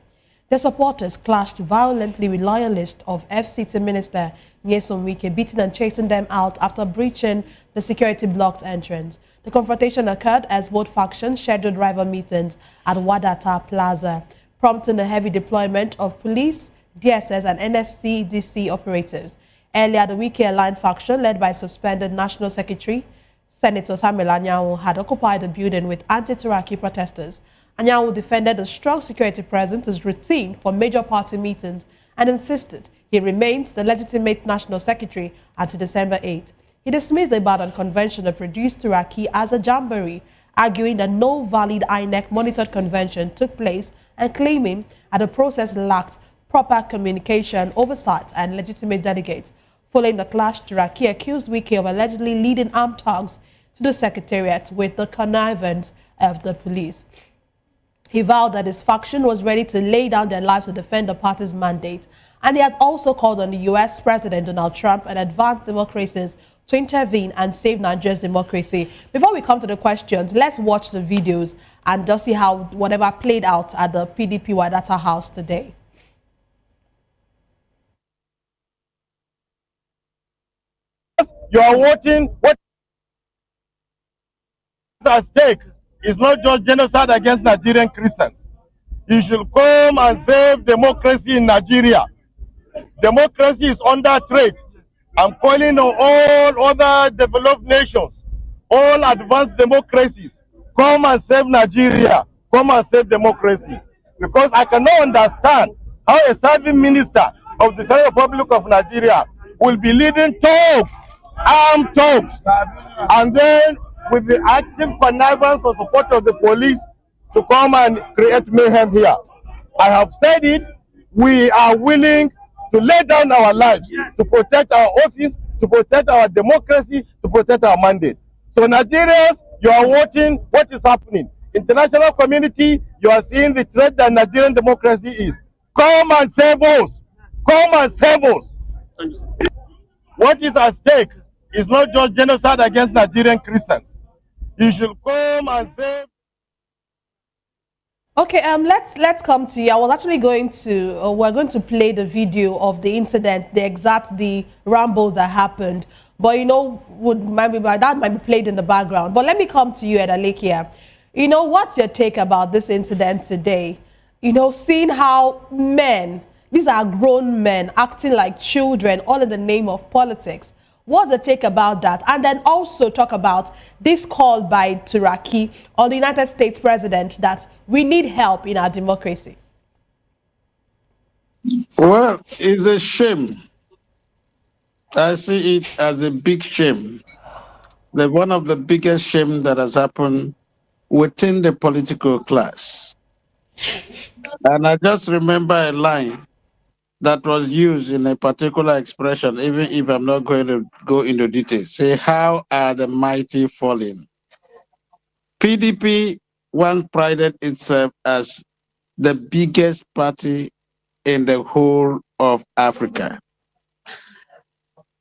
Speaker 4: Their supporters clashed violently with loyalists of FCT Minister Nyesom Wike, beating and chasing them out after breaching the security-blocked entrance. The confrontation occurred as both factions scheduled rival meetings at Wadata Plaza, prompting a heavy deployment of police, DSS and NSCDC operatives. Earlier, the Wike-aligned faction, led by suspended National Secretary Senator Samuel Anyanwu, had occupied the building with anti-Turaki protesters. Anyanwu defended a strong security presence as routine for major party meetings and insisted he remains the legitimate National Secretary until December 8. He dismissed the Ibadan convention that produced Turaki as a jamboree, arguing that no valid INEC monitored convention took place and claiming that the process lacked proper communication, oversight and legitimate delegates. Following the clash, Turaki accused Wike of allegedly leading armed thugs to the secretariat with the connivance of the police. He vowed that his faction was ready to lay down their lives to defend the party's mandate, and he has also called on the U.S. President Donald Trump and advanced democracies to intervene and save Nigeria's democracy. Before we come to the questions, let's watch the videos and just see how whatever played out at the PDP Wadata House today.
Speaker 5: You are watching what is at stake is not just genocide against Nigerian Christians. You should come and save democracy in Nigeria. Democracy is under threat. I'm calling on all other developed nations, all advanced democracies, come and save Nigeria, come and save democracy. Because I cannot understand how a serving minister of the Federal Republic of Nigeria will be leading talks, armed talks, and then with the active connivance or support of the police to come and create mayhem here. I have said it, we are willing to lay down our lives to protect our office, to protect our democracy, to protect our mandate. So Nigerians, you are watching what is happening. International community, you are seeing the threat that Nigerian democracy is. Come and save us. Come and save us. What is at stake is not just genocide against Nigerian Christians. You should come and save.
Speaker 4: Okay, let's come to you. I was actually going to we're going to play the video of the incident, the rambles that happened. But you know, that might be played in the background. But let me come to you, Edalekia. You know, what's your take about this incident today? You know, seeing how men, these are grown men, acting like children, all in the name of politics. What's the take about that? And then also talk about this call by Turaki on the United States president that we need help in our democracy.
Speaker 3: Well, it's a shame. I see it as a big shame. One of the biggest shame that has happened within the political class. And I just remember a line that was used in a particular expression, even if I'm not going to go into details. Say, how are the mighty falling? PDP once prided itself as the biggest party in the whole of Africa.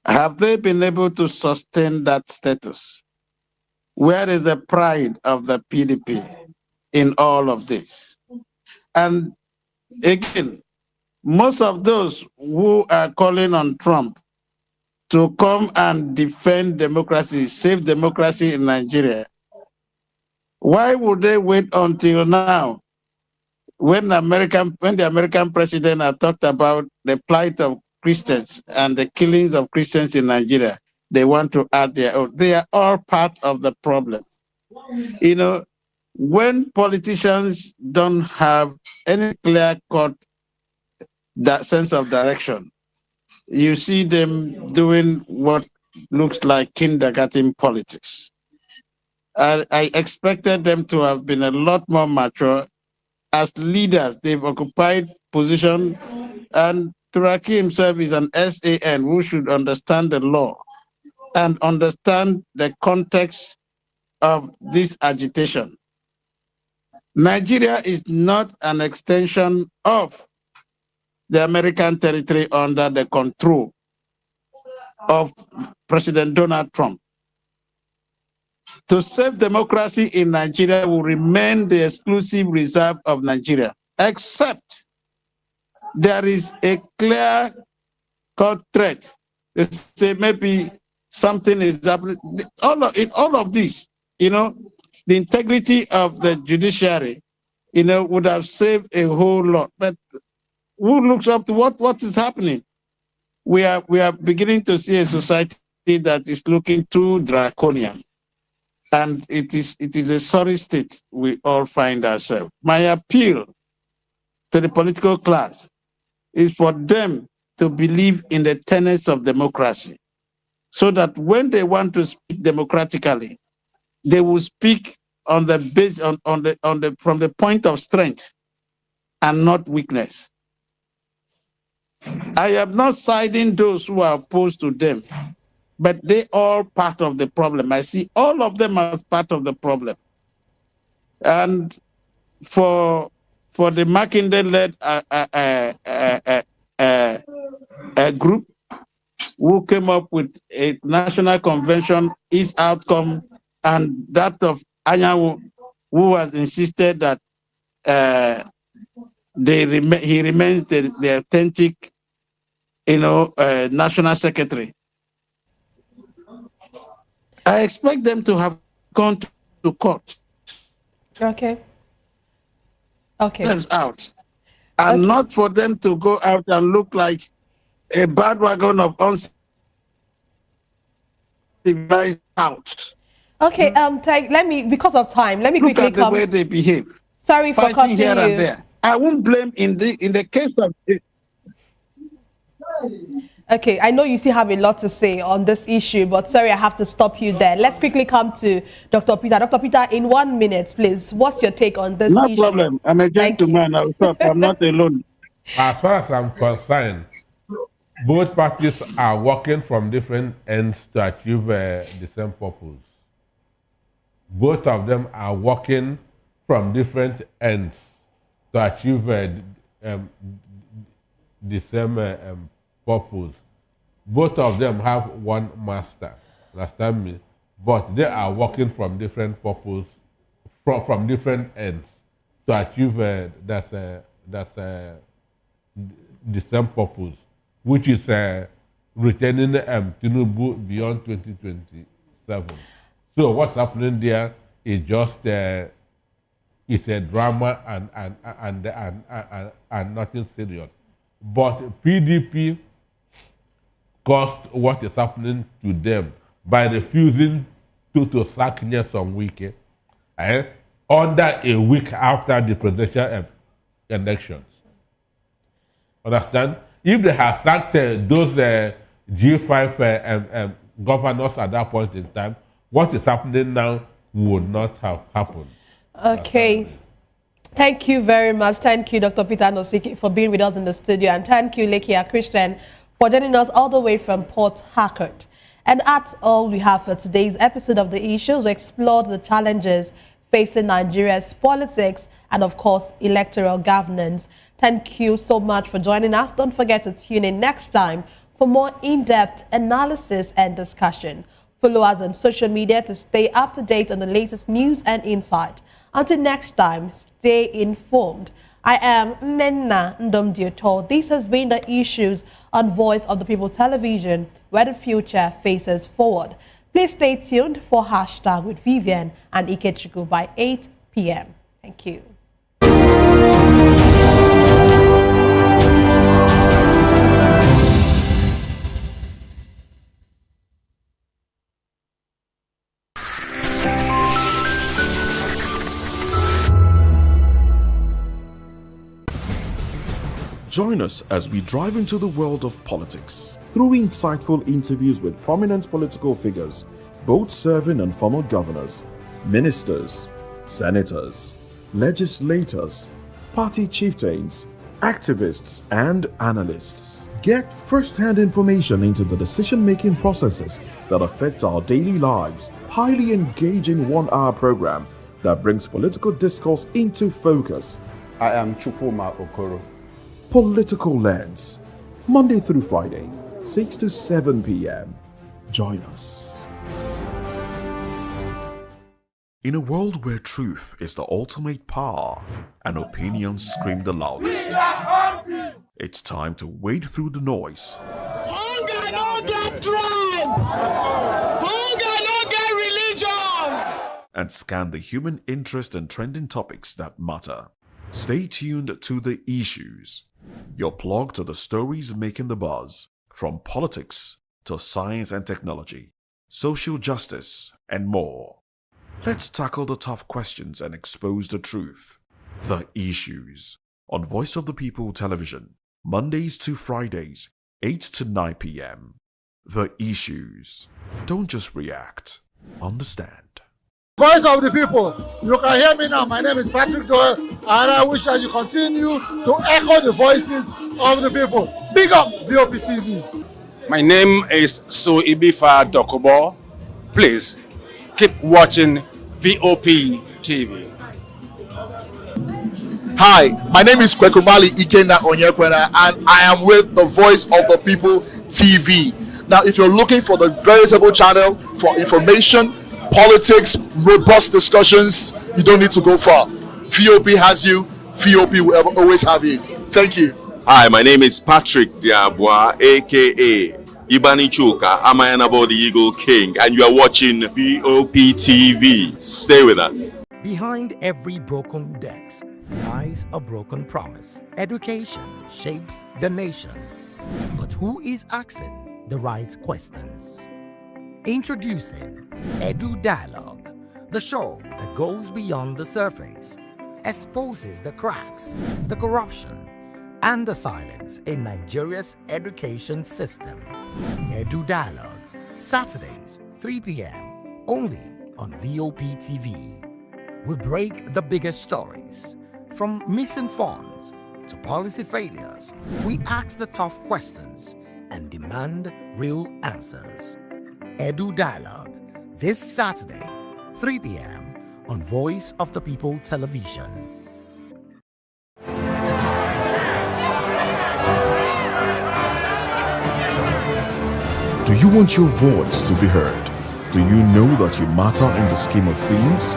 Speaker 3: Have they been able to sustain that status? Where is the pride of the PDP in all of this? And again, most of those who are calling on Trump to come and defend democracy, save democracy in Nigeria, why would they wait until now when the American president had talked about the plight of Christians and the killings of Christians in Nigeria? They want to add their own. They are all part of the problem. You know, when politicians don't have any clear-cut that sense of direction, you see them doing what looks like kindergarten politics. I expected them to have been a lot more mature. As leaders, they've occupied position, and Turaki himself is an SAN who should understand the law and understand the context of this agitation. Nigeria is not an extension of the American territory under the control of President Donald Trump. To save democracy in Nigeria will remain the exclusive reserve of Nigeria, except there is a clear-cut threat. Let's say maybe something is happening. All of this, you know, the integrity of the judiciary, you know, would have saved a whole lot. But who looks up to what is happening? We are beginning to see a society that is looking too draconian. And it is a sorry state we all find ourselves. My appeal to the political class is for them to believe in the tenets of democracy, so that when they want to speak democratically, they will speak on the base from the point of strength and not weakness. I am not siding those who are opposed to them, but they are part of the problem. I see all of them as part of the problem. And for the Mackinday-led group who came up with a national convention, its outcome, and that of Anyanwu, who has insisted that he remains the authentic, national secretary. I expect them to have gone to court.
Speaker 4: Okay.
Speaker 3: Out. And not for them to go out and look like a bandwagon of uncivilized out.
Speaker 4: Okay, because of time, let me
Speaker 3: Look
Speaker 4: quickly
Speaker 3: at the way they behave.
Speaker 4: Sorry for cutting
Speaker 3: here
Speaker 4: you.
Speaker 3: And there. I won't blame in the case of it.
Speaker 4: Okay, I know you still have a lot to say on this issue, but sorry, I have to stop you there. Let's quickly come to Dr. Peter. Dr. Peter, in 1 minute, please. What's your take on this issue?
Speaker 3: No problem. I'm a gentleman. I'll stop. I'm not alone.
Speaker 23: As far as I'm concerned, both parties are working from different ends to achieve the same purpose. Both of them are working from different ends to achieve the same purpose. Both of them have one master, understand me? But they are working from different purpose, from different ends to achieve the same purpose, which is returning Tinubu beyond 2027. So what's happening there is just it's a drama and nothing serious. But PDP caused what is happening to them by refusing to sack Nyesom Wike under a week after the presidential elections. Understand? If they had sacked those G5 governors at that point in time, what is happening now would not have happened.
Speaker 4: Okay. Thank you very much. Thank you, Dr. Peter Nosiki, for being with us in the studio. And thank you, Lekia Christian, for joining us all the way from Port Harcourt. And that's all we have for today's episode of The Issues. We explored the challenges facing Nigeria's politics and, of course, electoral governance. Thank you so much for joining us. Don't forget to tune in next time for more in-depth analysis and discussion. Follow us on social media to stay up to date on the latest news and insight. Until next time, stay informed. I am Nnenna Ndomdioto. This has been The Issues on Voice of the People Television, where the future faces forward. Please stay tuned for Hashtag with Vivian and Ikechukwu by 8 p.m. Thank you.
Speaker 2: Join us as we drive into the world of politics through insightful interviews with prominent political figures, both serving and former governors, ministers, senators, legislators, party chieftains, activists, and analysts. Get first-hand information into the decision-making processes that affect our daily lives. Highly engaging one-hour program that brings political discourse into focus.
Speaker 27: I am Chukwuma Okoro.
Speaker 2: Political Lens, Monday through Friday, 6 to 7 p.m. Join us. In a world where truth is the ultimate power and opinions scream the loudest, it's time to wade through the noise.
Speaker 16: Hunger no get tribe. Hunger no get religion.
Speaker 2: And scan the human interest and trending topics that matter. Stay tuned to The Issues, your plug to the stories making the buzz, from politics to science and technology, social justice, and more. Let's tackle the tough questions and expose the truth. The Issues on Voice of the People Television, Mondays to Fridays, 8 to 9 p.m. The Issues. Don't just react, understand.
Speaker 7: Voice of the people, you can hear me now. My name is Patrick Doyle, and I wish that you continue to echo the voices of the people. Big up VOP TV.
Speaker 17: My name is Suibifa Dokubo. Please keep watching VOP TV.
Speaker 11: Hi, my name is Kwekumali Ikenna Onyekwena, and I am with the Voice of the People TV. Now, if you're looking for the veritable channel for information, politics, robust discussions, you don't need to go far. VOP has you. VOP will always have you. Thank you.
Speaker 12: Hi, my name is Patrick Diabwa, aka Ibani Chuka, Amayanabo the Eagle King, and you are watching VOP TV. Stay with us.
Speaker 18: Behind every broken desk lies a broken promise. Education shapes the nations. But who is asking the right questions? Introducing Edu Dialogue, the show that goes beyond the surface, exposes the cracks, the corruption, and the silence in Nigeria's education system. Edu Dialogue, Saturdays, 3 p.m., only on VOP TV. We break the biggest stories, from missing funds to policy failures. We ask the tough questions and demand real answers. Edu Dialogue, this Saturday, 3 p.m. on Voice of the People Television.
Speaker 2: Do you want your voice to be heard? Do you know that you matter in the scheme of things?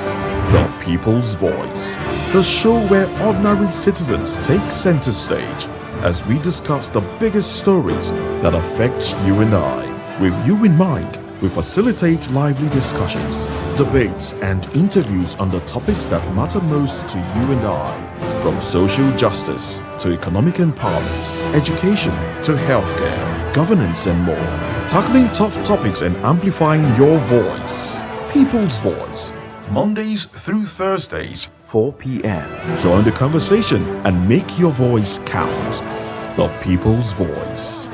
Speaker 2: The People's Voice, the show where ordinary citizens take center stage as we discuss the biggest stories that affect you and I. With you in mind, we facilitate lively discussions, debates, and interviews on the topics that matter most to you and I. From social justice to economic empowerment, education to healthcare, governance and more. Tackling tough topics and amplifying your voice. People's Voice. Mondays through Thursdays, 4 p.m. Join the conversation and make your voice count. The People's Voice.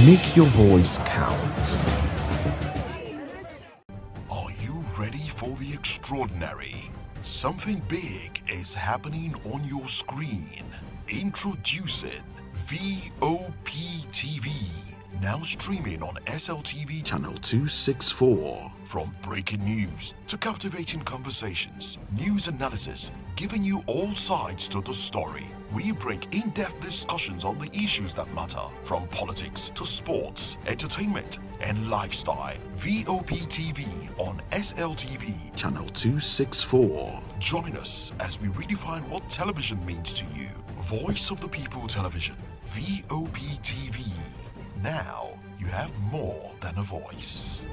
Speaker 2: Make your voice count.
Speaker 19: Are you ready for the extraordinary? Something big is happening on your screen. Introducing VOP TV. Now streaming on SLTV channel 264. From breaking news to captivating conversations, news analysis, giving you all sides to the story. We bring in-depth discussions on the issues that matter, from politics to sports, entertainment, and lifestyle. VOP TV on SLTV channel 264. Join us as we redefine what television means to you. Voice of the People Television, VOP TV. Now you have more than a voice.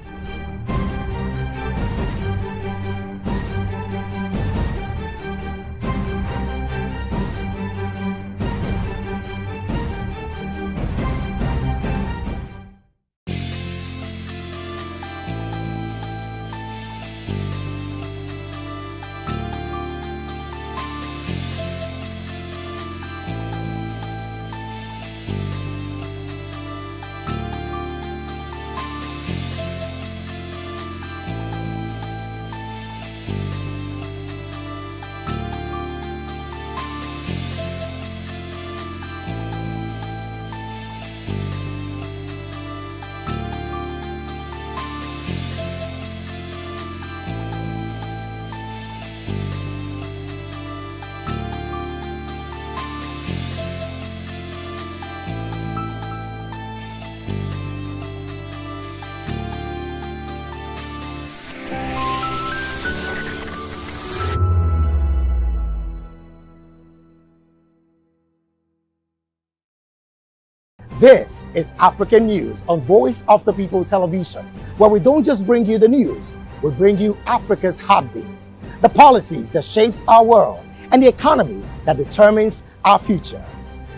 Speaker 20: This is African News on Voice of the People Television, where we don't just bring you the news, we bring you Africa's heartbeats, the policies that shapes our world, and the economy that determines our future.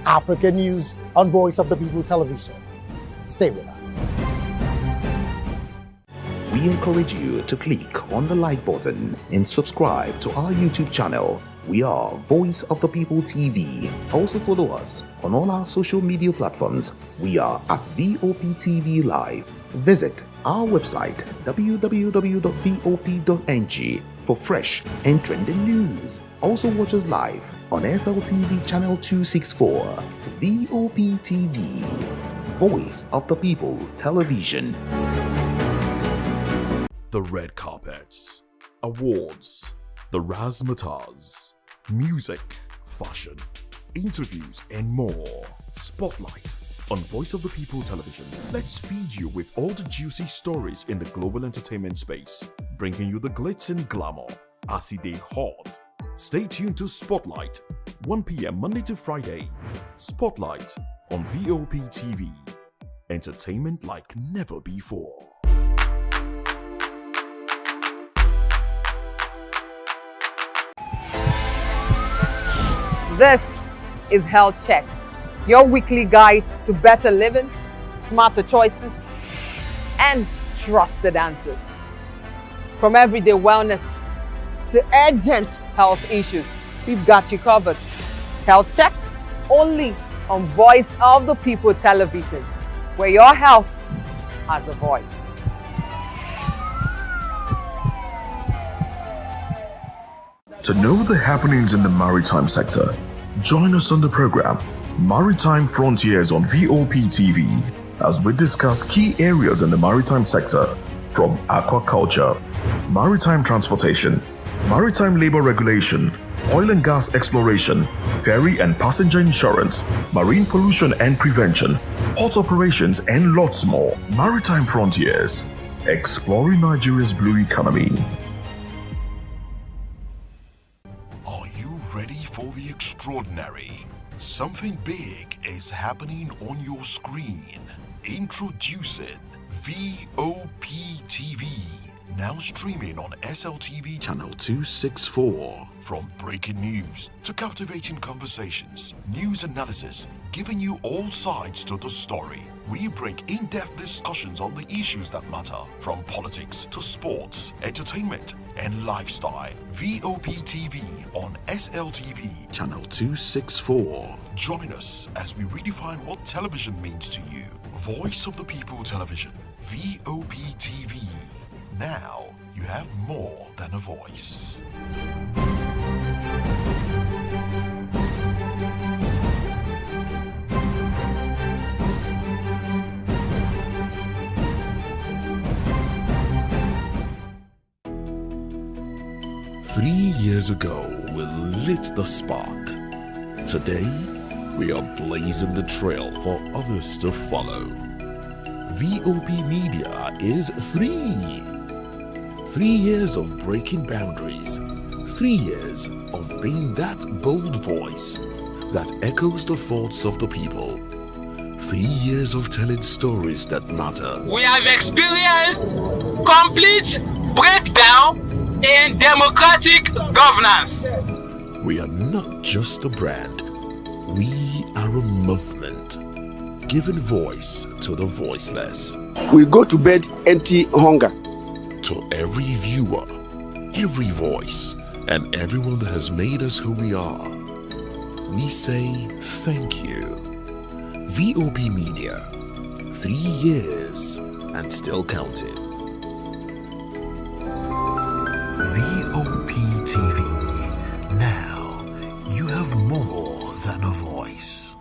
Speaker 20: African News on Voice of the People Television. Stay with us.
Speaker 1: We encourage you to click on the like button and subscribe to our YouTube channel. We are Voice of the People TV. Also follow us on all our social media platforms. We are at VOP TV Live. Visit our website www.vop.ng for fresh and trending news. Also watch us live on SLTV channel 264. VOP TV. Voice of the People Television.
Speaker 2: The red carpets, awards, the razzmatazz, music, fashion, interviews, and more. Spotlight on Voice of the People Television. Let's feed you with all the juicy stories in the global entertainment space, bringing you the glitz and glamour as they hot. Stay tuned to Spotlight, 1 p.m. Monday to Friday. Spotlight on VOP TV. Entertainment like never before.
Speaker 21: This is Health Check, your weekly guide to better living, smarter choices, and trusted answers. From everyday wellness to urgent health issues, we've got you covered. Health Check, only on Voice of the People Television, where your health has a voice.
Speaker 2: To know the happenings in the maritime sector, join us on the program Maritime Frontiers on VOP TV as we discuss key areas in the maritime sector, from aquaculture, maritime transportation, maritime labor regulation, oil and gas exploration, ferry and passenger insurance, marine pollution and prevention, port operations, and lots more. Maritime Frontiers, exploring Nigeria's blue economy.
Speaker 19: Are you ready for the extraordinary? Something big is happening on your screen. Introducing VOP TV. Now streaming on SLTV channel 264. From breaking news to captivating conversations, news analysis, giving you all sides to the story. We bring in-depth discussions on the issues that matter, from politics to sports, entertainment, and lifestyle. VOP TV on SLTV, channel 264. Join us as we redefine what television means to you. Voice of the People Television, VOP TV. Now, you have more than a voice. Years ago, we lit the spark. Today, we are blazing the trail for others to follow. VOP Media is 3 years of breaking boundaries. 3 years of being that bold voice that echoes the thoughts of the people. 3 years of telling stories that matter.
Speaker 16: We have experienced complete breakdown in democratic governance.
Speaker 19: We are not just a brand, we are a movement, giving voice to the voiceless.
Speaker 6: We go to bed empty hunger.
Speaker 19: To every viewer, every voice, and everyone that has made us who we are, we say thank you. VOP Media, 3 years and still counting. VOP TV. Now, you have more than a voice.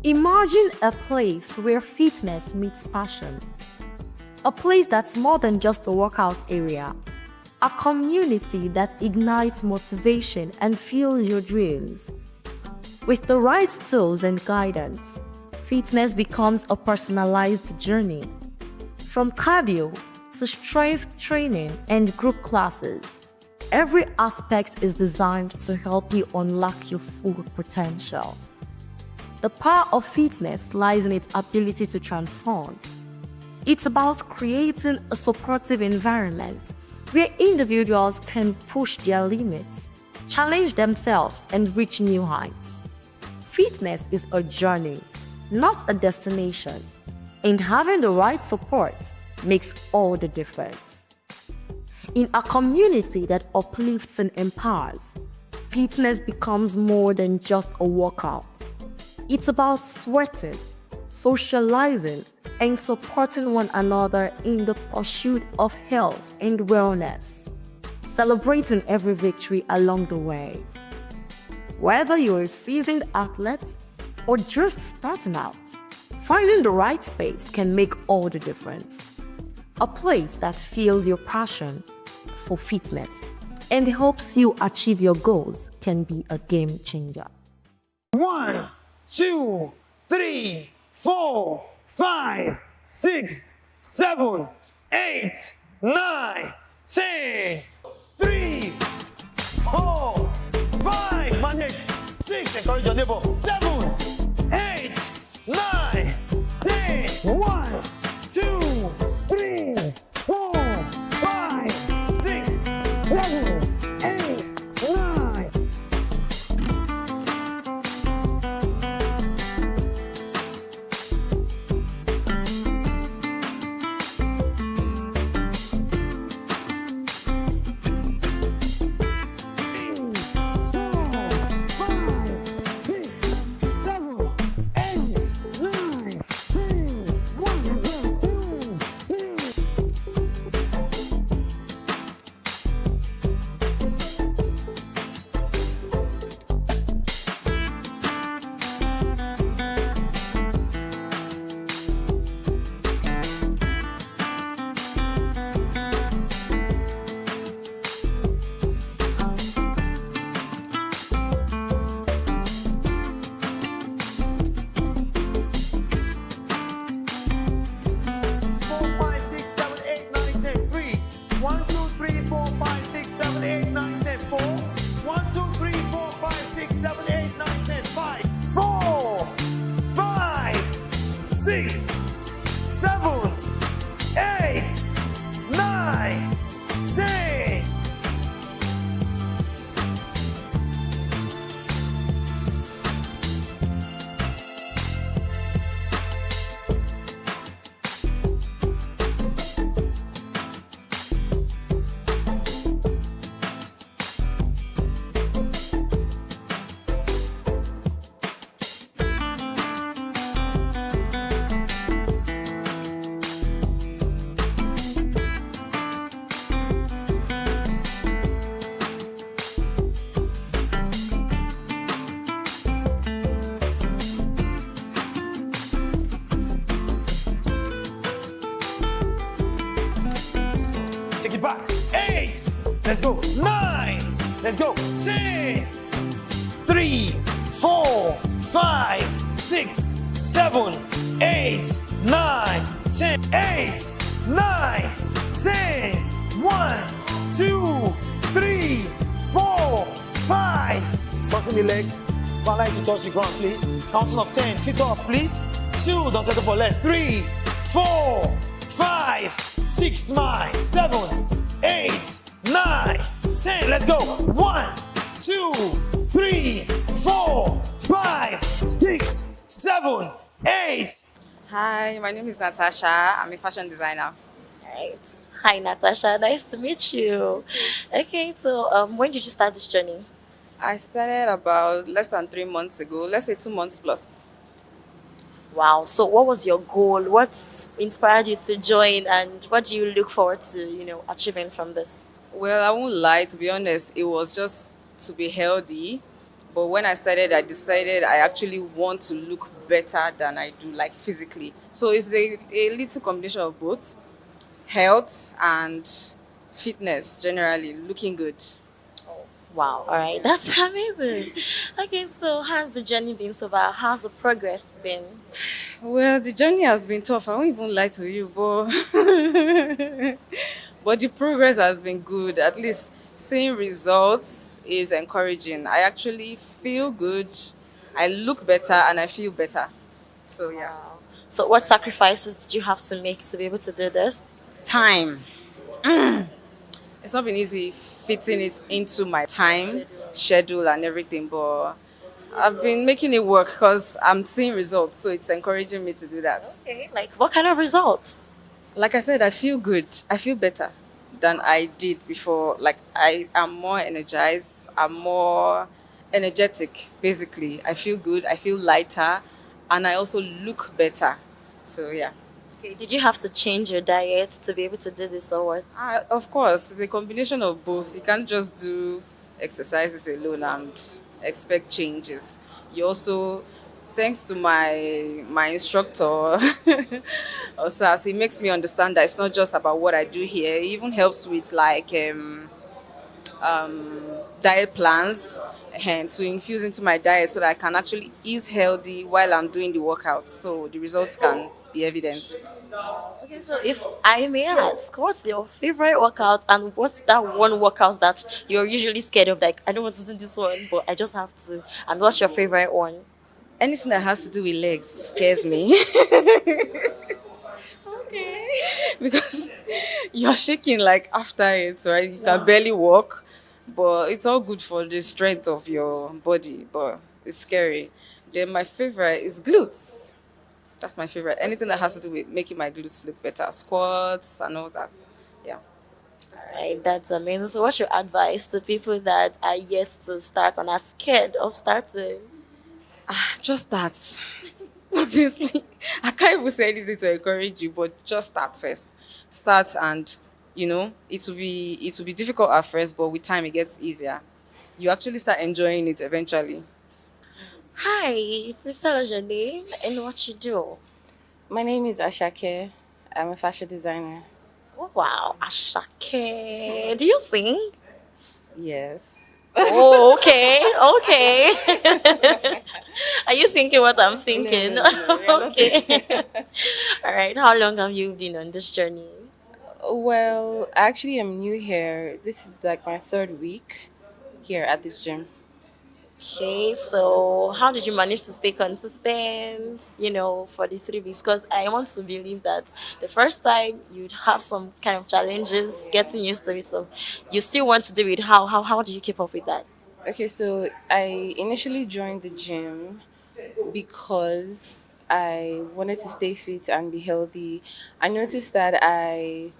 Speaker 8: Imagine a place where fitness meets passion. A place that's more than just a workout area. A community that ignites motivation and fuels your dreams. With the right tools and guidance, fitness becomes a personalized journey. From cardio to strength training and group classes, every aspect is designed to help you unlock your full potential. The power of fitness lies in its ability to transform. It's about creating a supportive environment where individuals can push their limits, challenge themselves, and reach new heights. Fitness is a journey, not a destination, and having the right support makes all the difference. In a community that uplifts and empowers, fitness becomes more than just a workout. It's about sweating, socializing, and supporting one another in the pursuit of health and wellness, celebrating every victory along the way. Whether you're a seasoned athlete or just starting out, finding the right space can make all the difference. A place that fuels your passion for fitness and helps you achieve your goals can be a game changer.
Speaker 16: 1, 2, 3, 4, 5, 6,
Speaker 10: 7, 8, 9, 10. 3, 4, 5. Manage. 6. Encourage your neighbor. 7, 8, 9, 10. 1, 2, 3, 4, 5, 6, 7, 8, 9. Take it back. 8. Let's go. 9. Let's go. 10. 3, 4, 5, 6, 7, 8, 9, 10. 8, 9, 10. 1, 2, 3, 4, 5. Crossing the legs. One line to touch the ground, please. Counting of 10. Sit up, please. 2. Don't settle for less. 3, 4, 5, 6, 7, 8, 9, 10. Let's go. 1, 2, 3, 4, 5, 6, 7, 8.
Speaker 13: Hi, my name is Natasha. I'm a fashion designer.
Speaker 14: Right. Hi, Natasha. Nice to meet you. Okay, so when did you start this journey?
Speaker 13: I started about less than 3 months ago. Let's say 2 months plus.
Speaker 14: Wow. So what was your goal? What inspired you to join, and what do you look forward to, achieving from this?
Speaker 13: Well, I won't lie, to be honest, it was just to be healthy. But when I started, I decided I actually want to look better than I do, like physically. So it's a little combination of both health and fitness, generally, looking good.
Speaker 14: Wow. All right. That's amazing. Okay, so how's the journey been so far? How's the progress been?
Speaker 13: Well, the journey has been tough. I won't even lie to you, but but the progress has been good. At least seeing results is encouraging. I actually feel good. I look better and I feel better. So yeah.
Speaker 14: Wow. So what sacrifices did you have to make to be able to do this?
Speaker 13: Time. It's not been easy fitting it into my time schedule and everything, but I've been making it work because I'm seeing results, so it's encouraging me to do that.
Speaker 14: Okay, like what kind of results?
Speaker 13: Like I said, I feel good. I feel better than I did before. Like I am more energized. I'm more energetic, basically. I feel good. I feel lighter, and I also look better. So yeah.
Speaker 14: Okay, did you have to change your diet to be able to do this or what?
Speaker 13: Of course, it's a combination of both. You can't just do exercises alone and expect changes. You also, thanks to my instructor, Osas, he makes me understand that it's not just about what I do here. It even helps with like diet plans and to infuse into my diet so that I can actually eat healthy while I'm doing the workout. So the results can be evident.
Speaker 14: Okay, so if I may ask, what's your favorite workout and what's that one workout that you're usually scared of? Like, I don't want to do this one, but I just have to. And what's your favorite one?
Speaker 13: Anything that has to do with legs scares me. Because you're shaking like after it, right? You can barely walk, but it's all good for the strength of your body, but it's scary. Then my favorite is glutes. That's my favorite. Anything that has to do with making my glutes look better, squats and all that. Yeah.
Speaker 14: Right, that's amazing. So, what's your advice to people that are yet to start and are scared of starting?
Speaker 13: Just that. Honestly, I can't even say anything to encourage you, but just start first. Start, and it will be difficult at first, but with time it gets easier. You actually start enjoying it eventually.
Speaker 14: Hi, please tell us your name and what you do.
Speaker 5: My name is Ashake. I'm a fashion designer.
Speaker 14: Oh, wow, Ashake. Do you sing?
Speaker 5: Yes.
Speaker 14: Oh, okay. Are you thinking what I'm thinking?
Speaker 5: No,
Speaker 14: Okay. All right. How long have you been on this journey?
Speaker 5: Well, actually, I'm new here. This is like my third week here at this gym.
Speaker 14: Okay, so how did you manage to stay consistent, for the 3 weeks? Because I want to believe that the first time you'd have some kind of challenges getting used to it. So you still want to do it. How do you keep up with that?
Speaker 5: Okay, so I initially joined the gym because I wanted to stay fit and be healthy. I noticed that I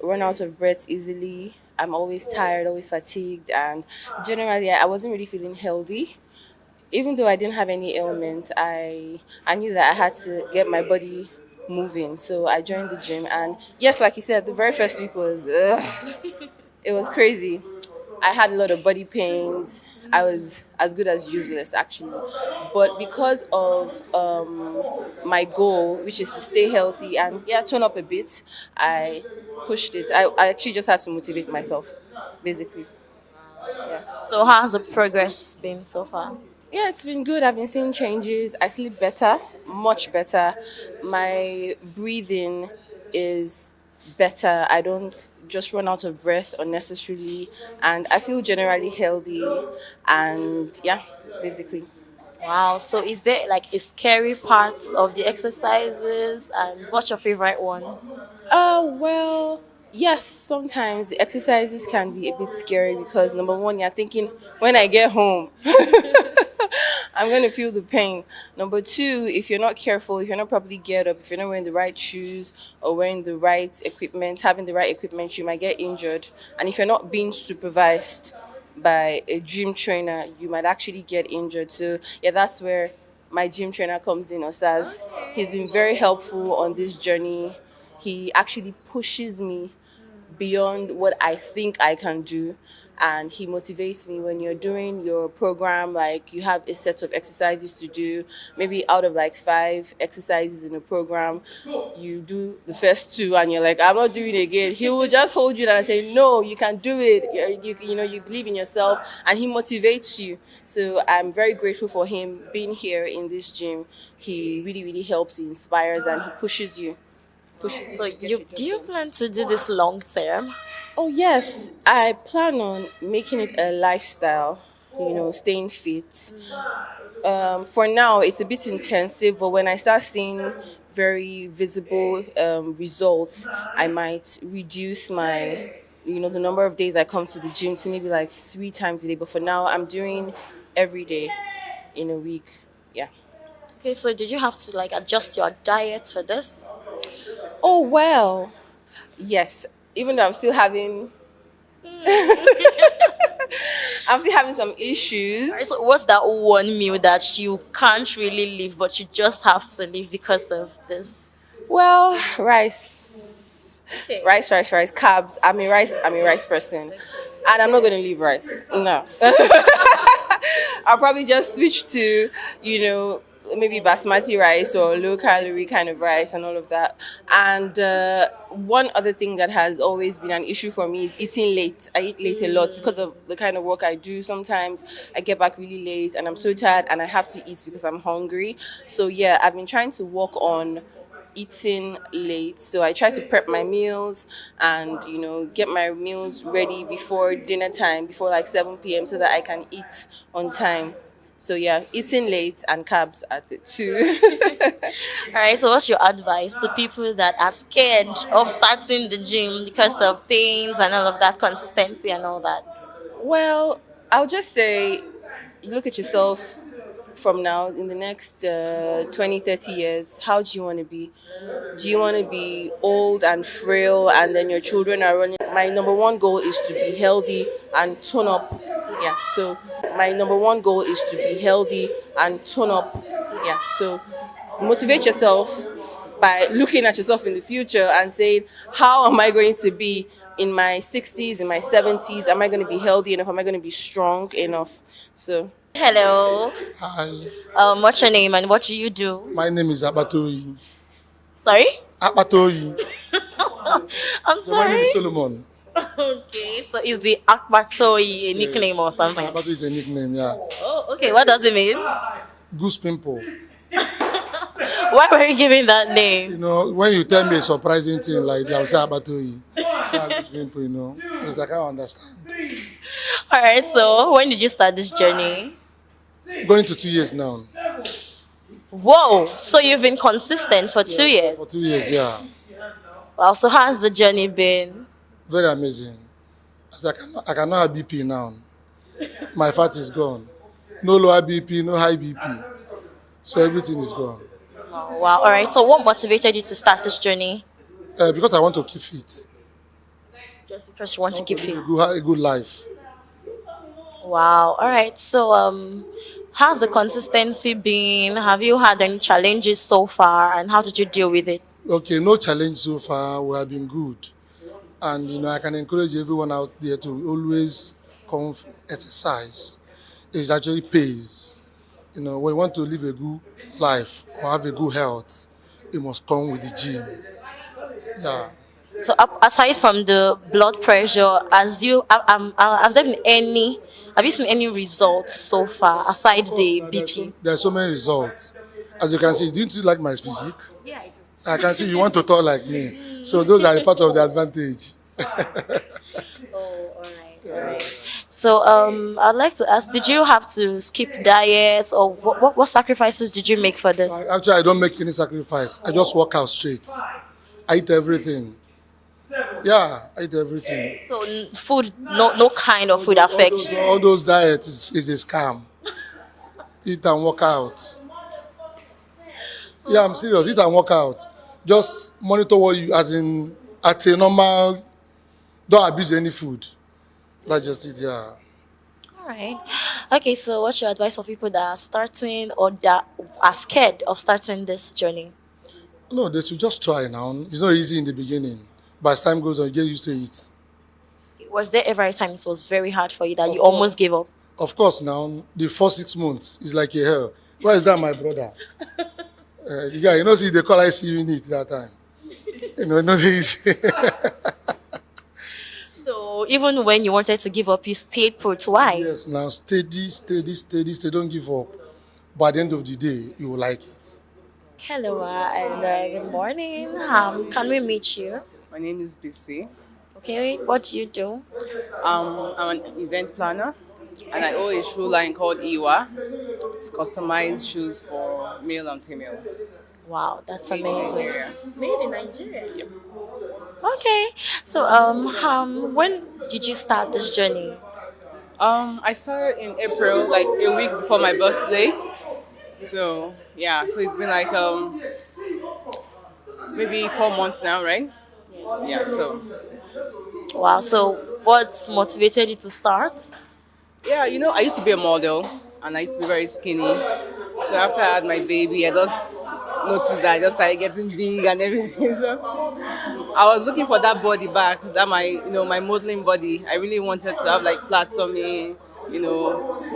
Speaker 5: run out of breath easily. I'm always tired, always fatigued, and generally I wasn't really feeling healthy. Even though I didn't have any ailments, I knew that I had to get my body moving. So I joined the gym, and yes, like you said, the very first week was it was crazy. I had a lot of body pains. I was as good as useless actually, but because of my goal, which is to stay healthy and tone up a bit, I pushed it. I actually just had to motivate myself, basically.
Speaker 14: So how has the progress been so far?
Speaker 5: Yeah, it's been good. I've been seeing changes. I sleep better, much better. My breathing is better. I don't just run out of breath unnecessarily, and I feel generally healthy. And basically.
Speaker 14: Wow. So is there like a scary part of the exercises, and what's your favorite one?
Speaker 5: Well, yes, sometimes the exercises can be a bit scary because number one, you're thinking, when I get home, I'm going to feel the pain. Number two, if you're not careful, if you're not properly geared up, if you're not wearing the right shoes or wearing the right equipment, having the right equipment, you might get injured. And if you're not being supervised by a gym trainer, you might actually get injured. So, that's where my gym trainer comes in, Osaz. He's been very helpful on this journey. He actually pushes me beyond what I think I can do. And he motivates me when you're doing your program, like you have a set of exercises to do, maybe out of like 5 exercises in a program, you do the first 2 and you're like, I'm not doing it again. He will just hold you down and say, no, you can do it. You believe in yourself, and he motivates you. So I'm very grateful for him being here in this gym. He really, really helps, he inspires, and he pushes you.
Speaker 14: So do you plan to do this long term?
Speaker 5: Oh yes, I plan on making it a lifestyle, staying fit. For now, it's a bit intensive, but when I start seeing very visible results, I might reduce my, the number of days I come to the gym to maybe like 3 times a day. But for now, I'm doing every day in a week. Yeah.
Speaker 14: Okay, so did you have to like adjust your diet for this?
Speaker 5: Oh well, yes. Even though I'm still having some issues.
Speaker 14: Alright, so what's that one meal that you can't really live, but you just have to live because of this?
Speaker 5: Well, rice.
Speaker 14: Okay.
Speaker 5: Rice, carbs. I'm a rice person. And I'm not gonna leave rice. No. I'll probably just switch to, maybe basmati rice or low calorie kind of rice and all of that. And one other thing that has always been an issue for me is eating late. I eat late a lot because of the kind of work I do. Sometimes I get back really late and I'm so tired and I have to eat because I'm hungry. So I've been trying to work on eating late. So I try to prep my meals and, get my meals ready before dinner time, before like 7 p.m. so that I can eat on time. So yeah, eating late and carbs at the two.
Speaker 14: All right, so what's your advice to people that are scared of starting the gym because of pains and all of that, consistency and all that?
Speaker 5: Well, I'll just say, look at yourself from now in the next 20, 30 years. How do you want to be? Do you want to be old and frail and then your children are running? My number one goal is to be healthy and tone up. Yeah, so my number one goal is to be healthy and tone up. Yeah, so motivate yourself by looking at yourself in the future and saying, how am I going to be in my 60s, in my 70s? Am I going to be healthy enough? Am I going to be strong enough? So,
Speaker 14: hello.
Speaker 7: Hi.
Speaker 14: What's your name and what do you do?
Speaker 7: My name is Abatoyi.
Speaker 14: Sorry?
Speaker 7: Abatoyi.
Speaker 14: I'm
Speaker 7: So my name
Speaker 14: sorry.
Speaker 7: is Solomon.
Speaker 14: Okay, so is the Akbatoyi a nickname or something?
Speaker 7: Abatoyi is a nickname, yeah.
Speaker 14: Oh, okay. What does it mean?
Speaker 7: Goose pimple.
Speaker 14: Why were you giving that name?
Speaker 7: When you tell me a surprising thing like that, I'll say Abatoyi. Goose pimple, because I can't understand.
Speaker 14: All right, so when did you start this journey?
Speaker 7: Going to 2 years now.
Speaker 14: Whoa, so you've been consistent for 2 years?
Speaker 7: For 2 years, yeah.
Speaker 14: Wow, so how's the journey been?
Speaker 7: Very amazing. As I cannot have BP now. My fat is gone. No lower BP, no high BP. So everything is gone.
Speaker 14: Oh, wow, all right, so what motivated you to start this journey?
Speaker 7: Because I want to keep fit.
Speaker 14: Just because you want to keep fit?
Speaker 7: A good life.
Speaker 14: Wow, all right, so how's the consistency been? Have you had any challenges so far and how did you deal with it?
Speaker 7: Okay, no challenge so far. We have been good. And, I can encourage everyone out there to always come for exercise. It actually pays. When you want to live a good life or have a good health, you must come with the gym. Yeah.
Speaker 14: So aside from the blood pressure, have you seen any results so far aside the BP?
Speaker 7: There are so many results. As you can see, didn't you like my physique?
Speaker 14: Yeah,
Speaker 7: I can see you want to talk like me. So those are part of the advantage.
Speaker 14: Oh, all right. So I'd like to ask, did you have to skip diets or what sacrifices did you make for this?
Speaker 7: Actually, I don't make any sacrifice. I just walk out straight. I eat everything. Yeah, I eat everything.
Speaker 14: So food, no kind of food affects you?
Speaker 7: All those diets is a scam. Eat and walk out. Yeah, I'm serious. Eat and walk out. Just monitor what you, as in, at a normal, don't abuse any food. That's just it, yeah.
Speaker 14: All right. Okay, so what's your advice for people that are starting or that are scared of starting this journey?
Speaker 7: No, they should just try now. It's not easy in the beginning. But as time goes on, you get used to it.
Speaker 14: Was there ever a time it was very hard for you that you almost gave up?
Speaker 7: Of course, now, the first 6 months is like a hell. Why is that, my brother? The guy, see, they call ICU in it that time. Not easy.
Speaker 14: So even when you wanted to give up, you stayed put. Why?
Speaker 7: Yes, now steady. Don't give up. By the end of the day, you will like it.
Speaker 14: Hello, and good morning. Can we meet you?
Speaker 3: My name is BC.
Speaker 14: Okay, what do you do?
Speaker 3: I'm an event planner, and I own a shoe line called Iwa. It's customized shoes for male and female.
Speaker 14: Wow, that's amazing.
Speaker 3: Made in Nigeria. Yep.
Speaker 14: Okay, so when did you start this journey?
Speaker 3: I started in April, like a week before my birthday. So yeah, so it's been like maybe 4 months now, right? Yeah. So.
Speaker 14: Wow. So what motivated you to start?
Speaker 3: Yeah, I used to be a model, and I used to be very skinny. So after I had my baby, I just noticed that I just started getting big and everything. So I was looking for that body back, that my modeling body. I really wanted to have like flat tummy,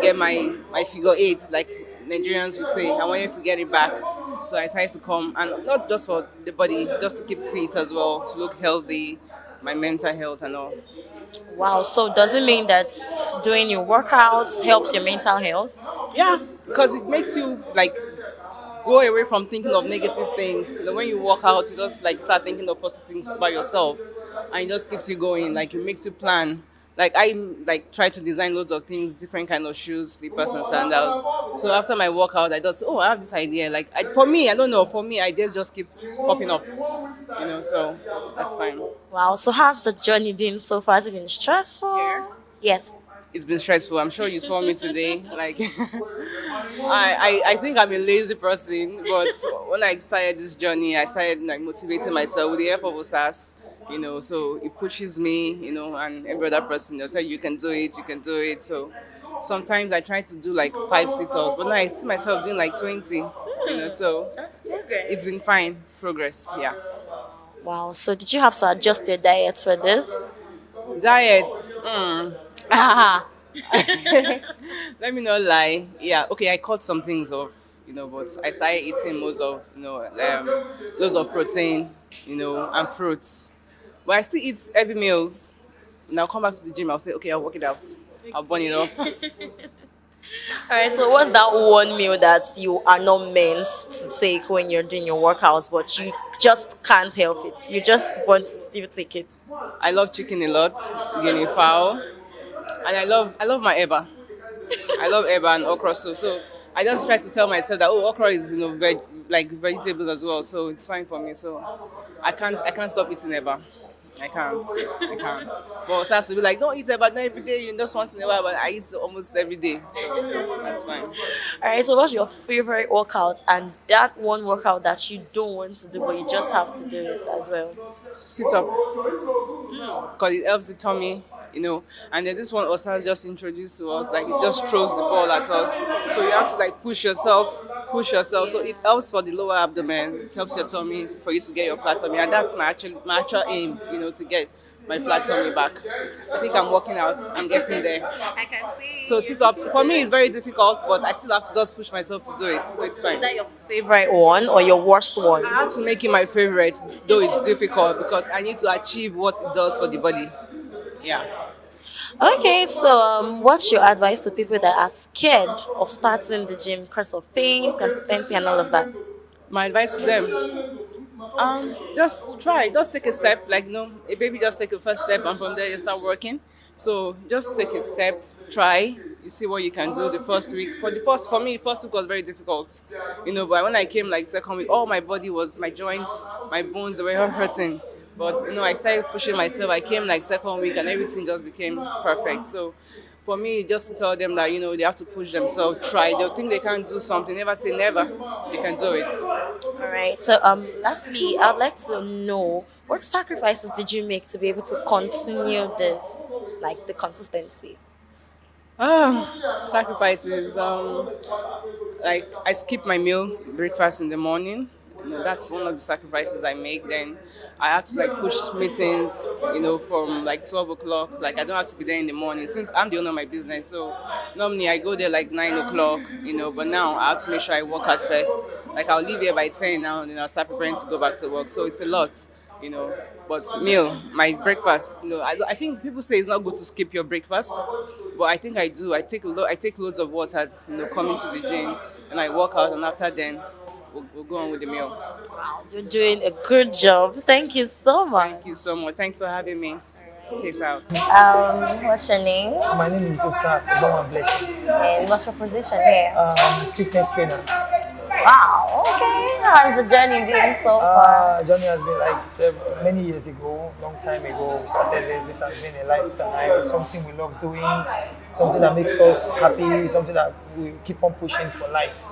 Speaker 3: get my figure 8, like Nigerians would say. I wanted to get it back. So I decided to come, and not just for the body, just to keep fit as well, to look healthy, my mental health and all.
Speaker 14: Wow, so does it mean that doing your workouts helps your mental health?
Speaker 3: Yeah, because it makes you like go away from thinking of negative things. When you work out, you just like start thinking of positive things about yourself, and it just keeps you going. Like it makes you plan. Like I like try to design loads of things, different kind of shoes, slippers, and sandals. So after my workout, I just I have this idea. Like for me, I don't know. For me, ideas just keep popping up. So that's fine.
Speaker 14: Wow. So how's the journey been so far? Has it been stressful? Yes.
Speaker 3: It's been stressful. I'm sure you saw me today. Like, I think I'm a lazy person, but when I started this journey, I started like motivating myself with the help of OSAS. So it pushes me, and every other person, they'll tell you can do it, you can do it. So sometimes I try to do like 5 sit-ups, but now I see myself doing like 20. So
Speaker 14: that's progress.
Speaker 3: It's been fine. Progress, yeah.
Speaker 14: Wow. So did you have to adjust your diet for this?
Speaker 3: Diet. Let me not lie. Yeah, okay, I cut some things off, but I started eating most of, loads of protein, and fruits. But I still eat heavy meals. And I'll come back to the gym, I'll say, okay, I'll work it out. I'll burn it off.
Speaker 14: All right, so what's that one meal that you are not meant to take when you're doing your workouts, but you just can't help it? You just want to still take it.
Speaker 3: I love chicken a lot, guinea fowl, and I love my eba. I love eba and okra soup. So I just try to tell myself that okra is vegetables as well, so it's fine for me. So I can't stop eating eba. I can't. But it has to be like, don't eat eba not every day, just once in a while, but I eat almost every day. So that's fine.
Speaker 14: All right, so what's your favorite workout and that one workout that you don't want to do but you just have to do it as well?
Speaker 3: Sit up. Because it helps the tummy. And then this one also just introduced to us, like it just throws the ball at us. So you have to like push yourself. So it helps for the lower abdomen, it helps your tummy for you to get your flat tummy. And that's my actual aim, to get my flat tummy back. I think I'm working out, I'm getting there.
Speaker 14: I can see.
Speaker 3: So sit up, for me it's very difficult, but I still have to just push myself to do it, so it's fine.
Speaker 14: Is that your favorite one or your worst one?
Speaker 3: I have to make it my favorite, though it's difficult because I need to achieve what it does for the body. Yeah.
Speaker 14: Okay, so what's your advice to people that are scared of starting the gym because of pain, consistency, and all of that?
Speaker 3: My advice to them, just try, just take a step. Like, a baby just take a first step, and from there you start working. So just take a step, try, you see what you can do the first week. For me, the first week was very difficult, but when I came like second week, all my body was, my joints, my bones, they were all hurting. But, I started pushing myself. I came like second week and everything just became perfect. So for me, just to tell them that, they have to push themselves, try. They'll think they can't do something. Never say never. They can do it.
Speaker 14: All right. So lastly, I'd like to know, what sacrifices did you make to be able to continue this, like the consistency?
Speaker 3: Sacrifices. Like I skip my breakfast in the morning. That's one of the sacrifices I make. Then I have to like push meetings, from like 12 o'clock. Like I don't have to be there in the morning since I'm the owner of my business. So normally I go there like 9 o'clock, but now I have to make sure I work out first. Like I'll leave here by 10 now and then I'll start preparing to go back to work. So it's a lot, But my breakfast, I think people say it's not good to skip your breakfast, but I think I do. I take loads of water, coming to the gym, and I work out, and after then we'll go on with the meal.
Speaker 14: Wow, you're doing a good job. Thank you so much.
Speaker 3: Thank you so much. Thanks for having me. Peace out.
Speaker 14: What's your name?
Speaker 9: My name is Osas. Blessing.
Speaker 14: And what's your position here?
Speaker 9: Fitness trainer.
Speaker 14: Wow. Okay. How's the journey been so far?
Speaker 9: Journey has been like many years ago, long time ago. We started this has been a lifestyle, something we love doing, something that makes us happy, something that we keep on pushing for life.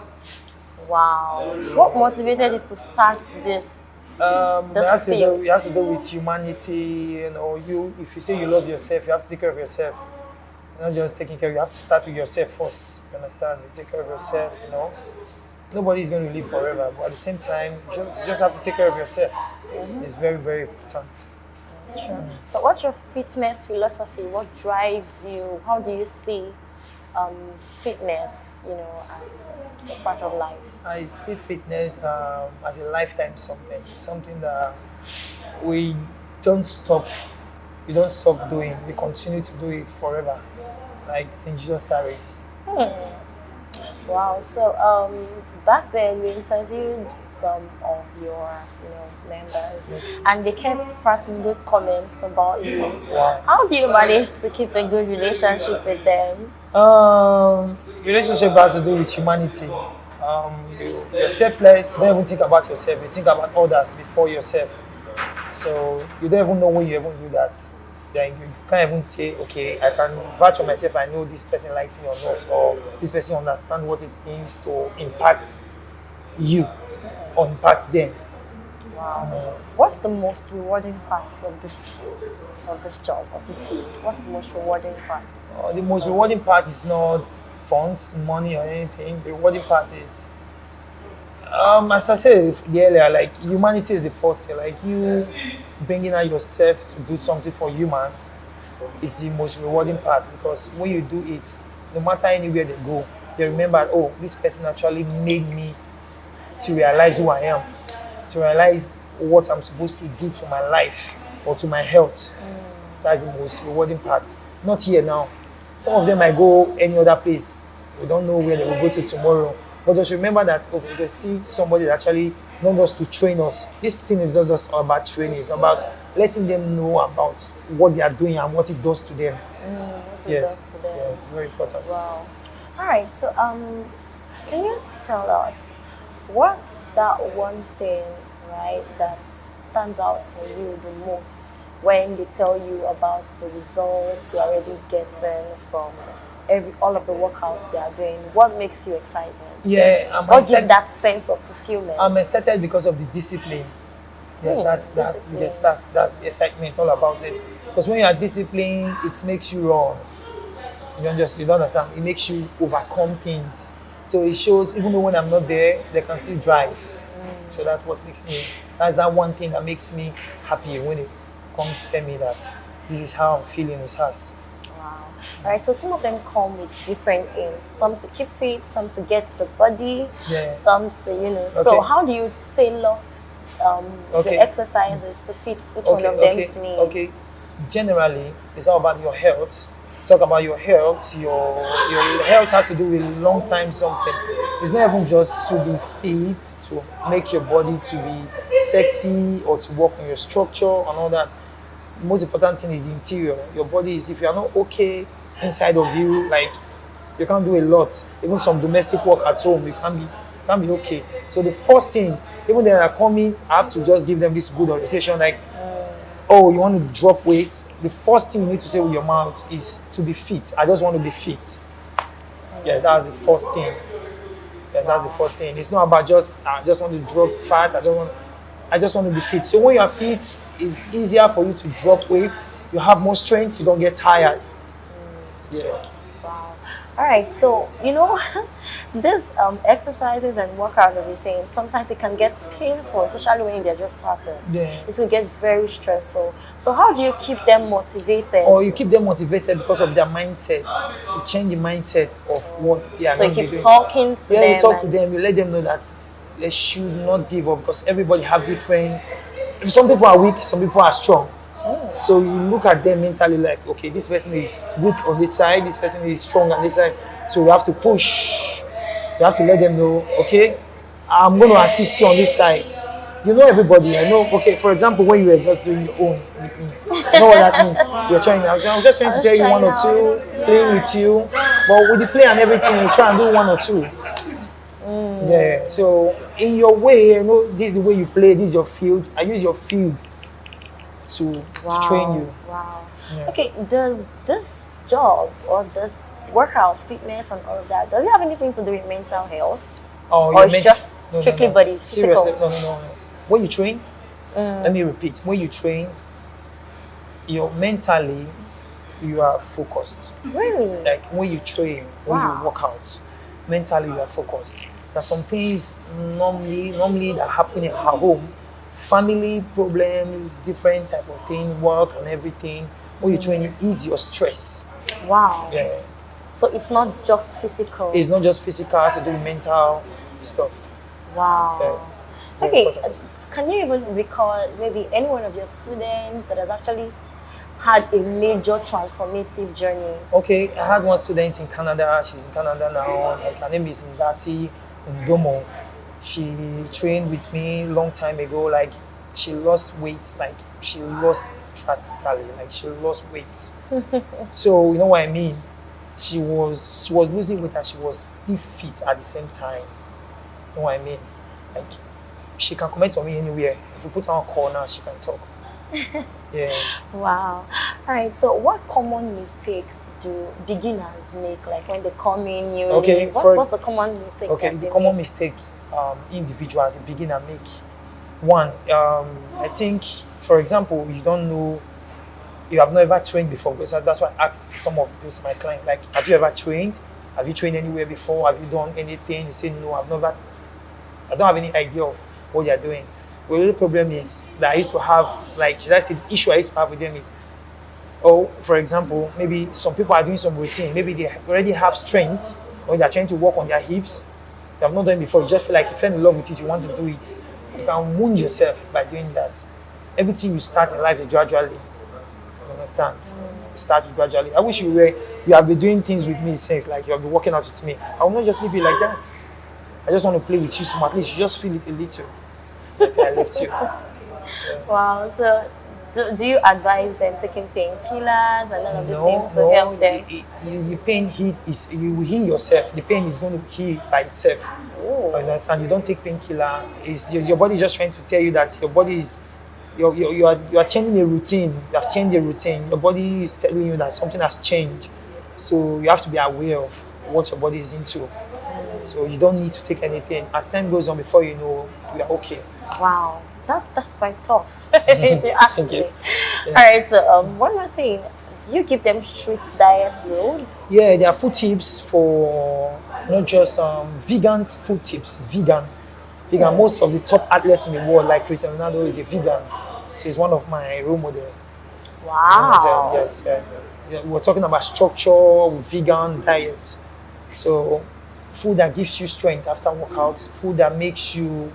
Speaker 14: Wow. What motivated you to start this?
Speaker 9: It has to do with humanity. If you say you love yourself, you have to take care of yourself. You're not just taking care. You have to start with yourself first. You understand? You take care of yourself. Nobody's going to live forever, but at the same time, you just have to take care of yourself. Mm-hmm. It's very, very important.
Speaker 14: Sure. So, what's your fitness philosophy? What drives you? How do you see fitness, as a part of life?
Speaker 9: I see fitness as a lifetime something that we don't stop. We don't stop doing. We continue to do it forever, like St. Jesus Race.
Speaker 14: Wow. So back then we interviewed some of your, members, and they kept passing good comments about you.
Speaker 9: Wow.
Speaker 14: How do you manage to keep a good relationship with them?
Speaker 9: Relationship has to do with humanity. You're selfless. You don't even think about yourself. You think about others before yourself. So you don't even know when you even do that. Then you can't even say, okay, I can vouch on myself. I know this person likes me or not, or this person understands what it means to impact you or impact them.
Speaker 14: Wow. What's the most rewarding part of this job, of this field? What's the most rewarding part?
Speaker 9: The most rewarding part is not funds, money, or anything. The rewarding part is, as I said earlier, like humanity is the first thing. Like you bringing out yourself to do something for human is the most rewarding part, because when you do it, no matter anywhere they go, they remember, oh, this person actually made me to realize who I am, to realize what I'm supposed to do to my life or to my health. That's the most rewarding part. Not here now. Some of them might go any other place. We don't know where they will go to tomorrow. But just remember that, okay, there's still somebody that actually not just to train us. This thing is not just about training. It's about letting them know about what they are doing and what it does to them.
Speaker 14: What it does to them.
Speaker 9: Yes, very important.
Speaker 14: Wow. All right. So, can you tell us what's that one thing, right, that stands out for you the most when they tell you about the results they are already getting from all of the workouts they are doing? What makes you excited?
Speaker 9: Yeah,
Speaker 14: what gives that sense of fulfillment?
Speaker 9: I'm excited because of the discipline. Yes, that's the excitement all about it. Because when you are disciplined, it makes you run. You don't understand. It makes you overcome things. So it shows, even though when I'm not there, they can still drive. So that's what makes me. That's that one thing that makes me happy when it comes to tell me that this is how I'm feeling with us.
Speaker 14: Wow. All right, so some of them come with different aims. Some to keep fit, some to get the body, some to,
Speaker 9: Okay.
Speaker 14: So how do you tailor the exercises to fit each one of them's needs?
Speaker 9: Okay. Generally, it's all about your health. Talk about your health. Your health has to do with long time something. It's not even just to be fit, to make your body to be sexy or to work on your structure and all that. The most important thing is the interior. Your body is, if you are not okay inside of you, like you can't do a lot. Even some domestic work at home, you can't be okay. So the first thing, even when they are coming, I have to just give them this good orientation, like, oh, you want to drop weight? The first thing you need to say with your mouth is to be fit. I just want to be fit. Yeah, that's the first thing. Yeah, that's the first thing. It's not about I just want to drop fat. I just want to be fit. So when you are fit, it's easier for you to drop weight. You have more strength. You don't get tired. Yeah.
Speaker 14: Wow. All right. So these exercises and workout and everything, sometimes it can get painful, especially when they're just starting.
Speaker 9: Yeah.
Speaker 14: It will get very stressful. So how do you keep them motivated?
Speaker 9: Or you keep them motivated because of their mindset. You change the mindset of what they are
Speaker 14: doing.
Speaker 9: So
Speaker 14: you keep talking to them.
Speaker 9: Yeah, you talk to them. You let them know that they should not give up, because everybody have different. Some people are weak, some people are strong. So you look at them mentally like, okay, this person is weak on this side, this person is strong on this side. So you have to push. You have to let them know, okay, I'm going to assist you on this side. You know everybody. I know, okay, for example, when you were just doing your own with me, you know what that means? I'm just trying to tell you one or two, playing with you. But with the play and everything, you try and do one or two. Yeah, so in your way, this is the way you play, this is your field. I use your field to train you.
Speaker 14: Wow. Yeah. Okay, does this job or this workout, fitness and all of that, does it have anything to do with mental health? Or it's just strictly body, physical?
Speaker 9: Seriously, no. When you train, let me repeat, when you train, mentally, you are focused.
Speaker 14: Really?
Speaker 9: Like when you train, when you work out, mentally you are focused. There's some things normally that happen in our home. Family problems, different type of thing, work and everything. When you train, it ease your stress.
Speaker 14: Wow.
Speaker 9: Yeah.
Speaker 14: So it's not just physical.
Speaker 9: It's not just physical, it's to do with mental stuff.
Speaker 14: Wow.
Speaker 9: Yeah.
Speaker 14: Okay, can you even recall maybe any one of your students that has actually had a major transformative journey?
Speaker 9: Okay, I had one student in Canada. She's in Canada now. Her name is Ndasi. in Domo. She trained with me long time ago. Like she lost weight. Like she lost drastically. Like she lost weight. So you know what I mean. She was losing weight and she was still fit at the same time. You know what I mean? Like she can comment on me anywhere. If you put her on corner, she can talk. Yeah.
Speaker 14: Wow. All right. So, what common mistakes do beginners make? Like when they come in, you
Speaker 9: okay.
Speaker 14: What's the common mistake?
Speaker 9: Okay. The common mistake individuals, a beginner make. One, I think, for example, you don't know. You have never trained before. Because that's why I asked some of those my clients. Like, have you ever trained? Have you trained anywhere before? Have you done anything? You say no. I don't have any idea of what they are doing. Well, the problem is that I used to have, like, should I say, the issue I used to have with them is, for example, maybe some people are doing some routine. Maybe they already have strength, or they're trying to work on their hips. You have not done it before. You just feel like you fell in love with it. You want to do it. You can wound yourself by doing that. Everything you start in life is gradually. You understand? You start gradually. I wish you have been doing things with me since, like you have been working out with me. I will not just leave you like that. I just want to play with you smartly. You just feel it a little. Until I left you.
Speaker 14: Wow. So, do you advise them taking painkillers and all of these things to help them?
Speaker 9: The pain you will heal yourself. The pain is going to heal by itself.
Speaker 14: Oh.
Speaker 9: You understand? You don't take painkiller. It's just, your body is just trying to tell you that your body is you are changing a routine. You have changed a routine. Your body is telling you that something has changed. So you have to be aware of what your body is into. So you don't need to take anything. As time goes on, before you know, you are okay.
Speaker 14: Wow, that's quite tough. If you ask me.
Speaker 9: Yeah.
Speaker 14: All right. So one more thing. Do you give them strict diet rules?
Speaker 9: Yeah, there are food tips for not just vegan food tips. Vegan. Most of the top athletes in the world, like Cristiano Ronaldo, is a vegan. So he's one of my role models.
Speaker 14: Wow.
Speaker 9: Yes. Yeah, we're talking about structure, vegan diet. So food that gives you strength after workouts, food that makes you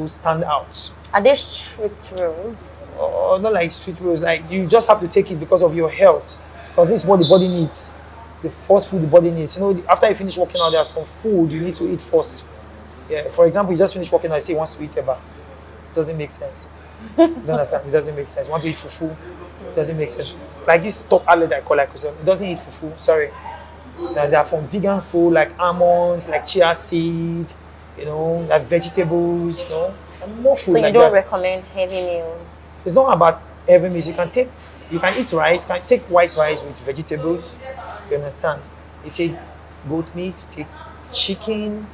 Speaker 9: stand out.
Speaker 14: Are there strict rules?
Speaker 9: Not like strict rules. Like you just have to take it because of your health. Because this is what the body needs. The first food the body needs. You know, after you finish working out, there's some food you need to eat first. Yeah. For example, you just finish working out, you say you want to eat eba. Doesn't make sense. You don't understand? It doesn't make sense. You want to eat fufu? It doesn't make sense. Like this top outlet I call like it doesn't eat fufu. Sorry. They are from vegan food like almonds, like chia seed, like vegetables, and more food.
Speaker 14: So you
Speaker 9: like
Speaker 14: don't
Speaker 9: that.
Speaker 14: recommend heavy meals?
Speaker 9: It's not about heavy meals. You can eat rice. You can take white rice with vegetables. You understand? You take goat meat. You take chicken.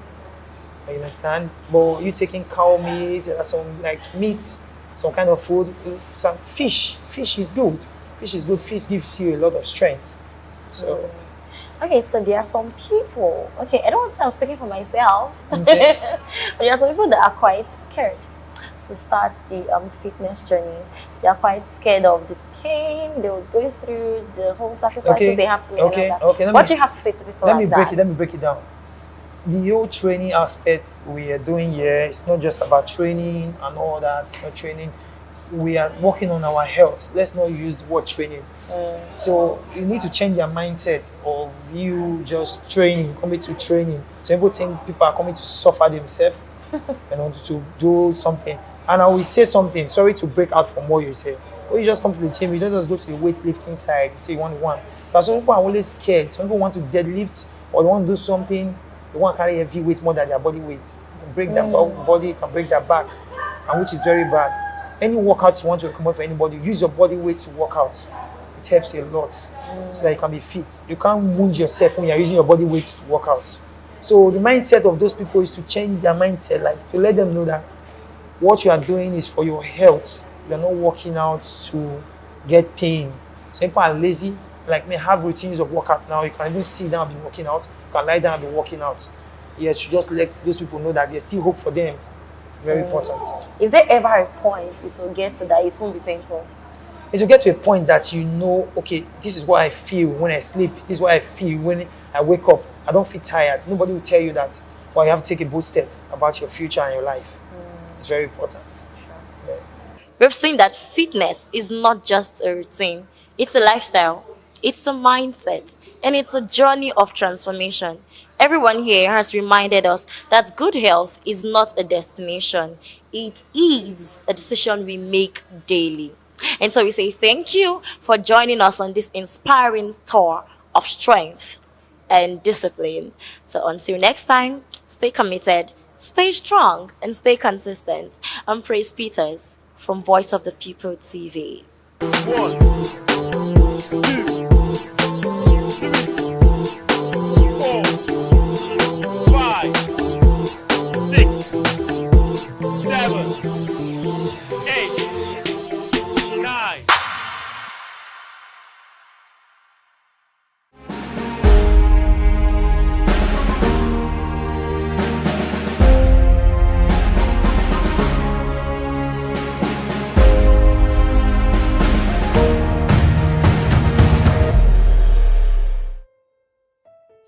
Speaker 9: You understand? But you taking cow meat, some like meat, some kind of food, some fish. Fish is good. Fish gives you a lot of strength. So.
Speaker 14: Okay, so there are some people. Okay, I don't want to say I'm speaking for myself,
Speaker 9: Okay.
Speaker 14: but there are some people that are quite scared to start the fitness journey. They are quite scared of the pain they would go through, the whole sacrifices they have to make.
Speaker 9: Okay.
Speaker 14: What do you have to say to people like that?
Speaker 9: Let me break it down. The whole training aspect we are doing here, it's not just about training and all that. It's not training. We are working on our health. Let's not use the word training. So you need to change your mindset of you just coming to training. So people think people are coming to suffer themselves to do something. And I will say something, sorry to break out from what you say. When you just come to the gym, you don't just go to the weightlifting side, you say you want one. But some people are always scared. Some people want to deadlift or they want to do something, they want to carry heavy weight more than their body weight. You can break their body, you can break their back, and which is very bad. Any workout you want to recommend for anybody, use your body weight to work out. It helps a lot so that you can be fit. You can't wound yourself when you're using your body weight to work out. So the mindset of those people is to change their mindset, like to let them know that what you are doing is for your health. You're not working out to get pain. Some people are lazy, like me, have routines of workout now. You can even sit down and be working out. You can lie down and be working out. Yes, you just let those people know that there's still hope for them. Very important.
Speaker 14: Is there ever a point it will get to that it won't be painful?
Speaker 9: It will get to a point that you know, okay, this is what I feel when I sleep. This is what I feel when I wake up. I don't feel tired. Nobody will tell you that. Well, you have to take a bold step about your future and your life. It's very important.
Speaker 14: Sure. Yeah. We've seen that fitness is not just a routine. It's a lifestyle. It's a mindset. And it's a journey of transformation. Everyone here has reminded us that good health is not a destination, it is a decision we make daily. And so we say thank you for joining us on this inspiring tour of strength and discipline. So until next time, stay committed, stay strong, and stay consistent. I'm Praise Peters from Voice of the People TV.
Speaker 10: 9.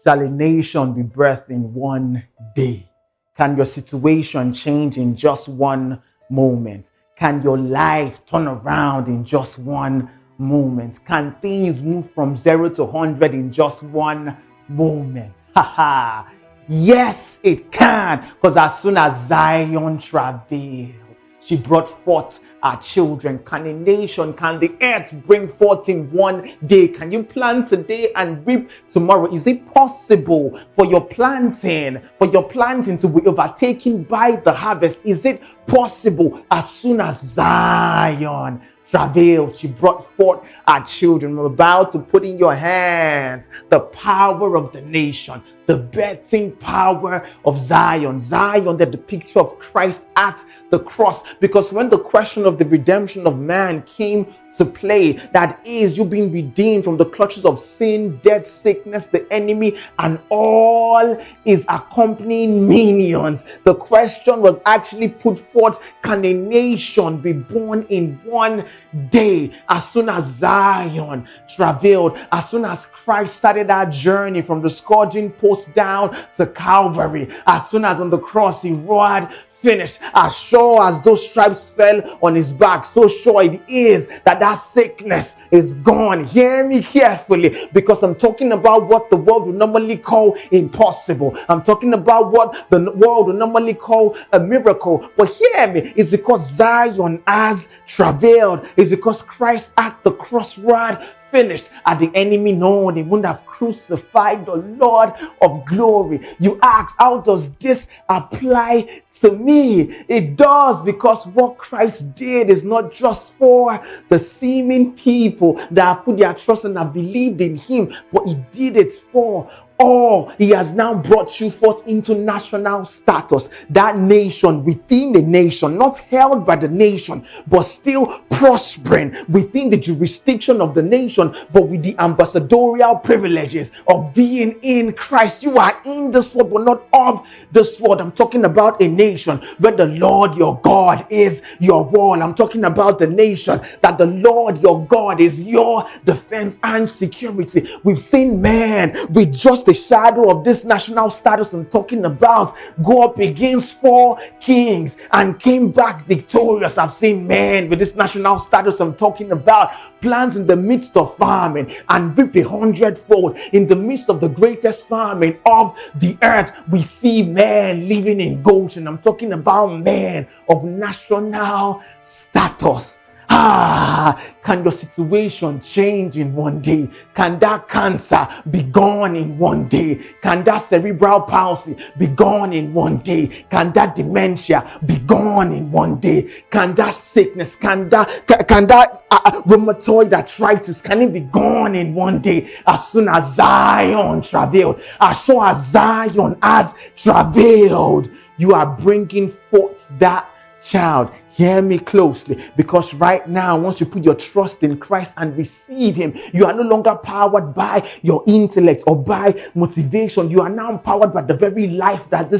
Speaker 4: Shall a nation be birthed in one day? Can your situation change in just one moment? Can your life turn around in just one moment? Can things move from 0 to 100 in just one moment? Haha. Yes, it can. Because as soon as Zion travailed, she brought forth our children. Can a nation, can the earth bring forth in one day? Can you plant today and reap tomorrow? Is it possible for your planting to be overtaken by the harvest? Is it possible? As soon as Zion travailed, she brought forth our children. We're about to put in your hands the power of the nation, the birthing power of Zion. Zion, that the picture of Christ at the cross. Because when the question of the redemption of man came to play, that is, you being redeemed from the clutches of sin, death, sickness, the enemy, and all his accompanying minions. The question was actually put forth: can a nation be born in one day? As soon as Zion travailed, as soon as Christ started our journey from the scourging post down to Calvary, as soon as on the cross he roared, finished. As sure as those stripes fell on his back, so sure it is that that sickness is gone. Hear me carefully, because I'm talking about what the world would normally call impossible. I'm talking about what the world would normally call a miracle. But hear me, it's because Zion has travailed. It's because Christ at the cross rod finished. Had the enemy known, he wouldn't have crucified the Lord of glory. You ask, how does this apply to me? It does, because what Christ did is not just for the seeming people that have put their trust and have believed in him, but he did it for all. He has now brought you forth into national status. That nation within the nation, not held by the nation, but still prospering within the jurisdiction of the nation, but with the ambassadorial privileges of being in Christ. You are in this world, but not of this world. I'm talking about a nation where the Lord your God is your wall. I'm talking about the nation that the Lord your God is your defense and security. We've seen man with just the shadow of this national status I'm talking about go up against 4 kings and came back victorious. I've seen men with this national status I'm talking about plants in the midst of famine and reap 100-fold. In the midst of the greatest famine of the earth, we see men living in Goshen. I'm talking about men of national status. Can your situation change in one day? Can that cancer be gone in one day? Can that cerebral palsy be gone in one day? Can that dementia be gone in one day? Can that sickness, can that rheumatoid arthritis, can it be gone in one day? As soon as Zion travailed, as sure as Zion has travailed, you are bringing forth that child. Hear me closely, because right now, once you put your trust in Christ and receive him, you are no longer powered by your intellect or by motivation. You are now empowered by the very life that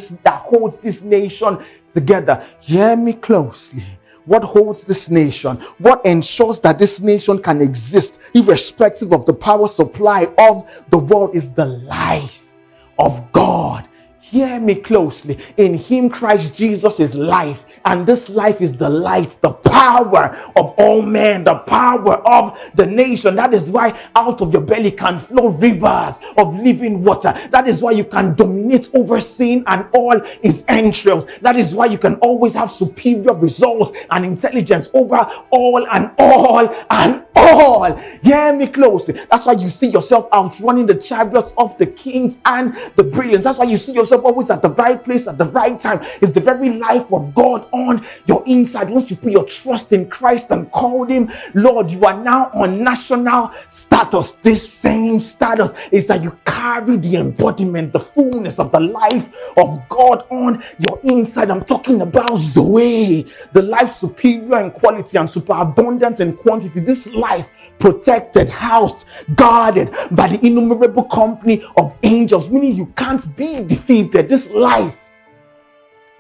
Speaker 4: holds this nation together. Hear me closely. What holds this nation? What ensures that this nation can exist irrespective of the power supply of the world is the life of God. Hear me closely. In him, Christ Jesus is life, and this life is the light, the power of all men, the power of the nation. That is why out of your belly can flow rivers of living water. That is why you can dominate over sin and all its entrails. That is why you can always have superior results and intelligence over all and all and all. Hear me closely. That's why you see yourself outrunning the chariots of the kings and the brilliance. That's why you see yourself always at the right place at the right time. It's the very life of God on your inside. Once you put your trust in Christ and called him Lord, you are now on national status. This same status is that you carry the embodiment, the fullness of the life of God on your inside. I'm talking about Zoe, the life superior in quality and superabundance in quantity. This life protected, housed, guarded by the innumerable company of angels, meaning you can't be defeated. This life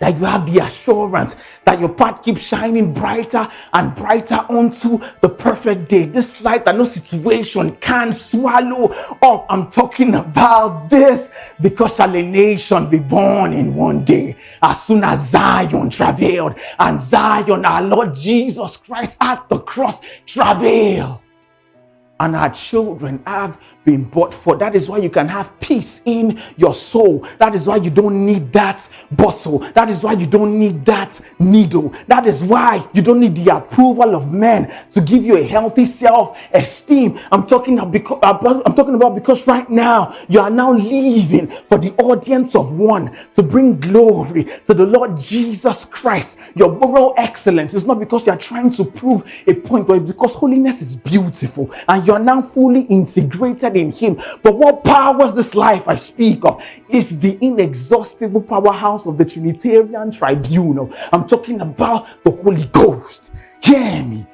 Speaker 4: that you have the assurance that your path keeps shining brighter and brighter onto the perfect day. This light that no situation can swallow up. I'm talking about this because shall a nation be born in one day. As soon as Zion travailed, and Zion, our Lord Jesus Christ at the cross, travailed, and our children have been bought for. That is why you can have peace in your soul. That is why you don't need that bottle. That is why you don't need that needle. That is why you don't need the approval of men to give you a healthy self-esteem. I'm talking about because right now you are now living for the audience of one, to bring glory to the Lord Jesus Christ. Your moral excellence is not because you are trying to prove a point, but it's because holiness is beautiful and you are now fully integrated in him. But what powers this life I speak of is the inexhaustible powerhouse of the Trinitarian tribunal. I'm talking about the Holy Ghost. Hear me.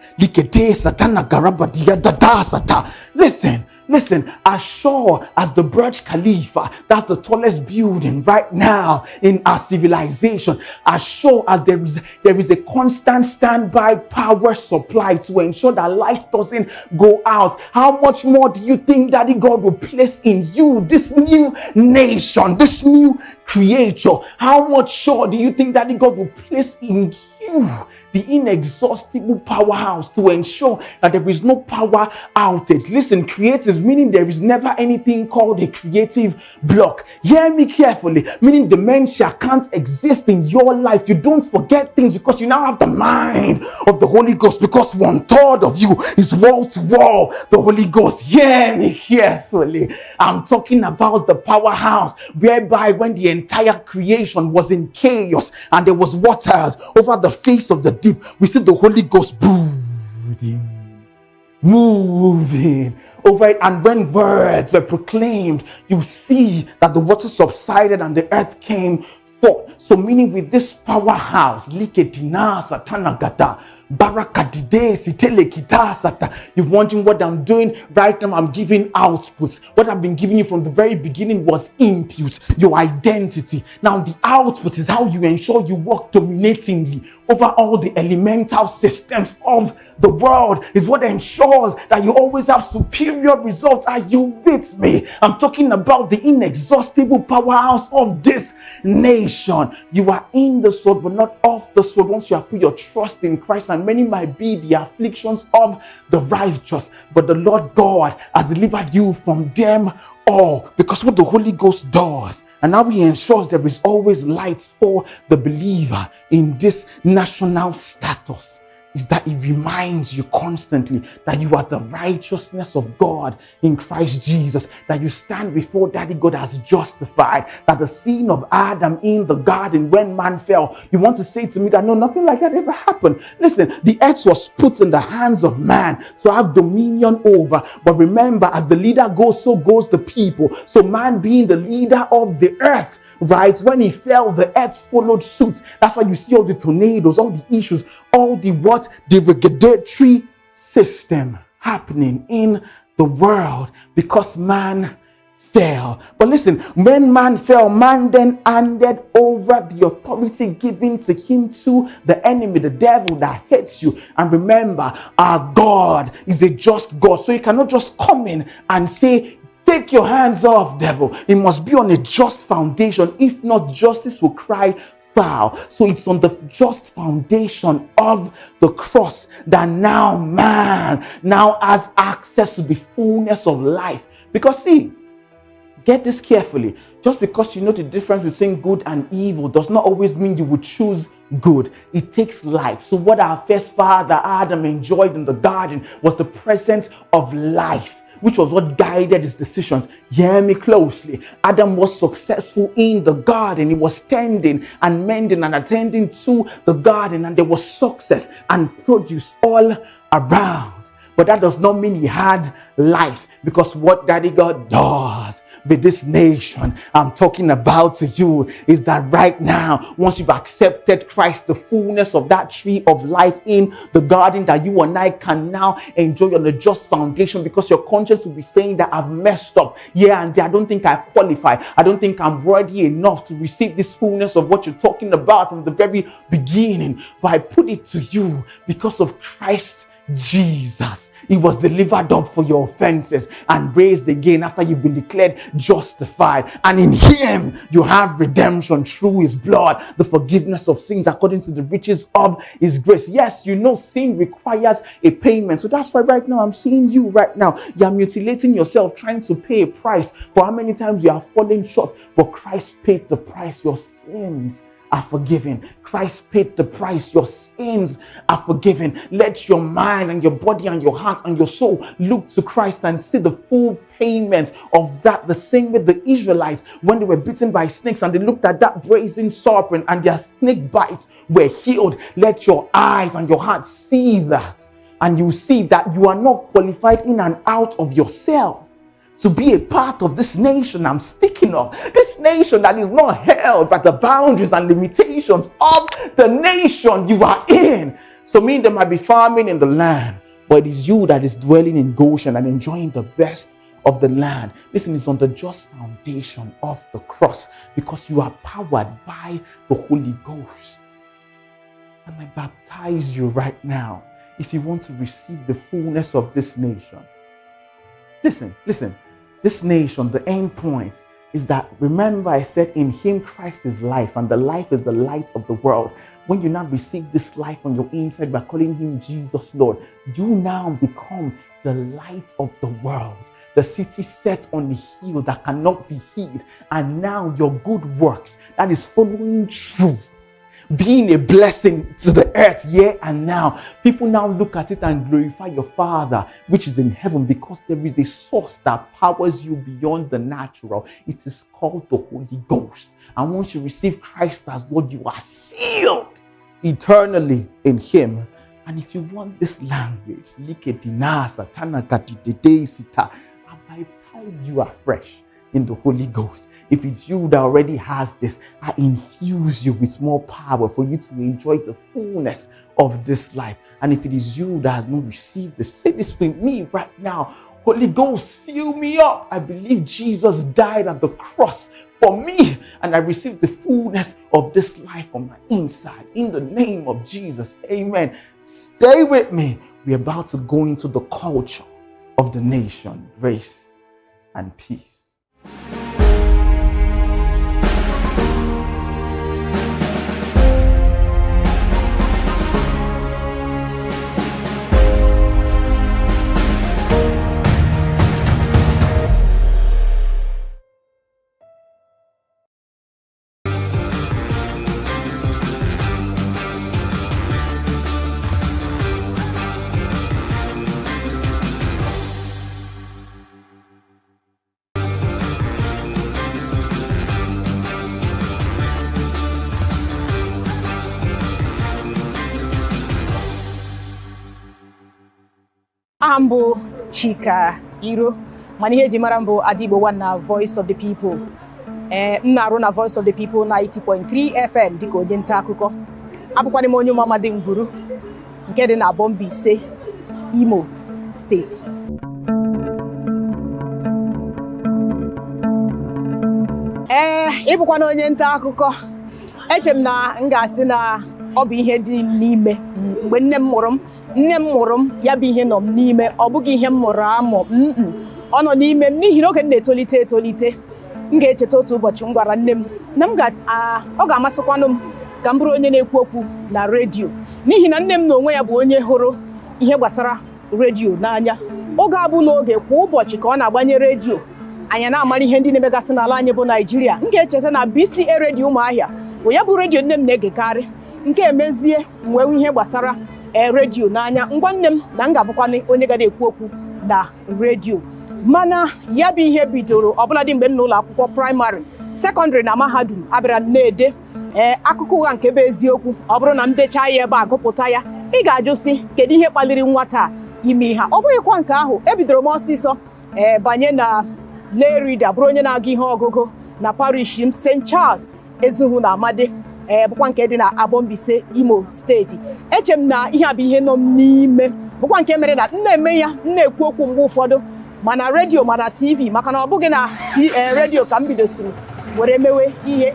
Speaker 4: Listen, as sure as the Burj Khalifa, that's the tallest building right now in our civilization, as sure as there is a constant standby power supply to ensure that light doesn't go out, how much more do you think Daddy God will place in you, this new nation, this new creator? How much sure do you think Daddy God will place in you the inexhaustible powerhouse to ensure that there is no power outage? Listen, creative, meaning there is never anything called a creative block. Hear me carefully, meaning dementia can't exist in your life. You don't forget things because you now have the mind of the Holy Ghost, because 1/3 of you is wall to wall the Holy Ghost. Hear me carefully. I'm talking about the powerhouse whereby when the entire creation was in chaos and there was waters over the face of the deep, we see the Holy Ghost moving over it. And when words were proclaimed, you see that the water subsided and the earth came forth. So meaning with this powerhouse, you're wondering what I'm doing right now. I'm giving outputs. What I've been giving you from the very beginning was inputs, your identity. Now the output is how you ensure you work dominatingly over all the elemental systems of the world, is what ensures that you always have superior results. Are you with me? I'm talking about the inexhaustible powerhouse of this nation. You are in the sword but not of the sword once you have put your trust in Christ. And many might be the afflictions of the righteous, but the Lord God has delivered you from them all, because what the Holy Ghost does, and now he ensures there is always light for the believer in this national status, is that it reminds you constantly that you are the righteousness of God in Christ Jesus, that you stand before Daddy God as justified, that the sin of Adam in the garden when man fell, you want to say to me that no, nothing like that ever happened. Listen, the earth was put in the hands of man to have dominion over, but remember, as the leader goes, so goes the people. So man being the leader of the earth, right, when he fell, the earth followed suit. That's why you see all the tornadoes, all the issues, all the the regulatory system happening in the world, because man fell. But listen, when man fell, man then handed over the authority given to him to the enemy, the devil that hates you. And remember, our God is a just God, so he cannot just come in and say, take your hands off, devil. It must be on a just foundation. If not, justice will cry foul. So it's on the just foundation of the cross that now man now has access to the fullness of life. Because see, get this carefully. Just because you know the difference between good and evil does not always mean you would choose good. It takes life. So what our first father Adam enjoyed in the garden was the presence of life, which was what guided his decisions. Hear me closely. Adam was successful in the garden. He was tending and mending and attending to the garden, and there was success and produce all around. But that does not mean he had life, because what Daddy God does with this nation I'm talking about to you is that right now, once you've accepted Christ, the fullness of that tree of life in the garden that you and I can now enjoy on a just foundation, because your conscience will be saying that I've messed up here and there. I don't think I qualify. I don't think I'm worthy enough to receive this fullness of what you're talking about from the very beginning. But I put it to you, because of Christ Jesus, he was delivered up for your offenses and raised again after you've been declared justified. And in him, you have redemption through his blood, the forgiveness of sins according to the riches of his grace. Yes, you know sin requires a payment. So that's why right now I'm seeing you right now. You're mutilating yourself, trying to pay a price for how many times you are falling short. But Christ paid the price. Your sins are forgiven. Christ paid the price. Your sins are forgiven. Let your mind and your body and your heart and your soul look to Christ and see the full payment of that. The same with the Israelites when they were bitten by snakes and they looked at that brazen serpent and their snake bites were healed. Let your eyes and your heart see that, and you see that you are not qualified in and out of yourself to be a part of this nation I'm speaking of. This nation that is not held by the boundaries and limitations of the nation you are in. So me, there might be famine in the land, but it is you that is dwelling in Goshen and enjoying the best of the land. Listen, it's on the just foundation of the cross, because you are powered by the Holy Ghost. And I baptize you right now if you want to receive the fullness of this nation. Listen. This nation, the end point is that, remember I said in him Christ is life, and the life is the light of the world. When you now receive this life on your inside by calling him Jesus Lord, you now become the light of the world, the city set on a hill that cannot be hid. And now your good works that is following truth, being a blessing to the earth here and now. People now look at it and glorify your Father which is in heaven, because there is a source that powers you beyond the natural. It is called the Holy Ghost. And once you receive Christ as Lord, you are sealed eternally in him. And if you want this language, I baptize you afresh in the Holy Ghost. If it's you that already has this, I infuse you with more power for you to enjoy the fullness of this life. And if it is you that has not received this, say this with me right now. Holy Ghost, fill me up. I believe Jesus died at the cross for me, and I received the fullness of this life on my inside. In the name of Jesus, amen. Stay with me. We're about to go into the culture of the nation, grace and peace.
Speaker 15: Ambo Chika Iro Manihe Jimarambo Adibo Wana Voice of the People. Naruna Voice of the People 90.3 FM Diko Denta Kuko. Abukwani Monyo Mama Dinguru. Nkede na Bombise, Imo State. Ibukwani onye nta akụkọ. Echem na ngasi na obi ihe dị n'ime. Mgbe nne m mụrụ m ya bụ ihe nọ m n'ime, ọ bụghị ihe m mụrụ amụ. Ọ nọ n'ime m n'ihi na oge m na-etolite m ga-echeta otu ụbọchị m gwara nne m na ọ ga-amasịkwanụ m ka m bụrụ onye na-ekwu okwu na redio n'ihi na nne m na onwe ya bụ onye hụrụ ihe gbasara redio n'anya. Oge abụ n'oge kwa ụbọchị ka ọ na-agbanye redio anyị na-amara ihe ndị na-emegasị n'ala anyị bụ Naijiria. M ga-echeta na BCA redio Ụmụahịa bụ ya bụ redio nne m na-egekarị. Nke emezie nwee ihe gbasara redio n'anya, ngwa nne m na m ga-abụkwanị onye ga na-ekwu okwu na redio. Mana ya bụ ihe bidoro ọbụladị mgbe m n'ụlọ akwụkwọ praịmarị, sekọndịrị na mahadum abịara na-ede akụkọ ụgha nke bụ eziokwu. Ọ bụrụ na m dechaa ya ebe a gụpụta ya, ị ga-ajụ sị kedu ihe kpaliri nwata ime ihe. Ọ bụghịkwa nke ahụ, ebidoro m ọsịsọ banye na lerida, bụrụ onye na-agụ ihe ọgụgụ na parish m St. Charles Ezugwu na Amadi bụkwa nke dị na Abombise, Imo steeti. Eche m na ihe a bụ ihe nọ m n'ime, bụkwa nke mere na m na-eme ya, m na-ekwu okwu mgbe ụfọdụ mana redio mana TV, maka na ọ bụghị na redio ka m bidosiri were mewe ihe.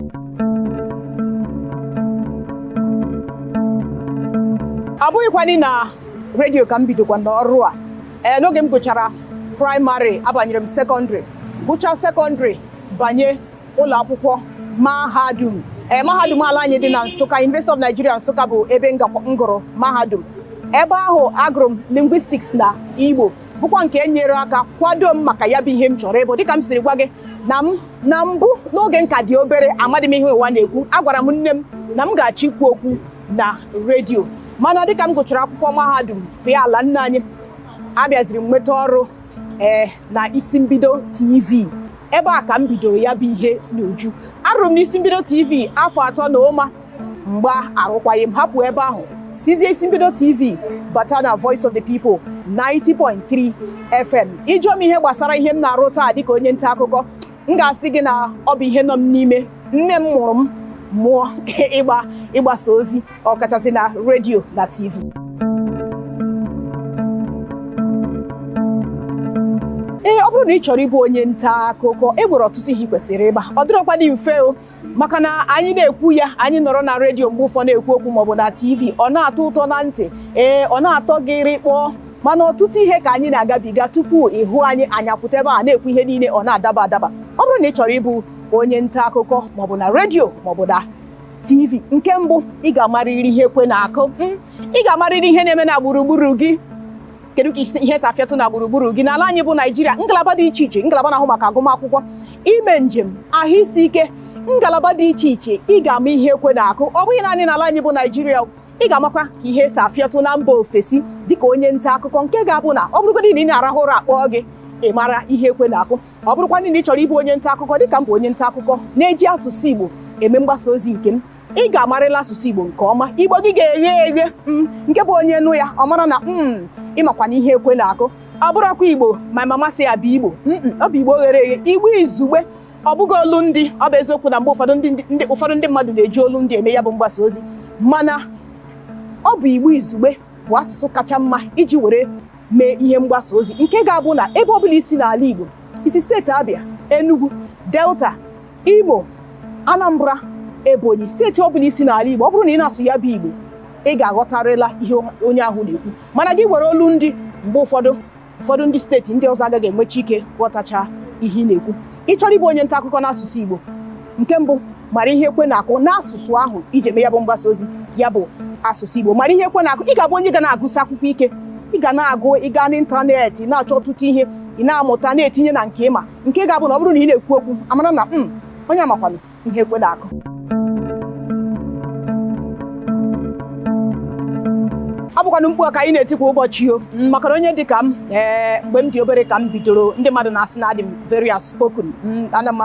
Speaker 15: Abụghịkwadị na redio ka m bidokwa n'ọrụ a. N'oge m gụchara praịmarị abanyere m sekọndịrị, gụchaa sekọndịrị banye ụlọ akwụkwọ mahadum. Mahadum ala anyị dị na Nsụka, University of Nigeria Nsụka bụ ebe m gụrụ mahadum. Ebe ahụ agụrụ m linguistics na Igbo, bụkwa nke nyere aka kwado m maka ya bụ ihe m chọrọ ịbụ. Dịka m siri gwa gị na mbụ n'oge nka dị obere, amadị m ihe ụwa na-ekwu, agwara m nne m na m ga-achọ ikwu okwu na redio. Mana dịka m gụchara akwụkwọ mahadum fee ala nna anyị, abịaziri m nweta ọrụ na isi mbido TV. Ebe a ka m bidoro ya bụ ihe n'uju. Arụrụ m n'isi mbido TV afọ 3 na ụma, mgba arụkwaghị m hapụ ebe ahụ, sizie isi mbido TV bata na Voice of the People 90.3 FM. Ịjụọ m ihe gbasara ihe m na-arụ taa dịka onye nta akụkọ, m ga-asị gị na ọ bụ ihe nọ m n'ime. Nne m mụrụ m mụọ ịgbasa ozi, ọkachasị na redio na TV. Ọ bụrụ na ị chọrọ ịbụ onye nta akụkọ, e nwere ọtụtụ ihe ị kwesịrị ịgba. Ọ dịrọkwa dị mfe o, maka na anyị na-ekwu ya, anyị nọrọ na redio mgbe ụfọdụ na-ekwu okwu maọbụ na TV, ọ na-atọ ụtọ na ntị, ọ na-atọ gị rịkpọọ, mana ọtụtụ ihe ka anyị na-agabiga tupu ịhụ anyị anyakwute ebe a na-ekwu ihe niile ọ na-adaba adaba. Ọ bụrụ na ị chọrọ ịbụ onye nta akụkọ maọbụ na redio maọbụ na TV, nke mbụ ị ga-amarịrị ihe ekwe na-akụ. Ị ga-amarịrị ihe na-eme na gburugburu gị. Kedu ka ihe si afịatụ na gburugburu gị n'ala anyị bụ Naijiria? Ngalaba dị iche iche, ngalaba na-ahụ maka agụmakwụkwọ, ime njem, ahụ isi ike, ngalaba dị iche iche. Ị ga-ama ihe ekwe na-akụ. Ọ bụghị naanị n'ala anyị bụ Naijiria, ị ga-amakwa ka ihe si afịatụ na mba ofesi dịka onye nta akụkọ, nke ga-abụ na ọ bụrụgodị na ị na-arahụ ụra akpọọ gị, ị mara ihe ekwe na-akụ. Ọ bụrụkwa na ị chọrọ ịbụ onye nta akụkọ dịka m bụ onye nta akụkọ na-eji asụsụ Igbo eme mgbasa ozi nke m, ị ga-amarịla asụsụ Igbo nke ọma. Igbo gị ga-eghe eghe, nke bụ onye nụ ya ọ mara na ịmakwa na ihe ekwe na-akụ. Ọ bụrụkwa Igbo ma mama sị ya bụ Igbo, ọ bụ Igbo ghere eghe, Igbo izugbe. Ọ bụghị olu ndị, ọ bụ eziokwu na mgbe ụfọdụ ndị mmadụ na-eji olu ndị eme ya bụ mgbasa ozi, mana ọ bụ Igbo izugbe bụ asụsụ kacha mma iji were mee ihe mgbasa ozi, nke ga-abụ na ebe ọbụla isi n'ala Igbo, isi steeti Abịa, Enugu, Delta, Imo, Anambra, Ebonyi, steeti ọbụla isi n'ala Igbo, ọ bụrụ na ị na-asụ ya bụ Igbo, ị ga-aghọtarịla ihe onye ahụ na-ekwu. Mana gị were olu ndị, mgbe ụfọdụ ndị steeti ndị ọzọ agaghị enwechi ike ghọtacha ihe ị na-ekwu. Ị chọrọ ịbụ onye nta akụkọ n'asụsụ Igbo, nke mbụ mara ihe ekwe na-akụ n'asụsụ ahụ iji eme ya bụ mgbasa ozi, ya bụ asụsụ Igbo. Mara ihe ekwe na-akụ, ị ga-abụ onye ga na-agụsị akwụkwọ ike, ị ga na-agụ, ị gaa n'ịntanetị na-achọ ọtụtụ ihe, ị na-amụta, na-etinye na nke ịma, nke ga-abụ na ọ bụrụ na ị na-ekwu okwu amara na onye amakwanụ ihe ekwe na-akụ. Ọ bụkwanụ mkpu ka anyị na-eti kwa ụbọchị o, maka na onye dị ka m, mgbe m dị obere ka m bidoro, ndị mmadụ na-asị na adị m very outspoken. Ana m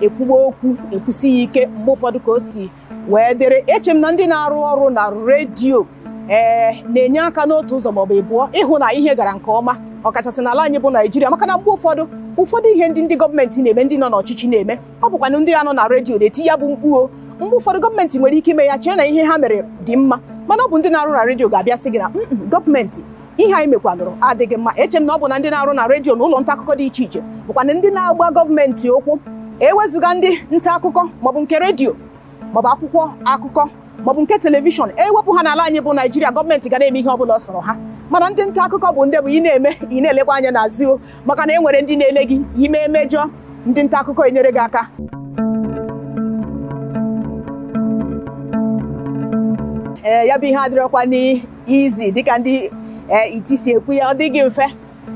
Speaker 15: ekwugbo okwu, ekwusi ya ike mgbe ụfọdụ ka o si wee dịrị. Eche m na ndị na-arụ ọrụ na redio na-enye aka n'otu ụzọ maọbụ ịbụọ ịhụ na ihe gara nke ọma, ọkachasị n'ala anyị bụ Naijiria, maka na mgbe ụfọdụ ihe ndị gọọmenti na-eme, ndị nọ n'ọchịchị na-eme, ọ bụkwanụ ndị a nọ na redio na-eti ya bụ mkpu o. Mgbe ụfọdụ gọọmenti nwere ike ime ya chee na ihe ha mere dị mma, mana ọ bụ ndị na-arụ na redio ga-abịa sị gị na gọọmenti ihe anyị mekwanụrụ adịghị mma. Eche m na ọ bụ na ndị na-arụ na redio na ụlọ nta akụkọ dị iche iche bụkwanụ ndị na-agba gọọmenti okwu. Ewezụga ndị nta akụkọ maọbụ nke redio maọbụ akwụkwọ akụkọ maọbụ nke telivishọn, ewepụ ha n'ala anyị bụ Naijiria, gọọmenti ga na-eme ihe ọ bụla ọ sọrọ ha. Mana ndị nta akụkọ bụ ndị bụ ị na-elekwa anya n'azụ, maka na e nwere ndị na-ele gị ime emejọ, ndị nta akụkọ enyere gị aka. ya bụ ihe adịrọkwa n'izi dịka ndị iti si ekwu ya, ọ dịghị mfe,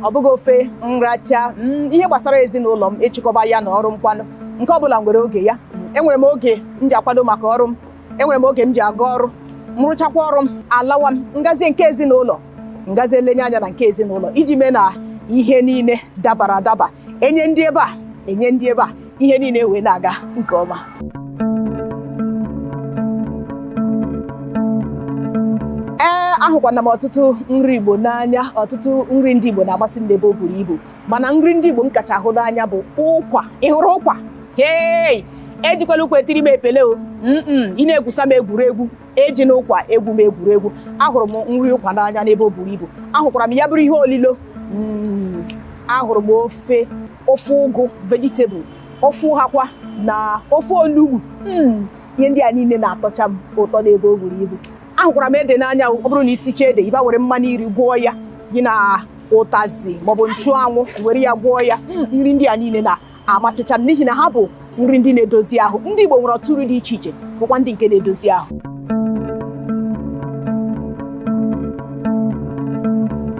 Speaker 15: ọ bụghị ofe nracha. Ihe gbasara ezinụlọ m ịchịkọba ya na ọrụ mkwanụ nke ọbụla nwere oge ya. Enwere m oge m ji akwado maka ọrụ m, enwere m oge m ji aga ọrụ, m rụchakwa ọrụ m alawa m ngazie nke ezinụlọ, ngazie elenye anya na nke ezinụlọ iji mee na ihe niile dabara adaba, enye ndị ebe a, enye ndị ebe a, ihe niile wee na-aga nke ọma. Ahụkwana m ọtụtụ nri Igbo n'anya, ọtụtụ nri ndị Igbo na-amasị m n'ebe o buru ibu, mana nri ndị Igbo m kacha ahụ n'anya bụ ụkwa. Ị hụrụ ụkwa? Hey, ejikwala ụkwa etiri m epele o. Ị na-egwusa m egwuregwu, eji n'ụkwa egwu m egwuregwu. Ahụrụ m nri ụkwa n'anya n'ebe o buru ibu. Ahụkwara m ya bụrụ ihe olilo. Ahụrụ m ofe ụgụ vegetable, ofe ụhakwa na ofe onugbu. Ihe ndị a niile na-atọcha m ụtọ n'ebe o buru ibu. Ahụkwara m ede n'anya, ọ bụrụ na isicha ede ịba were mmanụ iri gwọọ ya, gị na ụtazi maọbụ nchụanwụ were ya gwọọ ya. Nri ndị a niile na-amasịcha m n'ihi na ha bụ nri ndị na-edozi ahụ. Ndị Igbo nwere ọtụtụ nri dị iche iche bụkwa ndị nke na-edozi ahụ.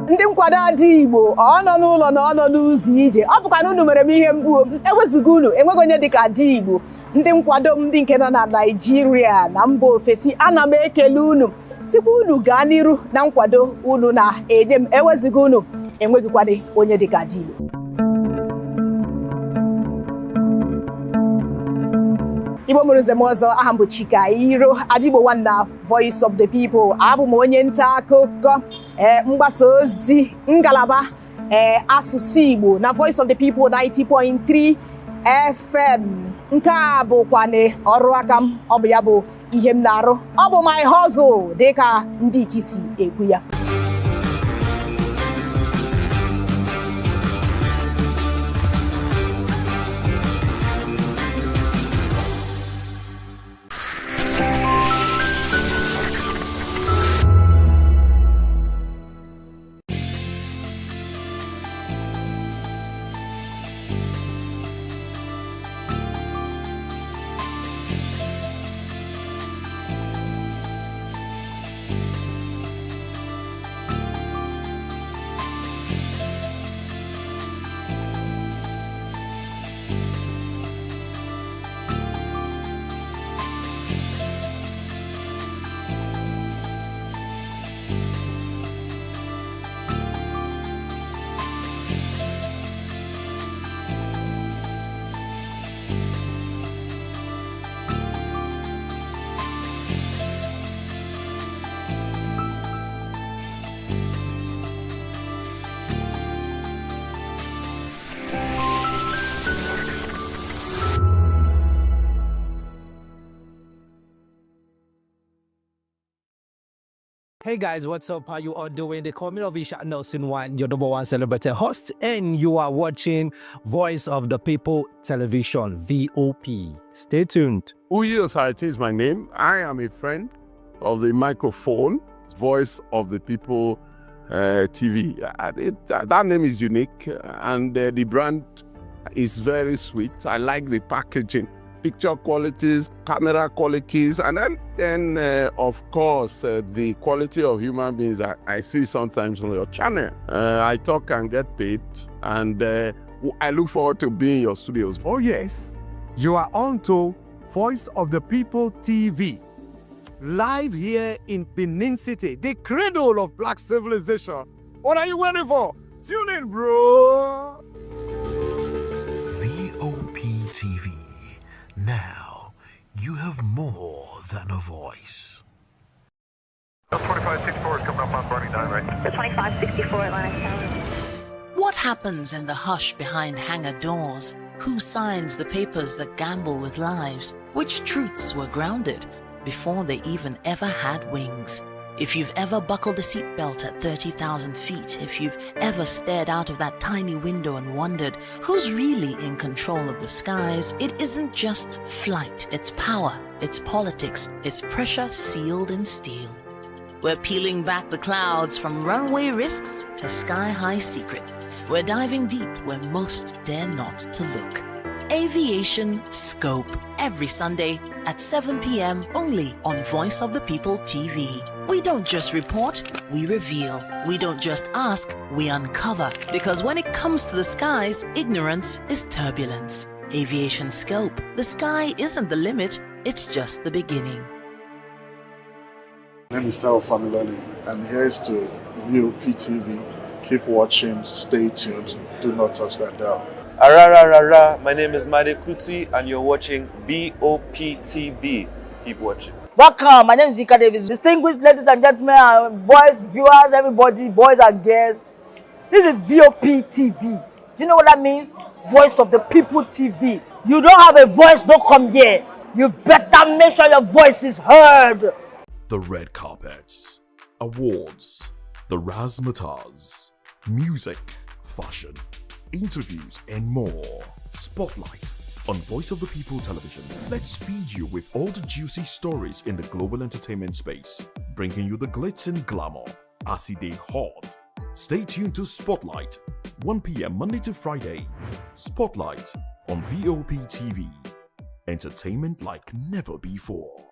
Speaker 15: Ndị nkwado adị Igbo, ọ nọ n'ụlọ na ọ nọ n'ụzọ ije, ọ bụkwa na unu mere m ihe mgbu m. Ewezuga unu enweghị onye dịka adị Igbo. Ndị nkwado m ndị nke nọ na Naịjirịa na mba ofesi, ana m ekele unu, sikwa unu gaa n'iru na nkwado unu na-enye m. Ewezuga unu enweghịkwana onye dịka adị Igbo. Igbo mụrụ nze m ọzọ, aha m bụ Chika Iro, Adigbo Nwanna, Voice of the People. Abụ m onye nta akụkọ mgbasa ozi ngalaba asụsụ Igbo na Voice of the People 90.3 FM. Nke a bụkwanụ ọrụ aka m, ọ bụ ya bụ ihe m na-arụ, ọ bụ my hustle dịka ndị iti si ekwu ya.
Speaker 17: Hey guys, what's up? How you all doing? They call me Ovisha Nelson One, your number one celebrity host, and you are watching Voice of the People Television, VOP. Stay tuned.
Speaker 22: Uyi Osarate is my name. I am a friend of the microphone, Voice of the People TV. That name is unique, and the brand is very sweet. I like the packaging, picture qualities, camera qualities, and then of course, the quality of human beings that I see sometimes on your channel. I talk and get paid, and I look forward to being in your studios.
Speaker 23: Oh yes, you are on to Voice of the People TV, live here in Benin City, the cradle of black civilization. What are you waiting for? Tune in, bro.
Speaker 19: VOP TV. Now, you have more than a voice.
Speaker 24: 2564 is coming up on Barney 9, right?
Speaker 25: The 2564 Atlantic.
Speaker 26: What happens in the hush behind hangar doors? Who signs the papers that gamble with lives? Which truths were grounded before they even ever had wings? If you've ever buckled a seatbelt at 30,000 feet, if you've ever stared out of that tiny window and wondered who's really in control of the skies, it isn't just flight, it's power, it's politics, it's pressure sealed in steel. We're peeling back the clouds from runway risks to sky-high secrets. We're diving deep where most dare not to look. Aviation Scope, every Sunday at 7 p.m. only on Voice of the People TV. We don't just report, we reveal. We don't just ask, we uncover. Because when it comes to the skies, ignorance is turbulence. Aviation scope. The sky isn't the limit, it's just the beginning.
Speaker 1: My name is Tao Familoni, and here's to VOP TV. Keep watching, stay tuned, do not touch that dial.
Speaker 11: Arararara, my name is Made Kuti, and you're watching VOP TV. Keep watching.
Speaker 12: Welcome, my name is Ika Davis. Distinguished ladies and gentlemen, boys, viewers, everybody, boys and girls. This is VOP TV. Do you know what that means? Voice of the People TV. You don't have a voice, don't come here. You better make sure your voice is heard.
Speaker 2: The red carpets, awards, the razzmatazz, music, fashion, interviews, and more. Spotlight on Voice of the People television. Let's feed you with all the juicy stories in the global entertainment space, bringing you the glitz and glamour as it is hot. Stay tuned to Spotlight, 1 p.m. Monday to Friday. Spotlight on VOP TV. Entertainment like never before.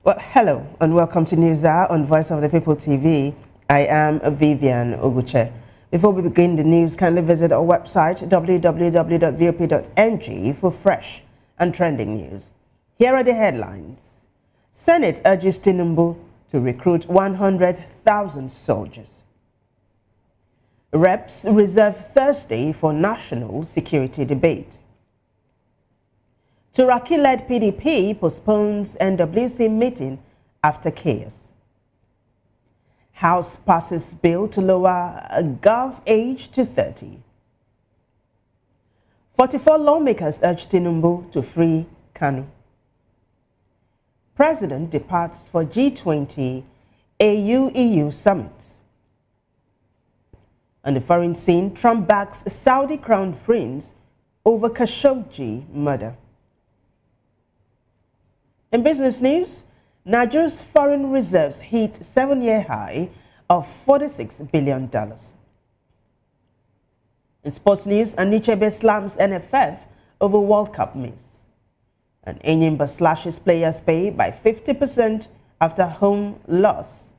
Speaker 6: Well, hello and welcome to News Hour on Voice of the People TV. I am Vivian Oguche. Before we begin the news, kindly visit our website www.vop.ng for fresh and trending news. Here are the headlines. Senate urges Tinubu to recruit 100,000 soldiers. Reps reserve Thursday for national security debate. Turaki-led PDP postpones NWC meeting after chaos. House passes bill to lower Gov age to 30. 44 lawmakers urge Tinubu to free Kanu. President departs for G20 AU-EU summit. On the foreign scene, Trump backs Saudi crown prince over Khashoggi murder. In business news, Nigeria's foreign reserves hit 7-year high of $46 billion. In sports news, Anichebe slams NFF over World Cup miss. And Enyimba slashes players' pay by 50% after home loss.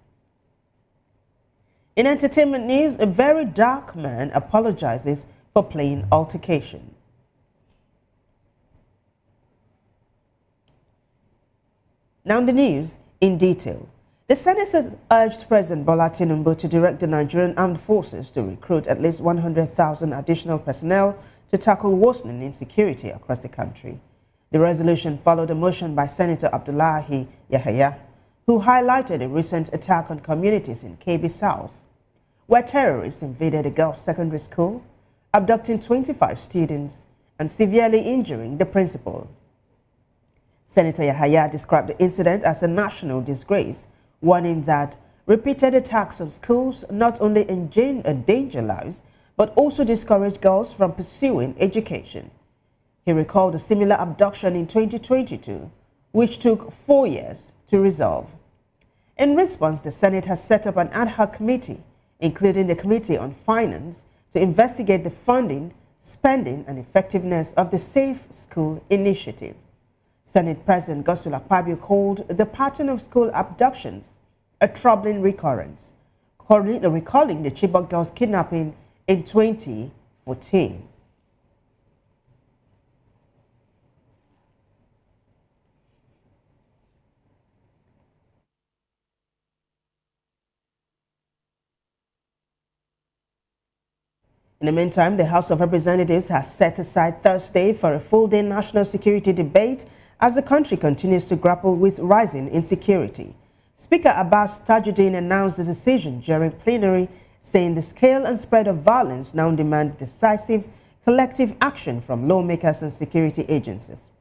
Speaker 6: In entertainment news, a very dark man apologizes for playing altercation. Now the news in detail. The Senate has urged President Bola Tinubu to direct the Nigerian Armed Forces to recruit at least 100,000 additional personnel to tackle worsening insecurity across the country. The resolution followed a motion by Senator Abdullahi Yahaya, who highlighted a recent attack on communities in Kebbi South, where terrorists invaded a girls' secondary school, abducting 25 students and severely injuring the principal. Senator Yahaya described the incident as a national disgrace, warning that repeated attacks on schools not only endanger lives, but also discourage girls from pursuing education. He recalled a similar abduction in 2022, which took 4 years to resolve. In response, the Senate has set up an ad hoc committee, including the Committee on Finance, to investigate the funding, spending, and effectiveness of the Safe School Initiative. Senate President Goodluck Jonathan called the pattern of school abductions a troubling recurrence, recalling the Chibok girls' kidnapping in 2014. In the meantime, the House of Representatives has set aside Thursday for a full-day national security debate as the country continues to grapple with rising insecurity. Speaker Abbas Tajuddin announced the decision during plenary, saying the scale and spread of violence now demand decisive, collective action from lawmakers and security agencies.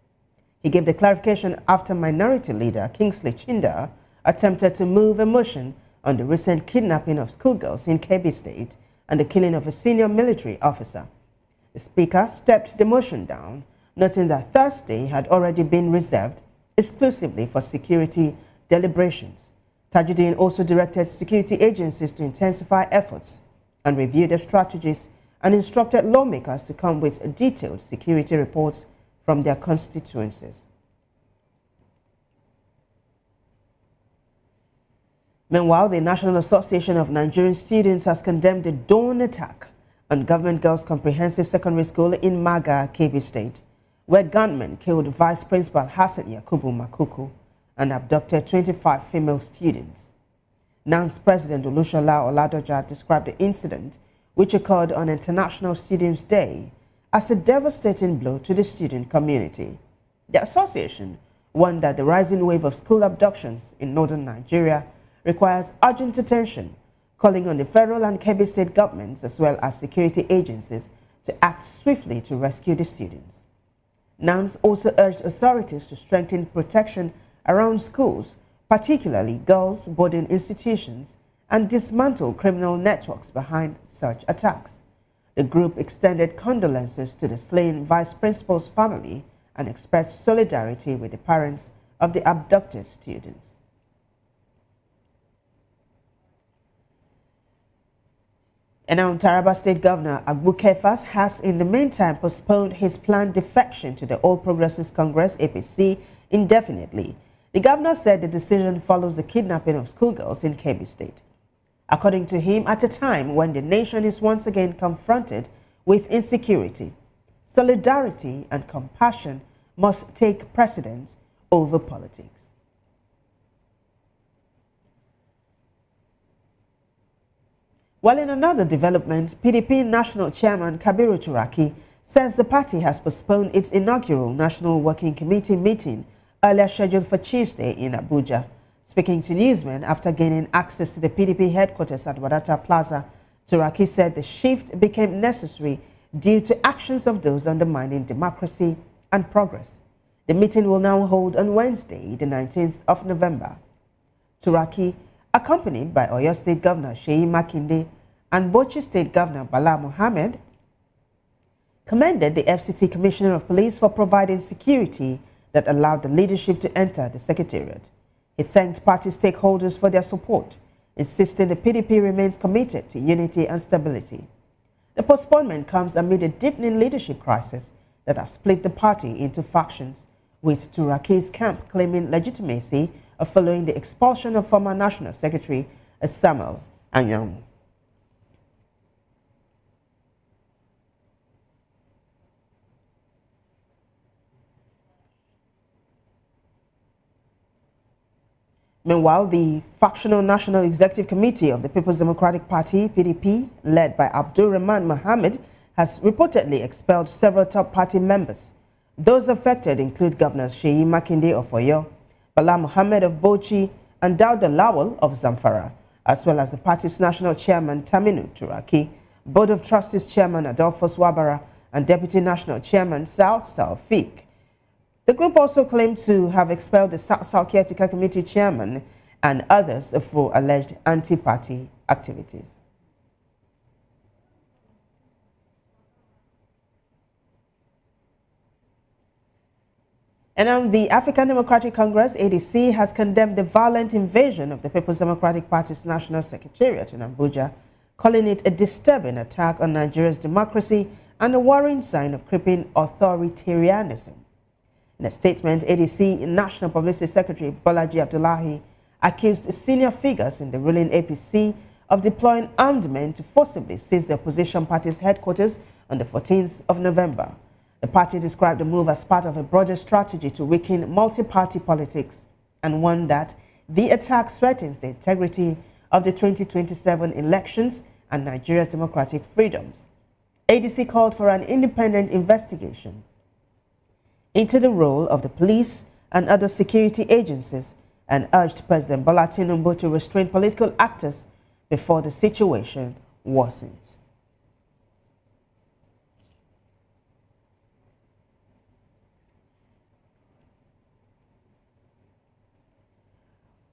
Speaker 6: He gave the clarification after Minority Leader Kingsley Chinda attempted to move a motion on the recent kidnapping of schoolgirls in Kebbi State and the killing of a senior military officer. The Speaker stepped the motion down, noting that Thursday had already been reserved exclusively for security deliberations. Tajuddin also directed security agencies to intensify efforts and review their strategies and instructed lawmakers to come with detailed security reports from their constituencies. Meanwhile, the National Association of Nigerian Students has condemned the dawn attack on Government Girls Comprehensive Secondary School in Maga, Kebbi State, where gunmen killed Vice Principal Hassan Yakubu Makuku and abducted 25 female students. NANS President Olushola Oladoja described the incident, which occurred on International Students' Day, as a devastating blow to the student community. The association warned that the rising wave of school abductions in northern Nigeria requires urgent attention, calling on the federal and Kebbi state governments as well as security agencies to act swiftly to rescue the students. NANS also urged authorities to strengthen protection around schools, particularly girls' boarding institutions, and dismantle criminal networks behind such attacks. The group extended condolences to the slain vice principal's family and expressed solidarity with the parents of the abducted students. And now, Taraba State Governor Abu Kefas has in the meantime postponed his planned defection to the All Progressives Congress APC indefinitely. The governor said the decision follows the kidnapping of schoolgirls in Kebbi State. According to him, at a time when the nation is once again confronted with insecurity, solidarity and compassion must take precedence over politics. While in another development, PDP National Chairman Kabiru Turaki says the party has postponed its inaugural National Working Committee meeting earlier scheduled for Tuesday in Abuja. Speaking to newsmen after gaining access to the PDP headquarters at Wadata Plaza, Turaki said the shift became necessary due to actions of those undermining democracy and progress. The meeting will now hold on Wednesday, the 19th of November. Turaki, accompanied by Oyo State Governor Seyi Makinde and Bauchi State Governor Bola Ahmed, commended the FCT Commissioner of Police for providing security that allowed the leadership to enter the Secretariat. He thanked party stakeholders for their support, insisting the PDP remains committed to unity and stability. The postponement comes amid a deepening leadership crisis that has split the party into factions, with Turaki's camp claiming legitimacy following the expulsion of former National Secretary Samuel Anyang. Meanwhile, the factional National Executive Committee of the People's Democratic Party, PDP, led by Abdul Rahman Mohammed, has reportedly expelled several top party members. Those affected include Governors Seyi Makinde of Oyo, Bola Ahmed of Bauchi, and Dauda Lawal of Zamfara, as well as the party's national chairman Taminu Turaki, Board of Trustees Chairman Adolphus Wabara, and Deputy National Chairman South Taufik. The group also claimed to have expelled the South Caretaker Committee Chairman and others for alleged anti-party activities. And the African Democratic Congress, ADC, has condemned the violent invasion of the People's Democratic Party's National Secretariat in Abuja, calling it a disturbing attack on Nigeria's democracy and a worrying sign of creeping authoritarianism. In a statement, ADC National Publicity Secretary Bolaji Abdullahi accused senior figures in the ruling APC of deploying armed men to forcibly seize the opposition party's headquarters on the 14th of November. The party described the move as part of a broader strategy to weaken multi-party politics and one that the attack threatens the integrity of the 2027 elections and Nigeria's democratic freedoms. ADC called for an independent investigation into the role of the police and other security agencies and urged President Bola Tinubu to restrain political actors before the situation worsens.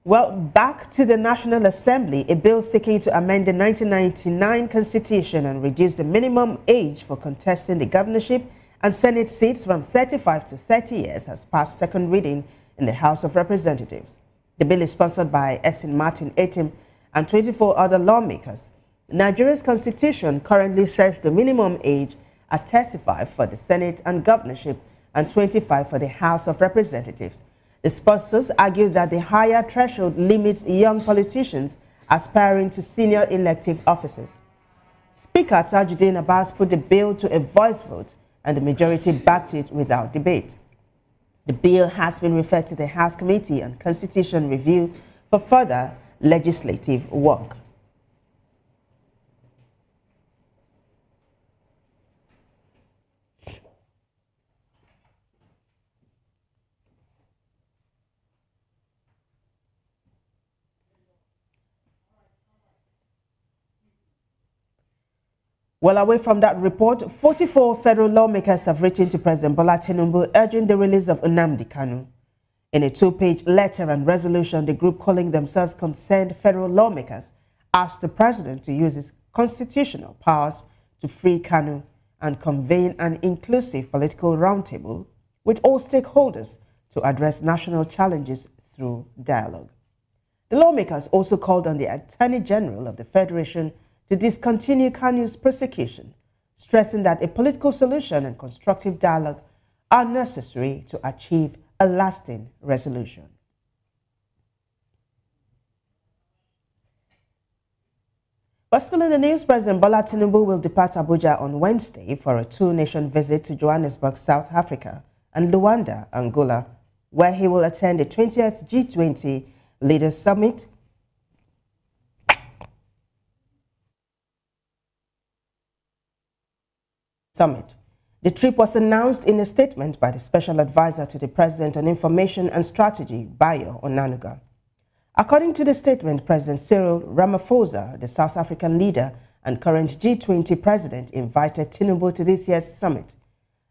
Speaker 6: Well, back to the National Assembly, a bill seeking to amend the 1999 Constitution and reduce the minimum age for contesting the governorship and Senate seats from 35 to 30 years has passed second reading in the House of Representatives. The bill is sponsored by Esin Martin Etim and 24 other lawmakers. Nigeria's constitution currently sets the minimum age at 35 for the Senate and governorship and 25 for the House of Representatives. The sponsors argue that the higher threshold limits young politicians aspiring to senior elective offices. Speaker Tajuddin Abbas put the bill to a voice vote and the majority backed it without debate. The bill has been referred to the House Committee on Constitution Review for further legislative work. Well, away from that report, 44 federal lawmakers have written to President Bola Tinubu urging the release of Nnamdi Kanu. In a two-page letter and resolution, the group calling themselves concerned federal lawmakers asked the president to use his constitutional powers to free Kanu and convene an inclusive political roundtable with all stakeholders to address national challenges through dialogue. The lawmakers also called on the Attorney General of the Federation to discontinue Kanu's prosecution, stressing that a political solution and constructive dialogue are necessary to achieve a lasting resolution. But still in the news, President Bola Tinubu will depart Abuja on Wednesday for a two-nation visit to Johannesburg, South Africa, and Luanda, Angola, where he will attend the 20th G20 Leaders Summit. The trip was announced in a statement by the Special Advisor to the President on Information and Strategy, Bayo Onanuga. According to the statement, President Cyril Ramaphosa, the South African leader and current G20 president, invited Tinubu to this year's summit.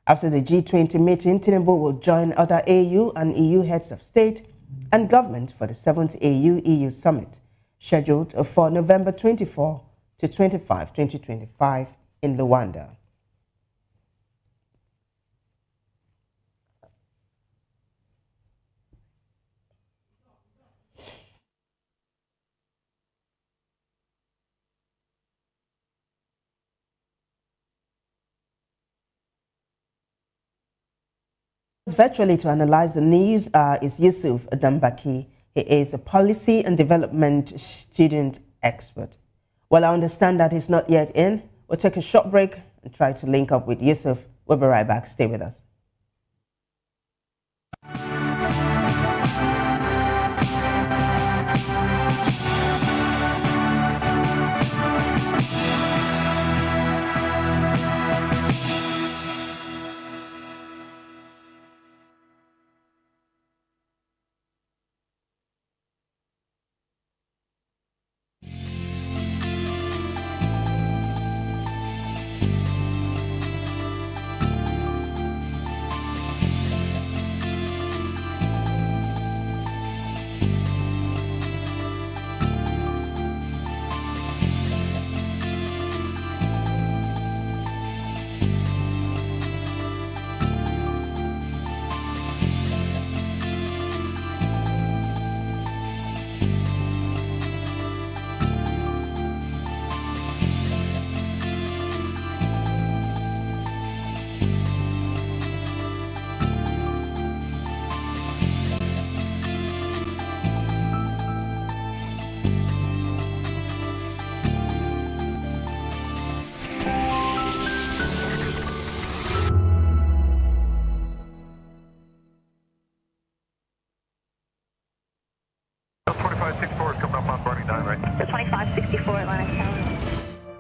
Speaker 6: After the G20 meeting, Tinubu will join other AU and EU heads of state and government for the 7th AU-EU summit, scheduled for November 24 to 25, 2025 in Luanda. Virtually to analyze the news is Yusuf Dambaki. He is a policy and development student expert. Well, I understand that he's not yet in. We'll take a short break and try to link up with Yusuf. We'll be right back. Stay with us.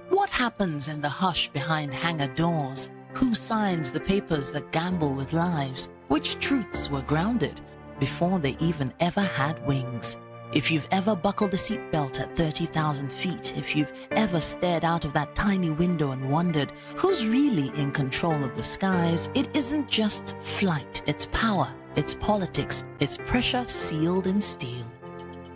Speaker 26: What happens in the hush behind hangar doors? Who signs the papers that gamble with lives? Which truths were grounded before they even ever had wings? If you've ever buckled a seatbelt at 30,000 feet, if you've ever stared out of that tiny window and wondered who's really in control of the skies, it isn't just flight, it's power, it's politics, it's pressure sealed in steel.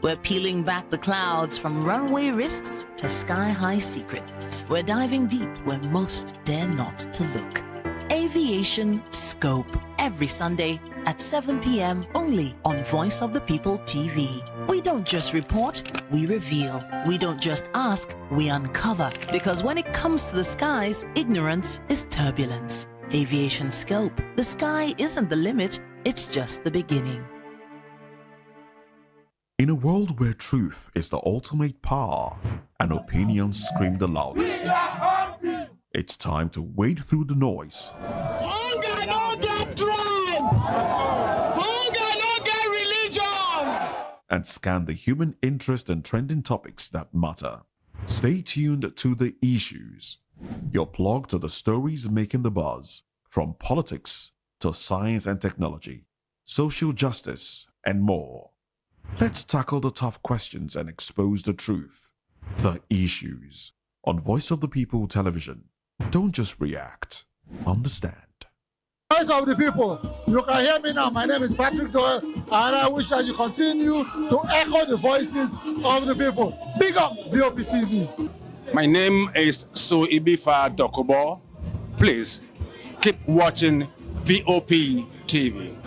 Speaker 26: We're peeling back the clouds from runway risks to sky-high secrets. We're diving deep where most dare not to look. Aviation Scope, every Sunday at 7 p.m. only on Voice of the People TV. We don't just report, we reveal. We don't just ask, we uncover. Because when it comes to the skies, ignorance is turbulence. Aviation Scope, the sky isn't the limit, it's just the beginning.
Speaker 2: In a world where truth is the ultimate power and opinions scream the loudest, it's time to wade through the noise.
Speaker 8: Hunger no get drum! Hunger no get religion!
Speaker 2: And scan the human interest and trending topics that matter. Stay tuned to The Issues, your plug to the stories making the buzz, from politics to science and technology, social justice, and more. Let's tackle the tough questions and expose the truth. The Issues on Voice of the People Television. Don't just react, understand.
Speaker 7: Voice of the People, you can hear me now. My name is Patrick Doyle, and I wish that you continue to echo the voices of the people. Big up VOP TV.
Speaker 13: My name is Suibifa Dokobo. Please keep watching VOP TV.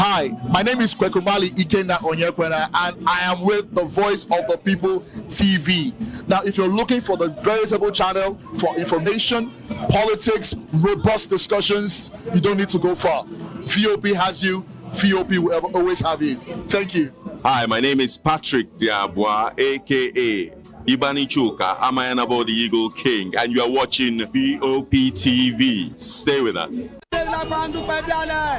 Speaker 16: Hi, my name is Kwekumali Ikenda Onyekwena, and I am with the Voice of the People TV. Now, if you're looking for the veritable channel for information, politics, robust discussions, you don't need to go far. VOP has you. VOP will always have you. Thank you.
Speaker 18: Hi, my name is Patrick Diabwa, aka
Speaker 3: Ibani Chuka, Amayanabo the Eagle King, and you are watching VOP TV. Stay with us.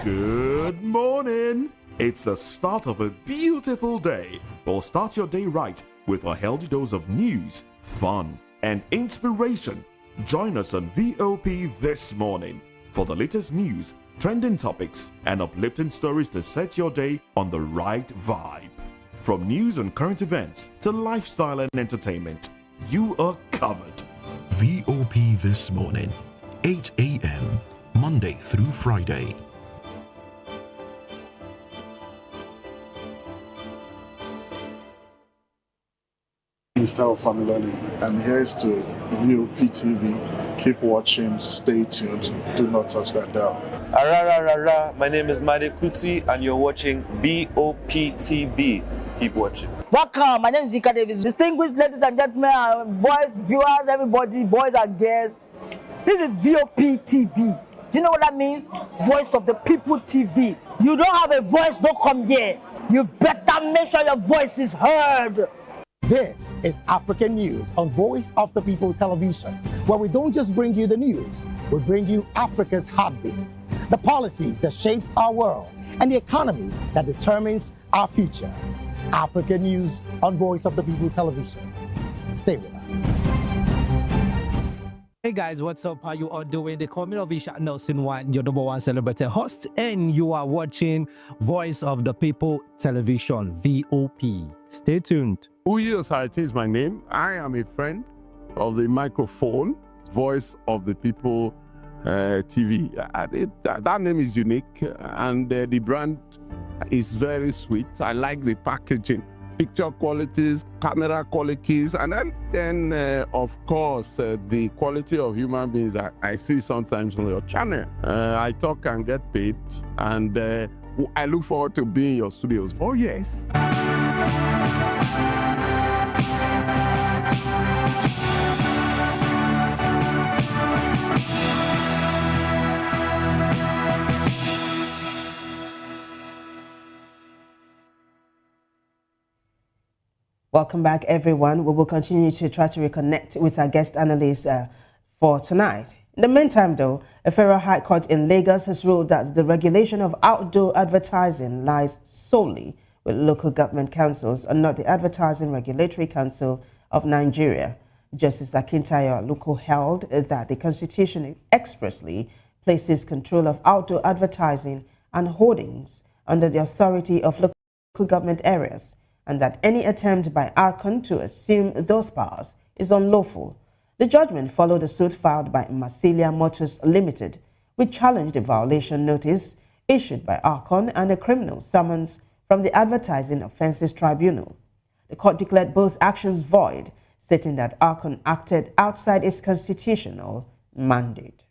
Speaker 2: Good morning. It's the start of a beautiful day. Well, start your day right with a healthy dose of news, fun, and inspiration. Join us on VOP this morning for the latest news, trending topics, and uplifting stories to set your day on the right vibe. From news and current events to lifestyle and entertainment, you are covered.
Speaker 19: VOP This Morning, 8 a.m., Monday through Friday.
Speaker 1: Mr. Familoni, and here's to VOP TV. Keep watching, stay tuned, do not touch that dial.
Speaker 11: My name is Made Kuti, and you're watching BOP TV. Keep watching.
Speaker 12: Welcome, my name is Zika Davis. Distinguished ladies and gentlemen, boys, viewers, everybody, boys and girls. This is VOP TV. Do you know what that means? Voice of the People TV. You don't have a voice, don't come here. You better make sure your voice is heard.
Speaker 5: This is African News on Voice of the People Television, where we don't just bring you the news, we bring you Africa's heartbeats, the policies that shapes our world, and the economy that determines our future. African News on Voice of the People Television. Stay with us.
Speaker 17: Hey guys, what's up? How you all doing? They call me Ovisha Nelson One, your #1 celebrity host, and you are watching Voice of the People Television, VOP. Stay tuned.
Speaker 22: Uyosarity is my name. I am a friend of the microphone, Voice of the People TV. That name is unique, and the brand is very sweet. I like the packaging, picture qualities, camera qualities, and then of course, the quality of human beings that I see sometimes on your channel. I talk and get paid, and I look forward to being in your studios. Oh, yes.
Speaker 6: Welcome back, everyone. We will continue to try to reconnect with our guest analyst for tonight. In the meantime, though, a federal high court in Lagos has ruled that the regulation of outdoor advertising lies solely with local government councils and not the Advertising Regulatory Council of Nigeria. Justice Akintayo Aluko held that the Constitution expressly places control of outdoor advertising and hoardings under the authority of local government areas, and that any attempt by ARCON to assume those powers is unlawful. The judgment followed a suit filed by Marsilia Motors Limited, which challenged a violation notice issued by ARCON and a criminal summons from the Advertising Offences Tribunal. The court declared both actions void, stating that ARCON acted outside its constitutional mandate.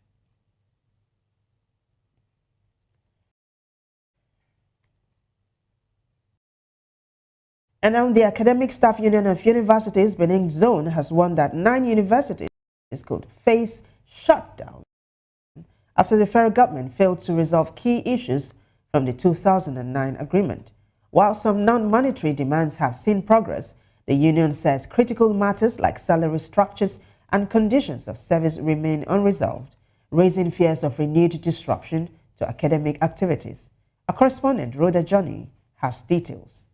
Speaker 6: And now the Academic Staff Union of Universities Benin Zone has warned that 9 universities could face shutdown after the federal government failed to resolve key issues from the 2009 agreement. While some non-monetary demands have seen progress, the union says critical matters like salary structures and conditions of service remain unresolved, raising fears of renewed disruption to academic activities. Our correspondent, Rhoda Johnny, has details.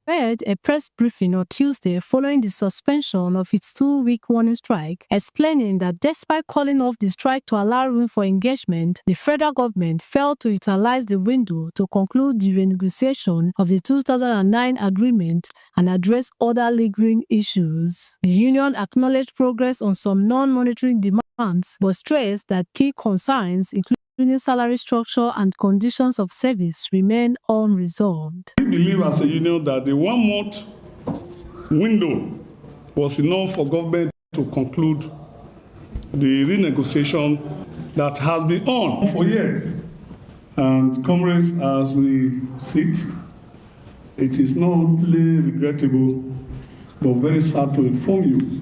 Speaker 9: Read a press briefing on Tuesday following the suspension of its 2-week warning strike, explaining that despite calling off the strike to allow room for engagement, the federal government failed to utilize the window to conclude the renegotiation of the 2009 agreement and address other lingering issues. The union acknowledged progress on some non-monetary demands, but stressed that key concerns, including salary structure and conditions of service, remain unresolved.
Speaker 18: We believe as a union that the 1-month window was enough for government to conclude the renegotiation that has been on for years. And comrades, as we sit, it is not only regrettable but very sad to inform you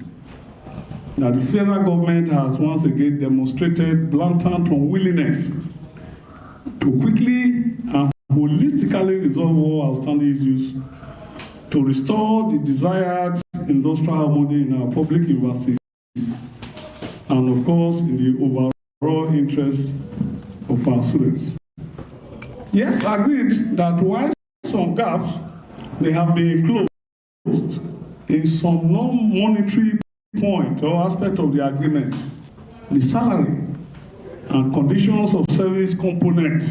Speaker 18: that the federal government has once again demonstrated blatant unwillingness to quickly and holistically resolve all outstanding issues to restore the desired industrial harmony in our public universities and, of course, in the overall interest of our students. Yes, agreed that while some gaps they have been closed in some non-monetary point or aspect of the agreement, the salary and conditions of service component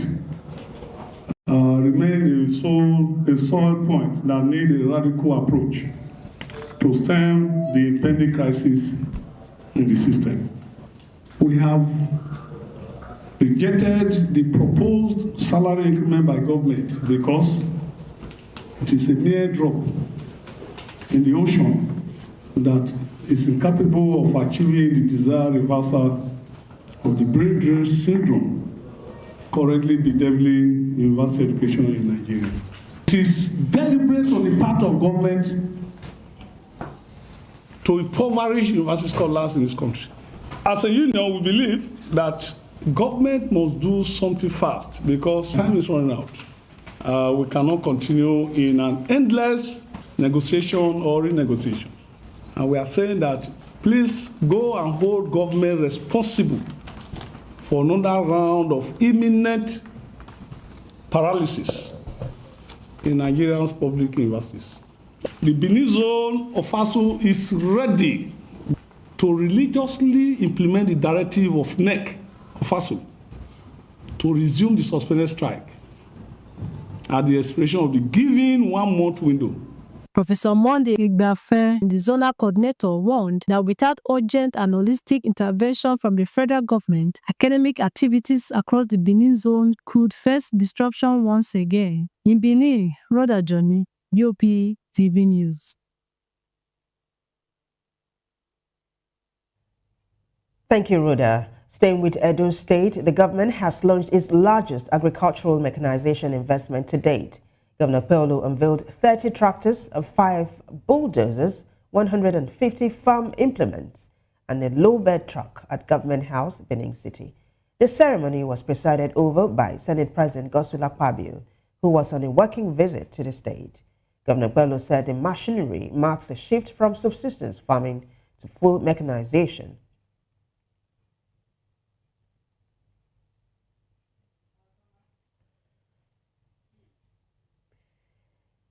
Speaker 18: remain a sole point that need a radical approach to stem the impending crisis in the system. We have rejected the proposed salary increment by government because it is a mere drop in the ocean that is incapable of achieving the desired reversal of the brain drain syndrome currently bedeviling university education in Nigeria. It is deliberate on the part of government to impoverish university scholars in this country. As a union, we believe that government must do something fast because time is running out. We cannot continue in an endless negotiation or renegotiation. And we are saying that please go and hold government responsible for another round of imminent paralysis in Nigeria's public universities. The Benin zone of ASU is ready to religiously implement the directive of INEC of ASU to resume the suspended strike at the expiration of the given 1 month window.
Speaker 9: Professor Monday Igbafe, the zonal coordinator, warned that without urgent and holistic intervention from the federal government, academic activities across the Benin zone could face disruption once again. In Benin, Rhoda Johnny, BOP TV News.
Speaker 6: Thank you, Rhoda. Staying with Edo State, the government has launched its largest agricultural mechanization investment to date. Governor Pello unveiled 30 tractors, 5 bulldozers, 150 farm implements, and a low-bed truck at Government House, Benin City. The ceremony was presided over by Senate President Goodluck Jonathan, who was on a working visit to the state. Governor Pello said the machinery marks a shift from subsistence farming to full mechanization.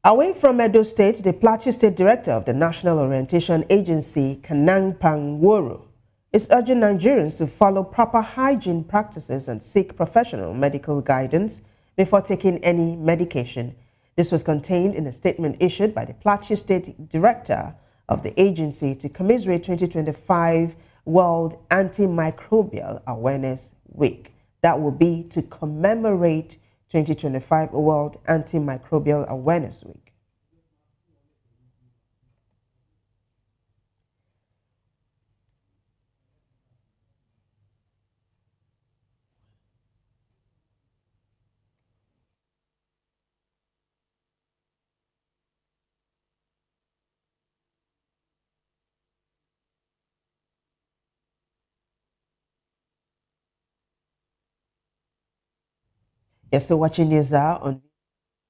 Speaker 6: Away from Edo State, the Plateau State Director of the National Orientation Agency, Kanang Pangworo, is urging Nigerians to follow proper hygiene practices and seek professional medical guidance before taking any medication. This was contained in a statement issued by the Plateau State Director of the agency to commiserate 2025 World Antimicrobial Awareness Week. That will be to commemorate 2025 World Antimicrobial Awareness Week. You're still watching News Hour on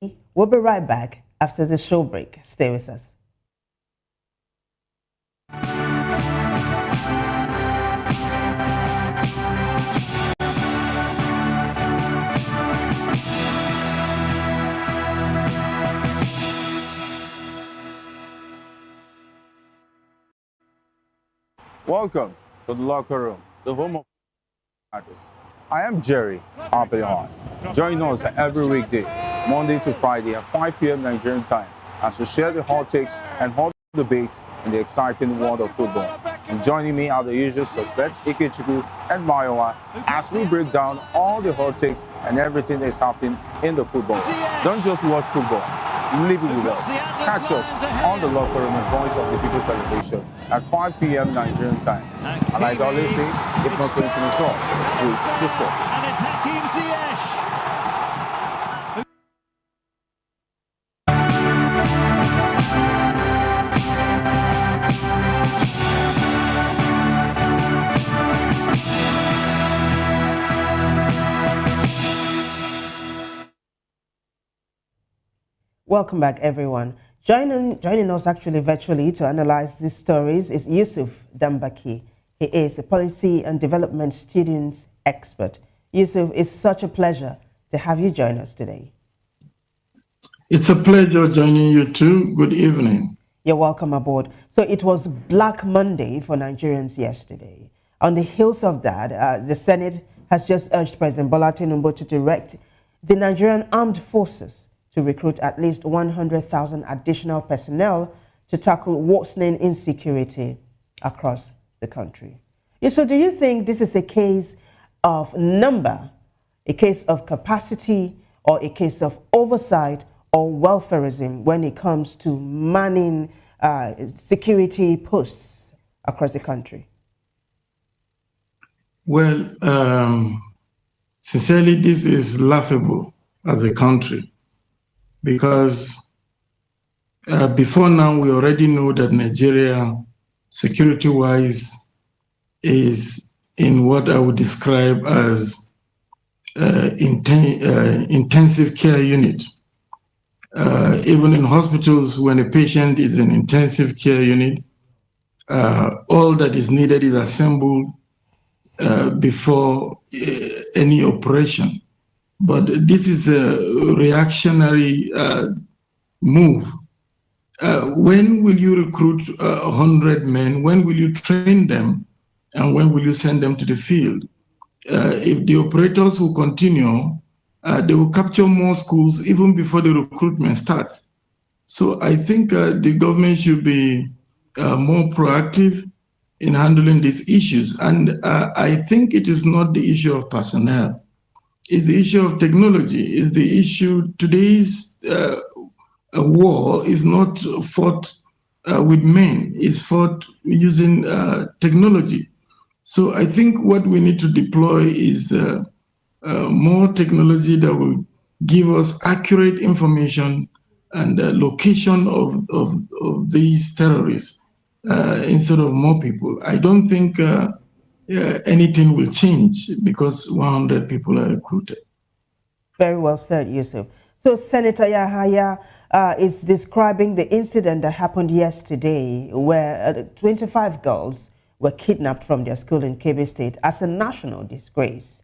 Speaker 6: VOP. We'll be right back after the show break. Stay with us.
Speaker 4: Welcome to the locker room, the home of artists. I am Jerry Arpillon. Join us every weekday, Monday to Friday at 5 p.m. Nigerian time, as we share the hot takes and hot debates in the exciting world of football. And joining me are the usual suspects, Ikechukwu and Mayowa, as we break down all the hot takes and everything that's happening in the football. Don't just watch football, live it with us. Catch us on the locker room and Voice of the People television at 5 p.m. Nigerian time. And like I always say, if not going to talk, please discuss.
Speaker 8: And it's Hakim Ziyech.
Speaker 6: Welcome back, everyone. Joining us actually virtually to analyze these stories is Yusuf Dambaki. He is a policy and development students expert. Yusuf, it's such a pleasure to have you join us today.
Speaker 10: It's a pleasure joining you too. Good evening.
Speaker 6: You're welcome aboard. So it was Black Monday for Nigerians yesterday. On the heels of that, the Senate has just urged President Bola Tinubu to direct the Nigerian Armed Forces to recruit at least 100,000 additional personnel to tackle worsening insecurity across the country. So do you think this is a case of number, a case of capacity, or a case of oversight or welfarism when it comes to manning security posts across the country?
Speaker 10: Well, sincerely, this is laughable as a country because before now, we already know that Nigeria, security-wise, is in what I would describe as intensive care unit. Even in hospitals, when a patient is in intensive care unit, all that is needed is assembled before any operation. But this is a reactionary move. When will you recruit 100 men? When will you train them? And when will you send them to the field? If the operators will continue, they will capture more schools even before the recruitment starts. So I think the government should be more proactive in handling these issues. And I think it is not the issue of personnel. It's the issue of technology. It's the issue, today's war is not fought with men. It's fought using technology. So I think what we need to deploy is more technology that will give us accurate information and location of these terrorists instead of more people. I don't think anything will change because 100 people are recruited.
Speaker 6: Very well said, Yusuf. So Senator Yahaya is describing the incident that happened yesterday where 25 girls were kidnapped from their school in Kebbi State as a national disgrace,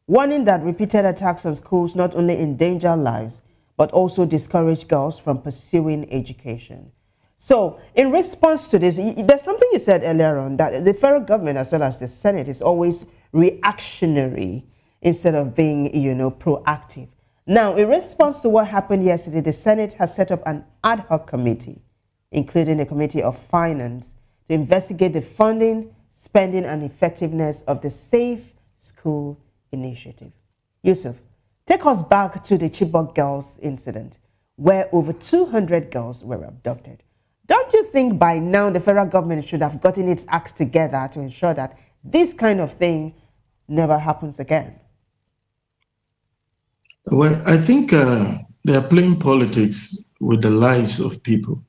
Speaker 6: warning that repeated attacks on schools not only endanger lives, but also discourage girls from pursuing education. So in response to this, there's something you said earlier on, that the federal government as well as the Senate is always reactionary instead of being, proactive. Now, in response to what happened yesterday, the Senate has set up an ad hoc committee, including a committee of finance, to investigate the funding, spending, and effectiveness of the Safe School Initiative. Yusuf, take us back to the Chibok girls incident, where over 200 girls were abducted. Don't you think by now the federal government should have gotten its acts together to ensure that this kind of thing never happens again?
Speaker 10: Well, I think they are playing politics with the lives of people.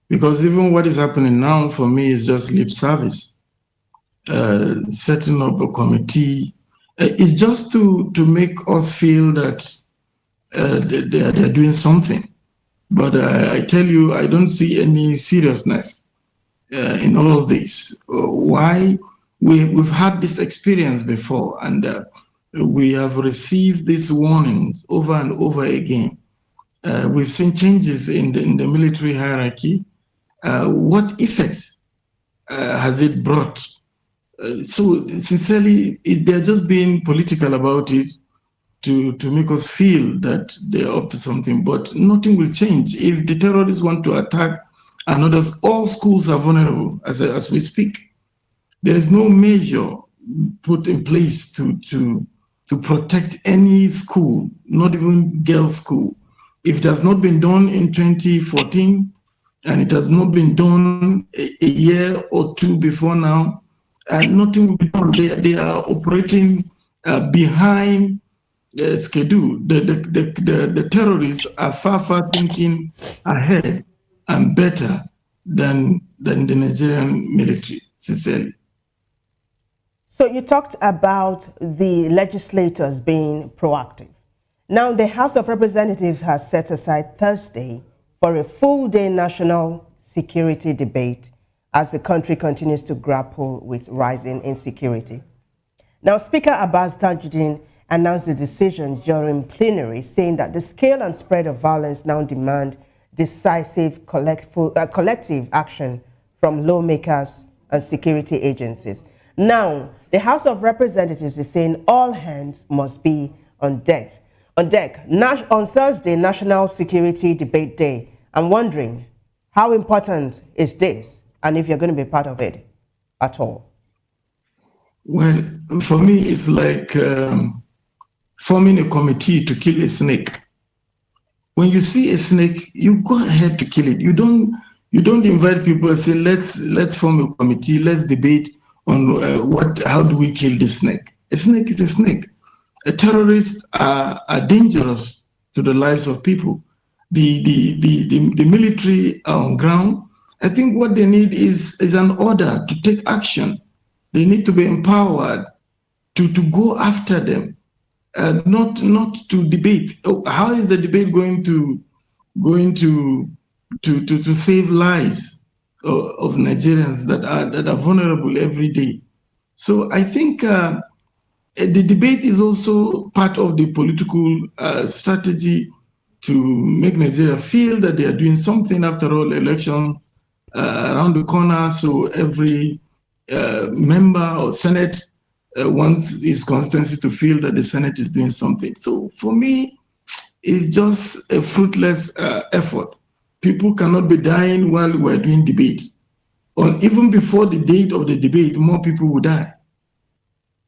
Speaker 10: Because even what is happening now for me is just lip service. Setting up a committee is just to make us feel that they're doing something. But I tell you, I don't see any seriousness in all of this. Why? We've had this experience before, and we have received these warnings over and over again. We've seen changes in the military hierarchy. What effect has it brought? So sincerely, they're just being political about it to make us feel that they're up to something, but nothing will change. If the terrorists want to attack others, all schools are vulnerable as we speak. There is no measure put in place to protect any school, not even girls' school. If it has not been done in 2014, and it has not been done a year or two before now, nothing will be done. They are operating behind schedule. The terrorists are far thinking ahead and better than the Nigerian military, sincerely.
Speaker 6: So you talked about the legislators being proactive. Now the House of Representatives has set aside Thursday for a full-day national security debate as the country continues to grapple with rising insecurity. Now, Speaker Abbas Tajuddin announced the decision during plenary, saying that the scale and spread of violence now demand decisive collective action from lawmakers and security agencies. Now, the House of Representatives is saying all hands must be on deck. On Thursday, National Security Debate Day. I'm wondering, how important is this, and if you're going to be part of it at all?
Speaker 10: Well, for me, it's like forming a committee to kill a snake. When you see a snake, you go ahead to kill it. You don't invite people and say, let's form a committee, let's debate on how do we kill this snake. A snake is a snake. Terrorists are dangerous to the lives of people. The military are on ground. I think what they need is an order to take action. They need to be empowered to go after them. Not to debate. How is the debate going to save lives of Nigerians that are vulnerable every day? So I think the debate is also part of the political strategy to make Nigeria feel that they are doing something. After all, elections around the corner, so every member or Senate wants his constituency to feel that the Senate is doing something. So for me, it's just a fruitless effort. People cannot be dying while we're doing debate. Or even before the date of the debate, more people will die.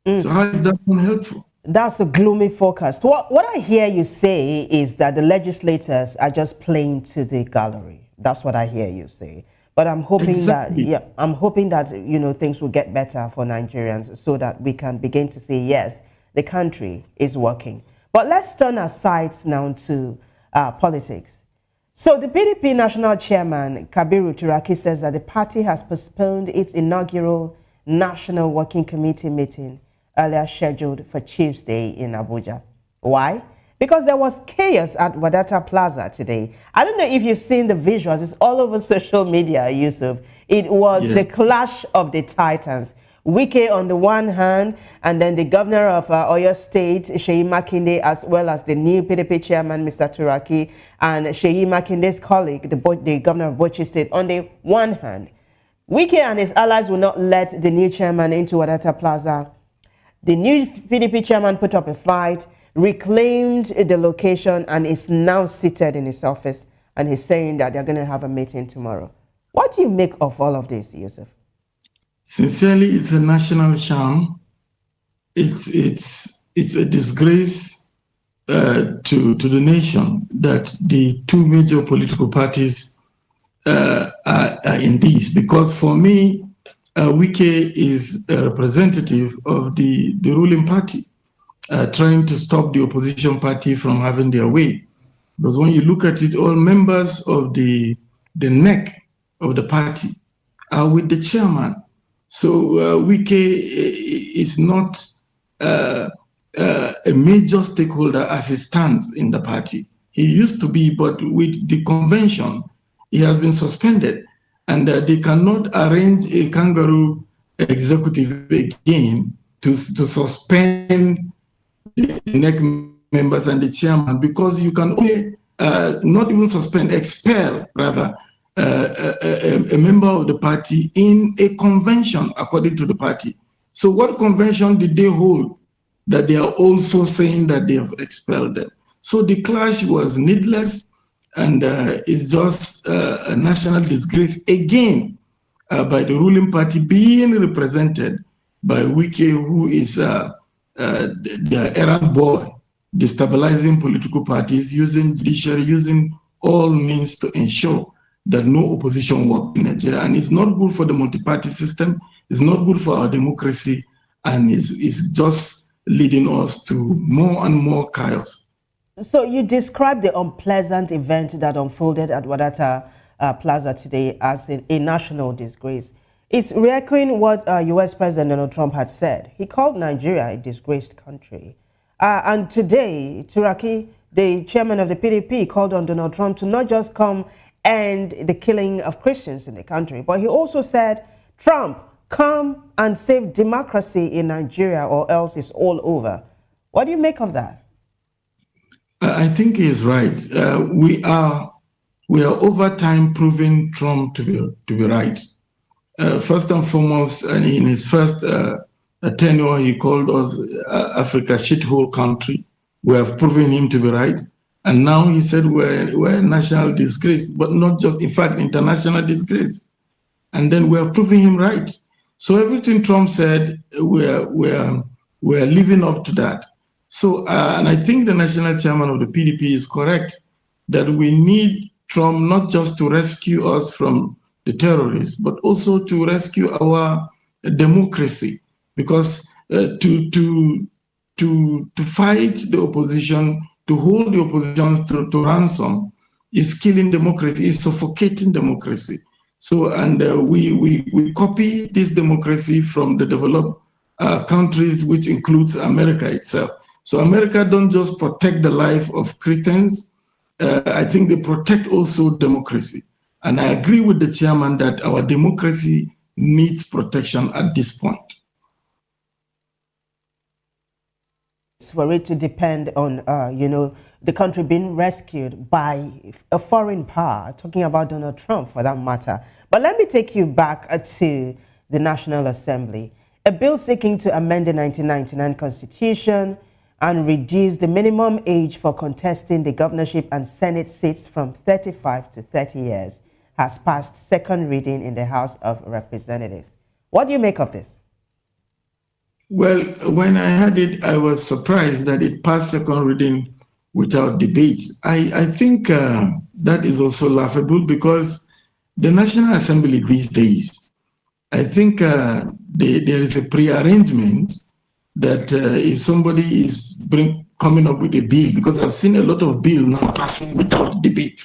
Speaker 10: So how is that unhelpful?
Speaker 6: That's a gloomy forecast. What I hear you say is that the legislators are just playing to the gallery. That's what I hear you say. But I'm hoping I'm hoping that things will get better for Nigerians so that we can begin to say, yes, the country is working. But let's turn our sights now to politics. So the PDP National Chairman, Kabiru Turaki, says that the party has postponed its inaugural National Working Committee meeting earlier scheduled for Tuesday in Abuja. Why? Because there was chaos at Wadata Plaza today. I don't know if you've seen the visuals. It's all over social media, Yusuf. It was the clash of the titans. Wike on the one hand, and then the governor of Oyo State, Seyi Makinde, as well as the new PDP chairman, Mr. Turaki, and Seyi Makinde's colleague, the governor of Bauchi State, on the one hand. Wike and his allies will not let the new chairman into Wadata Plaza. The new PDP chairman put up a fight, reclaimed the location, and is now seated in his office, and he's saying that they're going to have a meeting tomorrow. What do you make of all of this, Yusuf?
Speaker 10: Sincerely, it's a national sham. It's a disgrace to the nation that the two major political parties are in this. Because for me, Wike is a representative of the ruling party, trying to stop the opposition party from having their way. Because when you look at it, all members of the neck of the party are with the chairman. So Wike is not a major stakeholder as it stands in the party. He used to be, but with the convention, he has been suspended. And they cannot arrange a kangaroo executive again to suspend the NEC members and the chairman, because you can only not even suspend, expel rather, a member of the party in a convention according to the party. So what convention did they hold that they are also saying that they have expelled them? So the clash was needless, and it's just a national disgrace again by the ruling party being represented by Wike, who is the errand boy, destabilizing political parties, using judiciary, using all means to ensure that no opposition work in Nigeria. And it's not good for the multi-party system, it's not good for our democracy, and it's just leading us to more and more chaos.
Speaker 6: So you described the unpleasant event that unfolded at Wadata Plaza today as a national disgrace. It's re-echoing what US President Donald Trump had said. He called Nigeria a disgraced country. And today, Turaki the chairman of the PDP called on Donald Trump to not just come and the killing of Christians in the country, but he also said, Trump, come and save democracy in Nigeria or else it's all over. What do you make of that?
Speaker 10: I think he is right. We are over time proving Trump to be right. First and foremost, in his first tenure, he called us Africa shithole country. We have proven him to be right. And now he said we're a national disgrace, but not just, in fact, international disgrace. And then we're proving him right. So everything Trump said, we're living up to that. So, and I think the national chairman of the PDP is correct that we need Trump not just to rescue us from the terrorists, but also to rescue our democracy. Because to fight the opposition, to hold the opposition to ransom, is killing democracy, is suffocating democracy. So, and we copy this democracy from the developed countries, which includes America itself. So America don't just protect the life of Christians, I think they protect also democracy. And I agree with the chairman that our democracy needs protection at this point.
Speaker 6: For it to depend on, the country being rescued by a foreign power, talking about Donald Trump for that matter. But let me take you back to the National Assembly. A bill seeking to amend the 1999 Constitution and reduce the minimum age for contesting the governorship and Senate seats from 35 to 30 years has passed second reading in the House of Representatives. What do you make of this?
Speaker 10: Well, when I heard it, I was surprised that it passed second reading without debate. I think that is also laughable because the National Assembly these days, I think there is a pre-arrangement that if somebody is coming up with a bill, because I've seen a lot of bills now passing without debate,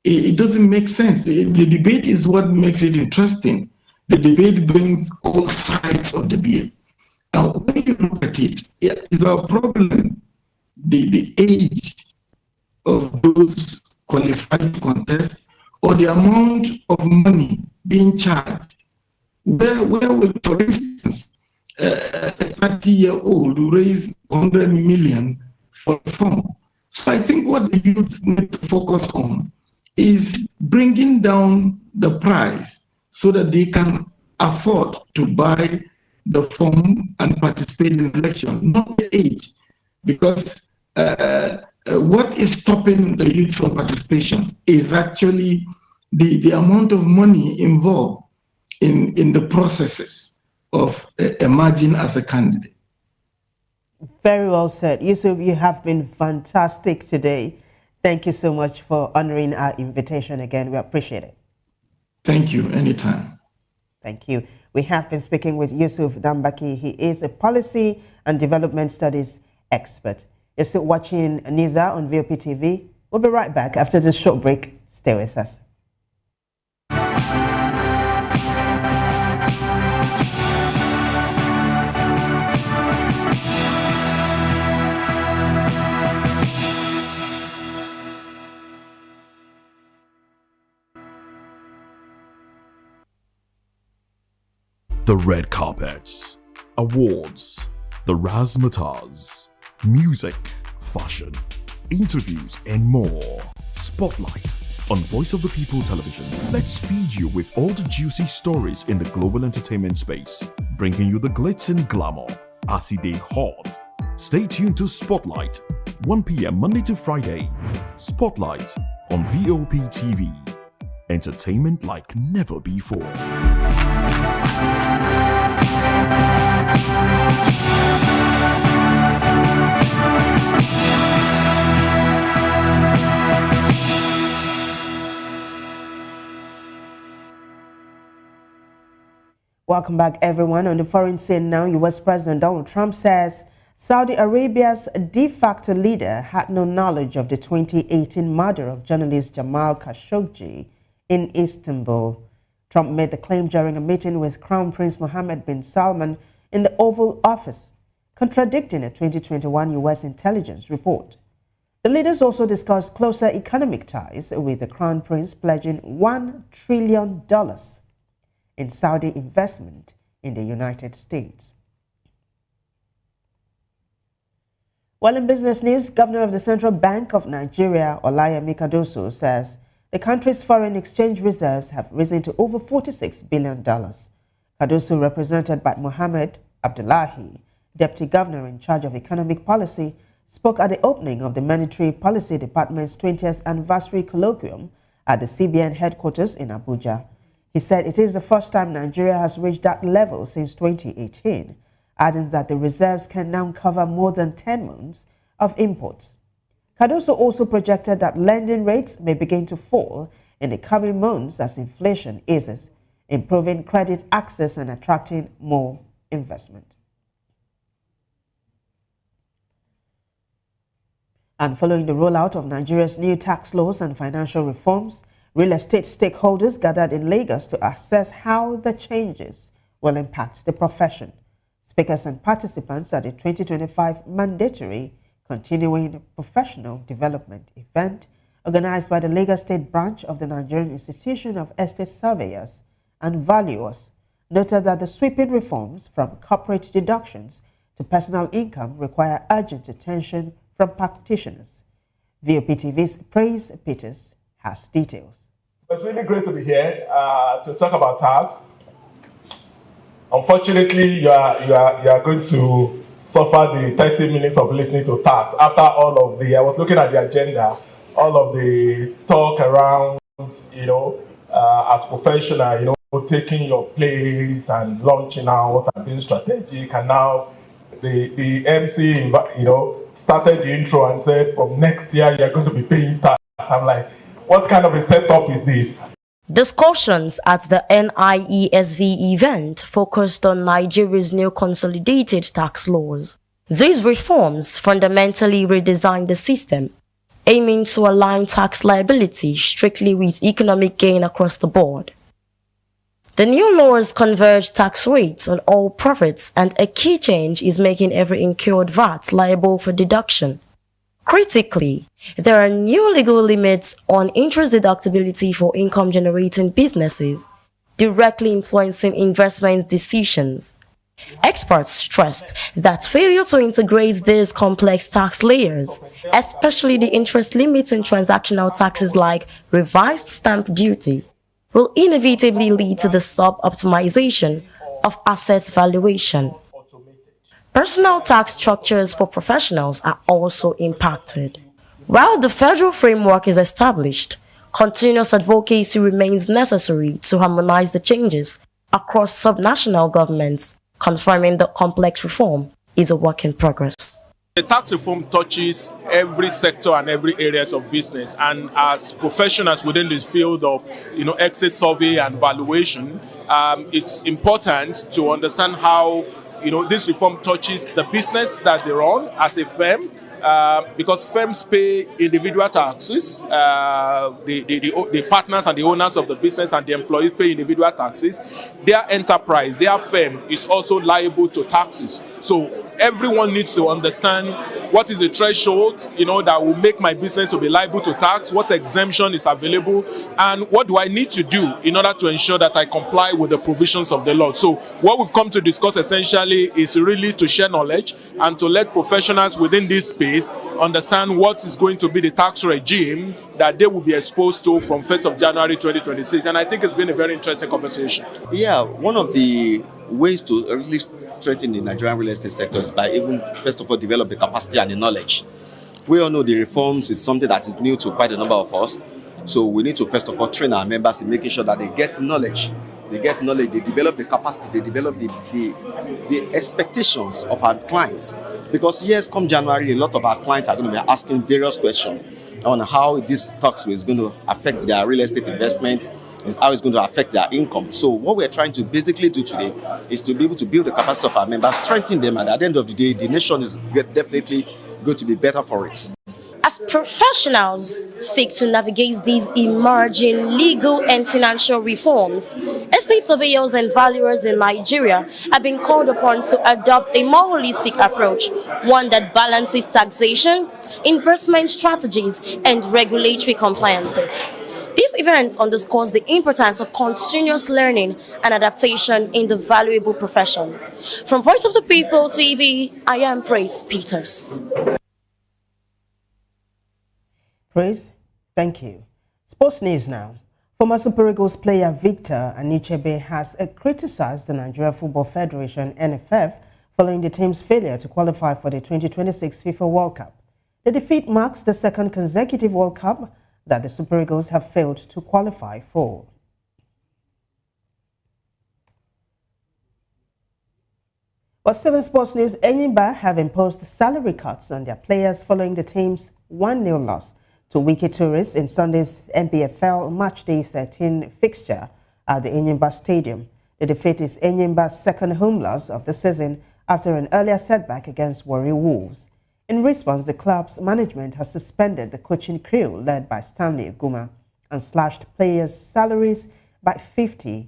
Speaker 10: it doesn't make sense. The debate is what makes it interesting. The debate brings all sides of the bill. Now, when you look at it, it's our problem, the age of those qualified to contest or the amount of money being charged. Where will, for instance, a 30-year-old raise 100 million for a form? So I think what the youth need to focus on is bringing down the price so that they can afford to buy the form and participate in the election, not the age. Because what is stopping the youth from participation is actually the amount of money involved in the processes of emerging as a candidate.
Speaker 6: Very well said. Yusuf, you have been fantastic today. Thank you so much for honoring our invitation again. We appreciate it.
Speaker 10: Thank you. Anytime.
Speaker 6: Thank you. We have been speaking with Yusuf Dambaki. He is a policy and development studies expert. You're still watching Newsa on VOP TV. We'll be right back after this short break. Stay with us.
Speaker 2: The red carpets, awards, the razzmatazz, music, fashion, interviews, and more. Spotlight on Voice of the People Television. Let's feed you with all the juicy stories in the global entertainment space, bringing you the glitz and glamour as it is hot. Stay tuned to Spotlight, 1 p.m. Monday to Friday. Spotlight on VOP TV. Entertainment like never before.
Speaker 6: Welcome back, everyone. On the foreign scene now, U.S. President Donald Trump says Saudi Arabia's de facto leader had no knowledge of the 2018 murder of journalist Jamal Khashoggi in Istanbul. Trump made the claim during a meeting with Crown Prince Mohammed bin Salman in the Oval Office, contradicting a 2021 U.S. intelligence report. The leaders also discussed closer economic ties, with the Crown Prince pledging $1 trillion in Saudi investment in the United States. While in business news, Governor of the Central Bank of Nigeria, Olayemi Cardoso, says the country's foreign exchange reserves have risen to over $46 billion. Cardoso, represented by Mohammed Abdullahi, Deputy Governor in charge of economic policy, spoke at the opening of the Monetary Policy Department's 20th anniversary colloquium at the CBN headquarters in Abuja. He said it is the first time Nigeria has reached that level since 2018, adding that the reserves can now cover more than 10 months of imports. Cardoso also projected that lending rates may begin to fall in the coming months as inflation eases, improving credit access and attracting more investment. And following the rollout of Nigeria's new tax laws and financial reforms, real estate stakeholders gathered in Lagos to assess how the changes will impact the profession. Speakers and participants at the 2025 mandatory Continuing Professional Development event organized by the Lagos State branch of the Nigerian Institution of Estate Surveyors and Valuers noted that the sweeping reforms from corporate deductions to personal income require urgent attention from practitioners. VOPTV's Praise Peters has details.
Speaker 14: It's really great to be here to talk about tax. Unfortunately, you are going to suffer the 30 minutes of listening to tax. After all of I was looking at the agenda, all of the talk around, as professional, taking your place and launching out and being strategic, and now the MC, started the intro and said, from next year, you're going to be paying tax. I'm like, what kind of a setup is this?
Speaker 15: Discussions at the NIESV event focused on Nigeria's new consolidated tax laws. These reforms fundamentally redesign the system, aiming to align tax liability strictly with economic gain across the board. The new laws converge tax rates on all profits, and a key change is making every incurred VAT liable for deduction. Critically, there are new legal limits on interest deductibility for income-generating businesses, directly influencing investment decisions. Experts stressed that failure to integrate these complex tax layers, especially the interest limits in transactional taxes like revised stamp duty, will inevitably lead to the sub-optimization of assets valuation. Personal tax structures for professionals are also impacted. While the federal framework is established, continuous advocacy remains necessary to harmonize the changes across subnational governments. Confirming the complex reform is a work in progress.
Speaker 3: The tax reform touches every sector and every areas of business, and as professionals within this field of exit survey and valuation, it's important to understand how this reform touches the business that they run as a firm, because firms pay individual taxes, the partners and the owners of the business and the employees pay individual taxes. Their enterprise, their firm is also liable to taxes. So everyone needs to understand what is the threshold, that will make my business to be liable to tax, what exemption is available, and what do I need to do in order to ensure that I comply with the provisions of the law. So what we've come to discuss essentially is really to share knowledge and to let professionals within this space understand what is going to be the tax regime that they will be exposed to from 1st of January 2026. And I think it's been a very interesting conversation.
Speaker 20: Yeah, one of the ways to really strengthen the Nigerian real estate sector is by even, first of all, develop the capacity and the knowledge. We all know the reforms is something that is new to quite a number of us. So we need to, first of all, train our members in making sure that they get knowledge. They develop the capacity, they develop the expectations of our clients. Because yes, come January, a lot of our clients are going to be asking various questions on how this tax is going to affect their real estate investments, how it's going to affect their income. So what we're trying to basically do today is to be able to build the capacity of our members, strengthen them, and at the end of the day, the nation is definitely going to be better for it.
Speaker 15: As professionals seek to navigate these emerging legal and financial reforms, estate surveyors and valuers in Nigeria have been called upon to adopt a more holistic approach, one that balances taxation, investment strategies, and regulatory compliances. This event underscores the importance of continuous learning and adaptation in the valuable profession. From Voice of the People TV, I am Praise Peters.
Speaker 6: Praise, thank you. Sports news now. Former Super Eagles player Victor Anichebe has criticized the Nigeria Football Federation (NFF) following the team's failure to qualify for the 2026 FIFA World Cup. The defeat marks the second consecutive World Cup that the Super Eagles have failed to qualify for. But still in sports news, Enyimba have imposed salary cuts on their players following the team's 1-0 loss to Wiki Tourists in Sunday's MPFL Matchday 13 fixture at the Enyimba Stadium. The defeat is Enyimba's second home loss of the season after an earlier setback against Warri Wolves. In response, the club's management has suspended the coaching crew led by Stanley Aguma and slashed players' salaries by 50%.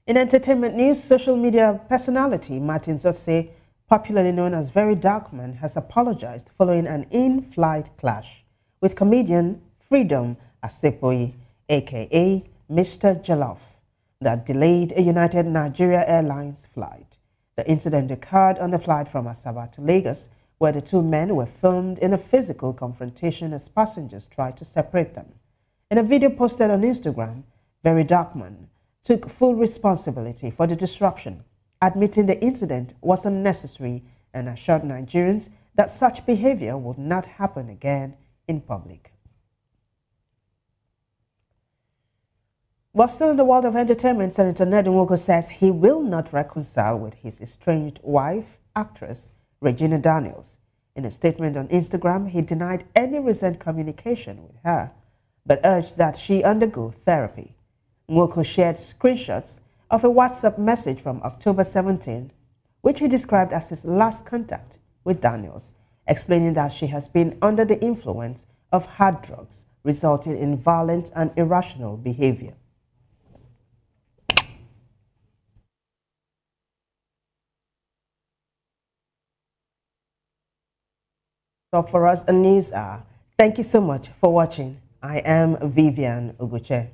Speaker 6: In entertainment news, social media personality Martin Zotse, popularly known as Very Darkman, has apologized following an in-flight clash with comedian Freedom Asepoyi, aka Mr. Jollof, that delayed a United Nigeria Airlines flight. The incident occurred on the flight from Asaba to Lagos, where the two men were filmed in a physical confrontation as passengers tried to separate them. In a video posted on Instagram, Very Darkman took full responsibility for the disruption, admitting the incident was unnecessary and assured Nigerians that such behavior would not happen again in public. While still in the world of entertainment, Senator Ned Nwoko says he will not reconcile with his estranged wife, actress Regina Daniels. In a statement on Instagram, he denied any recent communication with her, but urged that she undergo therapy. Nwoko shared screenshots of a WhatsApp message from October 17, which he described as his last contact with Daniels, explaining that she has been under the influence of hard drugs, resulting in violent and irrational behavior. Top for us and news are. Thank you so much for watching. I am Vivian Uguche.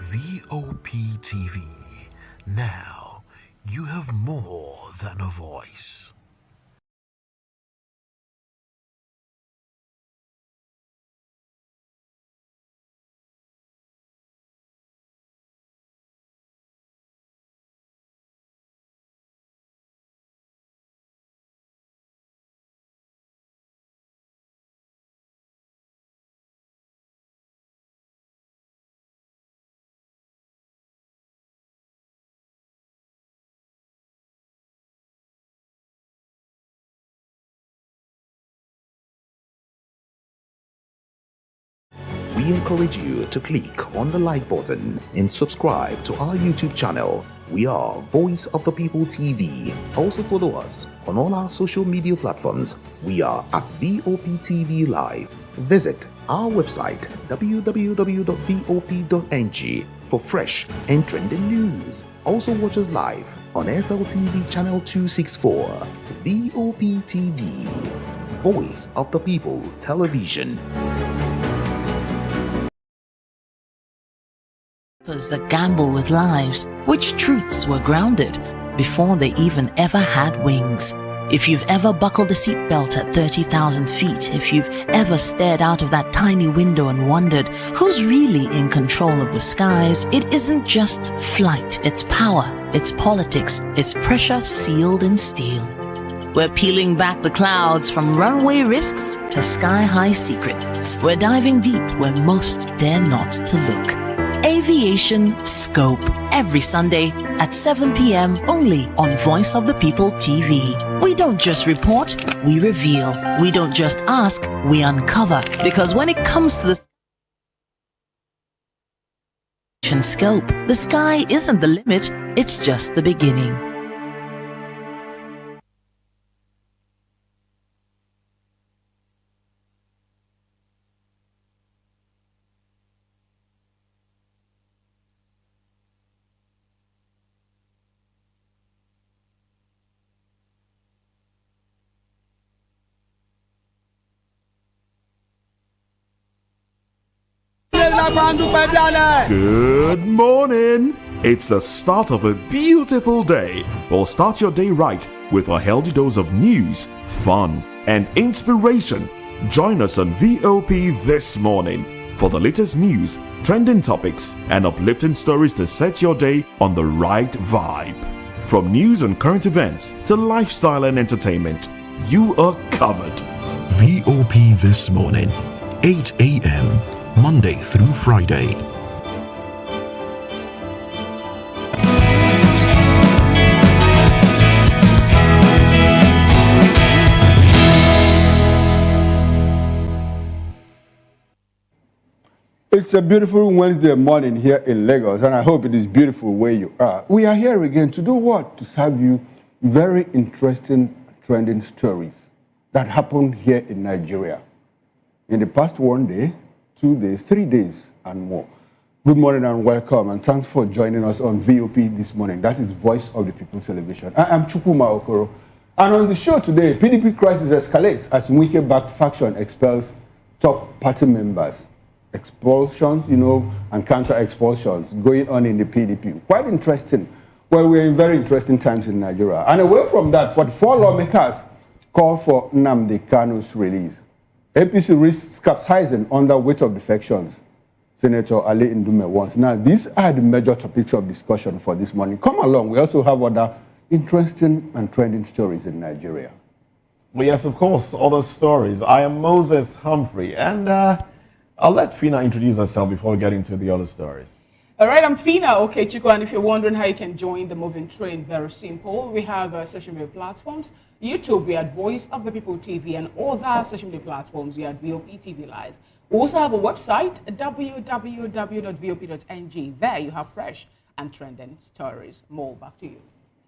Speaker 19: VOP TV. Now, you have more than a voice.
Speaker 7: We encourage you to click on the like button and subscribe to our YouTube channel. We are Voice of the People TV. Also follow us on all our social media platforms. We are at VOP TV Live. Visit our website www.vop.ng for fresh and trending news. Also watch us live on SLTV channel 264. VOP TV, Voice of the People Television.
Speaker 13: That gamble with lives, which truths were grounded before they even ever had wings. If you've ever buckled a seatbelt at 30,000 feet, if you've ever stared out of that tiny window and wondered who's really in control of the skies, it isn't just flight, it's power, it's politics, it's pressure sealed in steel. We're peeling back the clouds from runway risks to sky-high secrets. We're diving deep where most dare not to look. Aviation Scope, every Sunday at 7 p.m. only on Voice of the People TV. We don't just report, we reveal. We don't just ask, we uncover. Because when it comes to the scope, the sky isn't the limit, it's just the beginning.
Speaker 2: Good morning. It's the start of a beautiful day. Well, start your day right with a healthy dose of news, fun, and inspiration. Join us on VOP this morning for the latest news, trending topics, and uplifting stories to set your day on the right vibe. From news and current events to lifestyle and entertainment, you are covered.
Speaker 19: VOP This Morning, 8 a.m., Monday through Friday.
Speaker 21: It's a beautiful Wednesday morning here in Lagos, and I hope it is beautiful where you are. We are here again to do what? To serve you very interesting trending stories that happened here in Nigeria in the past 1 day, 2 days, 3 days, and more. Good morning and welcome, and thanks for joining us on VOP this morning. That is Voice of the People Television. I am Chukwuma Okoro, and on the show today, PDP crisis escalates as Wike-backed faction expels top party members. Expulsions, and counter-expulsions going on in the PDP. Quite interesting. Well, we're in very interesting times in Nigeria. And away from that, 44 lawmakers call for Nnamdi Kanu's release. APC risks capsizing under weight of defections, Senator Ali Ndume wants. Now, these are the major topics of discussion for this morning. Come along. We also have other interesting and trending stories in Nigeria.
Speaker 2: Well, yes, of course, other stories. I am Moses Humphrey, and I'll let Fina introduce herself before we get into the other stories.
Speaker 23: All right, I'm Fina Okechukwu, and if you're wondering how you can join the moving train, very simple. We have social media platforms. YouTube, we are at Voice of the People TV, and other social media platforms, we are at VOP TV Live. We also have a website, www.vop.ng. There you have fresh and trending stories. More, back to you.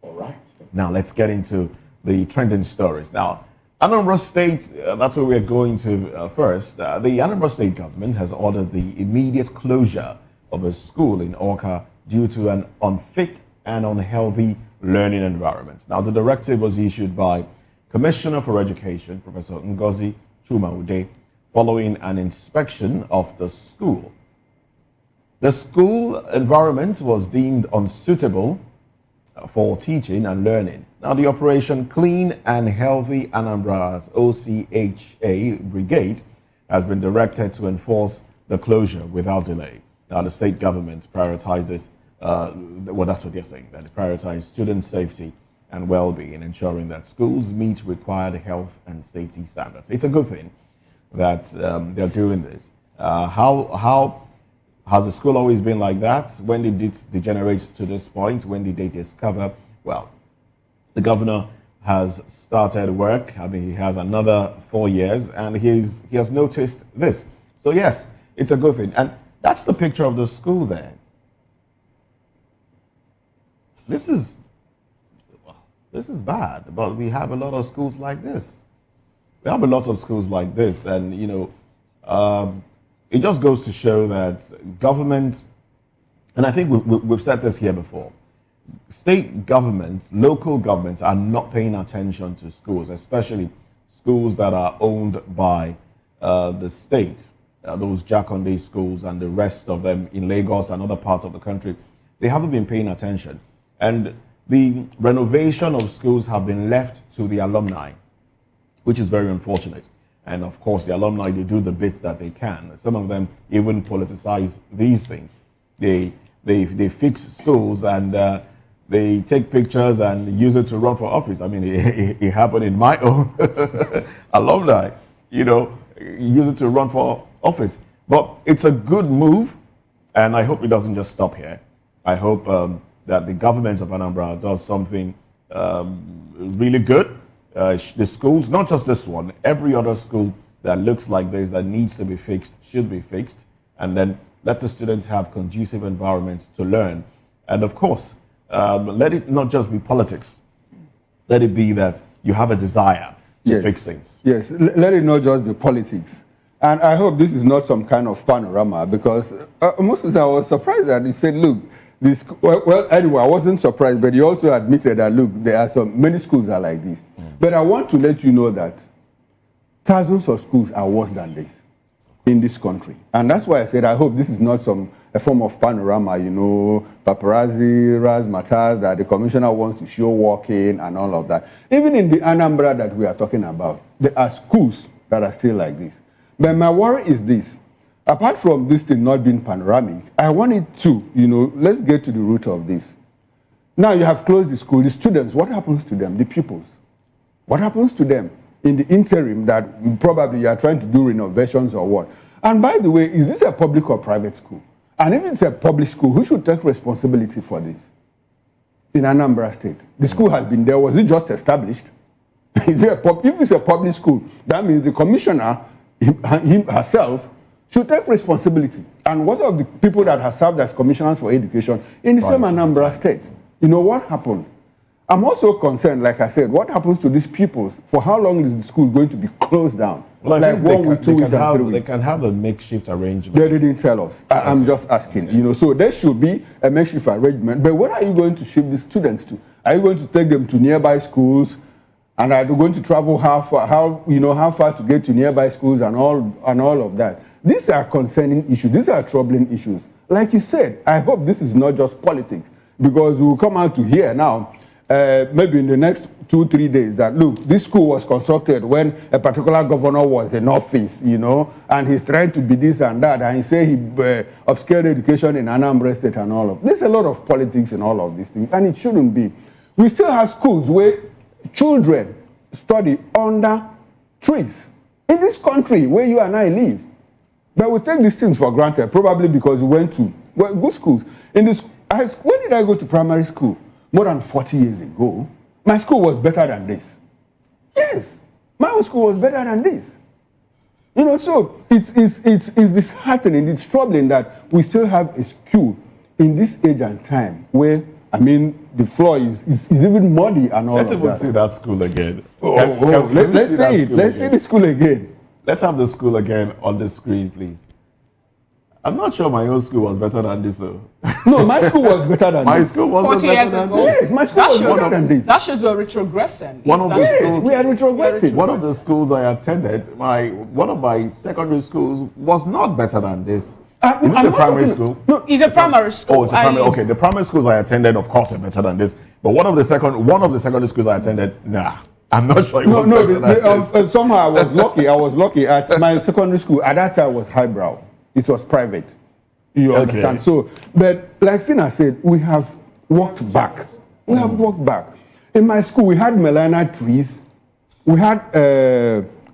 Speaker 2: All right. Now, let's get into the trending stories. Now, Anambra State, that's where we're going to first. The Anambra State government has ordered the immediate closure of a school in Awka due to an unfit and unhealthy learning environment. Now, the directive was issued by Commissioner for Education, Professor Ngozi Chumaude, following an inspection of the school. The school environment was deemed unsuitable for teaching and learning. Now, the Operation Clean and Healthy Anambra's OCHA Brigade has been directed to enforce the closure without delay. Now, the state government prioritizes, well, that's what they're saying, that it prioritizes student safety and well-being, ensuring that schools meet required health and safety standards. It's a good thing that they're doing this. How has the school always been like that? When did it degenerate to this point? When did they discover? Well, the governor has started work. I mean, he has another 4 years, and he has noticed this. So yes, it's a good thing. And that's the picture of the school there. This is bad, but we have a lot of schools like this. We have a lot of schools like this, and it just goes to show that government, and I think we've said this here before, state governments, local governments are not paying attention to schools, especially schools that are owned by the state. those Jakonde schools and the rest of them in Lagos and other parts of the country, they haven't been paying attention. And the renovation of schools have been left to the alumni, which is very unfortunate. And of course, the alumni, they do the bit that they can. Some of them even politicize these things. They fix schools and they take pictures and use it to run for office. I mean, it happened in my own alumni, use it to run for office. But it's a good move, and I hope it doesn't just stop here. I hope that the government of Anambra does something really good. The schools, not just this one, every other school that looks like this, that needs to be fixed, should be fixed. And then let the students have conducive environments to learn. And of course, let it not just be politics. Let it be that you have a desire to fix things.
Speaker 21: Yes, let it not just be politics. And I hope this is not some kind of panorama, because Moses, I was surprised that he said, look, this, well, anyway, I wasn't surprised, but he also admitted that, look, there are many schools are like this. But I want to let you know that thousands of schools are worse than this in this country. And that's why I said, I hope this is not a form of panorama, paparazzi, razzmatazz that the commissioner wants to show walking and all of that. Even in the Anambra that we are talking about, there are schools that are still like this. But my worry is this. Apart from this thing not being panoramic, I want it to, let's get to the root of this. Now you have closed the school. The students, what happens to them? The pupils. What happens to them in the interim that probably you are trying to do renovations or what? And by the way, is this a public or private school? And if it's a public school, who should take responsibility for this? In Anambra State. The school has been there. Was it just established? If it's a public school, that means the commissioner herself should take responsibility. And what of the people that have served as commissioners for education in the same Anambra State? What happened? I'm also concerned, like I said, what happens to these pupils? For how long is the school going to be closed down?
Speaker 2: Well,
Speaker 21: like 1 week, 2 weeks, and 3 weeks.
Speaker 2: They can have a makeshift arrangement.
Speaker 21: They didn't tell us. I'm just asking. So there should be a makeshift arrangement. But where are you going to ship the students to? Are you going to take them to nearby schools? And are you going to travel how far to get to nearby schools and all of that? These are concerning issues. These are troubling issues. Like you said, I hope this is not just politics, because we'll come out to hear now, maybe in the next 2-3 days, that look, this school was constructed when a particular governor was in office, and he's trying to be this and that, and he say he obscured education in Anambra State and all of. There's a lot of politics in all of these things, and it shouldn't be. We still have schools where children study under trees in this country where you and I live. But we take these things for granted, probably because we went to good schools. When did I go to primary school? More than 40 years ago. My school was better than this. Yes, my own school was better than this. So it's disheartening, it's troubling that we still have a school in this age and time where, the floor is even muddy and all of that.
Speaker 2: Let's even see that school again.
Speaker 21: Let's see it. Let's see the school again.
Speaker 2: Let's have the school again on the screen, please. I'm not sure my own school was better than this.
Speaker 21: No, my school was better than this.
Speaker 2: My school was
Speaker 23: 40 years
Speaker 2: better
Speaker 23: ago.
Speaker 2: than this.
Speaker 21: Yes, my school was better than this.
Speaker 23: That shows we're retrogressing.
Speaker 2: One of the schools,
Speaker 21: we are retrogressing.
Speaker 2: One of the schools I attended, one of my secondary schools was not better than this. Is it a primary school?
Speaker 23: No, it's a primary school.
Speaker 2: Oh, it's a primary. Okay, the primary schools I attended, of course, are better than this. But one of the secondary schools I attended, nah. I'm not sure it was better than this.
Speaker 21: Somehow I was lucky. At my secondary school, at that time was highbrow. It was private. You understand? So, but like Fina said, we have walked back. We have walked back. In my school, we had melana trees. We had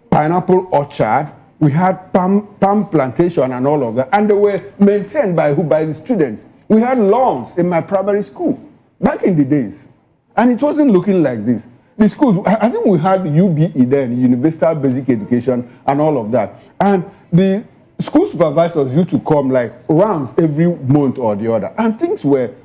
Speaker 21: pineapple orchard. We had palm plantation and all of that. And they were maintained by the students. We had lawns in my primary school back in the days. And it wasn't looking like this. The schools, I think we had UBE then, Universal Basic Education, and all of that. And the school supervisors used to come like rounds every month or the other. And things were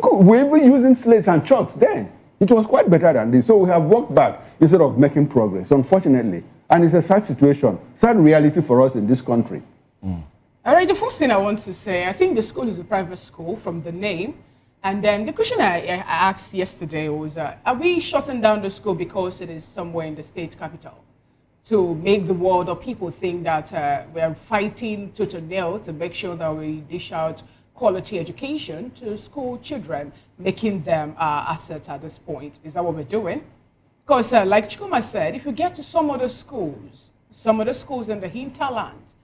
Speaker 21: good. We were using slates and chalks then. It was quite better than this. So we have walked back instead of making progress, unfortunately. And it's a sad situation, sad reality for us in this country.
Speaker 23: All right, the first thing I want to say, I think the school is a private school from the name. And then the question I asked yesterday was, are we shutting down the school because it is somewhere in the state capital? to make the world or people think that we are fighting tooth and nail to make sure that we dish out quality education to school children, making them assets at this point. Is that what we're doing? Because like Chukuma said, if you get to some of the schools in the hinterland,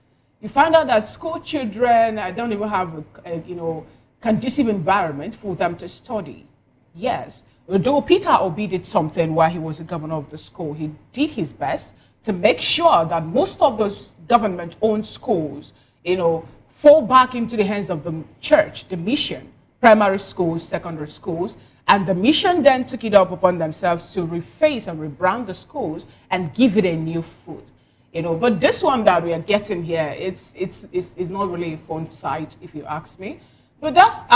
Speaker 23: you find out that school children don't even have a conducive environment for them to study. Yes, although Peter Obi did something while he was the governor of the school, he did his best to make sure that most of those government-owned schools, fall back into the hands of the church, the mission, primary schools, secondary schools, and the mission then took it up upon themselves to reface and rebrand the schools and give it a new foot. But this one that we are getting here, it's not really a fun sight, if you ask me. But that's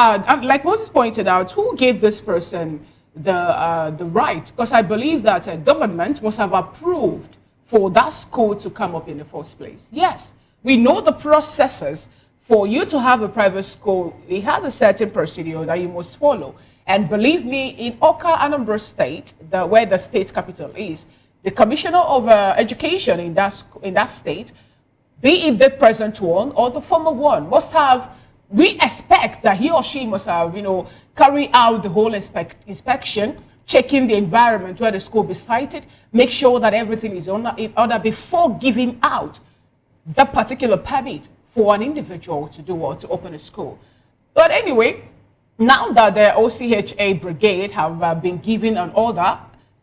Speaker 23: like Moses pointed out, who gave this person the right? Because I believe that a government must have approved for that school to come up in the first place. Yes, we know the processes. For you to have a private school, it has a certain procedure that you must follow. And believe me, in Oka, Anambra State, where the state capital is, the commissioner of education in that state, be it the present one or the former one, we expect that he or she must have, carry out the whole inspection, checking the environment where the school be sited, make sure that everything is in order before giving out that particular permit for an individual to do or to open a school. But anyway, now that the OCHA brigade have been given an order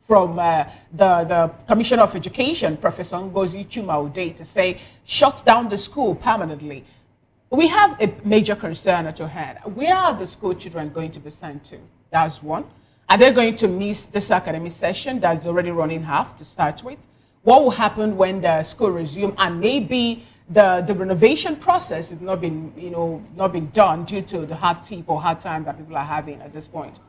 Speaker 23: from the Commissioner of Education, Professor Ngozi Chuma-Ode, to say shut down the school permanently, we have a major concern at your hand. Where are the school children going to be sent to? That's one. Are they going to miss this academic session that's already running half to start with? What will happen when the school resumes and maybe the renovation process has not been done due to the hard time that people are having at this point?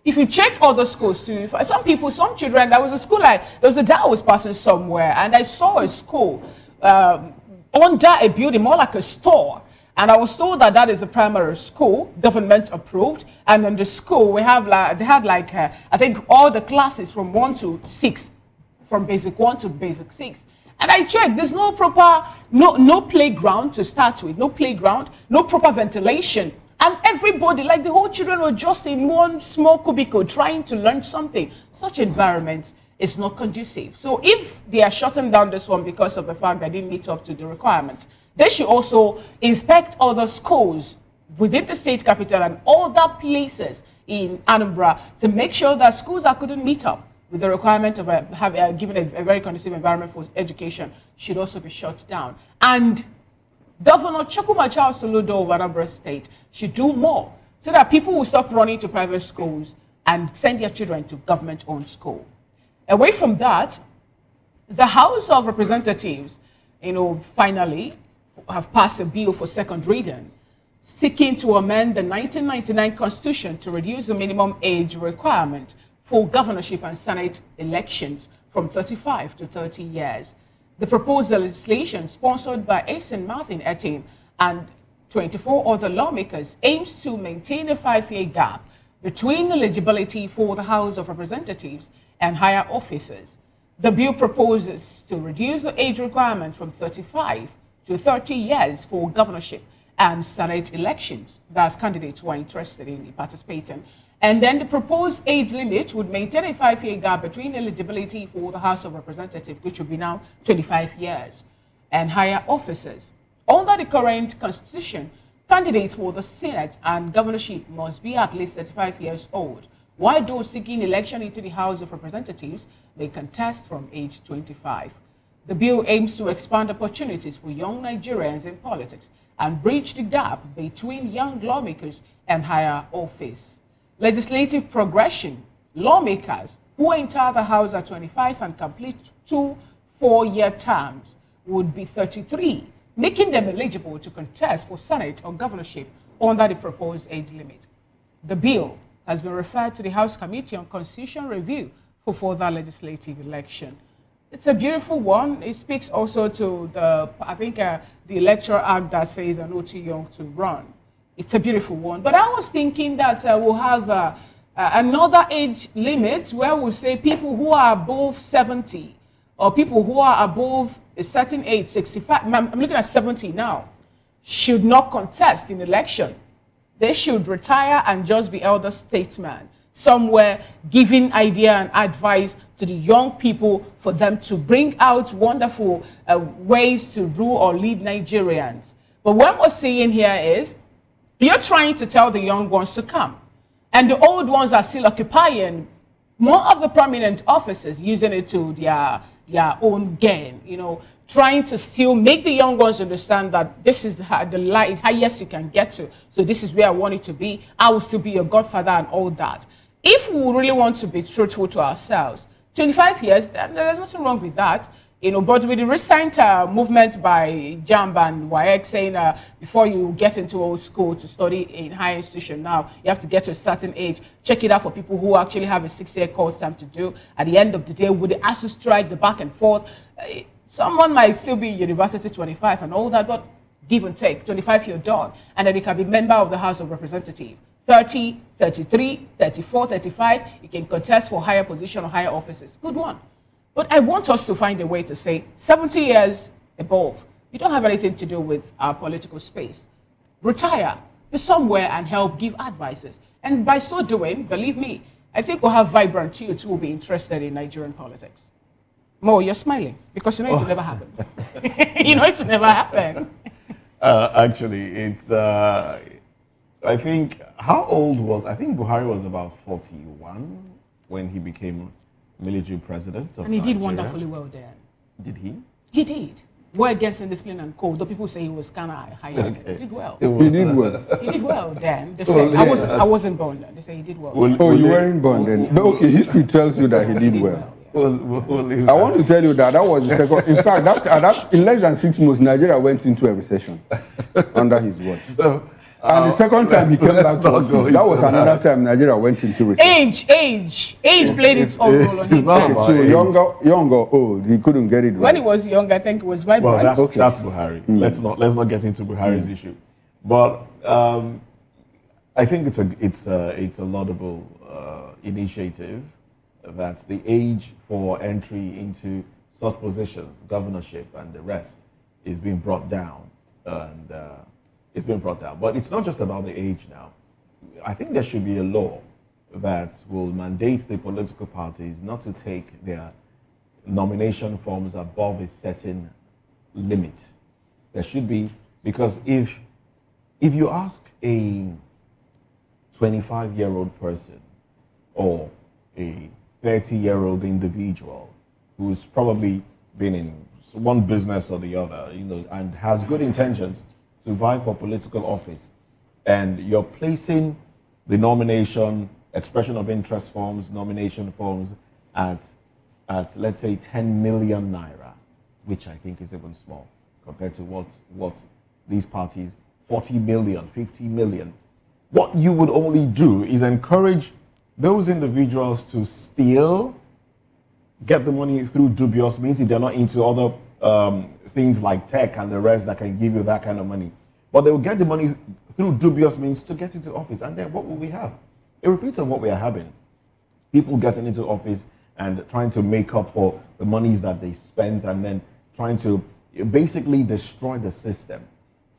Speaker 23: If you check other schools too, some children, there was a day I was passing somewhere and I saw a school under a building, more like a store. And I was told that is a primary school, government approved. And in the school, they had I think all the classes from 1 to 6, from basic 1 to basic 6. And I checked, there's no playground to start with, no playground, no proper ventilation. And everybody, like the whole children were just in one small cubicle trying to learn something. Such environment is not conducive. So if they are shutting down this one because of the fact they didn't meet up to the requirements, they should also inspect other schools within the state capital and other places in Anambra to make sure that schools that couldn't meet up with the requirement of given a very conducive environment for education should also be shut down. And Governor Chukuma Charles Soludo of Anambra State should do more so that people will stop running to private schools and send their children to government-owned school. Away from that, the House of Representatives, finally have passed a bill for second reading, seeking to amend the 1999 Constitution to reduce the minimum age requirement for governorship and Senate elections from 35 to 30 years. The proposed legislation, sponsored by Asen Martin Etim and 24 other lawmakers, aims to maintain a 5-year gap between eligibility for the House of Representatives and higher officers. The bill proposes to reduce the age requirement from 35 to 30 years for governorship and Senate elections. That's candidates who are interested in participating. And then the proposed age limit would maintain a 5-year gap between eligibility for the House of Representatives, which would be now 25 years, and higher officers. Under the current constitution, candidates for the Senate and governorship must be at least 35 years old, while those seeking election into the House of Representatives may contest from age 25. The bill aims to expand opportunities for young Nigerians in politics and bridge the gap between young lawmakers and higher office. Legislative progression: lawmakers who enter the House at 25 and complete 2 4-year terms would be 33, making them eligible to contest for Senate or governorship under the proposed age limit. The bill has been referred to the House Committee on Constitutional Review for further legislative election. It's a beautiful one. It speaks also to the Electoral Act that says I'm not too young to run. It's a beautiful one. But I was thinking that we'll have another age limit where we'll say people who are above 70 or people who are above a certain age, 65, I'm looking at 70 now, should not contest in election. They should retire and just be elder statesmen, somewhere giving idea and advice to the young people for them to bring out wonderful ways to rule or lead Nigerians. But what we're seeing here is you're trying to tell the young ones to come, and the old ones are still occupying more of the prominent offices, using it to their own gain, you know, trying to still make the young ones understand that this is the highest you can get to. So this is where I want it to be. I will still be your godfather and all that. If we really want to be truthful to ourselves, 25 years, there's nothing wrong with that. You know, but with the recent movement by JAMB and WAEC saying before you get into old school to study in higher institution now, you have to get to a certain age. Check it out for people who actually have a 6-year course time to do. At the end of the day, would they ask to strike the back and forth? Someone might still be university 25 and all that, but give and take, 25 you're done. And then you can be member of the House of Representatives. 30, 33, 34, 35, you can contest for higher position or higher offices. Good one. But I want us to find a way to say 70 years above, you don't have anything to do with our political space. Retire, be somewhere and help give advices. And by so doing, believe me, I think we'll have vibrant youths who will be interested in Nigerian politics. Mo, you're smiling because you know it will never happen. You know it will never happen.
Speaker 2: Actually, it's, I think, how old was, I think Buhari was about 41 when he became military president of
Speaker 23: And he did
Speaker 2: Nigeria.
Speaker 23: wonderfully well then.
Speaker 2: Did he?
Speaker 23: He did. Well against indiscipline and code, though people say he was kind of high.
Speaker 2: Okay.
Speaker 23: He did well.
Speaker 21: He did well.
Speaker 23: He did well then. They say, I wasn't born then. They say he did well.
Speaker 21: You weren't born then. But okay, history tells you that he did well. I want to tell you that was the second. In fact, in less than 6 months, Nigeria went into a recession under his watch. So, and the second time he came back to office, that was another time Nigeria went into recession.
Speaker 23: Age played its own role on him.
Speaker 21: So young or old, he couldn't get it right.
Speaker 23: When he was young, I think it was vibrant.
Speaker 2: Well, that's Buhari. Let's not get into Buhari's issue. But I think it's a laudable initiative that the age for entry into such positions, governorship and the rest, is being brought down. And it's been brought down. But it's not just about the age now. I think there should be a law that will mandate the political parties not to take their nomination forms above a certain limit. There should be, because if you ask a 25-year-old person or a 30-year-old individual who's probably been in one business or the other, you know, and has good intentions to vie for political office, and you're placing the nomination, expression of interest forms, nomination forms at let's say 10 million naira, which I think is even small compared to what these parties, 40 million, 50 million. What you would only do is encourage those individuals to still get the money through dubious means if they're not into other things like tech and the rest that can give you that kind of money. But they will get the money through dubious means to get into office. And then what will we have? A repeat of what we are having. People getting into office and trying to make up for the monies that they spent and then trying to basically destroy the system,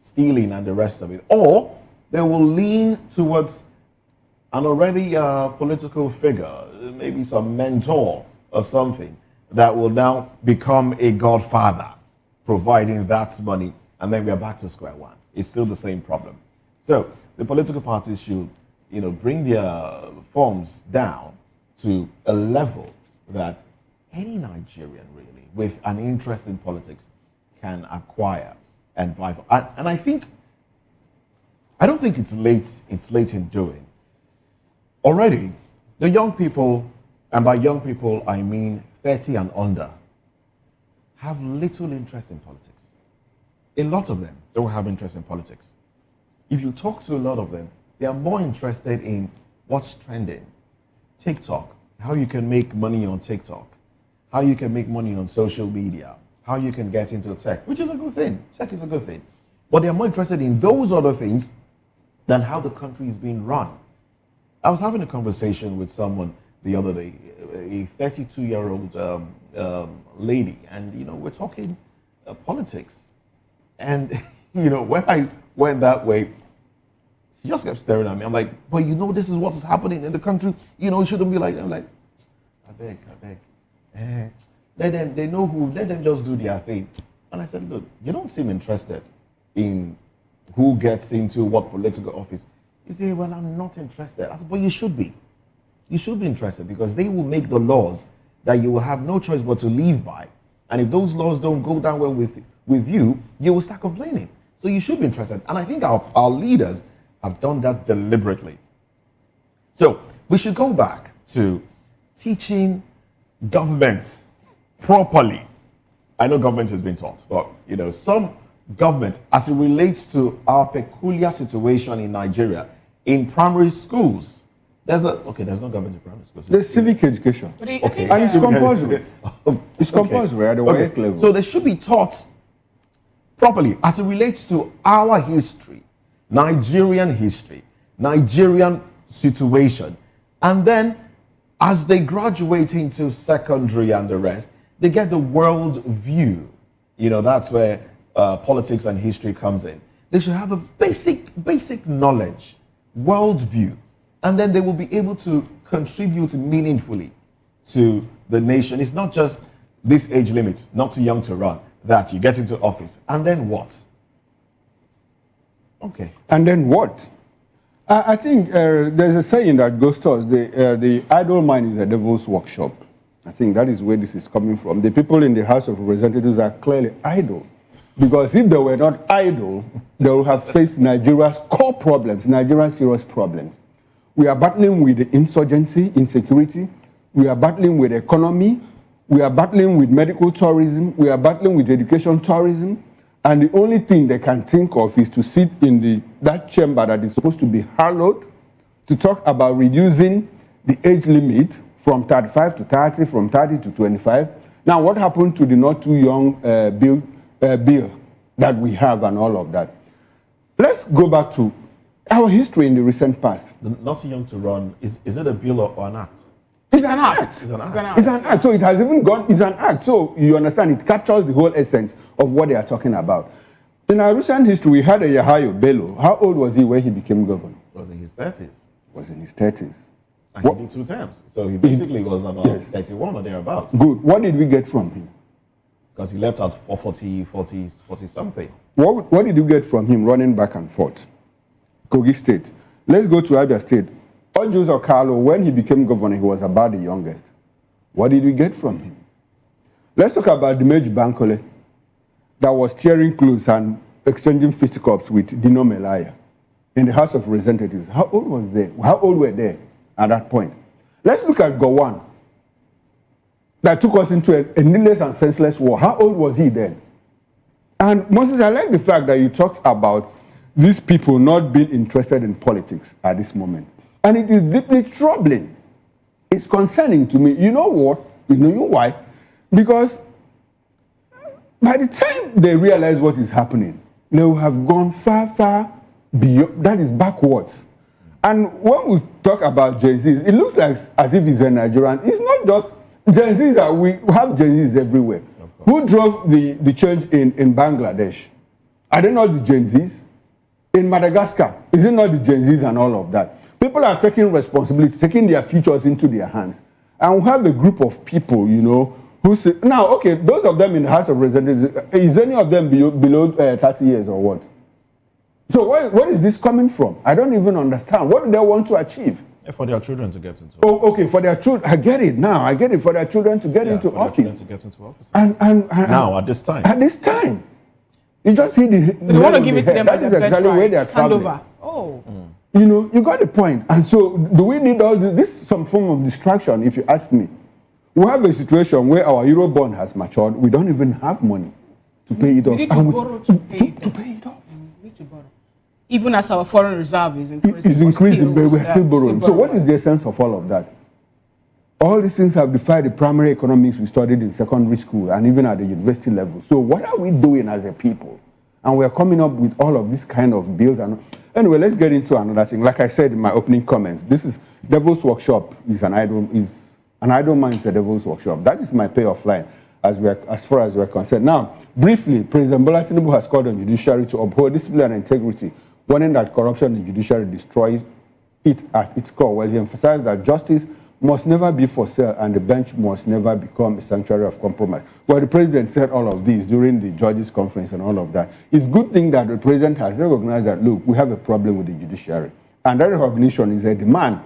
Speaker 2: stealing and the rest of it. Or they will lean towards an already political figure, maybe some mentor or something, that will now become a godfather, providing that money, and then we are back to square one. It's still the same problem. So the political parties should, you know, bring their forms down to a level that any Nigerian really, with an interest in politics, can acquire and vie for. And I don't think it's late. It's late in doing. Already, the young people, and by young people I mean 30 and under, have little interest in politics. A lot of them don't have interest in politics. If you talk to a lot of them, they are more interested in what's trending. TikTok, how you can make money on TikTok, how you can make money on social media, how you can get into tech, which is a good thing. Tech is a good thing. But they're more interested in those other things than how the country is being run. I was having a conversation with someone the other day, a 32-year-old lady, and we're talking politics, and when I went that way, she just kept staring at me. I'm like, but this is what is happening in the country. It shouldn't be like that. I'm like, I beg. Let them, they know who, let them just do their thing. And I said, look, you don't seem interested in who gets into what political office. He said, well, I'm not interested. I said, but you should be. You should be interested because they will make the laws that you will have no choice but to live by. And if those laws don't go down well with you, you will start complaining. So you should be interested. And I think our leaders have done that deliberately. So we should go back to teaching government properly. I know government has been taught, but some government, as it relates to our peculiar situation in Nigeria, in primary schools, there's no government in primary schools.
Speaker 21: There's civic education.
Speaker 2: Okay.
Speaker 21: And it's compulsory. It's compulsory at the WAEC level.
Speaker 2: So they should be taught properly as it relates to our history, Nigerian history, Nigerian situation. And then as they graduate into secondary and the rest, they get the world view. That's where politics and history comes in. They should have a basic knowledge, world view, and then they will be able to contribute meaningfully to the nation. It's not just this age limit, not too young to run, that you get into office. And then what? Okay.
Speaker 21: And then what? I think there's a saying that goes to us, the idle mind is a devil's workshop. I think that is where this is coming from. The people in the House of Representatives are clearly idle. Because if they were not idle, they would have faced Nigeria's core problems, Nigeria's serious problems. We are battling with the insurgency, insecurity. We are battling with economy. We are battling with medical tourism. We are battling with education tourism. And the only thing they can think of is to sit in that chamber that is supposed to be hallowed, to talk about reducing the age limit from 35 to 30, from 30 to 25. Now, what happened to the not too young bill that we have and all of that? Let's go back to our history in the recent past.
Speaker 2: The not too young to run, is it a bill or an act?
Speaker 21: It's an act. It's an act. So it has even gone, it's an act. So you understand, it captures the whole essence of what they are talking about. In our recent history, we had a Yahayo Bello. How old was he when he became governor?
Speaker 2: Was in his 30s.
Speaker 21: Was in his 30s.
Speaker 2: And he did 2 terms. So he basically was about 31 or thereabouts.
Speaker 21: Good. What did we get from him?
Speaker 2: Because he left out for 40 something.
Speaker 21: What did you get from him running back and forth? Kogi State. Let's go to Abia State. Ojus Okalo, when he became governor, he was about the youngest. What did we get from him? Let's talk about Dimeji Bankole, that was tearing clothes and exchanging fisticuffs with Dino Melaya in the House of Representatives. How old was they? How old were they at that point? Let's look at Gowon, that took us into a needless and senseless war. How old was he then? And Moses, I like the fact that you talked about these people not being interested in politics at this moment. And it is deeply troubling. It's concerning to me. You know what? You know why? Because by the time they realize what is happening, they will have gone far beyond, that is backwards. And when we talk about Gen Zs, it looks like as if it's a Nigerian. It's not just Gen Zs, we have Gen Zs everywhere. Who drove the change in Bangladesh? Are they not the Gen Zs? In Madagascar, is it not the Gen Zs and all of that? People are taking responsibility, taking their futures into their hands. And we have a group of people, who say, now, okay, those of them in the House of Representatives, is any of them below 30 years or what? So where is this coming from? I don't even understand. What do they want to achieve?
Speaker 2: For their children to get into office.
Speaker 21: Oh, okay, for their children. I get it now. I get it. For their children to get into office. And
Speaker 2: now, at this time.
Speaker 21: At this time. You just hit the...
Speaker 23: So they want to give it to them
Speaker 21: as a birthright. That is exactly where they are traveling.
Speaker 23: Oh.
Speaker 21: You got the point. And so, do we need all this? This is some form of distraction, if you ask me. We have a situation where our Eurobond has matured. We don't even have money to pay it off.
Speaker 23: We need to borrow to pay it off. We need to borrow. Even as our foreign reserve is increasing.
Speaker 21: It's increasing, but we're still borrowing. So what is the essence of all of that? All these things have defied the primary economics we studied in secondary school and even at the university level. So what are we doing as a people? And we're coming up with all of this kind of bills. Anyway, let's get into another thing. Like I said in my opening comments, this is Devil's Workshop is an idol, is And I don't mind it's a devil's workshop. That is my payoff line as far as we're concerned. Now, briefly, President Bola Tinubu has called on the judiciary to uphold discipline and integrity, warning that corruption in the judiciary destroys it at its core. Well, he emphasized that justice must never be for sale and the bench must never become a sanctuary of compromise. Well, the president said all of this during the judges' conference and all of that. It's a good thing that the president has recognized that, look, we have a problem with the judiciary. And that recognition is a demand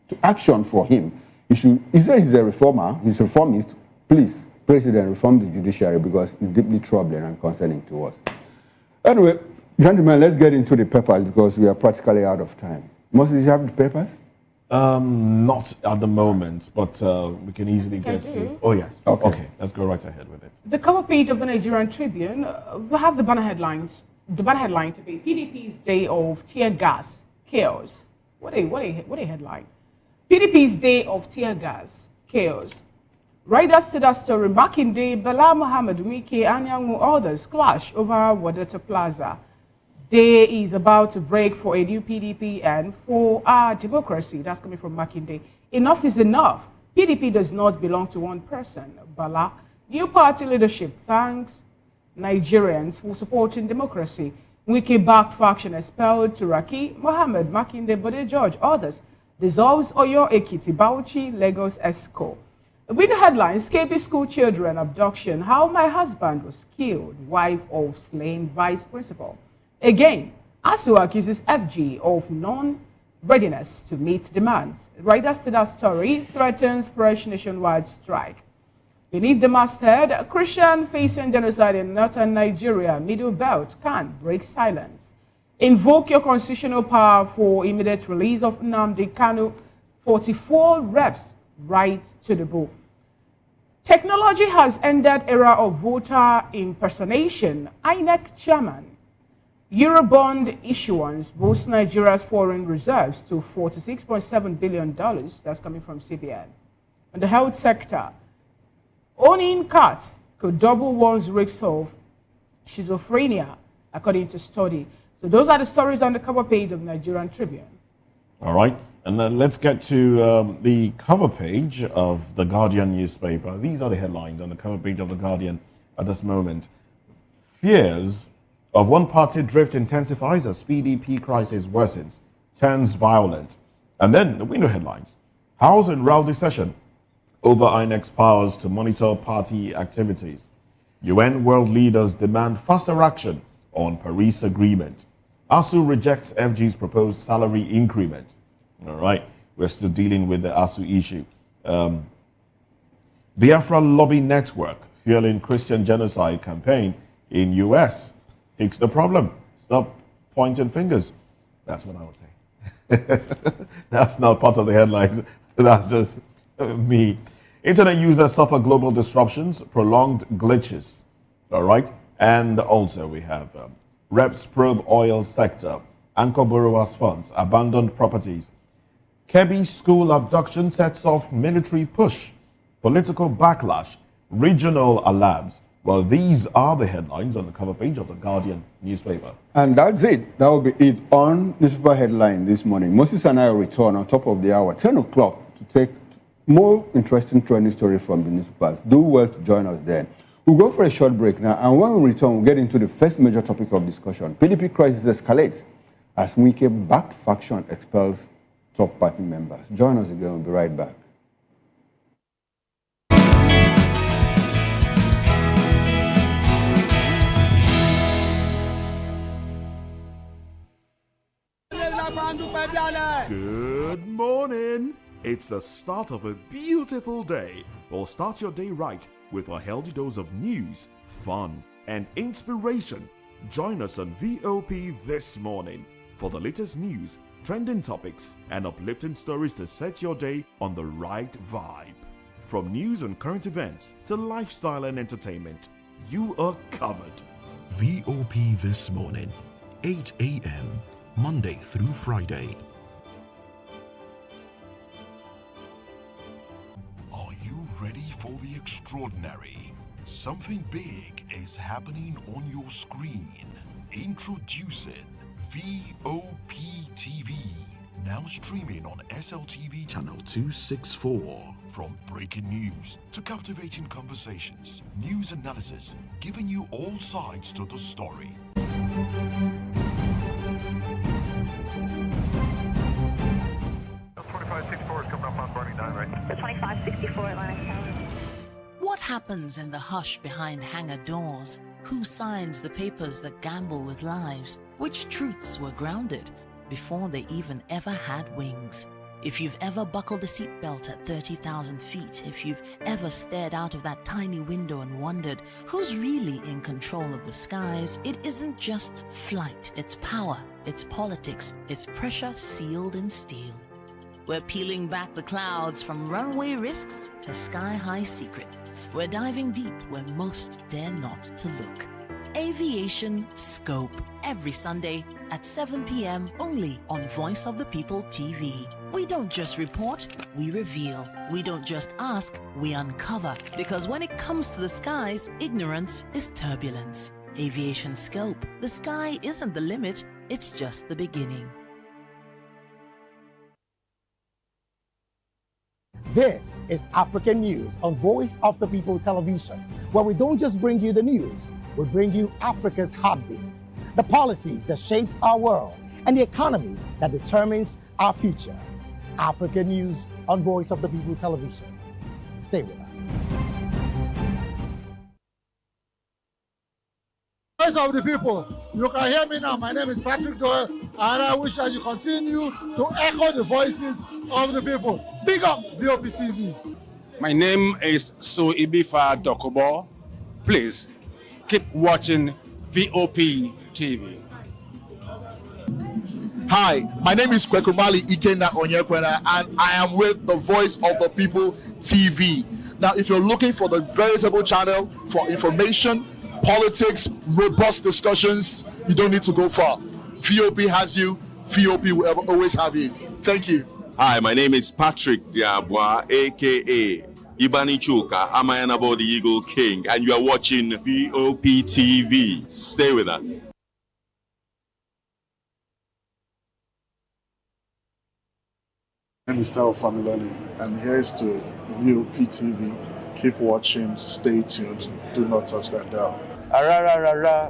Speaker 21: to action for him. He said he's a reformer, he's a reformist. Please, President, reform the judiciary because it's deeply troubling and concerning to us. Anyway, gentlemen, let's get into the papers because we are practically out of time. Moses, you have the papers?
Speaker 2: Not at the moment, but we can easily get to. Oh, yes. Okay, let's go right ahead with it.
Speaker 23: The cover page of the Nigerian Tribune will have the banner headlines. The banner headline to be PDP's Day of Tear Gas Chaos. What a headline. PDP's Day of Tear Gas Chaos. Riders to that story. Makinde, Bola Ahmed Tinubu, and others clash over Wadata Plaza. Day is about to break for a new PDP and for our democracy. That's coming from Makinde. Enough is enough. PDP does not belong to one person. Bola. New party leadership thanks Nigerians for supporting democracy. Wiki-backed faction expelled Turaki, Mohammed, Makinde, Bode George, others. Dissolves Oyo Ekiti, Bauchi, Lagos, ESCO. With the headlines, KB school children abduction, how my husband was killed, wife of slain vice principal. Again, ASU accuses FG of non-readiness to meet demands. Riders to that story threatens fresh nationwide strike. Beneath the masthead, a Christian facing genocide in northern Nigeria, Middle Belt, can break silence. Invoke your constitutional power for immediate release of Nnamdi Kanu. 44 reps right to the book. Technology has ended era of voter impersonation. INEC Chairman. Eurobond issuance boosts Nigeria's foreign reserves to $46.7 billion. That's coming from CBN. In the health sector, owning cats could double one's risk of schizophrenia, according to study. So those are the stories on the cover page of Nigerian Tribune.
Speaker 2: All right. And then let's get to the cover page of the Guardian newspaper. These are the headlines on the cover page of the Guardian at this moment. Fears of one-party drift intensifies as PDP crisis worsens, turns violent. And then the window headlines. House in rowdy session over INEC's powers to monitor party activities. UN world leaders demand faster action on Paris Agreement. ASU rejects FG's proposed salary increment. All right, we're still dealing with the ASU issue. Biafra lobby network fueling Christian genocide campaign in US. Fix the problem. Stop pointing fingers. That's what I would say. That's not part of the headlines. That's just me. Internet users suffer global disruptions, prolonged glitches. All right, and also we have reps probe oil sector, anchor borrowers funds, abandoned properties. Kebbi school abduction sets off military push, political backlash, regional alarms. Well, these are the headlines on the cover page of the Guardian newspaper.
Speaker 21: And that's it. That will be it on newspaper headline this morning. Moses and I will return on top of the hour, 10 o'clock, to take more interesting trending stories from the newspapers. Do well to join us then. We'll go for a short break now, and when we return, we'll get into the first major topic of discussion. PDP crisis escalates as Wike-backed faction expels top party members. Join us again. We'll be right back.
Speaker 19: Good morning. It's the start of a beautiful day. Well, start your day right with a healthy dose of news, fun, and inspiration. Join us on VOP this morning for the latest news, trending topics, and uplifting stories to set your day on the right vibe. From news and current events to lifestyle and entertainment, you are covered.
Speaker 1: VOP this morning, 8 a.m., Monday through Friday.
Speaker 19: Are you ready for the extraordinary? Something big is happening on your screen. Introducing VOP TV,
Speaker 1: now streaming on SLTV channel 264. From breaking news to captivating conversations, news analysis, giving you all sides to the story.
Speaker 13: What happens in the hush behind hangar doors? Who signs the papers that gamble with lives? Which truths were grounded before they even ever had wings? If you've ever buckled a seatbelt at 30,000 feet, if you've ever stared out of that tiny window and wondered who's really in control of the skies, it isn't just flight, it's power, it's politics, it's pressure sealed in steel. We're peeling back the clouds from runway risks to sky-high secrets. We're diving deep where most dare not to look. Aviation Scope, every Sunday at 7 p.m. only on Voice of the People TV. We don't just report, we reveal. We don't just ask, we uncover. Because when it comes to the skies, ignorance is turbulence. Aviation Scope, the sky isn't the limit, it's just the beginning.
Speaker 5: This is African News on Voice of the People Television, where we don't just bring you the news, we bring you Africa's heartbeats, the policies that shapes our world, and the economy that determines our future. African News on Voice of the People Television. Stay with us.
Speaker 11: Voice of the People, you can hear me now. My name is Patrick Doyle, and I wish that you continue to echo the voices of the people. Big up VOP TV.
Speaker 12: My name is Suibifa Dokobo. Please keep watching VOP TV.
Speaker 16: Hi, my name is Kwekumali Ikenna Onyekwena, and I am with the Voice of the People TV. Now, if you're looking for the veritable channel for information, politics, robust discussions, you don't need to go far. VOP has you. VOP will always have you. Thank you.
Speaker 24: Hi, my name is Patrick Diabwa, aka Ibani Chuka, Amayanabo the Eagle King, and you are watching VOP TV. Stay with us.
Speaker 25: My name is Tao Familoni, and here's to VOP TV. Keep watching, stay tuned, do not touch that dial.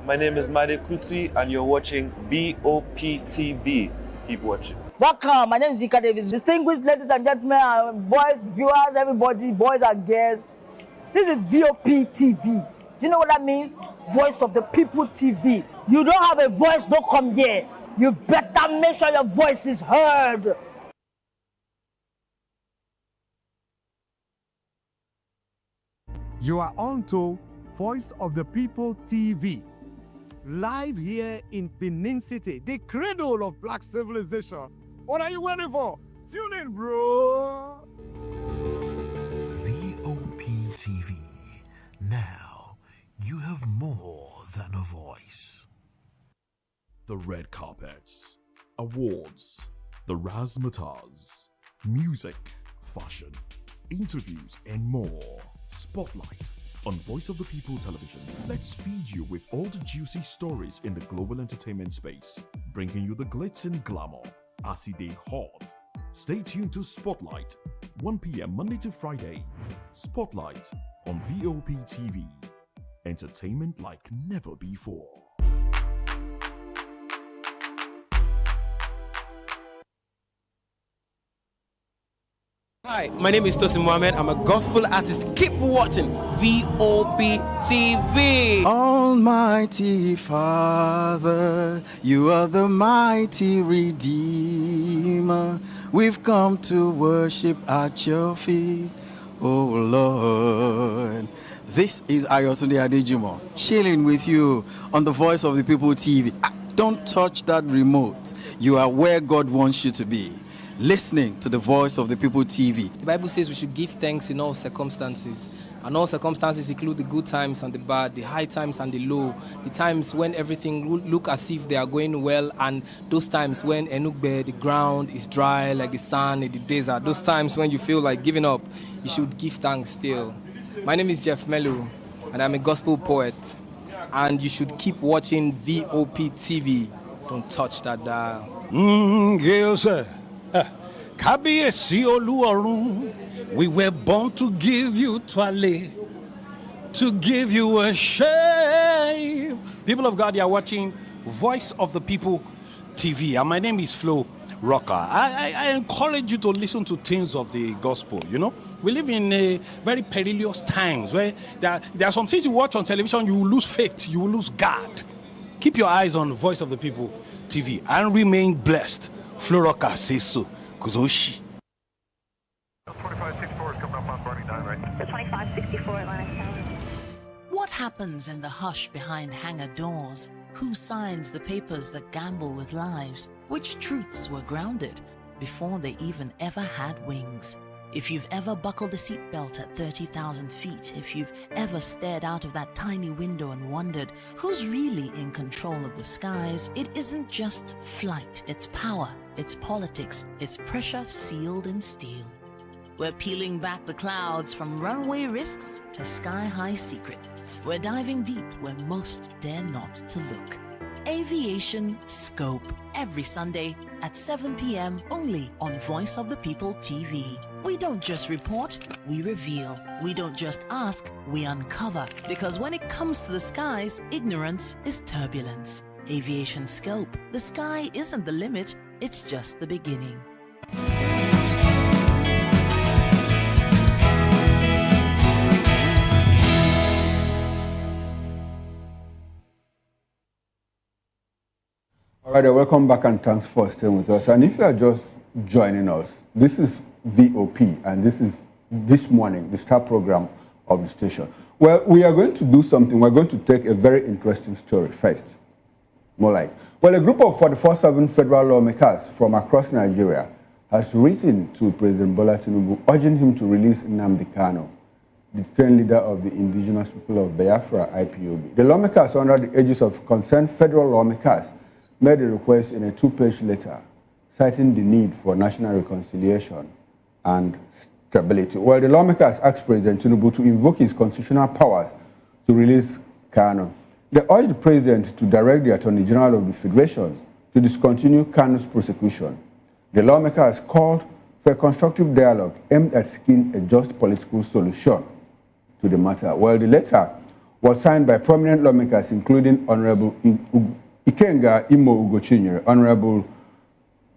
Speaker 26: My name is Made Kuti, and you're watching VOP TV. Keep watching.
Speaker 27: Welcome, my name is Zika Davis. Distinguished ladies and gentlemen, boys, viewers, everybody, boys and girls. This is VOP TV. Do you know what that means? Voice of the People TV. You don't have a voice, don't come here. You better make sure your voice is heard.
Speaker 28: You are on to Voice of the People TV, live here in Benin City, the cradle of black civilization. What are you waiting for? Tune in, bro.
Speaker 1: VOP TV. Now, you have more than a voice.
Speaker 2: The red carpets, awards, the razzmatazz, music, fashion, interviews, and more. Spotlight on Voice of the People Television. Let's feed you with all the juicy stories in the global entertainment space, bringing you the glitz and glamour as it is hot. Stay tuned to Spotlight, 1 p.m. Monday to Friday. Spotlight on VOP TV. Entertainment like never before.
Speaker 29: Hi, my name is Tosin Mohammed. I'm a gospel artist. Keep watching VOP TV.
Speaker 30: Almighty Father, you are the mighty Redeemer. We've come to worship at your feet, oh Lord. This is Ayotunde Adejimo, chilling with you on the Voice of the People TV. Don't touch that remote. You are where God wants you to be. Listening to the Voice of the People TV.
Speaker 31: The Bible says we should give thanks in all circumstances. And all circumstances include the good times and the bad, the high times and the low, the times when everything look as if they are going well, and those times when Enugbe, the ground is dry like the sand in the desert. Those times when you feel like giving up, you should give thanks still. My name is Jeff Melu, and I'm a gospel poet. And you should keep watching VOP TV. Don't touch that dial.
Speaker 29: Girls,
Speaker 3: Kábíyèsí Olúọ̀run, we were born to give you twale, to give you a shame. People of God, you are watching Voice of the People TV, and my name is Flo Rocker. I encourage you to listen to things of the gospel. You know, we live in a very perilous times where there are some things you watch on television, you will lose faith, you will lose God. Keep your eyes on Voice of the People TV and remain blessed. Flo Rocker says so. Kuzoshi.
Speaker 4: 2564 is coming up on Barney 9, right? The 2564 Atlantic.
Speaker 13: What happens in the hush behind hangar doors? Who signs the papers that gamble with lives? Which truths were grounded before they even ever had wings? If you've ever buckled a seatbelt at 30,000 feet, if you've ever stared out of that tiny window and wondered who's really in control of the skies, it isn't just flight, it's power, it's politics, it's pressure sealed in steel. We're peeling back the clouds from runway risks to sky-high secrets. We're diving deep where most dare not to look. Aviation Scope, every Sunday at 7 p.m. only on Voice of the People TV. We don't just report, we reveal. We don't just ask, we uncover. Because when it comes to the skies, ignorance is turbulence. Aviation Scope, the sky isn't the limit, it's just the beginning.
Speaker 21: All right, welcome back and thanks for staying with us. And if you are just joining us, this is VOP and this is This Morning, the star program of the station. Well, we are going to do something. We're going to take a very interesting story first. More like, well, a group of 44-7 federal lawmakers from across Nigeria has written to President Bola Tinubu urging him to release Nnamdi Kanu, the detained leader of the indigenous people of Biafra, IPOB. The lawmakers, under the aegis of concerned federal lawmakers, made a request in a two-page letter citing the need for national reconciliation and stability. Well, the lawmakers asked President Tinubu to invoke his constitutional powers to release Kanu. They urged the president to direct the Attorney General of the Federation to discontinue Kanu's prosecution. The lawmakers called for a constructive dialogue aimed at seeking a just political solution to the matter. Well, the letter was signed by prominent lawmakers, including Honorable Ikenga Imo Ugochinyere, Honorable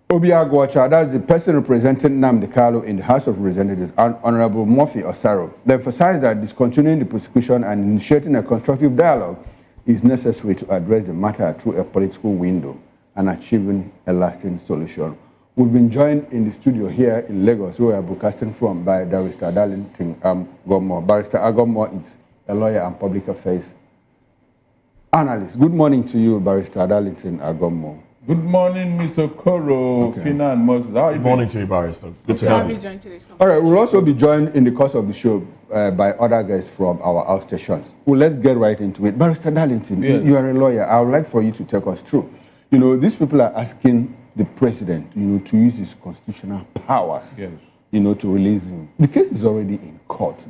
Speaker 21: Obiagwacha, that's the person representing Nnamdi Kanu in the House of Representatives, and Honorable Murphy Osaro. They emphasized that discontinuing the prosecution and initiating a constructive dialogue is necessary to address the matter through a political window and achieving a lasting solution. We've been joined in the studio here in Lagos, where we are broadcasting from, by Barrister Darlington Agommo. Barrister Agommo is a lawyer and public affairs analyst. Good morning to you, Barrister Darlington Agommo.
Speaker 8: Good morning, Mr. Koro, Fina and Moses.
Speaker 2: Good morning to you, Barrister. Good to have you.
Speaker 21: All right, we'll also be joined in the course of the show by other guests from our outstations. Well, let's get right into it. Barrister Darlington,
Speaker 8: yes.
Speaker 21: You are a lawyer. I would like for you to take us through. You know, these people are asking the president, you know, to use his constitutional powers,
Speaker 8: yes,
Speaker 21: you know, to release him. The case is already in court.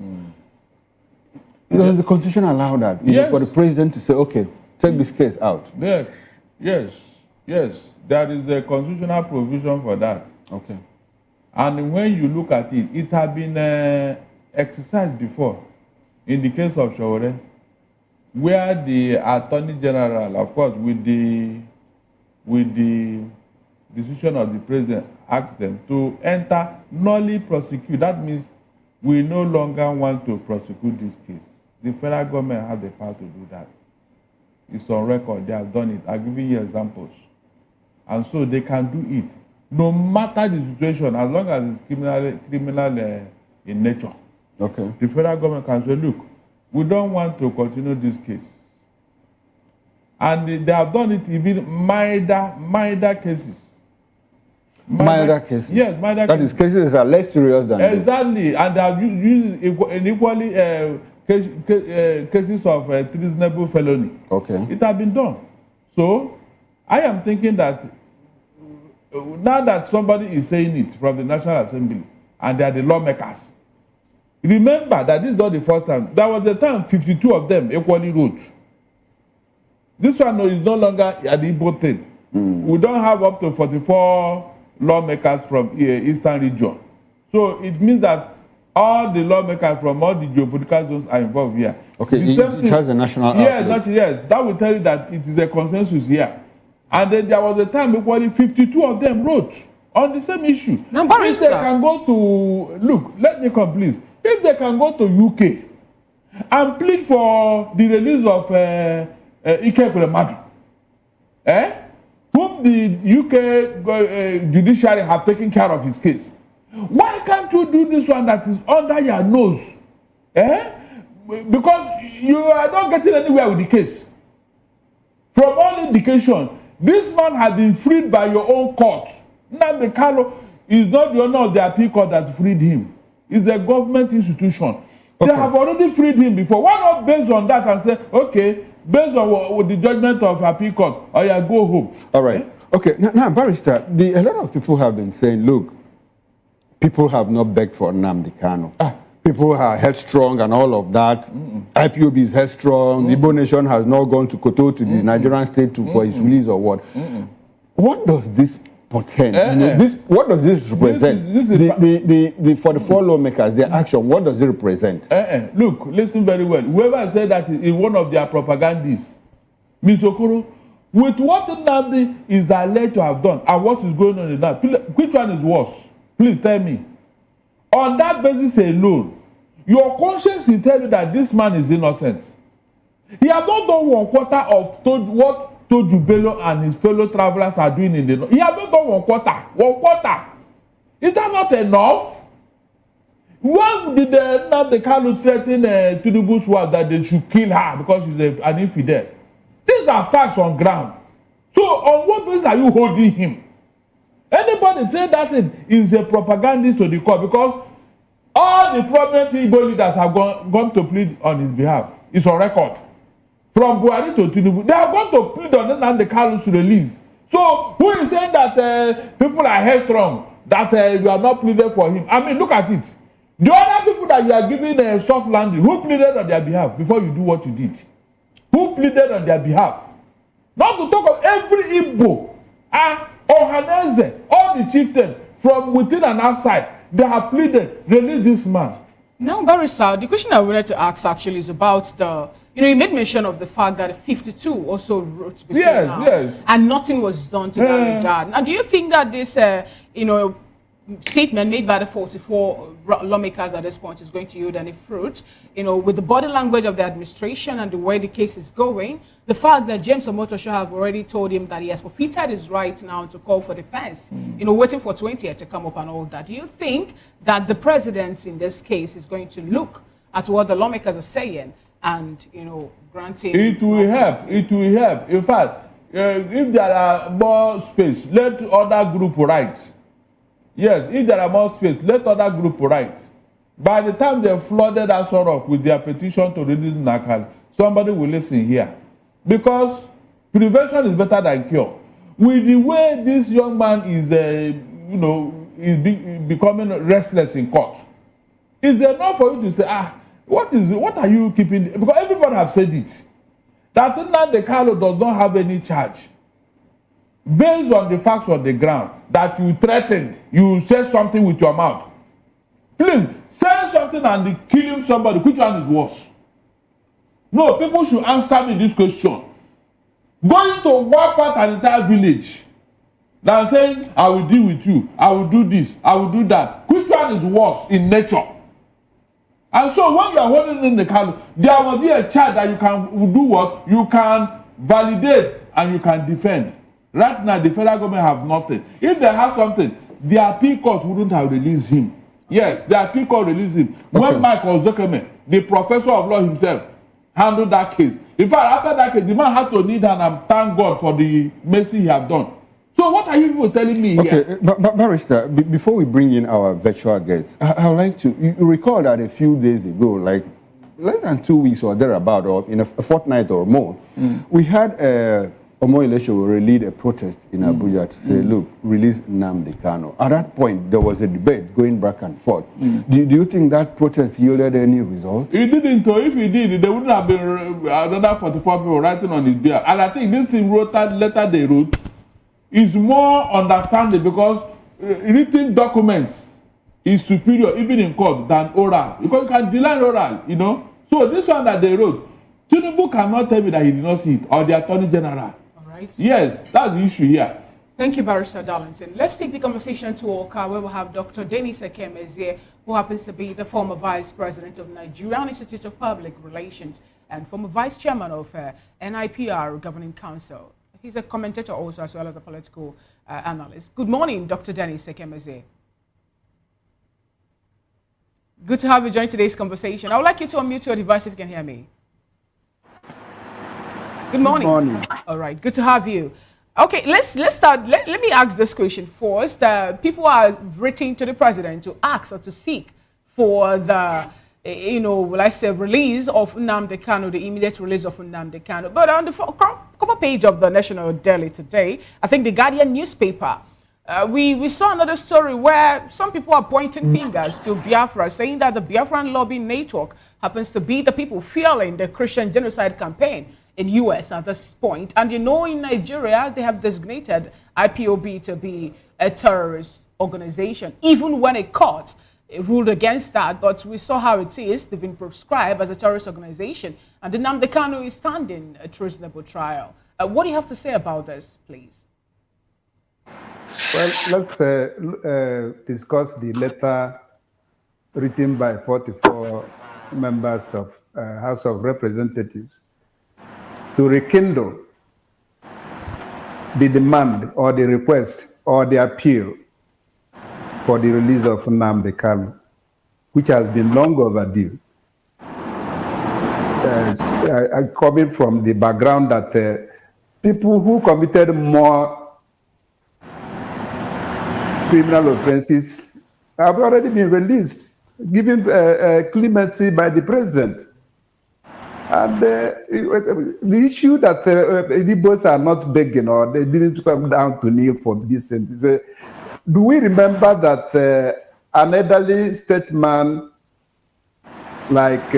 Speaker 21: Does the constitution allow that? You know, for the president to say, okay, take this case out?
Speaker 8: Yes, there is a constitutional provision for that.
Speaker 21: Okay.
Speaker 8: And when you look at it, it has been exercised before in the case of Shawore, where the Attorney General, of course, with the decision of the president, asked them to enter nulli prosecute. That means we no longer want to prosecute this case. The federal government has the power to do that. It's on record. They have done it. I'll give you examples. And so they can do it, no matter the situation, as long as it's criminal in nature.
Speaker 21: Okay.
Speaker 8: The federal government can say, look, we don't want to continue this case. And they have done it even milder cases.
Speaker 21: Milder cases?
Speaker 8: Yes, milder cases.
Speaker 21: That is, cases that are less serious than this.
Speaker 8: Exactly. And they have used equally cases of treasonable felony.
Speaker 21: Okay.
Speaker 8: It has been done. So, I am thinking that now that somebody is saying it from the National Assembly and they are the lawmakers, remember that this is not the first time. There was a time 52 of them equally wrote. This one is no longer an Igbo thing. We don't have up to 44 lawmakers from Eastern region. So it means that all the lawmakers from all the geopolitical zones are involved here.
Speaker 21: Okay, it has a national
Speaker 8: outlook. Yes, that will tell you that it is a consensus here. And then there was a time equally 52 of them wrote on the same issue.
Speaker 6: Now,
Speaker 8: if they can go to, look, let me come please. If they can go to UK and plead for the release of Ike Kuremadu, whom the UK judiciary have taken care of his case, why can't you do this one that is under your nose? Because you are not getting anywhere with the case. From all indication, this man has been freed by your own court. Nnamdi Kanu is not the owner of the appeal court that freed him. It's a government institution. Okay. They have already freed him before. Why not based on that and say, okay, based on the judgment of appeal court, or you go home?
Speaker 21: All right. Okay. Now, Barrister, a lot of people have been saying, look, people have not begged for Nnamdi Kanu. People are headstrong and all of that. IPOB is headstrong. The Igbo nation has not gone to Koto to the Nigerian state for his release or what. What does this portend? What does this represent? For the four lawmakers, their action, what does it represent?
Speaker 8: Look, listen very well. Whoever said that is one of their propagandists. Ms. Okoro, with what Nnamdi is alleged to have done and what is going on in that, which one is worse? Please tell me. On that basis alone, your conscience will tell you that this man is innocent. He has not done 1/4 of what Toju Bello and his fellow travelers are doing in the north. He has not done 1/4. 1/4. Is that not enough? Why did the Kanu threaten Tinubu's wife that they should kill her because she's an infidel? These are facts on ground. So on what basis are you holding him? Anybody say that is a propagandist to the court because all the prominent Igbo leaders have gone to plead on his behalf. It's on record. From Buhari to Tinubu, they are going to plead on Nnamdi Kanu's release. So who is saying that people are headstrong, that you are not pleaded for him? I mean, look at it. The other people that you are giving a soft landing, who pleaded on their behalf before you do what you did? Who pleaded on their behalf? Not to talk of every Igbo, Ohaneze, all the chieftains from within and outside, they have pleaded, release this man.
Speaker 6: Now, Barrister, the question I wanted to ask actually is about you made mention of the fact that 52 also wrote before now, and nothing was done to that regard. Now, do you think that this, statement made by the 44 lawmakers at this point is going to yield any fruit? With the body language of the administration and the way the case is going, the fact that James Omotosho have already told him that he has forfeited his right now to call for defense, waiting for 20 to come up and all that. Do you think that the president in this case is going to look at what the lawmakers are saying and, granting...
Speaker 8: It will help. It will help. In fact, if there are more space, let other group write. Yes, if there are more space, let other group write. By the time they flooded us up with their petition to release Nakal, somebody will listen here. Because prevention is better than cure. With the way this young man is, becoming restless in court, it's enough for you to say, what are you keeping? Because everybody have said it. That Nnamdi Kanu does not have any charge. Based on the facts on the ground, that you threatened, you said something with your mouth. Please, say something and killing somebody. Which one is worse? No, people should answer me this question. Going to wipe out an entire village, than saying, I will deal with you, I will do this, I will do that. Which one is worse in nature? And so when you are holding in the candle, there will be a charge that you can do what? You can validate and you can defend. Right now, the federal government have nothing. If they have something, the appeal court wouldn't have released him. Yes, the appeal court released him. Okay. When Mike was documented, the professor of law himself handled that case. In fact, after that case, the man had to kneel down and thank God for the mercy he had done. So what are you people telling me here?
Speaker 21: Okay, but Barrister, before we bring in our virtual guests, I would like to, you recall that a few days ago, like less than 2 weeks or thereabout, or in a fortnight or more, we had Omoyele will lead a protest in Abuja to say, look, release Nnamdi Kanu. At that point, there was a debate going back and forth. Do you think that protest yielded any results?
Speaker 8: It didn't. If it did, there wouldn't have been another 44 people writing on his behalf. And I think this letter they wrote is more understanding because written documents is superior even in court than oral, because you can deny oral, you know. So this one that they wrote, Tinubu cannot tell me that he did not see it, or the Attorney General.
Speaker 6: All right.
Speaker 8: Yes, that's the issue here.
Speaker 6: Thank you, Barrister Darlington. Let's take the conversation to Oka, where we have Dr. Dennis Ekemeze, who happens to be the former Vice President of Nigerian Institute of Public Relations and former Vice Chairman of NIPR Governing Council. He's a commentator also, as well as a political analyst. Good morning, Dr. Dennis Ekemeze. Good to have you join today's conversation. I would like you to unmute your device if you can hear me. Good morning.
Speaker 21: Good morning.
Speaker 6: All right, good to have you. Okay, let's start. Let me ask this question first. People are written to the president to ask or to seek for the, let's say, release of Nnamdi Kanu, the immediate release of Nnamdi Kanu. But on the cover page of the National Daily today, I think the Guardian newspaper, we saw another story where some people are pointing fingers to Biafra, saying that the Biafran lobby network happens to be the people fueling the Christian genocide campaign in US at this point. And in Nigeria, they have designated IPOB to be a terrorist organization, even when a court ruled against that. But we saw how it is. They've been proscribed as a terrorist organization. And the Nnamdi Kanu is standing a treasonable trial. What do you have to say about this, please?
Speaker 7: Well, let's discuss the letter written by 44 members of House of Representatives to rekindle the demand or the request or the appeal for the release of Nnamdi Kanu, which has been long overdue. Coming from the background that people who committed more criminal offenses have already been released, given clemency by the president. And the issue that the boys are not begging or they didn't come down to kneel for this. Do we remember that an elderly statesman like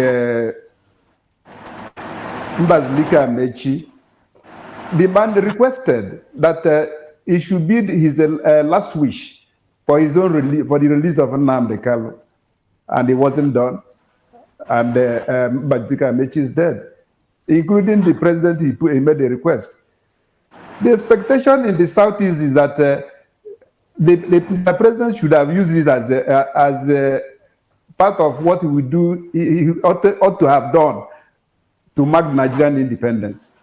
Speaker 7: Mbazulika Amechi requested that it should be his last wish for his own for the release of Nnamdi Kanu, and it wasn't done. And Mbazulika Amechi is dead, including the president. He made a request. The expectation in the southeast is that the president should have used it as part of what he would do. He ought to have done to mark Nigerian independence.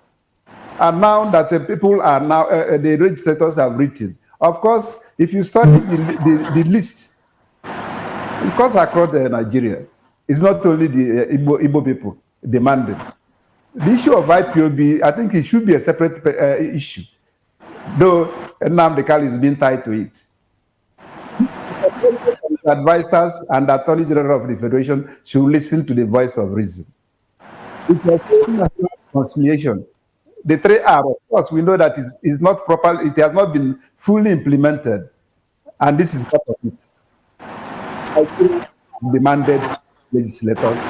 Speaker 7: And now that people are now the legislators have written. Of course, if you study the list, it cuts across Nigeria. It's not only the Igbo people demanding. The issue of IPOB, I think it should be a separate issue, though Nnamdi Kanu is being tied to it. Advisors and the Attorney General of the Federation should listen to the voice of reason. It was national reconciliation. The 3R, of course, we know that is not proper. It has not been fully implemented, and this is part of it. I think demanded legislators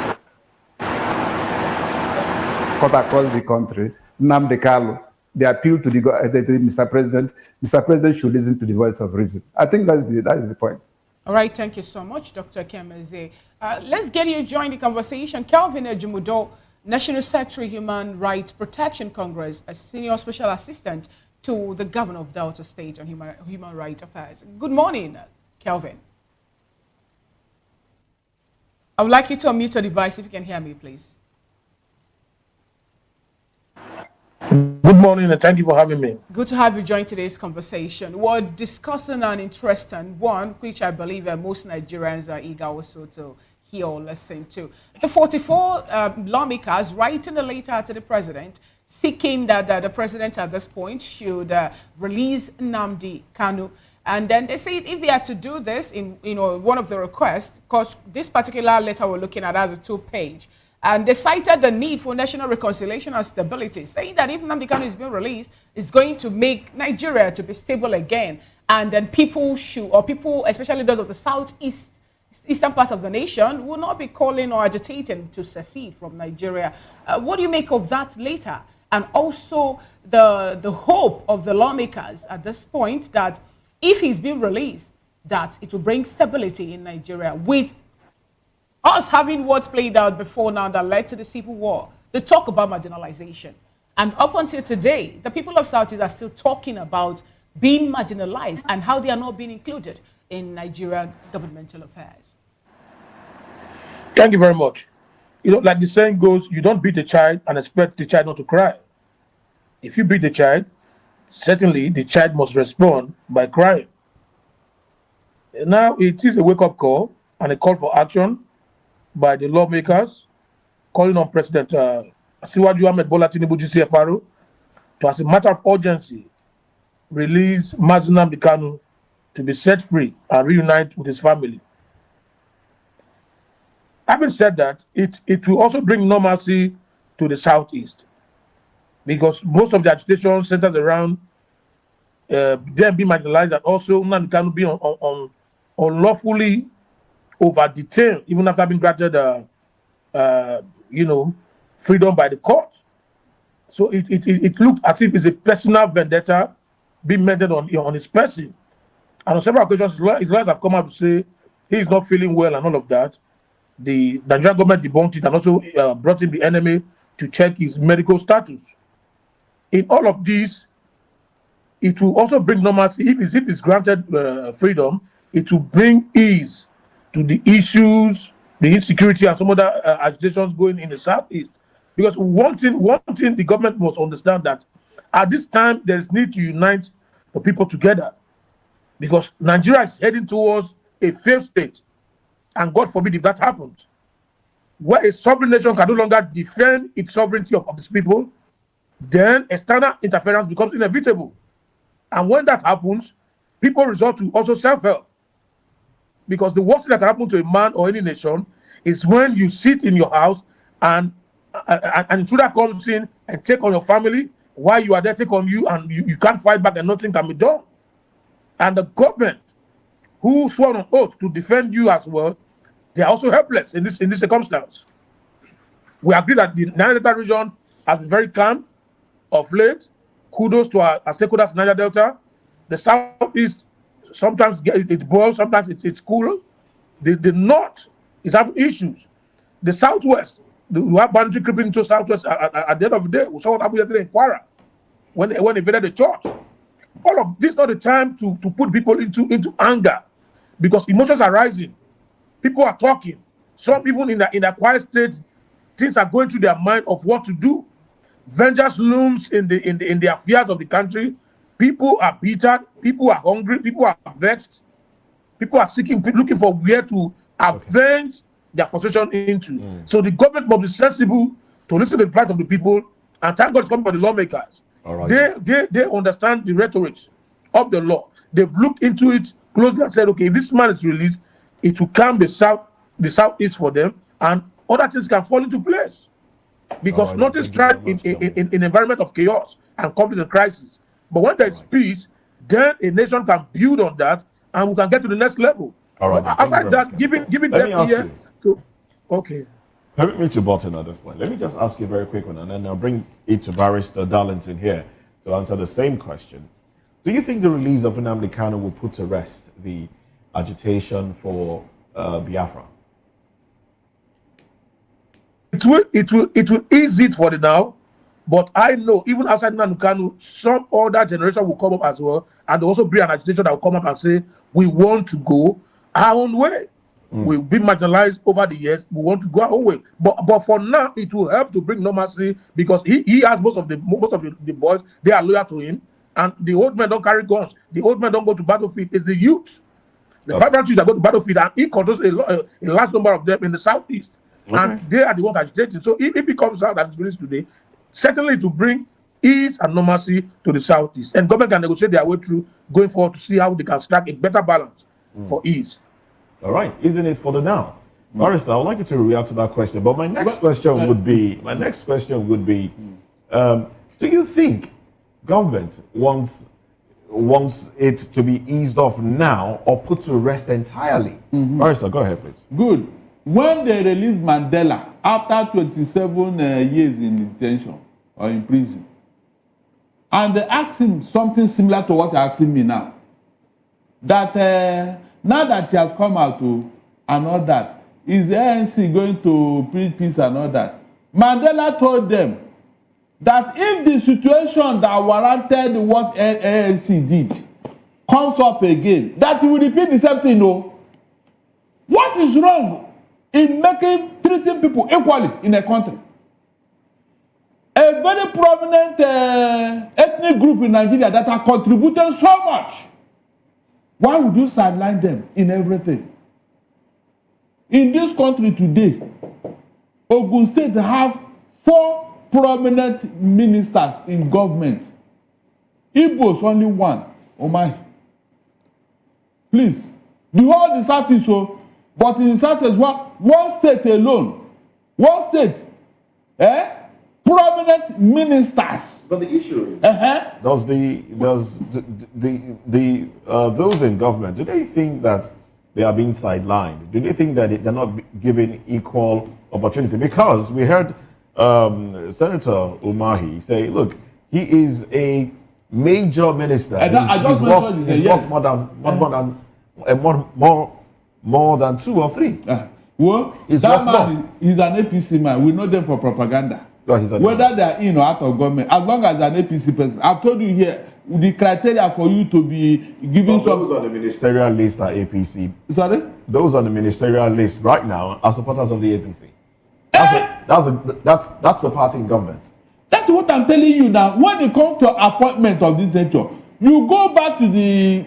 Speaker 7: cut across the country, Nnamdi Kanu, they appeal to Mr. President. Mr. President should listen to the voice of reason. I think that is the point.
Speaker 6: All right, thank you so much, Dr. Ekemeze. Let's get you to join the conversation. Kelvin Ejumudo, National Secretary, Human Rights Protection Congress, a Senior Special Assistant to the Governor of Delta State on Human Rights Affairs. Good morning, Kelvin. I would like you to unmute your device if you can hear me, please.
Speaker 9: Good morning and thank you for having me.
Speaker 6: Good to have you join today's conversation. We're discussing an interesting one, which I believe most Nigerians are eager also to hear or listen to. The 44 lawmakers writing a letter to the president seeking that the president at this point should release Nnamdi Kanu. And then they say if they are to do this in one of the requests, because this particular letter we're looking at has a 2-page, and they cited the need for national reconciliation and stability, saying that if Nnamdi Kanu is being released, it's going to make Nigeria to be stable again. And then people, especially those of the eastern parts of the nation, will not be calling or agitating to secede from Nigeria. What do you make of that later? And also the hope of the lawmakers at this point that if he's been released, that it will bring stability in Nigeria with us having what's played out before now that led to the civil war. They talk about marginalization. And up until today, the people of Southeast are still talking about being marginalized and how they are not being included in Nigerian governmental affairs.
Speaker 9: Thank you very much. You know, like the saying goes, you don't beat the child and expect the child not to cry. If you beat the child, certainly the child must respond by crying. Now it is a wake-up call and a call for action by the lawmakers, calling on President Bola Ahmed Tinubu GCFR to, as a matter of urgency, release Nnamdi Kanu to be set free and reunite with his family. Having said that, it will also bring normalcy to the Southeast, because most of the agitation centers around them being marginalized and also Nnamdi Kanu being unlawfully over-detained, even after being granted, freedom by the court. So it looked as if it's a personal vendetta being meted on his person. And on several occasions, his lawyers have come out to say he is not feeling well and all of that. The Nigerian government debunked it and also brought in the enemy to check his medical status. In all of this, it will also bring normalcy. If it's granted freedom, it will bring ease to the issues, the insecurity, and some other agitations going in the Southeast. Because one thing the government must understand, that at this time there is need to unite the people together, because Nigeria is heading towards a failed state, and God forbid if that happens, where a sovereign nation can no longer defend its sovereignty of its people, then external interference becomes inevitable. And when that happens, people resort to also self-help. Because the worst thing that can happen to a man or any nation is when you sit in your house and an intruder comes in and take on your family while you are there, take on you, and you can't fight back and nothing can be done. And the government, who swore on oath to defend you as well, they are also helpless in this circumstance. We agree that the Niger Delta region has been very calm of late. Kudos to our stakeholders in Niger Delta. The Southeast, sometimes it boils, sometimes it's cool. The North is having issues. The Southwest, we have boundary creeping into Southwest. At the end of the day, we saw what happened yesterday in Kwara when they invaded the church. All of this is not the time to put people into anger, because emotions are rising. People are talking. Some even in a quiet state, things are going through their mind of what to do. Vengeance looms in the affairs of the country. People are bitter. People are hungry. People are vexed. People are looking for where to avenge their frustration into. So the government must be sensible to listen to the plight of the people, and thank God it's coming from the lawmakers. All right. They understand the rhetoric of the law. They've looked into it closely and said, okay, if this man is released, it will calm the Southeast for them, and other things can fall into place. Because nothing thrives in an environment of chaos and conflict and crisis. But when there is peace, then a nation can build on that, and we can get to the next level.
Speaker 2: All right.
Speaker 6: Outside that, giving them here to... Okay.
Speaker 2: Permit me to button at this point. Let me just ask you a very quick one, and then I'll bring it to Barrister Darlington here to answer the same question. Do you think the release of Nnamdi Kanu will put to rest the agitation for Biafra?
Speaker 9: It will ease it for the now, but I know even outside Nnamdi Kanu, some other generation will come up as well, and there will also be an agitation that will come up and say, we want to go our own way. We've been marginalized over the years. We want to go our own way. But for now, it will help to bring normalcy, because he has most of the boys, they are loyal to him, and the old men don't carry guns. The old men don't go to battlefield. It's the youth, the vibrant youth that go to battlefield, and he controls a large number of them in the Southeast. And they are the ones agitating. So if it comes out that it's released today, certainly to bring ease and normalcy to the Southeast. And government can negotiate their way through going forward to see how they can strike a better balance for ease.
Speaker 2: All right, isn't it for the now? Barrister, I would like you to react to that question. But my next question would be, do you think government wants it to be eased off now or put to rest entirely? Barrister, go ahead, please.
Speaker 8: Good. When they released Mandela after 27 years in detention or in prison, and they asked him something similar to what you're asking me now, that Now that he has come out to and all that, is the ANC going to preach peace and all that? Mandela told them that if the situation that warranted what ANC did comes up again, that he will repeat the same thing. No. What is wrong in treating people equally in a country? A very prominent ethnic group in Nigeria that are contributing so much. Why would you sideline them in everything? In this country today, Ogun State have 4 prominent ministers in government. Igbos only 1. Oh my. Please. The whole South is so, but in South is one state alone. One state. Prominent ministers.
Speaker 2: But the issue is, does those in government, do they think that they are being sidelined? Do they think that they're not given equal opportunity? Because we heard Senator Umahi say, look, he is a major minister. He's worked more than 2 or 3.
Speaker 8: Well, that man is an APC man. We know them for propaganda. Whether they are in or out of government, as long as an APC person. I've told you here, the criteria for you to be given
Speaker 2: those on the ministerial list are APC.
Speaker 8: Sorry?
Speaker 2: Those on the ministerial list right now are supporters of the APC. That's the party in government.
Speaker 8: That's what I'm telling you now. When it comes to appointment of this nature, you go back to the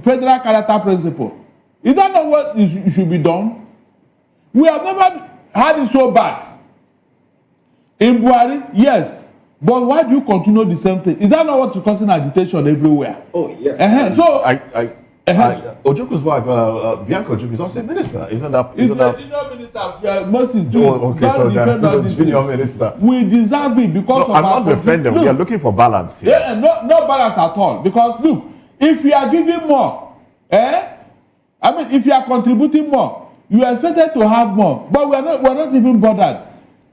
Speaker 8: federal character principle. Is that not what should be done? We have never had it so bad. In Buhari, yes. But why do you continue the same thing? Is that not what is causing agitation everywhere?
Speaker 2: Oh, yes.
Speaker 8: So,
Speaker 2: Ojuku's wife, Bianca Ojuku, is also a minister. Isn't that?
Speaker 8: He's a junior minister. Moses,
Speaker 2: okay, so that's a junior minister.
Speaker 8: We deserve it because of
Speaker 2: I'm not defending. We are looking for balance here.
Speaker 8: Yeah, no balance at all. Because look, if you are giving more, I mean, if you are contributing more, you are expected to have more. But we're not even bothered.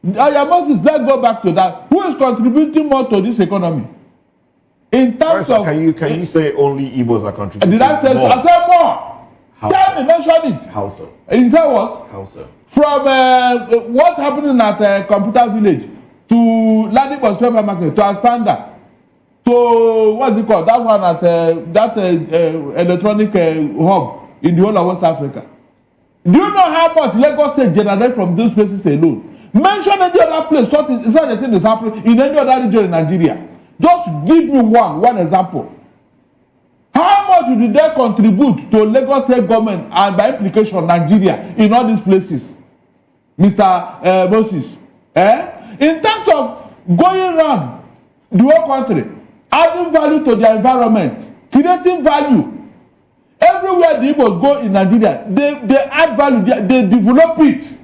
Speaker 8: Moses, let's go back to that. Who is contributing more to this economy? In terms of...
Speaker 2: Can you say only Igbos are contributing?
Speaker 8: Did I say more? I said more.
Speaker 2: How
Speaker 8: Tell me, mention it.
Speaker 2: How so?
Speaker 8: You said what?
Speaker 2: How so?
Speaker 8: From what happening at Computer Village to Ladybus Paper Market to Aspanda to what's it called? That one at that electronic hub in the whole of West Africa. Do you know how much Lagos State generate from those places alone? Mention any other place. It's not the thing that's happening in any other region in Nigeria. Just give me one example. How much did they contribute to Lagos State government and by implication Nigeria in all these places, Mr. Moses? In terms of going around the whole country, adding value to their environment, creating value. Everywhere the Igbos go in Nigeria, they add value, they develop it.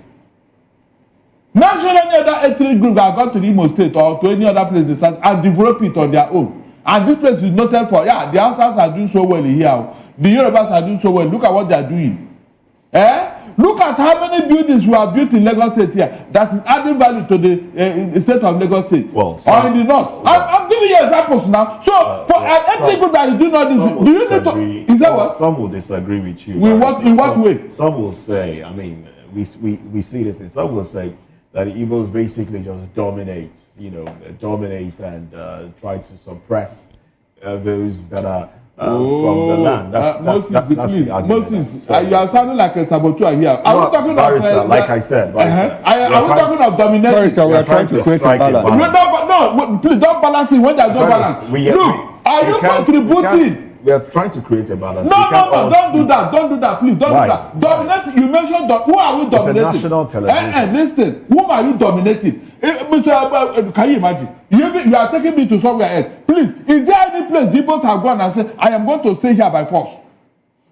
Speaker 8: Mention any other ethnic group that got to the Imo State or to any other place and develop it on their own. And this place is noted for, the Hausas are doing so well here. The Yorubas are doing so well. Look at what they are doing. Look at how many buildings were built in Lagos State here that is adding value to the state of Lagos State.
Speaker 2: Well,
Speaker 8: or in the north. I'm giving you examples now. So, for an ethnic group that is doing all this, do you need to... Is that what?
Speaker 2: Some will disagree with you.
Speaker 8: In what way?
Speaker 2: Some will say, I mean, we see this, and some will say that the Igbos basically just dominate and try to suppress those that are from the land. That's the argument.
Speaker 8: Moses, you are sounding like a saboteur here. Are we talking
Speaker 2: of like I said?
Speaker 8: Are we talking of dominating?
Speaker 21: Barrister, we are trying to create a balance.
Speaker 8: No, please don't balance it when there is no balance. Look, are you contributing?
Speaker 2: We are trying to create a balance.
Speaker 8: No, don't do that. Don't do that, please. Don't do that. Dominate. You mentioned who are we dominating?
Speaker 2: It's a national television.
Speaker 8: Listen, whom are you dominating? Can you imagine? You are taking me to somewhere else. Please, is there any place the Igbos have gone and said, I am going to stay here by force?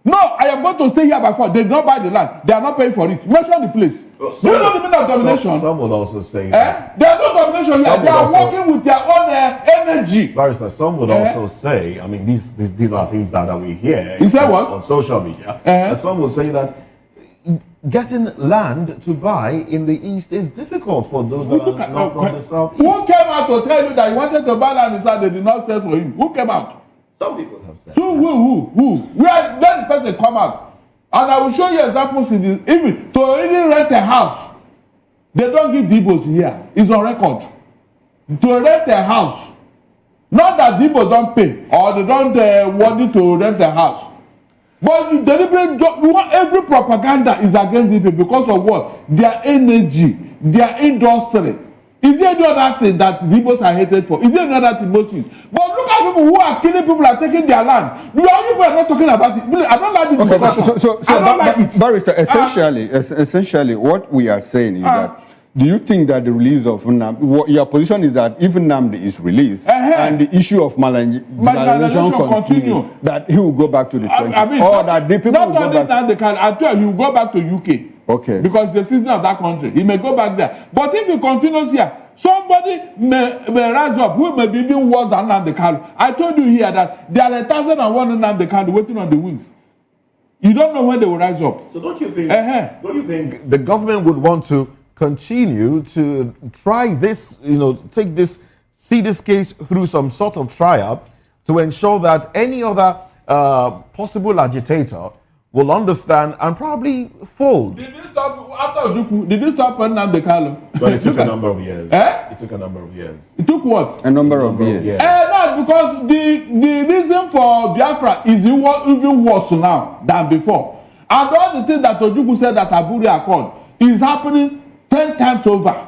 Speaker 8: No, I am going to stay here by force. They did not buy the land. They are not paying for it. Mention the place. Do you know the meaning of domination?
Speaker 2: Some will also say that.
Speaker 8: There is no domination here. They are working with their own energy.
Speaker 2: Barrister, some would also say, I mean, these are things that we hear on social media. And some will say that getting land to buy in the east is difficult for those that are not from the south.
Speaker 8: Who came out to tell you that you wanted to buy land in the south, they did not sell for you? Who came out?
Speaker 2: Some people have said.
Speaker 8: So who? Where the person come out? And I will show you examples in this. Even to even rent a house, they don't give the Igbos here. It's on record. To rent a house, not that the Igbos don't pay or they don't want to rent a house. But you deliberate, every propaganda is against the people because of what? Their energy, their industry. Is there any other thing that the Igbos are hated for? Is there any other thing most things? But look at people who are killing people and taking their land. You are not talking about it. I don't like this.
Speaker 21: Okay, so
Speaker 8: I don't like it.
Speaker 21: Barrister, essentially, what we are saying is that, do you think that the release of Nnamdi, your position is that if Nnamdi is released and the issue of marginalization continues, that he will go back to the trenches, or that the people will go back?
Speaker 8: I tell you, he will go back to UK.
Speaker 21: Okay.
Speaker 8: Because the citizen of that country, he may go back there. But if he continues here, somebody may rise up who may be even worse than Nnamdi Kanu. I told you here that there are 1,001 Nnamdi Kanu waiting on the wings. You don't know when they will rise up.
Speaker 2: So don't you think the government would want to continue to try this, see this case through some sort of trial to ensure that any other possible agitator will understand and probably fold?
Speaker 8: Did you stop after Ojukwu? Did you stop Nnamdi Kanu?
Speaker 2: But it took a number of years. It took a number of years.
Speaker 8: It took what?
Speaker 21: A number of years.
Speaker 8: No, because the reason for Biafra is even worse now than before. And all the things that Ojukwu said that Aburi Accord is happening 10 times over.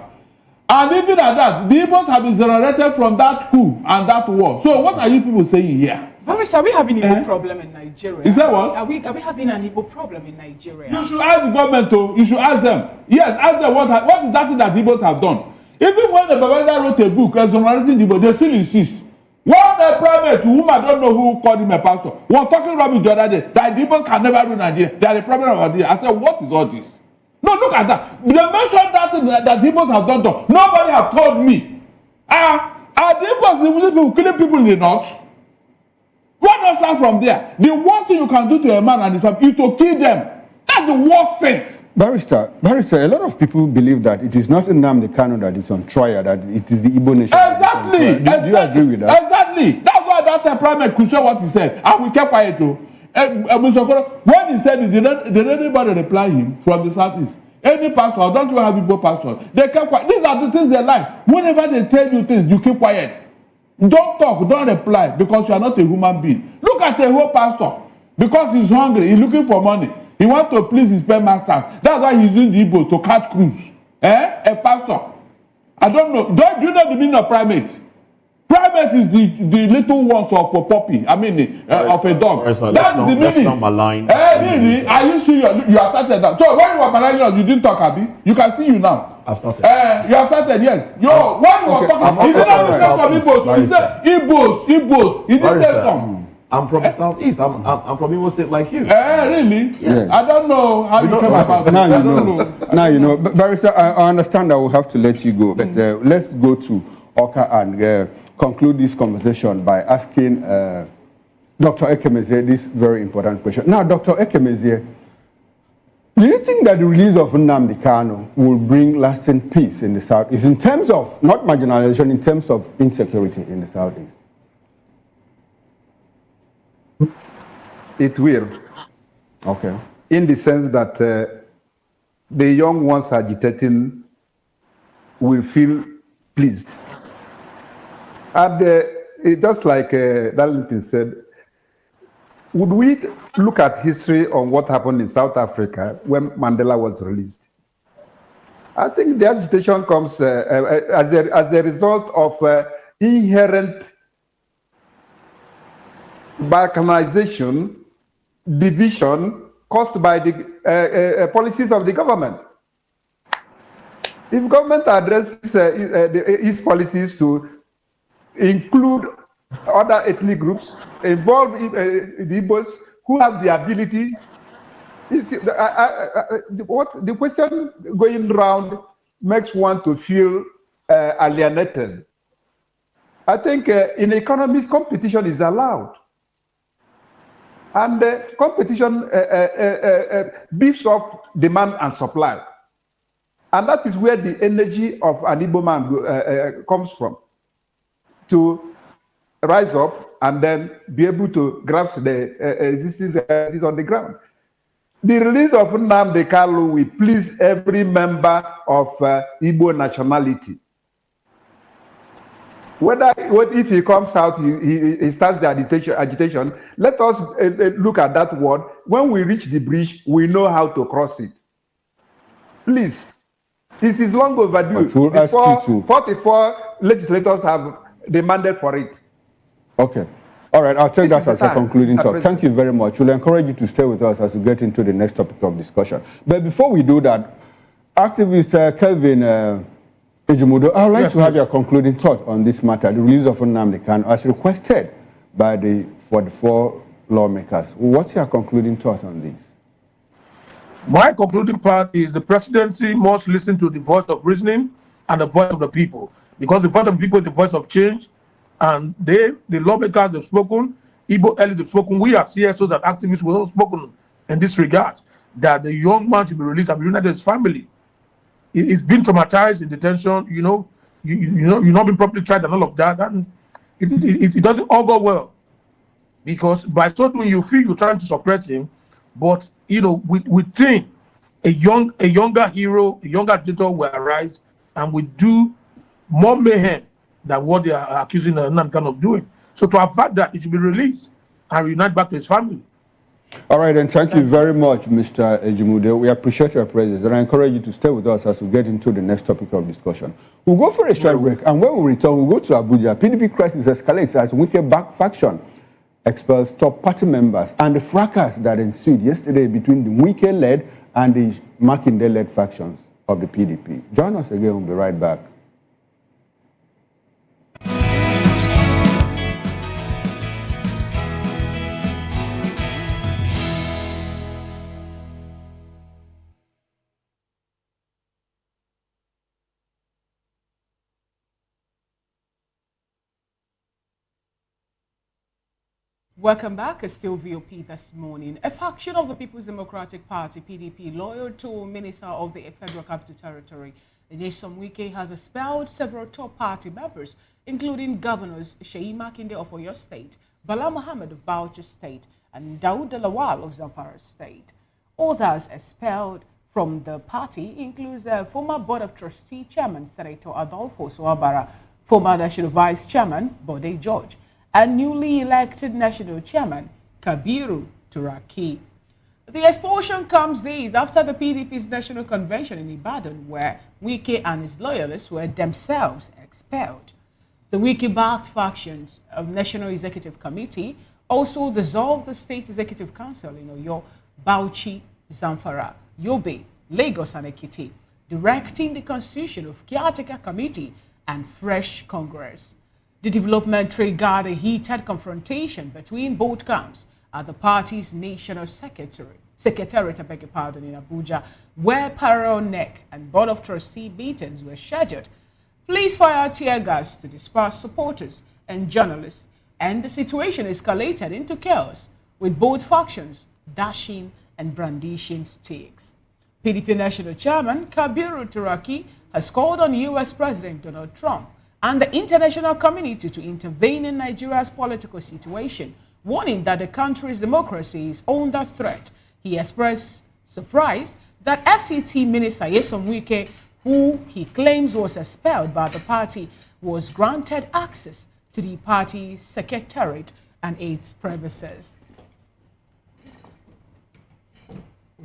Speaker 8: And even at that, the Igbos have been generated from that coup and that war. So what are you people saying here?
Speaker 6: Barrister, are we having an Igbo problem in Nigeria?
Speaker 8: Is that what?
Speaker 6: Are we having an Igbo problem in Nigeria?
Speaker 8: You should ask the government to. You should ask them. Yes, ask them what is that thing that the Igbos have done. Even when the Babangida wrote a book exonerating the Igbo, they still insist. One primate, whom I don't know who called him a pastor, was talking rubbish the other day that the Igbos can never rule Nigeria. They are the problem of Nigeria. I said, what is all this? No, look at that. They mentioned that thing that the Igbos have done. Nobody have told me. Are the Igbos killing people in the north? What does start from there? The worst thing you can do to a man and his family is to kill them. That's the worst thing.
Speaker 21: Barrister, a lot of people believe that it is not Nnamdi Kanu that is on trial, that it is the Igbo nation.
Speaker 8: Exactly.
Speaker 21: Do you agree with that?
Speaker 8: Exactly. That's why that primate could say what he said. And we kept quiet too. When he said it, did anybody reply him from the southeast? Any pastor, don't you have Igbo pastors? They kept quiet. These are the things they like. Whenever they tell you things, you keep quiet. Don't talk, don't reply, because you are not a human being. Look at a whole pastor. Because he's hungry, he's looking for money. He wants to please his paymaster. That's why he's using the Igbo to catch cruise. A pastor. I don't know. Do you know the meaning of primate? Primate is the little ones of a puppy. I mean, of a dog. That's the meaning.
Speaker 2: That's not malign.
Speaker 8: Really? Are you sure you have started that? So when you were malign, you didn't talk, Abi. You can see you now.
Speaker 2: I've started.
Speaker 8: You have started, yes. When you were talking, he did not say some Igbos. He said Igbos. He didn't say some.
Speaker 2: I'm from the southeast. I'm from Imo State like you.
Speaker 8: Really?
Speaker 21: Yes.
Speaker 8: I don't know how you came about it.
Speaker 21: Now you know. Barrister, I understand I will have to let you go. But let's go to Oka and conclude this conversation by asking Dr. Ekemeze this very important question. Now, Dr. Ekemeze, do you think that the release of Nnamdi Kanu will bring lasting peace in the Southeast in terms of, not marginalization, in terms of insecurity in the Southeast?
Speaker 7: It will.
Speaker 21: Okay.
Speaker 7: In the sense that the young ones agitating will feel pleased. And just like Darlington said, would we look at history on what happened in South Africa when Mandela was released? I think the agitation comes as a result of inherent balkanization, division caused by the policies of the government. If government addresses its policies to include other ethnic groups, involve the Igbos who have the ability. What the question going round makes one to feel alienated. I think in economies, competition is allowed. And competition beefs up demand and supply. And that is where the energy of an Igbo man comes from. To rise up and then be able to grasp the existing realities on the ground. The release of Nnamdi Kanu will please every member of Igbo nationality. What if he comes out, he starts the agitation? Let us look at that word. When we reach the bridge, we know how to cross it. Please, it is long overdue. Before 44 legislators have demanded for it.
Speaker 21: Okay. All right, I'll take that as a concluding thought. Thank you very much. We'll encourage you to stay with us as we get into the next topic of discussion. But before we do that, activist Kelvin Ejimudo, I would like to have your concluding thought on this matter, the release of Nnamdi Kanu, as requested by the 44 lawmakers. What's your concluding thought on this?
Speaker 9: My concluding part is the presidency must listen to the voice of reasoning and the voice of the people, because the voice of the people is the voice of change, and the lawmakers have spoken, Igbo elites have spoken, we as CSOs and activists will have spoken in this regard, that the young man should be released and be reunited with his family. He's been traumatized in detention, you've not been properly tried and all of that, and it doesn't all go well, because by so doing you feel you're trying to suppress him, but we think a younger hero, a younger dictator will arise and will do more mayhem than what they are accusing Nnamdi Kanu of doing. So to avert that, it should be released and reunite back to his family.
Speaker 21: All right, and thank you very much, Mr. Ejimude. We appreciate your presence, and I encourage you to stay with us as we get into the next topic of discussion. We'll go for a short break, and when we return, we'll go to Abuja. PDP crisis escalates as Wike back faction expels top party members, and the fracas that ensued yesterday between the Wike-led and the Makinde-led factions of the PDP. Join us again, we'll be right back.
Speaker 6: Welcome back. It's still VOP this morning. A faction of the People's Democratic Party, PDP, loyal to Minister of the Federal Capital Territory, Nyesom Wike, has expelled several top party members, including Governors Sheyi Makinde of Oyo State, Bola Ahmed of Bauchi State, and Daud Lawal of Zamfara State. Others expelled from the party includes former Board of Trustee Chairman, Senator Adolfo Suabara, former National Vice Chairman, Bode George, and newly elected National Chairman, Kabiru Turaki. The expulsion comes days after the PDP's National Convention in Ibadan, where Wike and his loyalists were themselves expelled. The Wike-backed factions of National Executive Committee also dissolved the State Executive Council in Oyo, Bauchi, Zamfara, Yobe, Lagos, and Ekiti, directing the constitution of Caretaker Committee and fresh Congress. The development triggered a heated confrontation between both camps at the party's national secretariat in Abuja, where parallel NEC and Board of Trustee meetings were scheduled. Police fired tear gas to disperse supporters and journalists, and the situation escalated into chaos, with both factions dashing and brandishing sticks. PDP National Chairman Kabiru Turaki has called on U.S. President Donald Trump and the international community to intervene in Nigeria's political situation, warning that the country's democracy is under threat. He expressed surprise that FCT Minister Nyesom Wike, who he claims was expelled by the party, was granted access to the party's secretariat and its premises.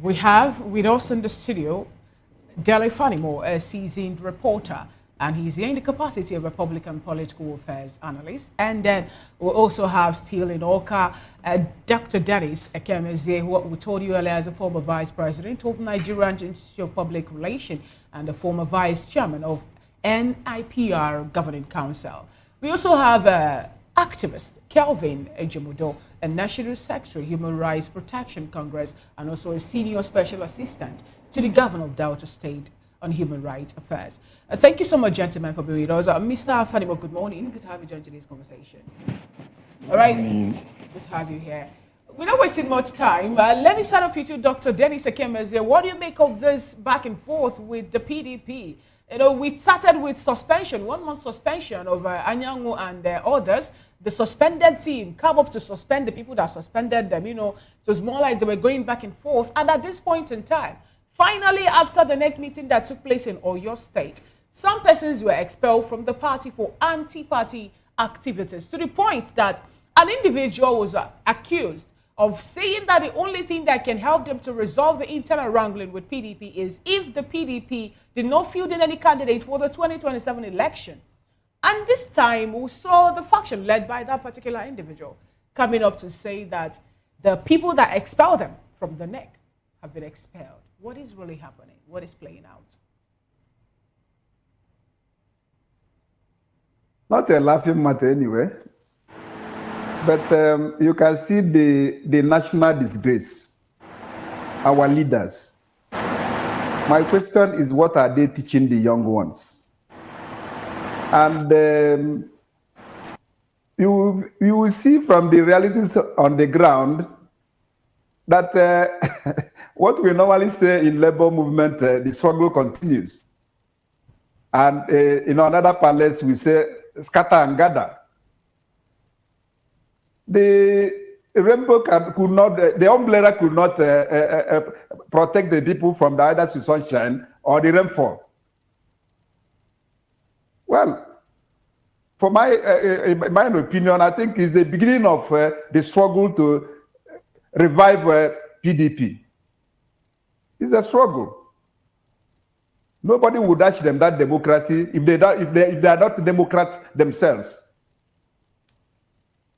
Speaker 6: We have with us in the studio Dele Fanimo, a seasoned reporter, and he's here in the capacity of Republican political affairs analyst. And then we also have still in Oka, Dr. Dennis Ekemeze, who we told you earlier as a former vice president of Nigerian Institute of Public Relations and the former vice chairman of NIPR Governing Council. We also have activist Kelvin Ejimudo, a National Secretary, Human Rights Protection Congress, and also a senior special assistant to the governor of Delta State on human rights affairs. Thank you so much, gentlemen, for being with us. Mr. Fanimo, good morning. Good to have you join today's conversation. All right, good to have you here. We're not wasting much time. Let me start off with you, Dr. Dennis Ekemeze. What do you make of this back and forth with the PDP? You know, we started with suspension, 1 month suspension of Anyanwu and others. the suspended team come up to suspend the people that suspended them. You know, it was more like they were going back and forth. And at this point in time, finally, after the next meeting that took place in Oyo State, some persons were expelled from the party for anti-party activities, to the point that an individual was accused of saying that the only thing that can help them to resolve the internal wrangling with PDP is if the PDP did not field in any candidate for the 2027 election. And this time, we saw the faction led by that particular individual coming up to say that the people that expelled them from the NEC have been expelled. What is really happening? What is playing out?
Speaker 7: Not a laughing matter anyway. But you can see the national disgrace, our leaders. My question is, what are they teaching the young ones? And you will see from the realities on the ground that what we normally say in labor movement, the struggle continues. And in another palace, we say scatter and gather. The rainbow could not, the umbrella could not protect the people from the either sunshine or the rainfall. Well, for my opinion, I think it's the beginning of the struggle to revive PDP. It's a struggle. Nobody would dash them that democracy if they are not Democrats themselves.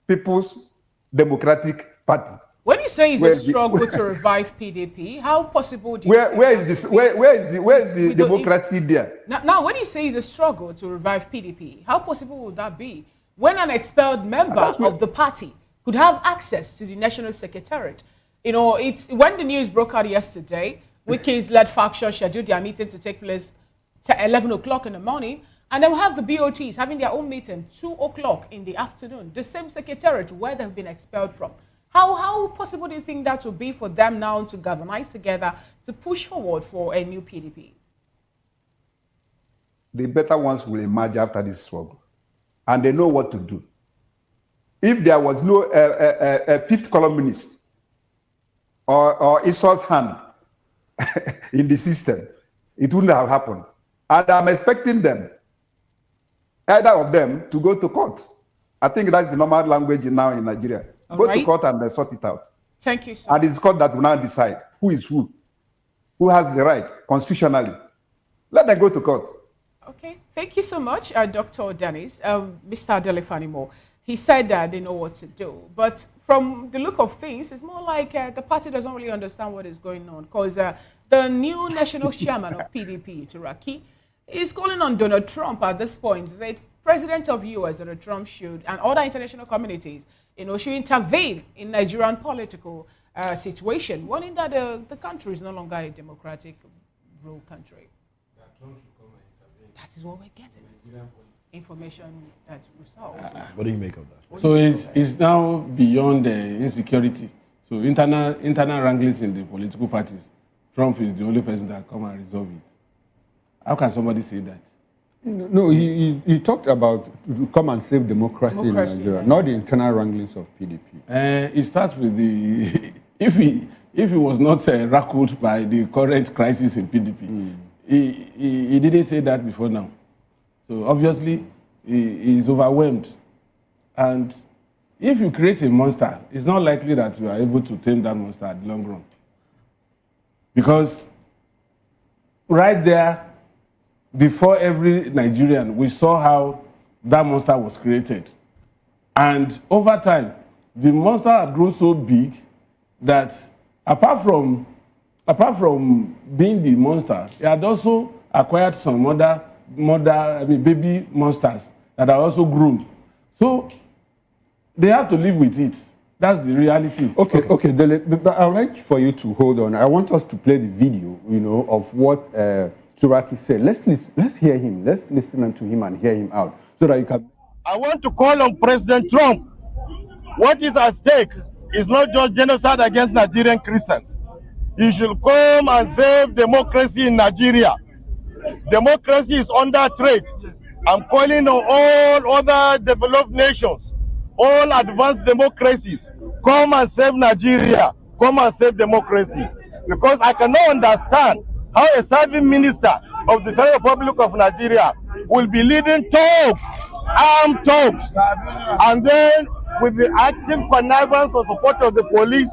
Speaker 7: People's Democratic Party.
Speaker 6: When you say it's a struggle to revive PDP, how possible do you
Speaker 7: where is the democracy there?
Speaker 6: Now, when you say it's a struggle to revive PDP, how possible would that be when an expelled member of the party could have access to the National Secretariat? You know, it's when the news broke out yesterday, Wiki's led faction scheduled their meeting to take place at 11 o'clock in the morning. And then we have the BOTs having their own meeting 2 o'clock in the afternoon, the same secretariat where they've been expelled from. How possible do you think that will be for them now to galvanize together to push forward for a new PDP?
Speaker 7: The better ones will emerge after this struggle, and they know what to do. If there was no fifth columnist or Esau's hand in the system, it wouldn't have happened. And I'm expecting them, either of them, to go to court. I think that's the normal language now in Nigeria. Go to court and sort it out.
Speaker 6: Thank you, sir.
Speaker 7: And it's court that will now decide who is who has the right constitutionally. Let them go to court.
Speaker 6: Okay, thank you so much, Dr. Dennis. Mr. Adelefanimo, he said that they know what to do. But from the look of things, it's more like the party doesn't really understand what is going on, because the new national chairman of PDP, Turaki, is calling on Donald Trump at this point. The president of US, Donald Trump, should, and other international communities, should intervene in Nigerian political situation, warning that the country is no longer a democratic rule country. That is what we're getting. Information that results.
Speaker 5: What do you make of that?
Speaker 9: So it's now beyond insecurity. So internal wranglings in the political parties. Trump is the only person that come and resolve it. How can somebody say that?
Speaker 21: No, he talked about to come and save democracy in Nigeria, not the internal wranglings of PDP.
Speaker 9: It starts with the if he was not rackled by the current crisis in PDP, he didn't say that before now. So obviously he is overwhelmed, and if you create a monster, it's not likely that you are able to tame that monster at the long run, because right there, before every Nigerian, we saw how that monster was created. And over time, the monster had grown so big that apart from being the monster, it had also acquired some baby monsters that are also grown. So they have to live with it. That's the reality.
Speaker 21: Okay, Dele, but I'd like for you to hold on. I want us to play the video, of what Turaki said. Let's hear him. Let's listen to him and hear him out so that you can.
Speaker 10: I want to call on President Trump. What is at stake is not just genocide against Nigerian Christians. He should come and save democracy in Nigeria. Democracy is under threat. I'm calling on all other developed nations, all advanced democracies, come and save Nigeria, come and save democracy. Because I cannot understand how a serving minister of the Federal Republic of Nigeria will be leading talks, armed talks, and then with the active connivance or support of the police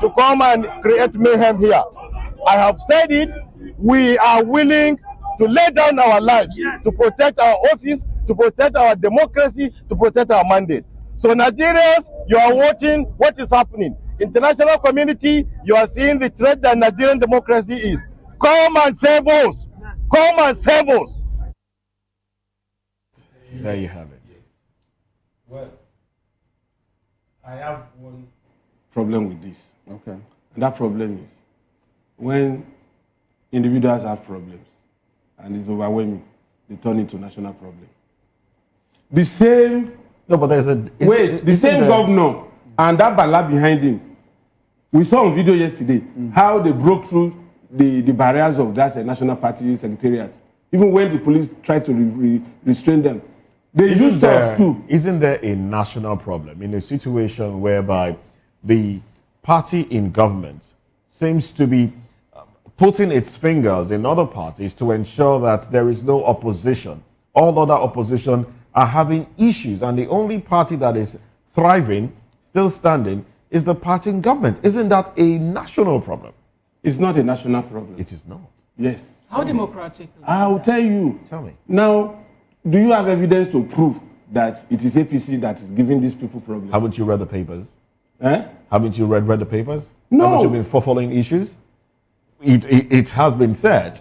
Speaker 10: to come and create mayhem here. I have said it, we are willing to lay down our lives to protect our office, to protect our democracy, to protect our mandate. So Nigerians, you are watching what is happening. International community, you are seeing the threat that Nigerian democracy is. Come and save us. Come and save us.
Speaker 2: There you have it.
Speaker 9: Well, I have one problem with this.
Speaker 21: Okay.
Speaker 9: And that problem is when individuals have problems and it's overwhelming, they turn into national problem. The same governor and that Bala behind him. We saw on video yesterday how they broke through the barriers of that national party secretariat. Even when the police tried to restrain them, they used us too.
Speaker 2: Isn't there a national problem in a situation whereby the party in government seems to be putting its fingers in other parties to ensure that there is no opposition? All other opposition are having issues, and the only party that is thriving, still standing, is the party in government. Isn't that a national problem?
Speaker 9: It's not a national problem.
Speaker 2: It is not.
Speaker 9: Yes.
Speaker 6: How democratic?
Speaker 9: I'll tell you.
Speaker 2: Tell me.
Speaker 9: Now, do you have evidence to prove that it is APC that is giving these people problems?
Speaker 2: Haven't you read the papers?
Speaker 9: Eh?
Speaker 2: Haven't you read the papers?
Speaker 9: No.
Speaker 2: Haven't you been following issues? It has been said,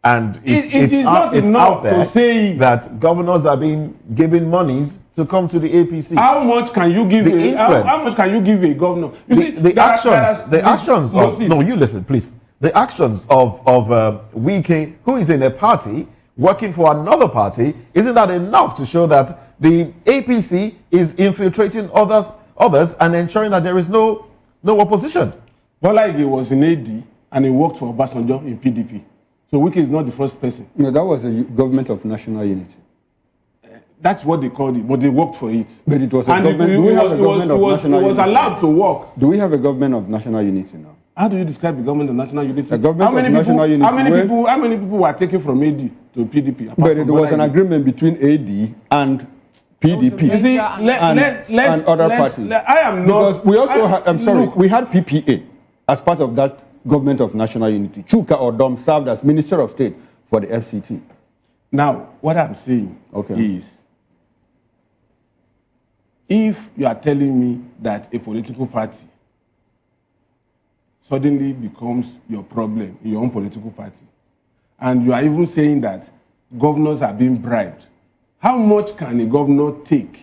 Speaker 2: and it's
Speaker 9: not enough to say
Speaker 2: that governors are being given monies to come to the APC.
Speaker 9: How much can you give? How much can you give a governor?
Speaker 2: The actions of no, you listen, please. The actions of Wike, who is in a party working for another party, isn't that enough to show that the APC is infiltrating others and ensuring that there is no opposition?
Speaker 9: Bola Ahmed was in AD and he worked for Obasanjo in PDP. So Wike is not the first person.
Speaker 21: No, that was a government of national unity.
Speaker 9: That's what they called it, but they worked for it.
Speaker 21: But it was a government. Do we have a government of national unity?
Speaker 9: It was allowed to work.
Speaker 21: Do we have a government of national unity now?
Speaker 9: How do you describe the government of national unity?
Speaker 21: A government of national unity.
Speaker 9: How many people were taken from AD to PDP?
Speaker 21: But it was an agreement between AD and PDP
Speaker 9: you see,
Speaker 21: and other parties.
Speaker 9: I am not.
Speaker 21: Because we also had, we had PPA as part of that government of national unity. Chuka Odom served as Minister of State for the FCT.
Speaker 9: Now, what I'm saying is, if you are telling me that a political party suddenly becomes your problem in your own political party, and you are even saying that governors are being bribed, how much can a governor take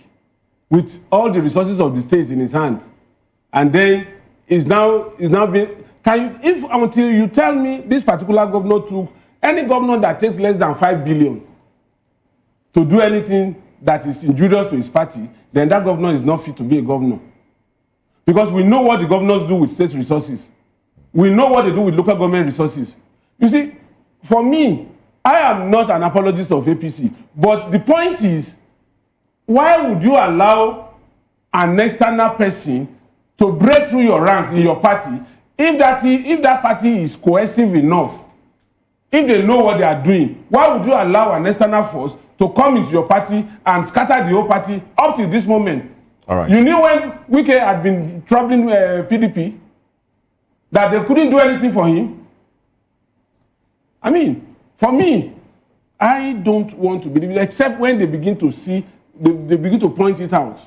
Speaker 9: with all the resources of the state in his hands, and then is now being? Until you tell me this particular governor took, any governor that takes less than 5 billion to do anything that is injurious to his party, then that governor is not fit to be a governor. Because we know what the governors do with state resources. We know what they do with local government resources. You see, for me, I am not an apologist of APC, but the point is, why would you allow an external person to break through your ranks in your party if that party is cohesive enough, if they know what they are doing? Why would you allow an external force to come into your party and scatter the whole party up to this moment?
Speaker 2: All right.
Speaker 9: You knew when Wike had been troubling PDP that they couldn't do anything for him? I mean, for me, I don't want to believe it, except when they begin to see, they begin to point it out.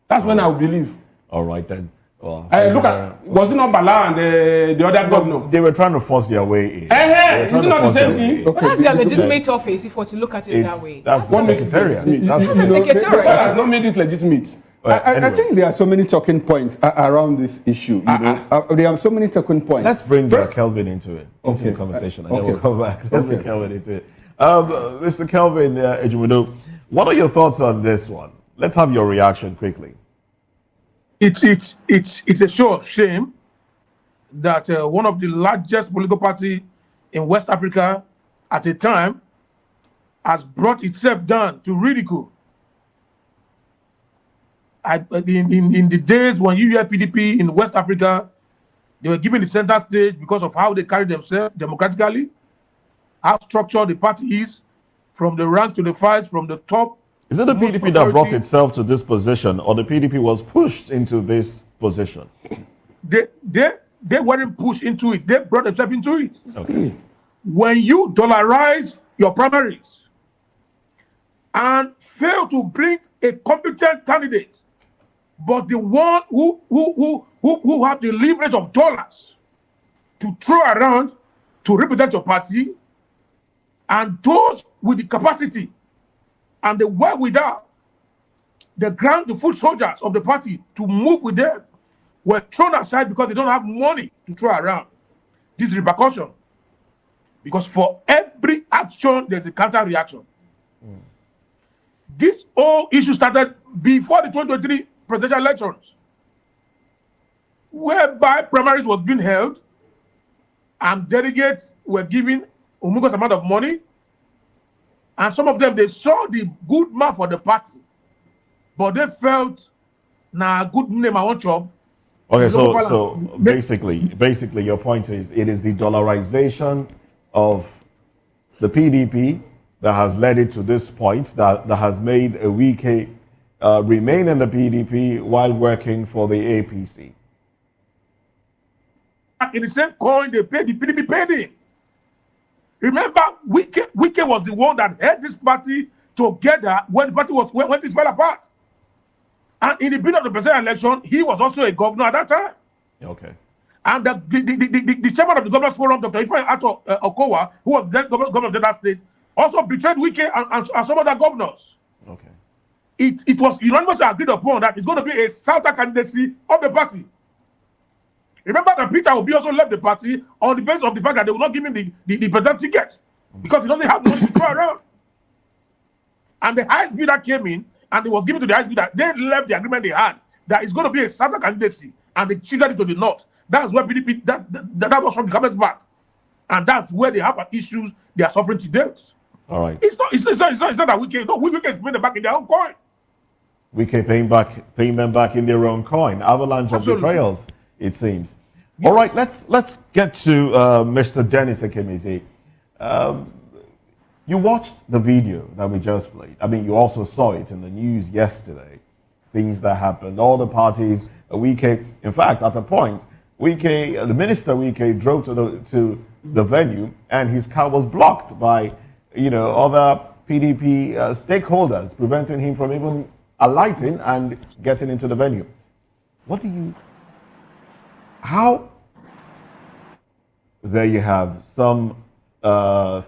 Speaker 9: That's when I will believe.
Speaker 2: All right, then. Well,
Speaker 9: look at, was it not Bala and the other governor?
Speaker 2: They were trying to force their way in.
Speaker 9: Is it not the same thing?
Speaker 6: But that's their legitimate office, if we're to look at it that way.
Speaker 2: That's the secretariat.
Speaker 6: That's the secretariat.
Speaker 9: That has not made it legitimate.
Speaker 21: I think there are so many talking points around this issue. There are so many talking points.
Speaker 2: Let's bring Kelvin into the conversation, and then we'll come back. Let's bring Kelvin into it. Mr. Kelvin Ejumudo, what are your thoughts on this one? Let's have your reaction quickly.
Speaker 9: It's a show of shame that one of the largest political parties in West Africa at a time has brought itself down to ridicule. in the days when you hear PDP in West Africa, they were given the center stage because of how they carry themselves democratically, how structured the party is, from the rank to the files, from the top.
Speaker 2: Is it the PDP that brought itself to this position, or the PDP was pushed into this position?
Speaker 9: They weren't pushed into it. They brought themselves into it.
Speaker 2: Okay.
Speaker 9: When you dollarize your primaries and fail to bring a competent candidate, but the one who have the leverage of dollars to throw around to represent your party, and those with the capacity and the wherewithal, the foot soldiers of the party to move with them, were thrown aside because they don't have money to throw around. This is repercussion. Because for every action, there's a counter reaction. This whole issue started before the 2023 presidential elections, whereby primaries was being held and delegates were given a humongous amount of money. And some of them, they saw the good man for the party, but they felt, nah, good name, I want job.
Speaker 2: Okay, so basically your point is it is the dollarization of the PDP that has led it to this point, that has made a Wike remain in the PDP while working for the APC.
Speaker 9: In the same coin, they paid, the PDP paid him. Remember, Wike was the one that held this party together when the party when this fell apart. And in the beginning of the presidential election, he was also a governor at that time.
Speaker 2: Okay.
Speaker 9: And the chairman of the Governors Forum, Dr. Ifeanyi Ato Okowa, who was then governor of that state, also betrayed Wike and some other governors.
Speaker 2: Okay.
Speaker 9: It was unanimously agreed upon that it's going to be a southern candidacy of the party. Remember that Peter Obi also left the party on the basis of the fact that they will not give him the president ticket because he doesn't have money to throw around. And the highest bidder came in and it was given to the highest bidder. They left the agreement they had that it's going to be a southern candidacy and they shifted it to the north. That's where PDP, that was from the government's back. And that's where they have issues they are suffering today.
Speaker 2: All right.
Speaker 9: It's not that Wike. No, Wike is paying them back in their own coin.
Speaker 2: Wike paying them back in their own coin. Avalanche of betrayals, it seems. Yeah. All right, let's get to Mr. Dennis Ekemeze. You watched the video that we just played. I mean, you also saw it in the news yesterday. Things that happened, all the parties. Wike, in fact, at a point, Wike, the minister Wike, drove to the venue, and his car was blocked by, other PDP stakeholders, preventing him from even alighting and getting into the venue. There you have some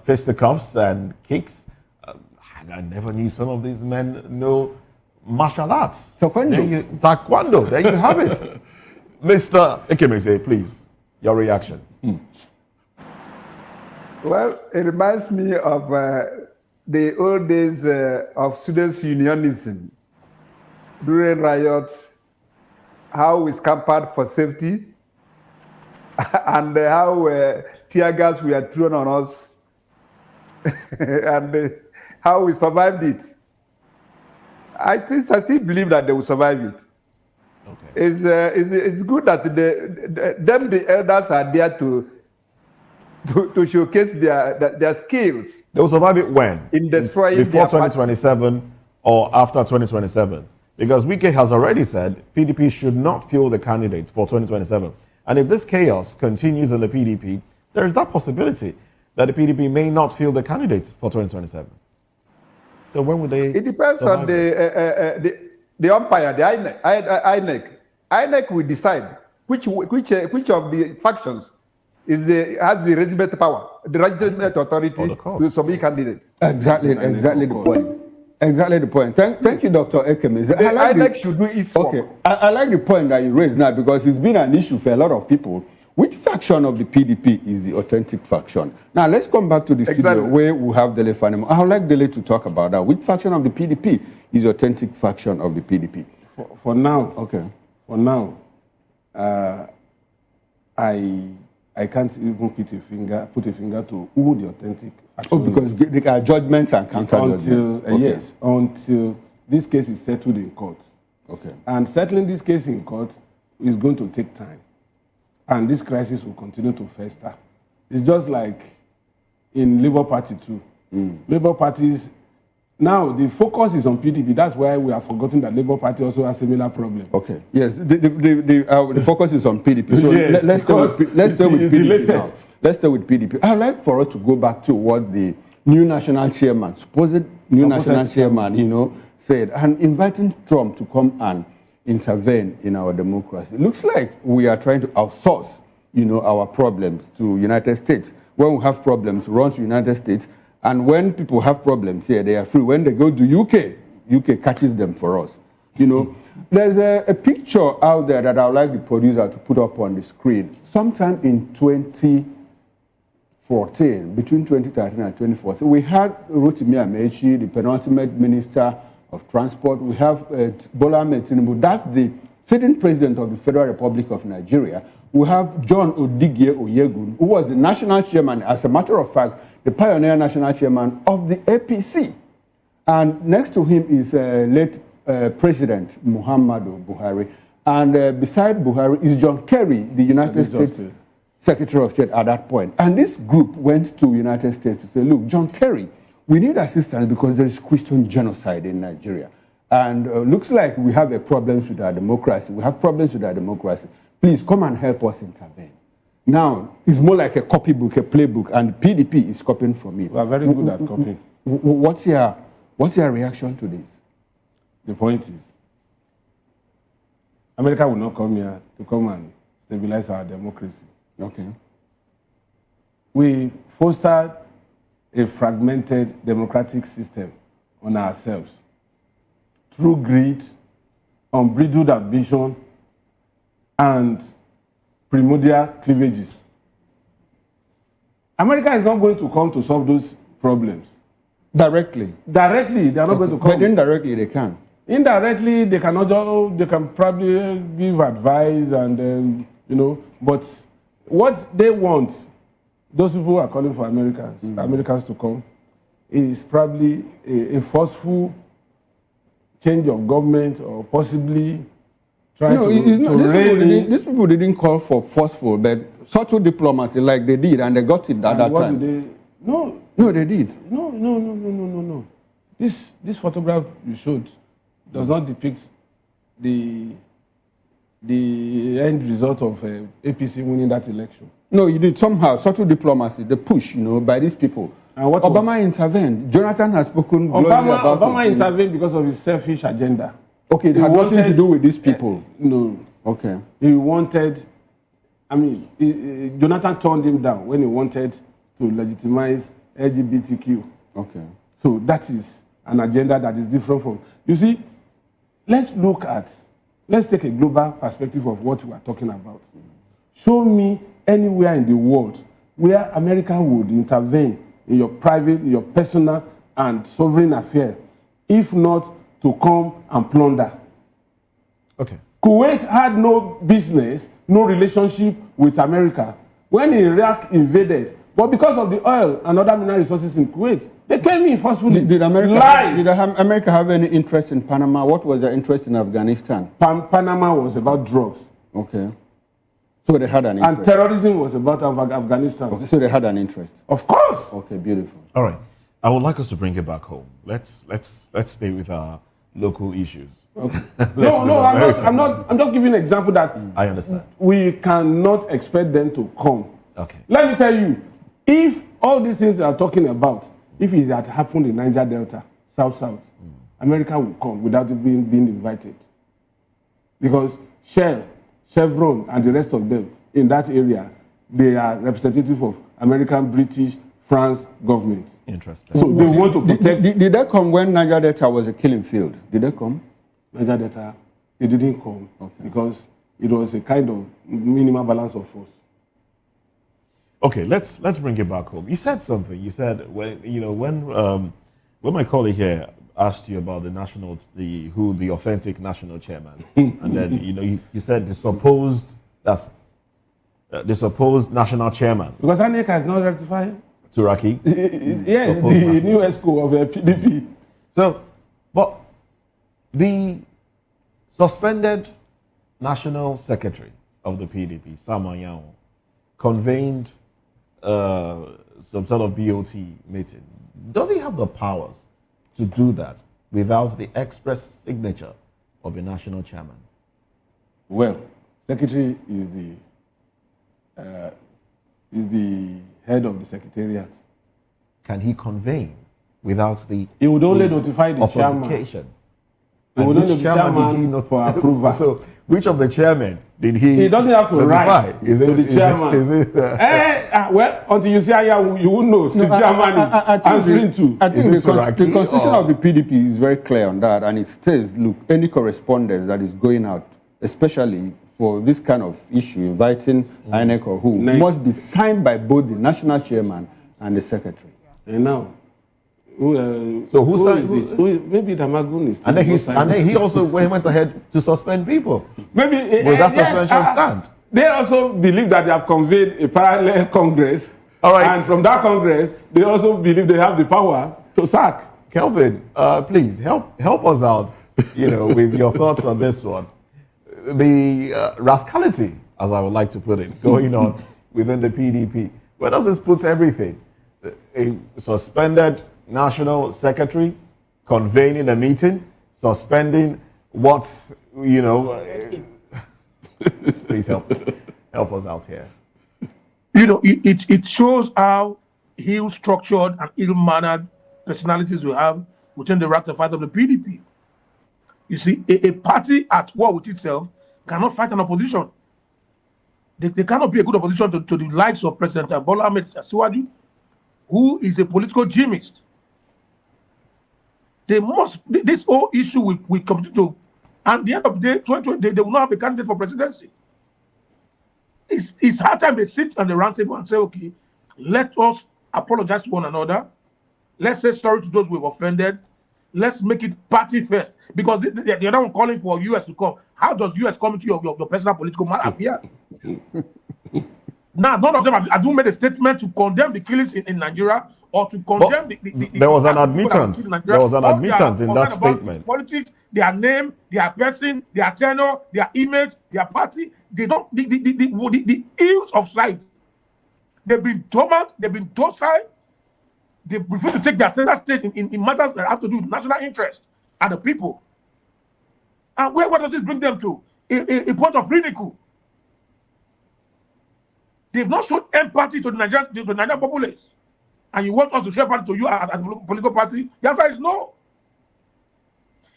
Speaker 2: fisticuffs and kicks. I never knew some of these men know martial arts. Taekwondo. There you have it. Mr. Ekemeze, please, your reaction.
Speaker 7: Well, it reminds me of the old days of students' unionism during riots, how we scampered for safety, and how tear gas were thrown on us, and how we survived it. I still believe that they will survive it. Okay. It's good that the elders are there to showcase their skills.
Speaker 2: They will survive it when?
Speaker 7: In destroying
Speaker 2: before 2027 or after 2027? Because Wike has already said PDP should not field the candidates for 2027. And if this chaos continues in the PDP, there is that possibility that the PDP may not field the candidates for 2027. So when would they? It
Speaker 7: depends on the umpire, the INEC. INEC will decide which of the factions has the legitimate power, the legitimate authority to submit candidates.
Speaker 21: Exactly the point. Exactly the point. Thank you, Dr. Ekemeze.
Speaker 7: INEC should do its work.
Speaker 21: Okay, I like the point that you raised now because it's been an issue for a lot of people. Which faction of the PDP is the authentic faction? Now, let's come back to the studio where we have Dele Fanimo. I would like Dele to talk about that. Which faction of the PDP is the authentic faction of the PDP?
Speaker 5: For now,
Speaker 21: okay.
Speaker 5: For now, I can't even put a finger to who the authentic faction
Speaker 21: is. Because there are judgments and counter judgments.
Speaker 5: Yes, until this case is settled in court.
Speaker 21: Okay.
Speaker 5: And settling this case in court is going to take time. And this crisis will continue to fester. It's just like in Labour Party too. Labour parties, now the focus is on PDP. That's why we have forgotten that Labour Party also has similar problem.
Speaker 21: Okay. Yes, the focus is on PDP. So
Speaker 5: yes,
Speaker 21: let's stay with PDP now.
Speaker 5: latest.
Speaker 21: Let's stay with PDP. I'd like for us to go back to what the new national chairman, supposed national chairman, you know, said, and inviting Trump to come and intervene in our democracy. It looks like we are trying to outsource, you know, our problems to United States. When we have problems, run to United States. And when people have problems here, they are free. When they go to UK catches them for us. You know, there's a picture out there that I would like the producer to put up on the screen. Sometime in 2014, between 2013 and 2014, we had Rotimi Amechi, the penultimate minister of transport. We have Bola Ahmed Tinubu. That's the sitting president of the Federal Republic of Nigeria. We have John Odigie Oyegun, who was the national chairman, as a matter of fact, the pioneer national chairman of the APC. And next to him is late President Muhammadu Buhari. And beside Buhari is John Kerry, the United States Secretary of State at that point. And this group went to United States to say, look, John Kerry, we need assistance because there is Christian genocide in Nigeria. And looks like we have problems with our democracy. We have problems with our democracy. Please come and help us intervene. Now, it's more like a copybook, a playbook, and PDP is copying from it.
Speaker 5: We are very good at copying.
Speaker 21: What's your reaction to this?
Speaker 5: The point is, America will not come here to come and stabilize our democracy.
Speaker 21: Okay.
Speaker 5: We fostered a fragmented democratic system on ourselves through greed, unbridled ambition, and primordial cleavages. America is not going to come to solve those problems.
Speaker 21: Directly?
Speaker 5: Directly, they are not going to come.
Speaker 21: But indirectly, they can.
Speaker 5: Indirectly, they cannot. They can probably give advice and you know. But what they want, those people who are calling for Americans to come, is probably a forceful change of government or possibly trying
Speaker 21: these people didn't call for forceful, but subtle diplomacy like they did, and they got it at that time.
Speaker 5: No,
Speaker 21: they did.
Speaker 5: No. This photograph you showed does not depict the end result of APC winning that election.
Speaker 21: No, you did somehow subtle diplomacy, the push, you know, by these people.
Speaker 5: And what
Speaker 21: Obama intervened. Jonathan has spoken glowingly about
Speaker 5: Obama intervened because of his selfish agenda.
Speaker 21: Okay, it had nothing to do with these people.
Speaker 5: No.
Speaker 21: Okay.
Speaker 5: He wanted, Jonathan turned him down when he wanted to legitimize LGBTQ.
Speaker 21: Okay.
Speaker 5: So that is an agenda that is different from, you see, let's take a global perspective of what we are talking about. Show me anywhere in the world where America would intervene in your private, in your personal and sovereign affair, if not to come and plunder.
Speaker 2: Okay.
Speaker 5: Kuwait had no business, no relationship with America when Iraq invaded. But because of the oil and other mineral resources in Kuwait, they came in forcefully.
Speaker 21: Did America have any interest in Panama? What was their interest in Afghanistan?
Speaker 5: Panama was about drugs.
Speaker 21: Okay. So they had an interest.
Speaker 5: And terrorism was about Afghanistan.
Speaker 21: Okay, so they had an interest.
Speaker 5: Of course.
Speaker 21: Okay, beautiful.
Speaker 2: All right. I would like us to bring it back home. Let's stay with our local issues.
Speaker 5: Okay. I'm just giving an example that
Speaker 2: I understand.
Speaker 5: We cannot expect them to come.
Speaker 2: Okay.
Speaker 5: Let me tell you, if all these things are talking about, if it had happened in Niger Delta, South, America will come without being invited. Because Shell, Chevron, and the rest of them in that area, they are representative of American, British, France government.
Speaker 2: Interesting.
Speaker 5: So they want to protect.
Speaker 21: Did they come when Niger Delta was a killing field? Did they come?
Speaker 5: Niger Delta, they didn't come because it was a kind of minimal balance of force.
Speaker 2: Okay, let's bring it back home. You said something. You said when my colleague here asked you about the authentic national chairman, and then you said the supposed national chairman.
Speaker 5: Because INEC has not ratified.
Speaker 2: Turaki.
Speaker 5: Yes, the new ESCO of PDP.
Speaker 2: So, but the Suspended National Secretary of the PDP, Sam Anyanwu, convened some sort of BOT meeting. Does he have the powers to do that without the express signature of a national chairman?
Speaker 5: Well, secretary is the head of the secretariat.
Speaker 2: Can he convene without the?
Speaker 5: He would only notify the chairman. He would only notify the chairman for approval.
Speaker 2: So, which of the chairmen did he?
Speaker 5: He doesn't have to
Speaker 2: notify?
Speaker 5: write to the chairman. Well, until you see how you won't know. The chairman is answering to.
Speaker 21: I think the constitution of the PDP is very clear on that, and it states, look, any correspondence that is going out, especially for this kind of issue, inviting INEC or who, must be signed by both the national chairman and the secretary.
Speaker 5: And now,
Speaker 2: who signed?
Speaker 5: Maybe Damagun is.
Speaker 2: And then he also went ahead to suspend people.
Speaker 5: Maybe
Speaker 2: will that suspension stand?
Speaker 5: They also believe that they have convened a parallel Congress.
Speaker 2: All right.
Speaker 5: And from that Congress, they also believe they have the power to sack.
Speaker 2: Kelvin, please help us out, with your thoughts on this one. The rascality, as I would like to put it, going on within the PDP. Where does this put everything? A suspended national secretary convening a meeting, suspending what, please help us out here.
Speaker 9: It shows how ill-structured and ill-mannered personalities we have within the ranks and fight of the PDP. You see, a party at war with itself cannot fight an opposition. They cannot be a good opposition to the likes of President Bola Ahmed Tinubu, who is a political gymnast. This whole issue will come to, and at the end of the day, 2020, they will not have a candidate for presidency. It's hard time they sit on the round table and say, okay, let us apologize to one another. Let's say sorry to those we've offended. Let's make it party first. Because they're not calling for US to come. How does US come into your personal political affair? Now, none of them have made a statement to condemn the killings in Nigeria or to condemn
Speaker 2: there was an admittance. There was an admittance in that statement.
Speaker 9: Politics, their name, their person, their tenure, their image, their party. They don't the ills of sight. They've been dormant, they've been docile. They prefer to take their center stage in matters that have to do with national interest and the people. And where does this bring them to? A point of ridicule. They've not shown empathy to the Nigerian populace. And you want us to show empathy to you as a political party? The answer is no.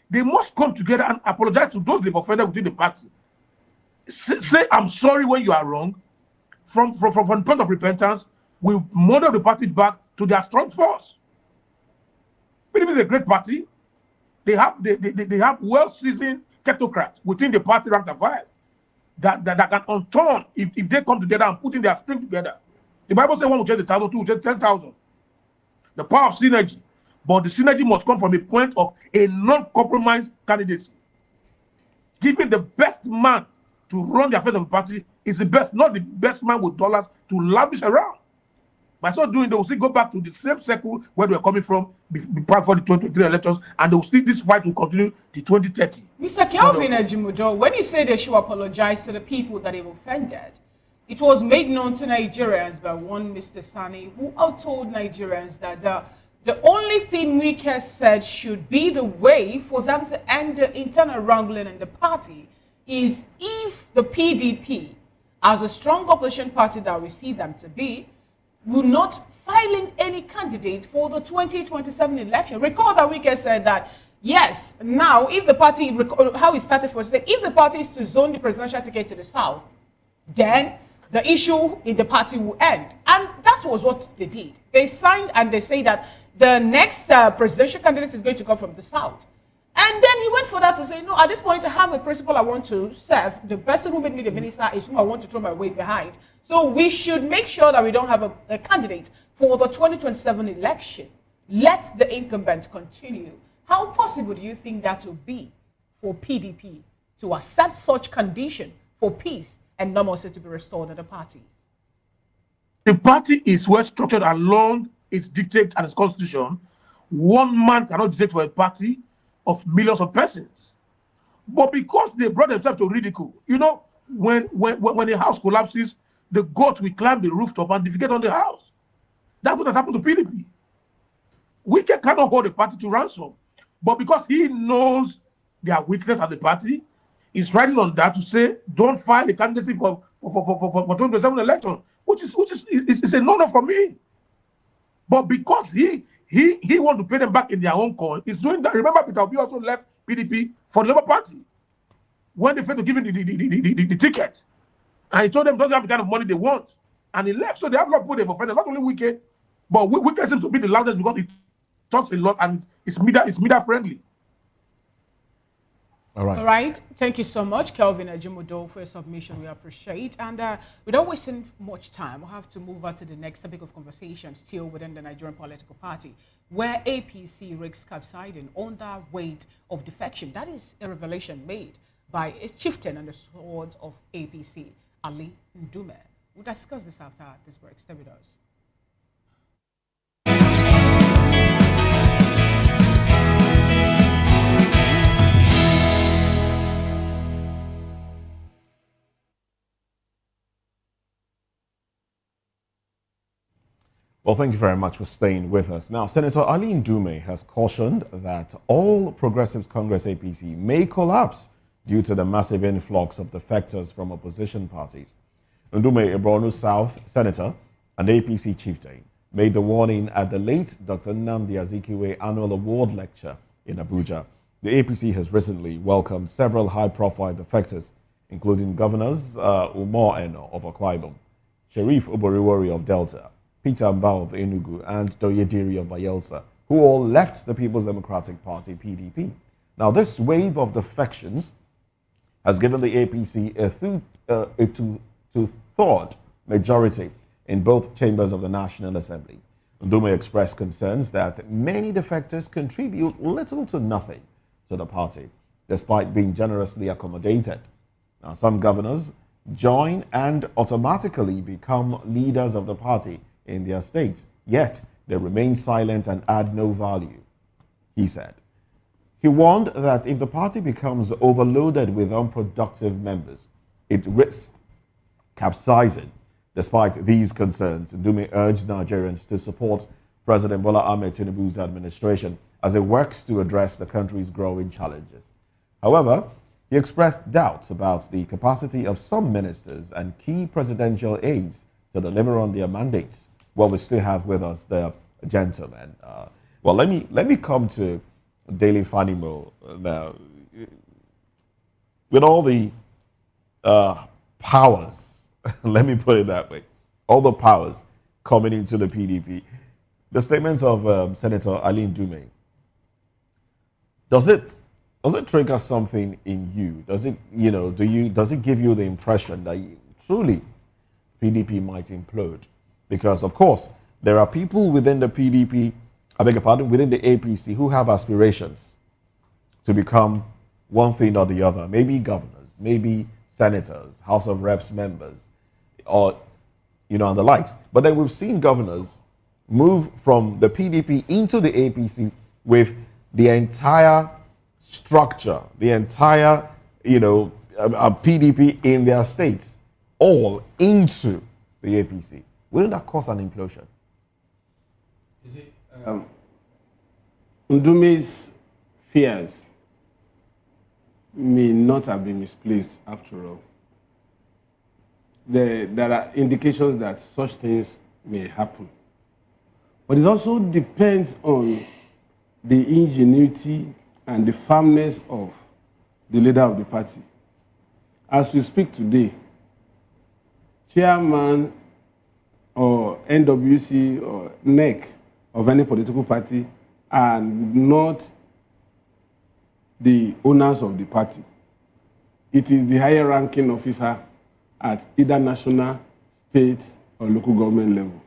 Speaker 9: They must come together and apologize to those they've offended within the party. Say, I'm sorry when you are wrong. From the point of repentance, we model the party back to their strong force. PDP is a great party. They have well-seasoned technocrats within the party rank and file that can unturn if they come together and put in their strength together. The Bible says one will chase 1,000, two will chase 10,000. The power of synergy. But the synergy must come from a point of a non-compromised candidacy. Giving the best man to run the affairs of the party is the best, not the best man with dollars to lavish around. By so doing, they will still go back to the same circle where they were coming from before the 2023 elections, and they will still, this fight will continue to 2030.
Speaker 6: Mr. Kelvin Ejimujo, when you say they should apologize to the people that they've offended, it was made known to Nigerians by one Mr. Sani, who outtold Nigerians that the only thing we has said should be the way for them to end the internal wrangling in the party is if the PDP, as a strong opposition party that we see them to be, will not file in any candidate for the 2027 election. Recall that Wike said that, yes, now, if the party, how it started for say, if the party is to zone the presidential ticket to the south, then the issue in the party will end. And that was what they did. They signed and they say that the next presidential candidate is going to come from the south. And then he went for that to say, no, at this point, I have a principle I want to serve. The person who made me the minister is who I want to throw my weight behind. So we should make sure that we don't have a candidate for the 2027 election. Let the incumbents continue. How possible do you think that will be for PDP to accept such condition for peace and normalcy to be restored in the party?
Speaker 9: The party is well structured along its dictate and its constitution. One man cannot dictate for a party of millions of persons. But because they brought themselves to ridicule, you know, when a house collapses, the goat will climb the rooftop and defecate on the house. That's what has happened to PDP. Wike cannot hold the party to ransom. But because he knows their weakness as the party, he's writing on that to say, don't file a candidacy for 2027 election, which is a no-no for me. But because he wants to pay them back in their own coin, he's doing that. Remember, Peter Obi also left PDP for the Labour Party when they failed to give him the ticket. And he told them don't have the kind of money they want. And he left. So they have not put him offended. Not only Wike, but Wike seems to be the loudest because he talks a lot and it's media friendly.
Speaker 6: All right. Thank you so much, Kelvin Ajimodo, for your submission. We appreciate. And without wasting much time, we'll have to move on to the next topic of conversation, still within the Nigerian political party, where APC risks capsizing under weight of defection. That is a revelation made by a chieftain on the swords of APC, Ali Ndume. We'll discuss this after this break. Stay with us.
Speaker 2: Well, thank you very much for staying with us. Now, Senator Ali Ndume has cautioned that all Progressives Congress APC may collapse due to the massive influx of defectors from opposition parties. Ndume, a Borno South senator and APC chieftain, made the warning at the late Dr. Nnamdi Azikiwe annual award lecture in Abuja. The APC has recently welcomed several high-profile defectors, including Governors Umar Eno of Akwa Ibom, Sheriff Oboriwori of Delta, Peter Mbao of Enugu, and Doyediri of Bayelsa, who all left the People's Democratic Party, PDP. Now, this wave of defections has given the APC a two-third majority in both chambers of the National Assembly. Ndume expressed concerns that many defectors contribute little to nothing to the party, despite being generously accommodated. Now, some governors join and automatically become leaders of the party in their states, yet they remain silent and add no value, he said. He warned that if the party becomes overloaded with unproductive members, it risks capsizing. Despite these concerns, Ndume urged Nigerians to support President Bola Ahmed Tinubu's administration as it works to address the country's growing challenges. However, he expressed doubts about the capacity of some ministers and key presidential aides to deliver on their mandates. Well, we still have with us the gentleman. Well, let me come to Daily Fanimo now. With all the powers, let me put it that way, all the powers coming into the PDP, the statement of Senator Ali Ndume, does it trigger something in you? Does it, does it give you the impression that truly PDP might implode? Because, of course, there are people within the PDP, I beg your pardon, within the APC who have aspirations to become one thing or the other. Maybe governors, maybe senators, House of Reps members, or, and the likes. But then we've seen governors move from the PDP into the APC with the entire structure, the entire, PDP in their states, all into the APC. Wouldn't that cause an implosion?
Speaker 5: Ndume's fears may not have been misplaced after all. There are indications that such things may happen. But it also depends on the ingenuity and the firmness of the leader of the party. As we speak today, chairman or NWC or INEC of any political party are not the owners of the party. It is the higher ranking officer at either national, state, or local government level.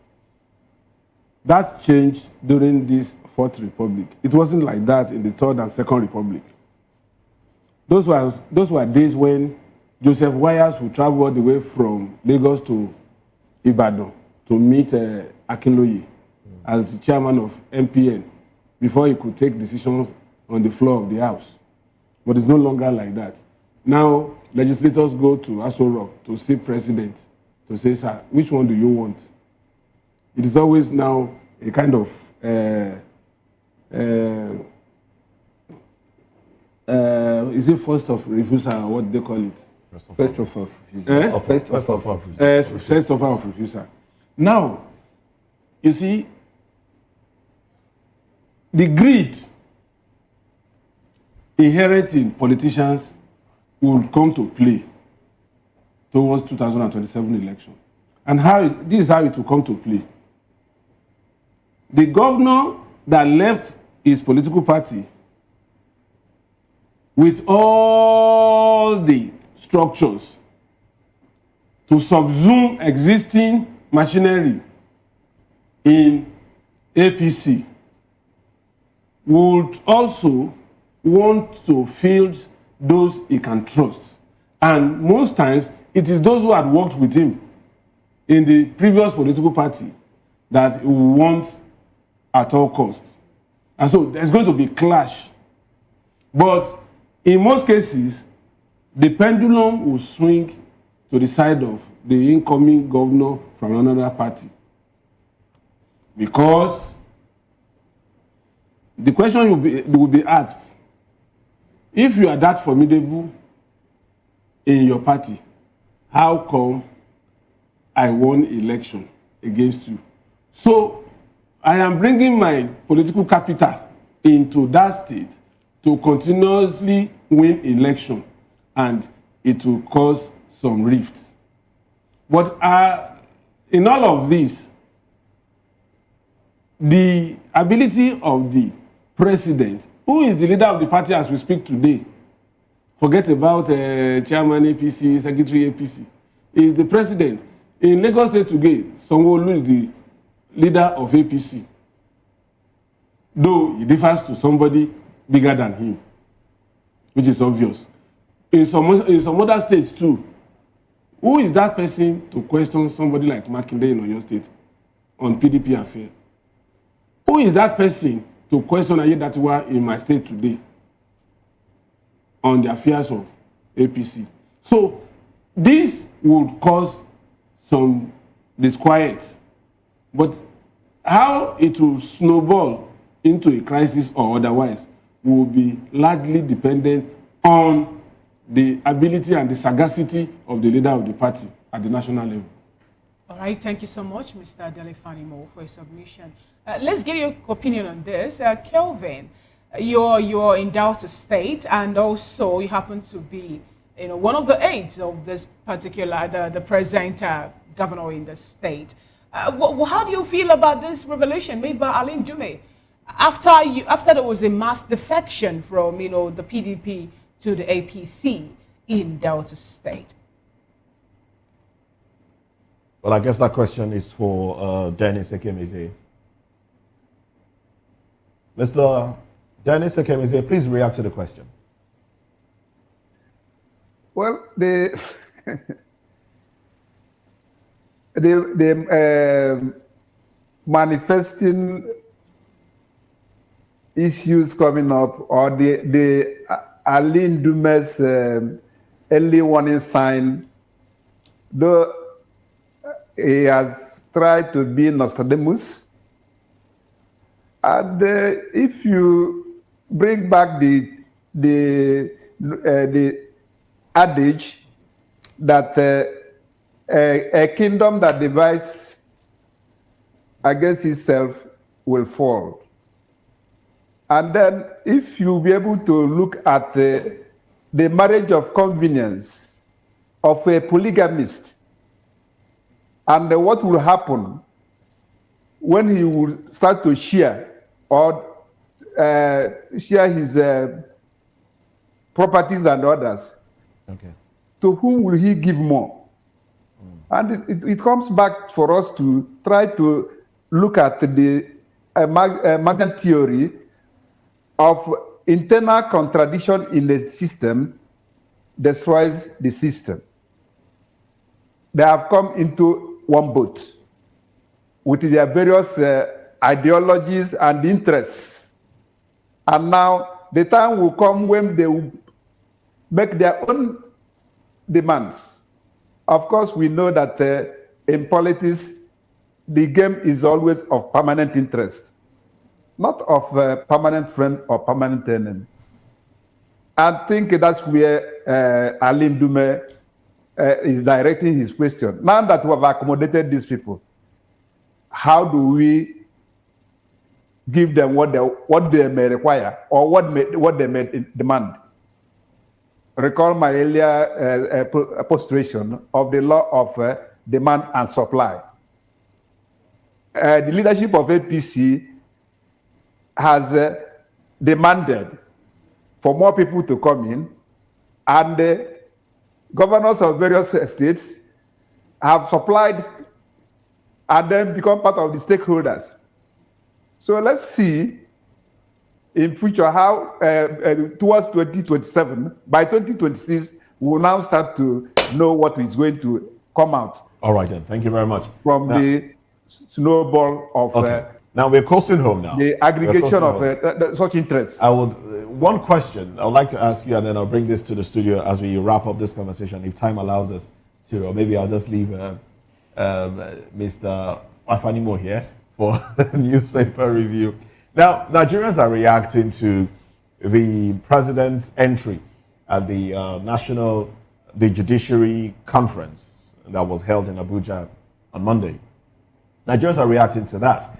Speaker 5: That changed during this Fourth Republic. It wasn't like that in the Third and Second Republic. Those were days when Joseph Wires would travel all the way from Lagos to Ibadan to meet Akinloye as the chairman of MPN before he could take decisions on the floor of the House. But it's no longer like that. Now, legislators go to Aso Rock to see president, to say, sir, which one do you want? It is always now a kind of is it first of refusal or what they call it?
Speaker 21: First of refusal.
Speaker 5: First of refusal. Now, you see, the greed inherent in politicians will come to play towards 2027 election. And this is how it will come to play. The governor that left his political party with all the structures to subsume existing machinery in APC would also want to field those he can trust. And most times, it is those who had worked with him in the previous political party that he will want at all costs. And so there's going to be clash. But in most cases, the pendulum will swing to the side of the incoming governor from another party. Because the question will be asked, if you are that formidable in your party, how come I won election against you? So I am bringing my political capital into that state to continuously win election, and it will cause some rift. But in all of this, the ability of the president, who is the leader of the party as we speak today, forget about chairman APC, secretary APC, is the president. In Lagos State today, Sanwo-Olu is the leader of APC, though he differs to somebody bigger than him, which is obvious. In some other states too, who is that person to question somebody like Makinde in Oyo State on PDP affair? Who is that person to question Ayedatiwa in my state today on the affairs of APC? So this would cause some disquiet, but how it will snowball into a crisis or otherwise will be largely dependent on the ability and the sagacity of the leader of the party at the national level.
Speaker 6: All right, thank you so much, Mr. Delefanimo, for your submission. Let's get your opinion on this. Kelvin, you're in Delta State, and also you happen to be, one of the aides of this particular, the present governor in the state. How do you feel about this revelation made by Aline Dume after there was a mass defection from, the PDP to the APC in Delta State?
Speaker 2: Well, I guess that question is for Dennis Ekemize. Mr. Dennis Ekemize, please react to the question.
Speaker 7: Well, manifesting issues coming up, or the Aline Dume's early warning sign, though he has tried to be Nostradamus. And if you bring back the adage that a kingdom that divides against itself will fall. And then if you be able to look at the marriage of convenience of a polygamist, and what will happen when he will start to share or share his properties and others,
Speaker 2: okay,
Speaker 7: to whom will he give more? And it comes back for us to try to look at the Marxist theory of internal contradiction in the system destroys the system. They have come into one boat with their various ideologies and interests. And now the time will come when they will make their own demands. Of course, we know that in politics, the game is always of permanent interest, not of permanent friend or permanent enemy. I think that's where Alim Dume is directing his question. Now that we have accommodated these people, how do we give them what they may require or what they may demand? Recall my earlier postulation of the law of demand and supply. The leadership of APC has demanded for more people to come in, and governors of various states have supplied and then become part of the stakeholders. So let's see in future how towards 2027, by 2026, we will now start to know what is going to come out.
Speaker 2: All right then, thank you very much.
Speaker 7: From the snowball of
Speaker 2: now we're coasting home now.
Speaker 7: The aggregation of such interests.
Speaker 2: One question I would like to ask you, and then I'll bring this to the studio as we wrap up this conversation, if time allows us to, or maybe I'll just leave Mr. Afanimo here for newspaper review. Now, Nigerians are reacting to the president's entry at the Judiciary Conference that was held in Abuja on Monday. Nigerians are reacting to that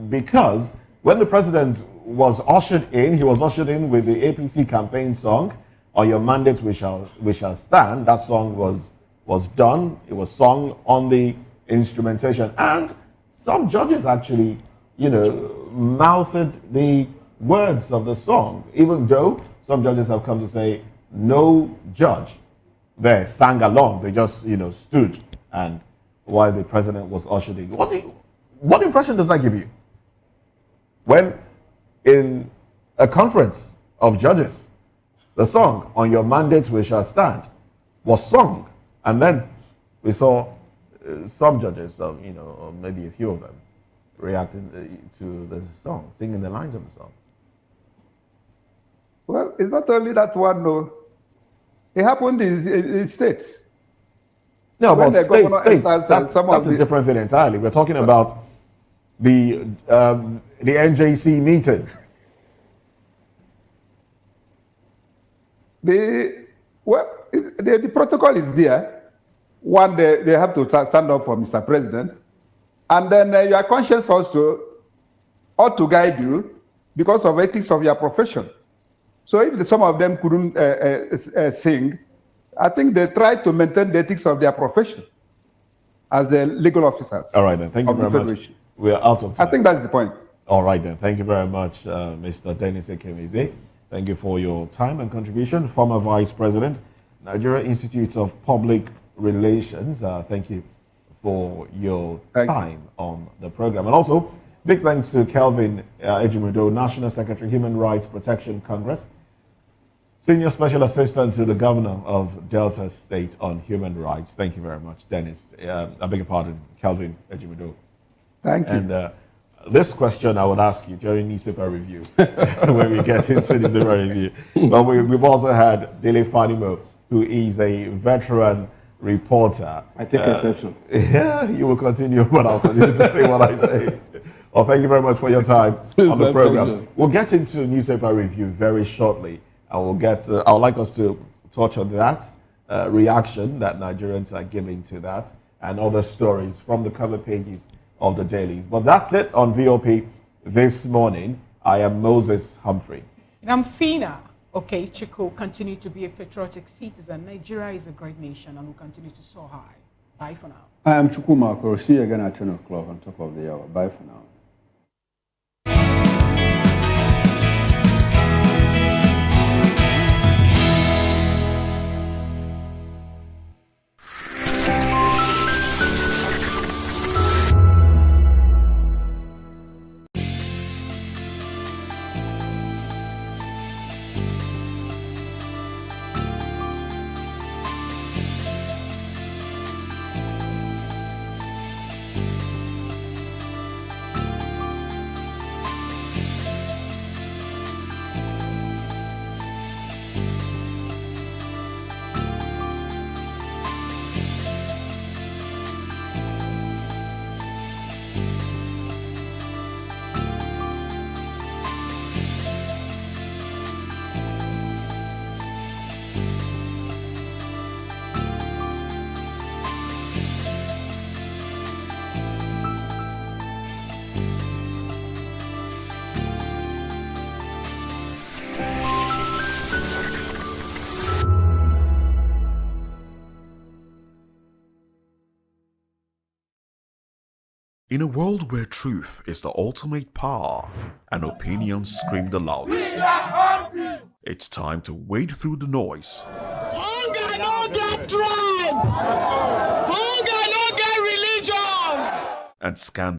Speaker 2: because when the president was ushered in, he was ushered in with the APC campaign song, "On Your Mandate We Shall Stand." That song was done. It was sung on the instrumentation, and some judges actually, mouthed the words of the song, even though some judges have come to say no judge there sang along. They just, stood and while the president was ushered in. What impression does that give you? When in a conference of judges, the song "On Your Mandate We Shall Stand" was sung, and then we saw some judges, or maybe a few of them, reacting to the song, singing the lines of the song.
Speaker 7: Well, it's not only that one, no. It happened in states.
Speaker 2: No, but states, that's a different thing entirely. We're talking about the NJC meeting.
Speaker 7: The protocol is there. One, they have to stand up for Mr. President. And then your conscience also ought to guide you because of ethics of your profession. So if some of them couldn't sing, I think they try to maintain the ethics of their profession as legal officers.
Speaker 2: All right, then. Thank you very much. We are out of time.
Speaker 7: I think that's the point.
Speaker 2: All right, then. Thank you very much, Mr. Dennis Ekemeze. Thank you for your time and contribution. Former Vice President, Nigeria Institute of Public Relations. Thank you for your time on the program. And also, big thanks to Kelvin Ejimudo, National Secretary, Human Rights Protection Congress, Senior Special Assistant to the Governor of Delta State on Human Rights. Thank you very much, Dennis. I beg your pardon, Kelvin Ejimudo.
Speaker 7: Thank you.
Speaker 2: And this question I would ask you during newspaper review, when we get into newspaper review. But we've also had Dele Fanimo, who is a veteran reporter.
Speaker 5: I take exception.
Speaker 2: Yeah, you will continue, but I'll continue to say what I say. Well, thank you very much for your time on the program. Pleasure. We'll get into newspaper review very shortly. I would like us to touch on that reaction that Nigerians are giving to that and other stories from the cover pages of the dailies. But that's it on VOP this morning. I am Moses Humphrey.
Speaker 6: And I'm Fina. Okay, Chico, continue to be a patriotic citizen. Nigeria is a great nation and will continue to soar high. Bye for now.
Speaker 21: I am Chukuma. We'll see you again at 10 o'clock on top of the hour. Bye for now.
Speaker 2: In a world where truth is the ultimate power and opinions scream the loudest, it's time to wade through the noise.
Speaker 11: Hunger no get tribe! Hunger no get religion!
Speaker 2: And scan